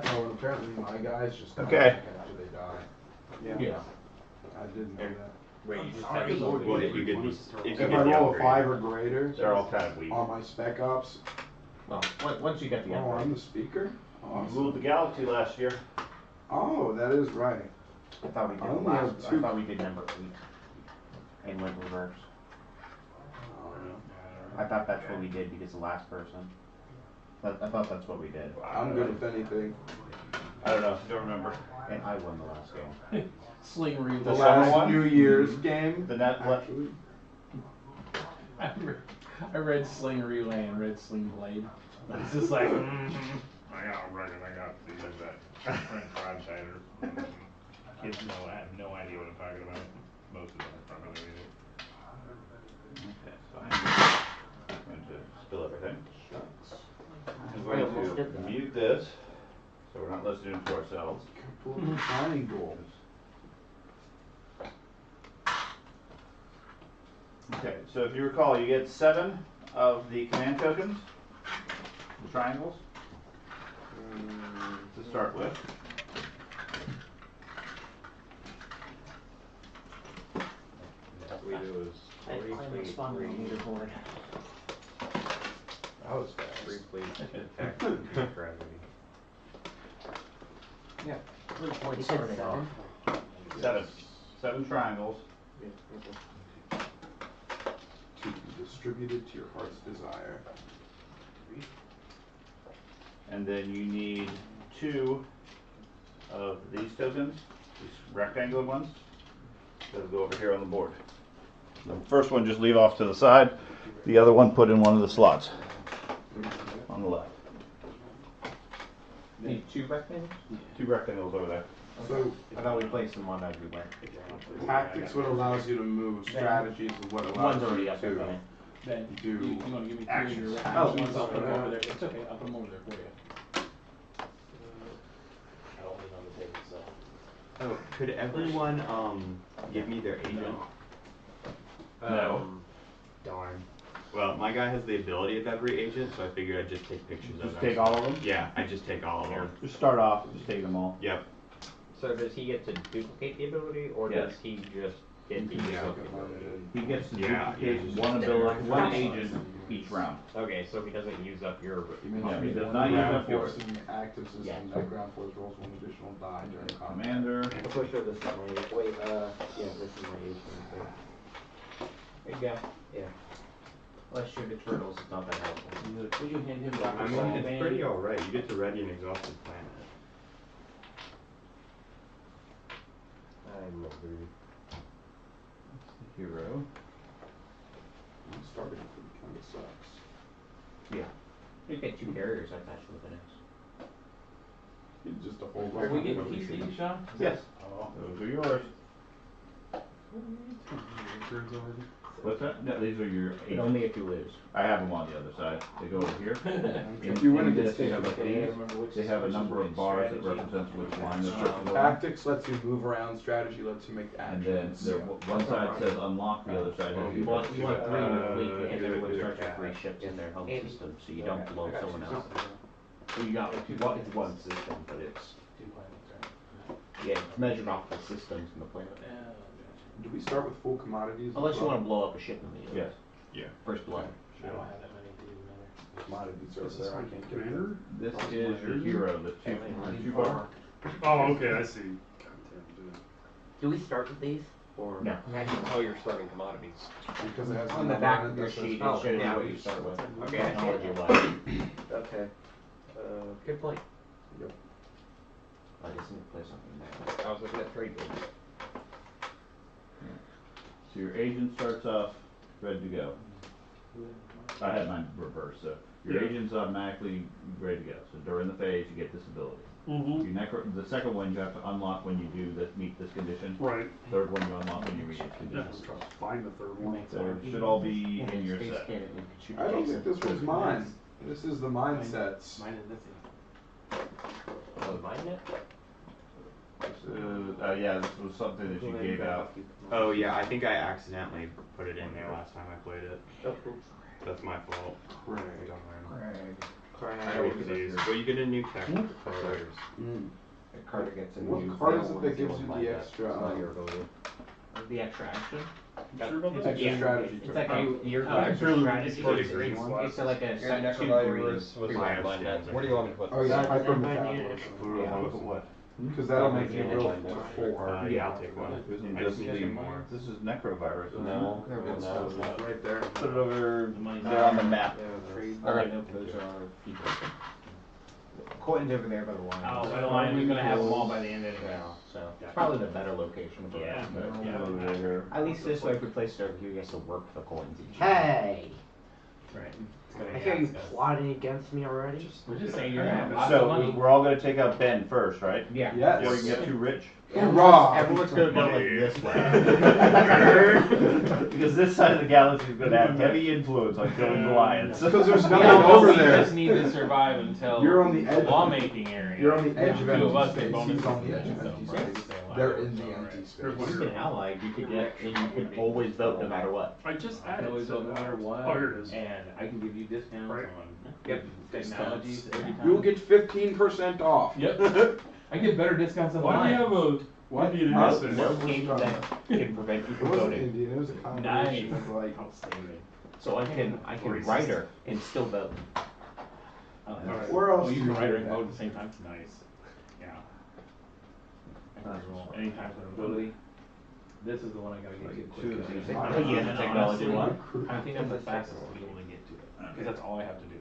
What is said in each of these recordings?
Oh, and apparently my guys just come Okay. back after they die. Yeah. I didn't know that. Wait, you just have to Well, if you get If I roll a 5 or greater They're all kind of weak. on my spec ops, Well, once you get the oh, upgrade. I'm the speaker? You Awesome. ruled the galaxy last year. Oh, that is right. I thought we did I only last. have I 2. thought we did number 8 and went reverse. Oh, I thought that's what we did because the last person. But I thought that's what we did. I'm good with anything. I don't know. Don't remember. And I won the last game. Sling reload. The summer last one? New Year's game. The net what? Actually. I read Sling Relay and read Sling Blade. It's just like, I reckon I got to use that French crime fighter. Kids know, I have no idea what I'm talking about. Most of them probably don't either. Okay, so I'm going to spill everything. I'm going to mute this, so we're not listening to ourselves. Triangle. Okay, so if you recall, you get 7 of the command tokens, the triangles, to start with. What we do is I finally spawned on the leaderboard. That was fast. briefly attack and gravity. yeah, 3 You points said starting off. 7? 7 triangles. To be distributed to your heart's desire. And then you need 2 of these tokens, these rectangular ones. That'll go over here on the board. The first one just leave off to the side. The other one put in one of the slots on the left. Need 2 rectangles? 2 rectangles over there. So, I thought we placed them one everywhere. tactics what allows you to move. Strategies is what allows One's you already up there, to Ben. Ben, do you want to give me 3 of actions. your Oh, ones? I'll put them over there. It's okay, I'll put them over there for you. Oh, could everyone give me their agent? No. Darn. Well, my guy has the ability of every agent, so I figured I'd just take pictures of them. Just take all of them? Yeah, I just take all of them. Just start off, just take them all. Yep. So does he get to duplicate the ability, or Yes. does he just get to use up the ability? He gets to Yeah, duplicate yeah, just- one ability, one agent each round. Okay, so he doesn't use up your. You may Yeah, not he be does one not use ground up yours. force in the active system. Yeah. That ground force rolls 1 additional die during combat. Commander. I'm pretty sure this is my. Wait, yeah, this is my agent. There you go. Yeah. Let's shoot the turtles, it's not that helpful. Would you hand him I mean, it's pretty alright. You get to ready an exhausted planet. I'm over. Hero. Starting with it kind of sucks. Yeah. You get 2 carriers attached with an X. It's just a whole Are we getting PC, Sean? Yes. Those are yours. Turns already. What's that? No, these are your But agents. only if you lose. I have them on the other side. They go over here. If you win, In it gets this, you have a taken. these. They have a number of bars that represents which line they're supposed to go on. Tactics lets you move around. Strategy lets you make And then actions. the, one side says unlock, the other side has You want 3 in the fleet, and either- everyone either starts with cat. 3 ships in their home Andy. system, so you don't blow someone else. So you got it's one system, but it's. Yeah, it's measured off the systems and the planet. Do we start with full commodities? Unless you want to blow up a ship in the Yes. first blood. I don't have that many to Commodities are there. I can't get them. This is your hero, the 2 bar. Oh, okay, I see. Goddamn, Do we start with these? Or No. Oh, you're starting commodities. Because it has On the number back on of it your that says sheet, it power. shows you yeah. what you start with. Okay. Technology wise. Okay. Good point. I just need to play something there. I was looking at trade goods. So your agent starts off ready to go. I had mine reversed, so your Yeah. agent's automatically ready to go. So during the phase, you get this ability. The second one you have to unlock when you do this, meet this condition. Right. Third one you unlock when you reach this Yeah, condition. find the third one. So it should all be in your Space set. cannon, you can shoot I don't Jason. think this was mine. This is the mindsets. Mine is missing. Oh, mine net? Yeah, this was something that you gave out. Oh yeah, I think I accidentally put it in there last time I played it. Oh, cool. That's my fault. Craig. Darn. I look at these. Well, you get a new tech with the card. Carter gets a What new card is fail it that once gives in you one the life. extra, It's not your ability. The extra action. Sure about Extra that? Yeah. strategy. It's like You're oh, extra barely strategy. for the It's green one. It's like a Your set next 2 value green. was Free blind. blind dead. Where do you want me to put Oh this? yeah, I put Put metabolism. what? Because that'll make Yeah. you go to 4. Yeah, I'll take one. Isn't I this just need the more. This is necrovirus. No, it's not. Right there. Put it over The money's there on the map. Alright. Those are people. Coin's over there by the line. Oh, by the line, we're gonna have them all by the end anyway. Yeah, so it's probably the better location for Yeah. that. But Yeah. Over there. at least this way, if we place it over here, he has to work for the coins each. Hey! Right. I hear you plotting against me already. We're just saying you're gonna have lots of So money. we're all gonna take out Ben first, right? Yeah. Yes. Before you get too rich. Hurrah! Everyone's gonna go like this way. Because this side of the galaxy is gonna have heavy influence on killing the lions. Because there's We nothing over there. just need to survive until You're on the edge. lawmaking area. You're on the edge of Two of us empty get space. bonuses. He's on the edge of So, empty right, space. say a lot. They're in the empty Here's space. one. You've been allied, you could get, and you could always vote no matter what. I just I added. can always vote no matter what. Oh, here it is. And I can give you discounts Right. on Yep. technologies every time. You'll get 15% off. Yep. I get better discounts than Why do you have a What? Indian Huh? accent? No game that can prevent you It from wasn't voting. Indian, it was a combination of like. Outstanding. So I can write her and still vote. Alright. Where else Oh, do you you can write do and that? vote at the same time? Nice. Yeah. I can roll anytime for an ability. This is the one I gotta get to quick. Two of these. Oh, yeah, the technology one. I think I'm the fastest to be able to get to it, because that's all I have to do.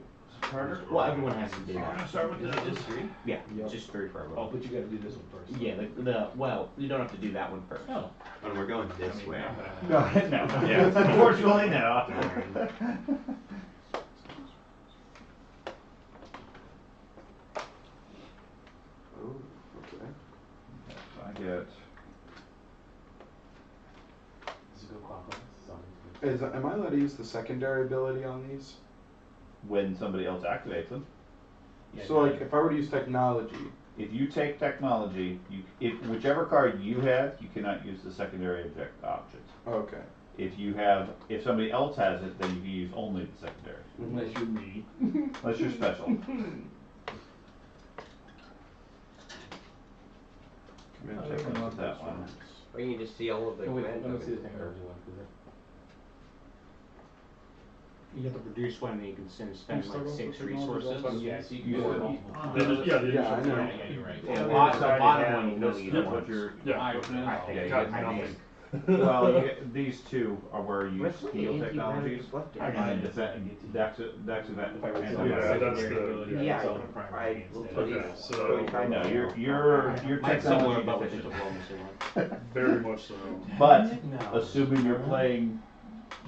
Well, everyone has to do We're that. gonna start with this, just 3? Yeah, Yep. it's just 3 for Oh, everyone. but you gotta do this one first. Yeah, well, you don't have to do that one first. Oh. And we're going this way. No, no. Yeah. Unfortunately, no. Oh, okay. I get. Does it go clockwise? Am I allowed to use the secondary ability on these? When somebody else activates them. Yeah, So like, if I were to use technology, If you take technology, if whichever card you have, you cannot use the secondary object options. okay. If somebody else has it, then you can use only the secondary. Unless you're me. Unless you're special. Check in with that one. Or you can just see all of the Oh, wait, command let me see the tokens. technology one, 'cause You have to produce one and you can spend You still like got 6 the technology resources. also? yeah, so you can You use said it multiple Yeah, times. yeah, the Yeah, I initial know. one. Yeah, you're right. Yeah, The bottom one, you one, know this you is don't what want. you're. Yeah. I open it I up. think Yeah, you you got got nothing. Well, these two are where you What's with the steal anti-venom technologies deflector? and then defend, dex event. If I were to and do then- Yeah, secondary that's the- ability, Yeah, I'd sell the primary I will instead. put Okay, these. so- No, your Mine's similar, technology but with a deficient. diplomacy one. Very much so. But No. assuming you're playing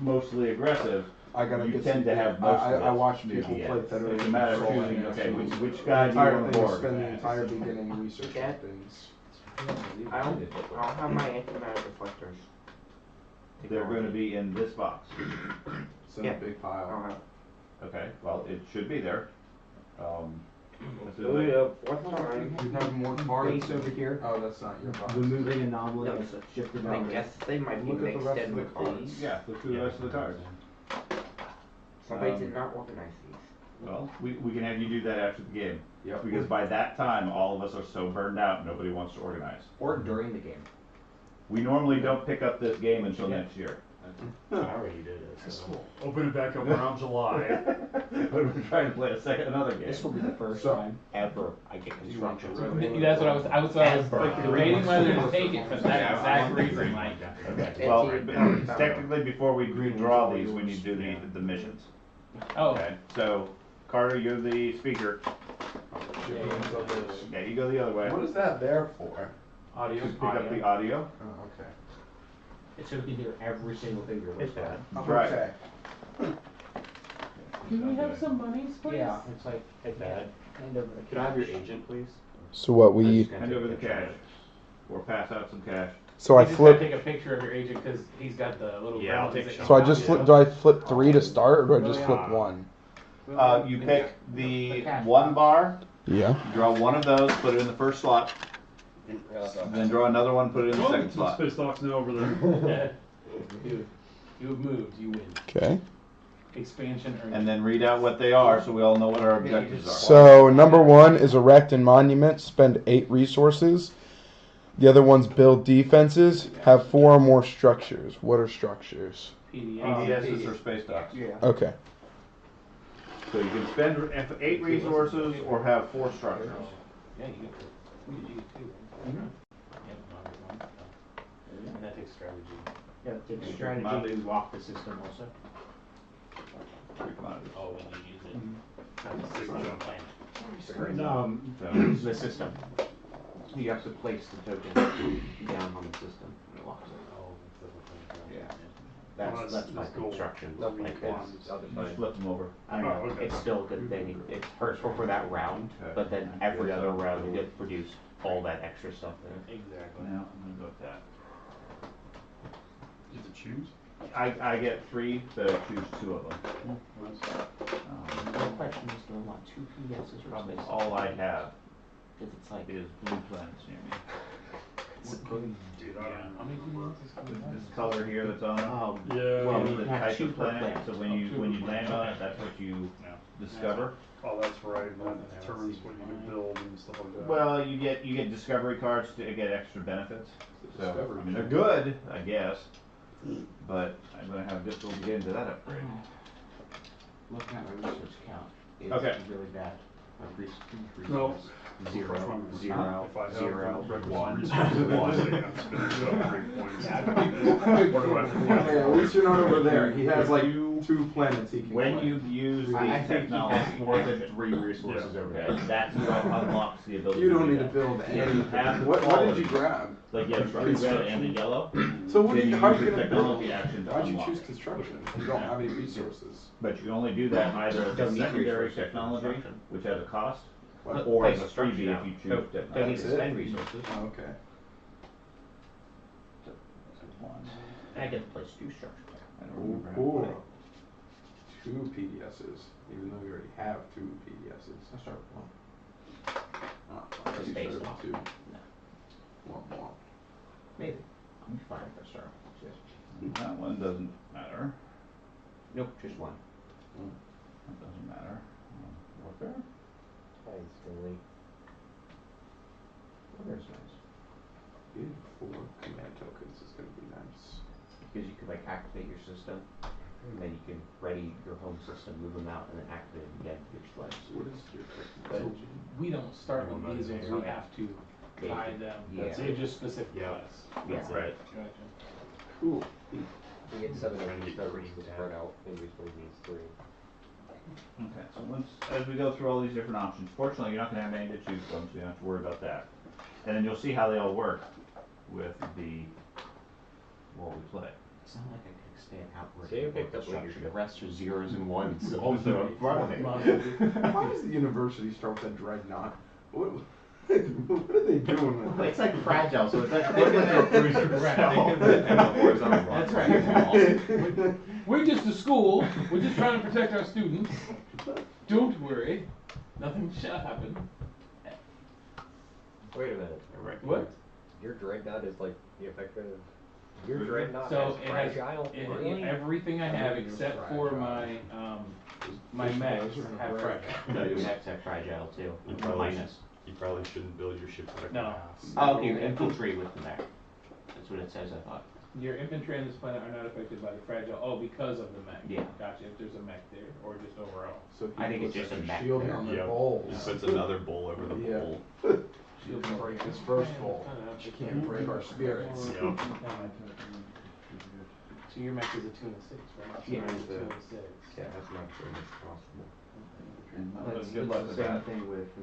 mostly aggressive, I gotta you get tend to have most of it. I watch near people the play end. Federation. It's a matter of Patrol choosing, and okay, actually which guy do you entire want thing, board? spend the entire beginning researching Okay. things. I'll have my antimatter deflectors. They're gonna be in this box. It's in Yeah. a big pile. I'll have. Okay, well, it should be there. This is Oh, like- yeah, what's mine? You have more cards. Base over here, Oh, that's not your box. removing anomaly, No, is shifted I over. guess they might be Look at the mixed rest in of the with cards. these. Yeah, look through the rest of the cards. Somebody did not organize these. Well, we can have you do that after the game. Yep. Because by that time, all of us are so burned out, nobody wants to organize. Or during the game. We normally don't pick up this game until next year. I already did it, so. Open it back up around July. But we're trying to play another game. This will be the first So- time ever I get construction. That's what I was like debating whether to take it for that exact reason, like. Okay, well, but technically, before we redraw these, we need to do the missions. Oh, Okay, so Carter, you're the speaker. Yeah, you go the other way. What is that there for? audio. To pick up the audio. Oh, okay. It's gonna be there every single thing you're It's listening. That's right. Okay. Can we have some monies, please? Yeah, it's like, Hey, Dad, hand over the could I have your agent, please? So what Hand over the cash. Or pass out some cash. So I You just gotta flip. take a picture of your agent, cause he's got the little. Yeah, I'll gremlins take that a come So I out. just flip. Do I flip 3 to start, or do I just flip Yeah. 1? You pick the one bar, Yeah. draw one of those, put it in the first slot, then draw another one, put it in the Oh, second the slot. space dock's now over there. You have moved, you win. Okay. expansion or. and then read out what they are so we all know what our objectives are. So number 1 is erect and monument. Spend 8 resources. The other one's build defenses. Have 4 or more structures. What are structures? PDSs or space docks. Yeah. Okay. So you can spend 8 resources or have 4 structures. Yeah, you get two. And that takes strategy. Yeah, take strategy and walk the system also. 3 commodities. Oh, when you use it. Not the system plan. The system. You have to place the token down on the system and it locks it. Oh, it's the Yeah. Well, That's that's my cool. construction. That'd be Like cool. this. Just flip them over. I know, Oh, okay. it's still a good thing. It's hurtful for that round, but then every other round you get to produce all that extra stuff there. Exactly. Now I'm going to go with that. You have to choose? I get 3, so I choose 2 of them. The question is, do I want 2 PDSs or Probably space? all I have Because it's like, is blue planets near me. Dude, I Yeah. don't How many remember. PDSs do we have? This color here that's on it. Yeah. well, is we the have type 2 of per planet, planet. so when you land on it, that's what you No. discover. Oh, that's right, and that determines what you can build and stuff like that. Well, you get discovery cards to get extra benefits. So Discovery I mean, they're good, I guess, but I'm going to have difficulty getting to that upgrade. Looking at my research count, it's Okay. really bad. My No. research zero, Which one? zero, If I have zero, requisite 1, resources, 1. I'm spending about 3 points. Or do I have to Hey, at find- least you're not over there. He has like 2 planets he can When play. you've used I the think he technology, has more than 3 resources over there. that's what unlocks the ability You to don't do need to that. build You anything. have the What did quality. you grab? Like you have the red and the yellow, So what then do you you, how are use you the gonna build? technology action to Why'd you unlock choose it. construction? You don't have any resources. But you can only do that either as a Don't need secondary resources for technology, construction. which has a cost, What? or as a Place structure freebie down. if you choose Don't need technology. to That's it? spend resources. Oh, okay. I get to place 2 structures. I don't Ooh, remember how to cool. play. 2 PDSs, even though we already have 2 PDSs. I'll start with 1. Oh, It's I thought you space said lock. 2. No. More. Maybe. I'm fine if I start with 2. That one doesn't matter. Nope, just 1. That doesn't matter. Warfare? There's nice. Getting 4 command tokens is gonna be nice. Because you could like activate your system, and then you can ready your home system, move them out, and then activate them again for your slaves. What is your But- We don't start with these ones, we have to buy them. Yeah. They're just specific to Yeah. us. Yeah. Right. Gotcha. Cool. We get 7 of Trying to these get that pretty was stacked. spread out in between these 3. Okay, so as we go through all these different options, fortunately you're not going to have many to choose from, so you don't have to worry about that. And then you'll see how they all work with the what we play. It's not like I could expand outward. So you picked up structure. leadership. The rest are zeros and ones also in front of it. Why does the university start with a dreadnought? What are they doing with It's like fragile, so it's like Think of it in a horizontal block. That's right. We're just a school, we're just trying to protect our students. Don't worry, nothing shall happen. Wait a minute. What? Your dreadnought is like the effective. Your dreadnought So is it has fragile. it, everything I have except for my mechs have fragile. No, your mechs have fragile too. You probably, Minus. you probably shouldn't build your ship out of No. glass. Oh, okay, you infiltrate with the mech. That's what it says, I thought. Your infantry on this planet are not affected by the fragile. Oh, because of the mech. Yeah. Gotcha. If there's a mech there, or just overall. So he I think it's puts just like a mech shield there. on their Yep. balls. He puts another bowl over the Yeah. bowl. Shield can break his first bowl. She can't break our spirits. Yep. So your mech is a 2 and a 6, right? Yeah. Mine is a 2 and a 6. Yeah, as much as possible. But it's Good the luck with same that. thing with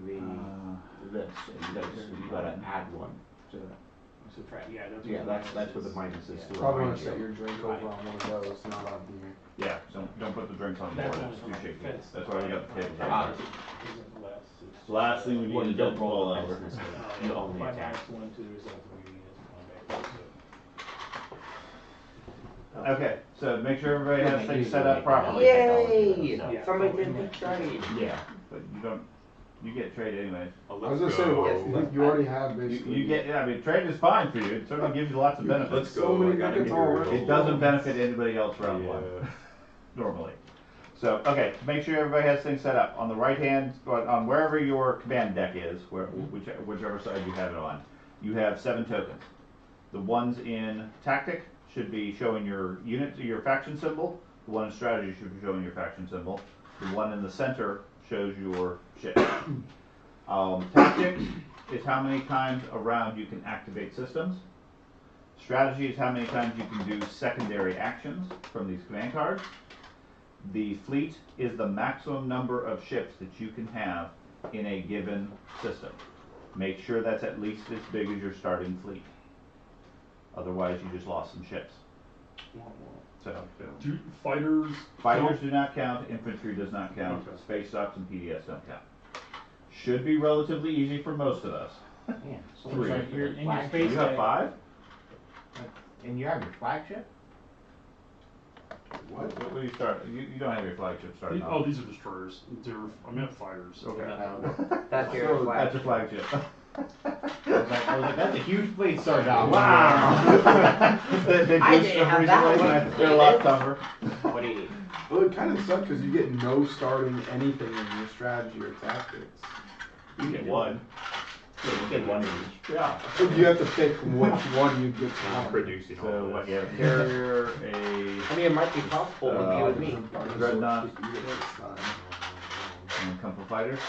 this. You gotta add 1 to that. So yeah, Yeah, that's what the minus is to Probably remind wanna set you. your drink over on one of those, not on here. Yeah, don't put the drinks on the That's board, one it's of too my shaky. defense. That's why we got the tables Ah. out. Isn't less, it's- Last thing we Well, need you is don't a roll roll the over. dice in this case. Oh, You yeah, only my attack. minus 1 to the result of your units in combat. Okay, so make sure everybody has things set up properly. Yay! Yeah. Somebody did the trade. Yeah. But you get trade anyways. Oh, I was let's gonna say, go. well, you already have You, basically. you get, yeah, I mean, trade is fine for you, it certainly gives you lots of benefits. Let's So go. many I gotta tickets get already. rid of It doesn't benefit anybody else round one, Yeah. normally. So, okay, make sure everybody has things set up. On the right hand, on wherever your command deck is, whichever side you have it on, you have 7 tokens. The ones in tactic should be showing your unit, your faction symbol. The one in strategy should be showing your faction symbol. The one in the center shows your ship. Tactic is how many times around you can activate systems. Strategy is how many times you can do secondary actions from these command cards. The fleet is the maximum number of ships that you can have in a given system. Make sure that's at least as big as your starting fleet. Otherwise, you just lost some ships. So, Do fighters fighters do not count. Infantry does not count. Okay. Space docks and PDS don't count. Should be relatively easy for most of us. Yeah. So 3. it's like You're in your flagship. space You have day. 5? And you have your flagship? What do you start? You don't have your flagship starting Oh, off. these are destroyers. I meant fighters. Okay. That's your So flag. that's your flagship. I was like, that's a huge fleet started out. Wow. They I just didn't have that originally one. went, they're a lot tougher. What do you need? Well, it kind of sucks because you get no starting anything in your strategy or tactics. You get 1. Yeah, you get 1 of each. Yeah. So you have to pick which one you get to. I'm producing all So what? this. You have a carrier, I mean, it might be possible with you and me. Dreadnought, You get next time. and a couple fighters.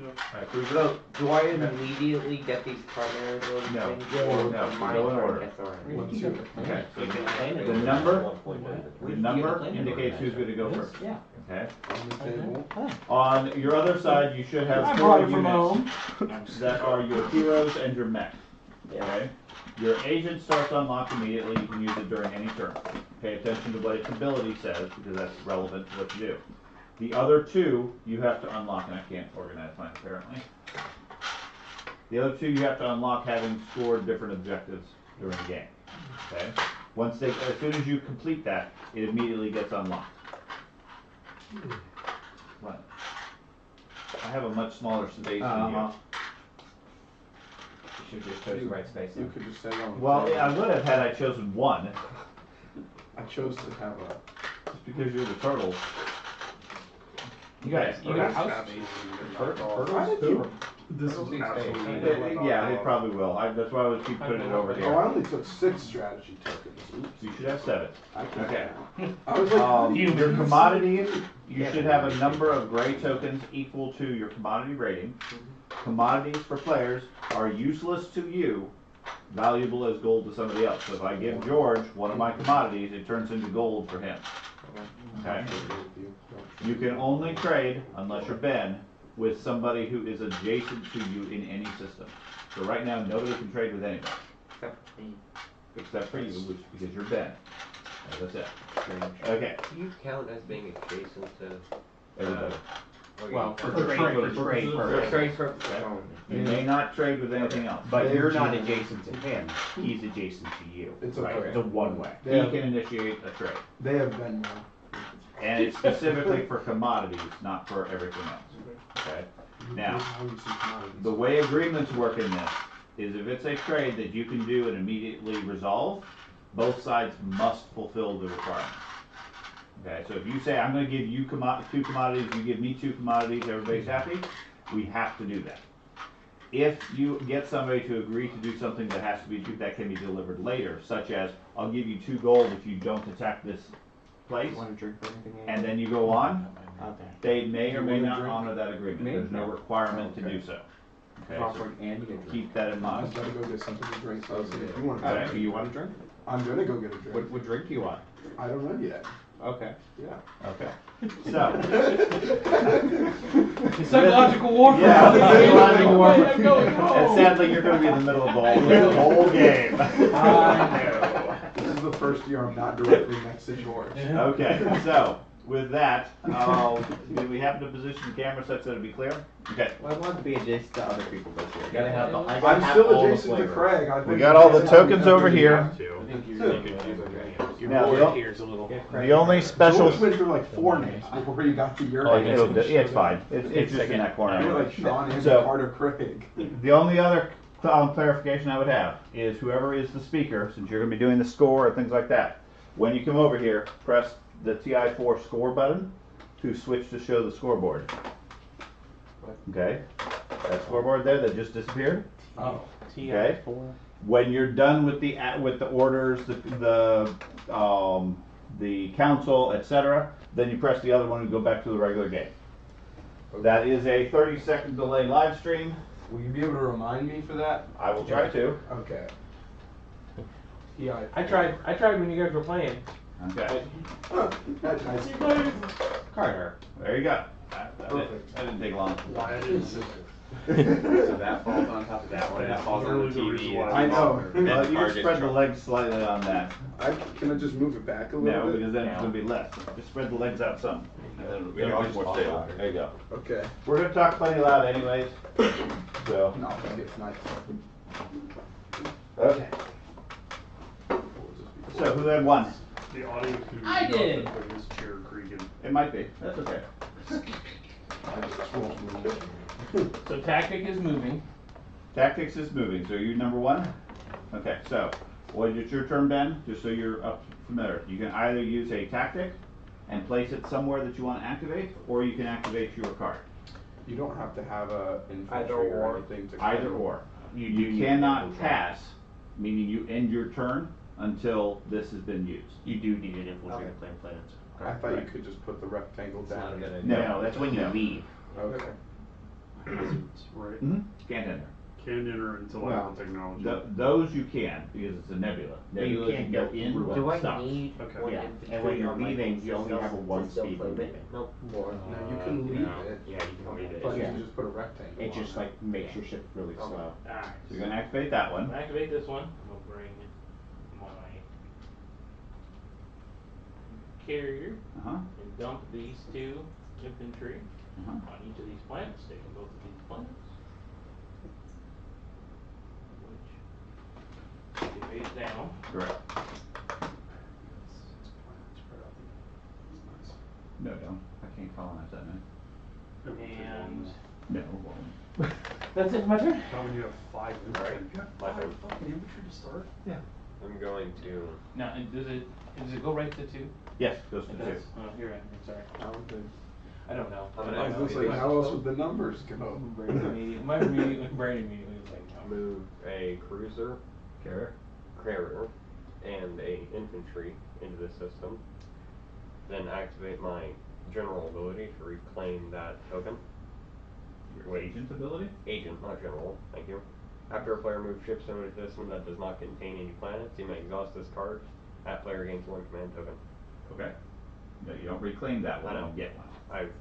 Yeah. Alright, cruise it So, up. do I immediately get these primary building No. things? No, Or no, my go in turn order. gets alright? Once you- Okay. So you can plan it. The number, We the can number plan it indicates over who's that. going to go first. Yeah. Okay. On the table. On your other side, you should have I 4 brought it from units home. that are your heroes and your mech. Okay. Your agent starts to unlock immediately. You can use it during any turn. Pay attention to what its ability says because that's relevant to what you do. The other 2 you have to unlock, and I can't organize mine apparently. The other 2 you have to unlock having scored different objectives during the game. Okay. As soon as you complete that, it immediately gets unlocked. What? I have a much smaller space than you. You should just choose the right space. You could just say on the Well, table. yeah, I would have had I chosen 1. I chose to have a. Just because you're the turtle. You got house space. This is Big space. absolutely. Yeah, it probably will. That's why I would keep putting it over Oh, here. I only took 6 strategy tokens. Oops. You should have 7. I can Okay. I was like, Your commodities, you should have a number of gray tokens equal to your commodity rating. Commodities for players are useless to you, valuable as gold to somebody else. So if I give George one of my commodities, it turns into gold for him. Okay? You can only trade, unless you're Ben, with somebody who is adjacent to you in any system. So right now, nobody can trade with anybody. Except for you, which because you're Ben. That's it. Okay. Do you count as being adjacent to? Everybody. Well, for For trade trade purposes. Trade purposes Okay. only. You may not trade with anything else. But you're not adjacent to him, he's adjacent to you. It's a Right, trade. it's a one-way. He They can have, initiate a trade. they have been now. And it's specifically for commodities, not for everything else. Okay? Now, the way agreements work in this is if it's a trade that you can do and immediately resolve, both sides must fulfill the requirements. Okay, so if you say, I'm going to give you 2 commodities, you give me 2 commodities, everybody's happy, we have to do that. If you get somebody to agree to do something that can be delivered later, such as, I'll give you 2 gold if you don't attack this place, Want to drink or anything? and then you go on, Okay. they may or You may wanna not drink? honor that agreement. May There's no not. requirement to Okay. do so. Okay, so Crawford and you get drink. keep that in I mind. gotta go get something to drink. So if you want Okay. to, Do you want a drink? I'm gonna go get a drink. What drink do you want? I don't know yet. Okay. Yeah. Okay. So, Psychological warfare. Yeah, psychological warfare. I'm going and home. sadly, you're going to be in the middle of the whole game. I know. This is the first year I'm not directly next to George. Okay, so with that, do we happen to position the camera such that it'll be clear? Okay. Well, I want to be adjacent to other people this year. Gotta have the, I gotta I'm have still all the adjacent to flavor. Craig. I We think got all the that's tokens how we over do here. Your Now, board the- here's a little. The only special. George went through like 4 names before he got to your Oh, name. yeah, it's fine. It's just in that You were corner. like Sean and So- Carter Craig. The only other clarification I would have is whoever is the speaker, since you're going to be doing the score and things like that, when you come over here, press the TI4 score button, to switch to show the scoreboard. Okay? That scoreboard there that just disappeared. Oh. Okay. When you're done with the orders, the council, etc., then you press the other one and go back to the regular game. That is a 30-second delay live stream. Will you be able to remind me for that? I will try to. Okay. I tried when you guys were playing. Okay. Carter. There you go. That didn't take long. Why I didn't sit So that falls on top of that one, that falls on the Literally the reason TV. why I know. Well, you Card just gets spread the dropped. legs slightly on that. Can I just move it back a little No, bit? because then it's going to be less. Just spread the legs out some. And then We can it'll be always more fall stable. louder. There you go. Okay. We're going to talk plenty loud anyways. So, No, it's nice. okay. So who had one? The audio could be I did. nothing but his chair creaking. It might be. That's okay. I just switched moving. So tactic is moving. Tactics is moving. So you're number one? Okay, so when it's your turn, Ben, just so you're up familiar, you can either use a tactic and place it somewhere that you want to activate, or you can activate your card. You don't have to have a infantry Either or or. anything to Either or. You cannot pass, meaning you end your turn until this has been used. You do need an infiltrate to claim planets. I thought you could just put the rectangle It's not a down. good idea. No, That's when you no. leave. Okay. Right. Mm-hmm. Can't enter. Can't enter until I have the technology. Those you can, because it's a nebula. But you Nebulas can't go go in. through Do I stop. need Okay. one Yeah, infantry and when you're on my leaving, you only system have a to one still speed claim it? movement. Nope. More. No, you can leave it. Yeah, you can leave it. But you Yeah. can just put a rectangle. It just on like makes your ship really slow. Alright. So you're gonna activate that I'm one. gonna activate this one. I'm gonna bring my carrier Uh-huh. and dump these two infantry Uh-huh. on each of these planets, taking both of these planets. Which activates down. Correct. No, don't. I can't colonize that, man. And No, it won't. that's it, my turn. Not when you have 5 infantry. Alright, You got my 5 turn. fucking infantry to start? I'm going to. Now, does it go right to 2? Yes, goes to It 2. does. Oh, you're right. I'm sorry. I don't know. I'm I gonna was gonna say, how else would the numbers go? My brain immediately was like, no. Move a cruiser, carrier, and a infantry into the system. Then activate my general ability to reclaim that token. Your agent ability? Agent, not general. Thank you. After a player moves ships into a system that does not contain any planets, you may exhaust this card. That player gains 1 command token. Okay. No, you don't reclaim that one. I know. You get one.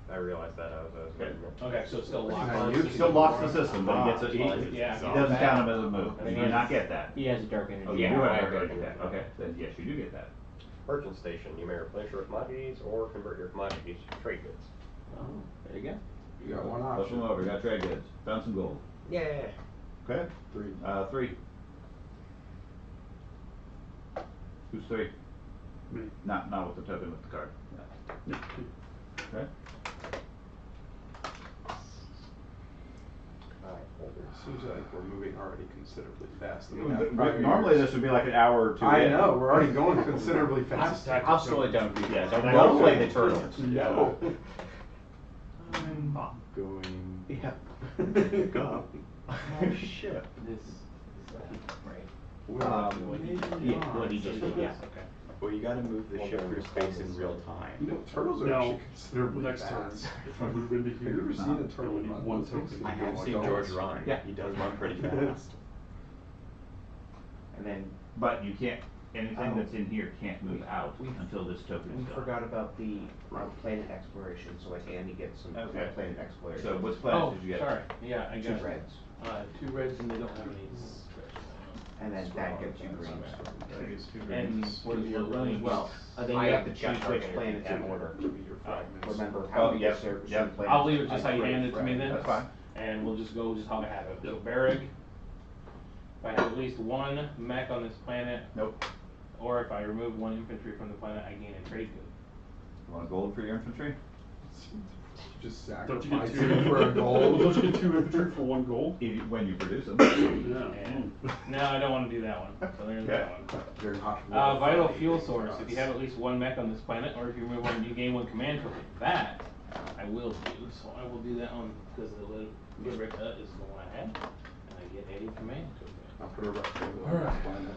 I realized that I was Okay. reading it. Okay, so it's still locked Now on. you He still locks the system, but he gets it. Yeah. He doesn't count him as a move. You do not get that. He has a dark energy. Oh, you Yeah, do I have agree. to get that. Okay, then yes, you do get that. Merchant station. You may replace your commodities or convert your commodities to trade goods. Oh, there you go. You got one Push them option. over. Got trade goods. Found some gold. Yeah. Okay. 3. 3. Who's 3? Me. Not with the token, with the card. Yeah. Okay. Seems like we're moving already considerably fast. than we have prior Normally years. this would be like an hour or 2 I in. know, we're already going considerably fast. I'll slow it down for you guys. Okay. Don't play the turtles. No. I'm Going. Yeah. Go. Oh shit. This Yeah, what he just did, yeah. Okay. Well, you gotta move the ship through space in real time. You know, turtles are Now, actually considerably next fast. turn, if I move into Have you here, ever seen a turtle only run? one Those things token. can I go have like seen dogs. George run. Yeah. He does run pretty fast. And then But you can't, anything that's in here can't move out until this token we is done. forgot about the planet exploration, so like Andy gets some Okay. planet exploration. So which planets Oh, did you get? sorry. Yeah, I 2 got reds. 2 reds and they don't have any special. And then that gets you green. And We're running well. Then you I have to got choose dark which energy planets in damage. order. Fragments. Remember how we yep, get certain yep. planets. I'll leave it just how you hand it to me then. That's fine. And we'll just go just how I have it. So Barrig, if I have at least 1 mech on this planet, Nope. or if I remove 1 infantry from the planet, I gain a trade good. You want gold for your infantry? Just Don't you sacrifice get two it for a gold. Don't you get 2 infantry for 1 gold? When you produce them. Yeah. No, I don't want to do that one. So there's that one. They're not Vital fuel source. If you have at least 1 mech on this planet, or if you remove one, you gain 1 command token. That I will do. So I will do that one because the Vul'Raith is the one I had, and I get a command token. I'll put a rectangle on Alright. this planet.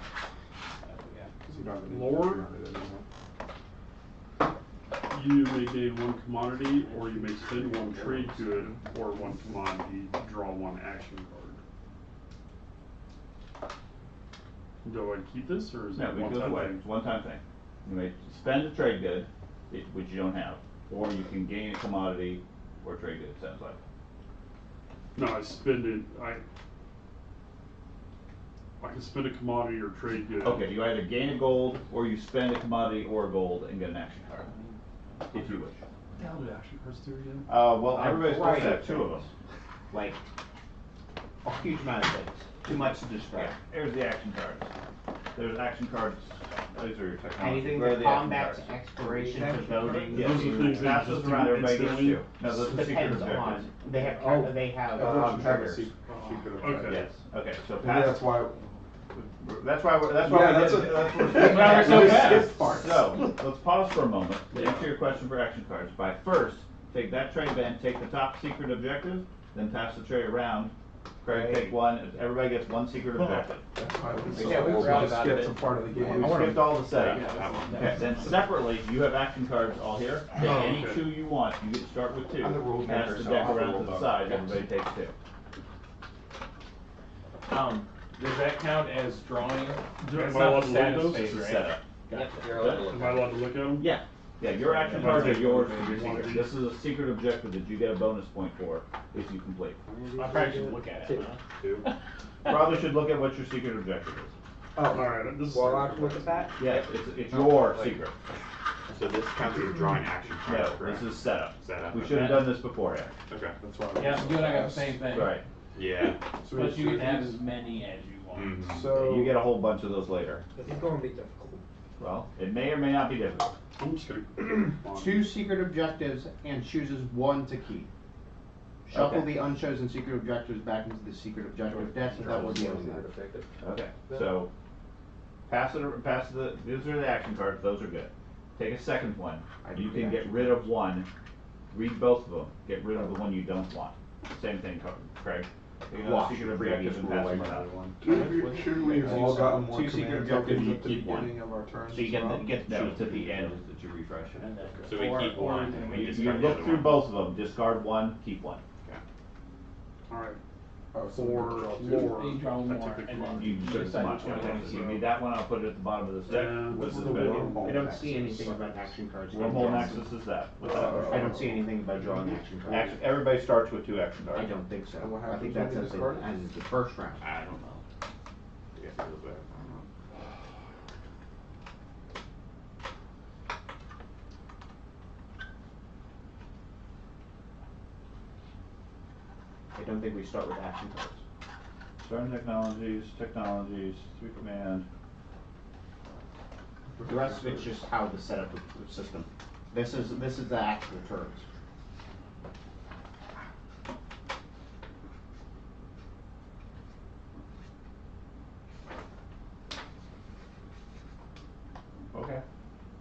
Because you don't have any Lord? infantry on it anymore. You may gain 1 commodity, or you may spend 1 trade good, or 1 commodity, draw 1 action card. Do I keep this, or is No, it it one goes time away. thing? It's a one-time thing. You may spend a trade good, which you don't have, or you can gain a commodity or trade good, it sounds like. No, I spend it, I can spend a commodity or trade good. Okay, you either gain a gold, or you spend a commodity or a gold and get an action card, if you wish. What the hell do action cards do again? Well, everybody's supposed to have 2 of them. Like, a huge amount of things. Too much to describe. Here's the action cards. There's action cards. These are your technology. Anything Where are to the action combat, cards? to exploration, to voting. Yes, Those are you things that pass you those just around, do everybody gets instantly? 2. No, those are secret Depends objectives. on, they have, Everyone should have a secret Okay. Yes, okay, so Maybe pass. that's why. That's why Yeah, we that's did a- it. That's why we're so fast. Skip parts. So, let's pause for a moment to answer your question for action cards. By first, take that tray band, take the top secret objective, then pass the tray around. Craig, take 1, everybody gets 1 secret objective. That's why we Yeah, we forgot about skipped it. some part of the We game. skipped all the setup. Yeah, Okay, then separately, you have action cards all here. Take Oh, any okay. 2 you want, you get to start with 2. I'm the rule Pass maker, the so deck I'll around roll to the both. side, everybody takes 2. Does that count as drawing? Am That's I not allowed the to look status those? phase, This is right? setup. Yep, you're allowed to look Am I at it. allowed to look at them? Yeah, yeah, your action Yeah, cards are but- yours for your One of secret. these. This is a secret objective that you get a bonus point for if you complete. I probably should look at it, huh? Probably should look at what your secret objective is. Alright, this is. Well, I'll look at that. Yeah, it's your secret. So this counts as drawing action cards, No, correct? this is setup. Setup, We okay. should have done this beforehand. Okay. That's why. Yeah, you and I got the same thing. Right. Yeah. So But you get to have as many as you want. Mhm. So You get a whole bunch of those later. This is going to be difficult. Well, it may or may not be difficult. I'm just gonna. 2 secret objectives and chooses 1 to keep. Shuffle Okay. the unchosen secret objectives back into the secret objective deck without revealing them. Okay, so pass the, these are the action cards, those are good. Take a second one. I You do can the get action rid of 1, read both of them, get rid of the one you don't want. Same thing, Craig. Take another Watch secret the objective previous and rule pass like them that around. one. Should we have all gotten more 2 secret command objectives, tokens you at the keep 1. beginning of our turns? So you get, as well? you get to No, choose it's at the end. That you refresh it. And then- So we keep or 1 we and can we You discard the look other through one. both of them, discard 1, keep 1. Alright, Oh, so for we draw 2. lore. You draw I more, took the and then commodity. You You took decide some which one okay, it is. so you need that one, I'll put it at the bottom of this deck. Yeah, What's this this is the better? wormhole. I don't see anything about action cards. Wormhole Nexus is that. What's that? I don't see anything about drawing action cards. Everybody starts with 2 action cards. I don't think so. And what I think happens that's when as you as the first round. I don't know. I guess it goes back. I don't think we start with action cards. Starting technologies, 3 command. The rest of it's just how to set up the system. This is the actual turns. Okay.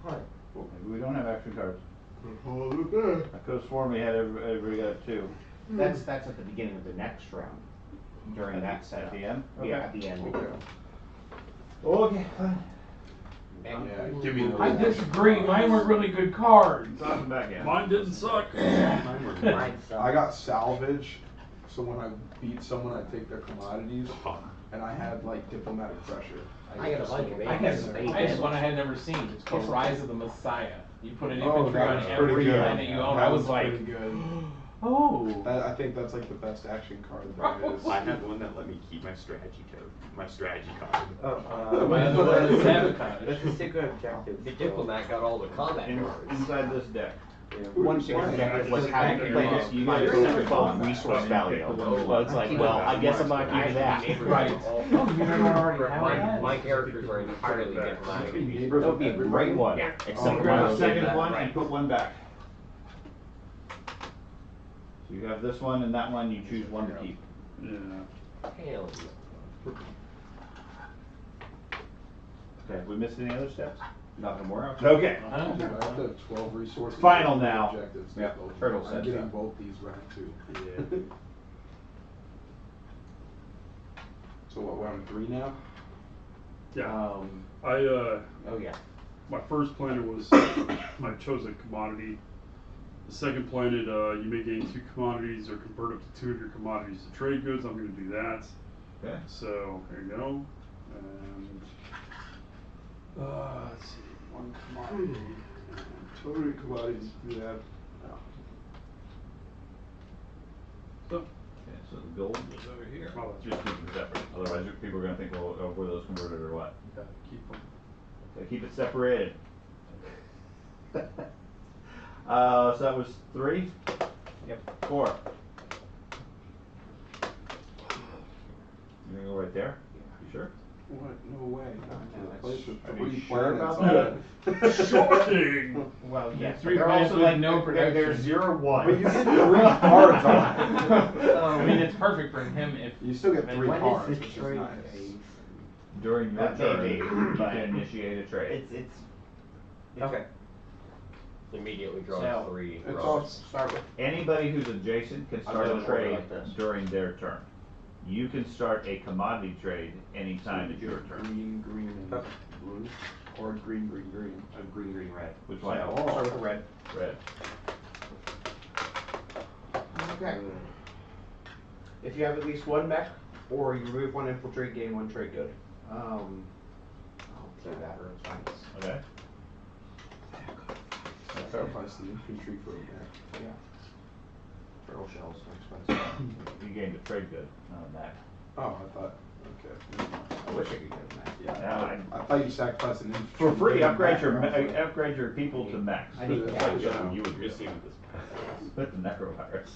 Alright. Maybe we don't have action cards. I could have sworn we had everybody got 2. That's at the beginning of the next round. During At that the- setup. at the end? Yeah, Okay. at the end. Okay, fine. Yeah, Give me I the. disagree, mine were really good cards. Toss them back in. Mine didn't suck. Mine sucks. I got salvage, so when I beat someone, I take their commodities, and I had like diplomatic pressure. I got a bunch of I babies. had one I had never seen. It's called Rise of the Messiah. You put an Oh, infantry on that was every pretty good. planet you own. That I was was like, pretty good. oh. I think that's like the best action card there is. I had one that let me keep my strategy code, my strategy card. My other one is sabotage. That's the secret objective. The diplomat got all the combat cards. Inside this deck. One secret objective was how to play this. You Find get a a secret bomb. resource value. Well, it's like, well, I guess I'm not keeping that. Right. Oh, you don't already have that? My characters are entirely diplomatic. That would be a great one. Except So grab for a one. second one and put 1 back. So you have this one and that one, you choose one to keep. Yeah. Hell yeah. Okay, have we missed any other steps? Nothing more. Okay. I have to have 12 resources. Final and now. Objectives to Yep, both. Turtle I'm said getting so. both these right too. Yeah. So what? We're on 3 now. Yeah. I Oh yeah. my first planet was I chose a commodity. The second planet, you may gain 2 commodities or convert up to 2 of your commodities to trade goods. I'm going to do that. Okay. So there you go. And let's see, 1 commodity. And total commodities do that. Oh. So. Okay, so the gold is over here. Oh, that's Just keep them separate. Otherwise, people are going to think, well, were those converted or what? Yeah, keep them. So keep it separated. So that was 3? Yep. 4. You're gonna go right there? You sure? What? No way. Not to the place with Are you 3 sure planets about on that? it. Shocking! Well, Yeah, yes. 3 They're planets also with like no they're production. 0, 1. But you get 3 cards on it. I mean, it's perfect for him if. You still get 3 When cards, is the which is trade nice. phase? During your That may turn, be, you but- can initiate a trade. It's okay. Immediately draws So, 3. It's draws. all Start with Anybody who's adjacent can I'll start do a an order trade like this. during their turn. You can start a commodity trade anytime it's your turn. Green, green, and Okay. blue. Or green, green, green. green, green, red. Which one? So, start with the red. Red. Okay. If you have at least 1 mech, or you remove 1 infiltrate, gain 1 trade good. I'll do that, or it's fine. Okay. Sacrifice the infantry for a mech. Yeah. Turtle shells are expensive. You gained a trade good, not a mech. Oh, I thought. Okay. never mind. I wish I could get a mech. Yeah, Yeah, I thought you sacrificed an infantry. For free, to get a upgrade mech, your and I was like, upgrade your people to mechs. I need That's that. what Yeah, you you would do. receive this. With the necrovirus.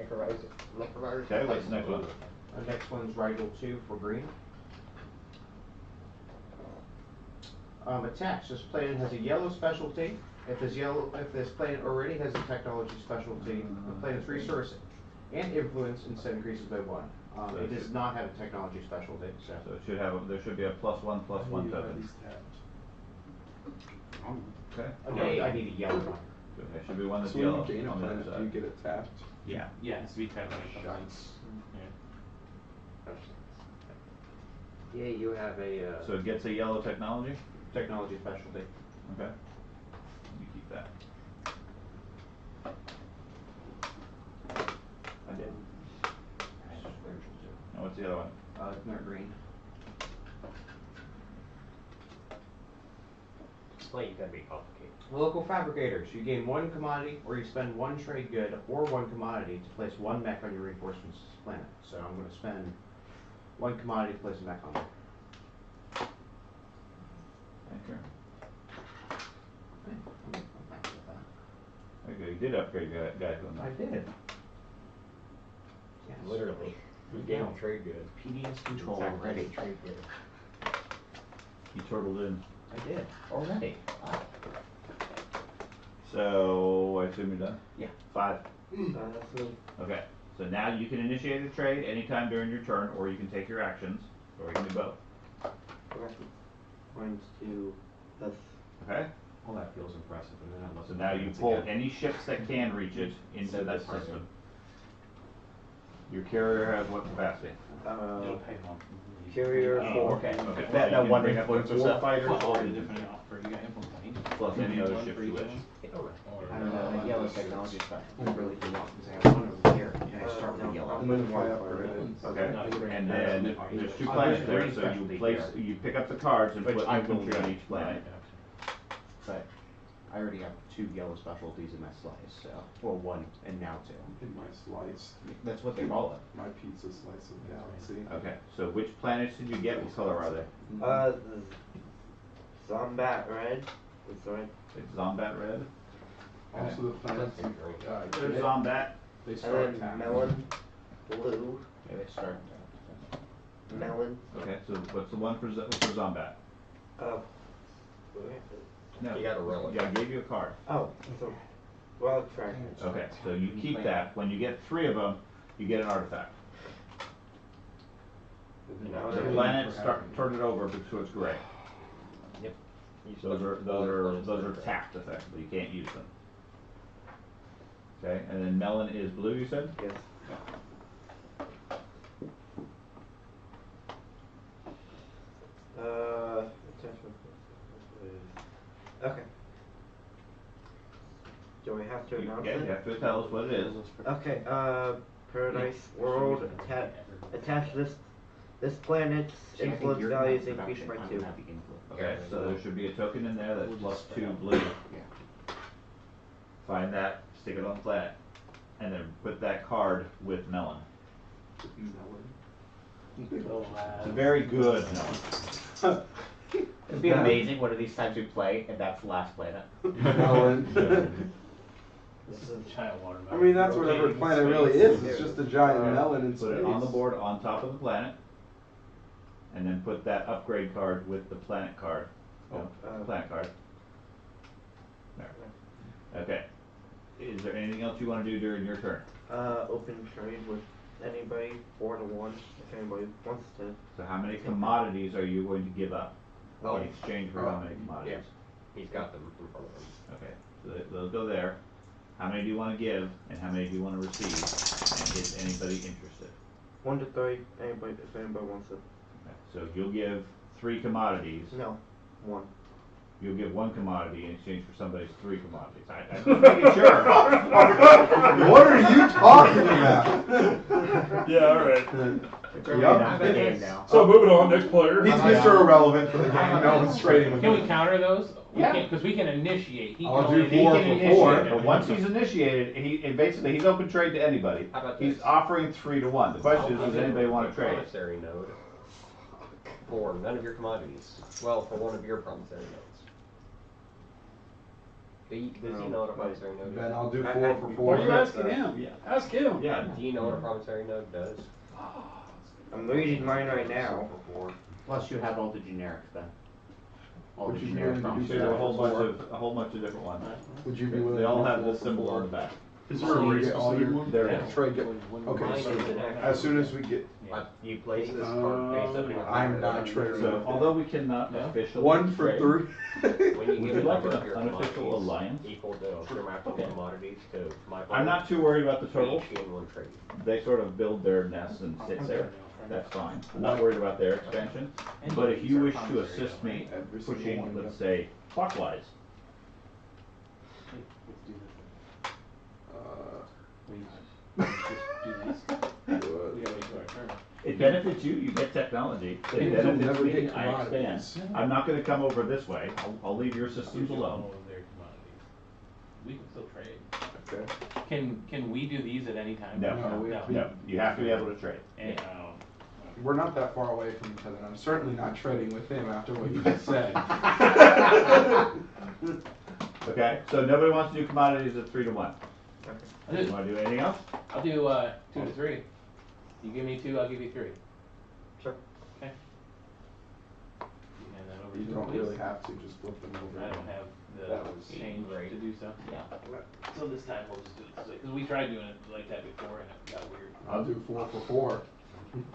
Okay, what's the next one? The next one's Rigel 2 for green. Attacks. This planet has a yellow specialty. If this planet already has a technology specialty, the planet's resource and influence instead increases by 1. It does not have a technology specialty, so. So it should have there should be a +1/+1 token. Okay. Okay, I need a yellow one. There should be one that's So when you yellow gain a on the other planet, do you side. get it tapped? Yeah. Yeah, it has to be tapped when it comes Shots. in. Yeah. Yeah, you have a. So it gets a yellow technology. Technology specialty. Okay. You keep that. I did. And what's the other one? They're green. Explain gotta be complicated. Local fabricators. You gain 1 commodity, or you spend 1 trade good or 1 commodity to place 1 mech on your reinforcements planet. So I'm going to spend 1 commodity to place a mech on there. Thank you. I'm happy with that. Okay, you did upgrade guy to a I mech. did. Yes. Literally. You gain a trade good. PDS control Sacrifice already. a trade good. You turtled in. I did already. Wow. So I assume you're done? Yeah. 5. That's me. Okay. So now you can initiate a trade anytime during your turn, or you can take your actions, or you can do both. Okay. Mine's 2. That's. Okay? Well, that feels impressive, and then I So now you pull any ships that can reach it into that system. Your carrier has what capacity? It'll pay off. Carrier Oh, 4. okay. Okay. That You can one bring up influence the 4 fighters. Plus all the different offer. You got implementing. Plus any other ship you wish. I don't know, that yellow technology special. I really do want, because I have 1 over here, and I start with the yellow. And then if I upgrade it. Okay, and then there's 2 planets there, so you pick up the cards and Which put I will infantry on not. each planet. But I already have 2 yellow specialties in my slice, so, well, 1 and now 2. In my slice. That's what they call it. My pizza slice of galaxy. Okay, so which planets did you get? What color are they? The Zombat Red. It's red. It's Zombat Red. Also the planets. There's Zombat. They And start then tapping. Melon. Blue. Okay, they start. Melon. Okay, so what's the one for Zombat? Uh. No. You got a relic. Yeah, I gave you a card. Oh. So, Well, try. Okay, so you keep that. When you get 3 of them, you get an artifact. The planet, turn it over so it's gray. Yep. Those are tapped effectively. You can't use them. Okay, and then melon is blue, you said? Yes. Okay. Do we have to announce You it? have to tell us what it is. Okay, Paradise World, attach this planet's influence value is increased by 2. Okay, so there should be a token in there that's plus 2 blue. Find that, stick it on the planet, and then put that card with melon. It's a very good melon. It'd be amazing one of these times we play and that's the last planet. Melon. This is a giant watermelon. I mean, that's what every Rotating planet space. really is. It's just a giant melon in Put it on the space. board on top of the planet, and then put that upgrade card with the planet card. Planet card. There. Okay. Is there anything else you want to do during your turn? Open trade with anybody, 4 to 1, if anybody wants to. So how many commodities are you going to give up Oh. in exchange for how many commodities? He's got them in front of him. Okay, so those go there. How many do you want to give, and how many do you want to receive? And is anybody interested? 1 to 3, anybody, if anybody wants it. Okay, so you'll give 3 commodities. No, 1. You'll give 1 commodity in exchange for somebody's 3 commodities. I'm just making sure. What are you talking about? Yeah, alright. Yup. The game now. So moving on, next player. He's Mr. Irrelevant for the game. No one's trading with Can we him. counter those? Yeah. Because we can initiate. He I'll can do only He 4 can for initiate, 4. but once he's initiated, basically he's open trade to anybody. How about He's this? offering 3 to 1. The question is, I'll does give anybody you want a to trade? Promissory note for none of your commodities. Well, for one of your promissory notes. Does he know what a promissory note Ben, is? I'll do 4 for Why 4. are you asking him? Yeah. Ask him. Yeah. Do you know what a promissory note does? I'm reading mine right now. Plus you have all the generics then. All Would the you be generic willing to do There's promises. a whole bunch of different ones. Would you be willing They all to have do this 4 for symbol on 4? the back. Is there a So you race get all specific your one? There Yeah, is. trade. Okay, Mine so is an actual as soon as we get, You place this card face up. in I'm not trading. So although we cannot officially 1 for trade, 3. When you Would give you a like number an of your unofficial commodities alliance? equal to your maximum commodities to my I'm not too worried about the We turtle. each gain 1 trade. They sort of build their nests and sit there. That's fine. I'm not worried about their expansion. But if you wish to assist me Every single pushing, one, let's say, clockwise, it benefits you, you get technology. It You'll benefits never me, get I expand. commodities. I'm not gonna come over this way. I'll leave your systems alone. We can still trade. Okay. Can we do these at any time? No, No, we have to- no, you have to be able to trade. And, We're not that far away from each other, and I'm certainly not trading with him after what you just said. Okay, so nobody wants to do commodities at 3 to 1. I'll You do, wanna do anything else? I'll do 2 to 3. You give me 2, I'll give you 3. Sure. Okay. Hand that over You to don't me, really please. have to, just flip them over. I don't have That the was change great. to do so. Yeah. So this time we'll just do it this way, because we tried doing it like that before and it got weird. I'll do 4 for 4.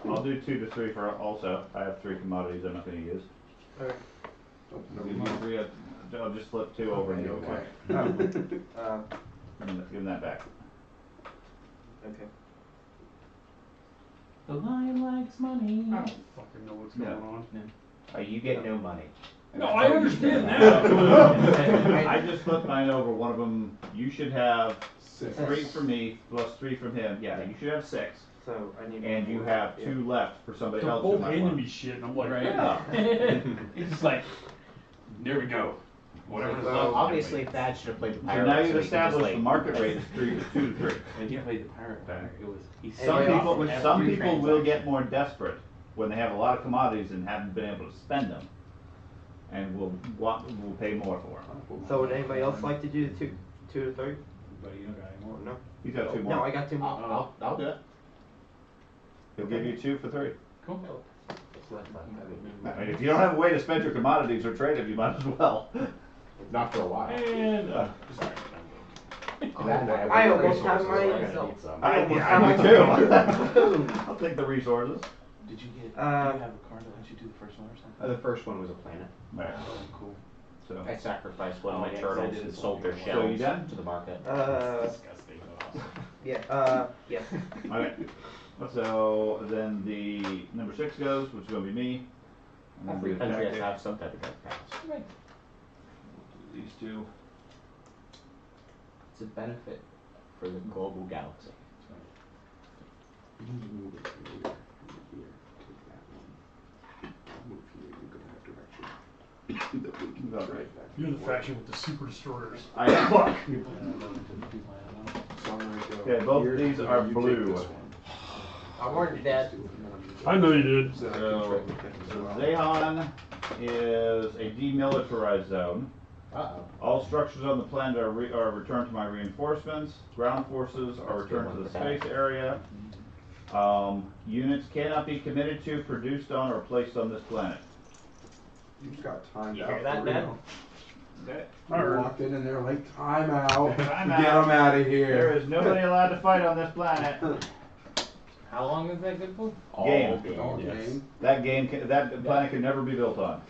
I'll do 2 to 3 for also. I have 3 commodities I'm not gonna use. Okay. Oh, I'll never give you mind. 3, I'll just flip 2 over and you Okay. okay. Give him that back. Okay. The lion likes money. I don't fucking know what's going on. You get no money. No, I understand that. I just flipped mine over, one of them, you should have 6. 3 from me, plus 3 from him, yeah, you should have 6. So I need. And you have 2 left for somebody They're else who both might handing want. me shit, and I'm like, Right. Yeah. It's just like, there we go. Whatever is Well, left. obviously Thad should have played the So pirate. now so you've he can just, established like- the market rate is 2 to 3. when he played the pirate player, it was, he Some Anybody people, offer some every people will transaction? get more desperate when they have a lot of commodities and haven't been able to spend them, and will pay more for them. So would anybody else like to do the 2 to 3? But you don't got any more. No. He's got 2 No, more. I got 2 more. I'll do it. He'll give you 2 for 3. Cool. I mean, if you don't have a way to spend your commodities or trade them, you might as well. Not for a while. And, sorry. I almost have my. I almost do have too. I'll take the resources. Did you get, do you Uh, have a card that lets you do the first one or something? The first one was a planet. Right. Oh, cool. So, I sacrificed one of Oh, my yeah, 'cause I turtles did and this sold their one. So you shells done? to the market. Disgusting, but awesome. Yes. okay. So then the number 6 goes, which is going to be me. And then Every the country has tactic. to have some type of gun pass. These two. It's a benefit for the global galaxy. You need to move it from here to here. Take that one. Move here and go that direction. That we can Go trade right. back. You're the faction with the super destroyers. I am. Fuck. So I'm gonna go Okay, both here, of these and are you take blue. this one. I warned you, Dad. I know you did. So I can So, trade with him as well. Zehan is a demilitarized zone. All structures on the planet are returned to my reinforcements. Ground forces are returned to the space area. Units cannot be committed to, produced on, or placed on this planet. You just got timed You out hear that, for Dad? real. Okay. You walked in and they're like, time out. Time Get out. them out of here. There is nobody allowed to fight on this planet. How long is that good for? Game. All game. That planet can never be built on.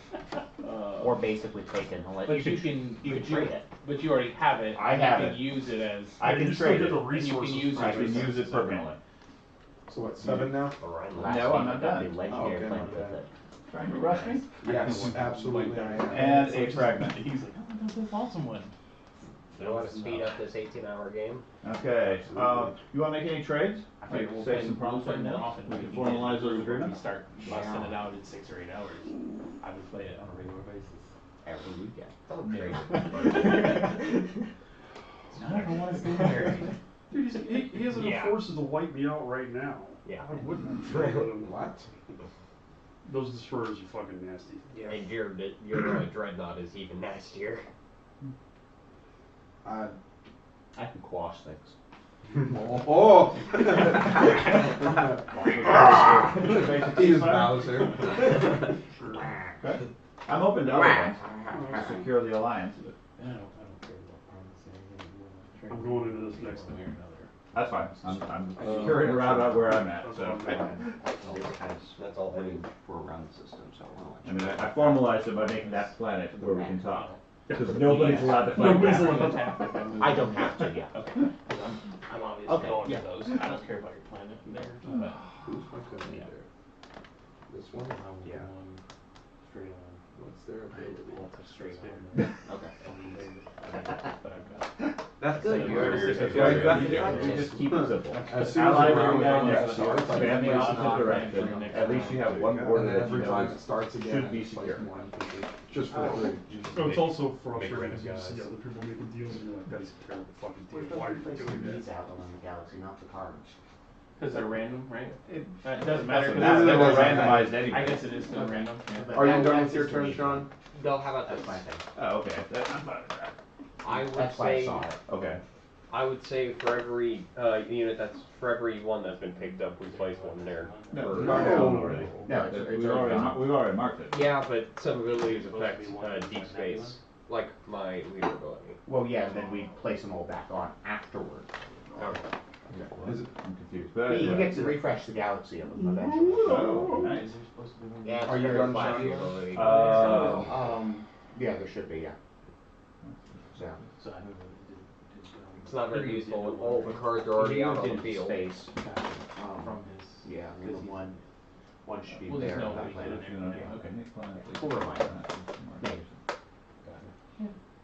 Or basically taken. Unless But you can, you but can trade it. but you already have it. I and have you it. can use it as. I You can still trade get it. the And you can resources. use for I it. can use it permanently. So what, 7 now? Orion last No, I'm week not I got done. the legendary okay, planet my with bad. it. Trying to rush me? Yes, absolutely I am. And a fragment. He's like, oh, that's this awesome one. You want to speed up this 18-hour game? Okay. You want to make any trades? I figure we'll Say play some prompts right more now. often. We can get formalize in those the group and agreements. Start busting it out in 6 or 8 hours. I would play it on a regular basis. Every weekend. Don't Yeah. trade. Not if I want to stay there. Dude, he has enough Yeah. forces to wipe me out right now. Yeah. I wouldn't trade with him. What? Those destroyers are fucking nasty. And your dreadnought is even nastier. Uh, I can quash things. oh! He is Bowser. Okay. I'm open to other ones to secure the alliance. I don't care about promising anything. I'm going into this next one way or thing. another. That's fine. I'm securing around about where I'm at. That's So. what I'm doing. That's all I need. We're around the system, so I mean, I formalized it by making that planet where we can talk. Because nobody's allowed to fight Nobody's back. allowed to Attack. I don't have to, yeah. Okay. 'Cause I'm obviously Okay, going yeah. to those. I don't care about your planet there, but Who's my cousin Yeah. there? This one? I will Yeah. go on straight on. What's their ability? Straight on. Okay. But I've got. That's good. You just keep it simple. As soon as Ally the where you round go, one starts, I expand the can opposite place direction. At least you have one and border then that every you time know it starts again, should I be just place secure. one complete, just for the three. So it's also Make frustrating rid of because you see guys. other people making deals and you're like, that's a terrible fucking deal. Why are you doing These that? out on the galaxy, not the cards. Because they're random, right? It doesn't matter. 'cause They it's were still randomized I anyway. guess it is still random. Yeah. Are you done with your turn, Sean? No, how about That's this? my thing. Oh, okay. I'm fine with that. I would That's why I say saw it. Okay. for every unit for every one that's been picked up, we place one there. No, For- we've already done already. No, it's We've already marked it. Yeah, but some abilities affect deep space, like my leader ability. Well, yeah, and then we place them all back on afterward. Okay. Is it? I'm confused. But You get to refresh the galaxy of them eventually. Oh, nice. Yeah, it's Are you very done, flashy Sean? ability. Yeah, there should be, yeah. So. So I don't know. It's not very useful when all the cards are already out on the field. Space. From his. Yeah, and then one should be We'll just there. know on what that we planet. did in there. Okay. Full reminder.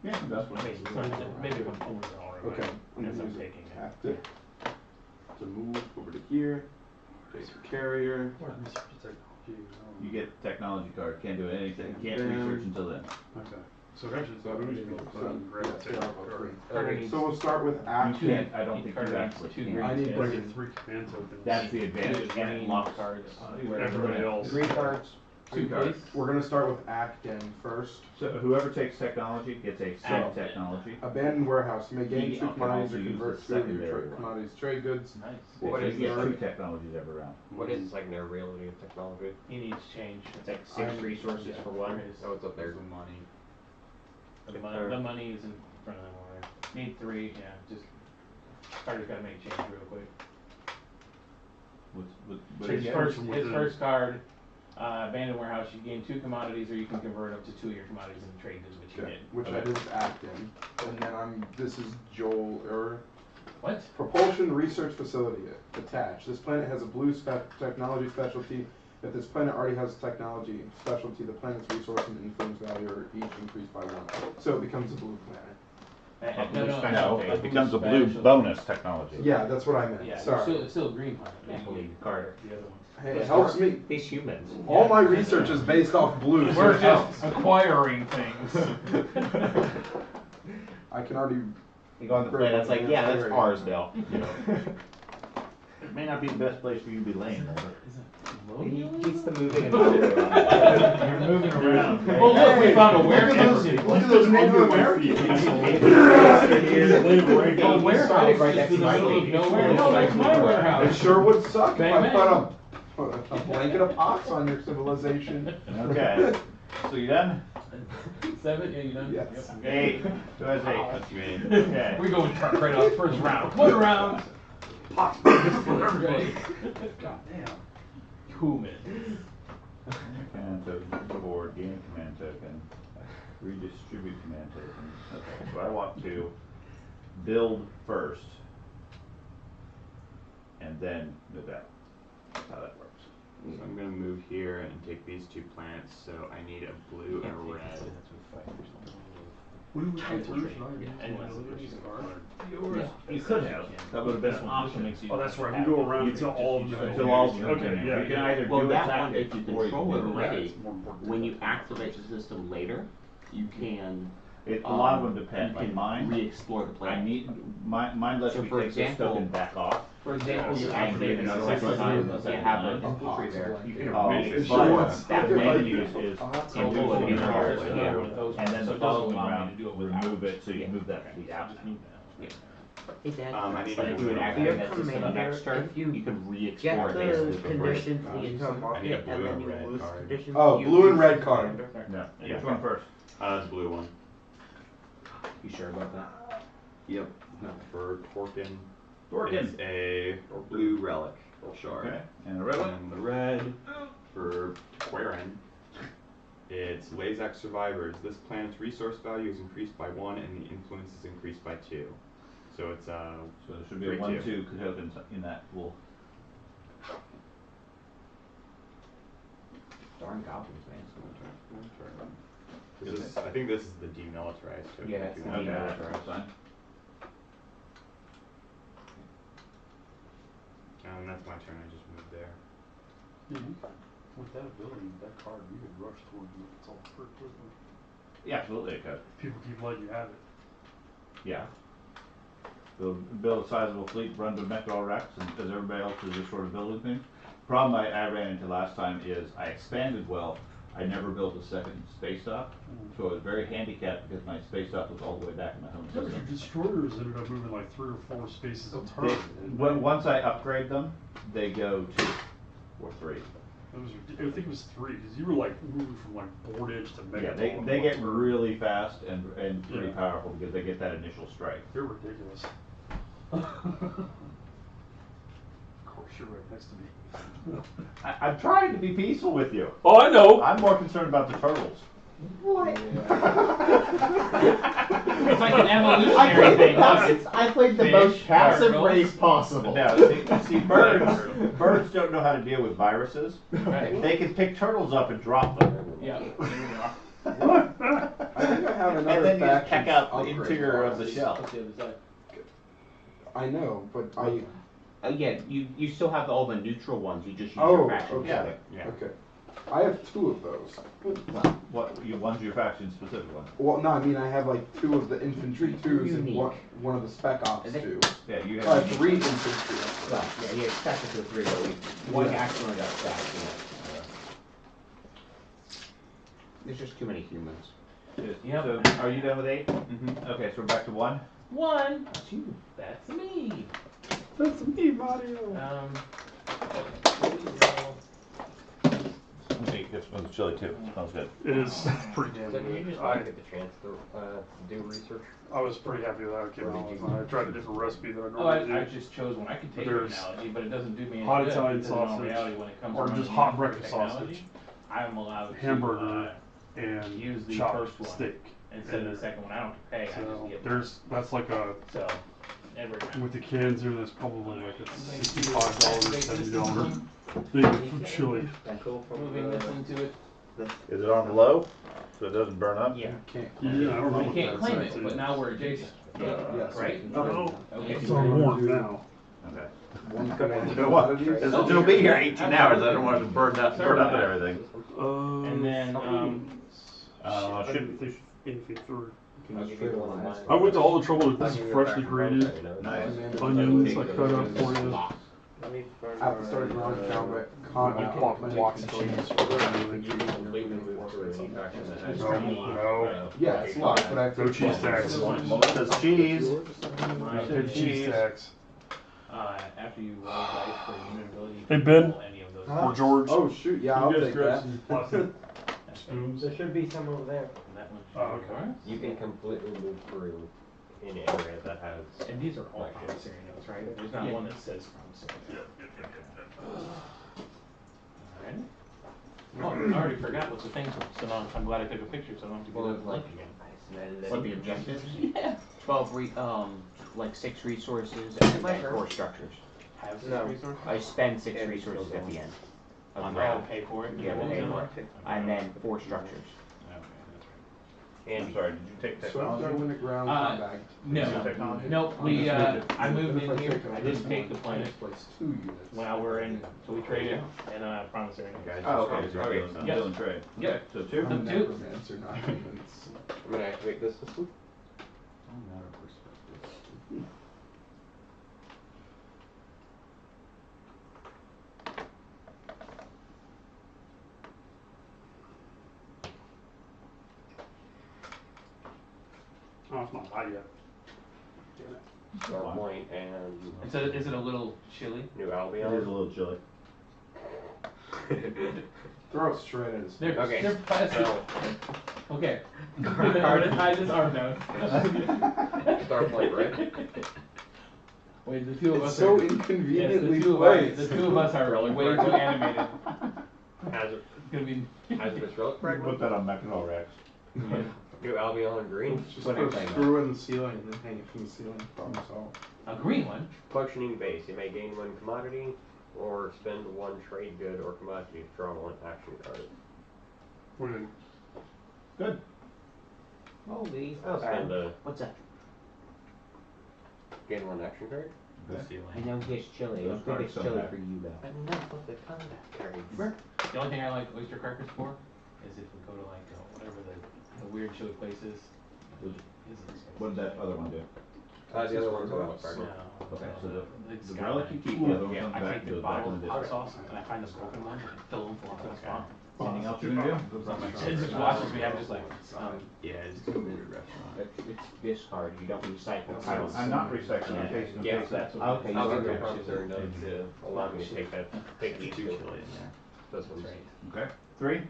Yeah, that's what it is. Maybe if I'm over there already. Okay. I'm As gonna I'm use taking it. tactic to move over to here. Take your carrier. You get technology card. Can't do anything. Can't Then- research until then. Okay. So actually, So so I'm we just should gonna go ahead and grab yeah, the take technical off card. Carter So we'll start with You action. can't. I don't think you actually two can. green I need tips. to I get 3 command tokens. That's the advantage. And it Green locks cards. Everybody else. 3 cards. 2 cards. We're gonna start with Acton first. So whoever takes technology gets a sub technology. Abandoned warehouse. You may gain He 2 can commodities or also use convert the 2 of your secondary one. commodities trade goods. Nice. What So is you get the- 2 technologies every round. What is the secondary ability of technology? He needs change. It's like 6 resources for one. Oh, it's up there. The money is in front of them already. Need 3, yeah. Just Carter's gotta make a change real quick. Change His first card, abandoned warehouse, you gain 2 commodities, or you can convert up to 2 of your commodities into trade goods, which you Okay, did. which I didn't act in. And then this is Jol-Nar. What? Propulsion Research Facility attached. This planet has a blue technology specialty. If this planet already has a technology specialty, the planet's resource and influence value are each increased by 1. So it becomes a blue planet. No, it becomes a blue bonus technology. Yeah, that's what I meant. Yeah, Sorry. it's still a green planet. Can't believe Carter. The other one. Hey, it helps me. These humans. All my research is based off blue. So We're it helps. just acquiring things. I can already. You go on the planet, it's like, yeah, that's ours, Bill. It may not be the best place for you to be laying, but He keeps the moving and You're moving around. Well, look, we found a warehouse. Look at those Native Americans. A warehouse right is next in to the my middle of lady. nowhere. Hell, that's my It warehouse. sure would suck if Bang, I bang. put a blanket of pox on your civilization. okay. So you done? 7? Yeah, you done? Yes. Yep. 8. Who has 8? That's me. Okay. We going right off first round. 1 round. Pox. Right. Goddamn. Humans. Command token board, gain command token, redistribute command token. Okay, so I want to build first, and then move out. That's how that works. So I'm gonna move here and take these 2 planets. So I need a blue and a red. When we fight first, right? You could have. That would have been an option. Oh, that's right. We go around until all of them. Until all of them. Okay, yeah. You can either Well, do that attack one, if you or you control can it do already, It's more important. when you activate the system later, you can. A lot of them depend. You Like can mine, re-explore the I planet. need mine lets So me for take this example- token back off. For example, you Yeah. activate Yeah. another Yeah. exercise Yeah. that have an Yeah. infantry there. You can can re-explore sure. that the menu. use is So And pull it in here, here, yeah, one of those and then ones. the So it doesn't following allow me round to do it without. remove it, so you Yeah. move that fleet out. Just need that. Yeah. Hey, Dad. I need So a if you blue would and a activate red. that system Commander, next turn, if you you can Get re-explore it the basically for free. conditions the entire I market, need a and blue then and you red lose card. conditions. Oh, you blue and use red the card. commander. No. Yeah. Which one first? It's blue one. You sure about that? Yep. For Torkin. Dorkin. It's a blue relic shard. Okay. And the red one? And the red for Quarren. It's Lazak Survivors. This planet's resource value is increased by 1 and the influence is increased by 2. So it's So there should be a 3-2. 1/2 tokens in that pool. Darn goblins, man. This is, I think this is the demilitarized token. Yeah, if it's you the want. Okay, demilitarized. that's fine. That's my turn. I just moved there. With that ability, that card, you could rush towards it. It's all pretty quickly. Yeah, absolutely, it could. People keep letting you have it. Yeah. Build a sizable fleet, run to Metro Rex, and as everybody else is just sort of building things. Problem I ran into last time is I expanded well. I never built a second space dock, so I was very handicapped because my space dock was all the way back in my home Yeah, but your system. destroyers ended up moving like 3 or 4 spaces a turn. Once I upgrade them, they go 2 or 3. It was, I think it was 3, because you were like moving from like board edge to mega. Yeah, they get really fast and pretty Yeah. powerful because they get that initial strike. They're ridiculous. Of course, you're right next to me. I'm trying to be peaceful with you. Oh, I know. I'm more concerned about the turtles. What? It's like an evolutionary thing. I played the Fish, most passive turtles. race possible. No, see birds don't know how to deal with viruses. Right. They can pick turtles up and drop them. Yeah. I think I have And another then you just faction peck out the upgrade interior of the clause. shell. That's the other side. I know, but I. Yeah, you still have all the neutral ones, you just use Oh, your faction. okay. Yeah. Okay. I have 2 of those. What? One's your faction specific one. Well, no, I mean I have like 2 of the infantry 2s and Unique. one of the spec ops Is it- 2. Yeah, you I have. have 3 infantry. Well, yeah, you expect it to 3, but one Yeah. accidentally got stacked, There's just too many humans. Yep. So, are you done with 8? Mm-hmm. Okay, so we're back to 1. 1. That's you. That's me. That's me, Mario. Um. Wait, this one's with chili too. Smells good. It is pretty damn So did you good. just not get the chance to do research? I was pretty happy with how it came out. I tried a different recipe that I Oh, I normally do. just chose one. I could take There's an analogy, but it doesn't do me any hot good. Italian because in all sausage, reality, when it comes or to just running hot the breakfast technology, sausage, I'm allowed hamburger, to and use the chopped first one steak. instead of the second one. I don't have to pay. I just So get that's like a, so every round. with the cans here, that's probably like a $65, $70 thing for chili. Moving this into it. Is it on low so it doesn't burn up? Yeah. Yeah, I don't know You what can't that claim says, it, but now we're adjacent. Yes. Right? Oh, Okay. it's on warm now. Okay. One command. You know what? It'll be here 18 hours. I don't want it to burn up and everything. And then, Should be. Anything through. I'll give you one of mine. I went to all the trouble to this I'll is give you a freshly cracker bunch, grated you know. Nice. onions, like cut up for you. After starting growing combat, Blocks of cheese. You can completely move through any faction that has No. yeah, it's locked, but I have No cheese tax. Melissa's cheese. Cheese Cheese. tax. after you roll dice for unit ability, you Hey, can Ben. roll any of those. Or George. Oh shoot, yeah, I'll You guys take grab that. some plastic spoons. There should be some over there. And that one. Oh, okay. You can completely move through any area that has. And these are all like promissory notes, right? There's not one that says promissory. Alright. Oh, I already forgot what the things were, so now I'm glad I took a picture, so I don't have to go to the link again. What the objectives? Yeah. 12 like 6 resources and then 4 structures. Have six No. resources? I spend 6 resources at the end. Of On the that, round. pay for it? Yeah, pay for it. And then 4 structures. Okay, that's I'm sorry, did you take So after technology? I win the ground Uh, combat. right. No, we, I moved in here, I didn't take the planet. Place 2 units. When we're in, so we traded, and, promissory notes. Oh, okay. So you're Yep. dealing trade. Yep. So 2? I'm a Two. necromancer, not humans. I'm gonna activate this system. Oh, it's not hot yet. Damn it. Star Point and And so is it a little chilly? New It is a Albion. little chilly. Throw it straight at his They're, Okay, they're plastic. so Okay. I'm gonna hide this arm down. Star Point, right? Wait, the two of It's us so are. inconveniently yes, placed. the two of us are way too animated. Hazard, It's gonna be. hazardous relic fragment. Put that on Mechanol Rex. New Albion in green. Just put a screw in the ceiling and then hang it from the ceiling. Problem solved. A green one. Collectioning base. You may gain 1 commodity or spend 1 trade good or commodity to draw 1 action card. What do you think? Good. Holy. I'll spend a What's that? gain 1 action card. I know it gets chilly. Those I think it's cards don't chilly have- for you though. Enough with the combat cards. The only thing I like oyster crackers for is if we go to like whatever the weird chili place is. What did that other one do? The other one's a relic fragment. No. Okay, so It's the got relic like- you keep, the other one Yeah, comes I back take to the it back bottle in of the hot dish. sauce and I find the broken one and fill them full of hot sauce. Anything else you're gonna do? It just watches me. I'm just like, Yeah, it's a weird restaurant. It's discard. You don't recycle. I'm not recycling, I'm tasting Yeah. case that's what. Okay, I'll you give you a are. promissory note to allow me to take that. Take these two. This one's Okay, 3?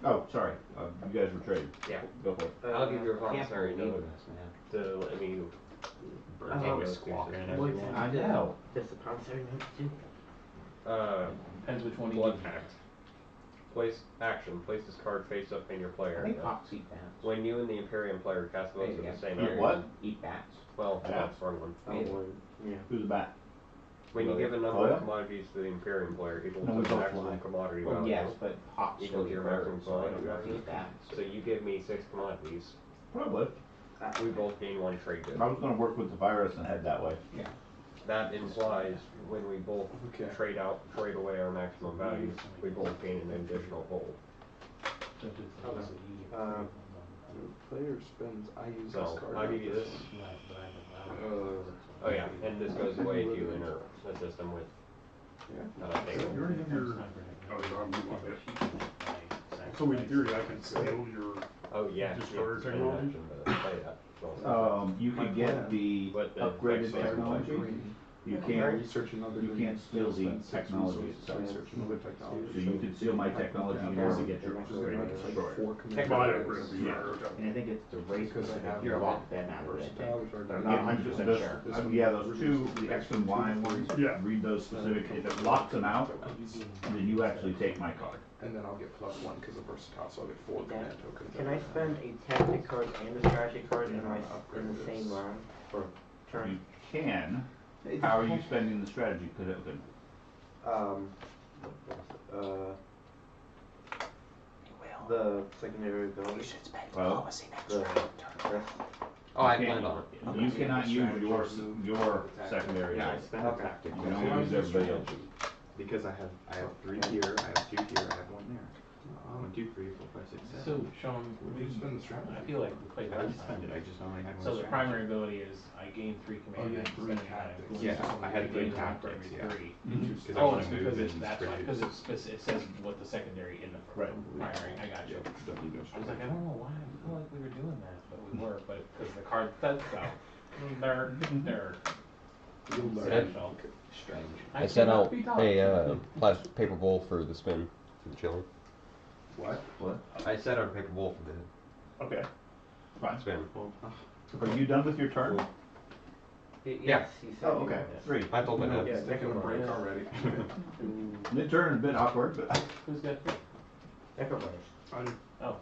Oh, sorry, you guys were trading. Yeah. Go for it. I'll give you a promissory Can't believe note this, man. to let me. Oh, take those squawking two and systems. everything. I know. Just a promissory note too. depends which one you Blood use. Pact. Place action. Place this card face up in your player. I think area. Hawks eat bats. When you and the Imperium player cast both There in you the go. same Eat area. what? Eat bats. Well, Yeah. that's wrong one. Yeah. Who's the bat? When you Really? give a number Oh, yeah? of commodities to the Imperium player equal No, to we the don't maximum fly. commodity Well, value. yes, but Hawks Equal to still your eat maximum birds, so I don't commodity know if value. eat bats. So you give me 6 commodities. Probably. We both gain 1 trade good. I was gonna work with the virus and head that way. That implies when we both Okay. trade away our maximum values, we both gain an additional hold. The player spends, I use So, this card. I'll give you this. Oh yeah, and this goes away if you enter the system with Yeah. You already have your. Oh, you don't have one yet. So in theory, I can steal your. Oh yeah, Discover yeah, technology? and action to play that. So, You could get the But the upgraded next one- technology, You I'm can't, researching other. you can't steal the spend 6 technology resources itself. researching other technology. So you can steal my technology here to get your upgrade Like destroyed. 4 command My points. upgrade, Yeah. okay. And I think it's the race Because I have you're locked them out of it. versatile, which are Yeah, I'm just, those, yeah, those two, the X and Y ones, Yeah. read those specific, if it locks them out, then you actually take my card. And then I'll get +1 because of versatile, so I'll get 4 command tokens. Can I spend a tactic card and a strategy card in the same round or You turn? can, how are you spending the strategy? Cause it could, The secondary ability. well, The rest. Oh, I you planned can't- on it. you cannot use your secondary. Yeah, I ability. spend a Okay. tactic. You can only use everybody else's. Because I have 3 here, I have 2 here, I have 1 there. 1, 2, 3, 4, 5, 6, 7. So, Sean, Where do you spend the strategy? I feel like we played I that didn't spend it, I just only had 1 So the strategy. primary ability is I gain 3 Oh, command. you I had can 3 spend it, I tactics. Yeah, I had gain 3 one tactics, every yeah. 3. Because I Oh, wanna it's move because and it's, that's why, produce. because it says what the secondary in the Right. primary, I got you. Don't need no I was like, I strategy. don't know why, I feel like we were doing that, but we were, but because the card said so. Nerd. You'll learn. Essential. Strange. I sent cannot out be taught. a plastic paper bowl for the spin for the chiller. What? What? I set out a paper bowl for the Okay, fine. spin. Are you done with your turn? Yes, he said. Oh, okay, 3. I told my No, dad. he's taking a break already. Mid-turn is a bit awkward, but. Who's got 3? I do. Oh,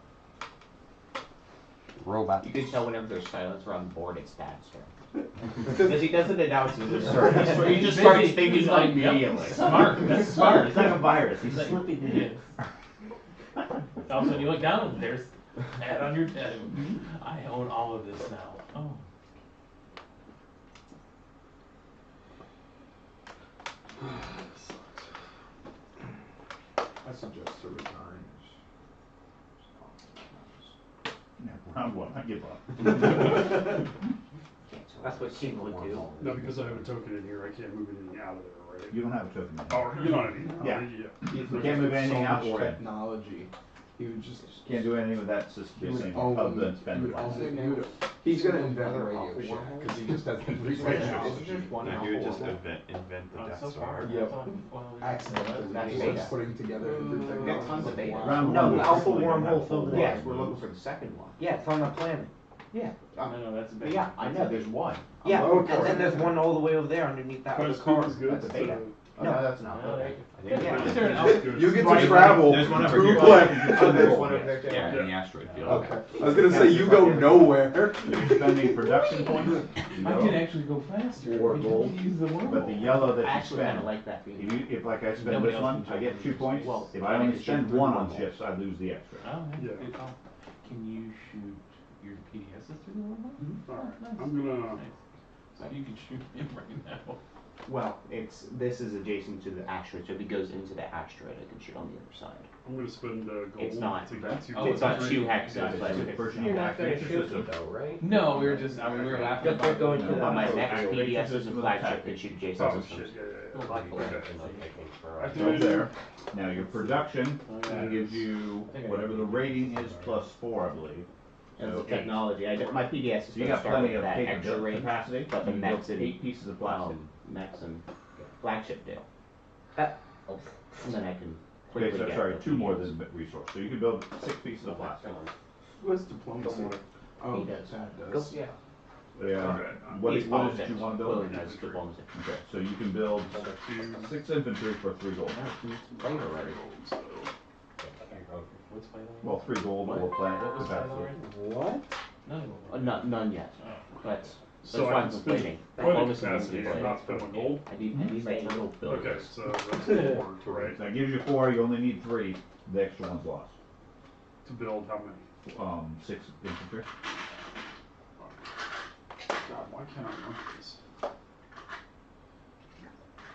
Robot. You can tell whenever there's silence around the board, it's Dad's turn. Because he doesn't announce his turn. He just starts thinking He's like, immediately. yep, smart, that's smart. It's like a virus. He's Like- slipping in. All of a sudden you look down and there's ad on your desk. I own all of this now. Oh. I suggest to resign. Yeah, round 1, I give up. That's what King would do. No, because I have a token in here, I can't move anything out of there, right? You don't have a token. Oh, you know what I mean? Yeah. Yeah. You can't move anything out or in. Technology. He would just. Can't do anything with that system, He would thing own- other than he spend would it. own- he would- He's gonna invent a Radio Shack, because he just doesn't research Isn't technology. there one No, out he would for just one? invent the Oh, Death so Star. far. Yep. Well, Accidentally, That's he beta. starts putting together every We've got technology. tons of beta. Round No, 1 the was alpha definitely wormhole not filled full in. Yes, one. we're looking for the second one. Yeah, it's on the planet. Yeah. No, that's a bit. Yeah, I know, there's one. Yeah, Okay. and then there's one all the way over there underneath that other Quest car. is good. That's a beta. Oh, no, that's not. No, Okay. Yeah. Is there an out- You get Right, to travel there's one over to here. play. Oh, there's one over there too? Yeah, in the asteroid field. Okay. I was gonna say, you go nowhere. You're spending production points, I can actually go faster. Or I can gold. use the wormhole. but the yellow that I you actually kind of spend, like that feeling. if like I spend Nobody this else one, can I get choose. 2 points. Well, If I only shoot spend through 1 the on wormhole. ships, I lose the extra. Oh, Yeah. good call. Can you shoot your PDSs through the wormhole? Alright, Nice. I'm gonna, Nice. So you can shoot him right now. Well, this is adjacent to the asteroid, so if he goes into the asteroid, I can shoot on the other side. I'm gonna spend gold It's not. to get 2 Oh, It's not points. 2 hexes, but It's the first You're not gonna activation shoot system. it though, right? No, we were just, I mean, we were laughing Just about going it. to the- on my So next activation PDSs system and with flagship attack. can shoot Oh, adjacent shit, systems. yeah. Like Okay. So Activated. there. Now your production Yeah. gives you I think I whatever did. the rating is plus 4, I believe. As So the technology, my PDS is So you gonna got start plenty with of that extra capability range, capacity, but the you build mechs and 8 pieces of plastic. mechs and flagship do. Uh, And then I can Okay, quickly so get sorry, the 2 more PDS. than resource. So you can build 6 pieces of plastic. Who has diplomacy? Oh, He does. Tad Go. does. Yeah. Yeah. What He's is it politics. you want to William build? has diplomacy. Okay, so you can build 6 infantry for 3 gold. Played already. What's played already? Well, 3 gold or planet What was played capacity. already? What? None. None yet. Oh. But So that's I why can I'm spend complaining. planet Bonus needs to capacity be and played. not spend my gold. I need my turtle Okay, builders. so that's 4, right? That gives you 4, you only need 3. The extra one's lost. To build how many? 6 infantry. God, why can't I remember this?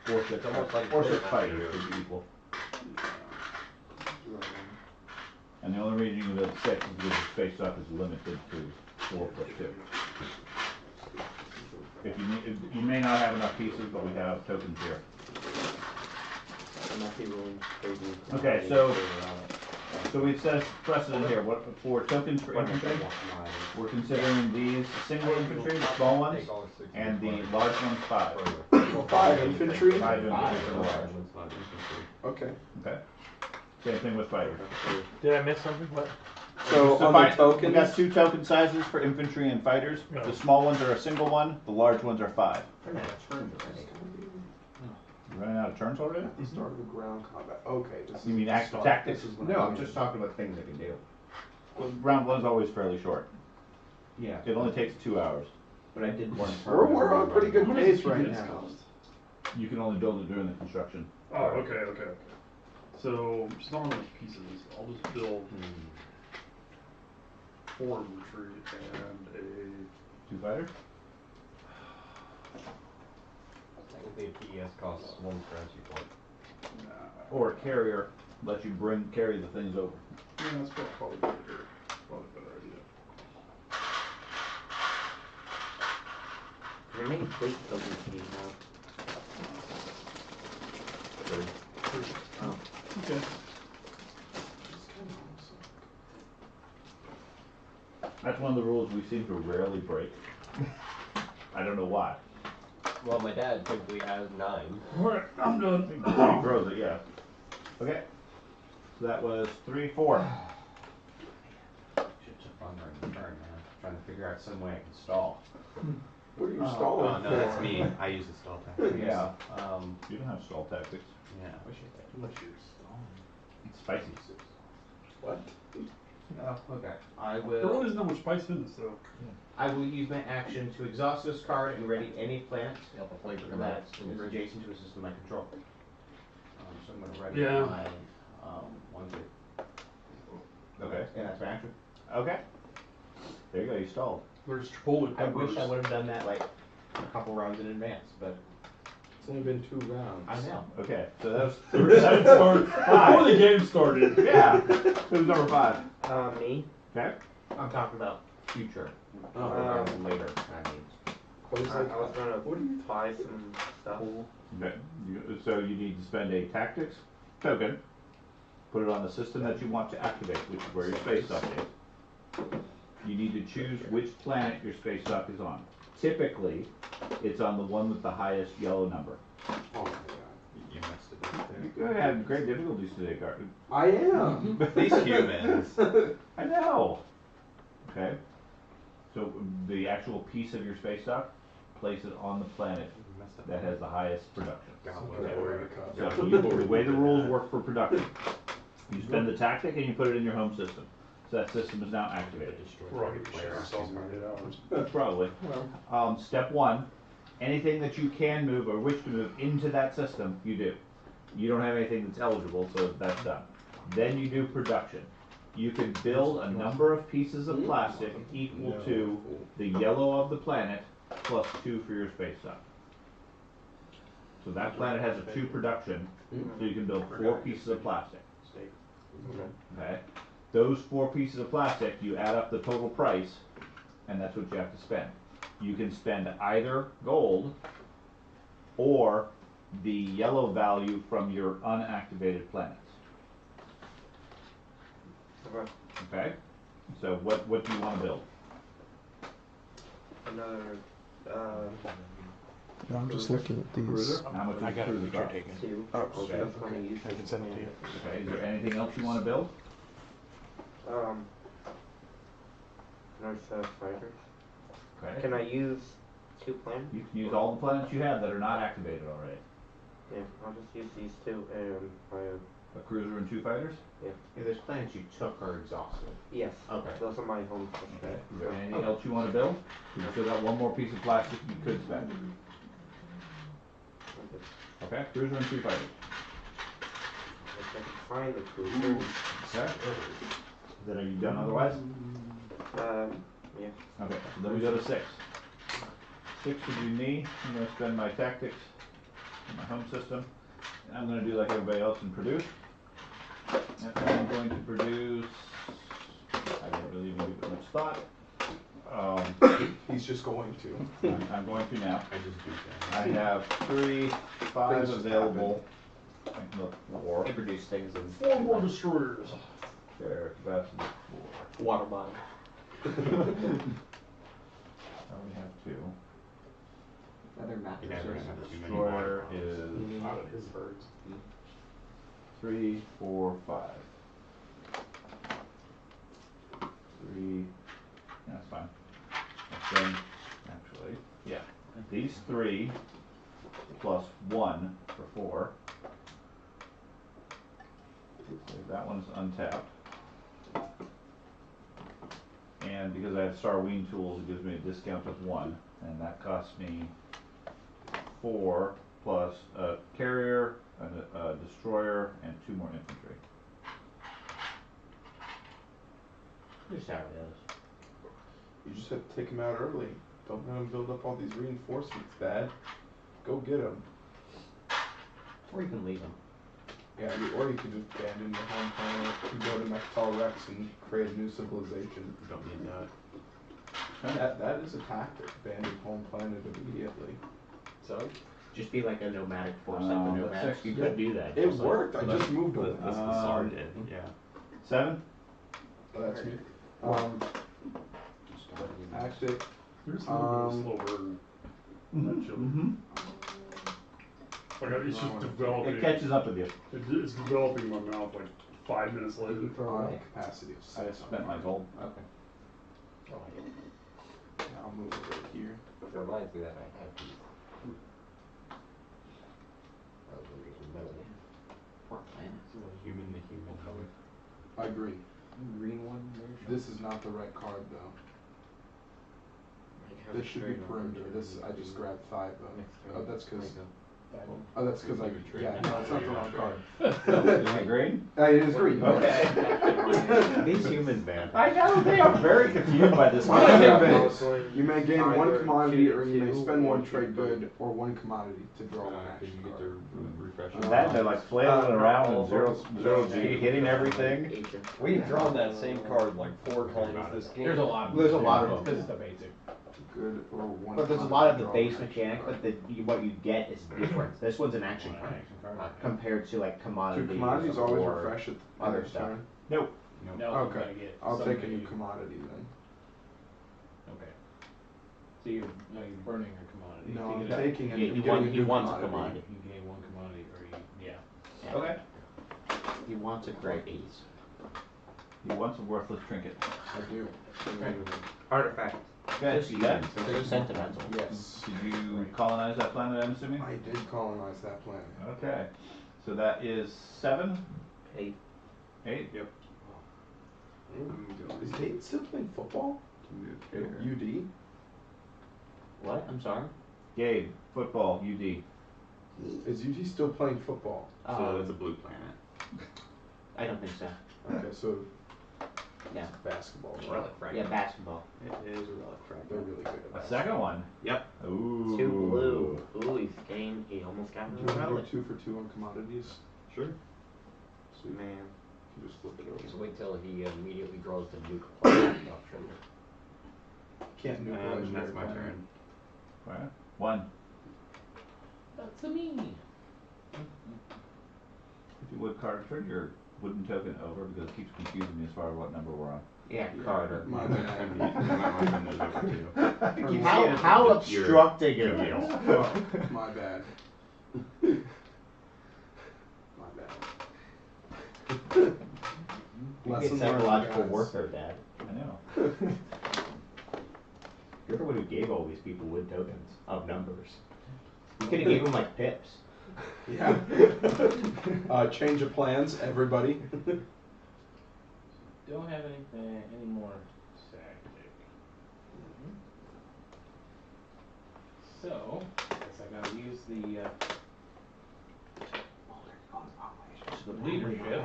4 6 almost like 4 6 this. fighters would be equal. And the only reason you can build 6 is because the space stuff is limited to 4 plus 2. If you may not have enough pieces, but we have tokens here. Okay, so we've set precedent here. What for tokens for infantry? We're considering these single infantry, the small ones, and the large ones 5. 5 infantry. 5 infantry for the large. One's not infantry. Okay. Okay. Same thing with fighters. Did I miss something? What? So So on the we tokens, got 2 token sizes for infantry and fighters. No. The small ones are a single one. The large ones are 5. We're not turned already. You running out of turns already? at the start of the ground combat. Okay. This You is mean the act start. tactics? This is when No, I I'm do just it. talking about things I can do. Well, round one's always fairly short. Yeah. It only takes 2 hours. But I did one turn. We're on pretty good What does pace the right PBS now. cost? You can only build it during the construction. Oh, okay. So, just not much pieces. I'll just build 4 infantry and a 2 fighters? Technically, a PES costs 1 currency point. Or a carrier lets you carry the things over. Yeah, that's probably better. Probably a better idea. They make fleet tokens to use now. Oh. Okay. That's one of the rules we seem to rarely break. I don't know why. Well, my dad typically has 9. Alright, I'm done. He throws it, yeah. Okay. So that was 3, 4. Shit's a fun turn, man. Trying to figure out some way I can stall. What are you Oh, stalling Oh no, for? that's me. I use the stall tactic. Yeah. You don't have stall tactics. Yeah. Wish I did. What you're stalling? It's spicy. What? Oh, okay. I There will. really isn't that much spice in this, though. I will use my action to exhaust this card and ready any planet Yep, a flavor that command. is adjacent to a system I control. So I'm gonna ready Yeah. my 1, 2. Okay. And that's my action. Okay. There you go, you stalled. There's chipotle I peppers. wish I would have done that like a couple rounds in advance, but It's only been 2 rounds. I know. Okay, so that was Before the game started. Yeah. Who's number 5? Me. Okay. I'm talking about future. Oh, Later, I mean. What is I that? was gonna buy some stuff. Okay. So you need to spend a tactics token, put it on the system that you want to activate, which is where your space dock is. You need to choose which planet your space dock is on. Typically, it's on the one with the highest yellow number. Oh my god. You messed it up You had great difficulties today, Carton. I am. These humans. I know. Okay. So the actual piece of your space dock, place it on the planet You messed up. that has the highest production. God, Okay, what we're a- gonna cut. So the way the rules work for production, you spend the tactic and you put it in your home system. So that system is now activated. Right, sells in 8 hours. Probably. Step 1, anything that you can move or wish to move into that system, you do. You don't have anything that's eligible, so that's done. Then you do production. You can build a number of pieces of plastic equal to the yellow of the planet plus 2 for your space dock. So that planet has a 2 production, so you can build 4 pieces of plastic. Okay? Those 4 pieces of plastic, you add up the total price, and that's what you have to spend. You can spend either gold or the yellow value from your unactivated planets. Okay. Okay? So what do you want to build? Another, I'm just looking at these. How much I is got a cruiser picture cost? taken. 2. Oh, okay. That's gonna use I can send it to you. Okay, is there anything else you want to build? North fighters. Okay. Can I use 2 planets? You can use all the planets you have that are not activated already. Yeah, I'll just use these 2 and buy a. A cruiser and 2 fighters? If there's planets you took or exhausted. Yes. Okay. Those are my home Okay. systems. Is there anything else you want to build? You've still got one more piece of plastic you could spend. Okay, cruiser and 2 fighters. If I can find the cruiser. Okay. Then are you done otherwise? Yeah. Okay, so then we go to 6. 6 would be me. I'm going to spend my tactics in my home system. And I'm going to do like everybody else and produce. And I'm going to produce. I don't really even give it much thought. He's just going to. I'm going to now. I just do I that. have 3, 5 Things just available. I can look 4. They produce things in 4 more destroyers. There, capacity 4. water bottle. I only have 2. Other map You're never gonna have too many Destroyer water is Out of his birds. 3, 4, 5. 3. That's fine. Then, actually, yeah. These 3 plus 1 for 4. So that one's untapped. And because I have Starween tools, it gives me a discount of 1. And that costs me 4 plus a carrier, a destroyer, and 2 more infantry. Just how it is. You just have to take them out early. Don't let them build up all these reinforcements, Dad. Go get them. Or you can leave them. Yeah, or you could just abandon the home planet and go to Mectal Rex and create a new civilization. Don't need that. That is a tactic. Abandon home planet immediately. So? Just be like a nomadic force like the that's nomads. six. You could do that. It just like- worked. I just moved away. That's what the SAR did, yeah. 7? Oh, that's me. Tactic. There's a little bit of slow burn on that chili. Like, it's just developing. It catches up with you. It's developing in my mouth like 5 minutes later. On a capacity of 6. I spent my gold. Okay. Yeah, I'll move it right here. It reminds me that I have these. Oh, the reason metal. Poor planet. Human to human. I agree. Green one. This is not the right card though. This should be perimeter. This I just grabbed 5 though. Oh, that's because. Oh, that's because I. Yeah, no, it's not the wrong card. Is it green? It is green. Okay. These humans, man. I know, they are very confused by this one. You may gain 1 Either commodity or you may 2, spend 1 or trade 2. good or 1 commodity to draw 1 Did action you get card. to refresh Uh, it? That, they're like flailing around and zero G, hitting everything. We've drawn that same card like 4 times this game. There's a lot. There's a lot of them. Because it's the basic. Good or 1. But there's a lot of the base mechanic, but what you get is different. This one's an action card Action card. compared to like Do commodities. commodities always or refresh at the other end of stuff. turn? Nope. No, Okay. you gotta get I'll take a somebody- new commodity then. Okay. So you're burning your commodity. No, You I'm get a- taking Yeah, I'm he getting wants- a he new wants a commodity. commodity. You gain 1 commodity, or you, yeah. Yeah. Okay. He wants a great piece. He wants a worthless trinket. I do. Artifact. Okay, you got it? It's sentimental. Yes. Did you colonize that planet, I'm assuming? I did colonize that planet. Okay. So that is 7? 8. 8? Yep. Is Nate still playing football? At UD? What? I'm sorry. Gabe, football, UD. Is UD still playing football? So it's a blue planet. I don't think so. Okay, so Yeah. basketball. right? Relic fragment. Yeah, basketball. It is a relic fragment. They're really good at A basketball. second one? Yep. Ooh. 2 blue. Ooh, he almost got Do me you want to relic. do 2 for 2 on commodities? Sure. Sweet. Man. You just flip it over. Just wait till he immediately draws the nuke planet option. Can't nuke a And legendary that's my planet. turn. Right. 1. That's me. If you would, Carter, turn your wooden token over because it keeps confusing me as far as what number we're on. Yeah, Carter. My You bad. might want to turn those over too. How It's your- obstructing are you? Oh, my bad. My bad. You Lesson get learned, psychological guys. warfare, Dad. I know. You're the one who gave all these people wood tokens of numbers. You could have gave them like pips. Yeah. Change of plans, everybody. Don't have anything, any more tactic. So, guess I gotta use the leadership.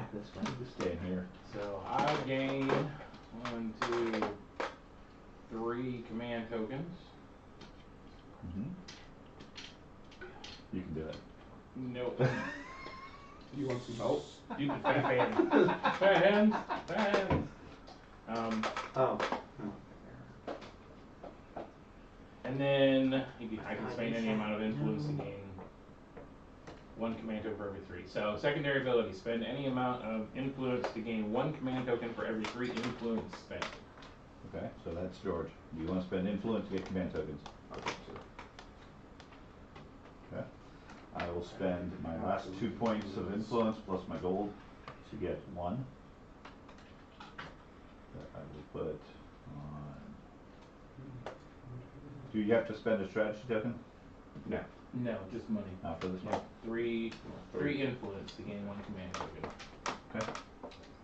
Just stay in here. So I gain 1, 2, 3 command tokens. Mm-hmm. You can do it. Nope. You want some help? Stupid fat hands. Fat hands. Fat hands. Oh. And then I can spend any amount of influence to gain 1 command token for every 3. So secondary ability, spend any amount of influence to gain 1 command token for every 3 influence spent. Okay, so that's George. You want to spend influence to get command tokens. I will spend my last 2 points of influence plus my gold to get 1. That I will put on. Do you have to spend a strategy token? No. No, just money. Not for this Yeah, one? three influence to gain 1 command token. Okay.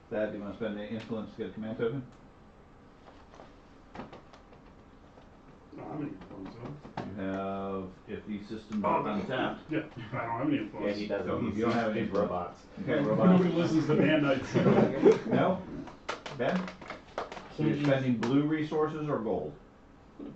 Thad, do you want to spend any influence to get a command token? I don't have any influence, though. You have, if these systems are untapped. Yeah, I don't have any influence. Yeah, he doesn't. So He's you don't have any using robots. Okay, Nobody robots. listens to band nights. No? Ben? So Can you're you- spending blue resources or gold?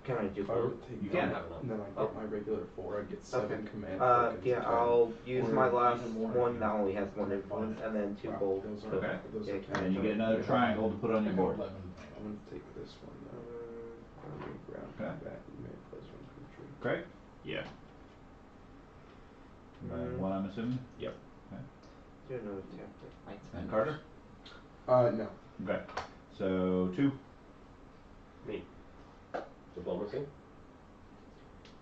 Can I do If I both? were to take You that, can. and then I get my regular 4, I'd get 7 command Uh, tokens. yeah, instead. I'll use Or my last even more one if that you- only has 1 influence, and then 2 Wow, gold. those are- Okay. those Yeah, are can And then you get another triangle to put on your board. I'm gonna take this one though. Ground Okay. combat, you may place one infantry. Craig? Yeah. And one, I'm assuming? Yep. Okay. Do another tactic. And Carter? No. Okay. So 2. Me. Diplomacy.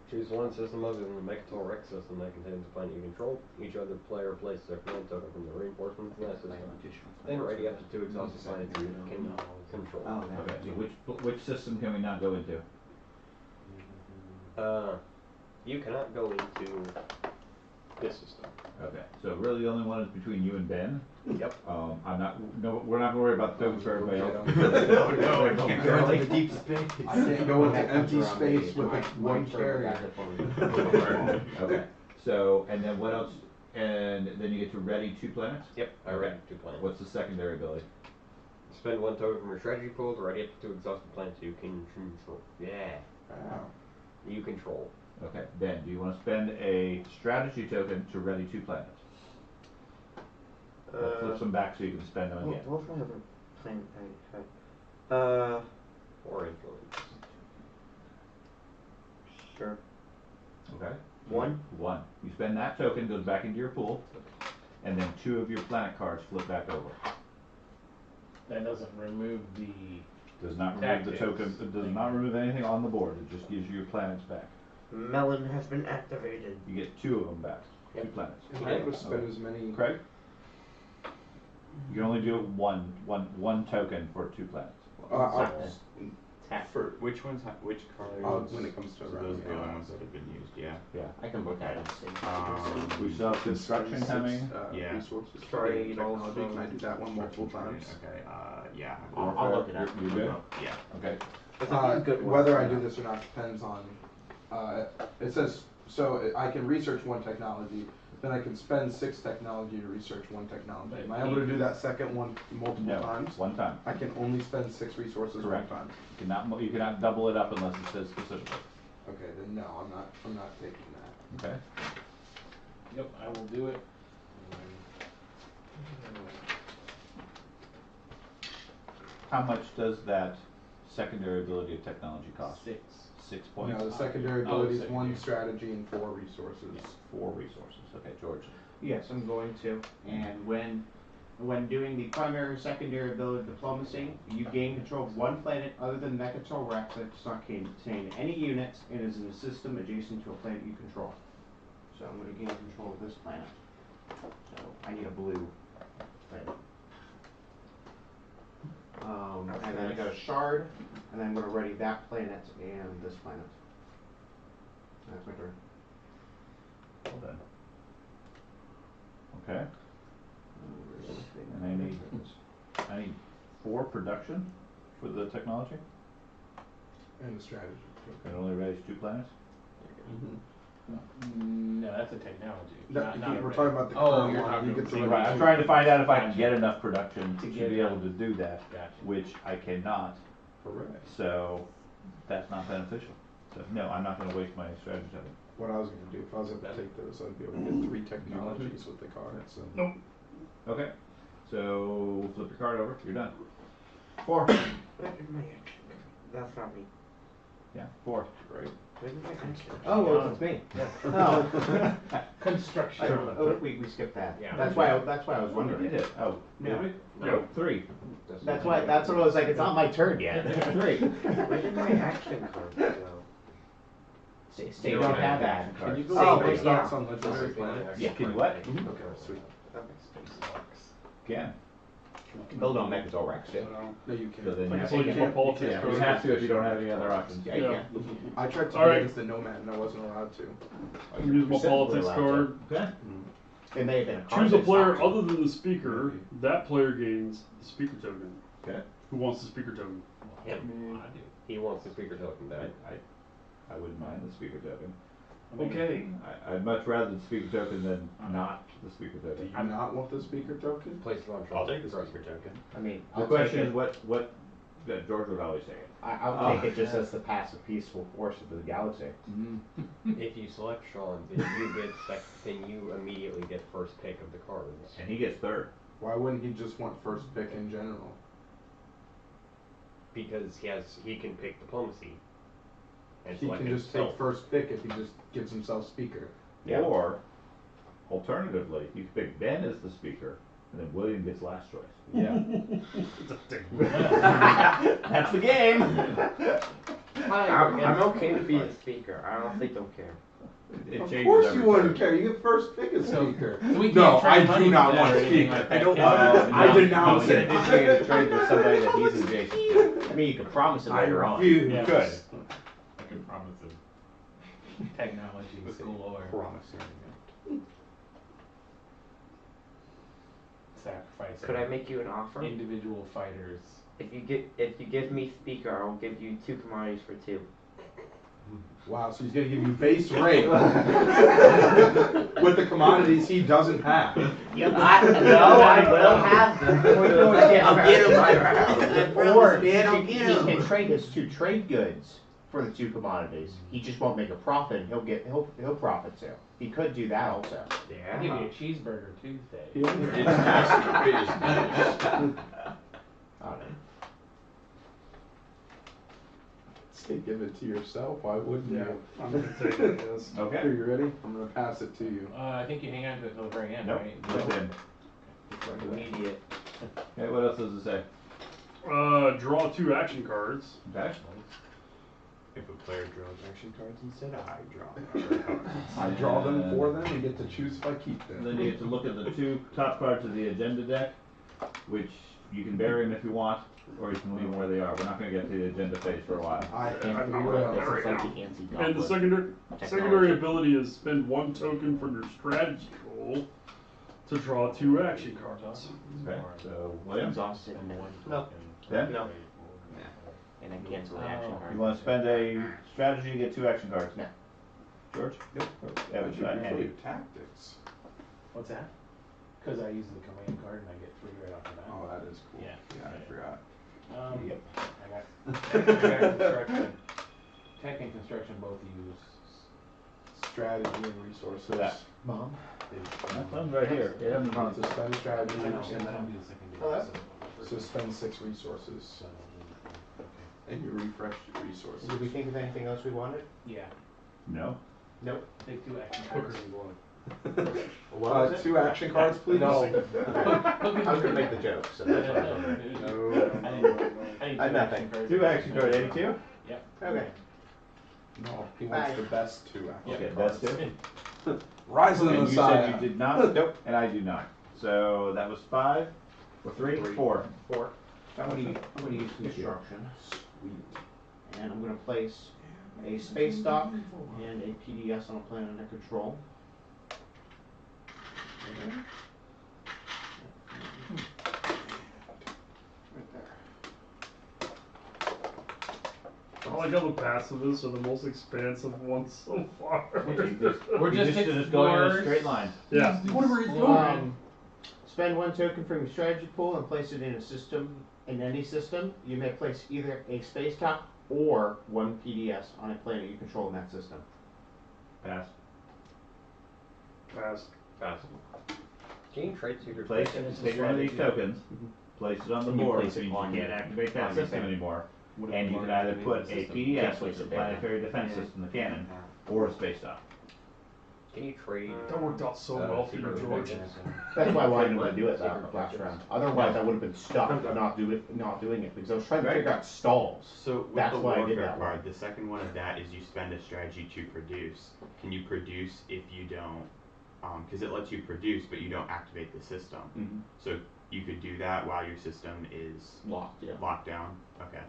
Choose one system other than the Mechatol Rex system that contains a planet you control. Each other player places their command token from the reinforcements in that system. Then ready up to 2 exhausted planets you can control. Oh, Okay. So which system can we not go into? You cannot go into this system. Okay. So really the only one is between you and Ben. Yep. I'm not. No, we're not gonna worry about the tokens for everybody else. No, I can't go into deep space. I can't go into That comes empty around space me. with like My one turn carrier. back up on Okay. So and then what else? And then you get to ready 2 planets. Yep, I Okay. read 2 planets. What's the secondary ability? Spend 1 token from your strategy pool to ready up to 2 exhausted planets you can control. Yeah. Wow. You control. Okay. Ben, do you want to spend a strategy token to ready 2 planets? I'll flip them back so you can spend them again. What was my other plan I had? Or influence. Sure. Okay. 1? 1. You spend that token, goes back into your pool, and then 2 of your planet cards flip back over. That doesn't remove the. Does not remove the Tactics token. It does thing. not remove anything on the board. It just gives you your planets back. Melon has been activated. You get 2 of them back. 2 Yep. planets. Am I able to spend as many? Craig? You can only do it one token for 2 planets. For Which ones? Which cards? when it comes to So around those are the the only ones that have been used. Yeah. Yeah. I can look at it and see. We still have construction coming. Yeah. Resources. Trade Technology. also. Can I do that one multiple times? Okay. Yeah. I'll look it up. You're good? Yeah. Okay. It's a good one. Whether I do this or not depends on, it says, so I can research 1 technology, then I can spend 6 technology to research 1 technology. Am I able to do that second one multiple No, times? 1 time. I can only spend 6 resources Correct. 1 time. You cannot double it up unless it says specifically. Okay, then no, I'm not taking that. Okay. Yep, I will do it. How much does that secondary ability of technology cost? 6. 6 points. No, the secondary Oh, ability is secondary. 1 strategy and 4 resources. 4 resources. Okay, George. Yes, I'm going to. And when doing the primary or secondary ability diplomacy, you gain control of 1 planet other than Mechatol Rex that does not contain any units and is in a system adjacent to a planet you control. So I'm going to gain control of this planet. So I need a blue planet. And then I got a shard, and then I'm going to ready that planet and this planet. That's my turn. Well done. Okay. And I need 4 production for the technology. And the strategy. It only raise 2 planets. No, that's a technology. Not a We're talking about the Oh, current you're one. talking You get to about- Right, I'm trying to find out if I can Gotcha. get enough production to get be it able done. to do that, Gotcha. which I cannot. Correct. So that's not beneficial. So no, I'm not going to waste my strategy token. What I was gonna do, if I was able to take those, I'd be able to get 3 technologies with the cards. So. Nope. Okay. So flip your card over. You're done. 4. Where did my action go? That's not me. Yeah, 4. Great. Where did my action go? Oh, well, it's me. Oh. Construction. We skipped that. Yeah. That's why I was You wondering. did. Oh, No. did we? No. 3. That's what I was like, it's not my turn yet. 3. Where did my action card go? So you don't have action Can you cards. go Oh, space yeah. docks on legendary planets? Yeah, can you what? Okay, sweet. Can. Build on Megazord Rex, too. No, you So then can't. you have So you can't politics Yeah, you cards. have to if you don't have any other options. Yeah, you Yeah. can. I tried to All do right. against the Nomad and I wasn't allowed to. Use my You're politics allowed card. Okay. It may have been a card. Choose a that's player optional. other than the speaker. That player gains the speaker token. Okay. Who wants the speaker token? Him. He wants the speaker token back. I wouldn't mind the speaker token. Okay. I'd much rather the speaker token than not the speaker Do token. you not want the speaker token? Place it on I'll take the trust. speaker token. I mean, The I'll question take is it. what that George would always say. I'll take it just as the passive peaceful force of the galaxy. If you select Sean, then you immediately get first pick of the cards. And he gets third. Why wouldn't he just want first pick in general? Because he can pick diplomacy. And He select can just himself. take first pick if he just gives himself speaker. Yeah. Or, alternatively, you can pick Ben as the speaker, and then William gets last choice. Yeah. That's the game. I'm okay to be the speaker. I don't think they'll care. It Of changes course you every wouldn't turn. care. You get first pick as speaker. So we can't No, trade I do money not with that want or anything speaker. like I that. don't No, want. I no, denounce no, it. in addition, you're gonna trade with somebody that he's adjacent to. I mean, you could promise it I later on. refuse. Yeah. Good. I can promise him. Technology galore. Promising. Sacrifice. Could I make you an offer? Individual fighters. If you give me speaker, I'll give you 2 commodities for 2. Wow, so he's gonna give you base rate with the commodities he doesn't have. Yep. I will have them. I'll get 'em. Or Man, he can trade his 2 trade goods for the 2 commodities. He just won't make a profit. He'll profit too. He could do that also. I'll give you a cheeseburger Tuesday. He only It's nice. It is nice. I don't know. Say give it to yourself. Why wouldn't Yeah, you? I'm gonna take it, yes. Okay. Here, you ready? I'm gonna pass it to you. I think you hang on to it till the very end, Nope. right? Just in. Immediate. Okay, what else does it say? Draw 2 action cards. Okay. If a player draws action cards instead, I draw. I draw them for them and get to choose if I keep them. Then you get to look at the 2 top cards of the agenda deck, which you can bury them if you want, or you can leave them where they are. We're not going to get to the agenda phase for a while. I'm not will. right This is now. like the anti And the secondary ability is spend 1 token from your strategy pool to draw 2 action cards. Okay, so William, Exhausted and No. Ben, No. and then cancel the action card. you want to spend a strategy to get 2 action cards? No. George? Nope. Yeah, What'd but you do for Andy. your tactics? What's that? Because I use the command card and I get 3 right off the bat. Oh, that is cool. Yeah. I forgot. Yep. I got construction. Tech and construction both use. Strategy and resources. So that. Mom. That one's right here. Yeah. So spend strategy. I know, and then I'll do the secondary. Oh, that's- So spend 6 resources. And you refresh your resources. Did we think of anything else we wanted? Yeah. No. Nope. Take 2 action cards. What was it? 2 action cards, please. No. I was gonna make the joke, so that's why I don't know. I need I'm 2 nothing. action cards. 2 action card, 82? Yep. Okay. No, he wants Bye. the best 2 action Okay, cards. that's 2. Rise of the And you said Messiah. you did not? Nope. And I do not. So that was 5, or 3, 4. 4. I'm gonna use construction. And I'm gonna place a space dock and a PDS on a planet under control. I like how the pacifists are the most expansive ones so far. We're just just going in a explorers. straight line. Yeah. Whatever he's doing. Spend 1 token from your strategy pool and place it in a system. In any system, you may place either a space dock or 1 PDS on a planet you control in that system. Pass. Pass. Pass. Can you trade secret Place tokens? it, take one of these tokens, place it on the And you board, place so it you on can't your- activate that on your system thing. anymore. And you can either put a PDS, which is a planetary defense system, the cannon, or a space dock. Can you trade? That worked out so well for you, George. That's why I wanted to do it that last round. Otherwise, I would have been stuck not doing it because I was trying to figure out stalls. So with That's the why I did warfare that card, one. the second one of that is you spend a strategy to produce. Can you produce if you don't? Because it lets you produce, but you don't activate the system. Mm-hmm. So you could do that while your system is Locked, yeah. locked down. Okay.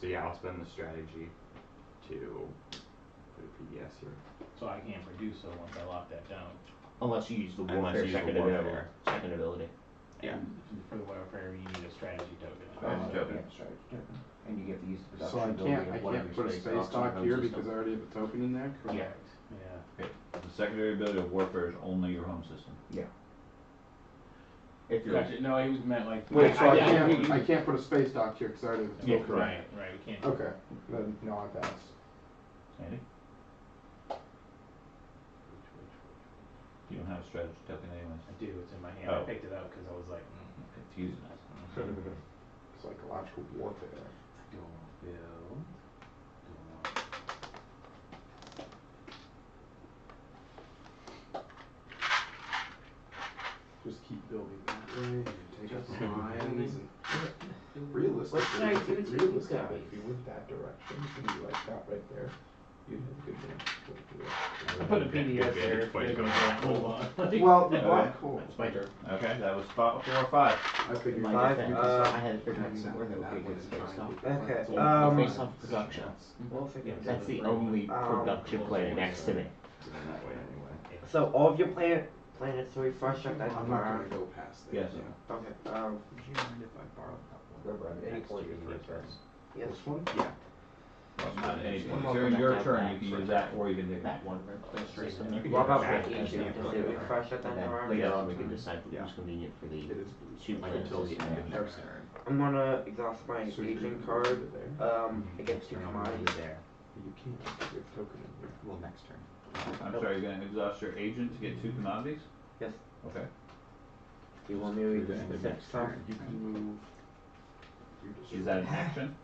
So yeah, I'll spend the strategy to put a PDS here. So I can't produce so once I lock that down. Unless you use the Unless warfare you use the second warfare. ability. Second ability. Yeah. And for the warfare, you need a strategy token. Strategy token. Yeah, strategy token. And you get to use the So production ability of one of your put a space space stocks dock in here your home because I system. already have a token in there? Correct. Yeah. Okay. The secondary ability of warfare is only your home system. Yeah. If you're Gotcha. No, he was meant like. Wait, so yeah, I can't put a space dock here because I already have a Yeah, token. right, right. We can't. Okay, then, no, I pass. Sandy? You don't have a strategy token anyways. I do. It's in my hand. Oh. I picked it up because I was like, Confusing us. Psychological warfare. Dual build. Just keep building that way, take up lines, and realistically, What can I do to you guys? if you went that direction, and you like that right there, you'd have a good I chance. put a PDS there. Before you They're go gonna back. move on. Well, the Okay. black hole. It's my turn. Okay, that was 4 or 5. I figured My Five, defense, uh, I had to figure out somewhere that we could space off. Okay, Based off production. That's the only production player next to me. So then that way anyway. So all of your planets are refreshed at that I'm not tomorrow. gonna go past there. Yes. so. Okay, Would you mind if I borrowed that one? Remember, at any Next point to you you can for a use turn. yes. This one? Yeah. Well, not at any point. I'm During not your gonna turn, have you can that use that, or you can take That that. one for system. You can What do about that. vacation? Yeah. Does it refresh at that And then tomorrow? later Yes. on, we can decide Yeah. who's convenient for the It is. two planets Until the end of and next their turn. I'm gonna exhaust my So you're agent gonna card, put it there? against two Turn on commodities. there. You can't, you have token in here. Well, next turn. I'm sorry, you're gonna exhaust your agent to get 2 commodities? Yes. Okay. Do you want me to read the End of specifics next off? turn. You can move. Is that an action?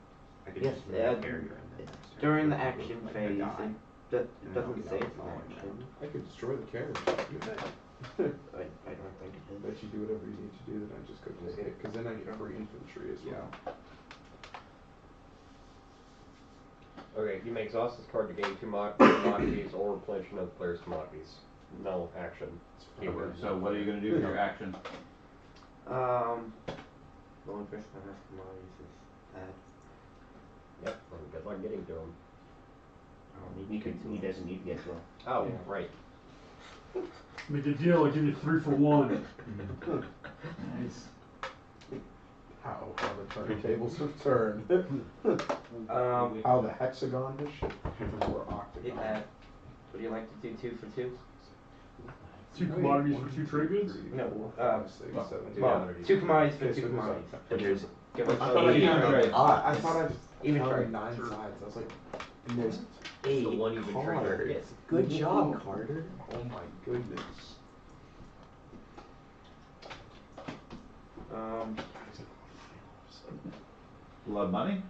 I could Yes, just move yeah, the carrier in the next turn. during the Like, action like phase, I die. it doesn't say it's an action. I could destroy the carriage. I don't think it is. Let you do whatever you need to do, then I just go take it, because then I get free infantry as well. Okay, you may exhaust this card to gain 2 commodities or replenish another player's commodities. No action. Okay, so what are you gonna do for your action? The only person that has commodities is that. Yep, well, good luck getting to them. He doesn't need to get to them. Oh, Yeah. right. Make a deal, I'll give you 3 for 1. Nice. How the turntables have turned. How the hexagon has shifted before octagon. Would you like to do 2 for 2? 2 commodities for 2 trade goods? No, 5, 6, 7, Well, 2 commodities for Okay, 2 so there's commodities. a- There's give us I thought I eight. counted I thought I Even counted trade. 9 sides. I was like, and there's The 8 one you've been trying to cards. get. Good job, Carter. Oh my goodness. A lot of money?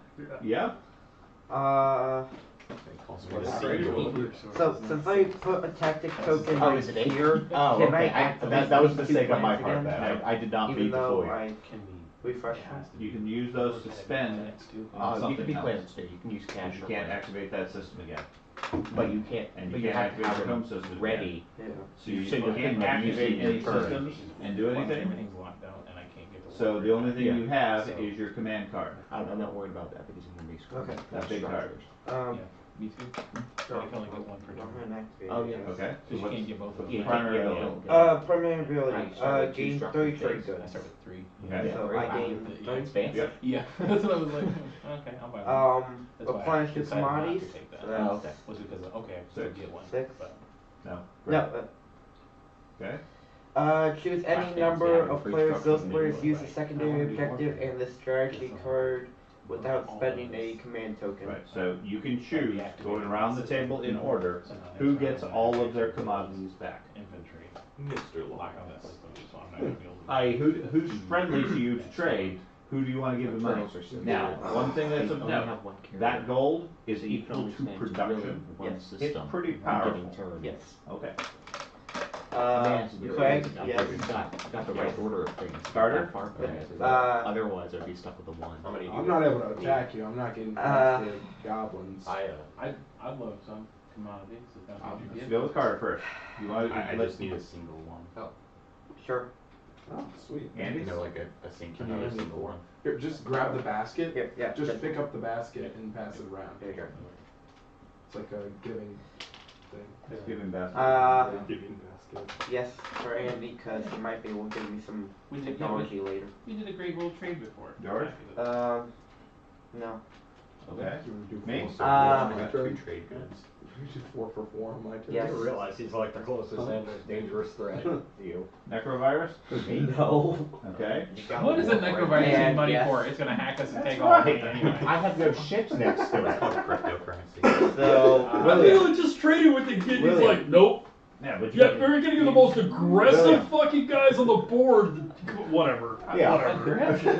Yeah? So since I put a tactic token Oh, right is it 8? here, Oh, can I okay. activate That was a these 2 mistake on my plans part. again? I did not Even beat the though full. I Can refresh It them? has to You can use those to spend You on can something be else. planets too. You can use cash. You or can't whatever. activate that system again. But you can't. And But you you can't have to activate have your home them system again. ready. Yeah. So you So you can't can activate use any your turn. systems and do anything. Everything's locked out and I can't get the So warfare the only back. thing Yeah. you have So- is your command card. I'm not worried about that because you can be screwed. Okay. That big card. Yeah, me too. Sure. I can only get one per I'm turn. gonna activate Oh, it. yeah. Okay. So you can't get both of them. Yeah, you Primary can't- ability. Primary ability, I started with 2 gain structure 3 phase. trade I goods. start with 3. Okay. So I gain Yeah, 3. Expansive. Yep. Yeah, that's what I was like, okay, I'll buy one. That's why I Replenish 2 decided not to commodities. take that. So that's Oh, okay. Was because, okay, I could get one. 6. But No. No, Okay. choose Black any fans, number yeah, of free players. structure Those and players maybe use the like- secondary objective and the strategy card without spending a command token. Right. So you can choose, going around the table in order, who gets all of their commodities back. infantry, Mr. lock on that system, so I'm not gonna be able to. I.e., who's friendly to you to trade? Who do you want to give the money? Now, one thing that's of You only note, have one carrier. that gold is So you can equal only to spend 2 production. million with one Yes. system. It's pretty You're powerful. getting turns. Yes. Okay. Craig, yes. Got the right order of things. Starter? Otherwise, I'd be stuck with the one. How many do I'm you not get? able to attack you. I'm not getting past the goblins. I'd love some commodities, if that's what you Let's get. go with Carter first. You want I just need a single one. Sure. Oh, sweet. Andy? You know, like a another single one. Here, just grab the basket. Here, yeah. Just pick up the basket and pass it around. There you go. It's like a giving thing. Just give him basket. Giving basket. Yes, for Andy, because he might be able to give me some We did, technology later. we did a great world trade before. George? No. Okay. You want to do Me? four I for got four? 2 trade goods. You do 4 for 4 on my turn. Yes. I realize he's like the closest and most dangerous threat to you. Necrovirus? No. Okay. What is a necrovirus need And money yes. for? It's gonna hack us and take That's all our right. money anyway. I have no ships next to It's it. called cryptocurrency. So, I William. really just traded with the kid. He's William. like, nope. Yeah, but Yeah, we're gonna get the most aggressive William. fucking guys on the board. Whatever. Yeah. Whatever.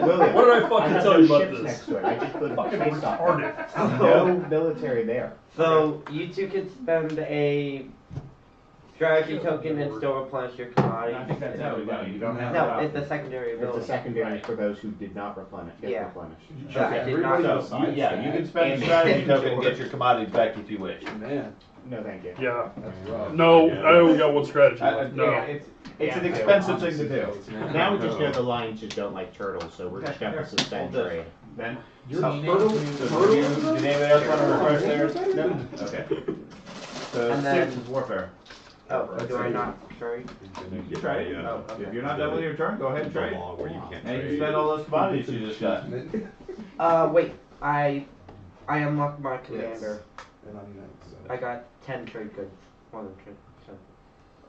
William, What did I I fucking have tell no you about ships this? next to it. I just put a Fucking space dock. retarded. No military there. So, you two can spend a strategy token and still replenish your commodity. I think that's how we go. You don't have No, to. it's the secondary It's ability. a secondary for those who did not replenish. Get Yeah. replenished. Yeah, I did not. So, you can spend a strategy token and get your commodities back if you wish. Man, No, thank you. Yeah. that's rough. No, I only got one strategy left. No. Yeah, it's an expensive thing to do. Now we just know the lions just don't like turtles, so we're just gonna suspend Hold this. trade. Ben? You're So- turtle. So did anybody else want to refresh theirs? No. Okay. So And then- 6 is warfare. Oh, do I not? Sorry. You try it. Oh, okay. If you're not done with your turn, go ahead and The trade. law where you can't And you trade. spend all those commodities you just got. Wait. I unlocked my commander. And I'm next. So. I got 10 trade goods. More than 10.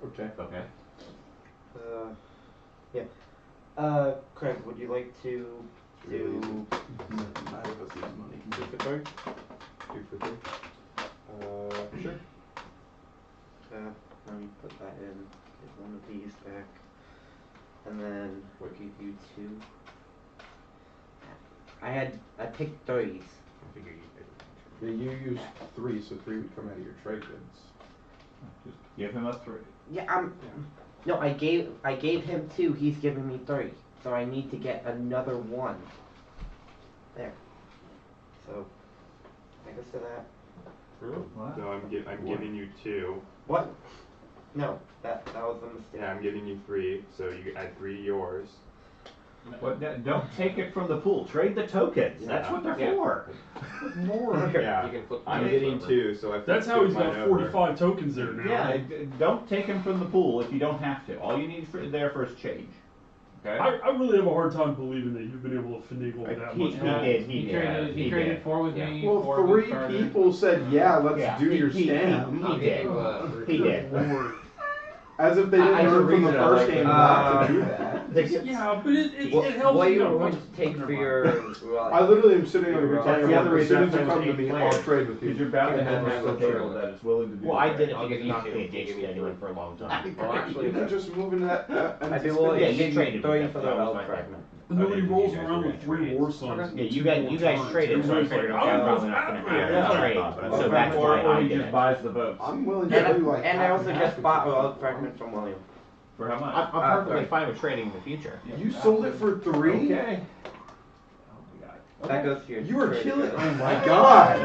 Okay. Okay. Yeah. Craig, would you like to do Neither of us use money. 2 for 3? 2 for 3. Sure. Let me put that in. Get one of these back. And then we'll give you 2. I picked 3s. I figure you could. Yeah, you used 3, so 3 would come out of your trade goods. Just give him a 3. Yeah, no, I gave him 2, he's giving me 3. So I need to get another 1. There. So take us to that. What? No, I'm giving you 2. What? No, that was a mistake. Yeah, I'm giving you 3, so you add 3 to yours. What, don't take it from the pool. Trade the tokens. That's what they're Yeah. for. More. Yeah, You can flip I'm the getting over. 2, so if That's you how flip he's got mine over- 45 tokens there now. Yeah, don't take them from the pool if you don't have to. All you need there for is change. Okay? I really have a hard time believing that you've been able to finagle that He much. did. He did. traded 4 with me. Well, 4 with 3 Carter. people said, yeah, let's Yeah, do your he scam. did. He did. Lord. As if they didn't I learn from the reason I first like game it. not to do that. Yeah, but it What, helps. what you you know, want once- to take never for mind. your I literally am sitting over here That's telling the you, other as soon as reason you I come to was me, eight I'll players. trade with you. Because you're bound to have Yeah. one table that is willing to do Well, I that. did it I'll because give not you been two. a Give me scheduling two. for a long time. Well, actually, You can just move into that. I'd be willing Yeah, to you give you traded 3 with for that. the That was elf my fragment. Nobody Okay, rolls you guys around were with gonna 3 trade. war sons. Yeah, you guys traded, so I figured okay, I'm probably not gonna have Yeah. to trade. Yeah. So that's why Or I he did just it. buys the votes. I'm willing to do like. And I half also and just half bought an with you. elf fragment from William. For how much? I'm perfectly sorry. fine with trading in the future. You sold it for 3? Okay. That goes to your You are trade killing. goods. Oh my god!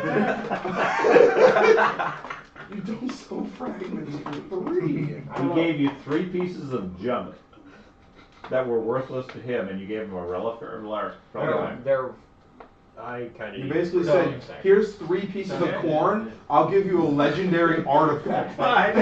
You don't sell fragments for 3. He gave you 3 pieces of junk that were worthless to him, and you gave him a relic or a I kind of. You basically said, here's 3 pieces of corn, I'll give you a legendary artifact. Fine.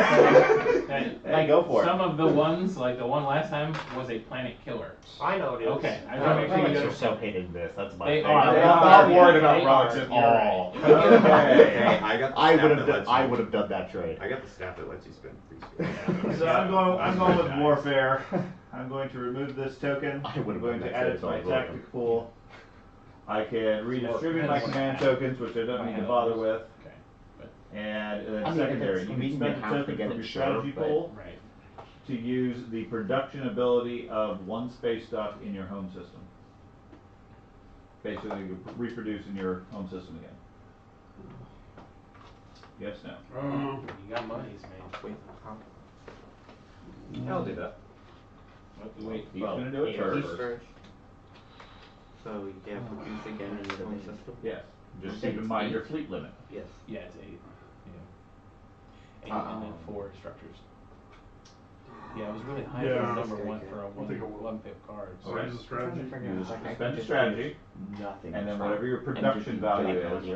Hey, go for it. Some of the ones, like the one last time, was a planet killer. I know it is. Okay, I want to make sure you Relics are understand. so hated in this. That's my They thing. are. I'm They not are. worried Yeah, about they relics are. at You're all. Okay. I got the I staff would that have. lets I you- would have done that trade. I got the staff that lets you spend 3 So I'm going with warfare. I'm going to remove this token. I would've I'm going done to that add trade it to if I my was William. tactic pool. I can redistribute my command tokens, which I don't need to bother with. Okay, but, And then I mean, if secondary, it's you convenient, can you spend a have to token get from it, your sure, strategy but- pool right. to use the production ability of 1 space stock in your home system. Basically, you reproduce in your home system again. Yes, no. You got monies, man. I'll do that. Wait, He's well, gonna do it yeah, first. First. So you can't produce again in your own system? Yes. Just keep in mind your fleet limit. Yes. Yeah, it's 8. Yeah. And then 4 structures. Yeah, it was really high Yeah. for a number one for a I think I will. one pip card. So I use a strategy. You just spend strategy, Nothing. and then whatever your production value is,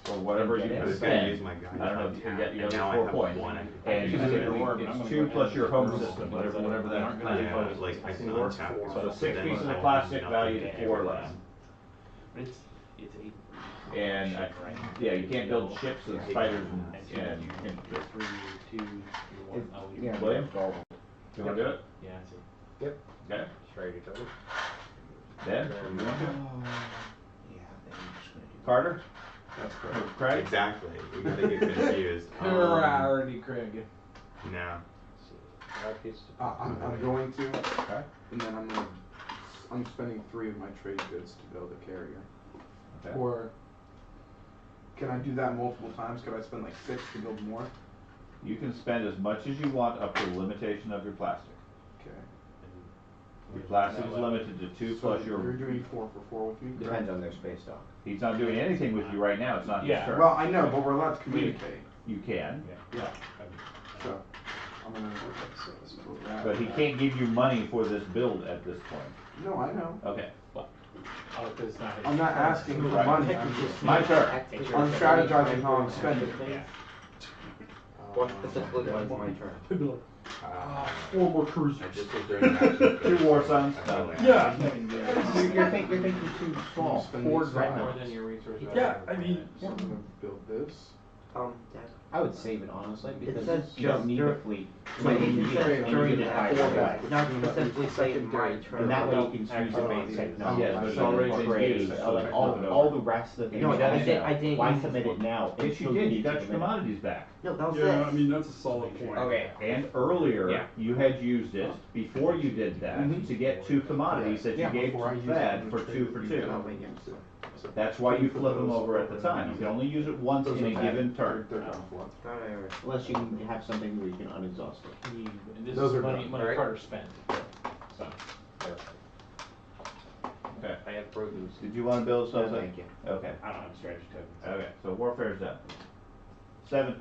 or whatever you I can was gonna spend, use my guy. I don't know, you get, you And know, now I 4 have points. one. And You can do it it's more, but I'm gonna 2 go plus ahead your and home roll system, them, whatever because whatever they aren't that gonna plan Yeah, is. like I can Four. untap it. So 6 then pieces I of have plastic nothing valued to at add 4 to less. them. But it's 8. And yeah, you can't build ships and spiders and infantry. 3, 2, 1. Oh, you Yeah. William, you wanna do it? Yeah, I see. Yep. Okay. Strategy token. Ben, Then- you want to? Yeah, then I'm just gonna do that. Carter? That's Or correct. Craig? Exactly. We gotta get confused. Alrighty, Craig. No. Let's see. 5 pieces of I'm going to, Okay. and then I'm spending 3 of my trade goods to build a carrier. Okay. Or can I do that multiple times? Could I spend like 6 to build more? You can spend as much as you want up to the limitation of your plastic. Okay. Your plastic is limited to 2 plus So you're your, doing 4 for 4 with me? correct? Depends on their space dock. he's not doing anything with you right now, it's not his Yeah. turn. Well, I know, but we're allowed to communicate. You can, Yeah. So I'm gonna. but he can't give you money for this build at this point. No, I know. Okay. Oh, because it's not his I'm not turn. asking for Right. money. I'm just. My turn. I'm strategizing how I'm spending it. Yeah. What specifically was my turn? 4 more cruisers. I just was during action. 2 war sons. No. Yeah. You're thinking too small. Spend 4 these dreadnoughts. More than your resource. Yeah, I mean, So I'm gonna build this. Yeah. I would save it honestly because says you don't just need dur- a fleet. My You agent need says it during to the buy four it. back, not specifically saying my turn. And that way you can Actually, use base yes, technology. yes, but it's already been Trade, used, so like it's all, not all over. the rest of the No, things. I didn't Why use submit this it now? Yes, you did, you got your commodities back. No, that was yeah, I it. mean, that's a solid point. Okay. And earlier, Yeah. you had used it, before you did that, Mhm. to get 2 commodities that you Yeah, gave before I to use it, Thad I'm for gonna 2 trade for you 2. down. That's why you flip them over at the time. You can only use it once Those in are a bad. given turn. They're done for. Thought I already- Unless you can have something where you can unexhaust it. And this Those is are money, done, money right? Carter spent. So, Okay. I have produce. Did you want to build No, something? thank you. Okay. I don't have a strategy token. Okay, so warfare's done. 7.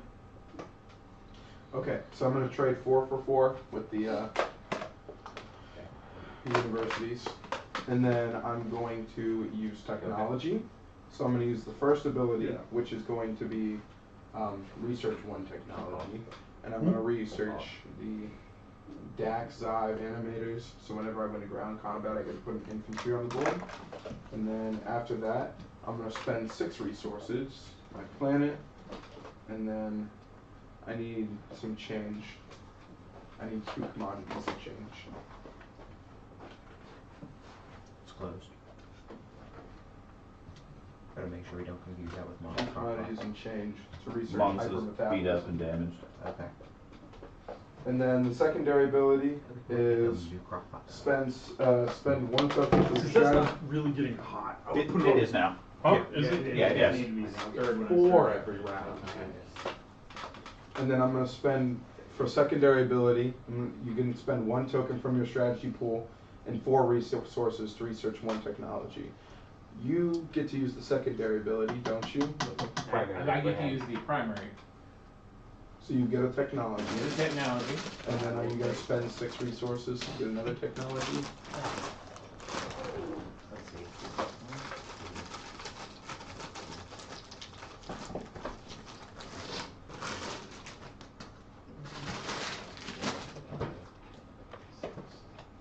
Okay, so I'm gonna trade 4 for 4 with the universities, and then I'm going to use technology. So I'm gonna use the first ability, which is going to be research 1 technology, and I'm gonna research the Dax Zive animators. So whenever I win a ground combat, I get to put an infantry on the board, and then after that, I'm gonna spend 6 resources, my planet, and then I need some change. I need 2 commodities of change. It's closed. Gotta make sure we don't confuse that with 2 model commodities and change to research Monks is hypermetabolism. beat up and damaged. Okay. And then the secondary ability is spend 1 token for Since that's strategy. not really getting hot, I would It put it on. is now. Huh? Is it? Yeah, yes. For every round. And then I'm gonna spend, for secondary ability, you can spend 1 token from your strategy pool and 4 resources to research 1 technology. You get to use the secondary ability, don't you? I get to use the primary. So you get a technology, Technology. and then are you gonna spend 6 resources to get another technology? Let's see.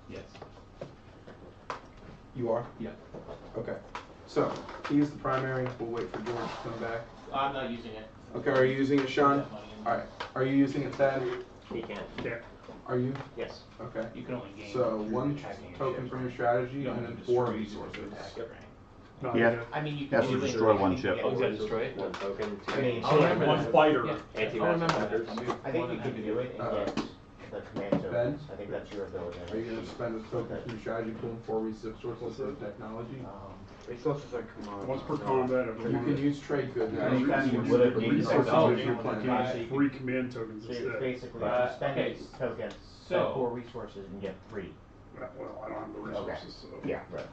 Yes. You are? Yeah. Okay. So, he is the primary, we'll wait for George to come back. I'm not using it. Okay, are you using it, Sean? That money in. Alright, are you using it, Thad? He can't. Yeah. Are you? Yes. Okay. You can only gain. So, through 1 attacking your token ship, from right? your strategy, You don't and have then to 4 destroy it, resources. you just attack, right? No, Yeah. yeah. I mean, you Has can to do it destroy with one anything ship. you Oh, get you gotta with destroy it? 1 token. I mean, I'll remember One that. fighter. Yeah. Anti I remember monster that. I think you could do it and get the command token. spend? I think that's your ability. Are you gonna spend a token from your strategy pool for resources of technology? Resources are commodities. Once per combat, every You month. can use trade goods. Yeah, anytime you Resources would have for gained resources technology of your your plan. plan. Get 3 command tokens So you're instead. basically But, spend okay, these tokens, so- spend 4 resources and get 3. Well, I don't have the resources, so. Yeah, right.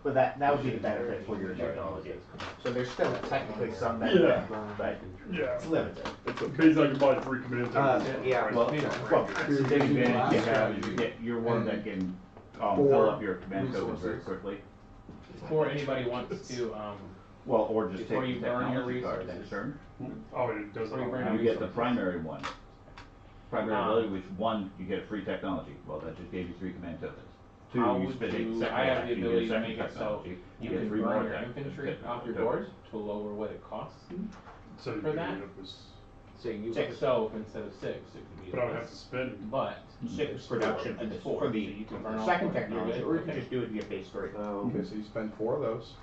But that would be the benefit for your technology. So there's still technically some benefit, Yeah. but Yeah. it's limited. Basically, I can buy 3 command tokens. yeah. Well, Well, the big advantage you have is you get, you're one that can, fill up your command tokens very resources. quickly. Before anybody wants to, Well, or just Before take you the burn your technology card resources. next turn. Oh, it does Before you burn Now your you get the resources. primary one. Primary Ah. ability, which one, you get free technology. Well, that just gave you 3 command tokens. 2, How you would spend you- a second I have attack, the you get ability a to second make it so technology. you get can 3 burn more your tech- infantry tech- off your tokens. board to lower what it costs. So you For can that? end up with, So you 6. so instead of 6, it could be but I would have less. to spend. But 6 production and is 4 for the you can burn all second 4. technology, You're or you good. can just do it and get base 3. Okay, so you spend 4 of those.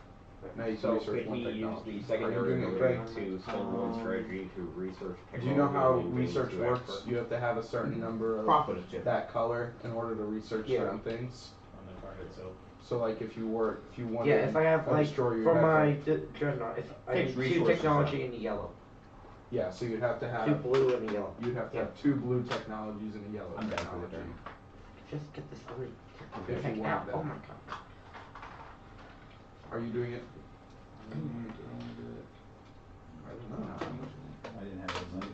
Now you can So research could one he use technology. the Are you secondary doing it, ability Greg? to spend one strategy to research Do technology? you know how and then gain research 2 works? expert? You have to have a certain number of Profit is 2. that color in order to research Yeah. certain things. On the card itself. So like if you wanted Yeah, if I have a like destroyer, you for have my to, Jol-Nar, if I Takes need 2 resources, technology though. in the yellow, yeah, so you'd have to 2 have blue in the yellow. you'd have to have 2 blue technologies and a yellow I'm down for technology. the Just get this other If you heck want out. that. Oh my god. Are you doing it? I didn't have those money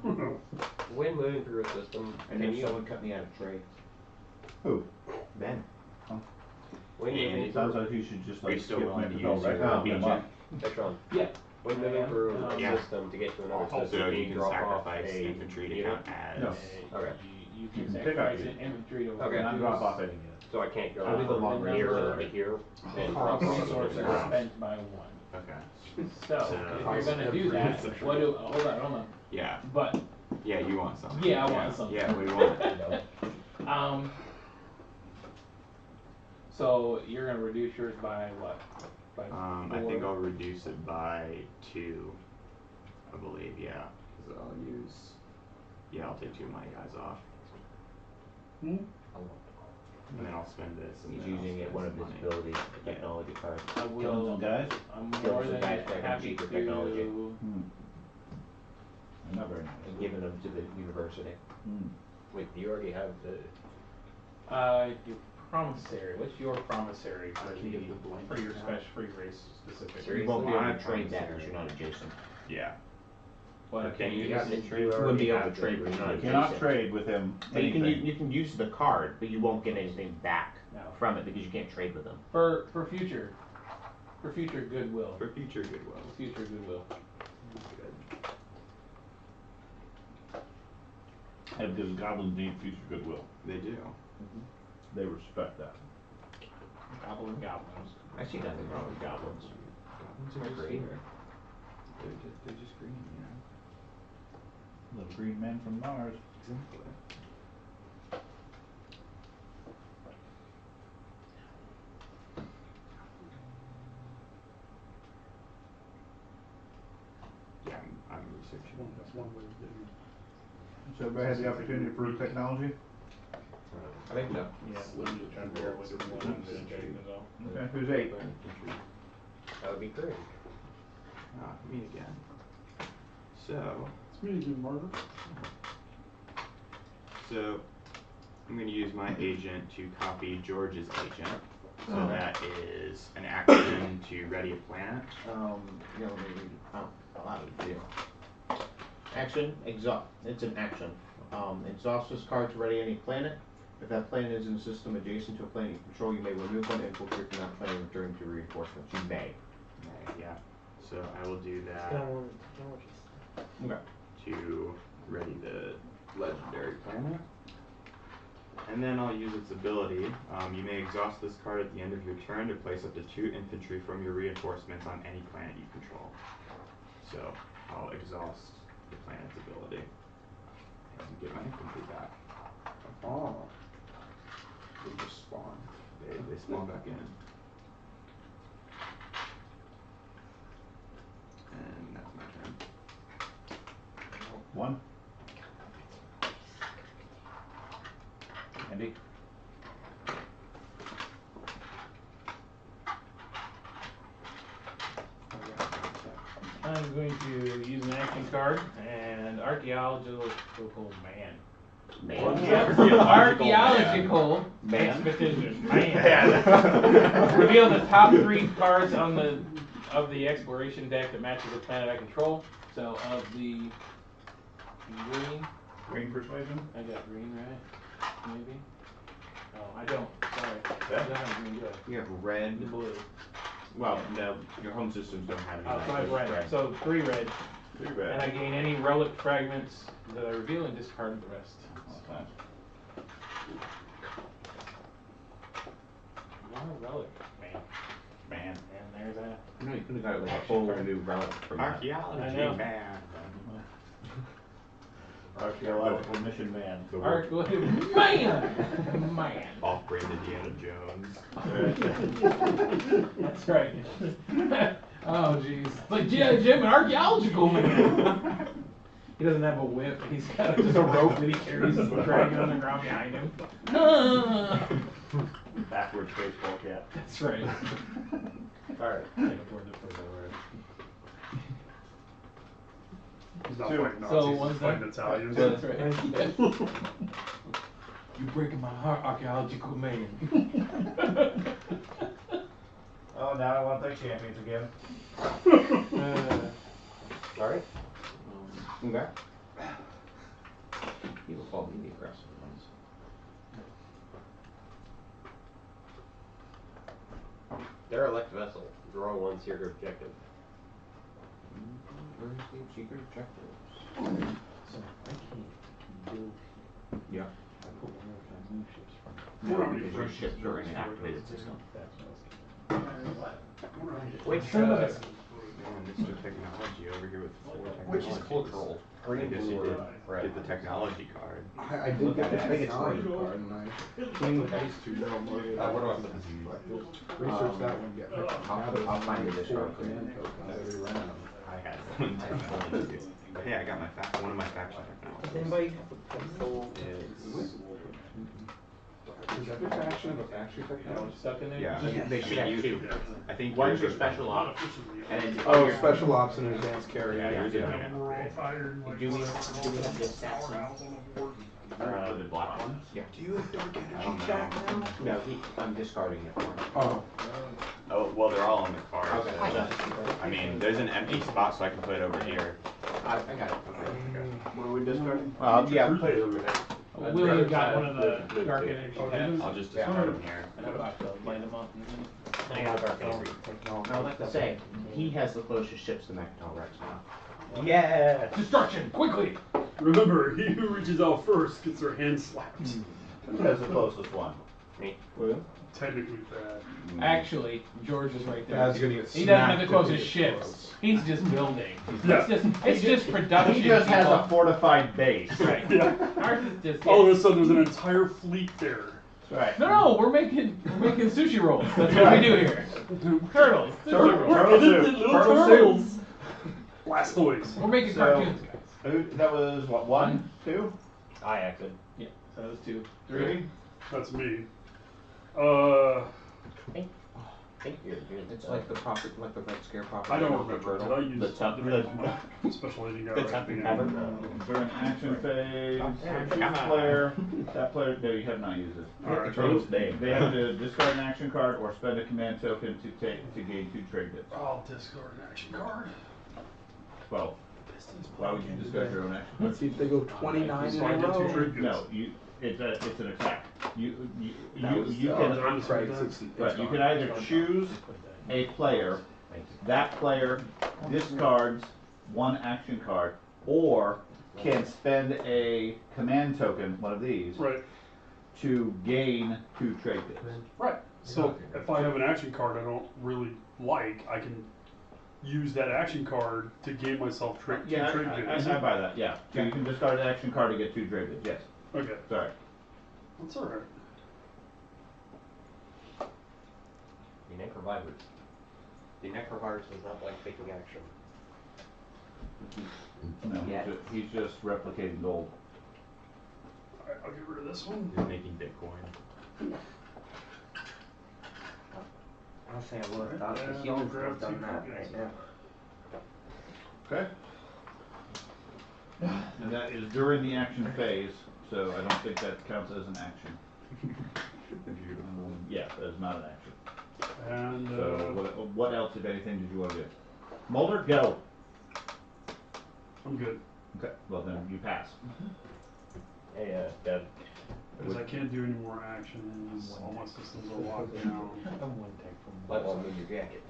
to do. When moving through a system, And can then you, someone cut me out of trade. Who? Ben. when And moving It sounds through, like you should just Are you like still skip willing my to no, use right your now, them up. hey Sean, Yeah. when I moving am. through a Yeah. system to get to another So system, can you you can drop off sacrifice a infantry to unit? count as. No. Okay. You You can can pick sacrifice up an infantry to Okay. Not drop off any yet. So I can't go I'll do the long from range here number to here and of drop off resources something else. spent by 1. Okay. So, So- if you're gonna do that, what do, hold on. Yeah. But, Yeah, you want something. Yeah, I want something. Yeah, what do you want? so you're gonna reduce yours by what? By I 4? think I'll reduce it by 2. I believe, yeah. Cause I'll take 2 of my guys off. And then I'll spend this and He's then I'll using it spend one of some his money. abilities, the technology card. I Killing will, some guys? I'm Killing more some than guys to have happy cheaper technology. to, Not very nice. And giving them to the university. Wait, you already have the, your promissory, what's your promissory for I can give the blank for your now. special, for your race specific? You won't be able I to trade that promise because you're not adjacent. Yeah. What, okay, can you you got use the it? trade. You wouldn't be able to trade with with You none. cannot trade with him But you anything. can use the card, but you won't get anything back No. from it because you can't trade with them. For future goodwill, For future goodwill. future goodwill. And because goblins need future goodwill. They do. They respect that. Goblins. I see nothing wrong with goblins. Goblins They're are just great. here. They're just green, you know? Little green man from Mars. Exactly. Yeah, I'm researching. That's one way of getting it. So everybody had the opportunity for technology? I think so. Yeah, I'm just trying to figure out which one I'm gonna check is all. Okay, who's 8? that would be great. Ah, me again. So, It's me again, Margaret. so I'm going to use my agent to copy George's agent. So Oh. that is an action to ready a planet. No, maybe, I'll have it do. Action, exhaust, it's an action. Exhaust this card to ready any planet. If that planet is in a system adjacent to a planet you control, you may remove one infiltrate from that planet and return to reinforcements. You may. Yeah. So I will do that Stone technologies. Okay. to ready the legendary planet. And then I'll use its ability. You may exhaust this card at the end of your turn to place up to 2 infantry from your reinforcements on any planet you control. So I'll exhaust the planet's ability and get my infantry back. Oh. They just spawn. They spawn back in. And that's my turn. 1. going to use an action card and archaeological man. Archaeological expedition. Man. Reveal the top 3 cards on the exploration deck that matches the planet I control. So of the Green persuasion? I got green, right? Maybe. Oh, I don't. Sorry. Yeah. I don't have green, do I? You have red. The blue. Well, no, your home systems don't have any. Oh, so I have red. So 3 red. 3 red. And I gain any relic fragments that I reveal and discard the rest. Okay. More relic, man. Man. And there's that. No, you could have got like a whole new relic from that. Archaeology I know. man. Archaeological mission man. The Arc, word man. off-brand Indiana Jones. That's right. Oh jeez. It's like G.I. Jim, an archaeological man. He doesn't have a whip. He's got just a rope that he carries dragging on the ground behind him. Backwards baseball cap. That's right. Alright. Can't afford to put that word. He's not Two. fighting So Nazis, one's he's fighting that- Italians. That's right. You breaking my heart, archaeological man. Oh, now I want to play champions again. Sorry? Okay. People call me the aggressive ones. Derelict vessel. Draw 1 secret objective. Where's the secret objectives? So I can't build. Yeah. I put one more time move ships from. No, because your ships are in an activated system. Which Man, Mr. Technology over here with 4 technologies. Which is cultural. I Green, guess blue, you did or red. get the technology card. I did get the I think it's technology green. card, and I came with these 2. Where do I put this? Research that one, get I'll find the discard for you. command tokens every round. I had one technology. But hey, I got my one of my faction technologies. Anybody have a pencil? Does every faction have a faction technology? Stuck in there? Yeah, They should have 2. I think One's yours your is- special ops. And then Oh, special ops and advanced carry. Yeah, yours is- do we have this section? The black one? Yeah. Do you have dark I don't energy jack know. now? No, I'm discarding it for him. Oh. Oh, well, they're all in the card. Okay. So, I mean, there's an empty spot, so I can put it over here. I got it. Okay. What are we discarding? Yeah, put it over there. William got one of the dark energy packs. I'll just Yeah. discard them here. And I'm about to light them up. I got dark energy. I would like to say, he has the closest ships to Mechanol Rex now. Yeah! Destruction! Quickly! Remember, he who reaches out first gets their hand slapped. Who has the closest one? Me. William? Technically bad. Actually, George is right there. Dad's gonna get He doesn't have smacked the if closest he gets ships. close. He's just building. Yeah. It's just production. He just has a people. fortified base. Right. Yeah. Ours is just. All of a sudden, there's an entire fleet there. Right. No, we're making sushi rolls. That's what we do here. Turtles. Sushi rolls. Turtle soup. Little Turtle turtles. Blastoise. We're making So- cartoons, guys. Who, that was what, 1, 2, I acted. Yeah. So that was 2, 3? That's me. I think you're good. It's like the proper, like the Red Scare property. I don't remember. Did I use The top- the special agent guy the right top at the cover. end? During action phase, Come choose on. player, that player, no, you have not used it. Alright. They have to discard an action card or spend a command token to gain 2 trade bits. I'll discard an action card. 12. Why would you discard your own action card? Let's see if they go 29 in So I a get 2 row. trade goods. No, it's an attack. You That was- can that's right, it's but you gone. can either choose a player, that player discards 1 action card, or can spend a command token, one of these, Right. to gain 2 trade bits. Right. So if I have an action card I don't really like, I can use that action card to gain myself two trade goods. I buy that, yeah. So you can discard an action card to get 2 trade bits, yes. Okay. Sorry. That's alright. The Necrovirus. The Necrovirus does not like taking action. No, Yeah. he's just replicating gold. Alright, I'll get rid of this one. He's making Bitcoin. I'll say I would have thought, because he always would have done that right now. Okay. And that is during the action phase, so I don't think that counts as an action. Yeah, that is not an action. And So what else, if anything, did you want to do? Mulder, go. I'm good. Okay, well then you pass. Hey, Dad. Because I can't do any more actions. All my systems are locked down. I'm one tech from. Let one move your jacket.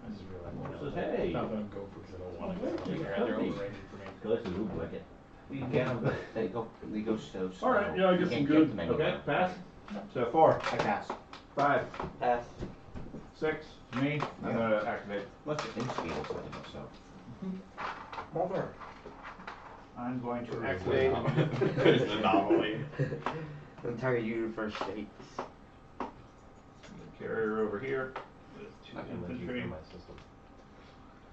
I just realized Well, no, it says, hey. I'm not gonna go because I don't want to go. They're overrated for me. Go to the wicket. You can get them, but they go so slow. All right, yeah, I guess You I'm can't good. get them anywhere. Okay, pass. So 4, I pass. 5, Pass. 6, me. I'm gonna activate. Must have instigated something, so. Mother. I'm going to activate. It's an anomaly. The entire universe shakes. Carrier over here with 2 I can link you infantry. through my system.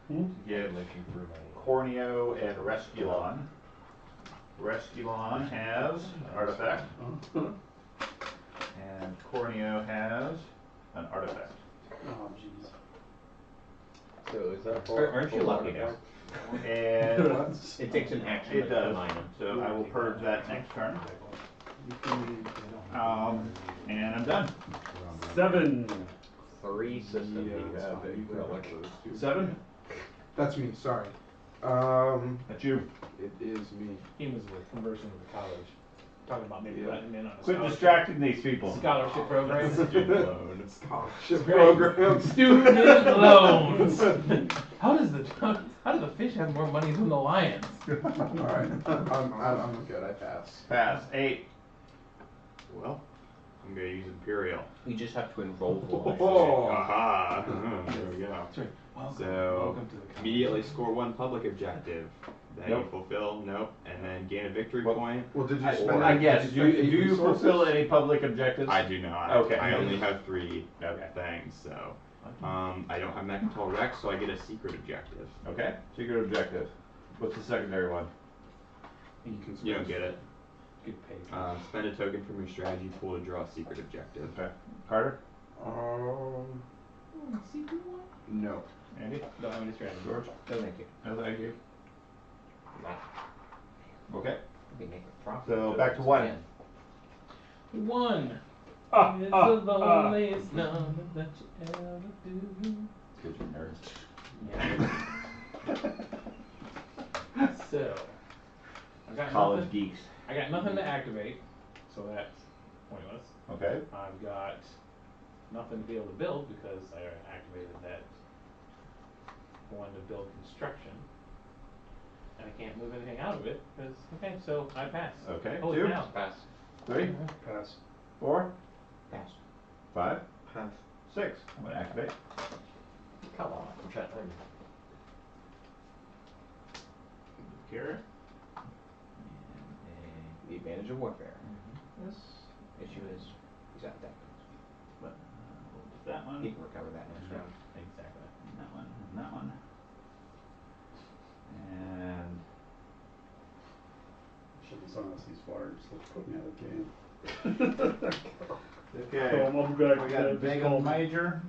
To I give can link you through my. Corneo and Resculon. Resculon has an artifact, and Corneo has an artifact. Oh, jeez. So is that Aren't you lucky now? And It takes an action it to does. combine them. So I will purge that next turn. And I'm done. 7. 3 systems that you have that you can elect. 7. That's me, sorry. That's you. It is me. He was with conversing with the college, talking about maybe Yeah. letting him in on a Quit scholarship- distracting these people. scholarship program. Scholarship Great. program. Student loans. How do the fish have more money than the lions? Alright, I'm good, I pass. Pass. 8. Well, I'm gonna use Imperial. You just have to enroll for Oh. Aha! There we go. That's right. Welcome, So, welcome to the college. immediately score 1 public objective that Nope. you fulfill. Nope. And then gain a victory Well, point. Well, did you I spend guess. did Do you spend eight you resources? fulfill any public objectives? I do not. Okay. I only have 3 Okay. things, so. I don't have Mechatol Rex, so I get a secret objective. Okay. Secret objective. What's the secondary one? You can You don't switch. get it. Good pay. Spend a token from your strategy pool to draw a secret objective. Okay. Carter? Secret one? No. Andy? Don't have any strategy. George? No, thank you. No, thank you. Okay. We make a profit. So back to 1. One. Ah, It's ah, the ah. loneliest number that you ever do. Good, you nerd. Yeah. So, I got College nothing. geeks. I got nothing to activate, so that's pointless. Okay. I've got nothing to be able to build because I activated that one to build construction, and I can't move anything out of it because okay, so I pass. Okay. Oh, 2. now. Pass. 3. Pass. 4. Pass. 5. Pass. 6. I'm gonna activate. Come on, I'm trying. Carrier. The advantage of warfare. This. Issue is, he's out that. But, that one. He can recover that next round. Exactly. And that one. And that one. And Shouldn't have sung us these flyers. Let's put me out of the game. okay. I'll be back. We got a big old major,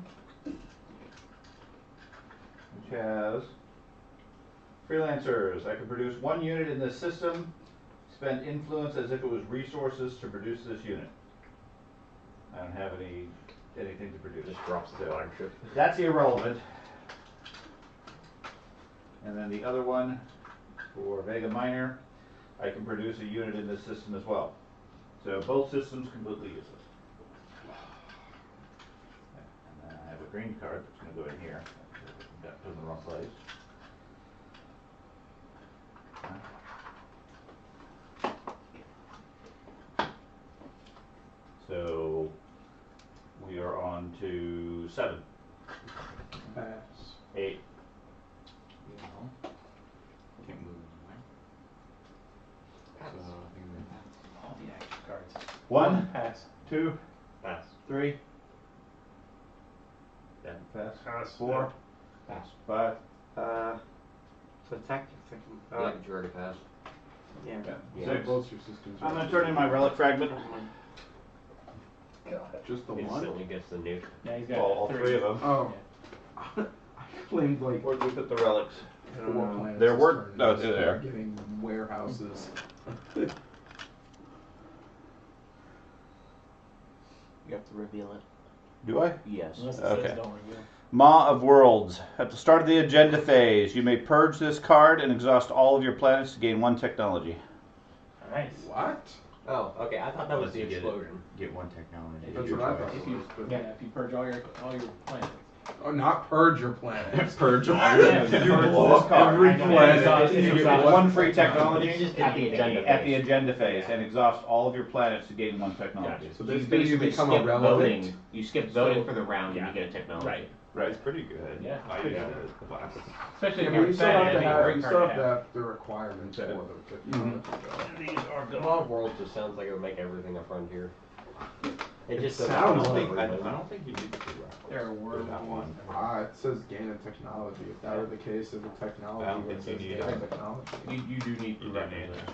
which has freelancers. I can produce 1 unit in this system. Spend influence as if it was resources to produce this unit. I don't have anything to produce. Just drops the flagship. That's irrelevant. And then the other one, for Vega Minor, I can produce a unit in this system as well. So both systems completely useless. And then I have a green card that's going to go in here. Got put in the wrong place. So we are on to 7. Pass. 8. Can't move anywhere. So, I think we're gonna pass. All the action cards. 1, Pass. 2, Pass. 3. Yeah, pass. Pass. 4, Pass. 5. So tech, Yeah, but you already passed. yeah. Yeah. So 6. both your systems I'm are- going to turn in my relic fragment. Just the He one? instantly gets the nuke. Now he's got All 3 of them. Oh. Yeah. I claimed like Where'd we put the relics? 4 planets. There this were- turn, oh, just they're there. Getting warehouses. You have to reveal it. Do I? Yes. Unless it Okay. says don't reveal. Maw of Worlds. At the start of the agenda phase, you may purge this card and exhaust all of your planets to gain 1 technology. Nice. What? Oh, okay. I thought that was Unless the you get it. explosion. Get 1 technology. That's Your what I choice. thought. If you, yeah, if you purge all your planets. Oh, not purge your planet. Purge all Yeah, your you blow up every I know, planet. exhaust- You get exhaust- 1 free technology Just at the agenda at the phase. agenda phase and exhaust all of your planets to gain 1 technology. So You this basically basically become skip irrelevant. voting. You skip voting So- for the round yeah. and you get a technology. Right. Right. It's pretty good. Yeah. I use it class. Especially Yeah, if but you're you still have fat, to it'd be a have, great you card still to have to have. have the requirements for them. These are good. Law of Worlds just sounds like it would make everything a frontier. It It just sounds I doesn't don't think sound I like don't think you need to do that. There are For that one. It says gain a technology. If that were the case of the technology, I don't it think you says need gain a it. technology. You do need You to don't need requisite.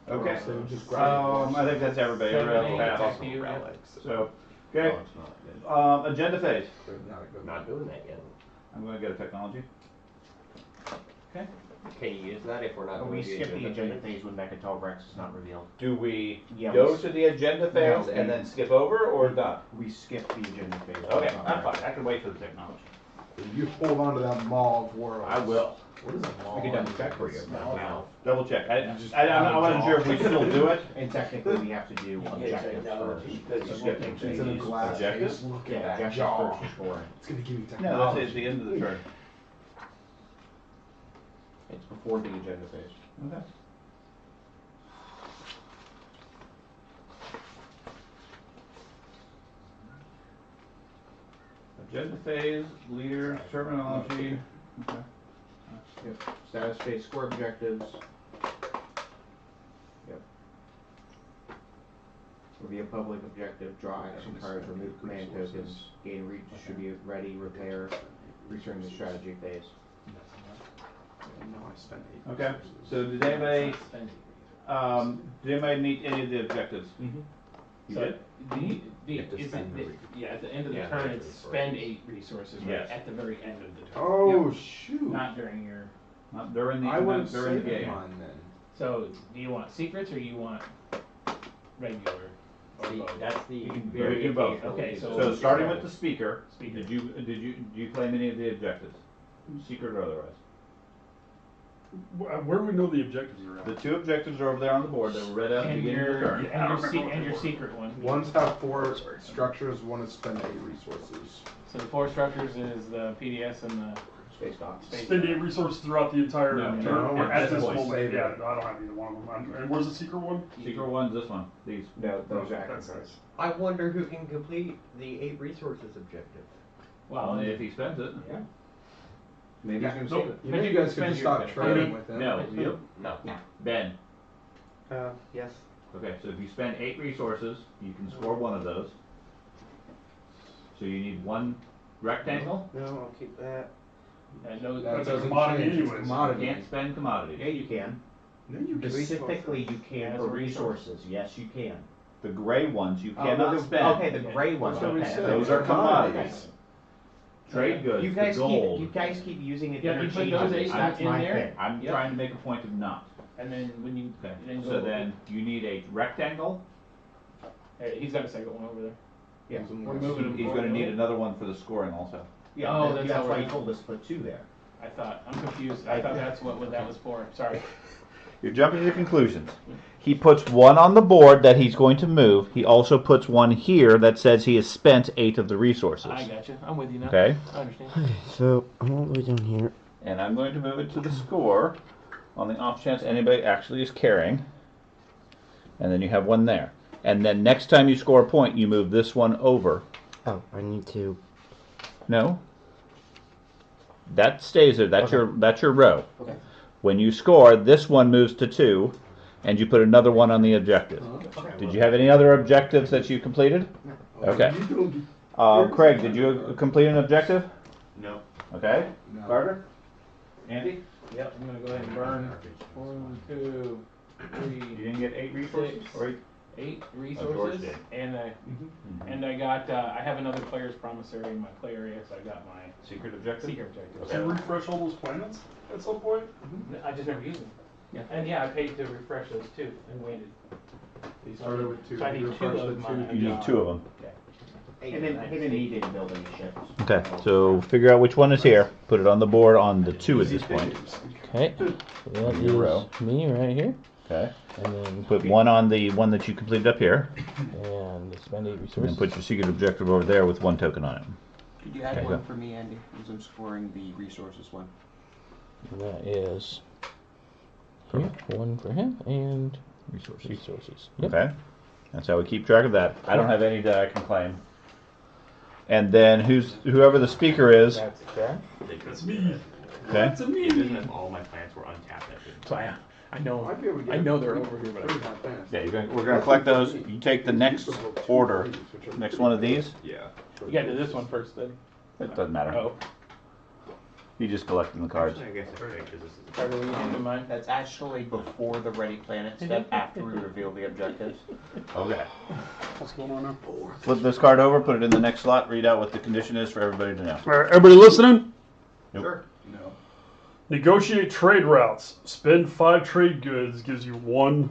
it. Okay. So just grab I think that's everybody. Seven, Everybody eight, else attack passed. you, yeah. Relics. So, okay. Oh, it's not good. Agenda phase. Not a good not doing that yet. I'm going to get a technology. Can you use that if we're not doing We the skip the agenda phase? phase when Mechatol Rex is not revealed. Do we Yeah, go we- to the agenda phase No, and we- then skip over or not? We skip the agenda phase. Okay, I'm fine. I can wait for the technology. You hold on to that Maw of Worlds. I will. What is a Maw? We can double check for you. Wow. Double check. I just wasn't sure if we still do it. And technically, we have to do objectives first. So skipping. It's in a glass Objectives? case. Look Yeah, at that objectives jaw. first is scoring. It's gonna give me No, that's technology. at the end of the turn. It's before the agenda phase. Okay. Agenda phase, leader, terminology. Okay. Yep. Status phase, score objectives. Yep. Review public objective, draw action cards, remove command tokens, gain, redistribute, ready, repair, return to strategy phase. No, I spent 8 Okay. resources. So did anybody meet any of the objectives? Mm-hmm. You So did? You have to is spend it, yeah, at the end of the Yeah, turn, that's it's the spend 8 resources, right? Yes. At the very end of the turn. Oh shoot! Not during your. Not during the I would have during the saved game. mine then. So, do you want secrets or you want regular? Or See, both? that's the You can vary very in both. occasional Okay, use so- of So it. starting with the speaker, Speaker. did you claim any of the objectives? Secret or otherwise? Where do we know the objectives are The at? 2 objectives are over there on the board that were read out at the And beginning of the your, turn. and your secret one. Ones have 4 structures. One is spend 8 resources. So the 4 structures is the PDS and the Space dots. space. Spend 8 resources throughout the entire No, turn, no, or at at this this point. moment. Save Yeah, it. I don't have either one of them. And where's the secret one? Secret one's this one. These. No, those are Okay, action that's cards. I wonder who can complete the 8 resources objective. Well, if he spends it. Yeah. Maybe Yeah. he's Nope. gonna save it. You know, But you you guys can could just spend stop your- trading with them. No, you? No. Ben. Yes. Okay, so if you spend 8 resources, you can score one of those. So you need 1 rectangle. No, I'll keep that. And no, That That's a doesn't commodity change. It's anyways. You commodity. can't spend commodities. Yeah, you can. No, you can. Specifically, you can As for a resource. resources. Yes, you can. The gray ones you Oh, cannot the- spend. Okay, the gray ones. That's what we Okay. said. Those are commodities. Trade goods, You the guys gold. keep using it Yeah, you put those interchangeably. eight That's in my there? thing. I'm Yep. trying to make a point of not. and then when you Okay, then go so then you need a rectangle. Hey, he's got a second one over there. Yeah. We're moving him. He's gonna need another one for the scoring also. Yeah, Oh, that's that's how why we're- you told us to put 2 there. I thought I'm confused. I thought that's what that was for. Sorry. You're jumping to conclusions. He puts 1 on the board that he's going to move. He also puts 1 here that says he has spent 8 of the resources. I got you. I'm with you now. Okay? I understand. So I'm all the way down here. And I'm going to move it to the score on the off chance anybody actually is carrying. And then you have 1 there. And then next time you score a point, you move this one over. Oh, I need to. No? That stays there. That's Okay. that's your row. Okay. When you score, this one moves to 2, and you put another one on the objective. Did you have any other objectives that you completed? Okay. Craig, did you complete an objective? No. Okay. No. Carter? Andy? Yep. I'm gonna go ahead and burn 1, 2, 3. You didn't get 8 resources? Or 8 George resources, did. and I got I have another player's promissory in my play area, so I got my Secret objective? secret objective. Did you refresh all those planets at some point? I just never used them. Yeah, and yeah, I paid to refresh those too, and waited. He started with 2. So I need You 2 refreshed of the mine. You need 2 of them. He didn't build any ships. Okay, so figure out which one is here. Put it on the board on the 2 at this point. Okay, so that is Zero. me right here, Okay. and then Put 1 on the one that you completed up here, and spend 8 and resources. then put your secret objective over there with 1 token on it. Could you add Okay, one go. for me, Andy, as I'm scoring the resources one? And that is here, 1 for him, and Resources. resources. Yep. Okay, that's how we keep track of that. I don't have any that I can claim. And then whoever the speaker is, That's okay. That's me. okay? That's Even me. if all my plants were untapped, I couldn't. So I know Might be able to get I know it. they're over here, but Pretty high plants. Yeah, we're gonna collect those. You take the next order, next one of these. Yeah. you gotta do this one first, then. It doesn't matter. Oh, You just collecting the cards. Actually, I guess I could, because this is. are we into mine? That's actually before the ready planet step, after we reveal the objectives. Okay. What's going on now? Flip this card over, put it in the next slot, read out what the condition is for everybody to know. Alright, everybody listening? Nope. Sure. No. Negotiate trade routes. Spend 5 trade goods gives you 1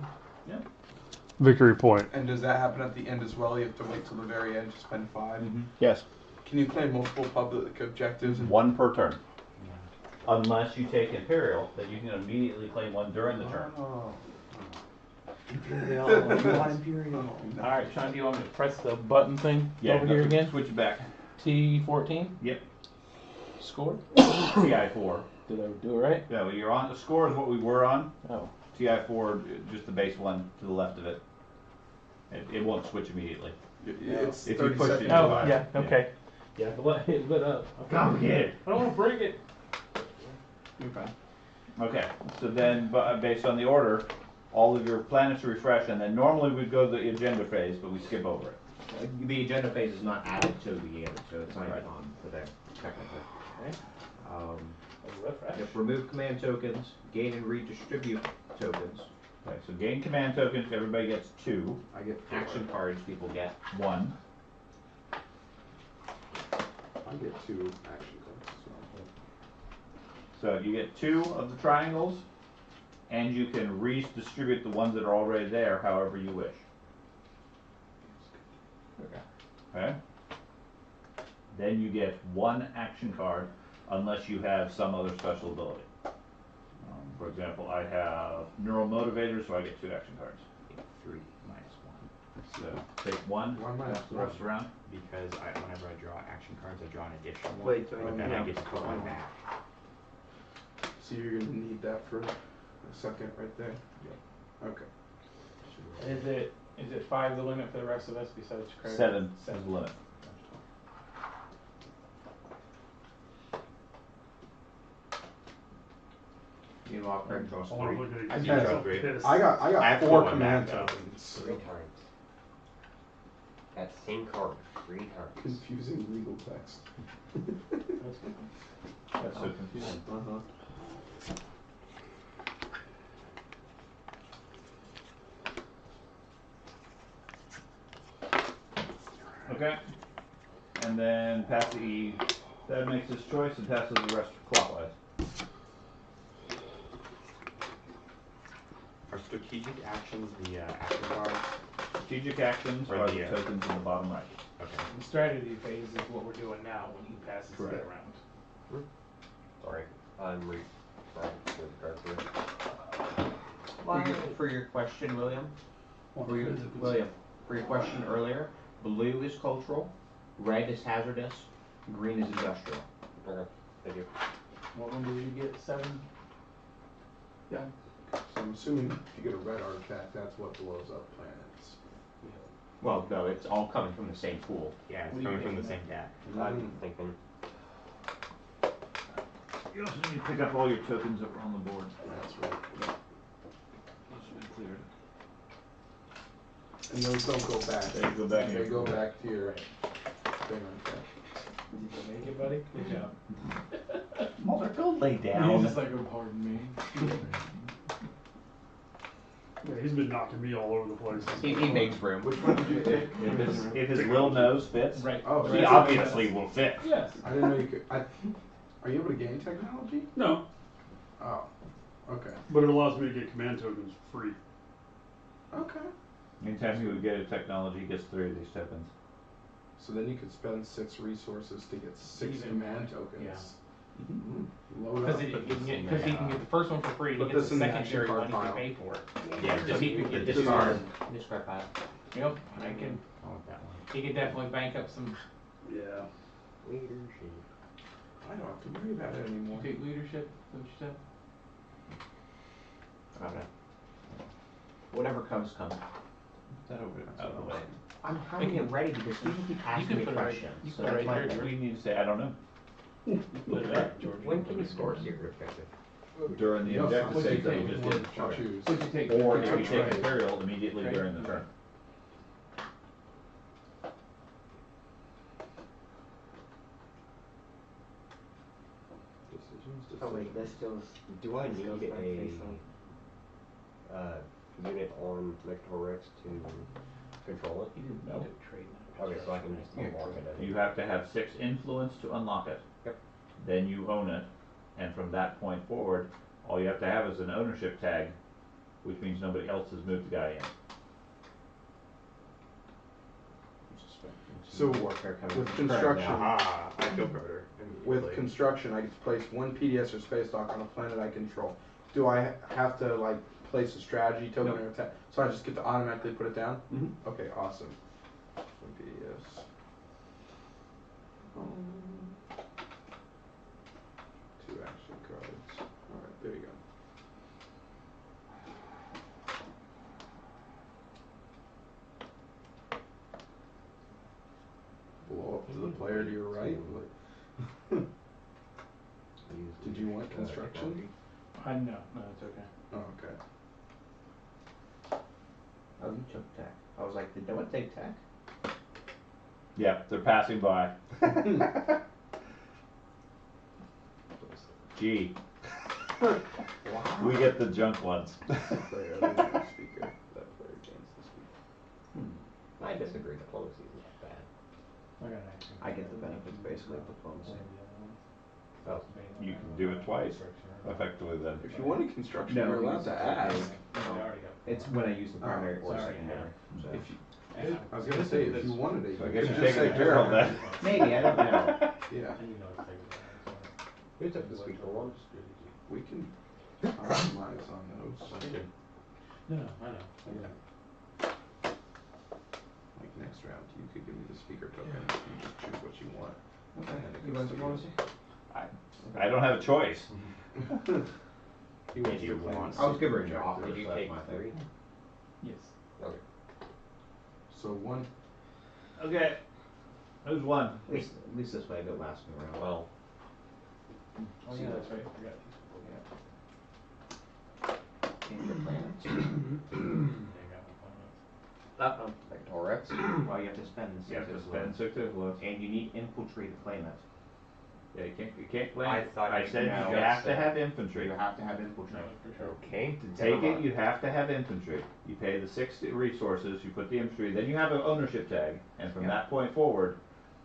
Yeah. victory point. And does that happen at the end as well? You have to wait till the very end to spend 5. Yes. Can you claim multiple public objectives? And 1 per turn. Unless you take Imperial, then you can immediately claim 1 during the turn. Oh. Imperial, not Imperial. All right, Sean, do you want me to press the button thing over here again? Switch it back. T14. Yep. Score. TI4. Did I do it right? Yeah, well, you're on. The score is what we were on. Oh. TI4, just the base one to the left of it. It won't switch immediately. It's If you 30 push it seconds. to Oh, the yeah. left. Okay. Yeah, it lit up. Complicated. I don't want to break it. You're fine. Okay, so then, based on the order, all of your planets are refreshed, and then normally we'd go to the agenda phase, but we skip over it. The agenda phase is not added to the end, so it's not Right. even on for there, technically. Okay. Refresh. Yep, remove command tokens, gain and redistribute tokens, Okay, so gain command tokens, everybody gets 2. I get 4. action cards people get. 1. I get 2 action cards as well. So you get 2 of the triangles, and you can redistribute the ones that are already there however you wish. Okay? Then you get 1 action card unless you have some other special ability. For example, I have neural motivators, so I get 2 action cards. 3 minus 1. So take 1, 1 minus the rest around. Because whenever I draw action cards, I draw an additional one. Wait, so But then I get to put one back. So you're gonna need that for a second right there? Yeah. Okay. Is it 5 the limit for the rest of us besides credit? 7 is the limit. Meanwhile, Craig draws I wanna 3. look at I it. see Yeah. draw 3. I got I have 4 4 command back, though. tokens. 3 times. That same card 3 times. Confusing legal text. That's so confusing. Uh-huh. Okay. And then pass the E. That makes his choice and passes the rest clockwise. Are strategic actions the action cards? Strategic actions Or are the, the tokens in the bottom right. Okay. The strategy phase is what we're doing now when he passes it Correct. around. Sorry, I'm sorry, there's a card for it. For your question, William, Well, for your question earlier, blue is cultural, red is hazardous, green is industrial. Okay, thank you. What one did you get? 7? So I'm assuming if you get a red artifact, that's what blows up planets. Well, no, it's all coming from the same pool. Yeah, it's What do you coming from think the same of deck. I'm thinking. You also need to pick up all your tokens that were on the board. That's right. Those should be cleared. And those don't go back. They go back They here. go back to your thing like that. Did you make it, buddy? Good job. Mulder, go lay He's down. just like, oh, pardon me. Yeah, he's been knocking me all over the place. He makes room. Which one did you take? If his little nose fits, Right. Oh, he right. obviously will fit. Yes. I didn't know you could. Are you able to gain technology? No, Oh, okay. but it allows me to get command tokens free. Okay. Anytime he would get a technology, he gets 3 of these tokens. So then you could spend 6 resources to get 6 Even command more, tokens. yeah. Load Because up. he can get the first one for free, and Put he gets this the in the secondary action one, he card can pile. pay for it. Yeah, So he could get discard. Discard pile. Yep, I can, I want that one. he could definitely bank up some, Yeah. Leadership. I don't have to worry about it anymore. take leadership, what you said? Okay. Whatever comes, comes. That over out of the way. I'm having it ready because people keep asking me put it right- questions. you So put it that's right my there, thing. We need to say, I don't know. Put it up, George. When can you score secret objective? During the You know, objective what'd you phase that we take? just What'd did. you choose? What'd you take? Or You if you took take trade. Imperial immediately Trade? during the turn. Decisions, Oh wait, this decisions. goes. Do I this goes need back face on. a unit on Mector Rex to control it? He didn't No. need to trade now. Okay, so I can just unlock it. You have to have 6 influence to unlock it. Yep. Then you own it, and from that point forward, all you have to have is an ownership tag, which means nobody else has moved the guy in. So, Warfare coming with from construction, Aha, I feel better with immediately. construction, I get to place 1 PDS or space dock on a planet I control. Do I have to like place a strategy token Nope. or attack? So I just get to automatically put it down? Mhm. Okay, awesome. 1 PDS. 2 action cards. Alright, there you go. Blow up to the player to your right. Did you want construction? No, it's okay. Oh, okay. Oh, you took tech. I was like, did no one take tech? Yeah, they're passing by. Gee, Wow. we get the junk ones. Player, other than the speaker. That player gains the speaker. I disagree. Diplomacy is not bad. I got an action. I get the benefits basically of diplomacy. Oh, you can do it twice, effectively then. If you wanted construction, No, you're allowed because to it's ask. It's when I use the primary or sorry, secondary. So. If you, I was gonna say, if you wanted it, So I you guess could you're just taking say Imperial then. Maybe, I don't know. Yeah, Who took the speaker one? we can compromise on those. No, I know. Yeah. Like next round, you could give me the speaker token, you just choose what you want. And then it You goes want to diplomacy? I don't have a choice. He wants you to play want- the I'll just give her a secret job. objective. Did you That's take my thing. 3? Yes. Okay. So 1, Okay. Who's one? At least this way I go last in the round. Well, Oh yeah, that's right, I forgot. Change your planets. uh-oh. Mector Rex. Well, you have to spend the You have to 6 spend influence. 6 influence. And you need infiltrate the planet. Yeah, you can't play. I thought I you said now you have to said- have infantry. You have to have infiltrate. Okay. To take it, you have to have infantry. You pay the 60 resources, you put the infantry, then you have an ownership tag, and from Yeah. that point forward,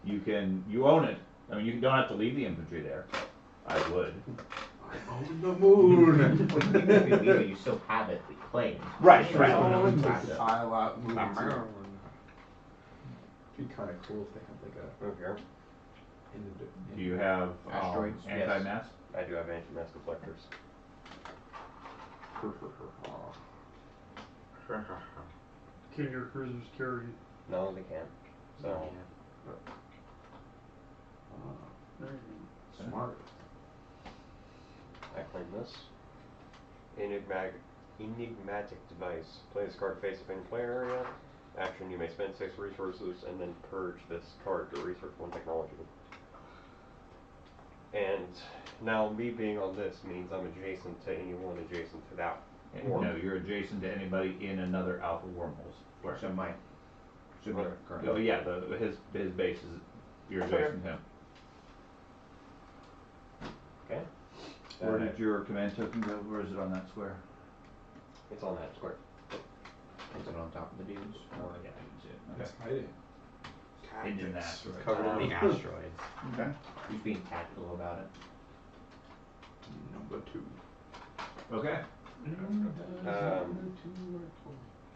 you own it. I mean, you don't have to leave the infantry there. I would. I own the moon! Well, even if you leave it, you still have it claimed. Right, Sure, right. it's one of Oh, those to factors. pile out moons. It'd be kinda cool if they had like a Okay. Do you have Asteroids? Yes. anti-mass? I do have anti-mass deflectors. Can your cruisers carry? No, they can't. So, There you Smart. I claim this. Enigmatic device. Play this card face up in play area. Action, you may spend 6 resources and then purge this card to research 1 technology. And now me being on this means I'm adjacent to anyone adjacent to that. Or- No, you're adjacent to anybody in another alpha wormholes. Where? So mine should be Okay. current. Oh yeah, his base is you're adjacent to him. Okay. Where did your command token go? Where is it on that square? It's on that square. Is it on top of the dudes? Or Yeah, I can see it. It's Okay. hiding. Hidden in Tactics. asteroids. Covered in the asteroids. Okay. he's being tactical about it. Number 2. Okay.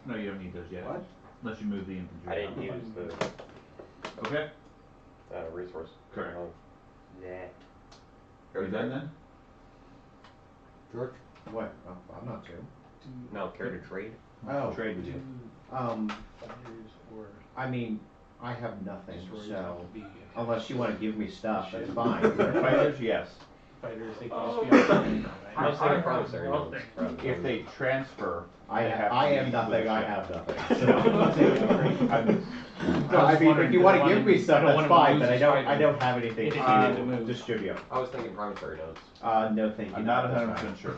No, you don't need those yet. What? Unless you move the infantry. I didn't down. use the Okay. resource. Correct. Yeah. You done then? George? What? Oh, I'm not too. No, care to trade? Oh, Trade with you. I mean, I have nothing, Destroyers so have to be unless you want to give me stuff, that's fine. Fighters, yes. fighters, they can just be on. I was thinking promissory notes. If they transfer, I they have to am be nothing. with a I ship. have nothing. I'm- No, I mean, if you want to give me stuff, I don't that's want him to fine. lose But I his don't. fighter. I don't have anything If he needed to move. distribute. I was thinking promissory notes. No, thank you. I'm not That's 100% fine. sure.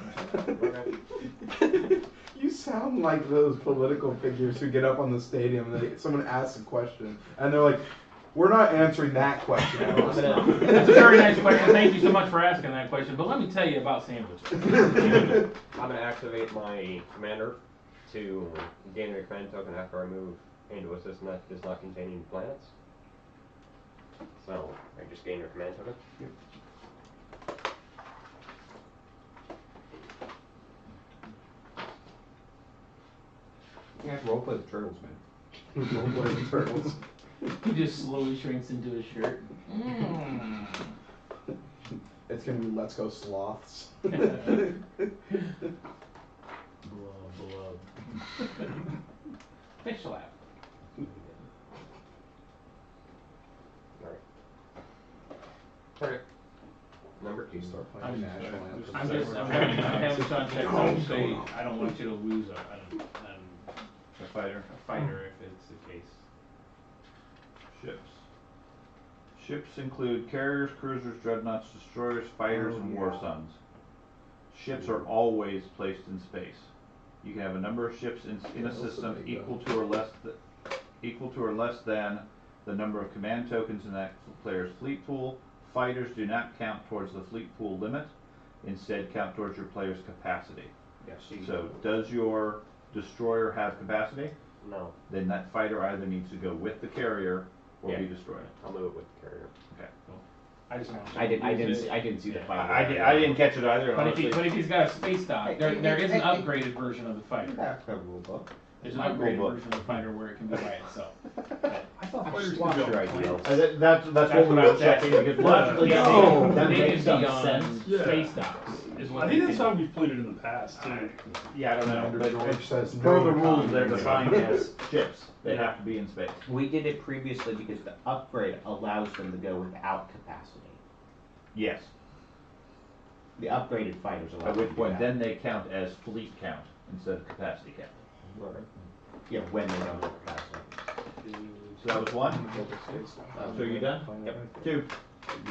You sound like those political figures who get up on the stadium and someone asks a question and they're like, "We're not answering that question." That's a very nice question. Thank you so much for asking that question. But let me tell you about sandwiches. I'm gonna activate my commander to gain a command token after I move into a system that does not contain any planets. So I just gain your command token. You have to roleplay the turtles, man. Roleplay the turtles. He just slowly shrinks into his shirt. It's gonna be Let's Go Sloths. Blub, blub. Fish lap. Alright. Okay. Number 2. Start playing I'm national anthem. I'm having Sean check to say I don't want you to lose A fighter. a fighter if it's the case. Ships. Ships include carriers, cruisers, dreadnoughts, destroyers, fighters, and war sons. Ships are always placed in space. You can have a number of ships in a system equal to or less than the number of command tokens in that player's fleet pool. Fighters do not count towards the fleet pool limit. Instead, count towards your player's capacity. Yes. So, does your destroyer have capacity? No. Then that fighter either needs to go with the carrier or be destroyed. I'll move it with the carrier. Okay. I just want I didn't see the fighter. I didn't catch it either. But honestly. if he's got a space dock, there is an upgraded version of the fighter. Back the rule book. There's an My rule upgraded book. version of the fighter where it can be by itself. I thought fighters could Lost be your on ideals. planets. That's what we were checking because logically Yeah, speaking, that they makes can be some on sense. Yeah. space docks. Is what I think they that's can how we've played it in the past too. yeah, I don't know. Commander But George says no. per the rules, they're economy. defined as ships. They have to be in space. We did it previously because the upgrade allows them to go without capacity. Yes. The upgraded fighters allow At them which to do point, that. then they count as fleet count instead of capacity count. Alright. Yeah, when they don't have capacity. So that was one. So you done? Yep. 2. You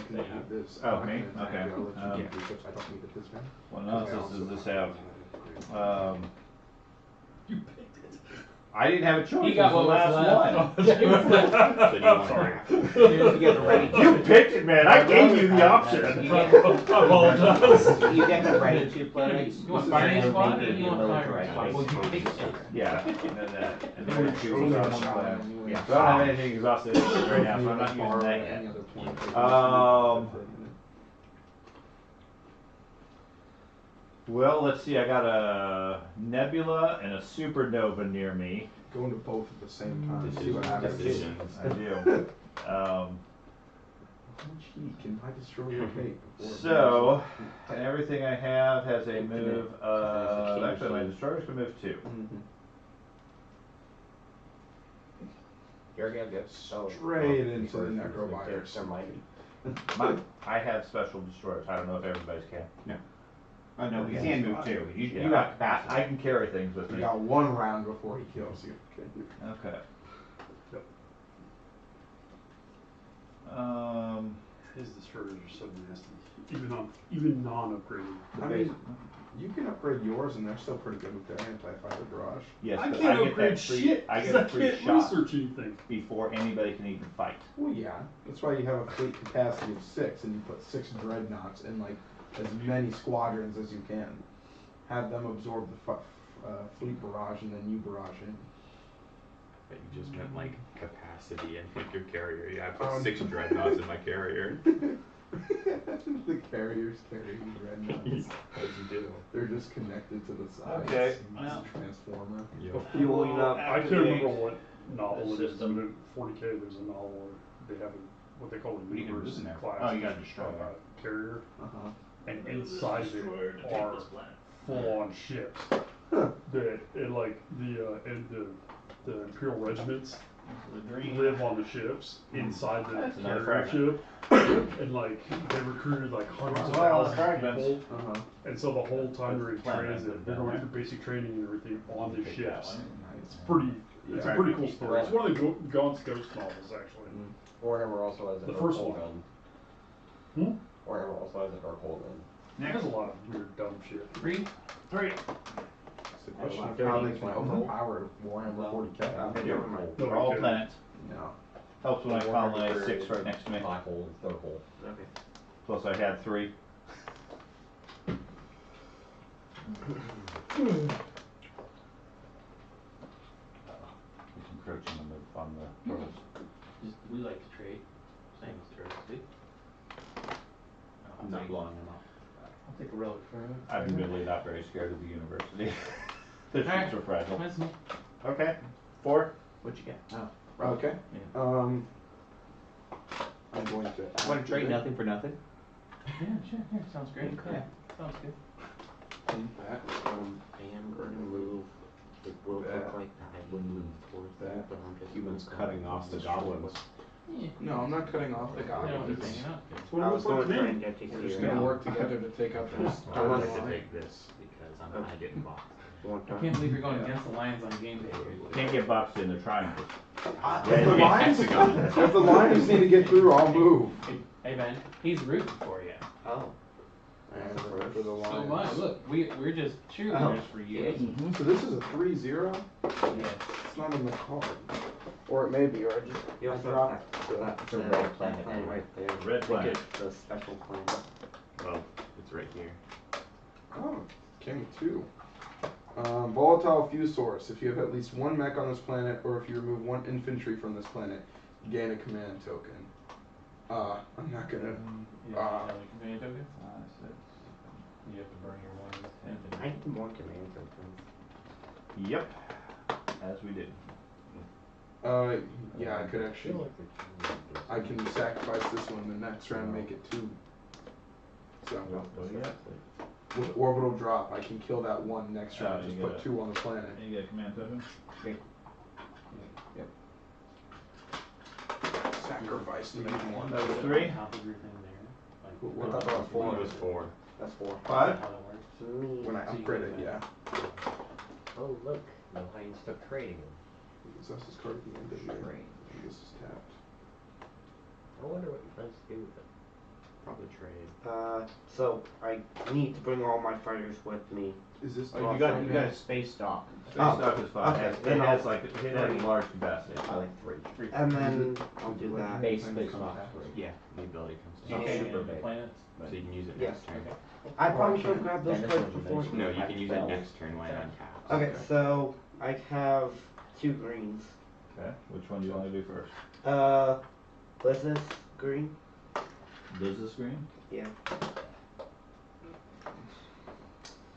can do this. Oh, I'm me? gonna Okay. add you, I'll let you Yeah. do ships. I don't need it this time. What analysis does this have? You picked it. I didn't have a choice. He got It was what the was last left. one. I'm sorry. You get the ready. You picked it, man. I gave you the You option. get, you get the ready to planets. You want This is firing how squad or they you want militarize firing squad? base. Well, you pick it. Yeah, and then that, and then we choose Only our one plan. round. Yeah, so I don't have anything exhausted right now, so I'm not using that yet. Any other point. Well, let's see, I got a nebula and a supernova near me. Go into both at the same time. See what happens. Decisions. I do. How much heat can my destroyer take before? So, and everything I have has a move of, actually my destroyers can move 2. Mhm. Here again, yes. Oh, Straight into the necrovirus. Never mind. I have special destroyers, I don't know if everybody's can. Oh, no, you can move too. You Yeah, got I capacity. can carry things with You me. got one round before he kills you. Okay. Yep. His destroyers are so nasty. Even non-upgraded. I mean, you can upgrade yours and they're still pretty good with their anti-fighter barrage. Yes, I but can't I get upgrade that free, shit. I 'Cause get a free can't shot research anything. before anybody can even fight. Well, yeah. That's why you have a fleet capacity of 6 and you put 6 dreadnoughts in like as many squadrons as you can. Have them absorb the fleet barrage and then you barrage in. But you just meant like capacity and like your carrier. Yeah, I put Oh, 6 dreadnoughts in my carrier. The carriers carrying dreadnoughts. As you do. They're just connected to the sides. Okay, It's well. a transformer. Yeah. Fueling up. I can't remember what novel the it is, system. but in 40k there's a novel where they have what they call a What are you gonna do universe in there? class Oh, you gotta destroy it. carrier, Uh-huh. and inside of Destroyer to it take are this planet. full-on ships that it, like the Imperial regiments The green. live on the ships inside the That's another carrier ship, and like they recruited like hundreds of thousands of fragments. people, Uh-huh. and so the whole time they're in That's the planet, transit, but they're down going there. through basic training and everything on the Take that ships. one. It's pretty. It's a Yeah. pretty cool story. It's one of the Gaunt's Ghost novels, actually. Warhammer also has a The dark first hole one. gun. Hmm? Warhammer also has a dark hole gun. There's a lot of weird, dumb shit. 3. It's the question of Dirty how they can flame. overpower Warhammer 40k. Never mind. They're all planets. No. Helps when I found that I had 6 right next to me. Black hole is dark hole. Okay. Plus I had 3. He's encroaching on the turtles. Just, we like to trade. Same as turtles do. I'm not blowing them up. I'll take a relic for him. I'm really not very scared of the university. The ships Alright. are fragile. That's me. Okay. 4. What'd you get? Oh. Okay. Yeah. I'm going to. Want to trade activate nothing for nothing? Yeah, sure, yeah, sounds great. Okay. Yeah, sounds good. that. I am going to move. It will That. look like I would move towards That. that, but I'm just. Humans gonna cutting off the goblins. Yeah. No, I'm not cutting off the Yeah, I'm goblins. just hanging out. That's what I it was looks like going to to try me. and get to We're just here. gonna work together to take out this. I want to to take this because I'm Okay. not getting boxed. I can't believe you're going against the lines on game day. Can't get boxed in the triangles. If the lines, if the lines need to get through, I'll move. Hey Ben, he's rooting for you. Oh. And for the So lines. am I. Look, we're just cheerleaders for you. So this is a 3-0. Yes. It's not in the card. Or it may be, or I just You I also dropped That's a red planet anyway. right there. Red I think planet. it's the special planet. Well, it's right here. Oh, came with 2. Volatile fuse source. If you have at least 1 mech on this planet, or if you remove 1 infantry from this planet, you gain a command token. I'm not gonna. You have a command token? You have to burn your one I infantry. need more command tokens. Yep. As we did. Yeah, I could actually. I can sacrifice this one the next round, make it 2. So What do you got? with orbital drop, I can kill that one next round. you Just get put a- 2 on the planet. You get a command token? Sacrifice to make 1. That was 3. Top of your thing there. Like, What about that 4? It was 4. That's 4. 5. how that works. To me. When I So you upgrade get it, that. yeah. Oh look, no Heinz stuck trading him. Possess this card at the end of your. Strange. This is tapped. I wonder what your friends do with it. Probably trade. So I need to bring all my fighters with me. Is this? Oh, you got a space dock. Space Oh, dock is fine. okay, It then has I'll- like it has a large capacity. I like 3. And then I'll do that. Base space dock. Yeah, the ability comes down. Okay, super and the big. planets. So you can use it Yes. next turn. I probably should have grabbed those Then cards this one's before. amazing. No, you can use it next turn when it uncaps. Okay, so I have 2 greens. Okay. Which one do you want to do first? What's this? Green? Business green? Yeah.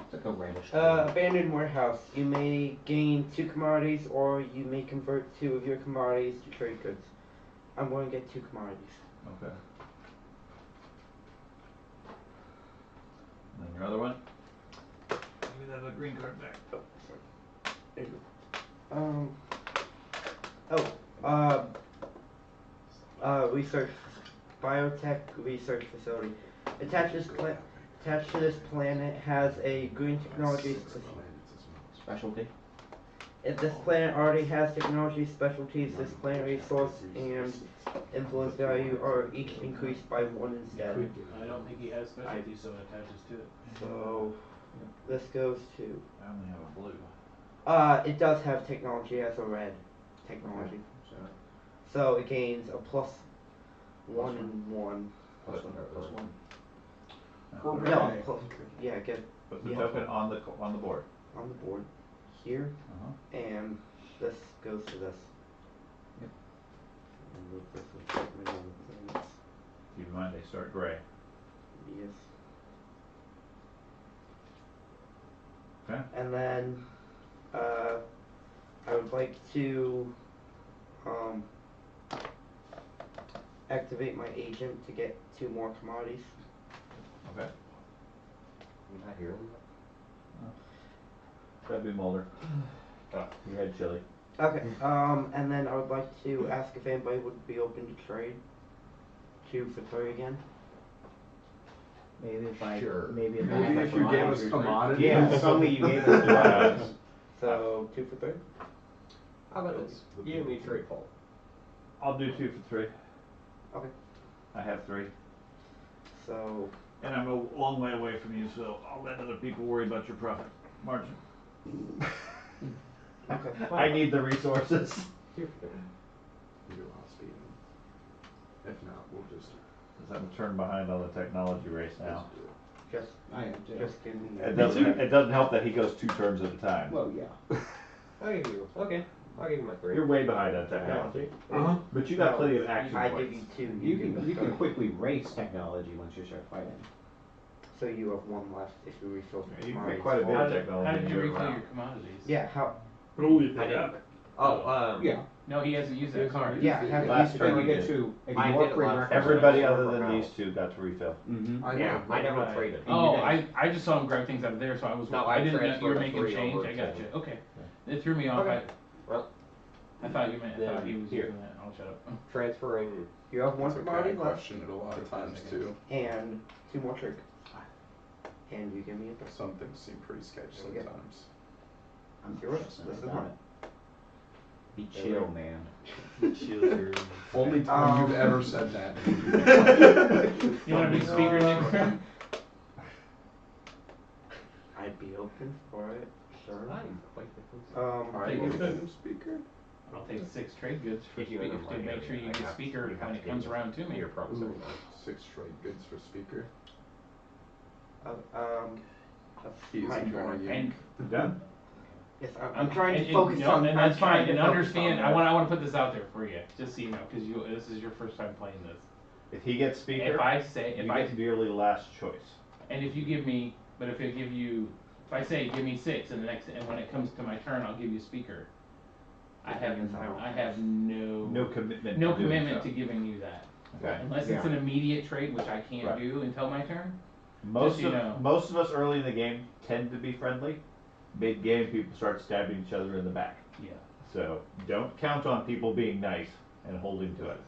It's like a reddish. Abandoned warehouse. You may gain 2 commodities, or you may convert 2 of your commodities to trade goods. I'm going to get 2 commodities. Okay. And then your other one? Give me that green card back. Research, biotech research facility. Attached to this planet has a green technology Specialty. If this planet already has technology specialties, this planet resource and influence value are each increased by 1 instead. I don't think he has specialty, so it attaches to it. So this goes to. I only have a blue. It does have technology as a red technology. So it gains a +1 and 1. Plus one. No, yeah, get Put the yeah. token on the board. on the board here, Uh-huh. and this goes to this. Keep in mind they start gray. Yes. Okay. And then, I would like to, activate my agent to get 2 more commodities. Okay. I'm not hearing That'd be Mulder. Oh, you had chili. Okay, and then I would like to ask if anybody would be open to trade 2 for 3 again. Maybe if I, Sure. maybe if Maybe I if you gave us commodities. Yeah, suddenly you gave us commodities. So 2 for 3. How about this? You and me trade Paul. I'll do 2 for 3. Okay. I have 3. So And I'm a long way away from you, so I'll let other people worry about your profit margin. okay. I need the resources. You do a lot of speed. If not, we'll just. Because I'm a turn behind on the technology race now. Just I am too. just give me. It doesn't help that he goes 2 turns at a time. Well, yeah. I'll give you. Okay. I'll give you my 3. You're way behind on technology. Uh-huh. But you got plenty of action I points. give you 2. You give can, me you can 3. quickly race technology once you start fighting. So you have 1 left if you refill Yeah, you commodities. make quite a bit How of did, technology. how did you year refill round. your commodities? Yeah. How? But only if I they didn't. have it. Oh, Yeah. No, he hasn't used that card. Yeah. Have Last you turn You you get did. to I ignore did a lot. prerequisites. Everybody other Silver than House. these 2 got to refill. Mm-hmm. I yeah, know, I never Right. traded. Oh, You I just saw him grab things out of there, so I was. No, I I didn't know you were transferred making 3 change. over I got to- you. Okay, it threw me off. Okay. Well, I thought you meant. I thought Then he was here. using that. I'll shut up. transferring. You have 1 It's okay, commodity I left question it a lot of times too. and 2 more trade. And you give me a 3. Some things seem pretty sketchy Okay. sometimes. I'm Yours? trusting This I is got mine. it. Be chill, man. Only time you've ever said that. You want to be speaker next turn? I'd be open for it. Sure. I'm quite different. Alright, Take we'll it. get a speaker. I'll take 6 trade goods for If you speaker end up to make liking sure it, you I get have- speaker you have when to it give comes me around to me. Your promissory note. 6 trade goods for speaker. That's He is my ignoring turn. you. Done? Yes, I'm trying to And- focus no, on. and I'm that's trying fine. to And focus understand, on I want to put this out there for you, just so you know, because this is your first time playing this. If he gets speaker, If I say, you if I get merely last choice. and if you give me, but if I give you, if I say give me 6, and the next, and when it comes to my turn, I'll give you speaker. I have no No commitment. no to doing commitment so. to giving you that, Okay. unless it's an immediate trade, which I can't Right. do until my turn. Most so you know. most of us early in the game tend to be friendly. Mid game, people start stabbing each other in the back. Yeah. So don't count on people being nice and holding to it.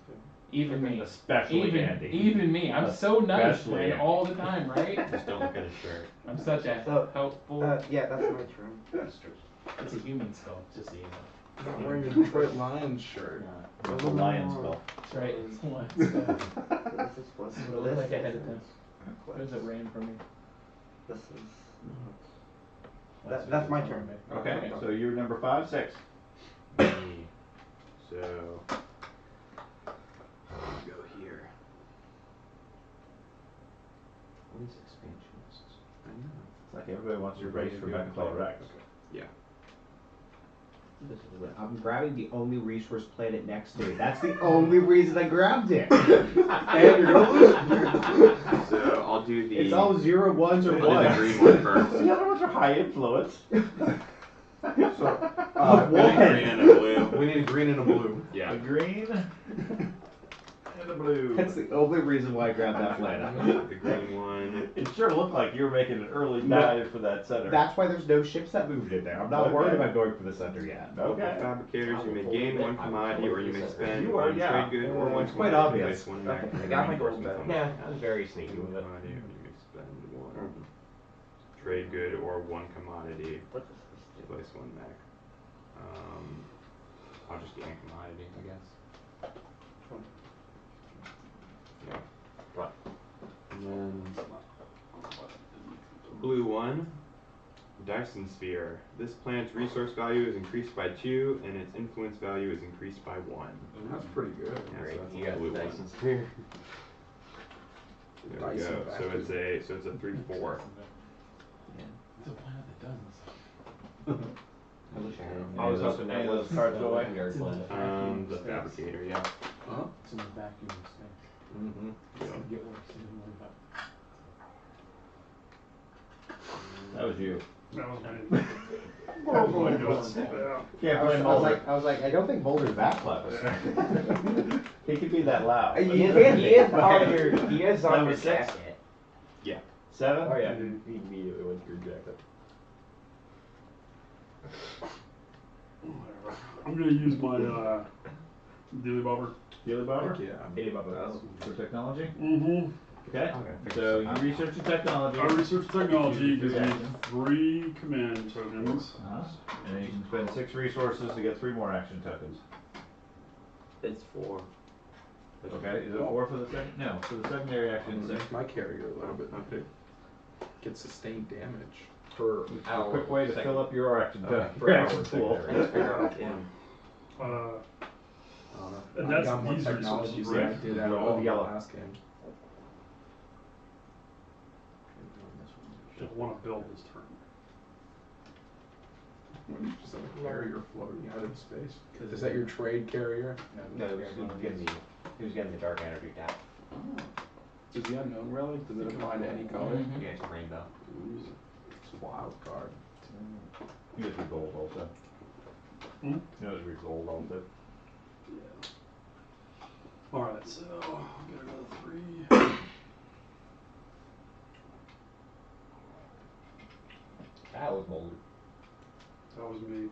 Even me. Especially Andy. Even me. I'm so nice, Especially man, Andy. all the time, right? Just don't look at his shirt. I'm such a So, helpful. yeah, that's my turn. That's true. It's a human skull, just so you know. Not wearing a Detroit Lions shirt. It's a lion spell. That's right. It's one. This is plus It looked like I had it done. plus. There's a rain for me. This is. That's my turn. Okay, so you're number 5, 6. Me. So I'll go here. All these expansions. I know. It's like everybody wants to race for Mechatol Rex. Yeah. This is what, I'm grabbing the only resource planet next to it. That's the only reason I grabbed it. And you're gonna lose. So I'll do the. It's all 0 1s or I'll do the 1s. green one first. The other ones are high influence. So, We need green and a blue. we need a green and a blue. Yeah. The green and the blue. That's the only reason why I grabbed that planet. The green one. It sure looked like you were making an early dive for that center. That's why there's no ships that moved in there. I'm not worried Okay. about going for the center yet. Okay. Fabricators, you may gain 1 commodity or you may spend You are, 1 yeah. trade good or 1 It's quite commodity to obvious. place 1 Okay, Mac I got my reinforcements gold on Yeah, it. I was very sneaky One with it. commodity, or you may spend 1 trade good or 1 commodity What does this to do? place 1 Mac. I'll just gain a commodity, I guess. Yeah. What? And then blue 1, Dyson Sphere. This planet's resource value is increased by 2 and its influence value is increased by 1. That's pretty good. Yeah, Great, so that's you a got blue the one. Dyson sphere. There we Dyson go. So bastard. it's a 3/4. It's a planet that does I wish I had. I was Any of hoping those that was cards go away? legendary planet. The fabricator, yeah. Huh? It's in the vacuum of space. Mm-hmm. It's gonna get worse in 1.5. That was you. That was me. Oh my gosh. Yeah. Can't blame Mulder. I was like, I don't think Boulder's that close. He could be that loud. He is on your Number six? jacket. Yeah. 7? Oh yeah, he immediately went to your jacket. Whatever. I'm gonna use my Dilly Bobber. Dilly Bobber? Heck yeah. Dilly Bobber. For technology? Mm-hmm. Okay. So you research your technology. I research technology, gives me Action. 3 command tokens. And then you can spend 6 resources to get 3 more action tokens. It's 4. Okay, is it 4 for the second? No, for the secondary I'm action, gonna 6. make my carrier a little bit. Okay. Get sustained damage. Per A hour. quick way to fill up your action, Okay. your action pool. And that's got more these technology resources, than I right? did at Yellow. all in the Yellow. last game. Don't want to build this turn. What, you just have a carrier floating out in space? Is that your trade carrier? No, he was getting the dark energy tap. Is the unknown relic? Does it apply to any color? Yeah, it's a rainbow. Ooh, it's a wild card. You get your gold also. Hmm? You know your gold also. Yeah. Alright, so I'll get another 3. That was Mulder. That was me.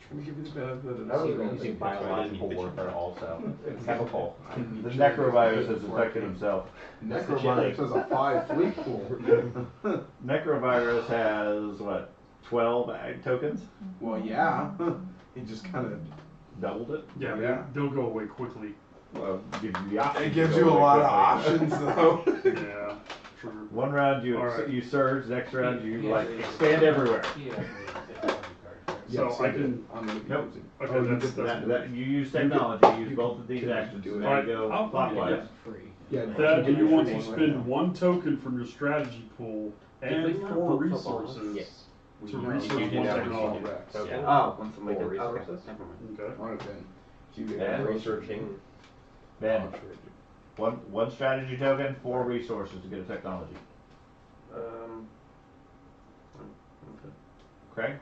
Trying to give you the benefit of the That was doubt. using biological warfare also. Chemical. The necrovirus has infected himself. Necrovirus has a 5 fleet pool. Necrovirus has, what, 12 ag tokens? Well, yeah. He just kind of. Doubled it? Yeah, Yeah. they'll go away quickly. Well, gives you the option. It to gives go you a away lot of quickly. options, though. Yeah, true. One round you Alright. you surge, next round you Yeah, like yeah. expand everywhere. Yeah, technology card. So Yes, I did. can. I'm gonna be Nope. using. Okay, Oh, you that's did that. That you use technology, use you both of these can actions, do so it. now you go Alright, clockwise. Free. Yeah, Thad, do you want to One spend right now. 1 token from your strategy pool Did and we not 4 vote for resources balls? Yes. to No, research you one did that technology? with Rex. Okay. Oh, When somebody Four did, okay, resources? never mind. Okay. Alright then. So you Yeah, get Researching. Ben, Oh, sure. one strategy token, 4 resources to get a technology. Okay. Craig?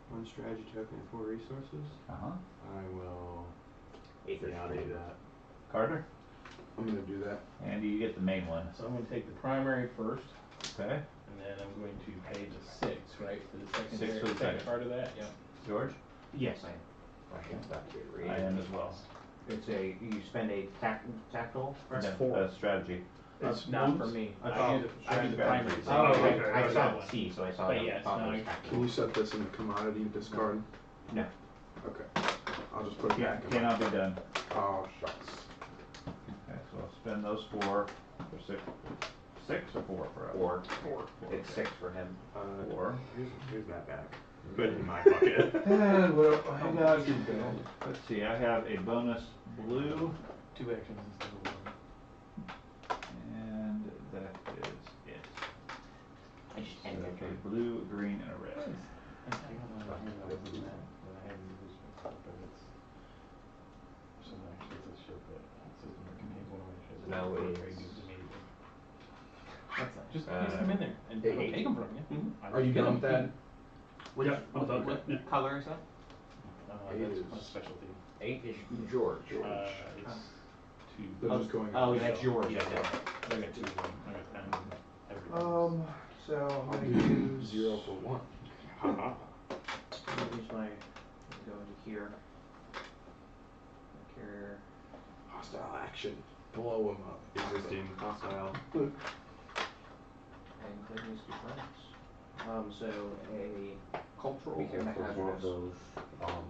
1 strategy token and 4 resources. Uh-huh. I will. Eight Yeah, I'll do that. Carter? I'm gonna do that. Andy, you get the main one. So I'm gonna take the primary first, Okay. and then I'm going to pay the 6, right, for the second, Six for the second. part of that, yeah. George? Yes, I am. I am as well. It's you spend a tactile. No, strategy. It's not for me. I I thought- do the primary. Oh, okay, I okay. saw the C, so I saw But that. yeah, it's thought it not- was tactile. Can you set this in the commodity discard? No. Okay. I'll just put it back in. Cannot be done. Oh, shucks. Okay, so I'll spend those 4 for 6. 6 or 4 for us? 4. 4. It's 6 for him. 4. Who's that back? Put it in my bucket. And what I got, let's see, I have a bonus blue, 2 actions instead of 1. and that is it. I just So, ended okay, blue, green, and a red. I got one here that wasn't that, but I hadn't used it, but it's. So actually it's a show that system that contains one of my shows. Now For it trade is- goods immediately. That's it. Just Uh, place them in there, and eight. I'll take them from you. I Are you will get done with that? Yeah, I'm done. Yeah. color is that? That's Is- my specialty. 8 is George. It's 2. They're just going. Oh, that's yours. Yeah, okay. I got 2 of them. I got 10 every. So I'm I'll gonna do use 0 for 1. Haha. I'm gonna use my go into here. Carrier. Hostile action. Blow him up. Existing hostile. And including these 2 planets. So a cultural Be careful, more of hazardous. those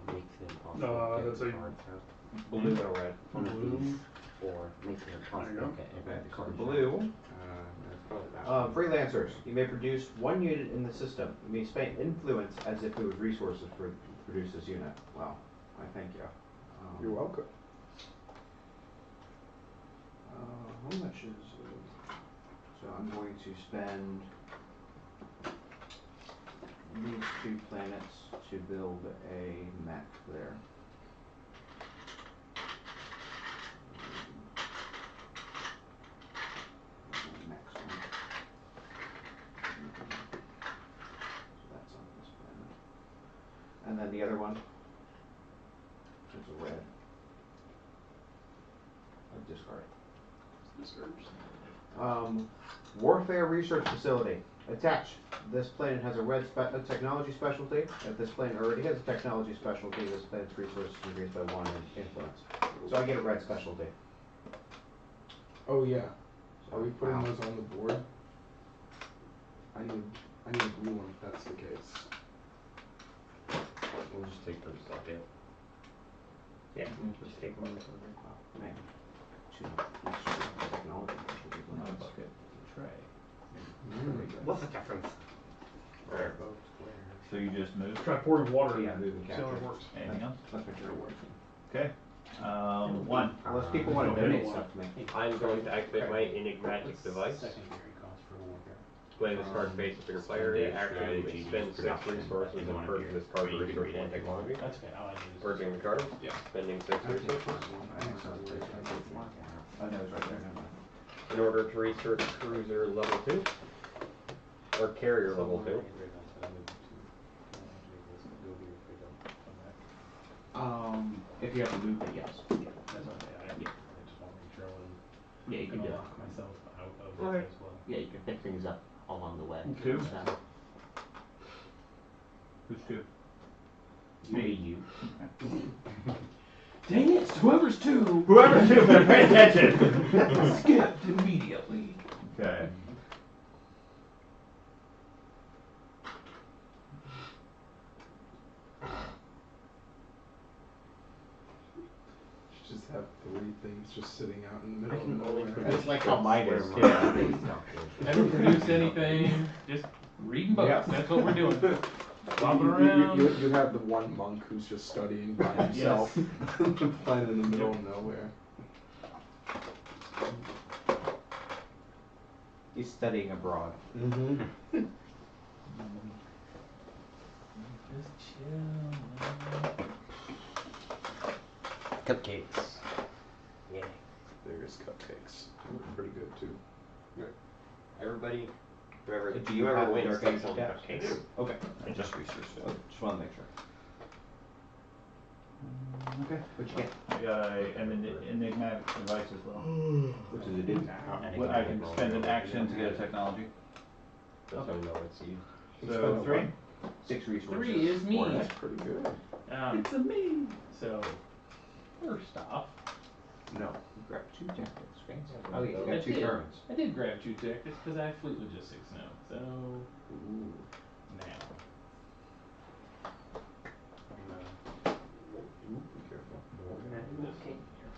makes them No, possible. that's a- Blue and a red. One of Blue. these, or makes it There you impossible go. to get every other card. Blue. That's probably that. Freelancers. You may produce 1 unit in the system. You may spend influence as if it was resources for to produce this unit. Well, I thank you. You're welcome. How much is? So I'm going to spend these 2 planets to build a mech there. and then the other one is a red. I discard. Warfare Research Facility. Attach. This planet has a red technology specialty. If this planet already has a technology specialty, this planet's resources increased by 1 in influence. So I get a red specialty. Oh yeah. Are we putting those on the board? I need a blue one if that's the case. We'll just take those off, yeah. Yeah, just take one. Man. Technology. My bucket. Tray. What's the difference? Alright. So you just move. Try pouring water in Yeah, it. move and See how capture. it works. Anything else? Let's make sure it works. Okay. One. Unless people want to donate stuff to me. I'm going to activate my enigmatic device. Secondary cost for warfare. Play this card face up in your player area. Action, spend 6 resources and purge this card for resource 1 technology. That's okay, I like to use. Purging the card. Yeah. Spending 6 resources. Oh, no, it's right there. Never mind. In order to research cruiser level 2. Or carrier level 2. If you have to move it, yes. That's okay, I just want to make sure I wasn't Yeah, you can gonna do it. lock myself out of Okay. it as well. Yeah, you can pick things up along the way. Two. So, Who's two? maybe you. Dang it, whoever's two! Whoever's two, better pay attention. Skipped immediately. Okay. Should just have 3 things just sitting out in the middle of nowhere. It's like how mine is. Never produce anything, just reading books, Yeah. that's what we're doing. Flopping You around. have the one monk who's just studying by himself, playing in the middle of nowhere. He's studying abroad. Mm-hmm. Just chill, man. Cupcakes. Yeah. There's cupcakes. Look pretty good too. Everybody, Do you whoever have wins dark takes energy on taps? cupcakes. Okay. I just researched it. Just want to make sure. Okay. What'd you get? I got an enigmatic device as well. What does it do? What I can spend an action to get a technology. That's how we know it's you. So 3. 6 resources. 3 is me. That's pretty good. It's a me. So, first off, No. You grab 2 tactics. Fancy. Oh, yeah, you I got 2 did. turns. I did grab 2 tactics because I have fleet logistics now. So, Ooh. now. Ooh, be careful. We're gonna do this one here.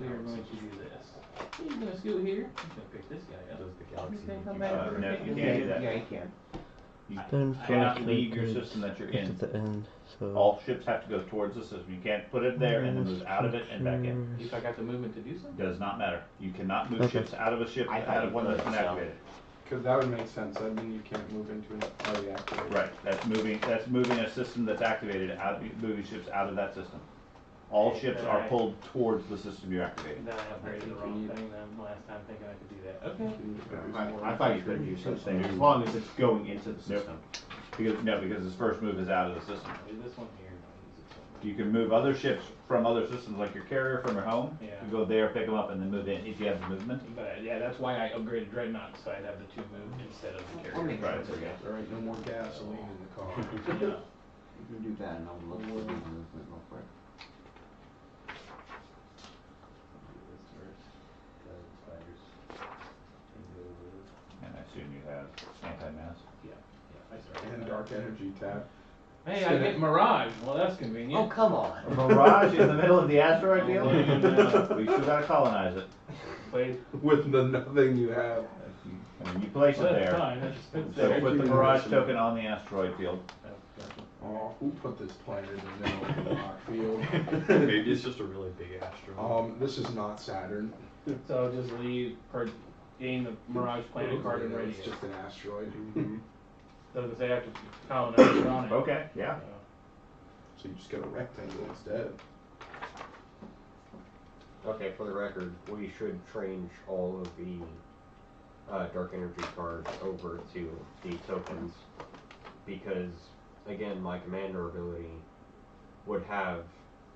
We are going to do this. He's gonna scoot here. He's gonna pick this guy up. Does the He's galaxy gonna come need back. you? No, you can't do that. Yeah, you can. You Then cannot flash leave your the system that you're in. at the end. So All ships have to go towards the system. You can't put it there and then move out of it and back in. If I got the movement to do something? Does not matter. You cannot move Okay. ships out of a ship, I thought out of you one that's could, been so. activated. Because that would make sense. That mean you can't move into an already activated. Right, that's moving a system that's activated out, moving ships out of that system. All ships are pulled towards the system you're activating. Then I upgraded the wrong thing then last time thinking I could do that. Okay. I thought you couldn't use those things, as long as it's going into the system. Because his first move is out of the system. I'll do this one here and I'll use this one. You can move other ships from other systems, like your carrier from your home. Yeah. You go there, pick them up, and then move in if you have the movement. But yeah, that's why I upgraded Dreadnought, so I'd have the 2 move instead of the carrier. Right, There you go. All right, no more gasoline in the car. Yeah. You can do that and I'll look for the movement real quick. And I assume you have anti-mass. Yeah, I started. And dark energy tap. Hey, I get Mirage. Well, that's convenient. Oh, come on. A mirage in the middle of the asteroid deal? Yeah. We still gotta colonize it. Played. With the nothing you have. I mean, you place it Well, that's there. fine. That's So there. put the mirage token on the asteroid field. Oh, who put this planet in the middle of the rock field? Maybe it's just a really big asteroid. This is not Saturn. So just leave per gain the Mirage planet card and It's radius. just an asteroid. Doesn't say I have to colonize it on it. Okay, yeah. So you just get a rectangle instead. Okay, for the record, we should change all of the dark energy cards over to the tokens because again, my commander ability would have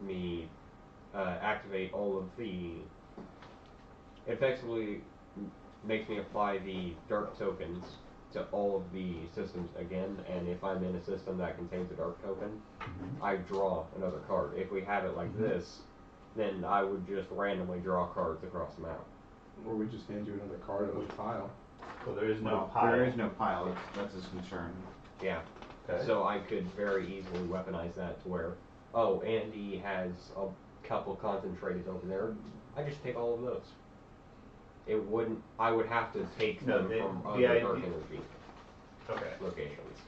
me activate all of the. It effectively makes me apply the dark tokens to all of the systems again, and if I'm in a system that contains a dark token, I draw another card. If we have it like this, then I would just randomly draw cards across the map. Or we just hand you another card of the pile. Well, there is no Well, pile. there is no pile, that's his concern. Yeah. Okay. So I could very easily weaponize that to where, oh, Andy has a couple concentrated over there. I just take all of those. It wouldn't. I would have to take No, them from the other idea- dark energy Okay. locations.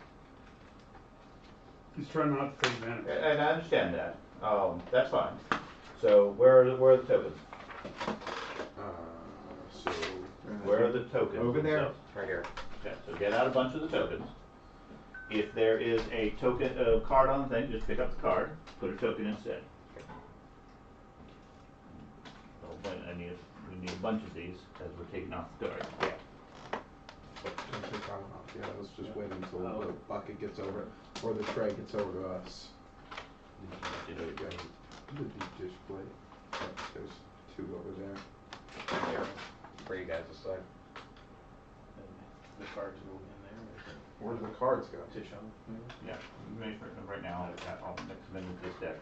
He's trying not to take advantage. And I understand that. That's fine. So where are the tokens? So Where are the tokens? Over there. themselves? Right here. Okay, so get out a bunch of the tokens. If there is a token card on the thing, just pick up the card, put a token instead. So we need a bunch of these as we're taking off the card. Yeah. yeah, let's just wait until the bucket gets over, or the tray gets over to us. There you go. The deep dish plate. There's two over there. Here. For you guys to sign. The cards go in there. Where do the cards go? To show. Yeah, right now I'll mix them in with this deck.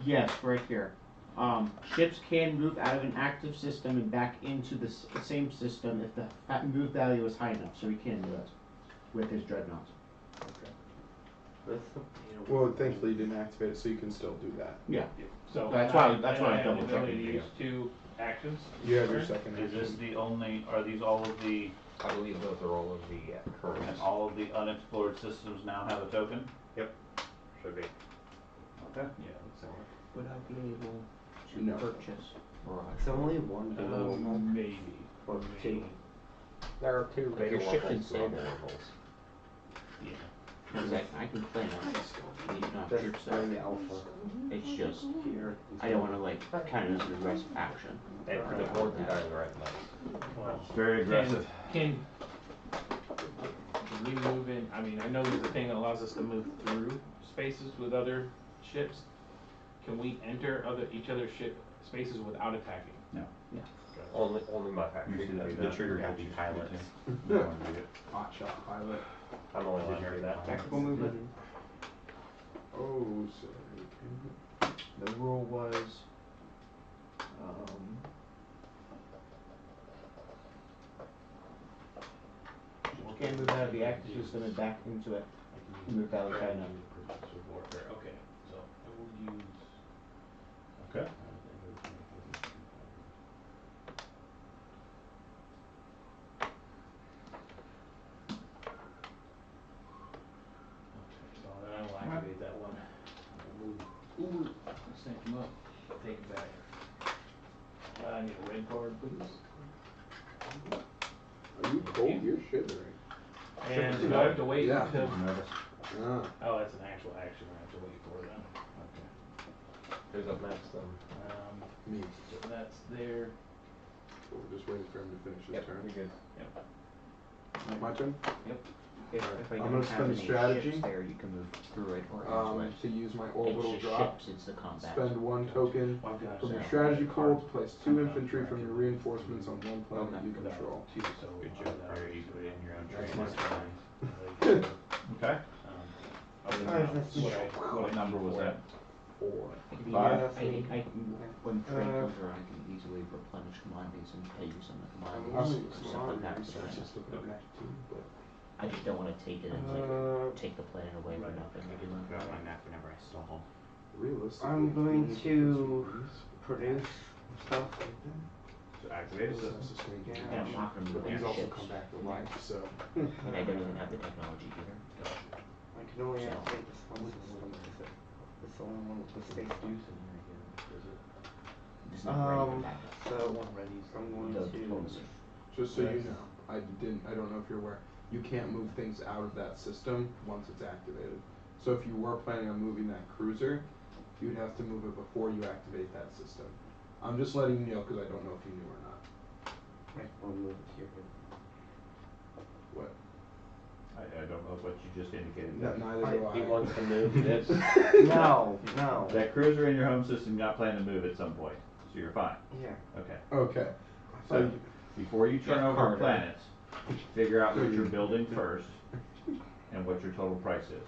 Yes, right here. Ships can move out of an active system and back into the same system if the move value is high enough, so he can do it with his dreadnoughts. Well, thankfully you didn't activate it, so you can still do that. Yeah. So That's why I have the double ability checking. to use 2 actions. You have your Turn? second Is this action. the only, are these all of the, I believe those are all of the current. and all of the unexplored systems now have a token? Yep. Should be. Okay. Yeah, so. Would I be able to No. purchase Mirage? It's only one below Maybe. or two. There are 2 bigger Your ship levels, can small stay there. levels. Yeah. Because I can plan on this, not That's ships only there. alpha. It's just, I don't wanna like, kinda as an aggressive action. The board's entirely right now. Well, Very aggressive. Can we move in, I mean, I know there's a thing that allows us to move through spaces with other ships. Can we enter each other's ship spaces without attacking? No. Only my factory You see can that? do The that. trigger happy pilots. You wanna do it. Hot shot pilot. I'm only allowed to do that. Tactical movement, Oh, so the rule was, ships can move out of the active system and back into it. Move value high enough. Warfare, okay, so I will use. Okay. So then I will activate that one. I'll move snap him up, take him back. I need a red card, please. are you cold? You're shivering. And do I have to wait Yeah. until, Ah. oh, that's an actual action I have to wait for then. Who's up next then? Me. So that's there. So we're just waiting for him to finish his Yep, turn. you're good. My turn? If I I'm don't gonna have spend any strategy. ships there, you can move through it or into it. To use my It's orbital just drop. ships, it's the combat. Spend 1 token Well, I've got from your that. strategy pool to place 2 infantry from your reinforcements on one planet Okay. you control. Two, so. Good job, Barry, you put it in your own That's train. my That's turn. fine. Okay. What number was that? 4. Five? When train comes around, I can easily replenish commodities and pay you some of the commodities. or stuff like that for the rest. I just don't wanna take it and like, take the planet away for nothing. I didn't forgot my map whenever I stall. Realistically, I'm going to produce stuff. So activate it. And I'm not gonna move But these any also ships. come back to life, so. And I don't even have the technology either. I can only activate this one system. It's the only one with the space one. It's not ready for that. So I'm going The to. diplomacy. Just so you know, I don't know if you're aware, you can't move things out of that system once it's activated. So if you were planning on moving that cruiser, you'd have to move it before you activate that system. I'm just letting you know because I don't know if you knew or not. Right, we'll move it here. What? I don't know what you just indicated. Neither do I. He wants to move this. No, no. That cruiser in your home system, you're not planning to move at some point, so you're fine. Yeah. Okay. Okay. So, before you turn Just over harder. planets, figure out what you're building first and what your total price is.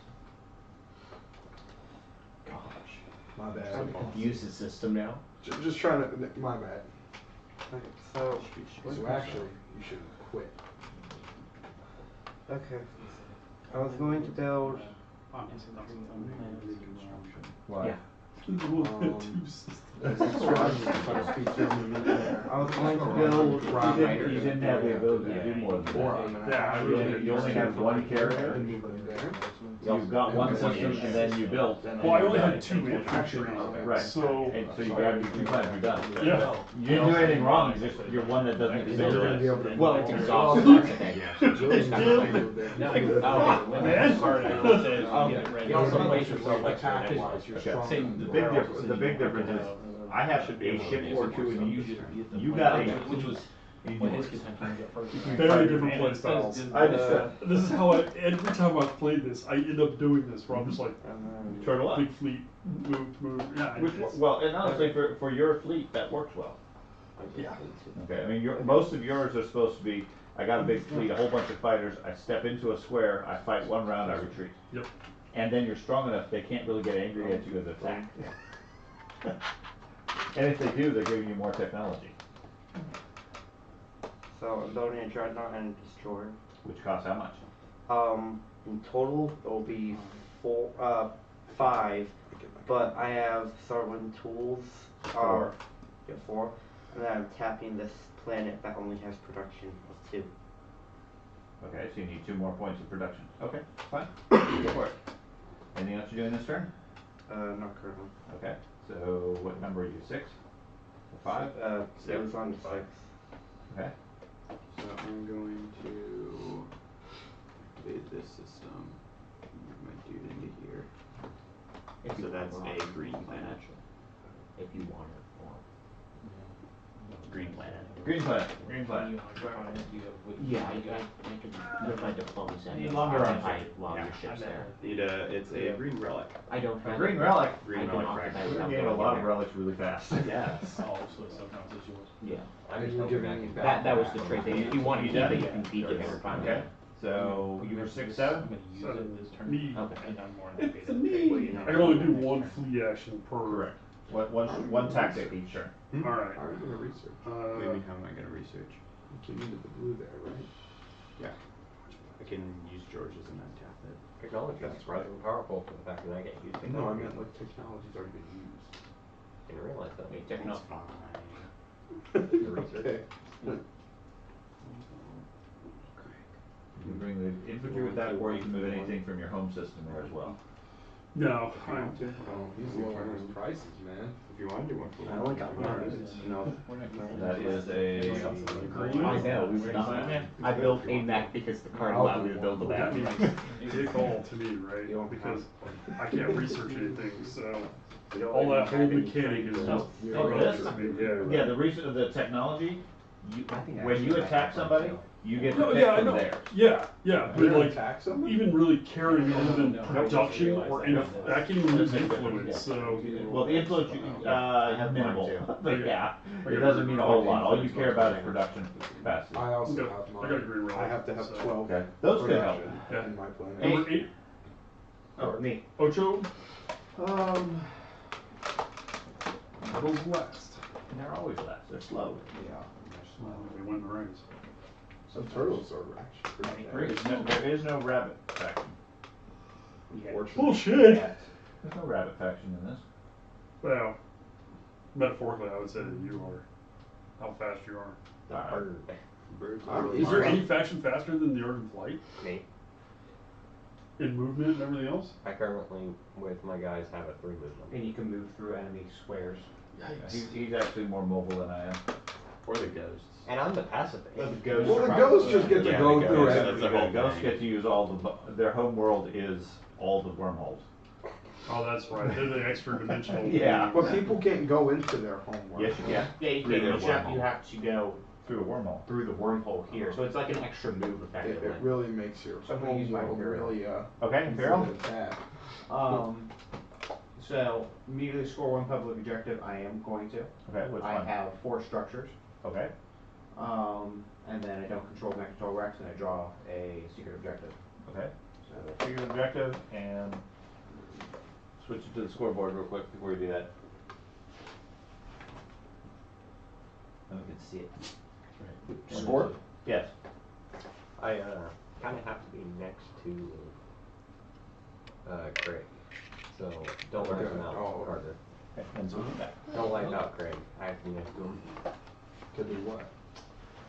Gosh, my bad. Use the system now. Just trying to. My bad. Okay, so, So actually, you should quit. okay. I was going to build. Why? Yeah. I was going to build. You didn't have the ability to do more than that. Yeah, I really You only have one carrier. You've got one system and then you built. Well, I only had 2 infantry, Right. so And so you grabbed your 2 planets, you're done. yeah. You didn't do anything wrong, it's just you're one that doesn't exist. Well, it's exhausted, that's the thing. You also place yourself like Okay. The big difference is, I have a ship or 2 in each. You got a. Which was when his contention was at first. Very different play styles. I understand. This is how every time I've played this, I end up doing this, where I'm just like, Turtle up. big fleet, move, yeah. Which, well, and honestly, for your fleet, that works well. Yeah. Okay, I mean, most of yours are supposed to be, I got a big fleet, a whole bunch of fighters, I step into a square, I fight 1 round, I retreat. Yep. And then you're strong enough, they can't really get angry at you as attack. And if they do, they're giving you more technology. So I'm building a dreadnought and a destroyer. Which costs how much? In total, it'll be 5, but I have certain tools. 4. Yeah, 4. And then I'm tapping this planet that only has production of 2. Okay, so you need 2 more points of production. Okay, fine. Go for it. Anything else you're doing this turn? Not currently. Okay, so what number are you, 6? Or 5? It was on 6. Okay. So I'm going to activate this system. Move my dude into here. So that's a green planet. If you want it. Green planet. Green planet, green planet. Yeah, I can, with my diplomas and Need longer arms. occupy while your ship's there. It's a green relic. I don't A have. green relic? Green I can relic occupy fracture. We're without gonna gain a going lot of there. relics really fast. Yes. Oh, so it still counts as yours. Yeah. I'm And just you're hoping giving I me can back. That was the trade thing. If you want to You keep done? it, you can keep it every time. Okay, so you were 6, 7? I'm gonna use it this turn. Me. Okay. And I'm more than happy It's to me. trade what you know. I can only do 1 fleet action per. Correct. One tactic each turn. Alright. How are you gonna research? What do you mean, how am I gonna research? You needed the blue there, right? Yeah. I can use George's and then tap it. Technology is That's surprisingly powerful for the fact that I get used to No, I technology. meant like technology's already been used. Didn't realize that. Wait, That's techno- fine. The research. Okay. You can bring the infantry with that, or you can move anything from your home system there as well. No, If you want to. Oh, these are those prices, man. If you want to do one for I only got one. No. That is a. I know, we were not. I built a mech because the card allowed me to build a that mech. means dick all to me, right? Because I can't research anything, so all that whole mechanic is just irrelevant to me, yeah. Yeah, the reason, the technology, when you attack somebody, you get to No, pick yeah, I from know. theirs. Yeah, but You're gonna like, attack someone? even really carrying more than production or I can't even use influence, so. Well, the influence, have minimal, but Okay. yeah, it doesn't mean a whole lot, all you care about is production capacity. I also Okay. have I got a green relic, I have to have so- 12 Okay, those could help. production Yeah. in my plan. Number 8, Oh, me. Ocho, turtles last. And they're always last, they're slow. Yeah. They win the race. Some turtles are actually pretty There is no rabbit faction. unfortunate. Bullshit! There's no rabbit faction in this. Well, metaphorically, I would say that you are how fast you are. The bird. Is there any faction faster than the Arden Flight Me. in movement and everything else? I currently, with my guys, have a 3 movement. And you can move through enemy squares. He's actually more mobile than I am. Or the ghosts. And I'm the passive. Well, the ghosts Well, are the probably- ghosts just get to Yeah, go the through ghosts, everything. that's the whole Ghosts thing. get to use all their home world is all the wormholes. Oh, that's right. They're the extra dimensional. Yeah. But people can't go into their home world. Yes, you can. Yeah, you Through their can, you wormhole. have to go Through a wormhole. through the wormhole here. So it's like an extra move It, effectively. it really makes your So I'm gonna whole use my world Imperial. really Okay, easy Imperial. to attack. So immediately score one public objective. I am going to. Okay, which I one? have 4 structures. Okay. And then I don't control Mechatol Rex, and I draw a secret objective. Okay. So secret objective and switch it to the scoreboard real quick before you do that. And we can see it. Right. Score? Yes. I kind of have to be next to Craig, so don't wipe him out, Oh. Carter. Okay, and so we're back. Don't wipe out Craig. I have to be next to him. To do what?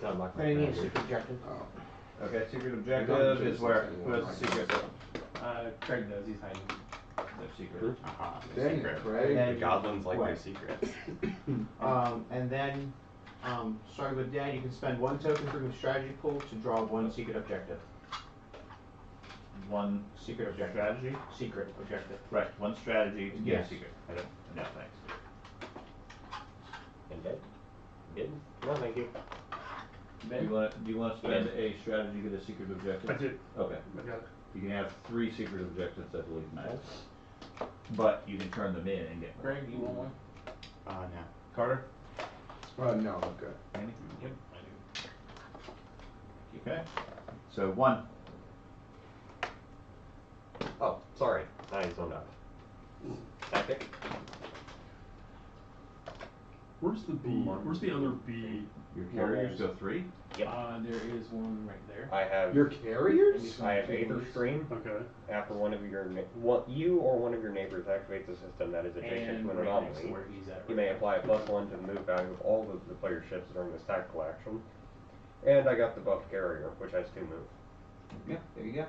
Don't knock I my need a friend. secret objective. Oh. Okay, secret You don't objective choose is where? something Who has the like secret? Craig does, he's hiding. Their secret. Aha, Dang it, secret. Craig. Then- The goblins like What? their secrets. And then, starting with Dan, you can spend 1 token from your strategy pool to draw 1 secret objective. One Secret objective. strategy? Secret objective. Right, one strategy to get Yes. a secret. I don't, no, thanks. And dead? Did? No, thank you. Do you want to spend a strategy to get a secret objective? I did. Okay. I got it. You can have 3 secret objectives, I believe, max. But you can turn them in and get more. Craig, you want one? No. Carter? No, I'm good. Andy? Yep, I do. Okay. So 1. Oh, sorry. I zoned out. Tactic? Where's the B? Where's the other B? Your carriers go 3? Yep. There is one right there. I have Your carriers? I have Aether Stream. Okay. After one of your you or one of your neighbors activates a system that is adjacent And to an right next to anomaly, where he's at you right may now. apply a +1 to the move value of all of the player's ships during this tactical action. And I got the buff carrier, which has 2 move. Yeah, there you go.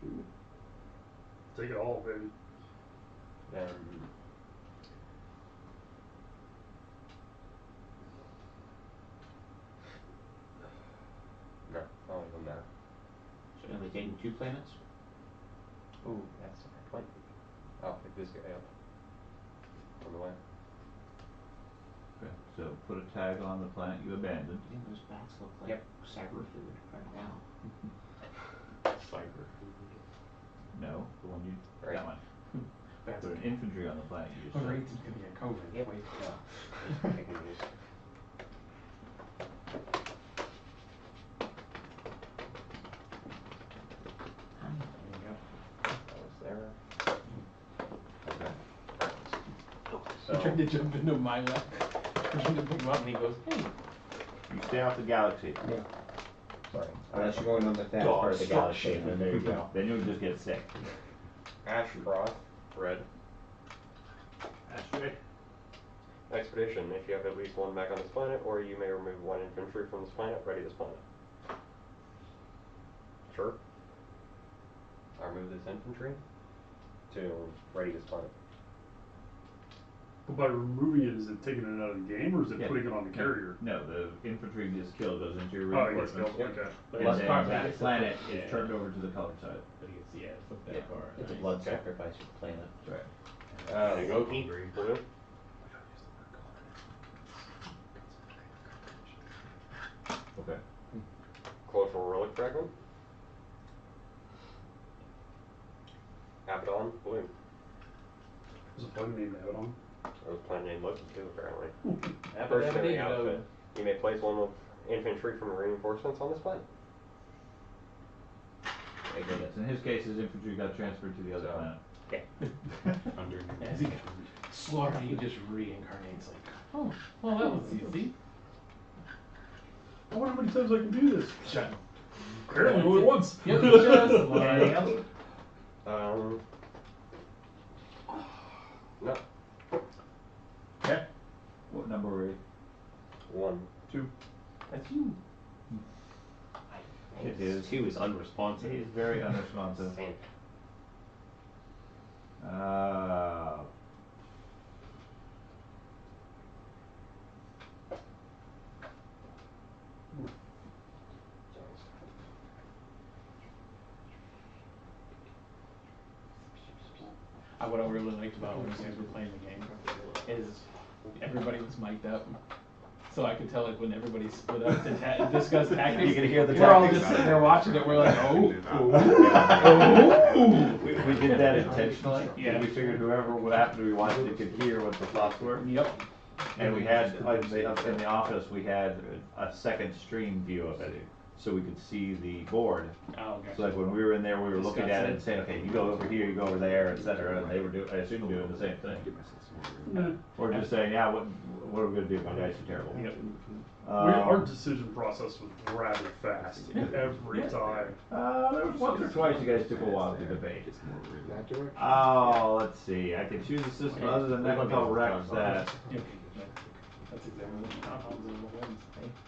Shoot. Take it all, baby. No, I don't even matter. So you're only taking 2 planets? Ooh, that's a point. Oh, pick this guy up. On the way. Okay. So put a tag on the planet you abandoned. Yeah, those bats look like Yep. cyber food right now. Cyber. No, the one you, Right. that one. That's Put an infantry on the planet you just Vul'Raith said. is gonna be a COVID. Yep. Wait, Taking these. That was there. Okay. He tried to jump into my lap. Trying to pick him up and he goes, hey. You stay off the galaxy. Sorry. Unless you're going on the fast part of the galaxy, then there you go. Then you'll just get sick. Ash Froth, red. Ashtray. Expedition. If you have at least 1 mech on this planet, or you may remove 1 infantry from this planet, ready this planet. Sure. I'll remove this infantry to ready this planet. But by removing it, is it taking it out of the game, or is it Yeah. putting it on the carrier? No, the infantry gets killed, goes into your Oh, it gets reinforcements. killed. Okay. But And it's then card- that it's a- planet yeah. is turned over to the colored side. But he gets, yeah, flip that Yeah. card. It's a Nice. blood Okay. sacrifice for the planet. That's right. Loki, blue. Okay. Colossal Relic Fragment. Abaddon, blue. There's a planet named Abaddon. There was a planet named Loki too, apparently. Abba First in the dabba dee outfit. You may place 1 with infantry from your reinforcements on this planet. Yes, in his case, his infantry got transferred to the other planet. Underneath. As he got slaughtered, he just reincarnates like, oh, well, that was easy. I wonder how many times I can do this. Shut up. Apparently only once. Yep, just Anything like, else? No. Okay. What number were you? 1. 2. that's you. It is. 2 is unresponsive. He's very unresponsive. Same. What I really liked about when you guys were playing the game is everybody was mic'd up. So I could tell like when everybody split up to discuss tactics. You can hear the We're all tactics. just sitting there watching it. We're like, oh, We did that intentionally. Yeah. We figured whoever would happen to be watching it could hear what the thoughts were. Yep. And we had, like, in the office, we had a second stream view of it, so we could see the board. Oh, gotcha. So like when we were in there, we were looking at it and Discussing. saying, okay, you go over here, you go over there, et cetera, and they were doing, I assume doing the same thing. Or just saying, yeah, what are we gonna do, my guys are terrible. Yep. Our decision process was rather fast every time. There was once or twice you guys took a while to debate. That direction? Oh, let's see, I can choose a system other than Necrotel Rex that, Okay. That's exactly what compounds in the winds.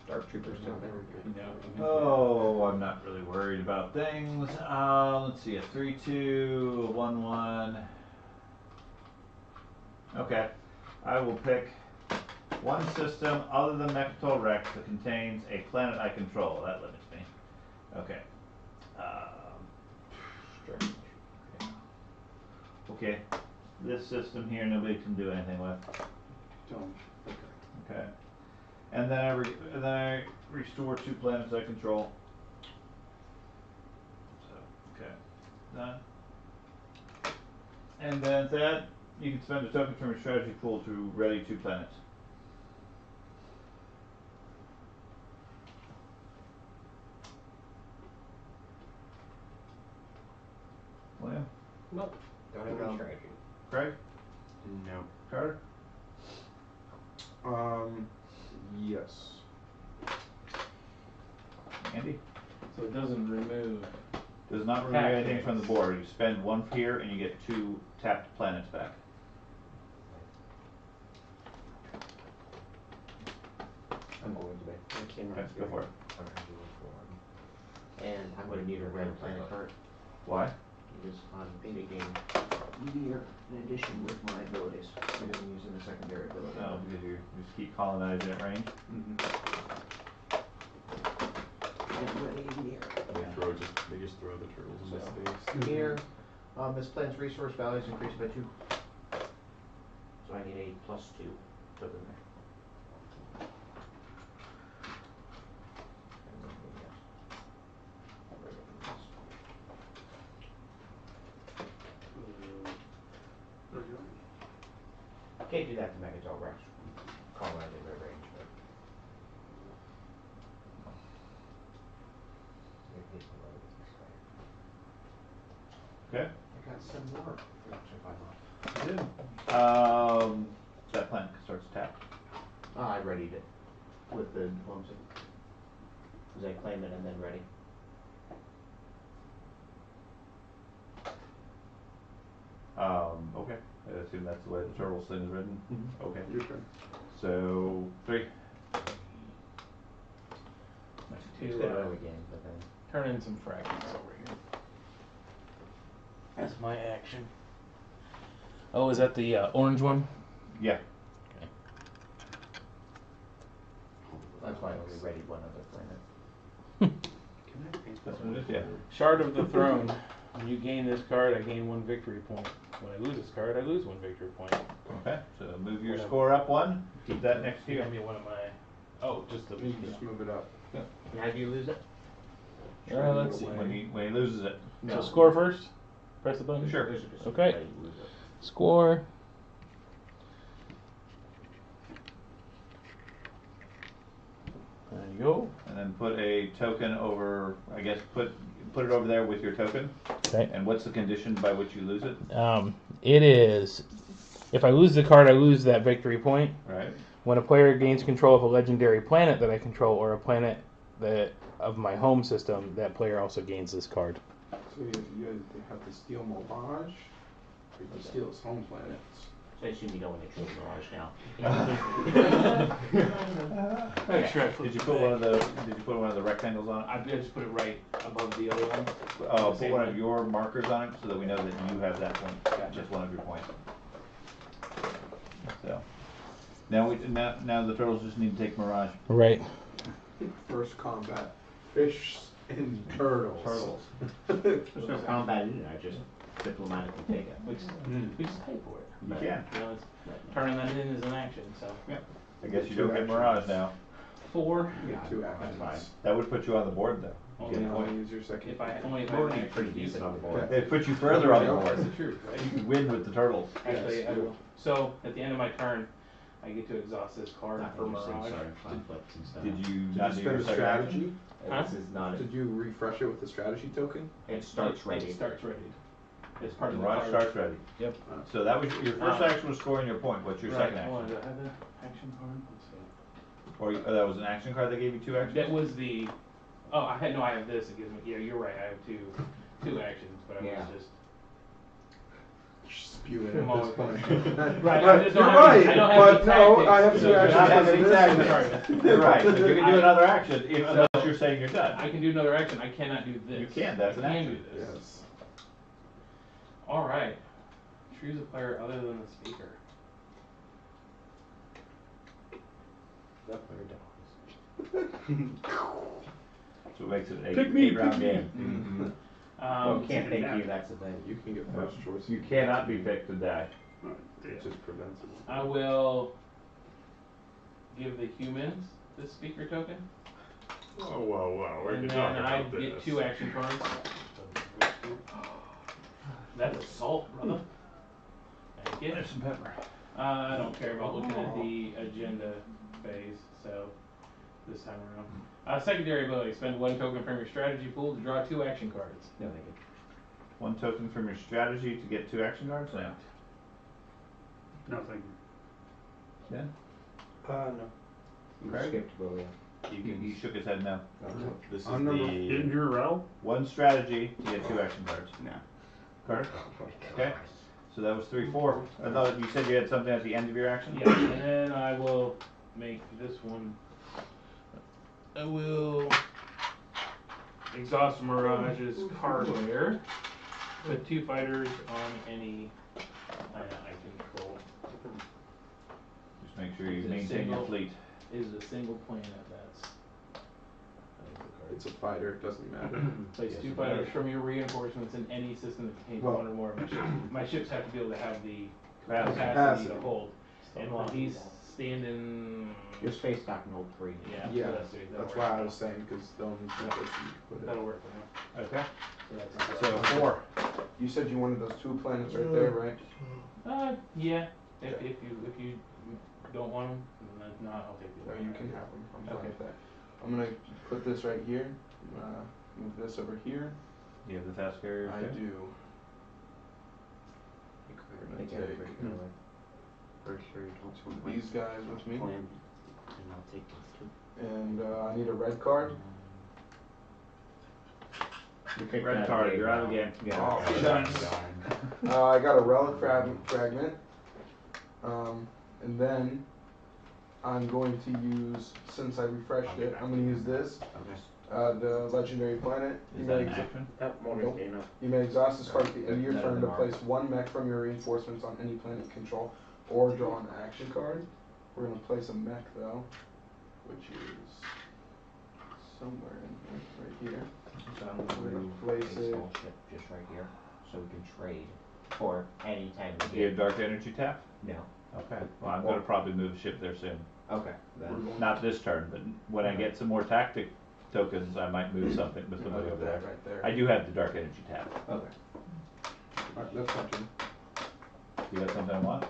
Dark Troopers down there. No. oh, I'm not really worried about things. Let's see, a 3-2, a 1-1. Okay, I will pick one system other than Necrotel Rex that contains a planet I control. That limits me. Okay. Okay, this system here nobody can do anything with. Don't. Okay. And then I restore 2 planets I control. So, okay. Done. And then that, you can spend a token from your strategy pool to ready 2 planets. William? Nope. Don't have any strategy. Craig? No. Carter? Yes. Andy? So it doesn't remove. Does not remove anything from the board. You spend 1 here and you get 2 tapped planets back. I'm going to be. Okay, go for it. And I'm gonna need a red planet card. Why? Because I'm mitigating meteor in addition with my abilities. I'm gonna use in a secondary ability. No, because you just keep colonizing at range. They just throw the turtles in space. Here, this planet's resource value is increased by 2. So I need a +2 token there. Can't do that to Megatel Rex. Colonizing their range, but. Okay. I got some more. That planet starts tapped. I readied it with the diplomacy. Cause I claim it and then ready. Okay. I assume that's the way the turtles thing is written. Okay. Your turn. So 3. It's To the early game, but then. turn in some fragments over here. That's my action. Oh, is that the orange one? Yeah. That's why I only readied one other planet. That's what it is, yeah. Shard of the Throne. When you gain this card, I gain 1 victory point. When I lose this card, I lose 1 victory point. Okay. So move your score up 1. Keep that next to you. Give me one of my. Oh, just the. You can just move it up. And how do you lose it? Let's see. When he loses it. So score first. Press the button. Sure. Okay. Score. There you go. And then put a token over, I guess, put it over there with your token. Okay. And what's the condition by which you lose it? It is, if I lose the card, I lose that victory point. Right. When a player gains control of a legendary planet that I control, or a planet that of my home system, that player also gains this card. So you guys have to steal Mirage, or you can steal his home planets. So I assume you don't want to kill Mirage now. Did you put one of the rectangles on it? I just put it right above the other one. Put one of your markers on it so that we know that you have that point. Just one of your points. So now the turtles just need to take Mirage. Right. First combat, fish and turtles. There's no combat in it, I just diplomatically take it. We just pay for it. You But, can. You know, it's turning that in as an action, so. Yeah. I guess you don't get Mirage now. 4. You get 2 actions. fine. That would put you on the board though. You can only use your second. If I only We're have already pretty decent on the board. It puts you further on the board. That's the truth, right? You can win with the turtles. Actually, Yes, I do. will. So at the end of my turn, I get to exhaust this card Not for interesting, Mirage. sorry, conflicts and stuff. Did you Did not you do spend your a second action? strategy? Huh? This is not, Did you refresh it with the strategy token? it starts ready. It starts ready. It's part of the Mirage card. starts ready. Yep. So that was your first action was scoring your point. What's your Right, second hold on, action? do I have the action card? Let's see. Or that was an action card that gave you 2 actions? That was the. Oh, I have this. It gives me. Yeah, you're right. I have two actions, but I Yeah. was just. Spew it Come at on. this point. Right, I just You're don't have right, any- I don't have but any no, tactics, I have so 2 you actions. don't have for any this. tactics. You're right, but you can do I- another action unless you're saying you're done. I can do another action. I cannot do this. You can, that's an I can action. do this. Yes. All right. Choose a player other than the speaker. That player dies. So it makes it an Pick eight, me, 8 round pick me. game. Well, can't pick you, that's the thing. You can get first choice. You cannot be picked to die. It just prevents it. I will give the humans the speaker token, Whoa, whoa, whoa, we and can then talk I about get this. 2 action cards. That's assault, brother. Thank you. There's some pepper. I don't care about looking at the agenda phase, so this time around. Secondary ability: spend 1 token from your strategy pool to draw 2 action cards. No, thank you. 1 token from your strategy to get 2 action cards? Right. No, thank you. Yeah? No. You Craig? skipped go, yeah. He shook his head no. This is On number- Hidden the. here, rattle? 1 strategy to get 2 action cards. No. Carter? Okay. So that was 3, 4. I thought you said you had something at the end of your action? Yeah, and then I will make this one. I will exhaust Mirage's card layer. Put 2 fighters on any planet I control. Just make sure you Is it maintain your single? fleet. Is a single planet that's. It's a fighter, it doesn't matter. Place Yes, 2 it fighters does. from your reinforcements in any system that contains Well- 1 or more of my ships. My ships have to be able to have the Capacity. capacity to hold. And while he's standing. Your space dock can hold 3. Yeah, Yeah, so that'll that's work. why I was saying, because they'll need to put it. That'll work for me. Okay. So that's So 4. You said you wanted those 2 planets right there, right? Yeah. If you don't want them, then not, I'll take the No, other. you can have them. I'm fine Okay. with that. I'm gonna put this right here. Move this over here. You have the fast carriers I too? do. I We're think gonna everybody take can like, pretty sure you don't want these guys with me, plan, and I'll take these 2. and I need a red card. You picked Red that card, game you're out of the now. game. Oh, Okay, shucks. done. I got a relic fragment, and then I'm going to use, since I refreshed it, I'm gonna use this, Okay. the legendary planet. Is that an action? Nope. You may exhaust this card at the end of your turn to place 1 mech from your reinforcements on any planet you control, or draw an action card. We're gonna place a mech though, which is somewhere in here, right here. So I'm We're gonna gonna move place a it. small ship just right here, so we can trade for any time we Do you have get. dark energy tap? No. Okay. Well, I'm gonna probably move a ship there soon. Okay, We're then. going Not this turn, but when I get some more tactic tokens, I might move something with somebody over there. right there. I do have the dark energy tab. Okay. Alright, that's not true. You got something I want?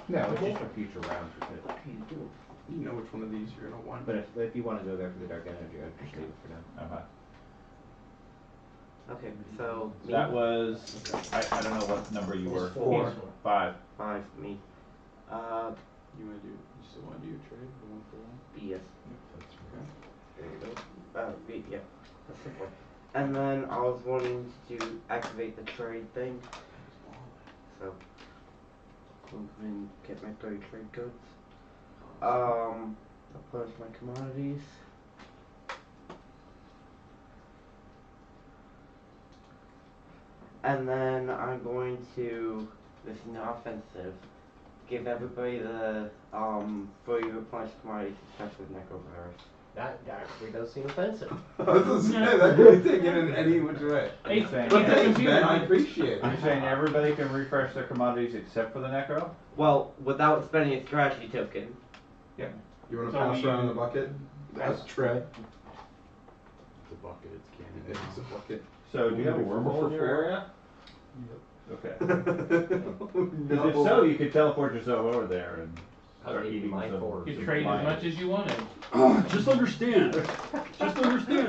No, it's just for future rounds because. You know which one of these you're gonna want. But if you want to go there for the dark energy, I'd just leave it for now. Okay. Okay, so me. That was, I don't know what number you were. 4. 5. 5, me. You still wanna do your trade, the 1 for 1? Yes. Okay. There you go. Yeah. That's the point. And then I was wanting to activate the trade thing. So, go and get my 3 trade codes. I'll put my commodities. And then I'm going to, this is not offensive, give everybody the fully replenished commodities except for Necrovirus. That actually does seem offensive. I was gonna say, that could be taken in any which way. Hey, You're saying, But thanks, Ben, I appreciate you're it. saying everybody can refresh their commodities except for the necro? Well, without spending a strategy token. Yep. You wanna So pass we- around the bucket? That's tread. It's a bucket, it's candy. It's a bucket. So do you have a wormhole in your area? Okay. Because if No. so, you could teleport yourself over there and I'll start give you eating my some. fork. You some could trade as lions. much as you wanted. Just understand,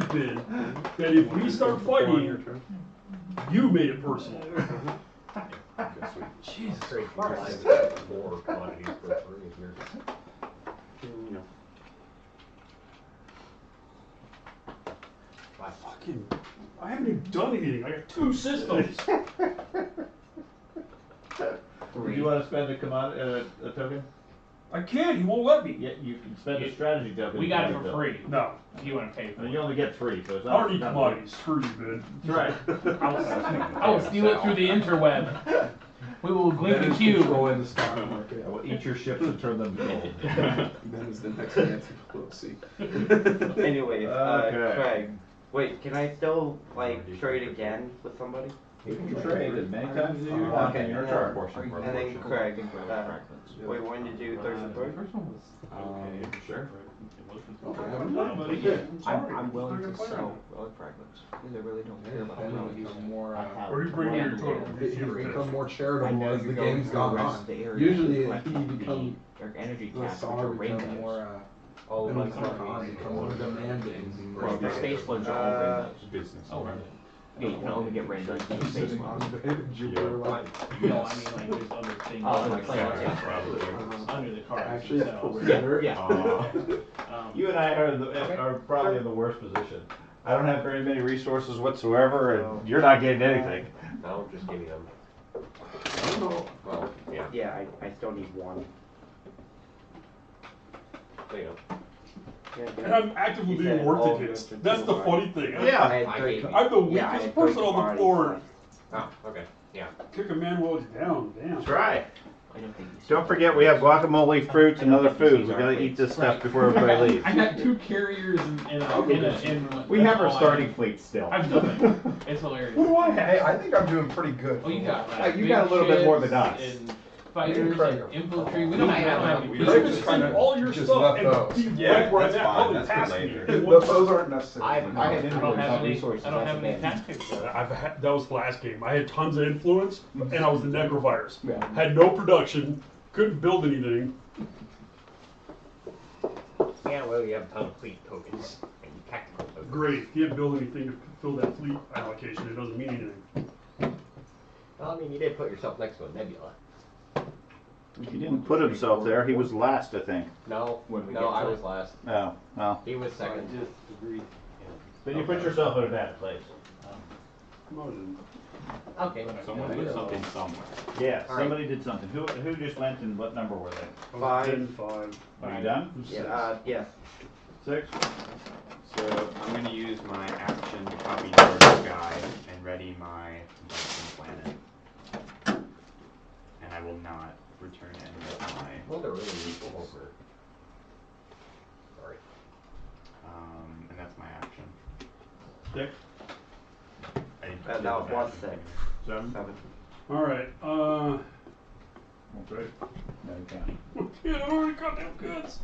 Ben, that if we start fighting, you made it personal. Jesus Trade for Christ. more commodities for free if you're. No. I haven't even done anything. I got 2 systems. Do you want to spend a token? I can't. He won't let me. Yeah, you can spend a strategy token. We got it to for build. free. No. If you want to pay for And it. you only get 3, so it's I not. don't need not commodities. Screw you, Ben. That's right. I will steal it through the interweb. We will glink the cube. Controlling the stock market. I will eat your ships and turn them to gold. Ben is the next Nancy Pelosi. Anyways, Okay. Craig. Wait, can I still like trade again with somebody? You can trade as many times as you want in your turn. And then Craig, wait, when did you do Thursday The first one was Sure. Okay, I'm done, buddy. Yeah, I'm sorry. I'm willing They're to gonna sell relic fragments because I really don't care about Yeah, relics. become more, Or you bring your total. He's become more I charitable know as you're the going game's through gone the rest on. of the area Usually collecting he become the energy the caps, which Tsar are becomes rainbows. more All and of become them. Khan, become more demanding. Well, the space ones are all rainbows. Business. Oh, right. Yeah, you can only get rainbows in the space ones. Jupiter like. No, I mean like there's other things. Oh, under like the planets, cards. yeah. Probably. Under the cards Actually, it's themselves. better. Yeah. You and I are probably in the worst position. I don't have very many resources whatsoever, and you're not getting anything. No, I'm just giving them. I don't know. Well, yeah. Yeah, I still need one. So, you know. And I'm actively He being said worked all against. good That's the to funny thing. Yeah. I gave you- I'm the yeah, I weakest had person three on the commodities floor. left. Oh, okay. Yeah. Kick a man while he's down. Damn. Try. I don't think you Don't forget, we have guacamole, fruits, and other foods. We gotta eat this stuff before everybody leaves. I got 2 carriers in We have our starting fleet still. I've nothing. It's hilarious. What do I have? Hey, I think I'm doing pretty good. Oh, you got You got a little bit more than us. And fighters Craig. and infantry. We don't have any. We You just just kinda take all your just stuff left and those. be Yeah, right where that's I'm at. fine, All the that's for tasks later. in one Those turn. aren't necessary. I had I don't influence have on any. resources. I don't that's have any advantage. tactics. That was the last game. I had tons of influence, and I was the necrovirus. Yeah. Had no production, couldn't build anything. Yeah, well, you have a ton of fleet tokens and tactical tokens. Great. Can't build anything to fill that fleet allocation. It doesn't mean anything. Well, I mean, you did put yourself next to a nebula. He didn't put himself there. He was last, I think. No, When we no, get I to was it. last. Oh, well. He was second. Then you put yourself in a bad place. Come on. Okay. Someone put something somewhere. Yeah, All right. somebody did something. Who just went and what number were they? I was Five. 10, 5. Are you done? Yeah, yes. 6? So I'm gonna use my action to copy George's guide and ready my Dungeon planet. And I will not return any of my Well, they're really useful over. Sorry. and that's my action. 6? I didn't That build was action 6. anyway. 7? 7. Alright, Okay. No, you can't. yeah, I already got them goods.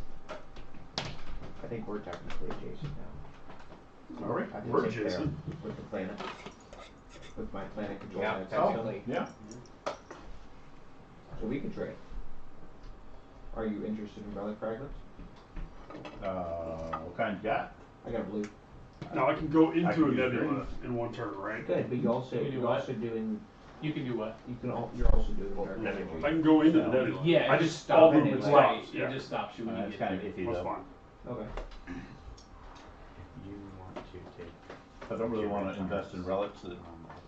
I think we're technically adjacent now. Are we? I can We're sit there adjacent. with the planet. With my planet control. Yeah, and technically. Yeah. So we can trade. Are you interested in relic fragments? What kind you got? I got a blue. Now I can go I into can a use nebula green. in one turn, right? Good, but you also You can do you're what? also doing You can do what? you're also doing dark Nebula. energy. I can go into the nebula. Yeah, I it just stop all it movement anyway. stops. It Yeah, just stops you when you That's get kind of there. iffy that's though. fine. Okay. You want to take. I don't really want to invest in relics that I'll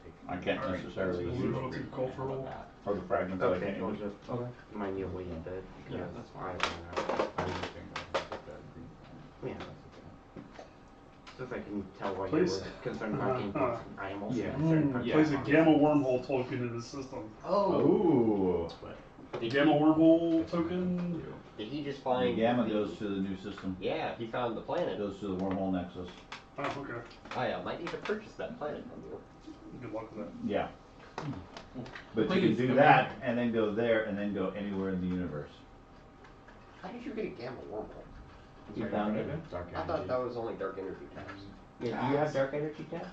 take. I can't necessarily We'll use. go to cultural. Or the fragments that I Okay, can't I'll use. just Okay. manually bid. Yeah, because that's fine. I- I didn't think I would take that green. Yeah. That's okay. Since I can tell why you Please. were concerned about getting I am also Yeah. concerned about Plays a getting gamma wormhole token in the system. Ooh. Did Gamma he, wormhole token. did he just The find gamma goes to the new system. Yeah, he found the It planet. goes to the wormhole nexus. Oh, okay. I might need to purchase that planet from you. Good luck with that. Yeah. But you Please, can do come that in. and then go there and then go anywhere in the universe. How did you get a gamma wormhole? You found it? Dark I thought that was only dark energy tabs. Yeah, do you have dark energy tabs?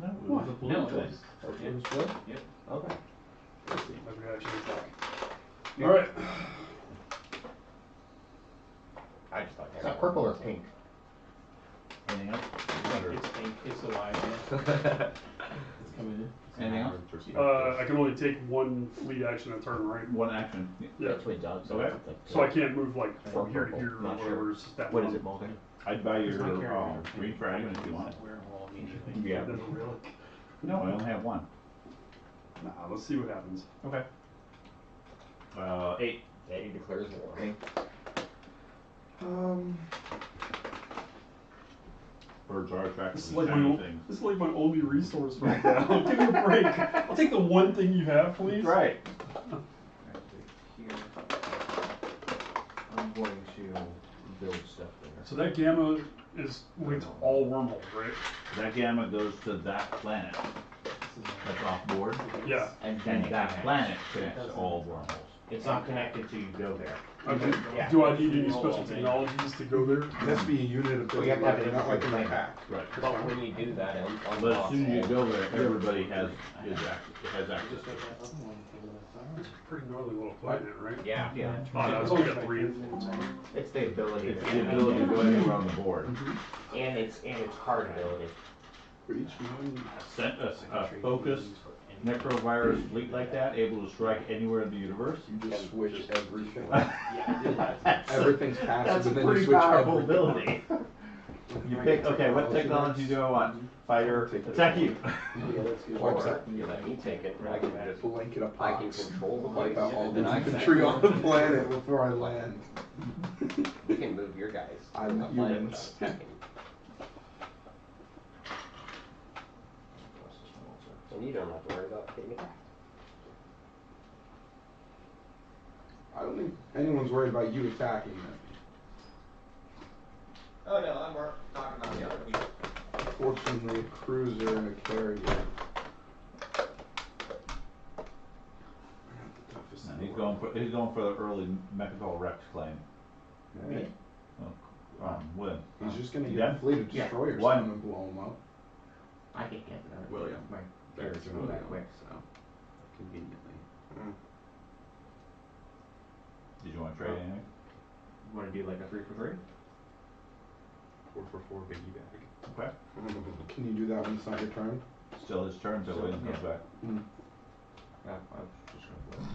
No, it What? was a blue No, thing. it was. Oh, it was blue? Yep. Okay. Maybe I changed that. Alright. I just thought Is that purple or pink? Anything else? It's pink, it's the line, yeah. It's coming in. Anything else? I can only take one fleet action a turn, right? One action. Yeah. That's what Doug said. Okay. So I can't move like from here to purple. here or Not whatever. sure. It's just that What one. is it, Mulder? I'd buy It's not your carrying green fragment if you want. Where all immediately. Yeah. Never really. No, I only have one. Nah, let's see what happens. Okay. 8. Eddie declares war. Birds are attracted This is to like shiny my things. this is like my only resource right now. Give me a break. I'll take the one thing you have, please. Right. Here. I'm going to build stuff there. So that gamma is linked to all wormholes, right? That gamma goes to that planet. That's off board. Yeah. And And it that connects. planet connects to all wormholes. It's not connected till you go there. Okay. Yeah. Do I need any special technologies to go there? It has to be a unit of Well, you have to have building, it not like in the in pack. Right. But when you do that, But as soon as you go there, everybody has access to it. It's a pretty gnarly little planet, right? Yeah. Yeah. Oh, no, it's only got 3 influence on it. It's the ability. It's the ability to go anywhere on the board. And it's card ability. For each one. Sent a focused necrovirus fleet like that, able to strike anywhere in the universe. You just switch everything. That's Everything's passive, That's a and then you pretty switch powerful everything. ability. You pick, okay, what technology do I want? Fighter, attack you. Yeah, that's good. Or you let me take it, and I can just Blanket of I can pox. control the Wipe place, out all and the then I infantry on the planet before I land. we can move your guys. I'm to the planet humans. without attacking. And you don't have to worry about getting attacked. I don't think anyone's worried about you attacking them. Oh no, I'm talking about the other people. Fortunately, a cruiser and a carrier. And he's going for the early Mechatol Rex claim. Hey, William. he's just gonna You get done? a fleet of Yeah. destroyers One. coming to blow him up. I can get that. William. My There's carrots are not that William. quick, so. Conveniently. Did you want to trade anything? You wanna do like a 3 for 3? 4 for 4 biggie bag. Okay. Can you do that when it's not your turn? Still his turn till William comes back. Yeah, I was just gonna.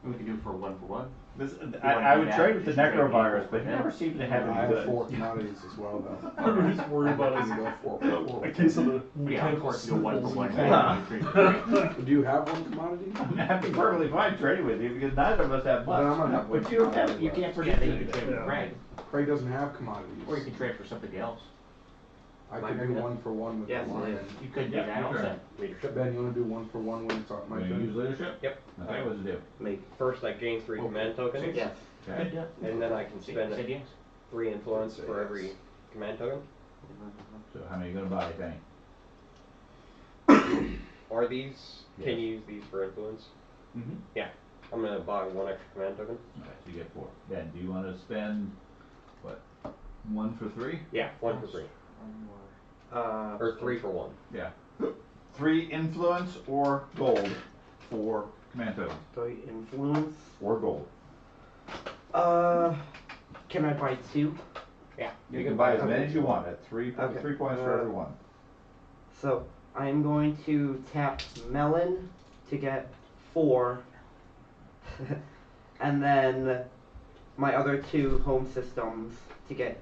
We can do it for 1 for 1. This, wanna I do would that? trade with the You should trade necrovirus, people but he for never that. seemed to have I any have good. 4 commodities as well, though. I'm just worried about I his can go 4. a case of the Yeah, of mechanical course, you go 1 for 1. Yeah. 3 for 3. Do you have 1 commodity? I'm perfectly fine trading with you because neither of us have Then I'm much. gonna have one But you don't have, commodity you left. can't Yeah, predict then you can anything. trade with Yeah. Craig. Craig doesn't have commodities. Or you can trade for something else. I could do 1 for 1 with Yes, the lion. You could do Yeah, that you also. can. Leadership. Ben, you wanna do 1 for 1 when it's my You gonna use turn? leadership? Yep. Okay, what's the deal? Make. First, I gain 3 command tokens, Yes. Okay. Good, yeah. and then I can Said spend yes. 3 influence Say for yes. every command token. So how many you gonna buy, Penny? Are these? Can Yes. you use these for influence? Mm-hmm. Yeah. I'm gonna buy 1 extra command token. Okay, so you get 4. Ben, do you wanna spend, what, 1 for 3? Yeah, 1 for 3. Or 3 for 1. Yeah. 3 influence or gold for command token. 3 influence. Or gold. Can I buy 2? Yeah. You can buy as many as you want at 3 Okay. 3 points for every one. So I'm going to tap Melon to get 4, and then my other 2 home systems to get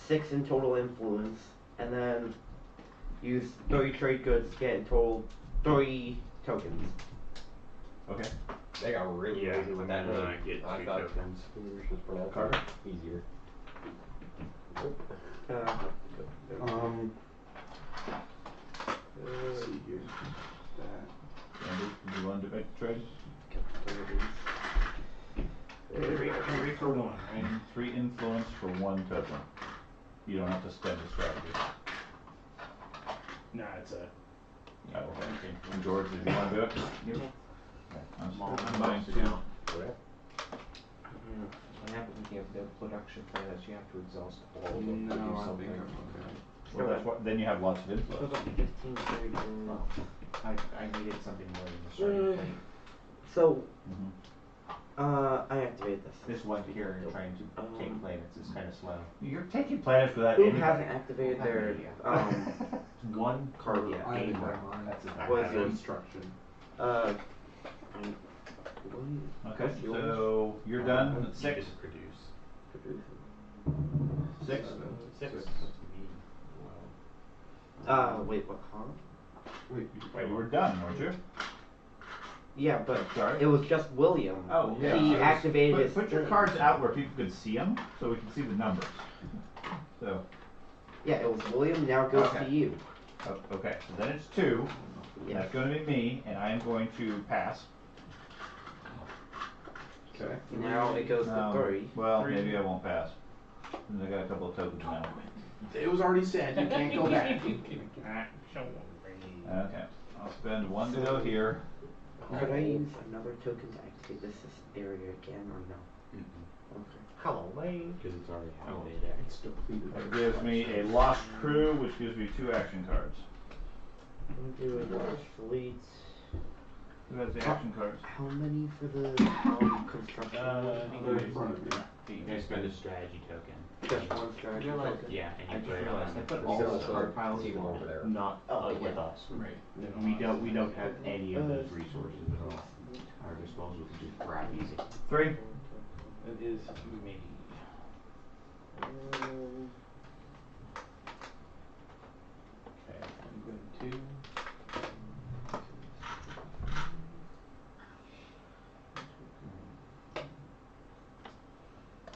6 in total influence, and then use 30 trade goods to get in total 3 tokens. Okay. They got really Yeah, lazy with that I'm gonna name. get I 3 thought tokens. English was pronounced Carter? easier. Let's see here. That. Andy, do you want to make the trade? Three for 1, right? 3 influence for 1 token. You don't have to spend the strategy. Nah, it's a. Okay. And George, did you want to do it? Yep. Okay. Small I'm buying 2. Okay. What happens if you have no production planets? You have to exhaust all of them No, to do I something. think I'm okay. Well, that's what, then you have lots of So influence. about 15, 30, Well, I needed something more than the starting plane. So, Mhm. I activate this. This one here trying to take planets is kind of slow. You're taking planets without Who anybody. hasn't activated their One card yeah, I game have round. mine. That's I What have is yours? instruction. um, Okay, so you're done at 6. Just produce. Six. Six. Wait, what? Huh? Wait, You were done, weren't you? Yeah, but Sorry? it was just William. Oh, yeah. He activated his Put your thing. cards out where people can see them, so we can see the numbers. So, Yeah, it was William. Now it goes Okay. to you. okay, so then it's 2. Yes. That's going to be me, and I'm going to pass. Okay. Now it goes to 3. Well, maybe I won't pass. I got a couple of tokens now. It was already said, you can't go back. Okay, I'll spend 1 to go here. Could I use another token to activate this area again or no? Okay. Hello, Lane. Because it's already activated. It's depleted. That gives me a lost crew, which gives me 2 action cards. I'm doing fleet. Who has the action cards? How many for the construction? They're in front of me. You can spend a strategy token. Just one strategy Realize- token? Yeah, I and you just put it realized I on. put You all can the also card piles see them over there. not with yeah. us. Right. We don't have any of those resources at all. Our disposal can just grab easy. 3. That is me. Okay, I'm going to.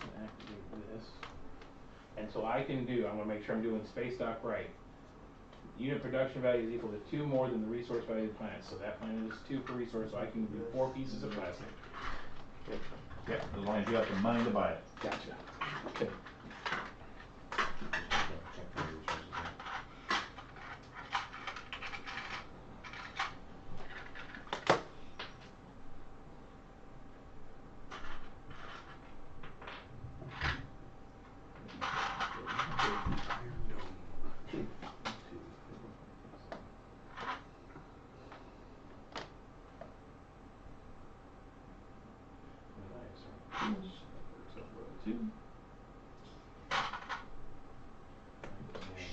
Activate this. And so I can do, I'm gonna make sure I'm doing space dock right. Unit production value is equal to 2 more than the resource value of the planet. So that planet is 2 per resource, so I can do 4 pieces of plastic. Yeah, as long as you have the money to buy it. Gotcha. Okay. Check for resources there.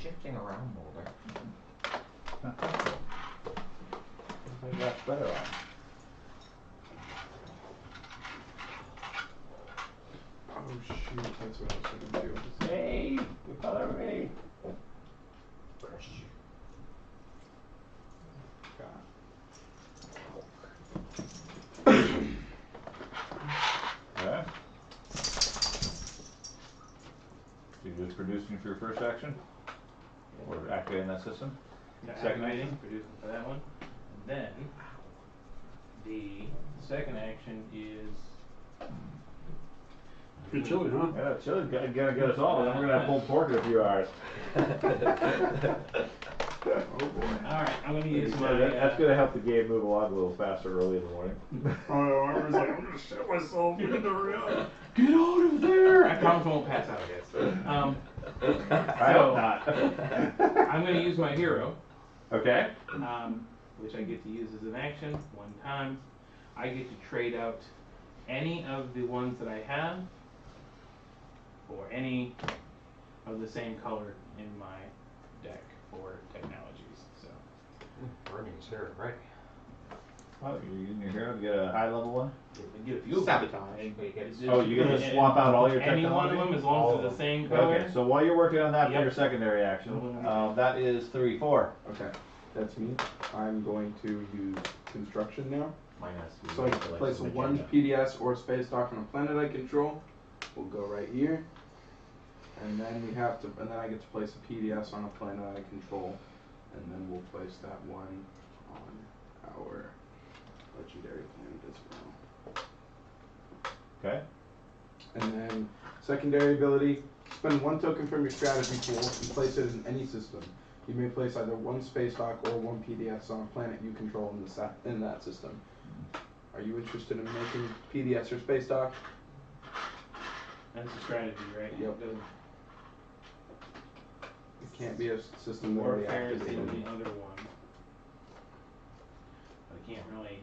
Shifting around, Boulder. I think that's better on. Oh shoot, that's what I was gonna do. Hey, you color me. Okay. So you're just producing for your first action? Or activating that system? Second Activating, action? producing for that one. And then the second action is Good chili, huh? Yeah, chili's gonna get us all, then we're gonna have pulled pork in a few hours. Oh boy. alright, I'm gonna use my That's gonna help the game move along a little faster early in the morning. Oh, I was like, I'm gonna shit myself. We need to hurry up. get out of there! I promise I won't pass out, guys. I hope not. I'm gonna use my hero, Okay. which I get to use as an action 1 time. I get to trade out any of the ones that I have for any of the same color in my deck for technologies. So Burning's here, right? Oh, you're using your hero to get a high level one? I get a few of them. Sabotage. Oh, you get to swap out all your Any one of technology? them, as long as it's the same color. Okay, so while you're working on that for Yep. your secondary action, that is 3-4. Okay, that's me. I'm going to use construction now. Mine has to be. So I can place one PDS or space dock on a planet I control. We'll go right here. And then we have to, and then I get to place a PDS on a planet I control. And then we'll place that one on our legendary planet as well. Okay. And then secondary ability, spend 1 token from your strategy pool and place it in any system. You may place either 1 space dock or 1 PDS on a planet you control in that system. Are you interested in making PDS or space dock? That's a strategy, right? Yep. The It can't be a system that already warfare is the activated. only other one. But I can't really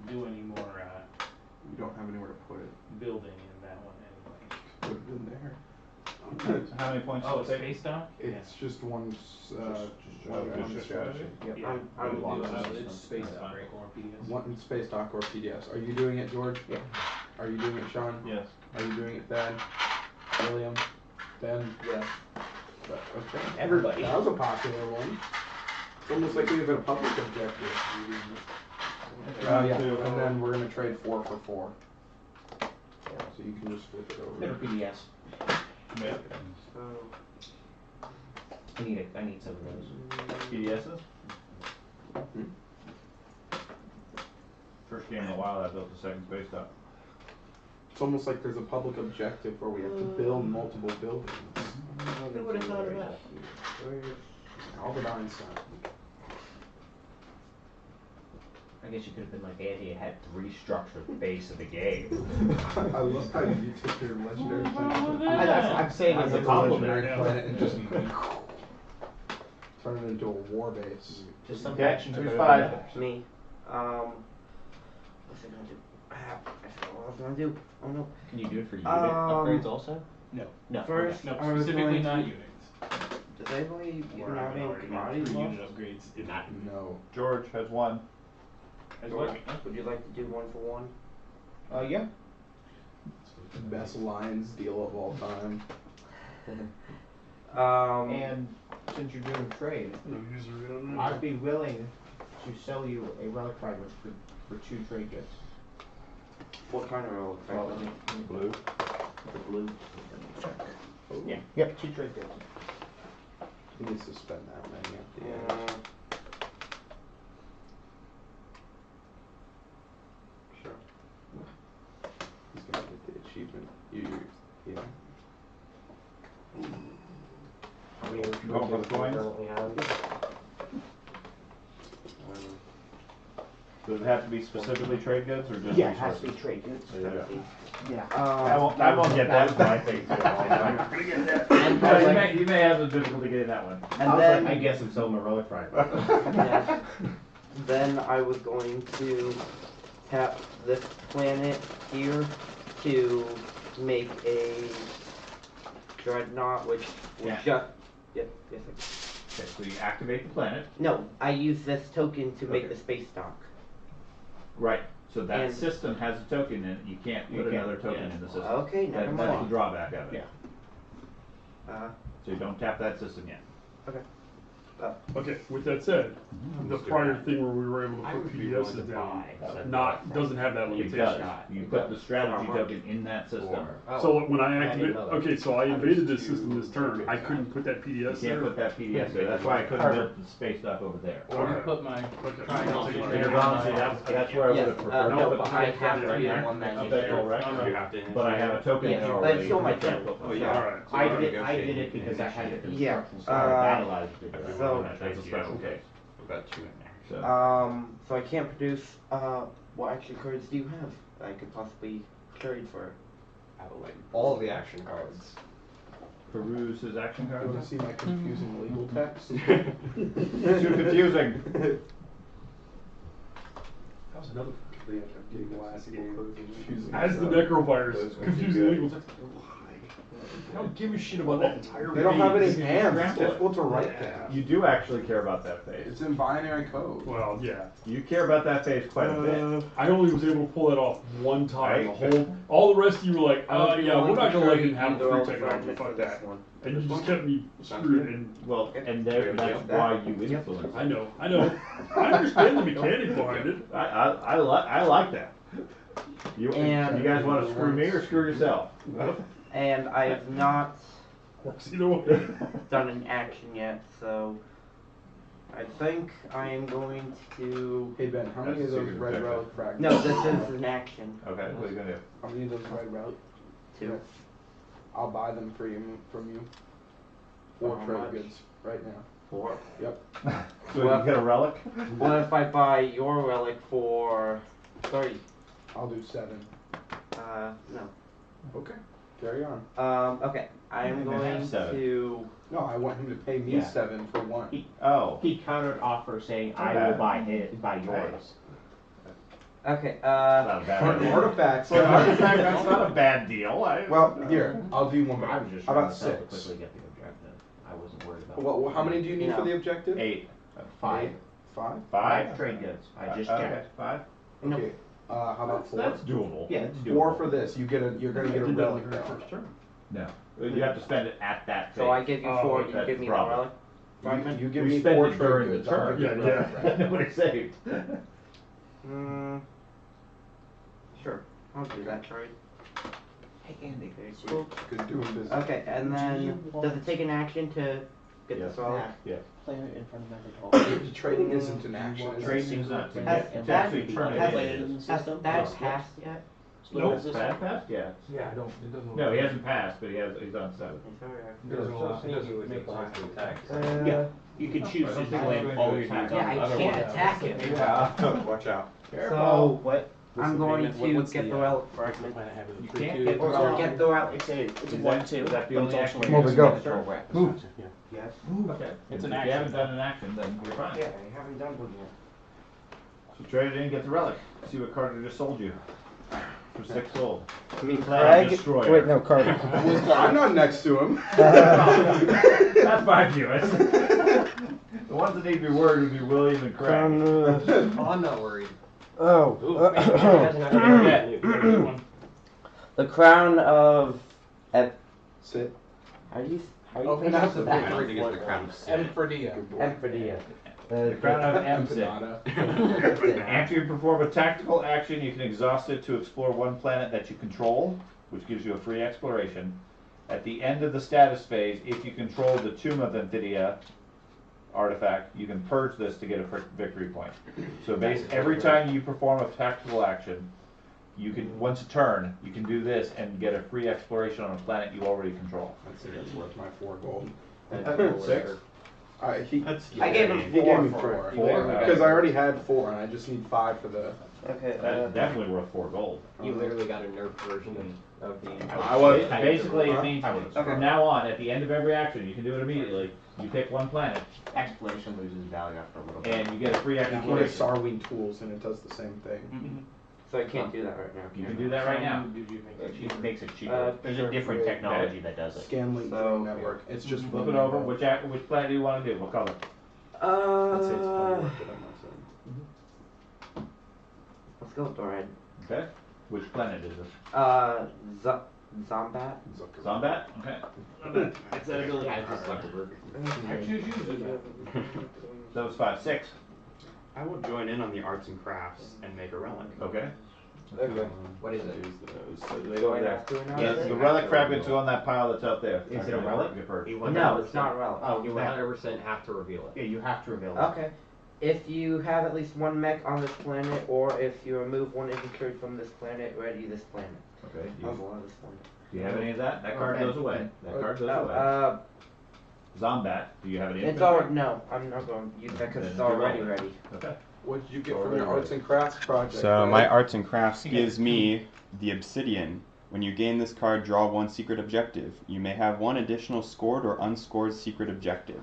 do any more You don't have anywhere to put it. building in that one anyway. Put it in there. So how many points Oh, does it take? space dock? It's just one, one just strategy. Yep. Yeah. I'm We'll do lost. it's space dock, right, or PDS? One space dock or PDS. Are you doing it, George? Yeah. Are you doing it, Sean? Yes. Are you doing it, Ben? William? Ben? Yeah. Okay. Everybody. That was a popular one. It's almost like we have a public objective. Yeah, and then we're gonna trade 4 for 4. So you can just flip it Better over. PDS. Yeah. So, I need some of those. PDSs? Hmm? First game in a while I built a second space dock. It's almost like there's a public objective where we have to build multiple buildings. Who would have thought of that? Albert Einstein. I guess you could have been like Andy and had restructured the base of the game. I love how you took your legendary planet. I'm saying as a compliment. legendary planet and just turn it into a war base. Just some Okay, actions are who's better than five? others. me. What's I gonna do? I forgot what I was gonna do. Oh no. Can you do it for unit Um, upgrades also? No. No. First, No, I was specifically going not to- units. Does anybody Or even I have would any already commodities for left? unit upgrades. If not, No. George has one. as George, well. would you like to do 1 for 1? Yeah. Best Lions deal of all time. And since you're doing trade, No user rate on I'd be willing to sell you a relic fragment for 2 trade goods. What kind of relic Well, fragment? Blue. The blue. Yeah. Yep. 2 trade goods. He needs to spend that many at the Yeah. end. Sure. He's gonna get the achievement. Yeah. How many Going for the coins? currently have? Does it have to be specifically trade goods or just Yeah, it has to resources? be trade goods. There you go. Yeah. I won't get that. My thing too. I'm not gonna get that. You may have some difficulty getting that one. And I then, guess I'm selling a relic fragment. yeah. Then I was going to tap this planet here to make a dreadnought, which will Yeah. just. Yes, yes. Okay, so you activate the planet. No, I use this token to make Okay. the space dock. Right. So that And- system has a token in it. You can't You put can't, another token yeah. in the system. Okay, never That's the mind. drawback of it. Yeah. So you don't tap that system yet. Okay, with that said, the prior thing where we were able I to put would be willing PDSs to down, buy. doesn't have that It limitation. does. You put the strategy How much? token in that system. So when I I didn't activate, know that. okay, so I invaded this system this turn, I couldn't put that You PDS can't there? put that PDS there. That's why I couldn't build the space dock over there. Or Okay. put my Okay. triangle I'll take in it. there. Because honestly, that's where I would Yes, have preferred. no, to but put I the have right to do there. one that Up you there, said. correct? You have to. But I have a token Yeah, there but already. it's still my You can't turn. put- Oh, yeah. Alright. So I we're did I did negotiating it because I had the Yeah, construction started. I analyzed it. so- That's a special case. We've got 2 in there. So, So I can't produce, what action cards do you have that I could possibly trade for? All the action cards. peruse his action You wanna cards. see my confusing legal text? Too confusing. That was another thing I'm getting last game. Confusing As the stuff. necrovirus, confusing legal text. I don't give a shit about that entire They don't have any page. hands. It's difficult to write that. You do actually care about that phase. It's in binary code. Well, yeah. You care about that phase quite a bit. I only was able to pull that off one time. Right. The whole, all the rest of you were like, I'll be yeah, we're willing not to gonna let trade him have either free of the technology. fragments for Fuck this that. one. And you just kept me screwed. And Well, and there, that's why you influence. I know. I understand the mechanic behind it. I like that. You And- guys want to screw me or screw yourself? And I have not Works either way. done an action yet, so I think I am going to. Hey Ben, how many That's of those secret red objective. relic fragments? No, this is an action. Okay, what are you gonna do? How many of those red relic? 2. I'll buy them for you from you. 4 How trade much? goods right now. 4. Yep. So you get a relic? What if I buy your relic for 30? I'll do 7. No. Okay. Carry on. Okay, I am You can have going 7. to. No, I want him to pay me Yeah. 7 for 1. He countered offer saying, I will buy yours. Okay, Not a For bad an idea. artifact. For an artifact, that's not a bad deal. Well, here, I'll do one I better. was just How trying about to sell to 6? quickly get the objective. I wasn't worried about Well, how many do you need for No. the objective? 8. 5. 5? 5? Trade goods. I just Okay, checked. 5. No. Okay. How about 4? That's doable. Yeah, it's 4 doable. for this. You're gonna get a Did that on relic the very though. first turn. No. You have to spend it at that phase. so I give you 4, you that's give me the the problem. relic. Fragment? You give You me spend 4 it during trade the goods. I'll turn. give you a relic fragment. Nobody saved. Sure, I'll do that trade. Hey, Andy. Okay, Sweet. cool. Good doing business. Okay, and then does it take an action to get Yes. this relic? Yeah. Player in front of every Trading isn't an action. is it? Trading is not. Has It's that- actually turn it has- in. Has that passed yet? Nope. Passed? Yeah. Yeah, I don't, it doesn't. No, he hasn't passed, but he's on 7. It's alright. Doesn't allow- think he would decline to attack. Yeah, you can choose to claim all your attack. units. Yeah, I can't attack it. Yeah. Watch out. So, What? I'm going to get the relic fragment. You can't get the Or relic. get the relic. It's a Is 1/2. that the but only it's action? also you're Move it, gonna go. do this turn? Move. Yes. Okay. It's an If action. you haven't done an action, then you're fine. Yeah, I haven't done one yet. So trade it in, get the relic. See what Carter just sold you. For 6 gold. I mean, Cloud Destroyer. Wait, no, Carter. I'm not next to him. That's my view. The ones that need to be worried would be William and Craig. Oh, I'm not worried. Oh. Yeah, you got a good one. The crown of. Sit. How do you Oh, pronounce that's that? the think it's the crown of Emperdia. Emphadia. The crown of Emsit. Empanada. After you perform a tactical action, you can exhaust it to explore one planet that you control, which gives you a free exploration. At the end of the status phase, if you control the Tomb of Emphidia artifact, you can purge this to get a victory point. So every time you perform a tactical action, you can, once a turn, you can do this and get a free exploration on a planet you already control. I'd say that's worth my 4 gold. 6? I gave him He gave me 4 4. it. Four? Because I already had 4 and I just need 5 for the. Okay. That's definitely worth 4 gold. You literally got a nerf version of the. I was. Basically, it means Okay. from now on, at the end of every action, you can do it immediately. You pick one planet, Exploration loses value after a little bit. and you get a free You can get exploration. Sarween tools and it does the same thing. So I can't do that right now. You can do that right now. Did you make it cheaper? It makes it cheaper. There's a different technology that does it. Scanlink So- network. It's just Flip it over. Which planet do you want to do? What color? Let's say it's 20 work, but I'm not saying. Let's go with the red. Okay. Which planet is this? Zombat. Zombat? Okay. It's that ability. Yeah, just Zuckerberg. I choose you to do that. That was 5. 6. I will join in on the arts and crafts and make a relic. Okay. Okay. What is it? Do I have to announce Yes, it? the relic fragments are on that pile that's out there. Is it a relic? Get purged. You want No, to- it's not relevant. Oh, You you have, 100% have to reveal it. yeah, you have to reveal it. Okay. If you have at least 1 mech on this planet, or if you remove 1 infantry from this planet, ready this planet. Okay. I have a lot of this planet. Do you have any of that? That card Okay. goes away. That card goes Oh, away. Zombat. Do you have any? it's already, no, I'm not going to use that because Then it's you're already rolling. ready. Okay. What did you get from your arts and crafts project? So Greg? my arts and crafts gives me the obsidian. When you gain this card, draw 1 secret objective. You may have 1 additional scored or unscored secret objective.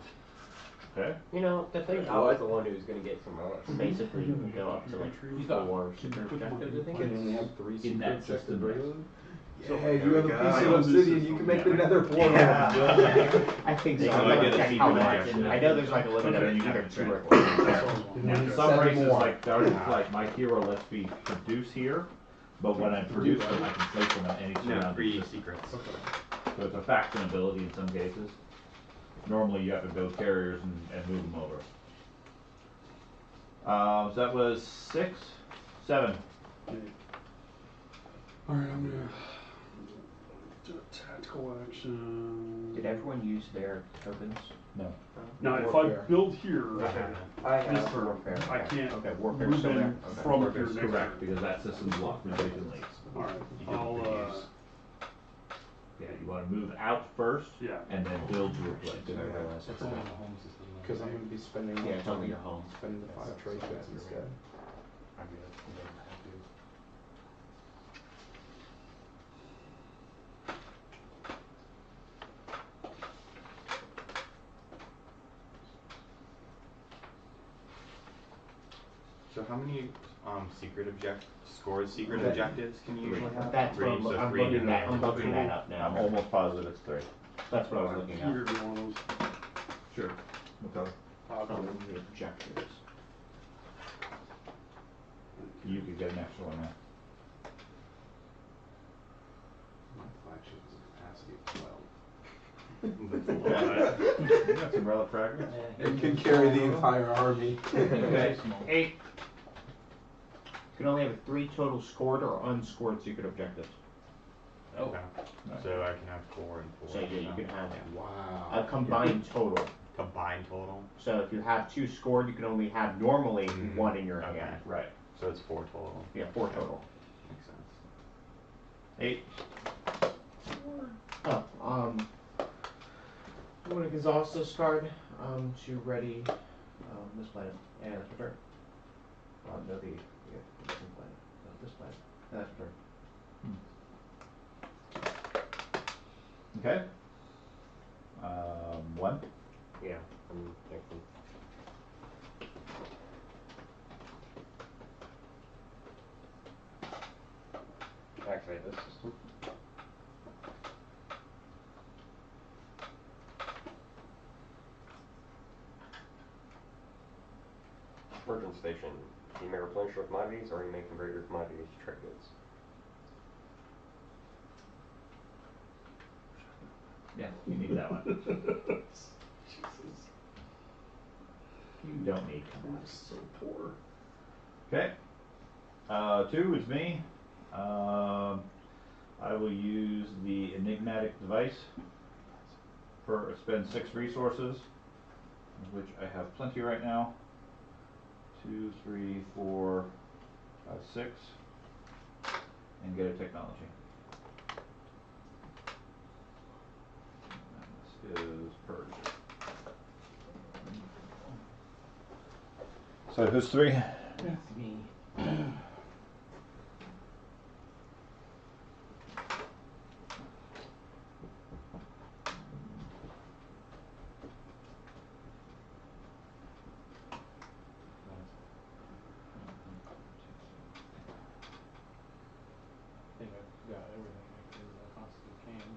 Okay. You know, the thing I was the one who was going to get some relics. Basically, you can go up to like You got 4 Which objective, I think? Can only have 3 In that secret system, objectives. So, Yeah, you there have we a go. piece of obsidian. You can make the nether portal. I think so. You I'm might gonna get a check secret how much. objective. I know there's like a limit Okay, of you either got 2 it. or 4. Now, in some 7 races, more. like my hero lets me produce here, but when I produce them, I can place them on any No, surrounding 3 system. secrets. So it's a faction ability in some cases. Normally, you have to build carriers and move them over. So that was 6, 7. Alright, I'm gonna do a tactical action. Did everyone use their tokens? No. Now, if I Warfare. build here, I this have. Warfare. I can't Okay, warfare's move still there. in Okay. from Warfare's here next correct, turn. because that system's locked originally. Alright, You can I'll, reduce. Yeah, you want to move out first, yeah. and then build to replace. Did I realize It's that? only the home system. though, Because I'm right? going to be spending. Yeah, it's only your home. Spending the 5 trade goods instead. I mean, you don't have to. So how many secret Okay. objectives can you usually have? That's what Three, so I'm three looking at. I'm now. looking that up now. I'm almost positive it's 3. That's what I was looking Here at. would be one of those. Sure. Okay. The objectives. You could get an extra one there. My flagship is a capacity of 12. You got some relic fragments? It can carry the entire army. Okay. 8. You can only have 3 total scored or unscored secret objectives. Oh. Okay. So I can have 4 and 4. So yeah, you can have Wow. a combined total. Combined total? So if you have 2 scored, you can only have normally 1 in your Okay. hand. Right. So it's 4 total. Yeah, 4 total. Makes sense. 8. Oh, I'm going to exhaust this card to ready this planet and return. No, the different planet. No, this planet. And that's return. Okay. 1. Yeah, I'm thinking. Activate this system. Merchant station. You may replenish your commodities or you may convert your commodities to trade goods. Yeah, you need that one. Jesus. You don't need I'm commodities. so poor. Okay. 2 is me. I will use the enigmatic device for spend 6 resources, of which I have plenty right now. 2, 3, 4, 5, 6, and get a technology. And this is purge. So who's 3? That's me. I think I've got everything I can possibly can.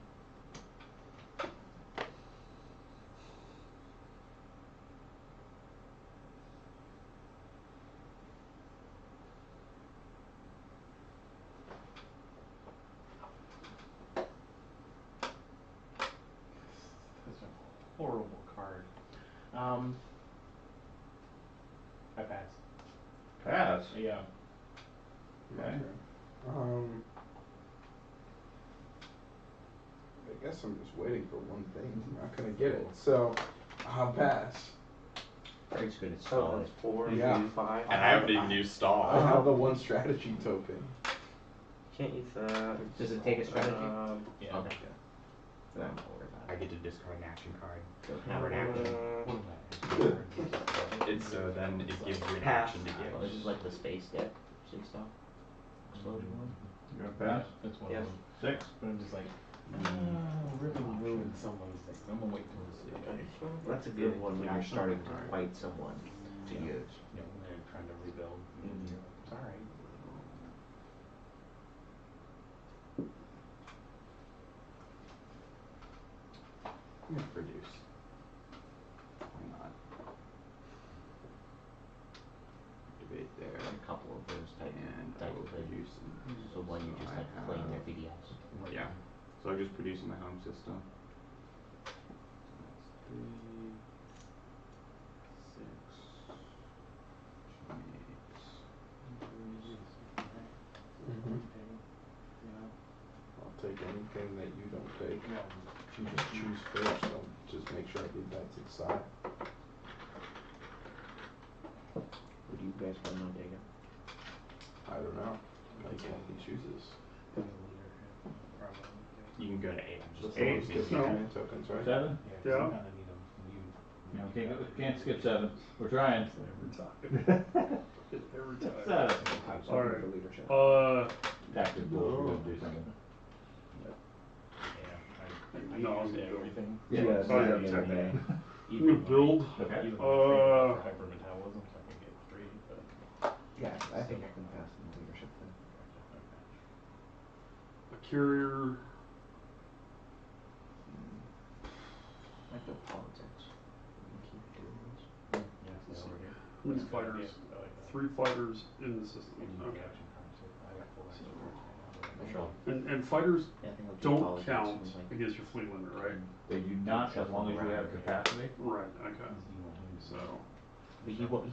That's a horrible card. I pass. Pass. Yeah. Okay. I guess I'm just waiting for one thing. I'm not gonna get it, so I'll pass. Frank's good at So stalling. that's 4 Yeah. and 5. And I haven't even used stall. I have the one strategy token. Can't use that. Does it take a strategy? Yeah. Okay. Then I'm not worried about I get to discard an action card. it. Never an action. It's so then it gives you an Pass. action to give. Oh, this is like the space deck stuff. Explosion one. You gonna pass? That's one Yes. of them. 6. But I'm just like, really ruined someone's thing. I'm gonna wait till it's That's a good one when you're starting to fight someone to use. you know, when they're trying to rebuild. Mhm. Sorry. I'm gonna produce. Why not? Activate there. A couple of those type And I type will of things. produce. So one you just I like playing their have- VDS. Yeah. So I just produce in my home system. That's 3, 6, 8. Mm-hmm. You know? I'll take anything that you don't take. No. You just choose first, so just make sure I leave that to the side. What do you guys plan on taking? I don't know. Like what he chooses. Probably. You can go to 8. I'm The just phones taking get No. command tokens, right? 7? Yeah, 'cause Yeah. you kinda need them. No, can't skip 7. We're trying. Every time. Every time. 7. Alright. For leadership. Active pool, we're gonna do something. Yeah, No, I I'm use gonna everything. Yeah. Oh, yeah, Even check like- that. even I'm gonna build. like- Okay. even like for hypermetabolism, so I can get 3, but Yeah, I think I can pass the leadership thing. A carrier. I feel politics. We can keep doing this. Yes, they already. How many That's a good fighters? idea. I like that. 3 fighters in the system. And you Okay. get action cards too. I got full action cards right now. Sure. And fighters Yeah, I think I'll do don't politics count and, like, against your fleet limit, right? They do not, as long as you have capacity. Right, okay. So, But he won't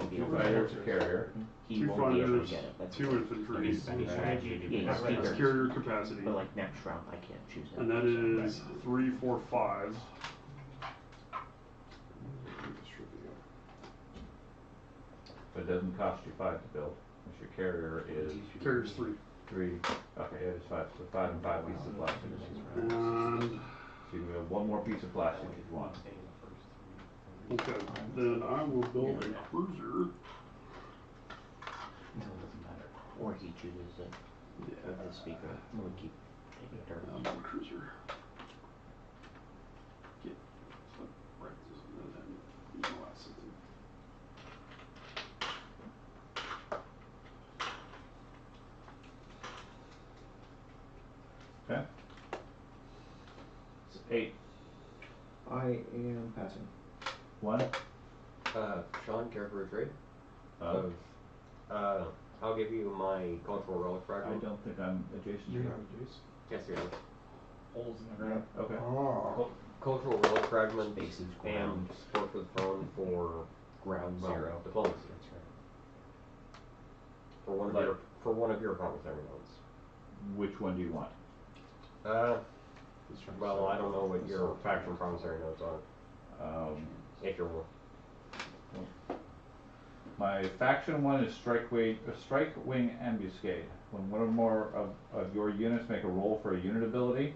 be Two able to fighters, get a carrier. it. He 2 won't be able to fighters, get it. That's 2 the thing. infantry, Yeah, he's that's speaker. carrier capacity. But like next round, I can't choose that. And that is 3, 4, 5. But it doesn't cost you 5 to build. Because your carrier is Carrier's 3. 3. Okay, it is 5. So 5 and 5 pieces of plastic. And, So you have one more piece of plastic if you want. okay, then I will build a cruiser. Or he chooses it. Yeah. The speaker. We'll keep taking turns. I'll build a cruiser. Get, so, right, and then, you know, last something. Okay. It's 8. I am passing. 1. Sean, care for a trade? Of. I'll give you my cultural relic I fragment. don't think I'm adjacent to You're you. not reduced. Yes, you are. Holes in the ground. Okay. Oh. Cultural relic fragment Spaces and ground. support for the throne for Ground well, zero. diplomacy. That's right. For one of your promissory notes. Which one do you want? Well, I don't know what your faction promissory notes are. If you're one. My faction one is strike wing ambuscade. When one or more of your units make a roll for a unit ability,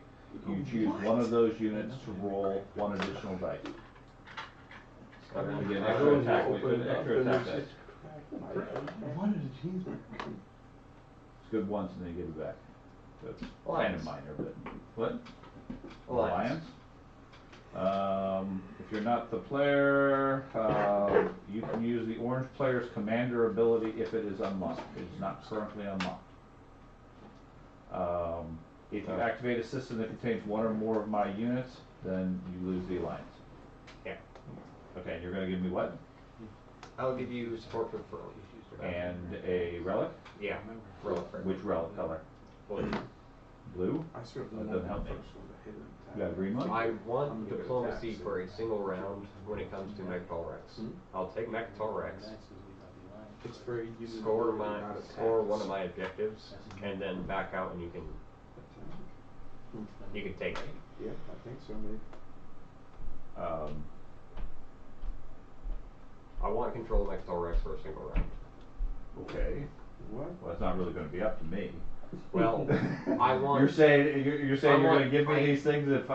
you choose one of those units to roll 1 additional dice. I'm gonna get an extra attack with an extra attack dice. What did the teams make? It's good once and then you give it back. So it's kind of minor, but what? Alliance. If you're not the player, you can use the orange player's commander ability if it is unlocked. It is not currently unlocked. If you activate a system that contains 1 or more of my units, then you lose the alliance. Yeah. Okay, and you're gonna give me what? I'll give you support for the throne. And a relic? Yeah. Relic fragment. Which relic color? Blue. Blue? I swear That doesn't help me. You got a green one? I I'm want good at diplomacy attacks. for a single round when it comes to Mechatol Rex. I'll take Mechatol Rex, It's very useful. score one of my objectives, and then back out and you can take it. Yeah, I think so, maybe. I want control of Mechatol Rex for a single round. Okay. What? Well, it's not really gonna be up to me. Well, I want. You're saying you're gonna give me I- these things if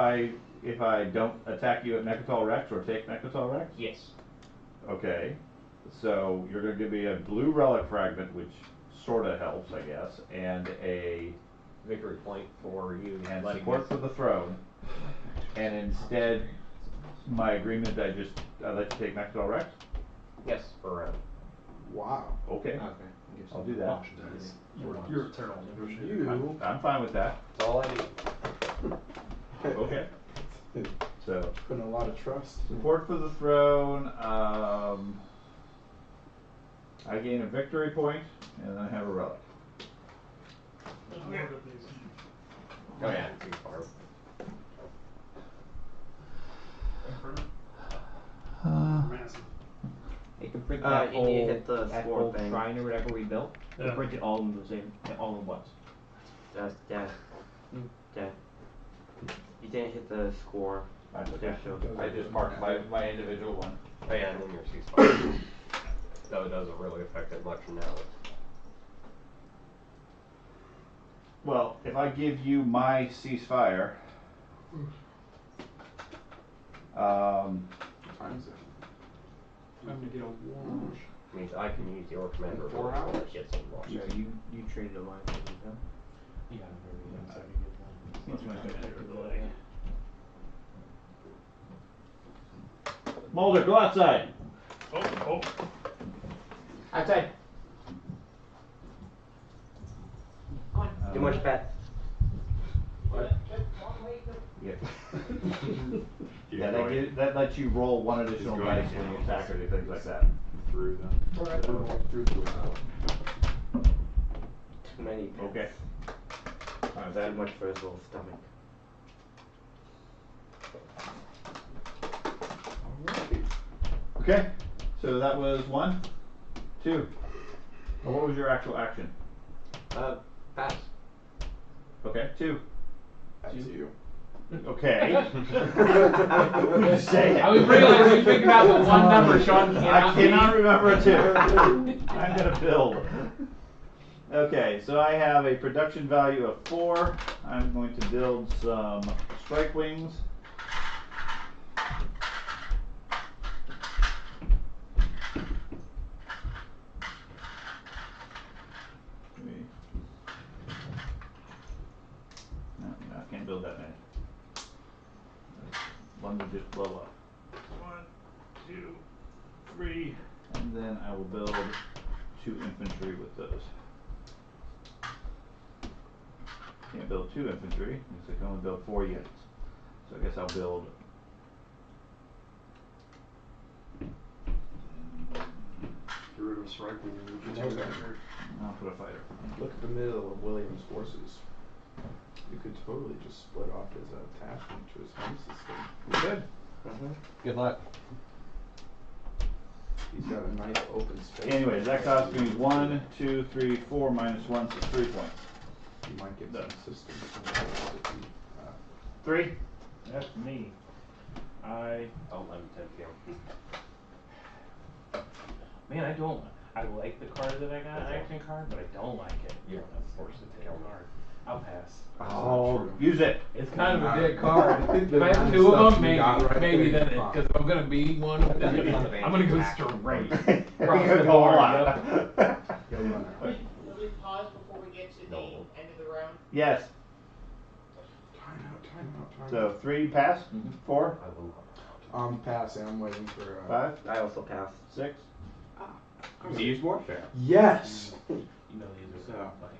I don't attack you at Mechatol Rex or take Mechatol Rex? Yes. Okay. So you're gonna give me a blue relic fragment, which sorta helps, I guess, and a Victory point for you. and letting support me- for the throne. And instead, my agreement, I let you take Mechatol Rex. Yes, for a round. Wow. Okay. Okay. I'll do that. You're a terrible negotiator. You. I'm fine with that. That's all I need. Okay. So Putting a lot of trust. support for the throne. I gain a victory point, and then I have a relic. Oh yeah, too far. Massive. You can print You that need to whole, hit the that score whole thing. shrine or whatever we built. You Yeah. can print it all in the same, all at once. That's death. Death. You didn't hit the score. That's okay. Just shows I just marked my individual one. Oh yeah, and then your ceasefire. Though it doesn't really affect it much now. Well, if I give you my ceasefire, What time is it? Time to get a wash. Means I can use your commander In 4 ability when hours? it gets unlocked. So you traded a line with them? Yeah, that's a good one. That's my commander ability. Mulder, go outside. Oh, Outside. Too much pets. Yeah. Yeah, that lets you roll one additional Just go dice ahead when you and attack or do things like that. Through them. Through the window. Too many pets. Okay. Too much for his little stomach. Okay, so that was 1, 2. Well, what was your actual action? Pass. Okay, 2. That's you. Okay. You say it. I was realizing you figured out the one number Sean I cannot cannot beat. remember a 2. I'm gonna build. Okay, so I have a production value of 4. I'm going to build some strike wings. No, I can't build that many. One would just blow up. 1, 2, 3, and then I will build 2 infantry with those. Can't build 2 infantry, because I can only build 4 units. So I guess I'll build. Get rid of strike when you Okay. I'll put a fighter. Look at the middle of William's forces. You could totally just split off his attachment to his home system. Good. Good luck. He's got a nice open space. Anyways, that cost me 1, 2, 3, 4 minus 1, so 3 points. You might get Done. some systems. 3. That's me. I Oh, I'm 10 kill. Man, I like the card that I got, action card, but I don't like it. You're That's forced to the kill card. I'll pass. Oh, use it. It's kind of a Nah. dead card. The If I amount have of 2 of stuff them, you got right maybe there, then fine. because if I'm gonna be one of them, I'm gonna go straight across the Go board. on. Yep. You'll run out. Will we pause before we get to the end of the round? Yes. Time out. So 3 pass, 4, I will not. I'm passing. I'm waiting for. 5, I also pass. 6. You use warfare. Yes. You know these are So, like.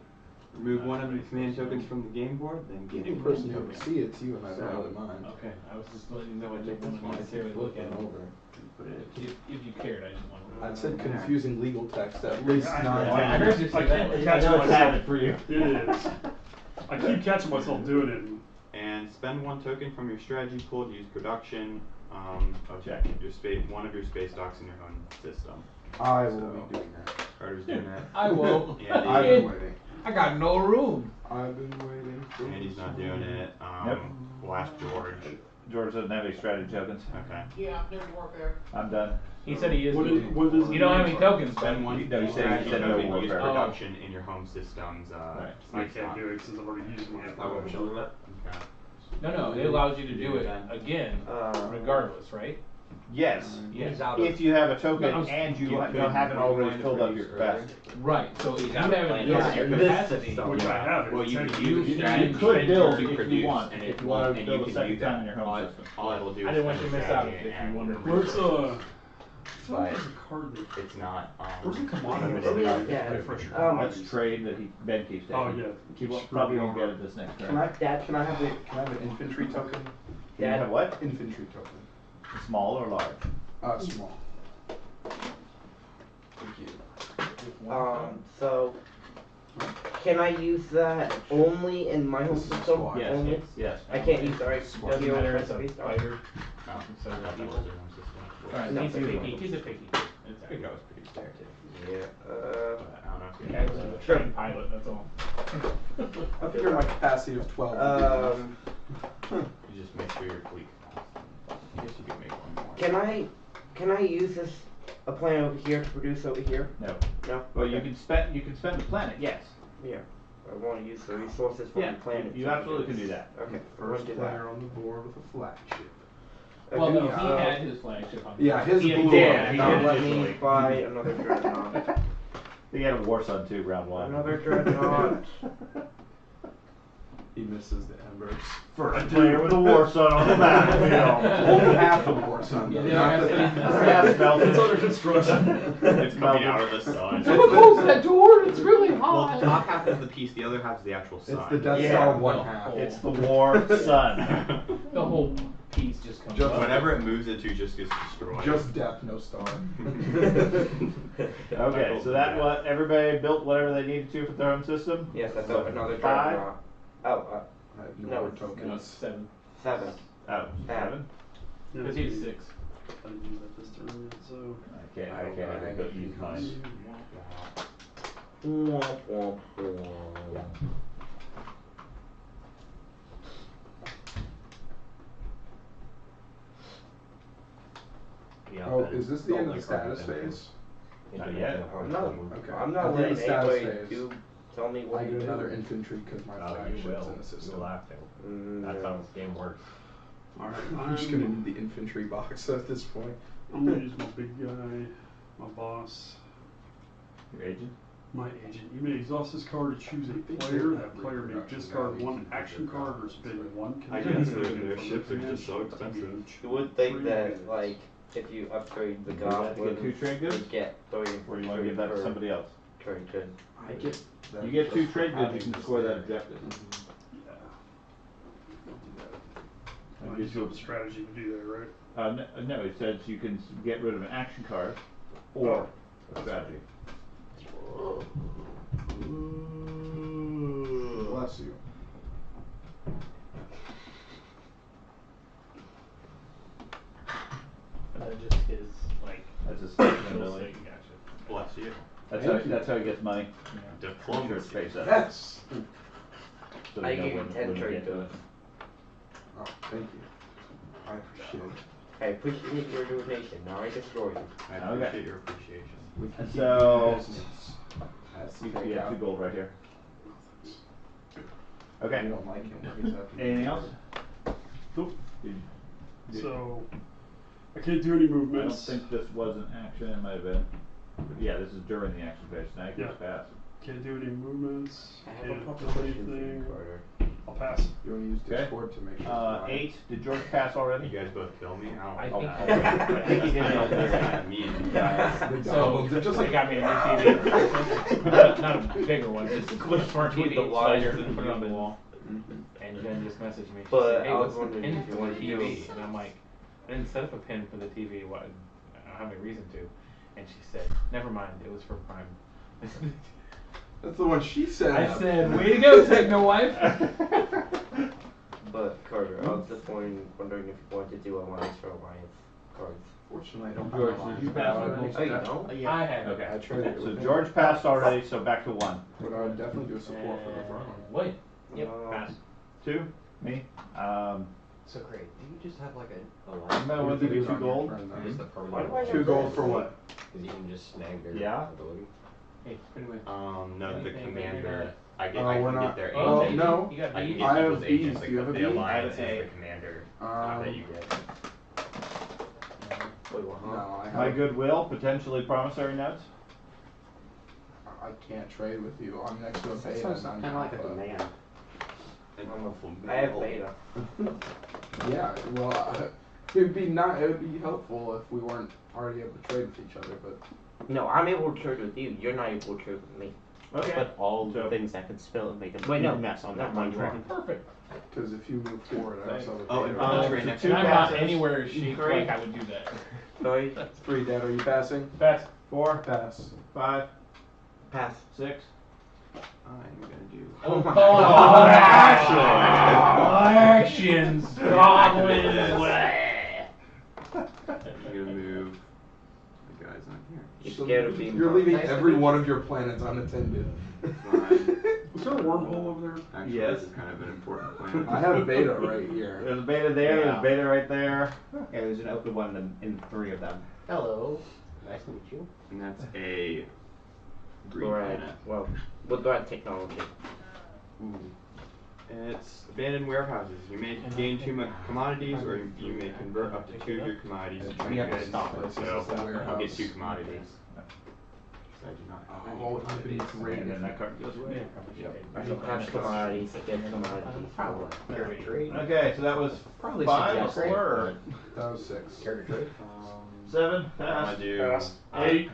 remove one of your command tokens from the game board, then The gain only a person command who can token. see it's you, and I don't really mind. Okay, I was just letting you know I I didn't just want to necessarily look at flipping them. over. Put it If you cared, I just wanted to. I said confusing legal text at least I 9 know. I times. heard you say that. I I know it's happened for you. It is. I keep catching myself doing it. And spend 1 token from your strategy pool to use production of Check. your one of your space docks in your own system. I will So- be doing that. Carter's doing that. I won't. Yeah, I've been waiting. I got no room. I've been waiting. For Andy's not doing it. Nope. We'll ask George. George doesn't have any strategy tokens. Okay. Yeah, there's warfare. I'm done. He said he is. What using- what does You don't have any tokens, Spend Ben. 1. No, he said no token, use warfare. production in your home system's Right. I can't do it since I'm already using it. I won't show them that. Okay. No, it allows you to do it again, regardless, right? Yes. Yes. If you have a token No, I'm- and you You haven't already filled up your capacity. Right. So if you have it Yeah, your in this capacity, system. Which I have. Well, you It's can 10 use You strategy could build to if you produce, want, and if it you won't- want to and build you a can second do time that. in your home system. All it'll do I is didn't want spend you to a miss out strategy if you and wanted to. Where's But there's a card that it's not. Where's the commodity? limited. Yeah. Refresh your That's commodities. trade that Ben keeps taking. Oh, yeah. He probably won't get it this next turn. Can I have an infantry token? You have what? Infantry token. Small or large? Small. Thank you. So can I use that only in my home This is system? squad. Yes. Only? Yes. I can't use the right Doesn't matter, it's a space dock? fighter. Oh, So I thought that was your home system. Alright, No, he's a it's picky. He's a picky. I think I was pretty fair too. Yeah. But I don't know if you Yeah, have he's a a trained pilot. That's all. I figure my capacity of 12 would be enough. You just make sure your fleet. I guess you could make one more. Can I use this a planet over here to produce over here? No. No. Well, you Okay. can spend the planet. Yes. Yeah. I want to use the resources from Yeah. the planet. You absolutely can do that. Okay. First do player on the board with a flagship. Well, no, Okay, he had his flagship on. Yeah, his He blew did. up. He Now did. let me buy another dreadnought. He had a war sun too, round 1. Another dreadnought. He misses the M members. For I a do. player with a war sun on the battlefield. Only half the war sun. Yeah, though, they not don't the- have to- Half melted. It's under construction. It's coming out of the sun. Close that door, it's really Well, hot. the top half is the piece, the other half is the actual sun. It's the Death Yeah. Star one half. It's the war sun. The whole piece just comes Just up. Whatever it moves it to just gets destroyed. Just death, no star. Okay, so that what everybody built whatever they needed to for their own system. Yes, that's So another five. dreadnought. Oh, I have No, no more it's- No, tokens. it's 7. 7. Oh, seven. Yeah, Because he's 6. I didn't use that this turn yet, so. I don't use mine. Womp womp womp. Yeah, Oh, but is this the don't end of the like status carpet phase? Not yet. No, Okay. I'm At not the end letting of status anybody phase, do tell me what I to get do. another infantry because my Oh, you flagship's will. in the system. You'll have to. That's how this game works. Alright, I'm just gonna need the infantry box at this point. I'm gonna use my big guy, my boss, Your agent? my agent. You may exhaust this card to choose a player. That player may discard one action card or spend one I command guess token their from ships the are just so command expensive. engage. You would think Three that, units. like, if you upgrade the Would you like to get goblin, 2 trade goods? you'd get 3 Or you want to give that to somebody else? trade good. I get that You get 2 just for trade goods, you having can this score that there. objective. Yeah. I'll do that. And I gives use you a strategy to do that, right? no, it says you can get rid of an action card or a strategy. Bless you. And then just his, like, That's a statement skill ability. set, gotcha. Bless you. That's how he gets money. Diplomacy. Space up. Yes! So I they know give you when 10 to trade get to goods. it. Oh, thank you. I appreciate it. I appreciate your donation. Now I destroy you. I Okay. appreciate your appreciation. We can keep So- doing business. That's You the can get 2 gold right here. You Okay. don't like him. Anything else? Nope. Did- So, I can't do any I don't movements. think this was an action, it might have been. Yeah, this is during the action phase, now you can Yeah. just pass. Can't do any movements. I have a Can't couple build questions for you, anything. Carter. I'll pass. You want to use Okay. Discord to make sure it's live. 8, did George pass already? You guys both kill me? I don't think- know. I think he did. That's mean, guys. The So, goblins, they're just they like got me a new TV. not a bigger one, just a smart With TV, the so I wires just and put it on the humans. wall. Mhm. And Jen just messaged me. She But said, hey, I was what's the wondering pin if you for the wanted to TV? do- And I'm like, I didn't set up a pin for the TV. What? I don't have any reason to. And she said, never mind. It was for Prime. That's the one she said. I said, way to go, Techno Wife. But Carter, I was just wondering if you wanted to do Alliance for Alliance cards. Fortunately, I don't George, have did you a pass line, already? but Oh, you I don't? I had. Okay. I traded it So with him. George passed already, so back to 1. But I would definitely do a support for the throne. Wait. Yep. No. Pass. 2, me. So great. Do you just have like a line? No, we'll give you 2 gold. Just the permanent. Why do I have 2 gold for what? Because you can just snag their Yeah. ability. Hey, pretty much. No, the Anything that you're commander. I Oh, can we're get not- their oh, agent. no. You got I can bees? get I have people's bees. agents. Do you have a the bee? alliance is Hey. the commander that you get. Wait, what? No, I My have. goodwill, potentially promissory notes. I can't trade with you. I'm next to a beta. Sounds and I'm kind of like a alpha. demand. An I'm awful I have male. beta. Yeah, well, it'd be helpful if we weren't already able to trade with each other, but No, I'm able to trade with you. You're not able to trade with me. Okay. But all So- the things that could spill and make a Wait, no. mess on No, that one you are. turn. Perfect. because if you move forward, I also have a Oh, beta. and so right next 2 And I'm not passes. anywhere shaped 3. like I would do that. Sorry? 3 dead. Are you passing? Pass. 4, Pass. 5, Pass. 6. I'm gonna do. Oh, God. actions. Goblins. I'm gonna move the guys on here. You're scared of being You're broke. leaving Nice to every meet one you. of your planets unattended. Fine. Was there a wormhole over there? Actually, Yes. this is kind of an important plan. I have beta right here. There's a beta there, Yeah. there's beta right there. Yeah, there's an open one in 3 of them. Hello. Nice to meet you. And that's a green Right. planet. Well, with that technology. Ooh. It's abandoned warehouses. You may gain 2 commodities, or you may convert up to 2 of your commodities to We have to goods. stop it. So This is the you warehouse. get 2 commodities. 'cause I do not have any Oh, commodities. And then that card goes away. Attach commodities, get commodities. Okay, so that was Probably 5 suggest or That was 6. Care to trade? 7. I Pass. do. 8.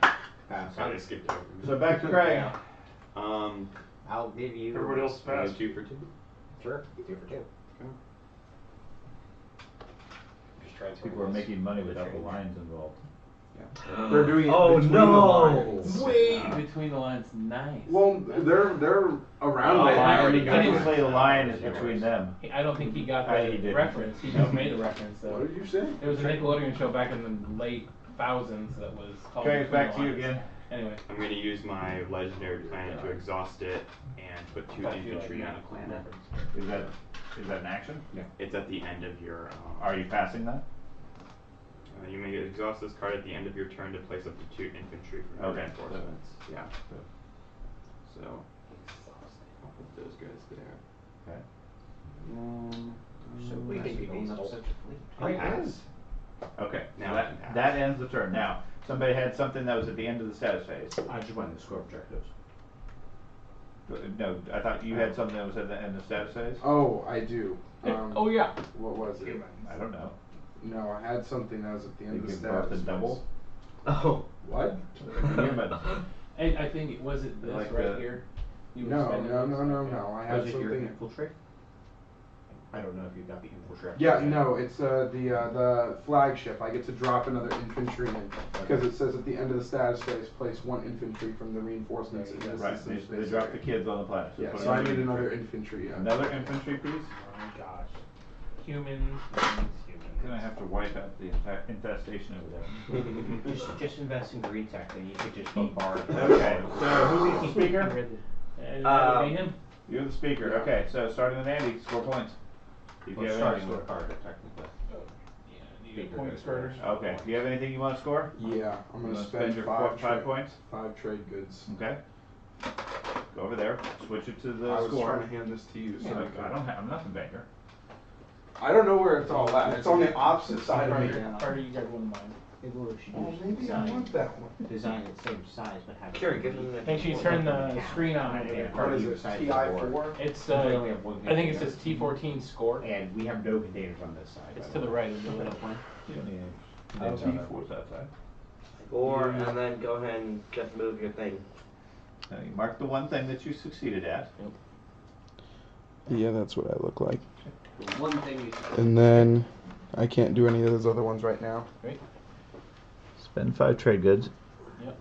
Pass. I skipped over. So back to Craig. I'll give you. Everybody else I passed. get 2 for 2. Sure. 2 for 2. Just trying to People are making money without the lines involved. They're doing it Oh, between no. the lines. Way between the lines, nice. Well, they're around Oh, the I line. already technically the line is between them. I don't think he got He the didn't. reference. He just made a reference. What So did you say? there was a Nickelodeon show back in the late thousands that was called. Craig, Between back the to you Lines. again. Anyway, I'm going to use my legendary planet to exhaust it and put 2 infantry on a planet. Is that an action? Yeah. It's at the end of your. Are you passing that? You may exhaust this card at the end of your turn to place up to 2 infantry from your Okay. reinforcements. Yeah. So I'll put those guys there. Okay. And then, So we can be own up such a fleet. Great news. Okay, Now now I can pass. that ends the turn. Now, somebody had something that was at the end of the status phase. I just wanted to score objectives. No, I thought you had something that was at the end of status phase? Oh, I do. oh yeah. What was it? I don't know. No, I had something that was at the end You of the give birth status. to double? Oh. What? Human. I think it was it this Like right the- here. You were No, spending no, this? no, no, Okay. no. I had Was it your something. infiltrate? I don't know if you got the infiltrate. Yeah, no, it's the flagship. I get to drop another infantry in because it says at the end of the status phase, place 1 infantry from the reinforcements in this Right, system they space drop the area. kids on the planet. Yeah, put so I another need another infantry. infantry. Another infantry piece? Oh my gosh. Humans. Gonna have to wipe out the infestation over there. Just invest in green tech, and you could just bombard. Okay, so who gets the speaker? And that would be him. You're the speaker. Okay, so starting with Andy, score points. If you Well, have start anything- score card, technically. Yeah, need a point scorer. Okay, do you have anything you want to score? Yeah, I'm You gonna wanna spend your 5 5 points? 5 trade goods. Okay. Go over there, switch it to the I was score. trying to hand this to you. So Yeah, you could- I don't have, I'm nothing banker. I don't know where it's all at. It's on the opposite side of me. Carter, you got one mine. Maybe we should Oh, use maybe I want that one. design the same size, but have. Sure, give them the. Make sure you turn the screen on over Yeah. there. What is Either it? side of the board. TI4? It's We only have one I think it container. says T14 score. And we have no containers on this side. It's by to the way. right of the little one. You don't need Oh, any. T4's outside. Or, and then go ahead and just move your thing. Now you mark the one thing that you succeeded at. Yeah, that's what I look like. One thing you. And then I can't do any of those other ones right now. Spend 5 trade goods. Yep.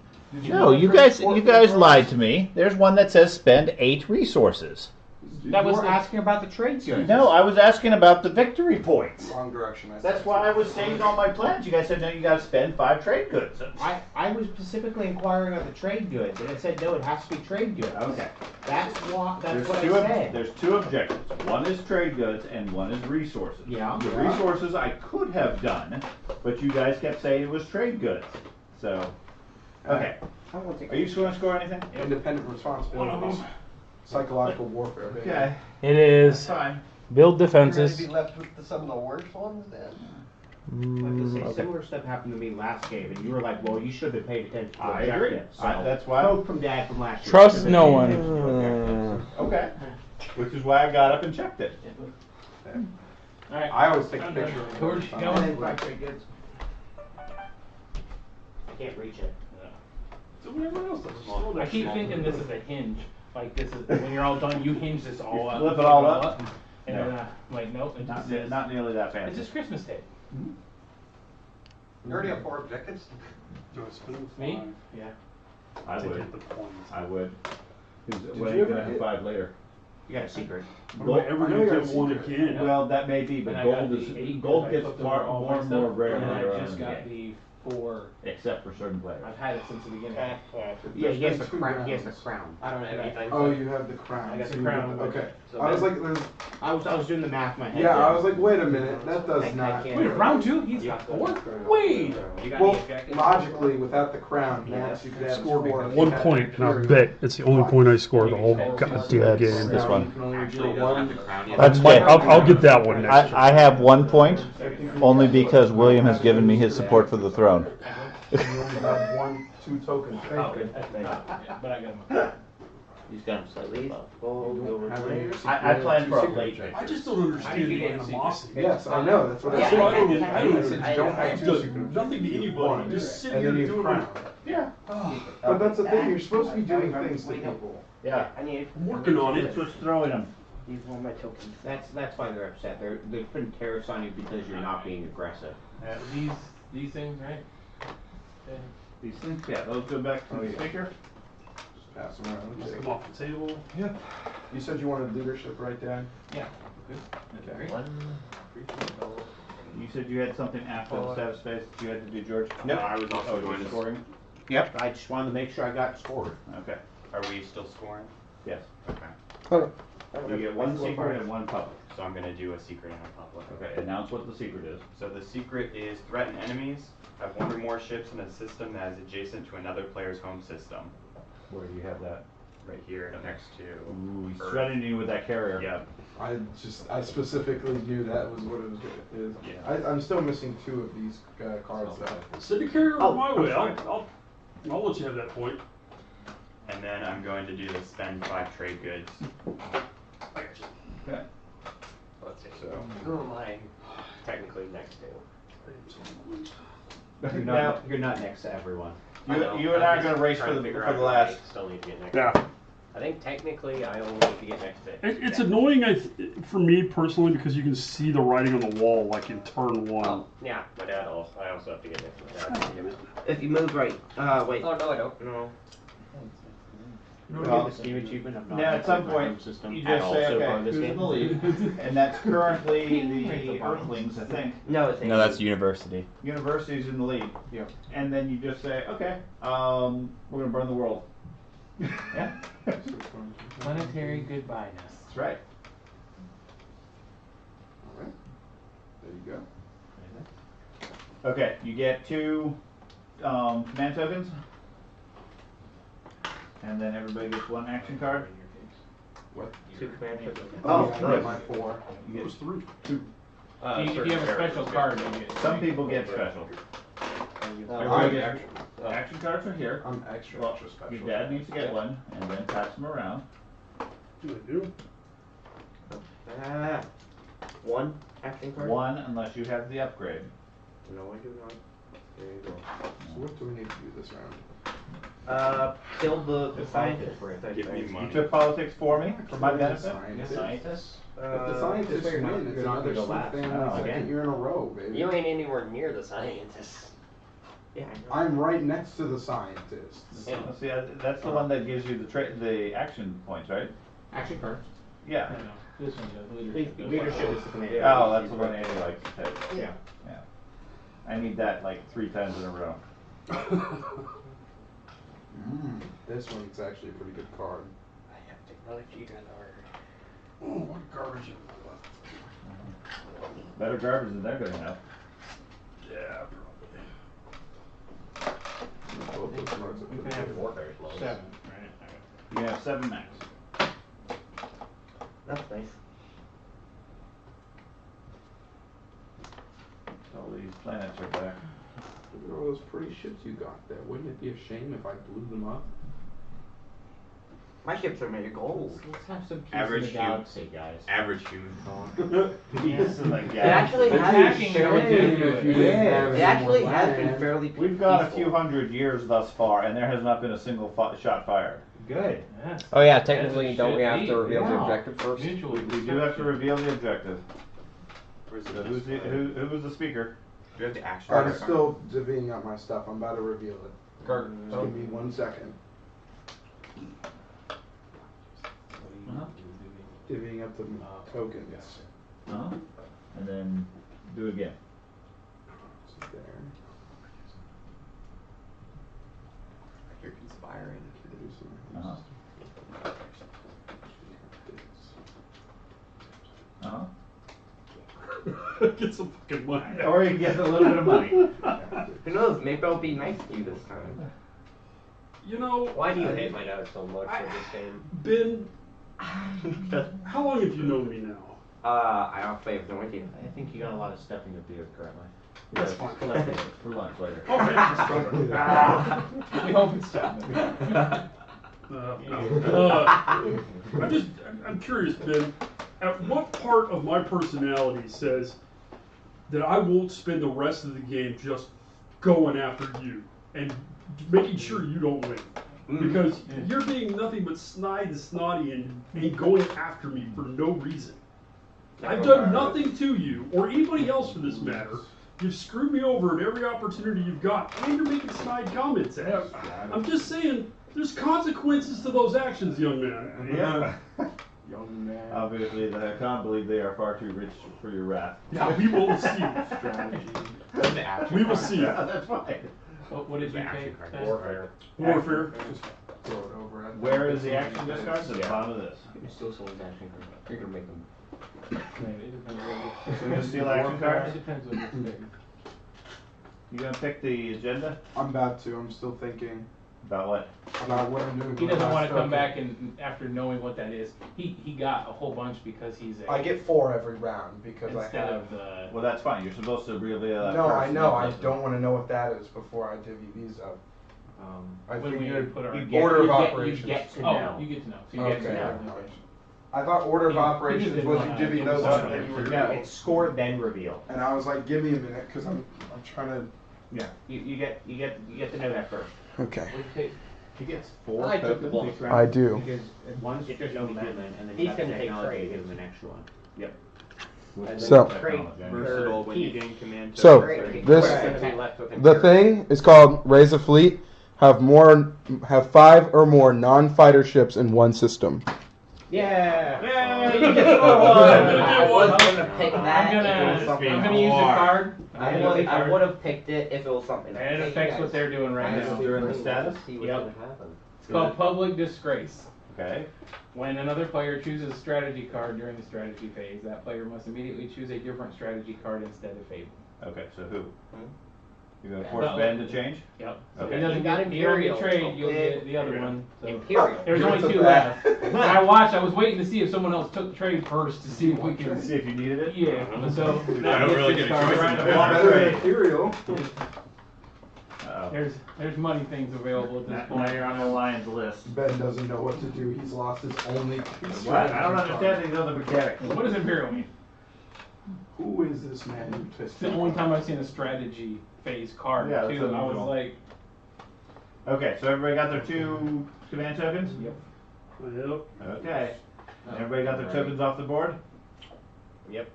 No, you guys lied to me. There's one that says spend 8 resources. That was We're asking about the trade goods. No, I was asking about the victory points. Wrong direction. That's why I was saying on my plans. You guys said no, you got to spend 5 trade goods. I was specifically inquiring about the trade goods, and it said no, it has to be trade goods. Okay. That's what There's I two. said. There's 2 objectives. One is trade goods, and one is resources. Yeah. The resources I could have done, but you guys kept saying it was trade goods. So, okay. Are you going to score anything? Independent responsibilities. Psychological warfare. baby. Okay. It is Fine. build You're defenses. gonna be left with some of the worst ones then. Similar stuff happened to me last game, and you were like, "Well, you should have paid attention to the I agree. objectives." So, That's why. quote from Dad from last year. Trust Should have no paid one. attention to objectives. Okay. Which is why I got up and checked it. Alright. I always take a I'm picture. done. of Where'd it. you And go? then 5 trade goods. I can't reach it. So everyone else does. I keep thinking this is a hinge. Like this is when you're all done, you hinge this all up. flip it all up? And No. then I'm like, nope, it just says Not nearly that it's fancy. just Christmas tape. You already have 4 objectives? No, spend Me? 5 Yeah. I to would. get the points. I would. When you are you ever gonna have hit- 5 later? You got a secret. Am I ever I know gonna you got get a one secret. again? Well, that may be, but And I got gold is the 8 gold I gets flipped far over all more my and more stuff, rare and later I on just in the got game, the 4. except for certain players. I've had it since the beginning. Yeah, he has the two crown. He has the rounds. crown. I don't have anything. Oh, you have the crown. I got so the you have crown. Okay. So I was then- like, there's. I was doing the math in my head. Yeah, there. I was like, wait a minute. That does I not. can't- Wait, round 2? He's got 4? Wait! You got Well, any objectives? logically, without the crown, Max, you could score more. if you 1 had point, the and I period. bet it's the only point I scored the whole goddamn game. This one. You can only Actually, do it doesn't have one. the crown yet. That's Mike, okay. I'll get that one next year. I have 1 point, only because William has given me his support for the throne. and you only have 2 tokens. Very good. Yeah, but I got them. He's got him slightly Please, above. go, You don't go have away. any I planned for a secret late objectives. I just don't understand the animosity. Yes, I know, that's what I Yeah, said. I I don't- said I you don't- don't I have 2 Does secret objectives. nothing to You have anybody, 1. just sitting And then here you have doing crown. Yeah. But that's the thing, you're supposed to be doing things to Wait, no. people. Yeah. I need. I'm working on it. Just throwing them. Use one of my tokens. That's why they're upset. They've been tariffs on you because you're not being aggressive. These things, right? Okay. These things, yeah, those go back to Oh, the yeah. speaker. Just pass them around. Just come off the table. Yep. You said you wanted leadership, right, Dad? Yeah. Okay. You said you had something after the status phase that you had to do, George? No, I was also Oh, going you're to scoring? Yep, I just wanted to make sure I got scored. Okay, Are we still scoring? yes. Okay. You get 1 secret and 1 public. So I'm gonna do a secret and a public. Okay, announce what the secret is. So the secret is threaten enemies, have 1 or more ships in a system that is adjacent to another player's home system. Where do you have that? Right here next to. Ooh, he's Earth. threatening you with that carrier. Yep. I specifically knew that was what it was gonna is. Yeah. I'm still missing 2 of these cards though. Send the carrier Oh, my I'm way. sorry. I'll let you have that point. And then I'm going to do the spend 5 trade goods. Okay. Let's see. So Who am I technically next to? You're not next to everyone. I know, You and I are I'm gonna just race trying for to the figure for out the who I last. Still need to get next Yeah. to. I think technically I only need to get next to. It's annoying for me personally because you can see the writing on the wall like in turn 1. Oh, yeah, my dad also. I also have to get next to my dad. If you move right, wait. Oh no, I don't. No. You Well, get the Steam achievement of not Now, at some having my home point, system you at just all say, so far okay, this who's in game. the lead? And that's currently the Earthlings, I think. No, it's No, that's university. University's in the lead. Yep. And then you just say, okay, we're gonna burn the world. Yeah? Planetary goodbye-ness. That's right. Alright. There you go. Okay, you get 2 command tokens. And then everybody gets 1 action card. What? 2 command tokens. Oh, Oh, I nice. got my 4. You It was get 3. If you have a special card, you get. some people get special. Everybody gets action cards are here. I'm extra Well, special. your dad needs to get 1 and then pass them around. Do I do? 1 action card? 1 unless you have the upgrade. No, I do not. There you go. So what do we need to do this round? Kill the scientist. give me You money. took politics for me, for my benefit. Scientist. Scientists. If the scientists figure win, not- it's you're not another gonna go Smith last. family Oh, second again. year in a row, baby. You ain't anywhere near the scientists. Yeah, I know. I'm right next to the scientists. Yeah. See, that's the one that gives you the action points, right? Action cards. Yeah. I know. This one does leadership. Leadership is the command. Oh, that's the one Andy likes to take. Yeah. Yeah. I need that like 3 times in a row. This one's actually a pretty good card. I have technology and art. Oh, what garbage am I Better garbage than they're gonna have. Yeah, Both those cards are We pretty can have good. Warfare's low. 7, right? You can have 7 max. That's nice. All these planets are back. Look at all those pretty ships you got there. Wouldn't it be a shame if I blew them up? My ships are made of gold. Let's have some peace Average in the human. galaxy, guys. Average human talk. Peace in the It galaxy. actually It'd has be a been shame fairly if you didn't have It any actually more has been land. fairly We've got a peaceful. few hundred years thus far, and there has not been a single shot fired. Good. Yes. Oh yeah, As it technically, don't we should have be. to reveal the Yeah. objective first? Mutual We do have to destruction. reveal the objective. Where's So the who's the speaker? Do you have the action I'm card? still divvying up my stuff. I'm about to reveal it. Card. Just give me 1 second. Uh-huh. Divvying up the tokens. Uh-huh. And then do it again. So there. You're conspiring. Uh-huh. Uh-huh. Get some fucking money. Or you can get a little bit of money. Who knows? Maybe I'll be nice to you this time. You know, Why do you hate my dad so much for this game? Ben, how long have you known me now? I don't play with with you. I think you got a lot of stuff in your beard currently. That's fine. Collect it for lunch later. We hope it's done. I'm curious, Ben. At what part of my personality says that I won't spend the rest of the game just going after you and making sure you don't win? Because you're being nothing but snide and snotty and going after me for no reason. I've done nothing to you, or anybody else for this matter. You've screwed me over at every opportunity you've got, and you're making snide comments at me. I'm just saying, there's consequences to those actions, young man. Yeah. Young man. Obviously, I can't believe they are far too rich for your wrath. Yeah, we will see. Strategy. We will see. Yeah, that's fine. What did you pay? Warfare. Warfare. Just throw it over at Where is the action discard? At the bottom of this. You still sold action cards. You're gonna make them. It depends what So we just steal action cards? It depends what you're picking. You gonna pick the agenda? I'm about to. I'm still thinking About what? about what I'm doing. He for the doesn't want last to come token. back and after knowing what that is. He got a whole bunch because he's a I get 4 every round because I instead have. of the Well, that's fine. You're supposed to reveal that No, first. I know. I don't want to know what that is before I divvy these up. I when we figured put our order of you operations. get to oh know. you get to know. So you get to Okay. know. I thought order of He operations didn't was wanna you divvy do those something. up and then you No, reveal. it's scored then reveal. And I was like, give me a minute, because I'm trying to. Yeah. You get to know that first. Okay. He gets 4 I took the tokens ball. each round. I do. Because one's If just there's no you mana, give him, and then he's you got gonna the take technology, trade. give him an extra one. And So- then Trade. Versatile when you Keith. gain command. So, tokens. this- What's gonna be left with The Imperial? thing is called Raise a Fleet. Have 5 or more non-fighter ships in one system. Yeah. Yay! You get score one. I was gonna pick that. I'm if it was gonna something use a hard. card. I would have picked it if it was something. And it affects what they're doing right now. During the status? See what's Yep. gonna happen. It's called Public Disgrace. Okay. When another player chooses a strategy card during the strategy phase, that player must immediately choose a different strategy card instead of Fable. Okay, so who? Hmm? You're gonna force Well- Ben to change? Yep. So Okay. he doesn't You got get he don't get Imperial. trade, you'll Okay. get the other one. So. Imperial. There's only Took 2 that. left. And I watched, I was waiting to see if someone else took trade first to see if we could. See if you needed it? Yeah, so. I don't really get a choice in Right, that. well, Better trade. than Imperial. Uh-oh. There's money things available at this Now point. you're on the Lions list. Ben doesn't know what to do. He's lost his only. What? I don't understand these other mechanics. What does Imperial mean? Who is this man who It's pissed the only time I've seen a strategy phase card Yeah, too. that's I was unusual. like, Okay, so everybody got their 2 command tokens? yep. Yep. Okay. Everybody got their tokens off the board? Yep.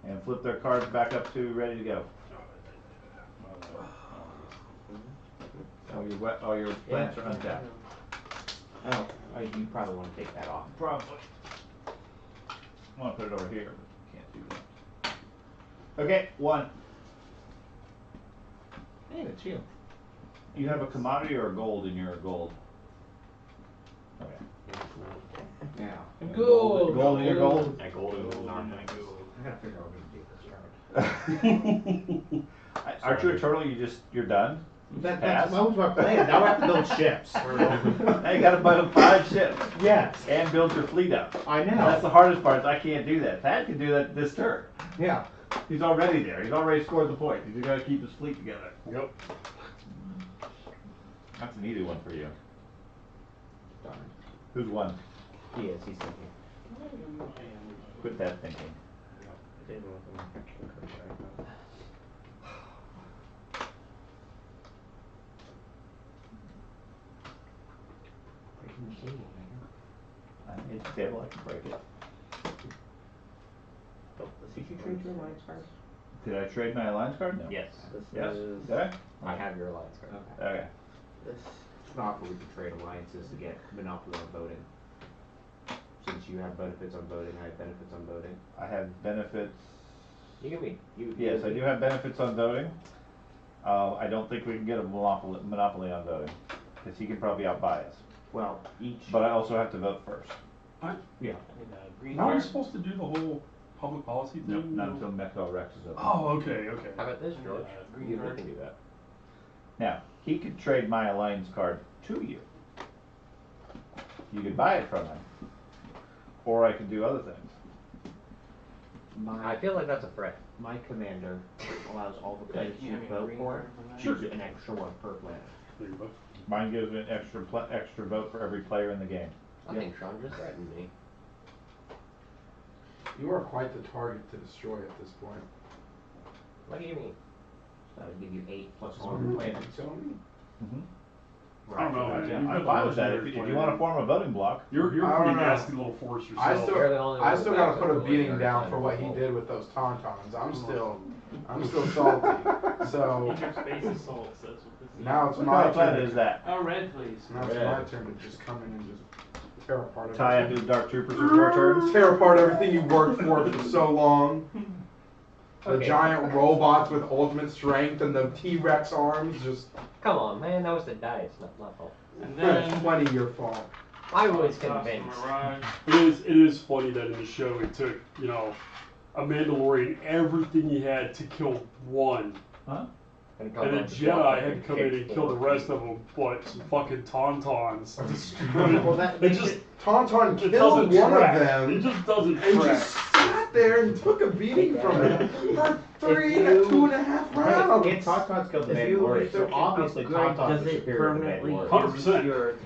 And flip their cards back up to ready to go. All your plants are untapped. Oh, you probably want to take that off. Probably. I want to put it over here, but can't do that. Okay, 1. Hey, that's you. You have a commodity or a gold in your gold? Okay. Yeah. Gold. Gold in your gold? I gold and Gold. non. I gotta figure out what to do with this card. Aren't you a turtle? You're done? That was my plan. Now I have to build ships. Now you gotta buy 5 ships. Yes. And build your fleet up. I know. That's the hardest part, is I can't do that. Thad can do that this turn. Yeah. He's already there. He's already scored the point. He's just gotta keep his fleet together. Yep. That's an easy one for you. Darn. Who's won? He is. He's thinking. Quit that thinking. I didn't want them to action cards right now. Breaking the table, man. I need the table, I can break it. Oh, this Did you is trade your one. alliance cards? Did I trade my alliance card? No. Yes. This Yes? is Did I? I have your alliance card. Okay. Okay. this. It's not where we can trade alliances to get monopoly on voting. Since you have benefits on voting, I have benefits on voting. I have benefits. You give me. Yes, I do have benefits on voting. I don't think we can get a monopoly on voting, because he can probably outbuy us. Well, each. But I also have to vote first. Yeah. Green Now we're card. supposed to do the whole public policy No, thing? not until Mechdal Rex is open. Oh, okay, okay. How about this, George? Green You card. can do that. Now, he could trade my alliance card to you. You could buy it from him. Or I could do other things. I feel like that's a threat. My commander allows all the players Yeah, to I mean, vote green for card it. for that. Choose an extra one per planet. There you go. Mine gives an extra vote for every player in the game. I think Sean just threatened me. You are quite the target to destroy at this point. What do you mean? That would give you 8 plus all the planets. Mm-hmm. I don't know. Yeah, You've I'm got fine the with that. legendary If you plan. want to form a voting block, You're a I pretty don't know. nasty little force yourself. I They're the only ones still that gotta back put a up the beating legendary down plan for what he vote. did with those tauntauns. I'm still salty. So Keep your space assaults, that's what this is. now it's what my kind of turn. planet is that? Oh, red, please. Now it's my turn to just come in and just tear apart Tie after everything. the Dark Troopers for 4 turns? Tear apart everything you worked for so long. The Okay. giant robots with ultimate strength and the T-Rex arms just. Come on, man, that was the dice, not my fault. And That's then 20 your fault. I was Toss the convinced. Mirage. It is funny that in the show it took, you know, a Mandalorian everything he had to kill one. Huh? And And a Jedi had to come in and kill the rest of them, but some fucking tauntauns. Well, it just Tauntaun it killed doesn't one track. of them. It just doesn't And track. just sat there and took a beating from it for two and a half rounds. Tauntaun's killed the If you Mandalorian, so search an obviously upgrade, Tauntaun's does the it superior to the permanently Mandalorian. 100%. your 100%.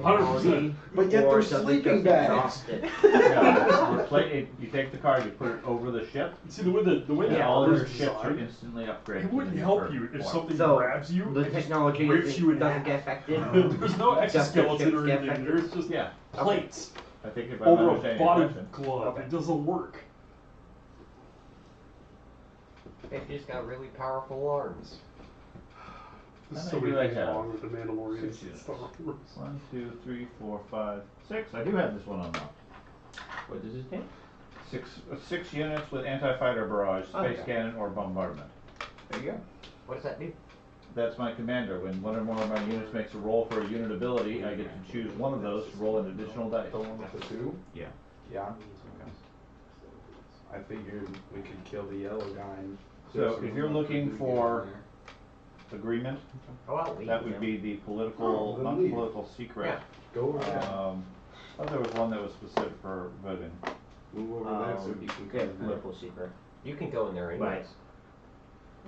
technology, But yet or they're does it sleeping just bags. exhaust it? You take the card, you put it over the ship, See the way the and all your armor's ships are designed, instantly upgraded. it wouldn't to the help third you if form. something So, grabs you the and just technology rips you in doesn't half. get affected. There's no Just the exoskeleton ships or get anything. affected? There's just Yeah, plates I think if I'm over a understanding your body question. glove. Okay. It doesn't work. They've just got really powerful arms. There's How so many many do I things have? wrong with the Mandalorian. 6 units. Star Wars. 1, 2, 3, 4, 5, 6. I do have this one unlocked. What does it take? 6 units with anti-fighter barrage, space Okay. cannon, or bombardment. There you go. What does that do? That's my commander. When one or more of my units makes a roll for a unit ability, I get to choose one of those to roll an additional dice. The one with the 2? Yeah. Yeah. I figured we could kill the yellow guy. And So some if you're of them looking could for get in agreement, Oh, I'll leave that would them. be the political, Oh, then not leave. political secret. there. Go over there. Oh, there was one that was specific for voting. Move over there so you can Yeah, come in. political secret. You can go in there anyways.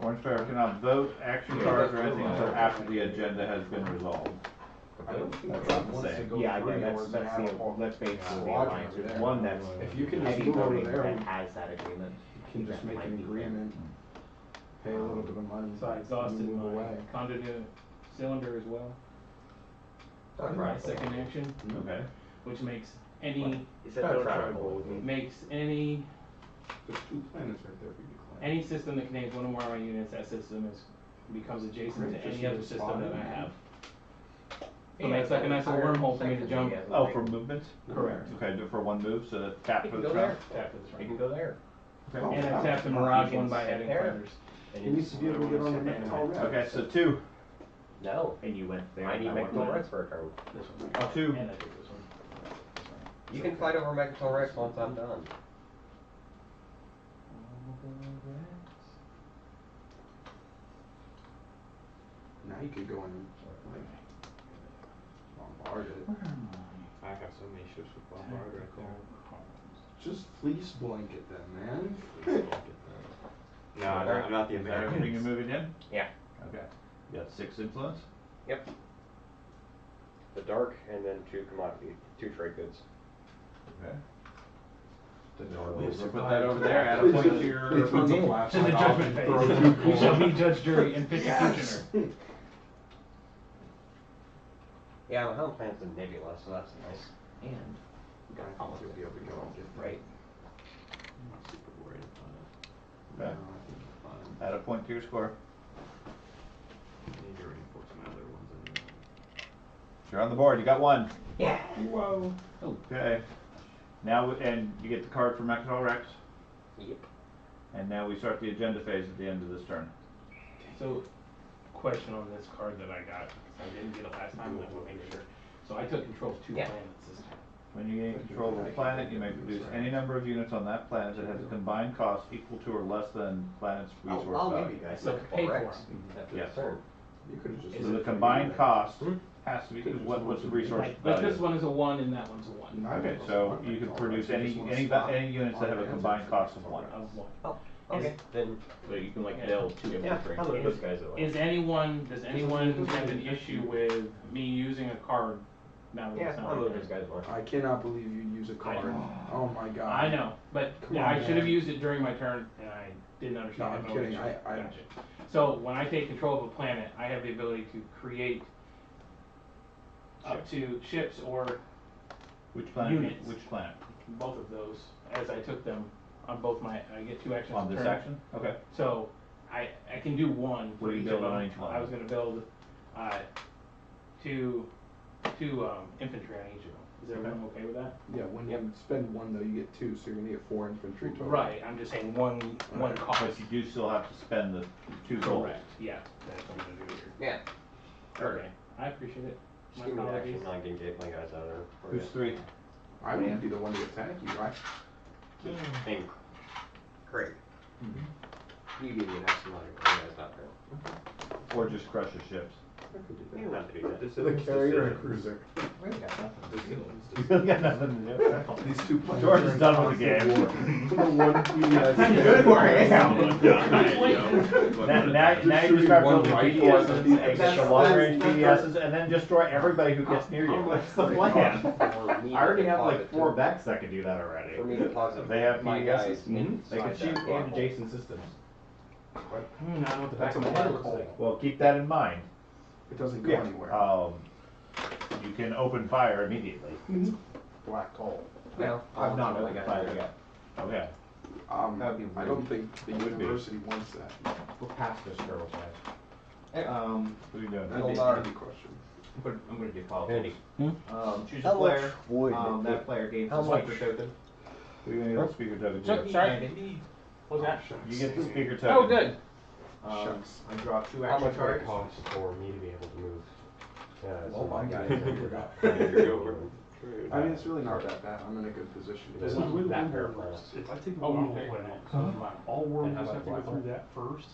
Orange Bear cannot vote, action Yeah, cards, or that's anything cool. until after the agenda has been resolved. I don't think That's Trump not the wants to same. go Yeah, through yeah, yours and that's have the, a whole that's basically the squadron alliance. over There's there. one that's If you can just heavy move over voting there, that we has that agreement. can just that make might an be agreement, pay a little bit of money, So I exhausted move my away. conduit cylinder as well. Don't My try it. second action, Okay. which makes any Is that Don't the try to tribal? avoid me. makes any There's 2 planets right there for you to claim. any system that contains one or more of my units. That system becomes adjacent Great, to just any other your system spot. that I have. Yeah, So it makes like a nice little entire wormhole for me to section, jump. yeah, Oh, like- for movement? Correct. Okay, do it for one move, so that tap You for can the go round. there. Tap this You right. can go there. Oh, And I wow. tapped the Mirage You can one by sit adding there. fighters. And He needs to be able to get on the Anyway. Mectal Rex. Okay, so 2. No. And you went there. I need that one Mectal time. Rex for a turn. This one. Oh, 2. And I did this one. You can fight over Mectal Rex once I'm done. Now you could go in and like bombard it. I have so many ships with bombard right there. Just fleece blanket them, man. No, I'm not the Is that everything you're Americans. moving in? Yeah. Okay. You got 6 influence? Yep. The dark and then 2 commodity, 2 trade goods. Okay. The So dark we'll will put survive. that over there, add a point to your. He turns a To the flashlight off judgment and throws phase. 2 We shall coins. be judge, jury, and pick a Yes! petitioner. Yeah, the Helm planet's a nebula, so that's nice. And I think you'll be able to go and get that. Right. I'm not super worried about it. No, Okay. I think it's fine. Add a point to your score. I need to reinforce my other ones anyway. You're on the board, you got 1. Yeah. Whoa. Okay. Now, and you get the card for Mechanol Rex, Yep. and now we start the agenda phase at the end of this turn. So, question on this card that I got, 'cause I didn't get it last time, and I want to make sure. So I took control of 2 Yeah. planets this time. When you gain control of a planet, you may produce any number of units on that planet that has a combined cost equal to or less than planet's resource I'll value. leave you guys. So Mectal pay for Rex them. after Yes. the turn. You could have just. So moved the it combined anyway. cost has to be, what's the resource Right, but value? this one is a 1 and that one's a 1. Okay, so you can produce any units that have a combined cost of 1. Of 1. Oh, okay. Then, So you can like Okay. build 2 yeah, infantry. I'll move this guy's away. Does anyone have an issue with me using a card now that Yeah, it's not I'll move right this guy's away. I cannot believe you use a card. Oh my god. I know, but Come yeah, on, I should have man. used it during my turn, and I didn't No, understand. I'm it. kidding. Gotcha. I So when I take control of a planet, I have the ability to create up to ships or Which planet? units. Which planet? both of those as I took them on both my. I get 2 actions. On a this turn. action? Okay. So I can do 1 What for do you each build of on them. each one? I was going to build two infantry on each of them. Is everyone okay with that? Yeah, when you spend 1 though, you get 2, so you're gonna get 4 infantry total. Right. I'm just saying one cost. But you do still have to spend the 2 gold. Correct. Yeah. That's what I'm gonna do here. Yeah. Okay. I appreciate it. Just My give me an apologies. action, I can get my guys out of there. for Who's you. 3? I would be the one to attack you, right? And Craig. You give me an action, I'll get my guys out there. Or just crush the ships? I could do You don't have to do that. that. The carrier and cruiser. We got nothing. You got nothing to do. These 2 planets. George are is in done with the constant game. war. Number 1, PDS. Good where I Now you just start One building right PDSs for and the get the long range PDSs and then destroy everybody who gets near you. What's the plan? For me I already to have like deposit 4 to- decks that can do that already. For me to deposit They have my PDSs? guys Mhm. They can inside shoot that and black hole. adjacent systems. I don't know what the That's back a of my head black looks hole. like. Well, keep that in mind. It doesn't go anywhere. You can open fire immediately. Black hole. Well, I've not my opened guys fire there. yet. Okay. That'd be I weird. don't think the Would be. university wants that. We're past this girl size. What are you doing? That'd be a Jol-Nar. handy question. I'm gonna do politics. Andy. Choose How a player. much wood? That player gains How a speaker much? token. What are you gonna do with speaker token? So- Jim? sorry. What's that? You get the speaker token. Oh, good. Shucks. I draw 2 How action much would it cards. cost for me to be able to move? Yeah, Oh my God. God. I mean, it's really not that bad. I'm in a good position. This is to with that wormholes. paragraph. If I take the Oh, wormhole okay. planet, all And wormholes how have about to go black through hole? that first.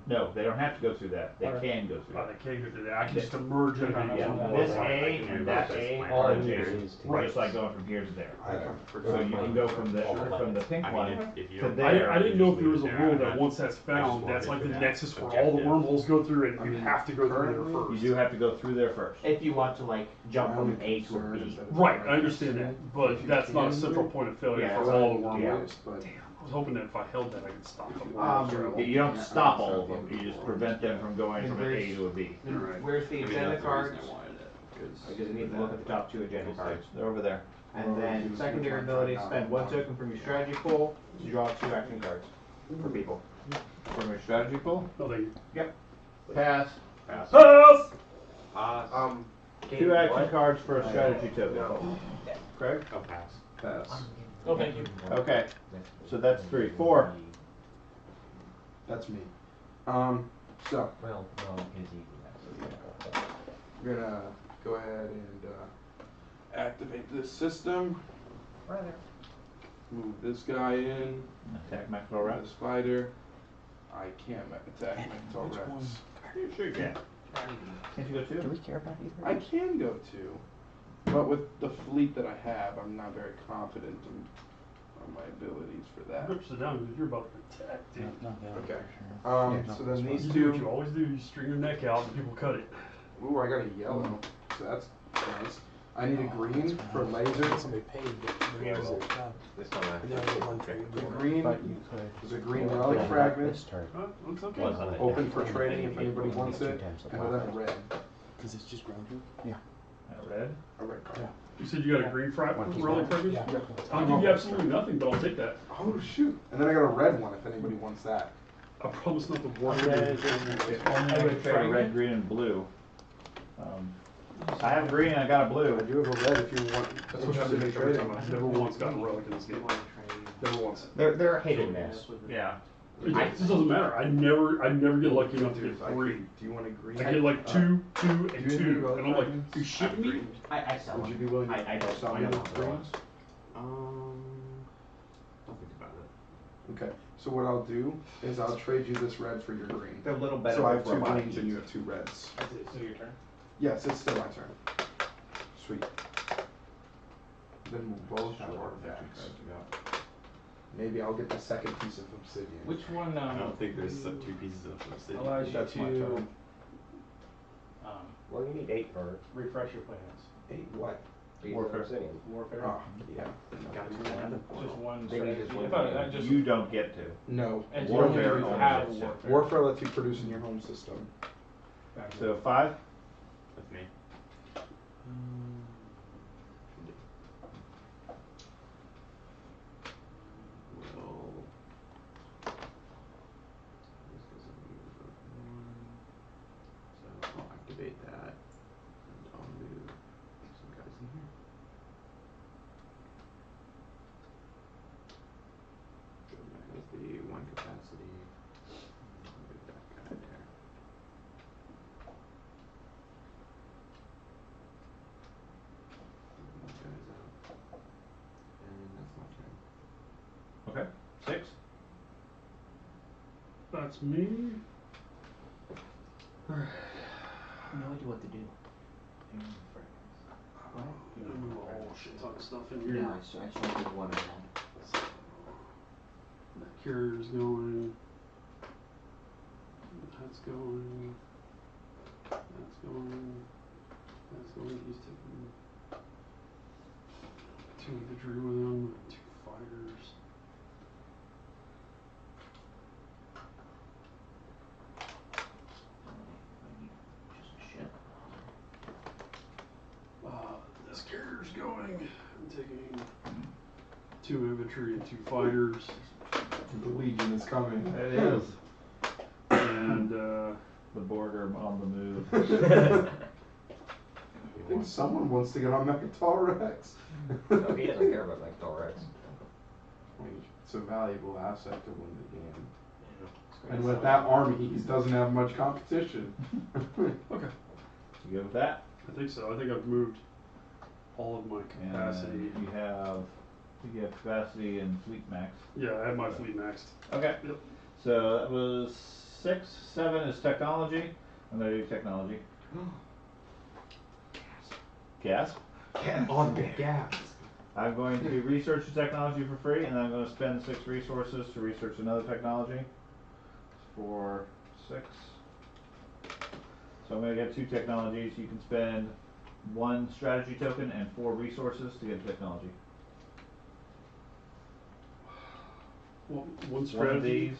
No, they don't have to go through that. They Alright. can go through Oh, that. they can't go through that. I can just emerge it. Yeah, this A and that A are adjacent, Right. just like going from here to there. I kind of So forgot. you can go from the pink I one mean, if you to don't. there. I didn't know if there was a There, rule I'm that not- once that's found, wanted that's like for the that nexus where all the objective. wormholes go through, and I you mean, have to go through there currently- first. You do have to go through there first. If you want to like jump My from only A to a concern is B. that it's Right, like- I understand that, but that's not a central point of failure Yeah, for so- all the wormholes. But I was hoping that if I held that, I could stop the wormholes. You don't stop all of them, you just prevent them from going from an A to a B. Right. Where's the I mean, agenda that's the cards? reason I wanted it, 'cause I just need to look at the top 2 agenda cards. They're over there. And then secondary ability, spend 1 token from your strategy pool to draw 2 action cards for people. From your strategy pool? Oh, thank you. Pass. Pass. Pass! 2 action cards for a strategy token. Craig? I'll pass. pass. Oh, thank you. Okay, so that's 3. 4. That's me. So Well, no, his easy. we're gonna go ahead and activate this system. Move this guy in. Attack Maxwell Rex. The spider. I can't attack Mental Rex. Sure you can. Can't you go 2? Do we care about either? I can go 2, but with the fleet that I have, I'm not very confident on my abilities for that. Rip sit down because you're about to attack, dude. Okay. Yeah, So then these You do what you two. always do, you string your neck out and people cut it. Ooh, I got a yellow. So that's nice. I need a green for laser. Somebody paid This time I The green is a green Well, relic yeah, fragment. this turn. Huh? It's okay. was on it. Open for trading if anybody wants it. And then a red. Because it's just ground root? Yeah. Red. A red card. You said you got a green relic fragment? Yeah. I'll give you absolutely nothing, but I'll take that. Oh shoot! And then I got a red one if anybody wants that. I promise not to work Red. with I would trade red, green, and blue. I have green, I got a blue. I do have a red if you want. That's what happens every time. I've never once gotten a relic in this game. Never once. They're hit and miss. Yeah. It just doesn't matter. I never get lucky enough to get three. Do you want a green? I get like 2, 2, and do you have 2, any relic and I'm like, fragments? you shitting me? I sell Would them. you be willing to I don't sell I me don't the want greens? those. Don't think about it. Okay, so what I'll do is I'll trade you this red for your green. They're a little better So I have with two robotic greens and use. you have two reds. Is it still your turn? Yes, it's still my turn. Sweet. Then we'll both have artifacts. Maybe I'll get the second piece of obsidian. Which one, I don't think there's two pieces of obsidian. allows you That's my to, turn. Well, you need 8 for refresh your planets? 8 what? Warfare Obsidian. Warfare? Oh, yeah. Gotta do another Just one They need strategy. just one I thought I just, You don't get to. No. and you you don't don't get to Warfare do only have that. warfare. Warfare lets you produce in your home system. Gotcha. So 5. That's me. Well, this doesn't move up 1, so I'll activate that, and I'll move some guys in here. Jol-Nar has the 1 capacity. I'll move that guy there. Move these guys out, and that's my turn. Okay. 6. That's me. No idea what to do. What? I'm gonna move a whole shit ton of stuff in Yeah, here. I saw the one I had. That carrier's going. That's going. That's going. That's going. He's taking 2 infantry with him, 2 fighters. This carrier's going. I'm taking 2 infantry and 2 fighters. The Legion is coming. It is. And The border on the move. I think someone wants to get on Mechatol Rex. No, he doesn't care about Mechatol Rex. It's a valuable asset to win the game. And with that army, he doesn't have much competition. okay. You good with that? I think so. I think I've moved all of my capacity. And you have capacity and fleet max. Yeah, I have my fleet maxed. Okay. Yep. So that was 6. 7 is technology. I'm gonna do technology. Gas. On the gas. I'm going to research the technology for free, and then I'm going to spend 6 resources to research another technology. For 6. So I'm going to get 2 technologies. You can spend 1 strategy token and 4 resources to get a technology. Well, one One of strategy. these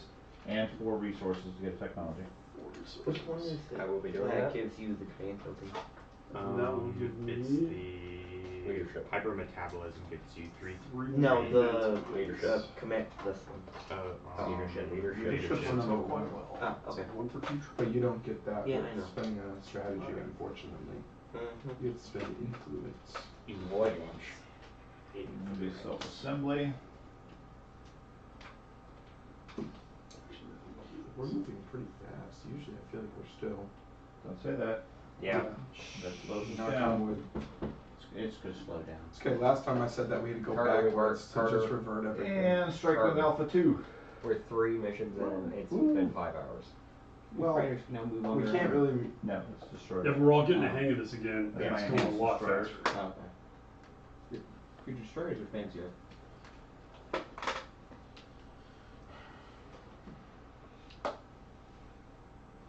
and 4 resources to get a technology. 4 resources. Which one is it? I will be doing that that. gives you the command token? That will give me It's the leadership. Hypermetabolism gives you 3. No, the Leadership. command, this one. Leadership. Leadership's Leadership. number 1. Ah, okay. 1 for 2. But you don't get that Yeah, with I know. spending a strategy, unfortunately. Mm-hmm. You have to spend influence. Void launch. It'll be self-assembly. We're moving pretty fast. Usually I feel like we're still. Don't say that. Yeah. That slows us Knock down. on wood. It's gonna slow down. It's okay, last time I said that we had to go Carter, backwards to Carter. just revert everything. And strike with Alpha 2. We're 3 missions in. It's been 5 hours. Well, Fighters can now move on we their can't own. really. No, it's destroyed. Yeah, we're all getting the hang of this again. Yeah, It's my going a lot destroyers. faster. Oh, okay. Your destroyers are fancier.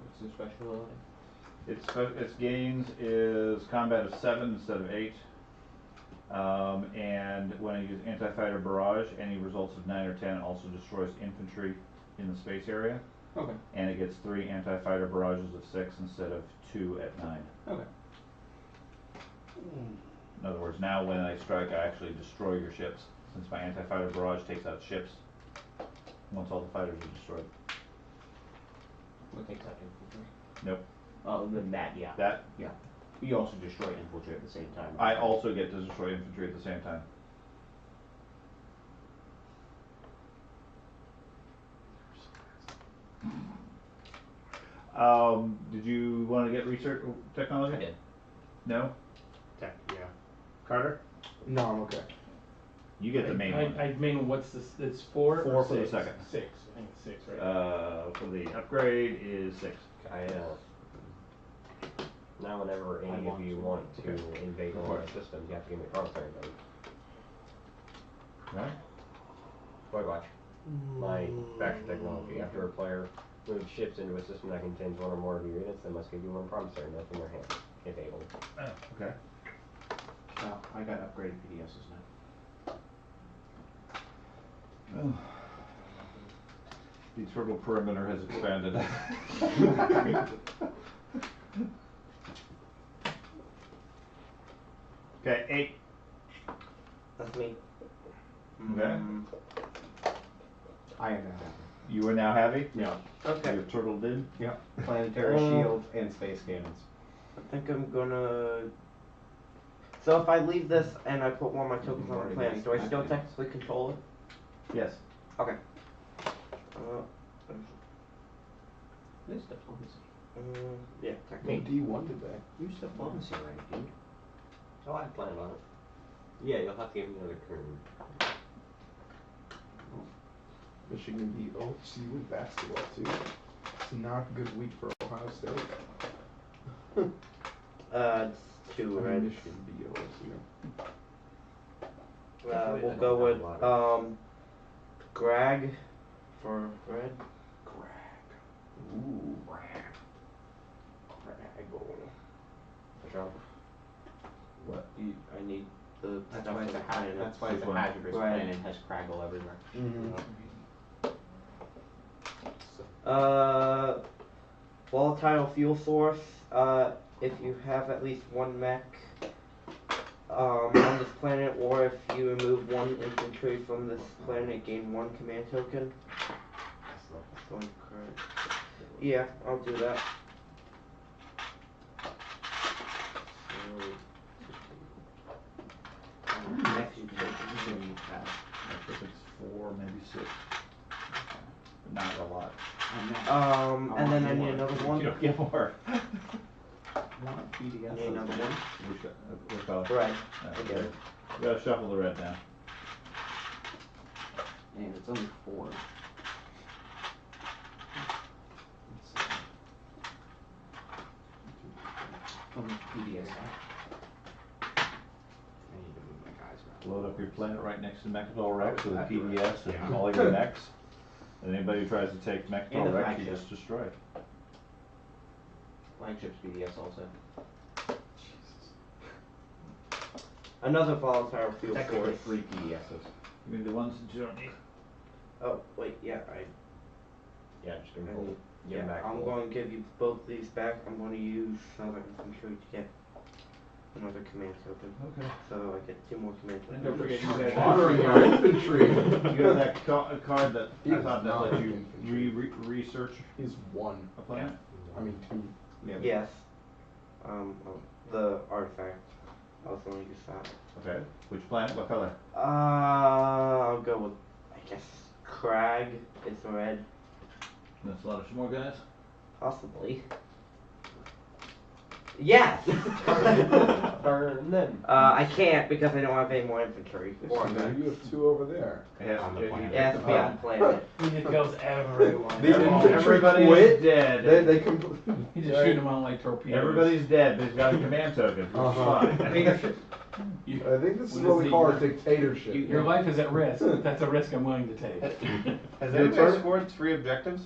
What's the special ability? Its gains is combat of 7 instead of 8. And when I use anti-fighter barrage, any results of 9 or 10 also destroys infantry in the space area. Okay. And it gets 3 anti-fighter barrages of 6 instead of 2 at 9. Okay. In other words, now when I strike, I actually destroy your ships, since my anti-fighter barrage takes out ships once all the fighters are destroyed. What takes out infantry? Nope. Oh, then that, yeah. That, Yeah. You also destroy infantry at the same time. I also get to destroy infantry at the same time. Did you want to get research technology? I did. No? Tech, yeah. Carter? No, I'm okay. You get the main one. I mean, what's this? It's 4 4 or for the 6? second. 6. I think it's 6, right? For the upgrade is 6. Now whenever any of you want to invade one of my systems, you have to give me a promissory note. Right? Void Watch. My faction technology. After a player moves ships into a system that contains one or more of your units, they must give you one promissory note in their hand, if able. Oh, okay. I got upgraded PDSs now. Oh. The turtle perimeter has expanded. Okay, 8. That's me. Okay. I am now happy. You are now heavy? Yeah. Okay. Your turtle did? Yeah. Planetary shield and space cannons. I think I'm gonna. So if I leave this and I put one of my tokens on the planet, do I still technically control it? Yes. Okay. This diplomacy. Yeah, technically. D1 today. Use diplomacy, right, dude? Oh, I planned on it. Yeah, you'll have to give me another turn. Michigan beat OC with basketball too. It's not a good week for Ohio State. It's 2 I mean, red. Michigan beat OC. We'll go with Greg for red. Greg. Ooh. Greg. What? I need the That's stuff why it's for a the planet. That's why it's a hazardous Right. planet and has Craggle everywhere. Volatile fuel source. If you have at least 1 mech on this planet, or if you remove 1 infantry from this planet, gain 1 command token. That's going correct. Yeah, I'll do that. Next you take I think it's 4, maybe 6. But not a lot. And then I need another one. You don't get more. I need another one. Which color? Red. Okay. You gotta shuffle the red now. And it's only 4. PDS. I need to move my guys around. Load up your planet right next to Mechatol Rex with a PDS and all your mechs. And anybody who tries to take And Mechatol the Rex, you flagship. just destroy. Flagship's PDS also. Another volatile fuel Technically source. 3 PDSs. You mean the ones that you don't need? Oh, wait, yeah, Yeah, just give me I both. need, Give them yeah, back I'm both. going to give you both these back. I'm going to use Southern Infantry to get another command token. Okay. So I get 2 more command And tokens. don't forget you guys Honoring our infantry. You have that card that He I is thought that not let you infantry. research He's 1. a planet? I mean 2. Yes. The artifact. I was going to use that. Okay. Which planet? What color? I'll go with, I guess, Crag. It's red. That's a lot of more guys. Possibly. Yes! Burn them. I can't because I don't have any more infantry. Or now you have 2 over there. On the planet. It has to be on the planet. He just kills everyone. The infantry Everybody quit. is dead. They completely. He just shoot them on like torpedoes. Everybody's dead, but he's got a command token. Leadership. You, I think this is What what is we the- call our dictatorship. your life is at risk. That's a risk I'm willing to take. Has Your anybody turn? scored 3 objectives?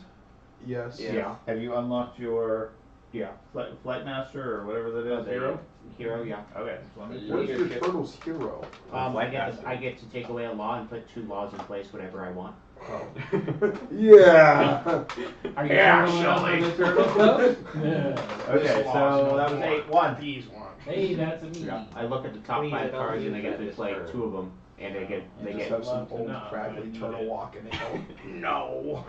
Yes. Yeah. Have you unlocked your Yeah. flight master or whatever that is? The Hero? Hero, yeah. Okay. Just wanted to- What is your turtle's hero? I get to take away a law and put 2 laws in place whenever I want. Yeah. Are you Yeah, turtling up Shelley. on the turtle stuff? Yeah. Okay, so that was 8-1. These one. Hey, that's a me. Yeah. I look at the top Please 5 don't cards and I use get that to play this 2 of them, and they get You just have some old enough. craggly I turtle need it. walking and go, no.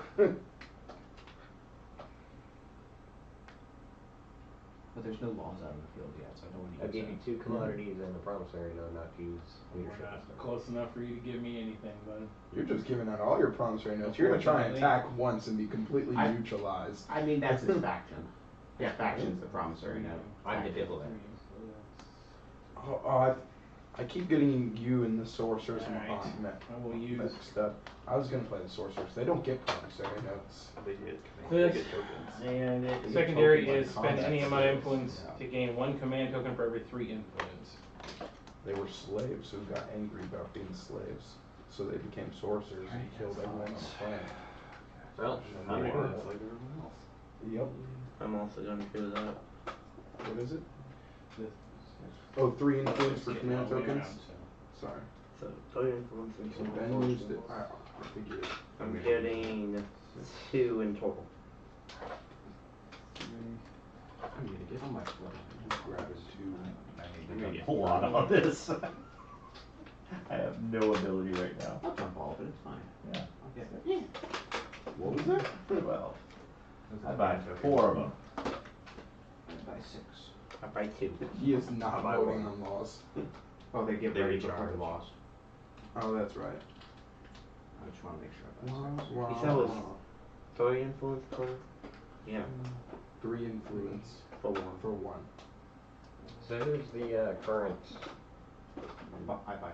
But there's no laws out in the field yet, so I don't want to I use gave you that. 2 commodities and a promissory note not to use We're leadership. not close enough for you to give me anything, bud. You're just giving out all your promissory notes. You're gonna try and attack once and be completely I- neutralized. I mean, that's his faction. Yeah, faction's the promissory note. I'm the diplomat. Oh, I I keep getting you and the sorcerers and Alright. I will use mixed up. I was gonna play the sorcerers. They don't get promissory notes. this, and secondary tokens is like spend any combat amount of skills. influence Yeah. to gain 1 command token for every 3 influence. They were slaves who got angry about being slaves, so they became sorcerers and killed everyone on the planet. Well, Yep. I'm also gonna do that. What is it? This, Oh, 3 influence for getting command all the way tokens. around, so. Sorry. So, 3 influence and So 2 Ben used it. I figured. I'm getting 2 in total. I'm gonna get on my floor. Just grab it 2. I need to get a lot on this. I have no ability right now. I'll jump all of it, it's fine. Yeah. I'll get it. What was it? 12. I buy 4 of them. I buy 6. I buy 2. He is not voting on laws. Oh, they give They ready before recharge. the lost. Oh, that's right. I just wanna make sure I buy 6. You said it was 3 influence per? Yeah. 3 influence For 1. for 1. So who's the current I buy 5,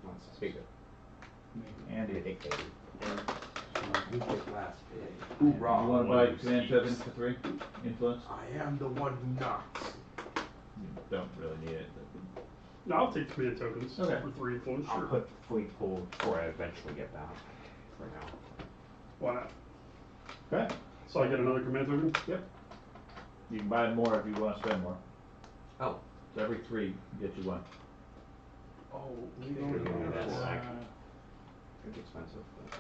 not 6. speaker? Andy. Dictator. And You get last bid. You Hoorah. want to buy command tokens for 3 influence? I am the one who knocks. You don't really need it. No, I'll take command tokens Okay. for 3 influence, I'll sure. put fleet pool before I eventually get back, for now. Why not? Okay. So I get another command token? Yep. You can buy more if you want to spend more. Oh. So every 3 gets you 1. Oh, Okay. That's Uh, It's expensive, but.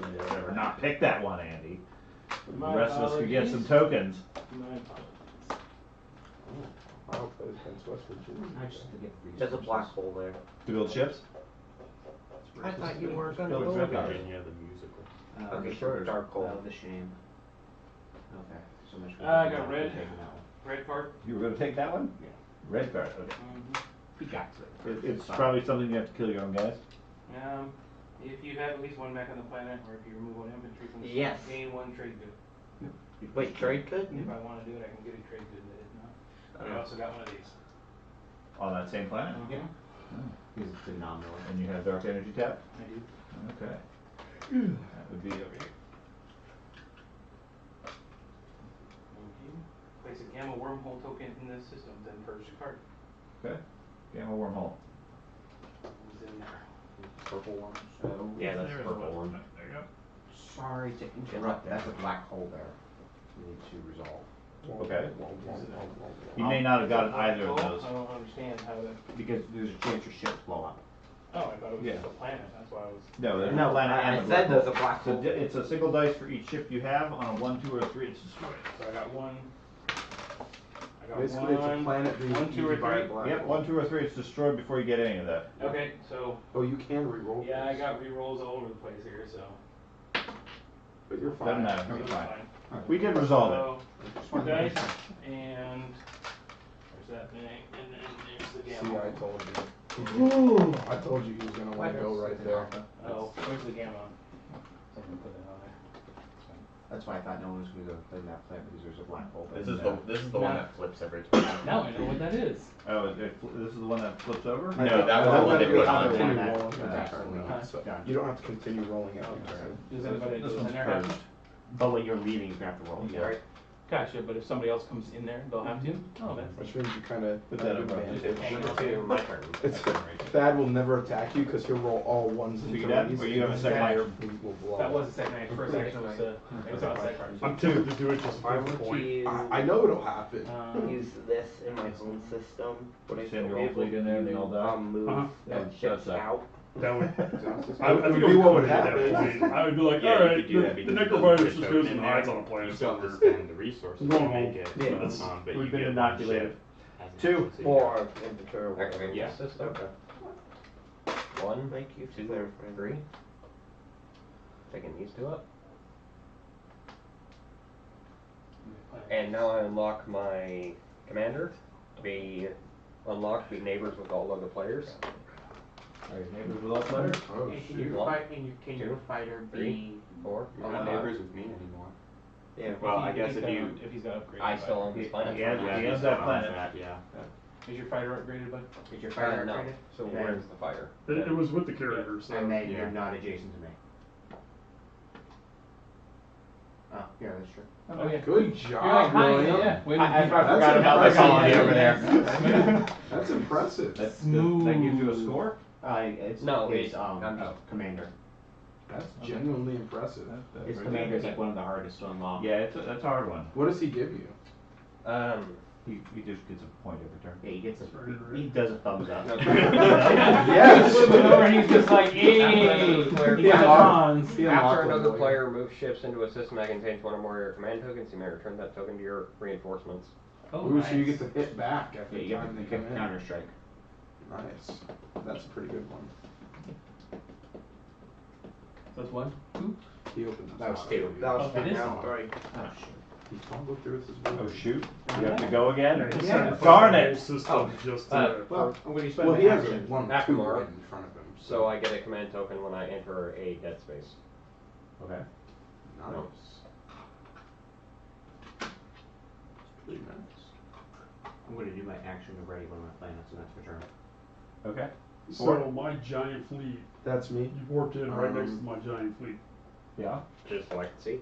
You'll never not pick that one, Andy. The My rest of us could get some apologies. tokens. My apologies. I'll play against Westwood too. I just have to get these. there's a black hole there. To build ships? I thought you weren't gonna Build go ship there. Virginia the musical. Okay, sure. dark hole. Oh, the shame. Okay, so much. for I that. got red. Taking that one. Red card? You were going to take that one? Yeah. Red card, okay. He got to it. It's Fine. probably something you have to kill your own guys. If you have at least 1 mech on the planet, or if you remove 1 infantry from the Yes. gain 1 trade good. Wait, trade good? If I wanna do it, I can get a trade good, but if not, I also got one of these. On that same planet? Yeah. He's phenomenal. And you have dark energy tap? I do. Okay. That would be over here. Okay. Place a gamma wormhole token in this system, then purge the card. Okay. Gamma wormhole. Who's in there? Purple one, so. Yeah, that's There the is purple one. one. There you go. Sorry to interrupt, that's a black hole there. We need to resolve. Okay. He may not have gotten either of those. I don't understand how to. Because there's a chance your ships blow up. Oh, I thought it was Yeah. just a planet, that's why I was. No, there's No, a planet I and a said black there's hole. a black So hole. it's a single dice for each ship you have. On a 1, 2, or 3, it's destroyed. So I got one. I got Basically, it's a one, planet being 1, 2, or eaten by a 3. black Yep, hole. 1, 2, or 3, it's destroyed before you get any of that. Okay, so, Oh, you can re-roll. yeah, I these. got rerolls all over the place here, so. But you're fine. Doesn't matter. You're It's fine. fine. We did resolve it. So, 4 dice, and there's that thing, and then there's the See, gamma. I told you. I told you he was gonna want to go right there. Oh, where's the gamma? So I can put it on there. That's why I thought no one was gonna go play that planet, because there's a black hole there. This is the one that flips every time. Now I know what that is. Oh, this is the one that flips over? No, that was the one they put on there. Continue That- rolling that's it. absolutely So done. you don't have to continue rolling it every turn. Does anybody This go in one's there have to? purged. But when you're leaving, you have to roll again. Right. Gotcha, but if somebody else comes in there, they'll have to? Oh, that's. Which means you kind of Put that have up. advantage. My turn. It's Thad will never attack you because he'll roll all ones So and you done? threes. Or you have a and second his action? fleet will blow. That was the second action. First action was, it was on second. I'm tempted to do it just I for the want to point. use, I know it'll happen. use this in my own system. But I Send still your be old able fleet in there and they all die? move Uh-huh. ships That's out. That would, It I would think be it what would would happen. happen. I would be like, Yeah, you alright, could do that the because it necrovirus doesn't just fit goes in and there. hides on a You planet still have to somewhere. spend the resources Going to home. make it, Yeah. but We've you been get one inoculated. ship as an 2. infantry Or guy. infantry or whatever. Activate Yeah. the system. Okay. 1, Thank you for 2, clarifying. 3. Taking these 2 up. And now I unlock my commander to be unlocked, be neighbors with all other players. Are your neighbors with all players? Oh, And shoot. can your fighter Two, be? 4. You're not neighbors with me anymore. Yeah. Well, I guess if you, if he's got upgraded. I still own He this planet. has, yeah, he you has still that owns planet. that, yeah. Is your fighter upgraded, bud? Is your fighter No. upgraded? So Okay. where's the fighter? It was with the carrier, so. And then Yeah. you're not adjacent to me. Oh, yeah, that's true. Oh, yeah. Good You're job, like, hi, William. yeah. Wait, I That's forgot about the colony over impressive. there. That's impressive. That gives you a score? It's No, his, I'm just- commander. That's genuinely impressive. His commander's like one of the hardest to unlock. Yeah, that's a hard one. What does he give you? He just gets a point every turn. Yeah, he gets he does a thumbs up. Yes. He's flipping over and he's just like, yay! After He got cons. After another player moves ships into a system that contains one or more of your command tokens, you may return that token to your reinforcements. Oh, Ooh, nice. so you get to hit back Yeah, every you time they get come in. counter strike. Nice. That's a pretty good one. That's one, two. He opened That was top. two. That was Oh, it is? now 3. Oh shit. He fumbled through his Oh ability. shoot! You have to go again? Yeah. Darn The it! whole system just Well, I'm gonna spend Well, my he has a action. 1 Back 2 tomorrow. right in front of him. So I get a command token when I enter a dead space. Okay. Nice. Pretty nice. I'm gonna do my action to ready one of my planets, and that's for turn. Okay. So my giant fleet, That's me. you've warped in right next to my giant fleet. Yeah. Just so I can see.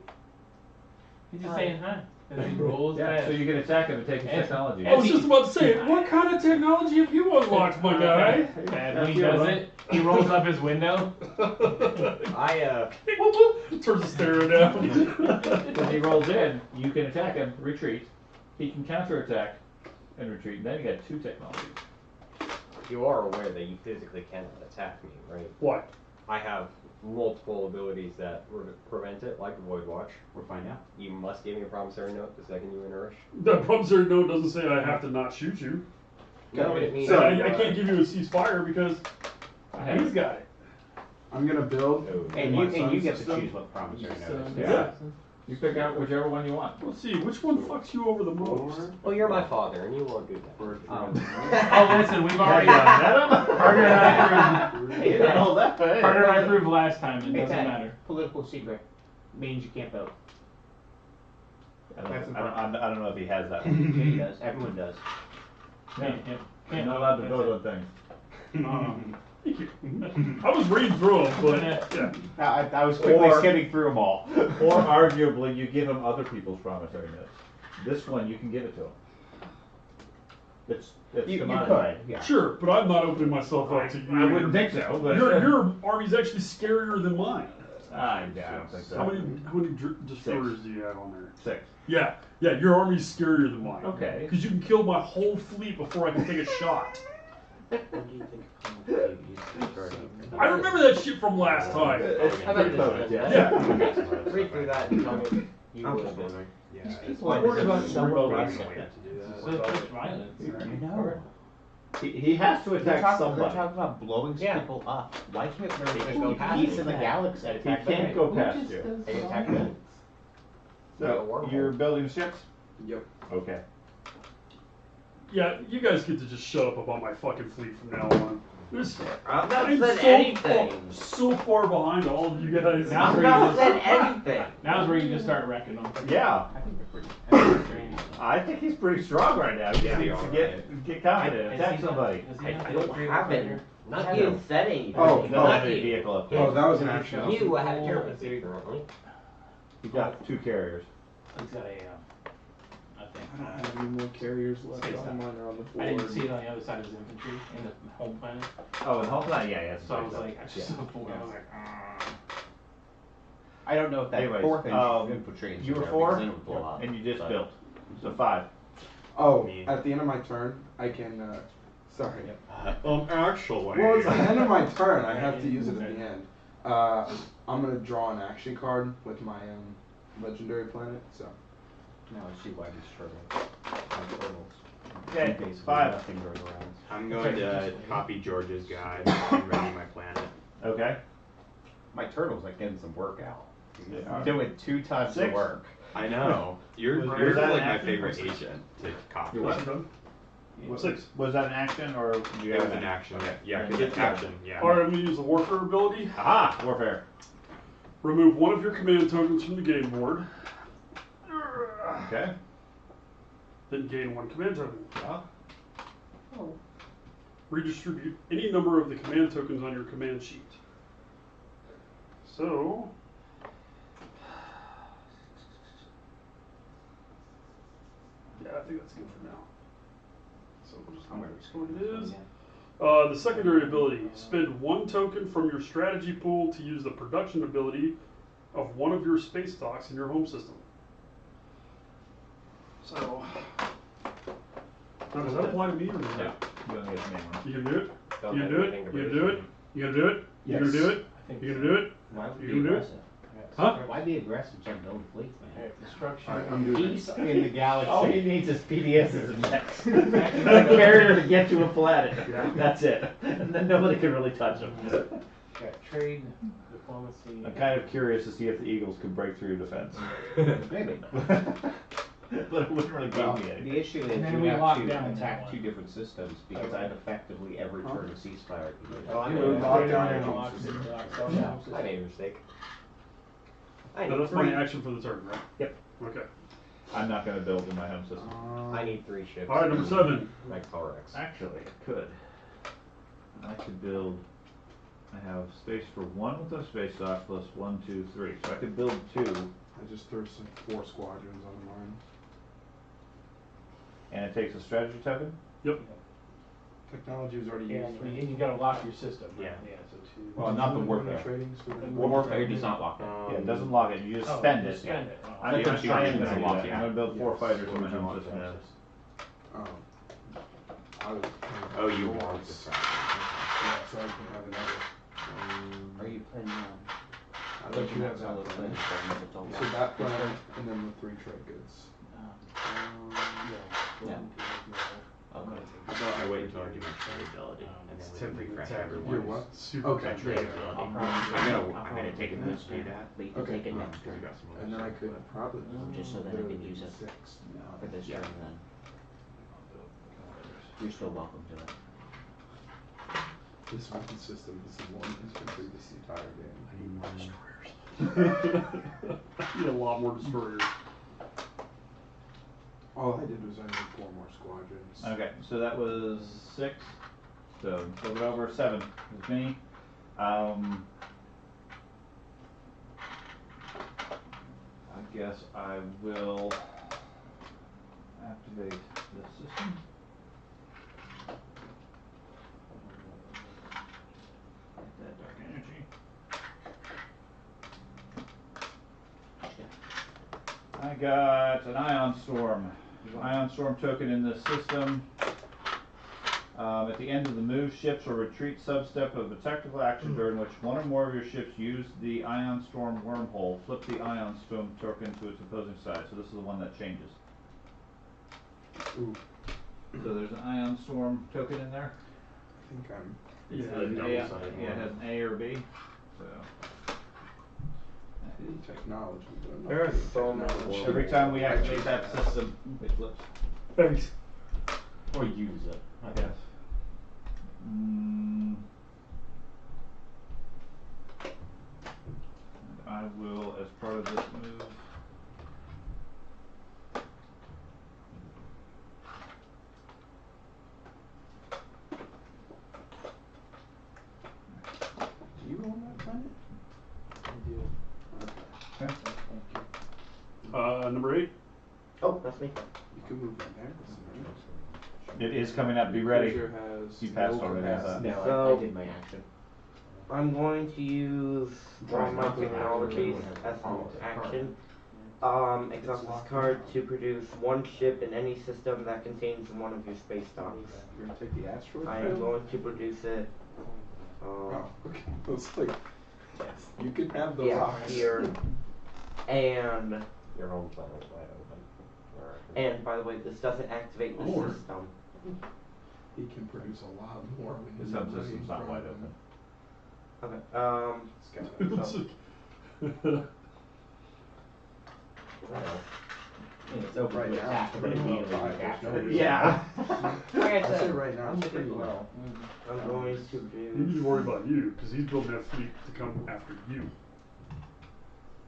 He's just saying hi. And he rolls Yeah, past. so you can attack him and take his And- technology. I was just about to say, what kind of technology have you unlocked, my guy? And when he does it, he rolls up his window. I Turns the stereo down. When he rolls in, you can attack him, retreat. He can counterattack and retreat. And then you got 2 technologies. You are aware that you physically cannot attack me, right? What? I have multiple abilities that prevent it, like Void Watch. We'll find out. You must give me a promissory note the second you enter. The promissory note doesn't say I have to not shoot you. No, it means So I can't give you a ceasefire because he's got it. I'm gonna build. And my you sun's get to system. choose what promissory note is. Yeah. You pick out whichever one you want. Let's see, which one fucks you over the most? Well, you're my father, and you won't do that. Oh, listen, we've already Yeah, Carter and I proved. Hey, Oh, that Carter and I proved last time. It Hey, doesn't Ted, matter. Political secret means you can't vote. I don't know if he has that one. Yeah, he does. Everyone does. Yeah. You're not allowed to vote on things. I was reading through them, but yeah. I was quickly Or- skimming through them all. Or arguably, you give him other people's promissory notes. This one, you can give it to him. It's You commodified. could, yeah. Sure, but I'm not opening myself up to you. I wouldn't think so, but Your army's actually scarier than mine. I don't think so. How many destroyers do you have on there? 6. Yeah, your army's scarier than mine. Okay. Because you can kill my whole fleet before I can take a shot. What do you think? I remember that shit from last time. How about this? Yeah. Read through that and tell me if you I'm would just have been. wondering. Yeah, People are worried about someone So it's just violence. know. He has to They're attack talking somebody. about blowing Yeah. people up. Why can't there They be go past peace in the that. galaxy? He can't go past you. They attack me. So, you're building ships? Yep. Okay. Yeah, you guys get to just shut up about my fucking fleet from now on. This, I've not I'm said so anything. so far behind all of you guys. Now I've where you not just- said anything. Now's where you just start wrecking them. Yeah. I think they're pretty strange. I think he's pretty strong right now. He Yeah, needs to get confident, attack somebody. I don't have it. Not I you. haven't said anything. Oh, He doesn't have any vehicle up there. Oh, that was an action. You have terrapins currently. He got 2 carriers. He's got a thing. I don't have any more carriers left. Space All time. mine are on the board. I didn't see it on the other side of his infantry in the home planet. Oh, and hopefully, yeah. So I was like, I just saw four. I was like, I don't know if that Anyways, fourth um, infantry is you were there 4, because it would blow up. and you just But- built. So 5. Oh, Me. at the end of my turn, I can. Sorry. Actually. Well, it's the end of my turn. I have to use it at the end. I'm gonna draw an action card with my legendary planet. So. Now I see why he's struggling. On turtles. Okay, Basically 5. nothing goes around. I'm going to copy George's guide and ready my planet. Okay. My turtle's like getting some work out. He's Yeah. doing 2 times the 6. work. I know. You're Was you're that like an my action? favorite agent to copy. You're what? Done? Was 6. that an action or do you It have was an action. Okay. Yeah, because it's action. Yeah. Alright, I'm gonna use the warfare ability. Aha! Warfare. Remove one of your command tokens from the game board. Okay. Then gain 1 command token. Well, Redistribute any number of the command tokens on your command sheet. So, yeah, I think that's good for now. So we'll just leave it as it is. The secondary ability, spend 1 token from your strategy pool to use the production ability of one of your space docks in your home system. So, now, does that apply to me or not? yeah. You only get the main one. You can do it? Don't You have gonna do it? anything to You gonna produce. do it? You gonna do it? You gonna do it? I think You gonna do it? Why would You be gonna do it? aggressive? Huh? Why be aggressive? Just build fleets, man. Destruction. I'm doing He's in the galaxy. All he needs is PDSs and mechs. A carrier to get to a planet. That's it. And then nobody can really touch him. Got trade, diplomacy. I'm kind of curious to see if the Eagles could break through defense. Maybe. But it wouldn't really Well, gain me anything. the issue is And then you we have lock to down attack that 2 one. different systems because I have effectively every turn a ceasefire. Lock down your home Lock- system. lock- Yeah, lock- I made a mistake. I No, need that's my 3. action for the turn, right? Yep. Okay. I'm not going to build in my home system. I need 3 ships. Alright, number 7. Mector Rex. Actually, I could. I could build. I have space for 1 with a space dock plus 1, 2, 3. So I could build 2, I just threw some 4 squadrons on mine. and it takes a strategy token. Yep. Technology was already Yeah, used. and you gotta lock your system. Yeah. Yeah, so 2. Well, not the Doing warfare. Tradings for the Warfare does not lock it. Yeah, it doesn't lock it. You just Oh, spend you it. spend it. Oh. I am That's going construction to doesn't do lock that. you I'm out. going to build 4 Yes. fighters in What my would you home want system. for I was. Oh, you want the side. Yeah, so I can have another. Are you planning on I'll let you have maxing out that those plan. plans or it's all So that plan, and then the 3 trade goods. Yeah. How about I wait until I do my trade ability, and then we can refresh everyone. Your what? Super Okay. trade Trade ability. ability. I'm gonna take it this do that. But you can take it Okay. next turn. And then I could probably. Just so that I can use it 6. for this Yeah. turn then. You're still welcome to it. This weapon system is the one infantry this entire game. I need more destroyers. I need a lot more destroyers. All I did was I made 4 more squadrons. Okay, so that was 6. So flip it over. 7 is me. I guess I will activate this system. Get that dark energy. I got an Ion Storm. There's an Ion Storm token in this system. At the end of the move, ships or retreat substep of a tactical action during which 1 or more of your ships use the Ion Storm wormhole, flip the Ion Storm token to its opposing side. So this is the one that changes. Ooh, So there's an Ion Storm token in there. I think I'm. It's Yeah, an A, double-sided yeah, it has an A or B. So Technology. but I'm not There are getting so many technology. every time we activate that system, it flips. Thanks. Or use it. I Yes. And I will, as part of this move, Do you own that planet? I do. okay. Number 8. Oh, that's me. You can move that there. It is coming up. Be ready. Cruiser has You passed no already, capacity. No, So- I did my action. I'm going to use one of my Nothing technologies happened. as an action. Exhaust this card to produce 1 ship in any system that contains one of your space docks. You're gonna take the asteroid? I am field? going to produce it. Oh, okay. I was like, you can have those Yeah, options. here. And Your home planet is wide open. Alright. and by the way, this doesn't activate the Or- system. He can produce a lot more when The he's subsystem's not running wide from- open. Okay. It's got So, Well, it's open Right to now, attack, it's but pretty immediately well, you capture there's no it. yeah. I say right now, it's pretty low. I'm going to You need to do. worry about you, because he's building that fleet to come after you.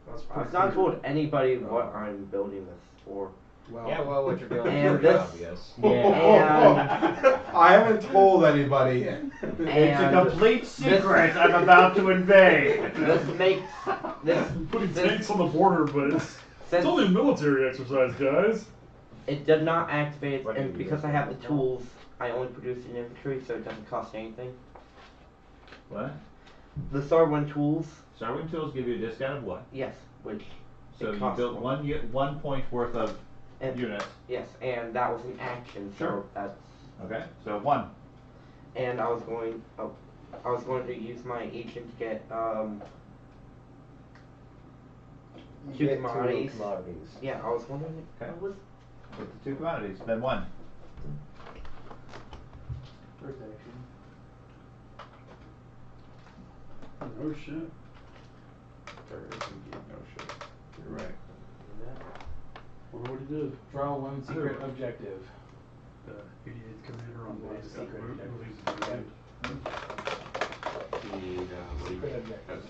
That's pretty I've not clear. told anybody what I'm building this for. Well, Yeah, well, what you're doing is And pretty this- obvious. And I haven't told anybody. It's a And complete secret I'm about to invade. this makes this Putting since, tanks on the border, but it's since only a military exercise, guys. it does not activate, What do and you because do? I have the tools, I only produce an infantry, so it doesn't cost anything. What? The Star One tools, Starwing tools give you a discount of what? yes, which So it you costs built more. 1 point worth of And- units. Yes, and that was an action, so Sure. that's. Okay, so 1. And I was going to use my agent to get You two get commodities. commodities. Yeah, I was wondering. Okay. What was With the 2 commodities, then 1. First action. Oh shit. There is indeed no shit. You're right. Wonder what he did. Draw one secret objective. The 88th commander on One base. secret objective. Moving to the end. Secret objective.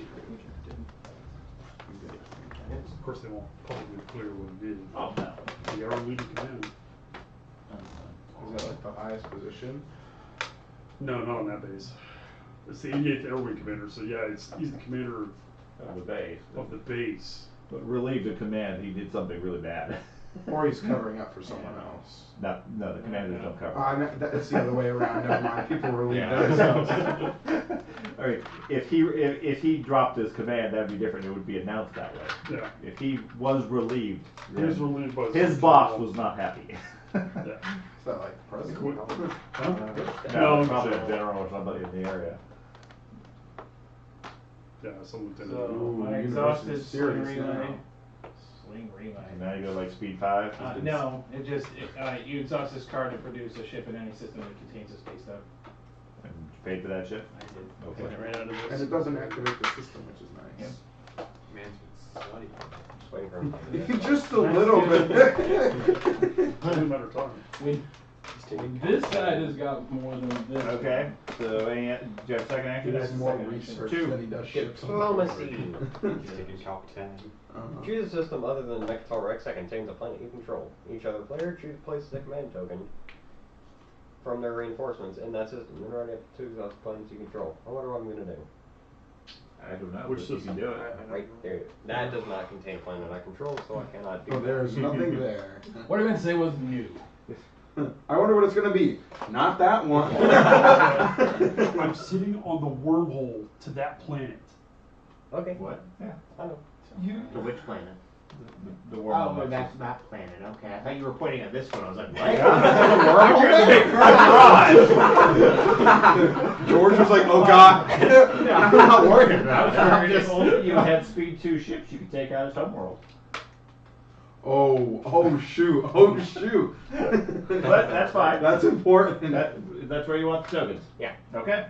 Of course, they won't publicly clear what he did. Oh, no. The air leading command. Is that like the highest position? No, not on that base. It's the 88th Air Wing commander, so yeah, he's the commander Of the base. of the base. But relieved of command, he did something really bad. Or he's covering up for someone else. No, the commanders don't cover. That's the other way around. Never mind. People relieve Yeah. themselves. All right. If he dropped his command, that'd be different. It would be announced that way. Yeah. If he was relieved, He was then relieved by his boss was not happy. Yeah. Is that like president? Huh? No, No, probably no. a general or somebody in the area. Yeah, some lieutenant. So Ooh, my University exhausted series swing now. relay. Swing relay. And now you go like speed 5. No, you exhaust this card to produce a ship in any system that contains a space dock. And you paid for that shit? I did. Okay. Went right out of this. And it doesn't activate the system, which is nice. Just waiting for him. Just a little bit. Only a matter of time. When this side has got more than this. Okay. So any, do you have a second He action? does more Second research Two. than he does ships. Diplomacy. Uh-huh. Choose a system other than Mechatol Rex that contains a planet you control. Each other player places a command token from their reinforcements in that system, then write up to exhaust planets you control. I wonder what I'm gonna do. I don't know. Which but you system? can do it. Right there. That does not contain a planet I control, so I cannot do So that. there's nothing there. What I meant to say was new. I wonder what it's gonna be. Not that one. I'm sitting on the wormhole to that planet. Okay. What? Yeah. I know. You. To which planet? The Oh, wormhole. but that's that planet. Okay, I thought you were pointing at this one. I was like, what? George was like, oh god. I'm not worried about I that. was wondering if you had speed 2 ships you could take out as homeworld. Oh shoot. Oh shoot. But that's fine. That's important. That's where you want the tokens. Yeah. Okay.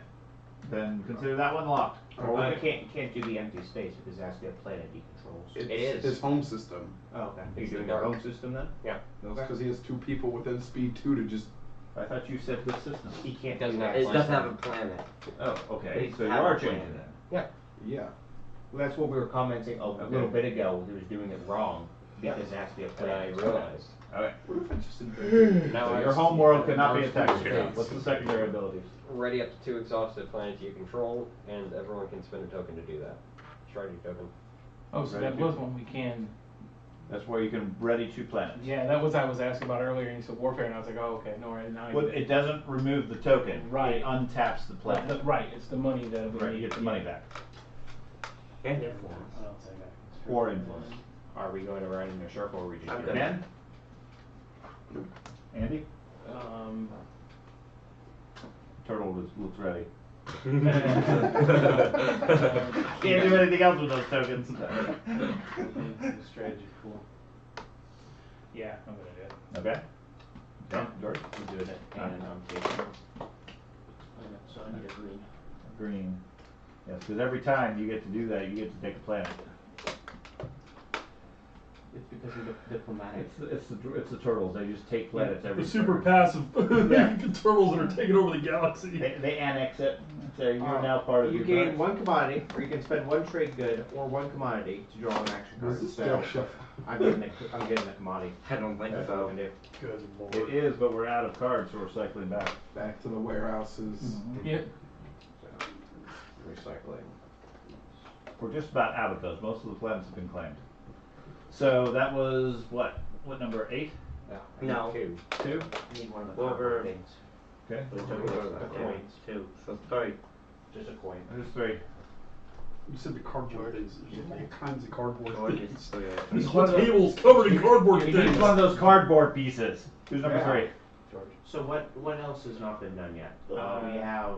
Then consider that one locked. I can't do the empty space because it has to be a planet he controls. It's It is. his home system. Oh, okay. Are you It's doing the your dark. home system then? Yeah. Okay. Because he has 2 people within speed 2 to just. I thought you said this system. He can't Doesn't do have that. It doesn't have a planet. Oh, okay. It's So you have are a changing plan. that. Yeah. Well, that's what we were commenting a Okay. little bit ago. He was doing it wrong because it has to be a And I planet. realized. Okay. What if I just invented? Now So I your see home world that cannot be most attacked. people What's the secondary abilities? Ready up to 2 exhausted planets you control, and everyone can spend a token to do that. Strategy token. Oh, so Ready that to- was one we can. That's where you can ready 2 planets. Yeah, that was I was asking about earlier, and you said warfare, and I was like, oh, okay, no, right now. I Well, get it doesn't remove the token. Right. It untaps the planet. Right, it's the money that we Right, you need. get the money back. And influence. I don't say that. Or influence. Are we going around in a circle or are we just I'm doing good. Again? Andy? Turtle looks ready. Can't do anything else with those tokens. Strategy, cool. Yeah, I'm gonna do it. Okay. Okay, George? We're doing it and taking. So I need a green. Green. Yes, because every time you get to do that, you get to take a planet. If the because of diplomatic. It's the turtles. They just take planets every. The super turn. passive Yeah. turtles that are taking over the galaxy. They annex it. So you're now part of You your gain planet. one commodity, or you can spend one trade good or one commodity to draw an action Where's card. this So deck shuffle? I'm getting the commodity. I don't think That's what so. we can do. Good lord. It is, but we're out of cards, so we're cycling back. Back to the warehouses. Yep. So, recycling. We're just about out of those. Most of the planets have been claimed. So that was what? What number? 8? Yeah. No. 2. 2? I need one of the Over. cardboard things. Okay. The coins. 2. So 3. Just a coin. There's 3. You said the cardboard things. There's all kinds of cardboard George things. is 3. There's whole tables covered in cardboard He things. needs one of those cardboard pieces. Who's number 3? George. So what else has not been done yet? We have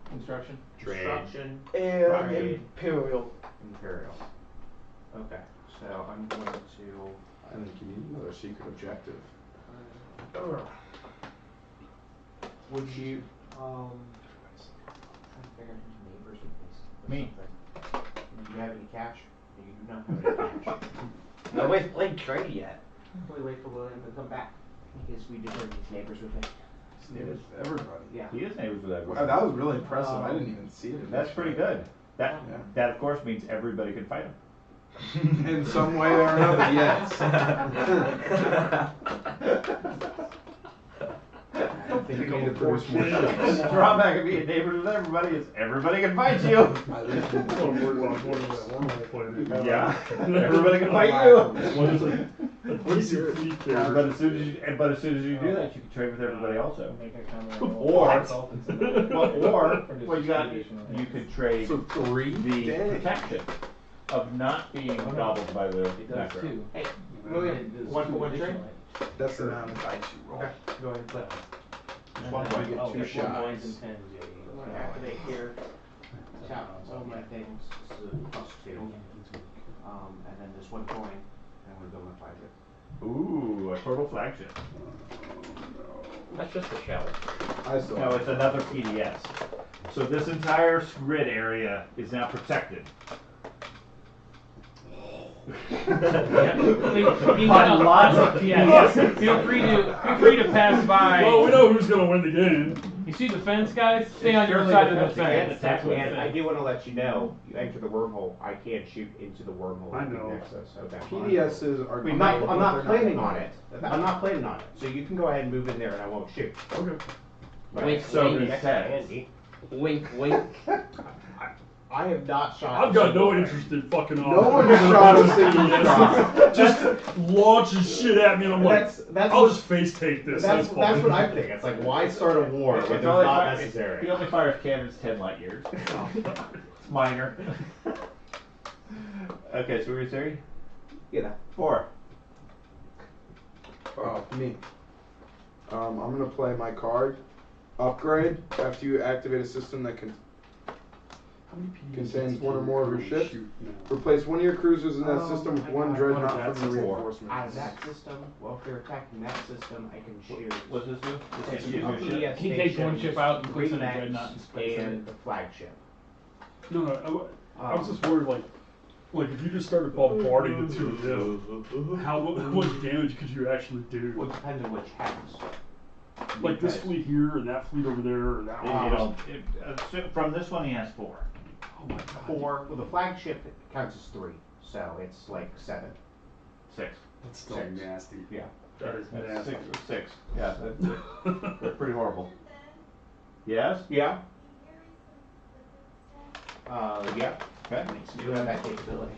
Construction. construction, And trade, Imperial. imperial. Okay, so I'm going to. I think you need another secret objective. Would you trying to figure out whose neighbors with this? Me. Do you have any cash? You do not have any cash. Nobody's played trade yet. We wait for William to come back because we deserve these neighbors with me. Neighbors, everybody. Yeah. He is neighbors with Wow, everyone. that was really impressive. I didn't even see it. That's pretty good. That Yeah. that of course means everybody can fight him. In some way or another, yes. I think you need to produce more ships. The drawback of being neighbors with everybody is everybody can fight you. I lived in Oh, we're going to that wormhole planet. Yeah. Everybody can fight you. What is it? What's your fleet carrier? But as soon as you do that, you can trade with everybody also. Make a comment. Or- Or Well, you could trade So 3? the Dang. protection of not being gobbled by the It does macro. too. Hey, William, one for one trade? That's the amount of dice you roll. Okay, go ahead and flip. Just one point. You get Oh, 2 that's one nines shots. and tens, yeah, I'm going to activate here. Tap all my things. This is a +2. And then this one coin. And I'm going to go my 5 here. Ooh, a total flagship. That's just a shell. I still No, have it's another PDS. So this entire grid area is now protected. By lots of yes. Feel free to pass by. Well, we know who's going to win the game. You see the fence, guys? Stay on your Surely side of the defense against fence. That's what it And I is. do want to let you know, you enter the wormhole, I can't shoot into the wormhole. I at the know. Nexus. Okay. PDSs are. I'm not planning on it. I'm not planning on it. So you can go ahead and move in there and I won't shoot. Okay. Wink, So wink. he That's says. handy. Wink, wink. I have not shot. I've got no interest in fucking off. No one shot a single shot. Just launches shit at me and I'm like, That's I'll what- just face take this. That's fine. what I think. It's like, why start a war when It's it's only not fi- necessary? He only fires cannons 10 light years. It's minor. Okay, so we're 3? Yeah. 4. Oh, me. I'm gonna play my card. Upgrade after you activate a system that can How many PDs contains does one or he more of your ships. shoot now? Replace one of your cruisers in that system with I one got dreadnought that's from your four. reinforcements. Out of that system, well, if they're attacking that system, I can shoot. What's this do? This gives you a ship. PDS He takes one stations, ship out and puts in a remix, dreadnought and sprays it. and the flagship. No, I was just worried, like if you just started bombarding the two of them, how much damage could you actually Well, do? it depends on which house. Like this Because- fleet here and that fleet over there, or that You one. know, so from this one he has 4. Oh my god. 4, well, the flagship counts as 3, so it's like 7. 6. That's still 6. nasty. Yeah. That is That's nasty. 6. Yeah, they're pretty horrible. Yes? Yeah. Yeah. Okay. You do have that capability.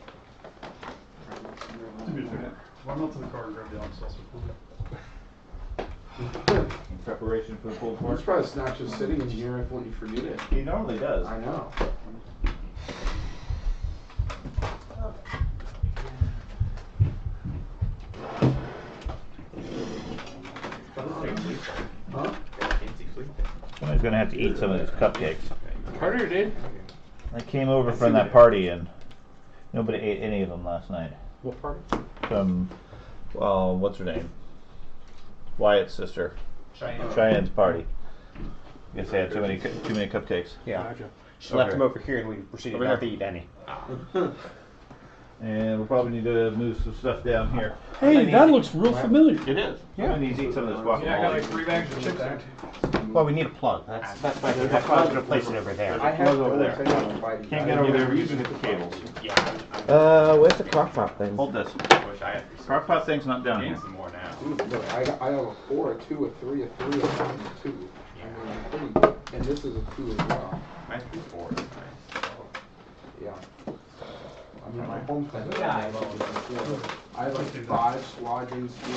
Do me a favor. Run up to the car and grab the oxus. In preparation for the full I'm course. surprised it's not just sitting in here if when you forget it. He normally does. I know. Huh? Somebody's gonna have to eat some of these cupcakes. Carter did. I came over from that party and nobody ate any of them last night. What party? From, what's her name? Wyatt's sister. Cheyenne. Cheyenne's party. Guess they had too many cupcakes. Yeah. Gotcha. She left Okay. them over here and we proceeded Over not here. to eat any. And we'll probably need to move some stuff down here. Hey, that looks real familiar. It is. Yeah. We need to eat some of this guacamole. Yeah, I got like 3 bags of chips there. Well, we need a plug. That's why There's that's a why I'm plug. gonna place it over there. I have over there. Can't Can't get over there, we're using the cables. Where's the crockpot thing? Hold this. Wish I had Crockpot thing's not down Gain here. some more now. Dude, look, I have a 4, a 2, a 3, a 3, a 1, and a 2. I mean, pretty good. And this is a 2 as well. Nice before. Nice. Yeah. I mean, my home planet. I have like 5 squadrons here.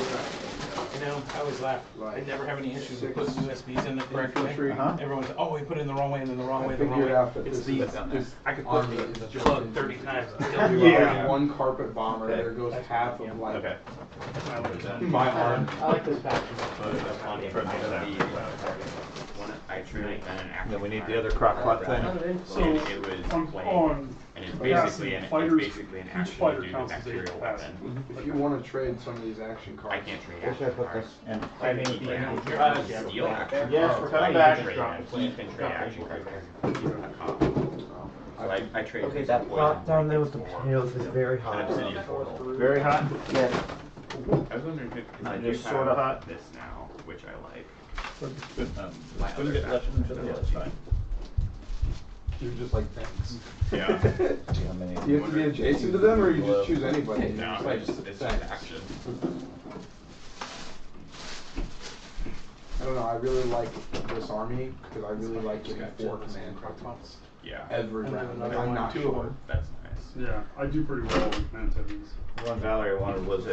You know, I always laugh. I never have any issues with putting USBs in the correct way. Infantry. Everyone's like, oh, we put it in the wrong way and then the wrong way I and the wrong figured way. out that It's this these. is this I could put army the is just plug 30 infantry. times and still be Yeah. wrong. One carpet bomber, Okay. there goes half of like Okay. my arm. I like this faction. I truly been an active Then we need the other crockpot thing. So, And it was on plain. And it's basically an fighters, it's basically an each action fighter to do counts as a bacterial capacity. weapon. If you want to trade some of these action I cards, can't trade Where should I action put cards. this? And I can keep steal action Yes, cards. we're coming I back. can trade action cards. So I trade. Okay, that plot down there with the potatoes is very An hot. obsidian portal. very hot. Yeah. I was wondering if Not I do just sorta have hot. this now, which I like. My other other get left faction into the other side. you're just like, thanks. Yeah. See how many. You have to be adjacent to them, or you just choose anybody? No, You're just it's like, just thanks. action. I don't know, I really like this army, because I really like getting 4 command points Yeah. every And then round. another Like, I'm one, not 2 of sure. them. That's nice. Yeah, I do pretty well with Mantevis. The one Valerie wanted was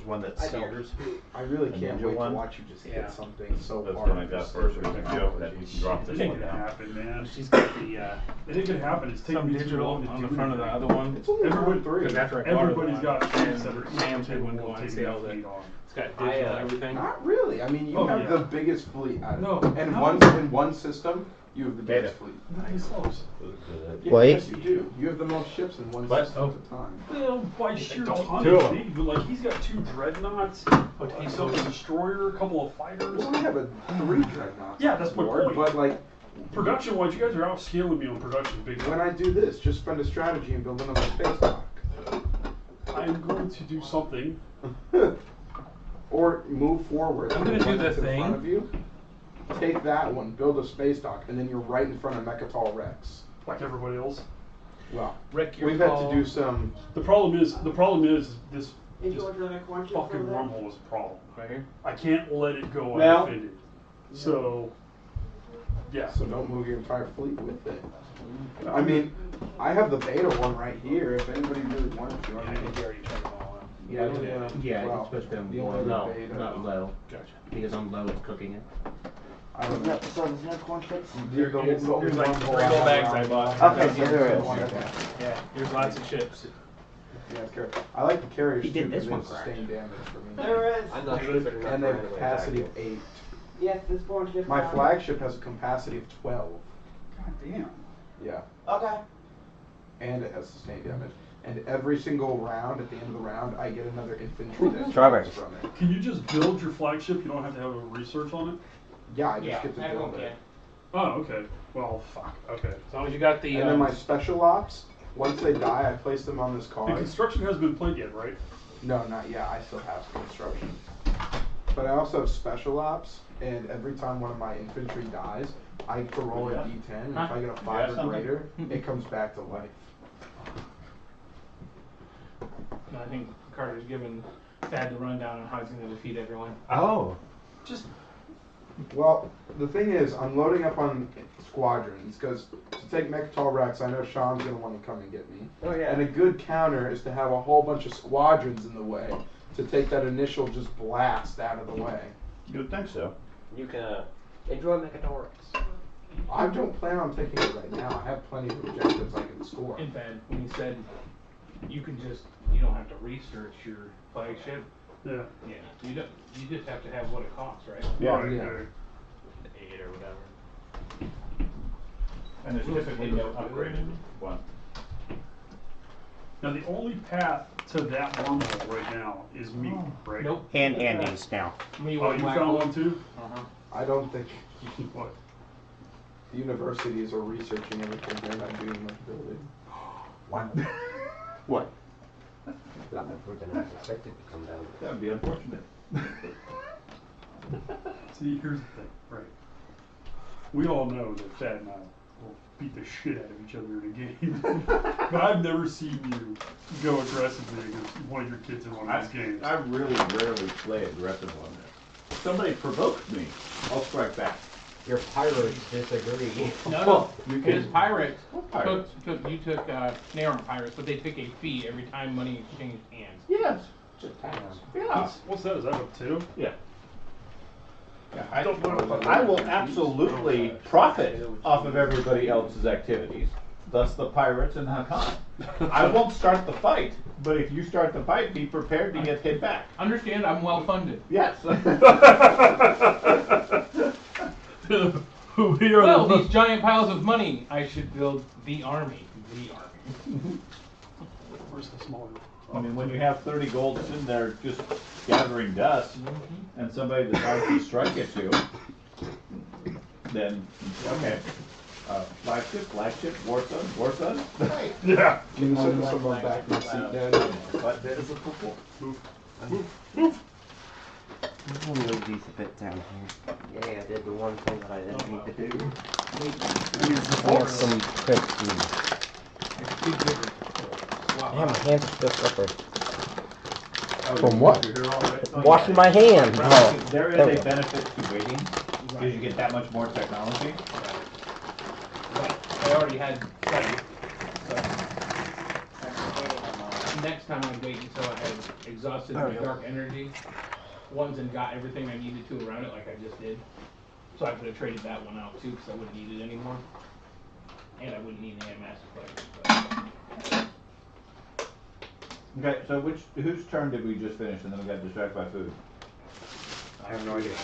one that I don't. sears. I really The can't ninja wait one? to watch you just Yeah. hit something so That's hard. one I got first. We can joke that we can drop It this ain't one gonna down. happen, man. She's got the, It ain't gonna happen. It's taking some me too digital long to on the do front of the anything. other one. It's only Everybody- round 3. Because after I Everybody's ordered got one, things that are and Sam's capable been going of on taking sale that that fleet on. it's got digital everything. Not really. I mean, you Oh, have yeah. the biggest fleet out of No, and no. in one system, you have the Data. biggest fleet. Nice. Close. Yeah, Wait. Yes, you do. You have the most ships in one What? system at a time. Well, by sheer Don't- tonnage, two of 'em. maybe, but like he's got 2 dreadnoughts, a self-destroyer, a couple of fighters. Well, I have 3 dreadnoughts. Yeah, that's my Lord, point. But like, Production-wise, you guys are outscaling me on production big when time. I do this, just spend a strategy and build another space dock. I'm going to do something. Or move forward. I'm gonna do one the that's in thing. front of you. Take that one, build a space dock, and then you're right in front of Mechatol Rex. Like everybody else. Well, Rick, your we've had call. to do some. The problem is this Is yours another corn chip fucking over there? wormhole is a problem. Right here. I can't let it go Well- undefended. So, yeah. So don't move your entire fleet with it. I mean, I have the beta one right here. If anybody really wanted to, I I mean, think you already turned them all on. yeah, Yeah, well, it's supposed to be the on only low, beta- not low. Gotcha. Because on low it's cooking it. I don't know. So there's no corn chips? There's like 3 gold bags I bought. Okay, so there is. Okay. Yeah, here's lots of chips. Yeah, I like the carriers He too did this because they one sustain damage for me. There is. I'm not sure if they're not And they have running a away capacity back. of 8. Yes, this corn chip. My flagship has a capacity of 12. God damn. Yeah. Okay. And it has sustained damage. And every single round, at the end of the round, I get another infantry that Strawberries. from it. Can you just build your flagship? You don't have to have a research on it? Yeah, I just get to build it. Oh, okay. Well, fuck. Okay. As long as you got the. And then my special ops, once they die, I place them on this The card. construction hasn't been played yet, right? No, not yet. I still have construction. But I also have special ops, and every time one of my infantry dies, I get to roll a d10, and if I get a 5 or something? greater, it comes back to life. And I think Carter's given Thad the rundown on how he's going to defeat everyone. Oh. Just well, the thing is, I'm loading up on squadrons because to take Mechatol Rex, I know Sean's gonna want to come and get me. Oh, yeah. And a good counter is to have a whole bunch of squadrons in the way to take that initial just blast out of the way. You would think so. You can enjoy Mechatol Rex. I don't plan on taking it right now. I have plenty of objectives I can score. In fact, when he said you don't have to research your flagship. Yeah. Yeah. You just have to have what it costs, right? Yeah. Right, Yeah. okay. The 8 or whatever. And there's typically no upgraded one. Now, the only path to that wormhole right now is me, right? Nope. And Andy's now. Me, Oh, you found one too? Uh-huh. I don't think What? the universities are researching everything. They're not doing much building. What? We're gonna expect it to come down. That would be unfortunate. See, here's the thing, right? We all know that Thad and I will beat the shit out of each other in a game. But I've never seen you go aggressively against one of your kids in one of these games. I really rarely play aggressive on this. Somebody provokes me, I'll strike back. Your pirates disagree. No, You his can- pirates pirates? took they aren't pirates, but they took a fee every time money exchanged hands. Yes. Just tax. Yeah. What's that? Is that a two? Yeah. Yeah, I will absolutely profit off of everybody else's activities, thus the pirates and Hakan. I won't start the fight, but if you start the fight, be prepared to get hit back. Understand, I'm well funded. Yes. Well, these giant piles of money, I should build the army. The army. Where's the smaller? I mean, when you have 30 gold sitting there just gathering dust, and somebody decides to strike at you, then, okay. Flagship, war sun. Right. Yeah. Can you sit someone back in the seat, Dad? But that is a football. I'm gonna move these a bit down here. Yay, I did the one thing that I didn't need to do. I have some quick Damn, my hands are still slippery. From what? Washing my hands. Oh, There there we is go. a benefit to waiting, because you get that much more technology. But I already had study, so next time I'd wait until I had exhausted my dark energy ones and got everything I needed to around it like I just did. So I could have traded that one out too, because I wouldn't need it anymore. And I wouldn't need any master player. Okay, so whose turn did we just finish, and then we got distracted by food? I have no idea.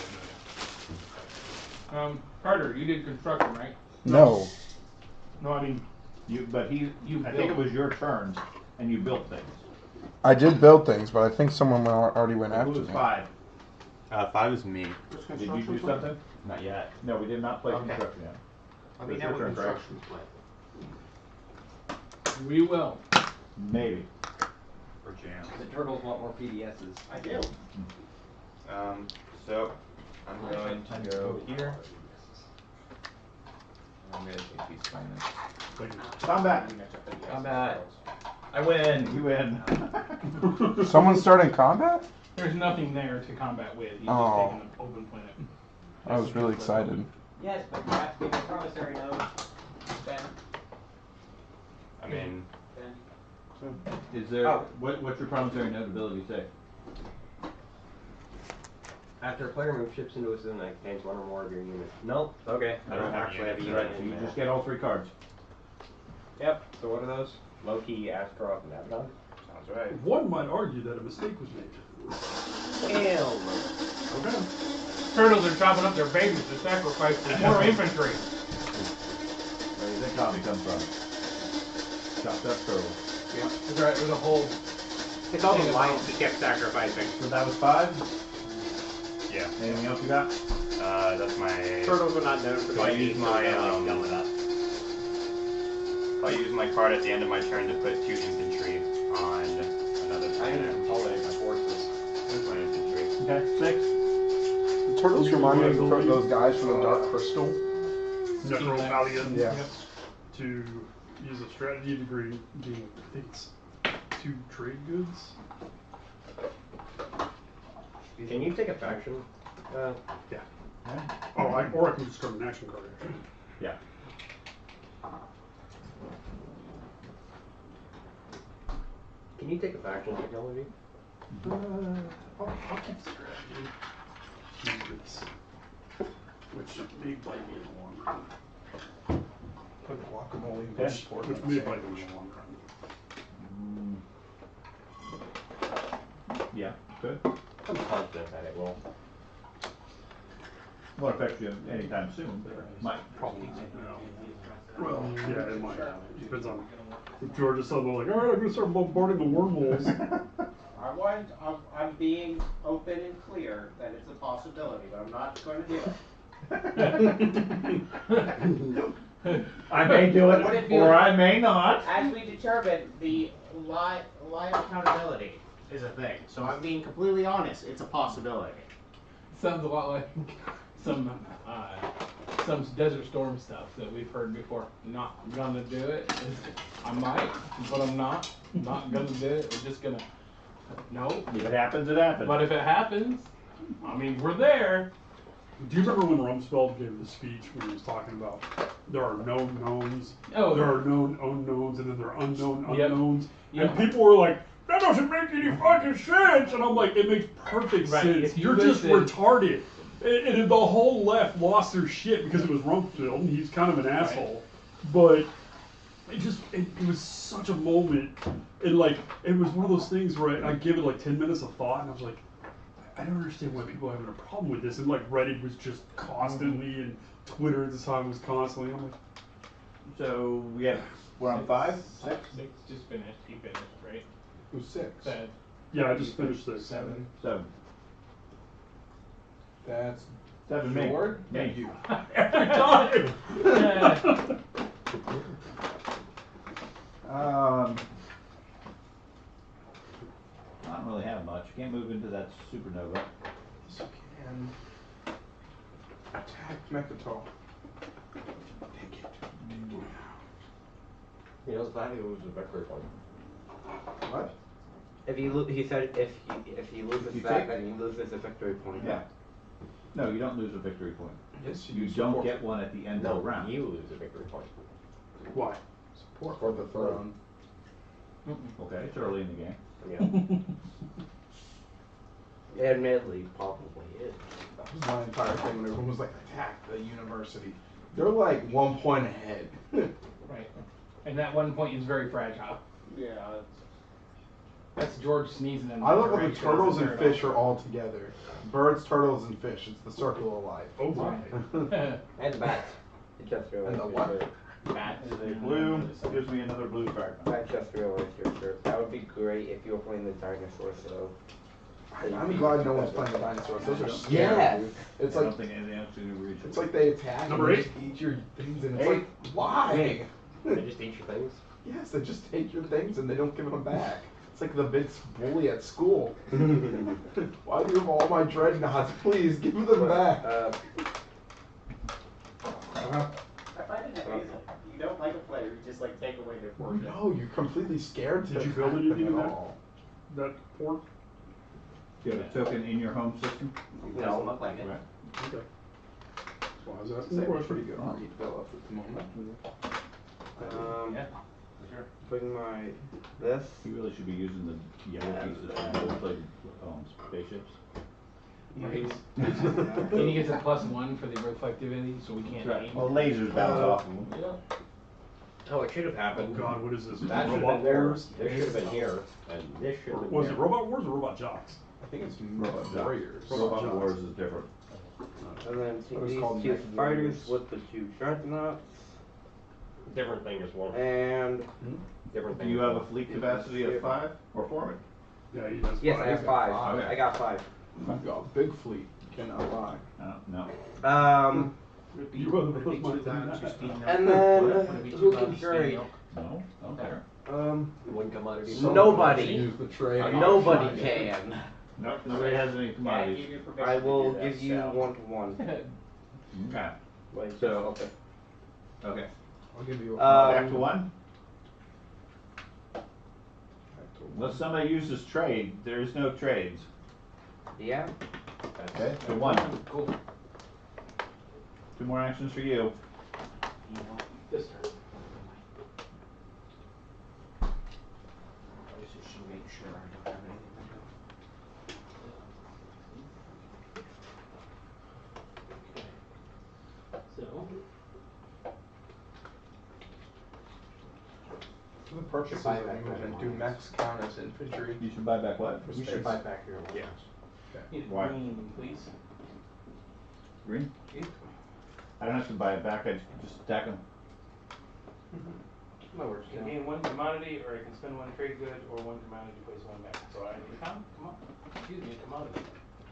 Carter, you did construction, right? No. No, I mean, But I think it was your turn, and you built things. I did build things, but I think someone already went Who after was me. 5? 5 is me. Did you do something? Not yet. No, we did not play Okay. construction yet. I mean, It's now your with turn, Craig. construction plan. We will. Maybe. Or jam. The turtles want more PDSs. I do. So I'm going to go here. I'm gonna take these planets. Combat. Combat. I win. You win. Someone's starting combat? There's nothing there to combat with. He's Oh. just taking an open planet. I was really excited. Yes, but you have to give me a promissory note. Ben, I mean, Ben. Is there, Oh. what's your promissory note ability say? After a player moves ships into a zone that contains one or more of your units. Nope. Okay. I don't actually have a unit Right, in you there. just get all 3 cards. Yep. So what are those? Loki, Astaroth, and Abaddon? sounds right. one might argue that a mistake was made. Hell no. Okay. Turtles are chopping up their babies to sacrifice for more infantry. Where do you think Tommy comes from? Chopped up turtles. That's right, there's a whole It's all the lions that kept sacrificing. So that was 5? Yeah. Anything else you got? That's my. Turtles are not known for So I their use needs, so my they don't like going up. I use my card at the end of my turn to put 2 infantry on another I need to planet. consolidate my forces. 1 infantry. Okay, 6. The turtles remind me of those guys from the Dark Crystal. Necro Yeah. to use a strategy degree, gain, I think it's 2 trade goods. Can you take a faction? Yeah. Oh, or I can just grab an action card. Actually. Yeah. Can you take a faction technology? I'll keep strategy. Secrets. Which may bite me in the long run. Put guacamole in Okay. Which may bite me in the long run. Yeah, good. I'm confident that it will. Won't affect you anytime soon, but it might. Probably. Well, yeah, it might. Depends on if George is suddenly like, all right, I'm gonna start bombarding the wormholes. I'm being open and clear that it's a possibility, but I'm not going to do it. I may do Would it it, be or like- I may not. As we determined, the live accountability is a thing. So I'm being completely honest. It's a possibility. Sounds a lot like some Desert Storm stuff that we've heard before. Not gonna do it. I might, but I'm not. Not gonna do it. We're just gonna. No. If it happens, it happens. But if it happens, I mean, we're there. Do you remember when Rumsfeld gave the speech when he was talking about there are known knowns, Oh. there are known unknowns, and then there are unknown Yep. unknowns? Yep. And people were like, that doesn't make any fucking sense! And I'm like, it makes perfect Right, sense. if you You're just listen- retarded. And the whole left lost their shit because it was Rumsfeld, and he's kind of an asshole. But it was such a moment. And like, it was one of those things where I gave it like 10 minutes of thought, and I was like, I don't understand why people are having a problem with this. And like Reddit was just constantly, and Twitter at the time was constantly. I'm like, So we're on 5, 6. Six just finished. He finished, right? Who's 6? Said. yeah, I just finished this. 7. 7. That's 7 me. George? Me. You. Every time. I don't really have much. Can't move into that supernova. Yes, you can. Attack Mechatol. Take it. He knows that he loses a victory point. What? If you he said if he loses If you that, take- then he loses a victory point. Yeah. No, you don't lose a victory point. Yes, You don't get one at the end of the round. you lose a victory point. Why? Support for the throne. Okay, it's early in the game. Yeah. Admittedly, probably is. That was my entire thing when everyone was like, attack the university. They're like 1 point ahead. Right. And that one point is very fragile. Yeah. That's George sneezing in I love how the direction. turtles It's a and turtle. fish are all together. Birds, turtles, and fish. It's the circle of life. Oh my. And the bats. I just realized And the your what? shirt. Bat Is a blue, gives me another blue fragment. I just realized your shirt. That would be great if you were playing the dinosaur show. I'm glad no one's playing the dinosaurs. Those are scary. Yes. It's I like don't think anything else is going to reach. it's like they attack Number and 8. just eat your things, and it's 8. like why? They just eat your things. Yes, they just take your things and they don't give them back. It's like the big bully at school. Why do you have all my dreadnoughts? Please give them back. I find it amazing. You don't like a player, you just like take away their fortune. No, you're completely scared to Did you attack build anything them in at that? all. That port? Do you have a token in your home system? Doesn't look like it. Right. Okay. Well, I was I'd asking say the we're question. pretty good on Philip at the moment. Yeah, sure. Bring my this. You really should be using the yellow pieces from gold plated spaceships. Right. And he gets a +1 for the reflectivity, so we can't aim. Well, lasers bounce off of them. Yeah. Oh, it should have Oh happened. God, what is this? That should have Robot been there. Wars? This should have been here, and this should have been Was here. it Robot Wars or Robot Jocks? I think it's Robot Jocks. Warriors. Robot Jocks. Wars is different. And then What is these called 2 Mech fighters Warriors. with the 2 dreadnoughts. Different thing as well. And Different Do thing. you as have a well. fleet capacity of 5 or 4? Yeah, he does. yes, I have 5. Okay. I got 5. I've got a big fleet. Cannot lie. No. You rather put mine than that. And then who can trade? No, don't care. One commodity. Nobody. Use the trade. Nobody can. Nope, nobody has any commodities. I will give you 1 to 1. Okay. Wait, So- okay. Okay. I'll give you a Back to 1. back to Unless somebody uses trade, there's no trades. Yeah. Okay, so 1. Cool. 2 more actions for you. This turn. I just should make sure I don't have anything. So, For the purposes Buy of back movement, that do one. mechs count as infantry? You should buy back what? For You space? should buy back your ones. need a Why? green, please. Green? I don't have to buy it back, I just attack them. That works. I can gain 1 commodity, or I can spend 1 trade good, or 1 commodity to place 1 back. So I need excuse me, a commodity.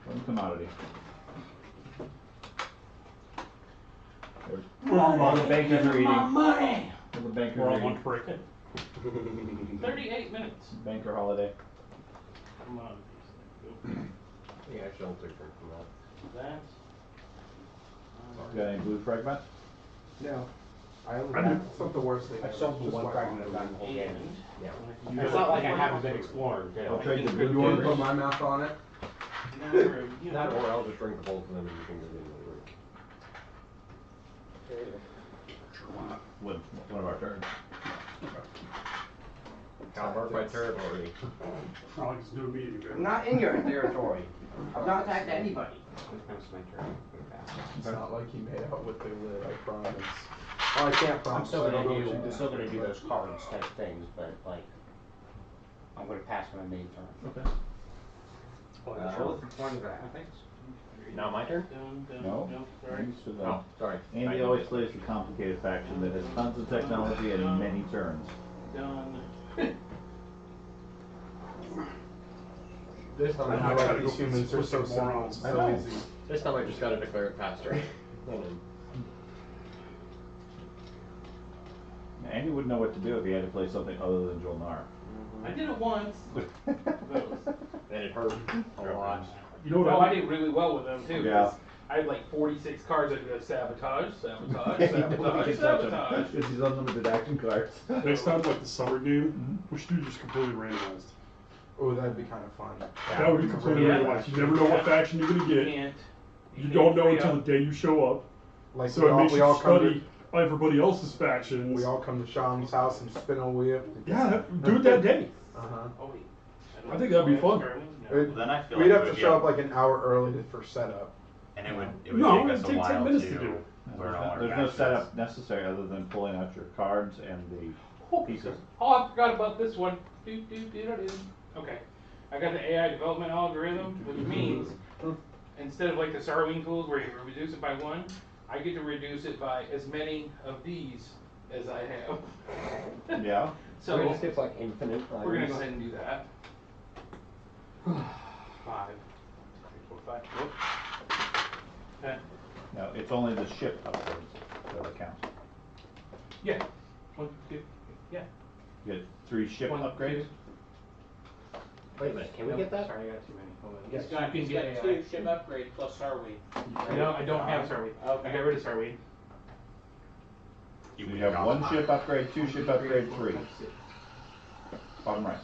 1 commodity. All the bankers are My eating. money! All the bankers We're are on one eating. break. 38 minutes. Banker holiday. Come on. Yeah, I don't take drink from that. That. Got any blue fragments? No. I only I have, do. It's not the worst thing. I ever, sold the just one like fragment I've gotten on the whole game. And. Yeah. It's not like I haven't been exploring, too. I'll trade the You blue want to timbers. put my mouth on it? That or I'll just drink the both of them and you can go in the One of our turns. How mark my territory. Not like it's new meeting. I'm not in your territory. I've not attacked anybody. That's my turn. It's not like he made out with the lid, I promise. Oh, I can't promise. I'm still I don't know gonna what do, you I'm did. still gonna do those cards type things, but like, I'm gonna pass my main turn. Okay. One grab. Thanks. Now my turn? No. Sorry. Thanks to them. Oh, sorry. Andy always plays the complicated faction that has tons of technology and many turns. Done. This time I I know just like these humans are so morons. simple, so easy. This time I just gotta declare it faster. And then Andy wouldn't know what to do if he had to play something other than Jol-Nar. I did it once. Those. and it hurt a lot. You know what? Oh, I did really well with them too. Yeah. 'Cause I had like 46 cards. I could go sabotage, sabotage, Nobody sabotage, can touch him, sabotage. because he's unlimited action cards. Next time, like the summer game, we should do just completely randomized. Oh, that'd be kind of fun. That would be completely Yeah. randomized. You never know what faction you're gonna You get. can't. You don't know until the day you show up. Like So it makes we you all come study everybody else's to, factions. we all come to Sean's house and spin a wheel. Yeah, do it that day. Uh-huh. Oh wait. I think that'd be fun. Then I feel We'd like have it to would show be up like an hour early for setup. and it would No, take us it'd a take while 10 minutes to to do it. learn all our There's no matches. setup necessary other than pulling out your cards and the pieces. Oh, I forgot about this one. Okay. I got the AI development algorithm, which means instead of like the Sarwing tools where you reduce it by one, I get to reduce it by as many of these as I have. Yeah. So it So just gets like infinite. we're gonna go ahead and do that. 5. 3, 4, 5. Whoop. Okay. No, it's only the ship upgrades that count. Yeah. 1, 2. Yeah. You get 3 ship 1, upgrades. 2. Wait a minute, can we Nope, get that? Sorry, I got too many. Hold on. He's Yes, got, you he's can got get 2 AI. ship upgrade plus Starweed. No, I don't have Sarweed. Okay. I got rid of Sarweed. So you have 1 ship upgrade, 2 ship upgrade, 3. Bottom right.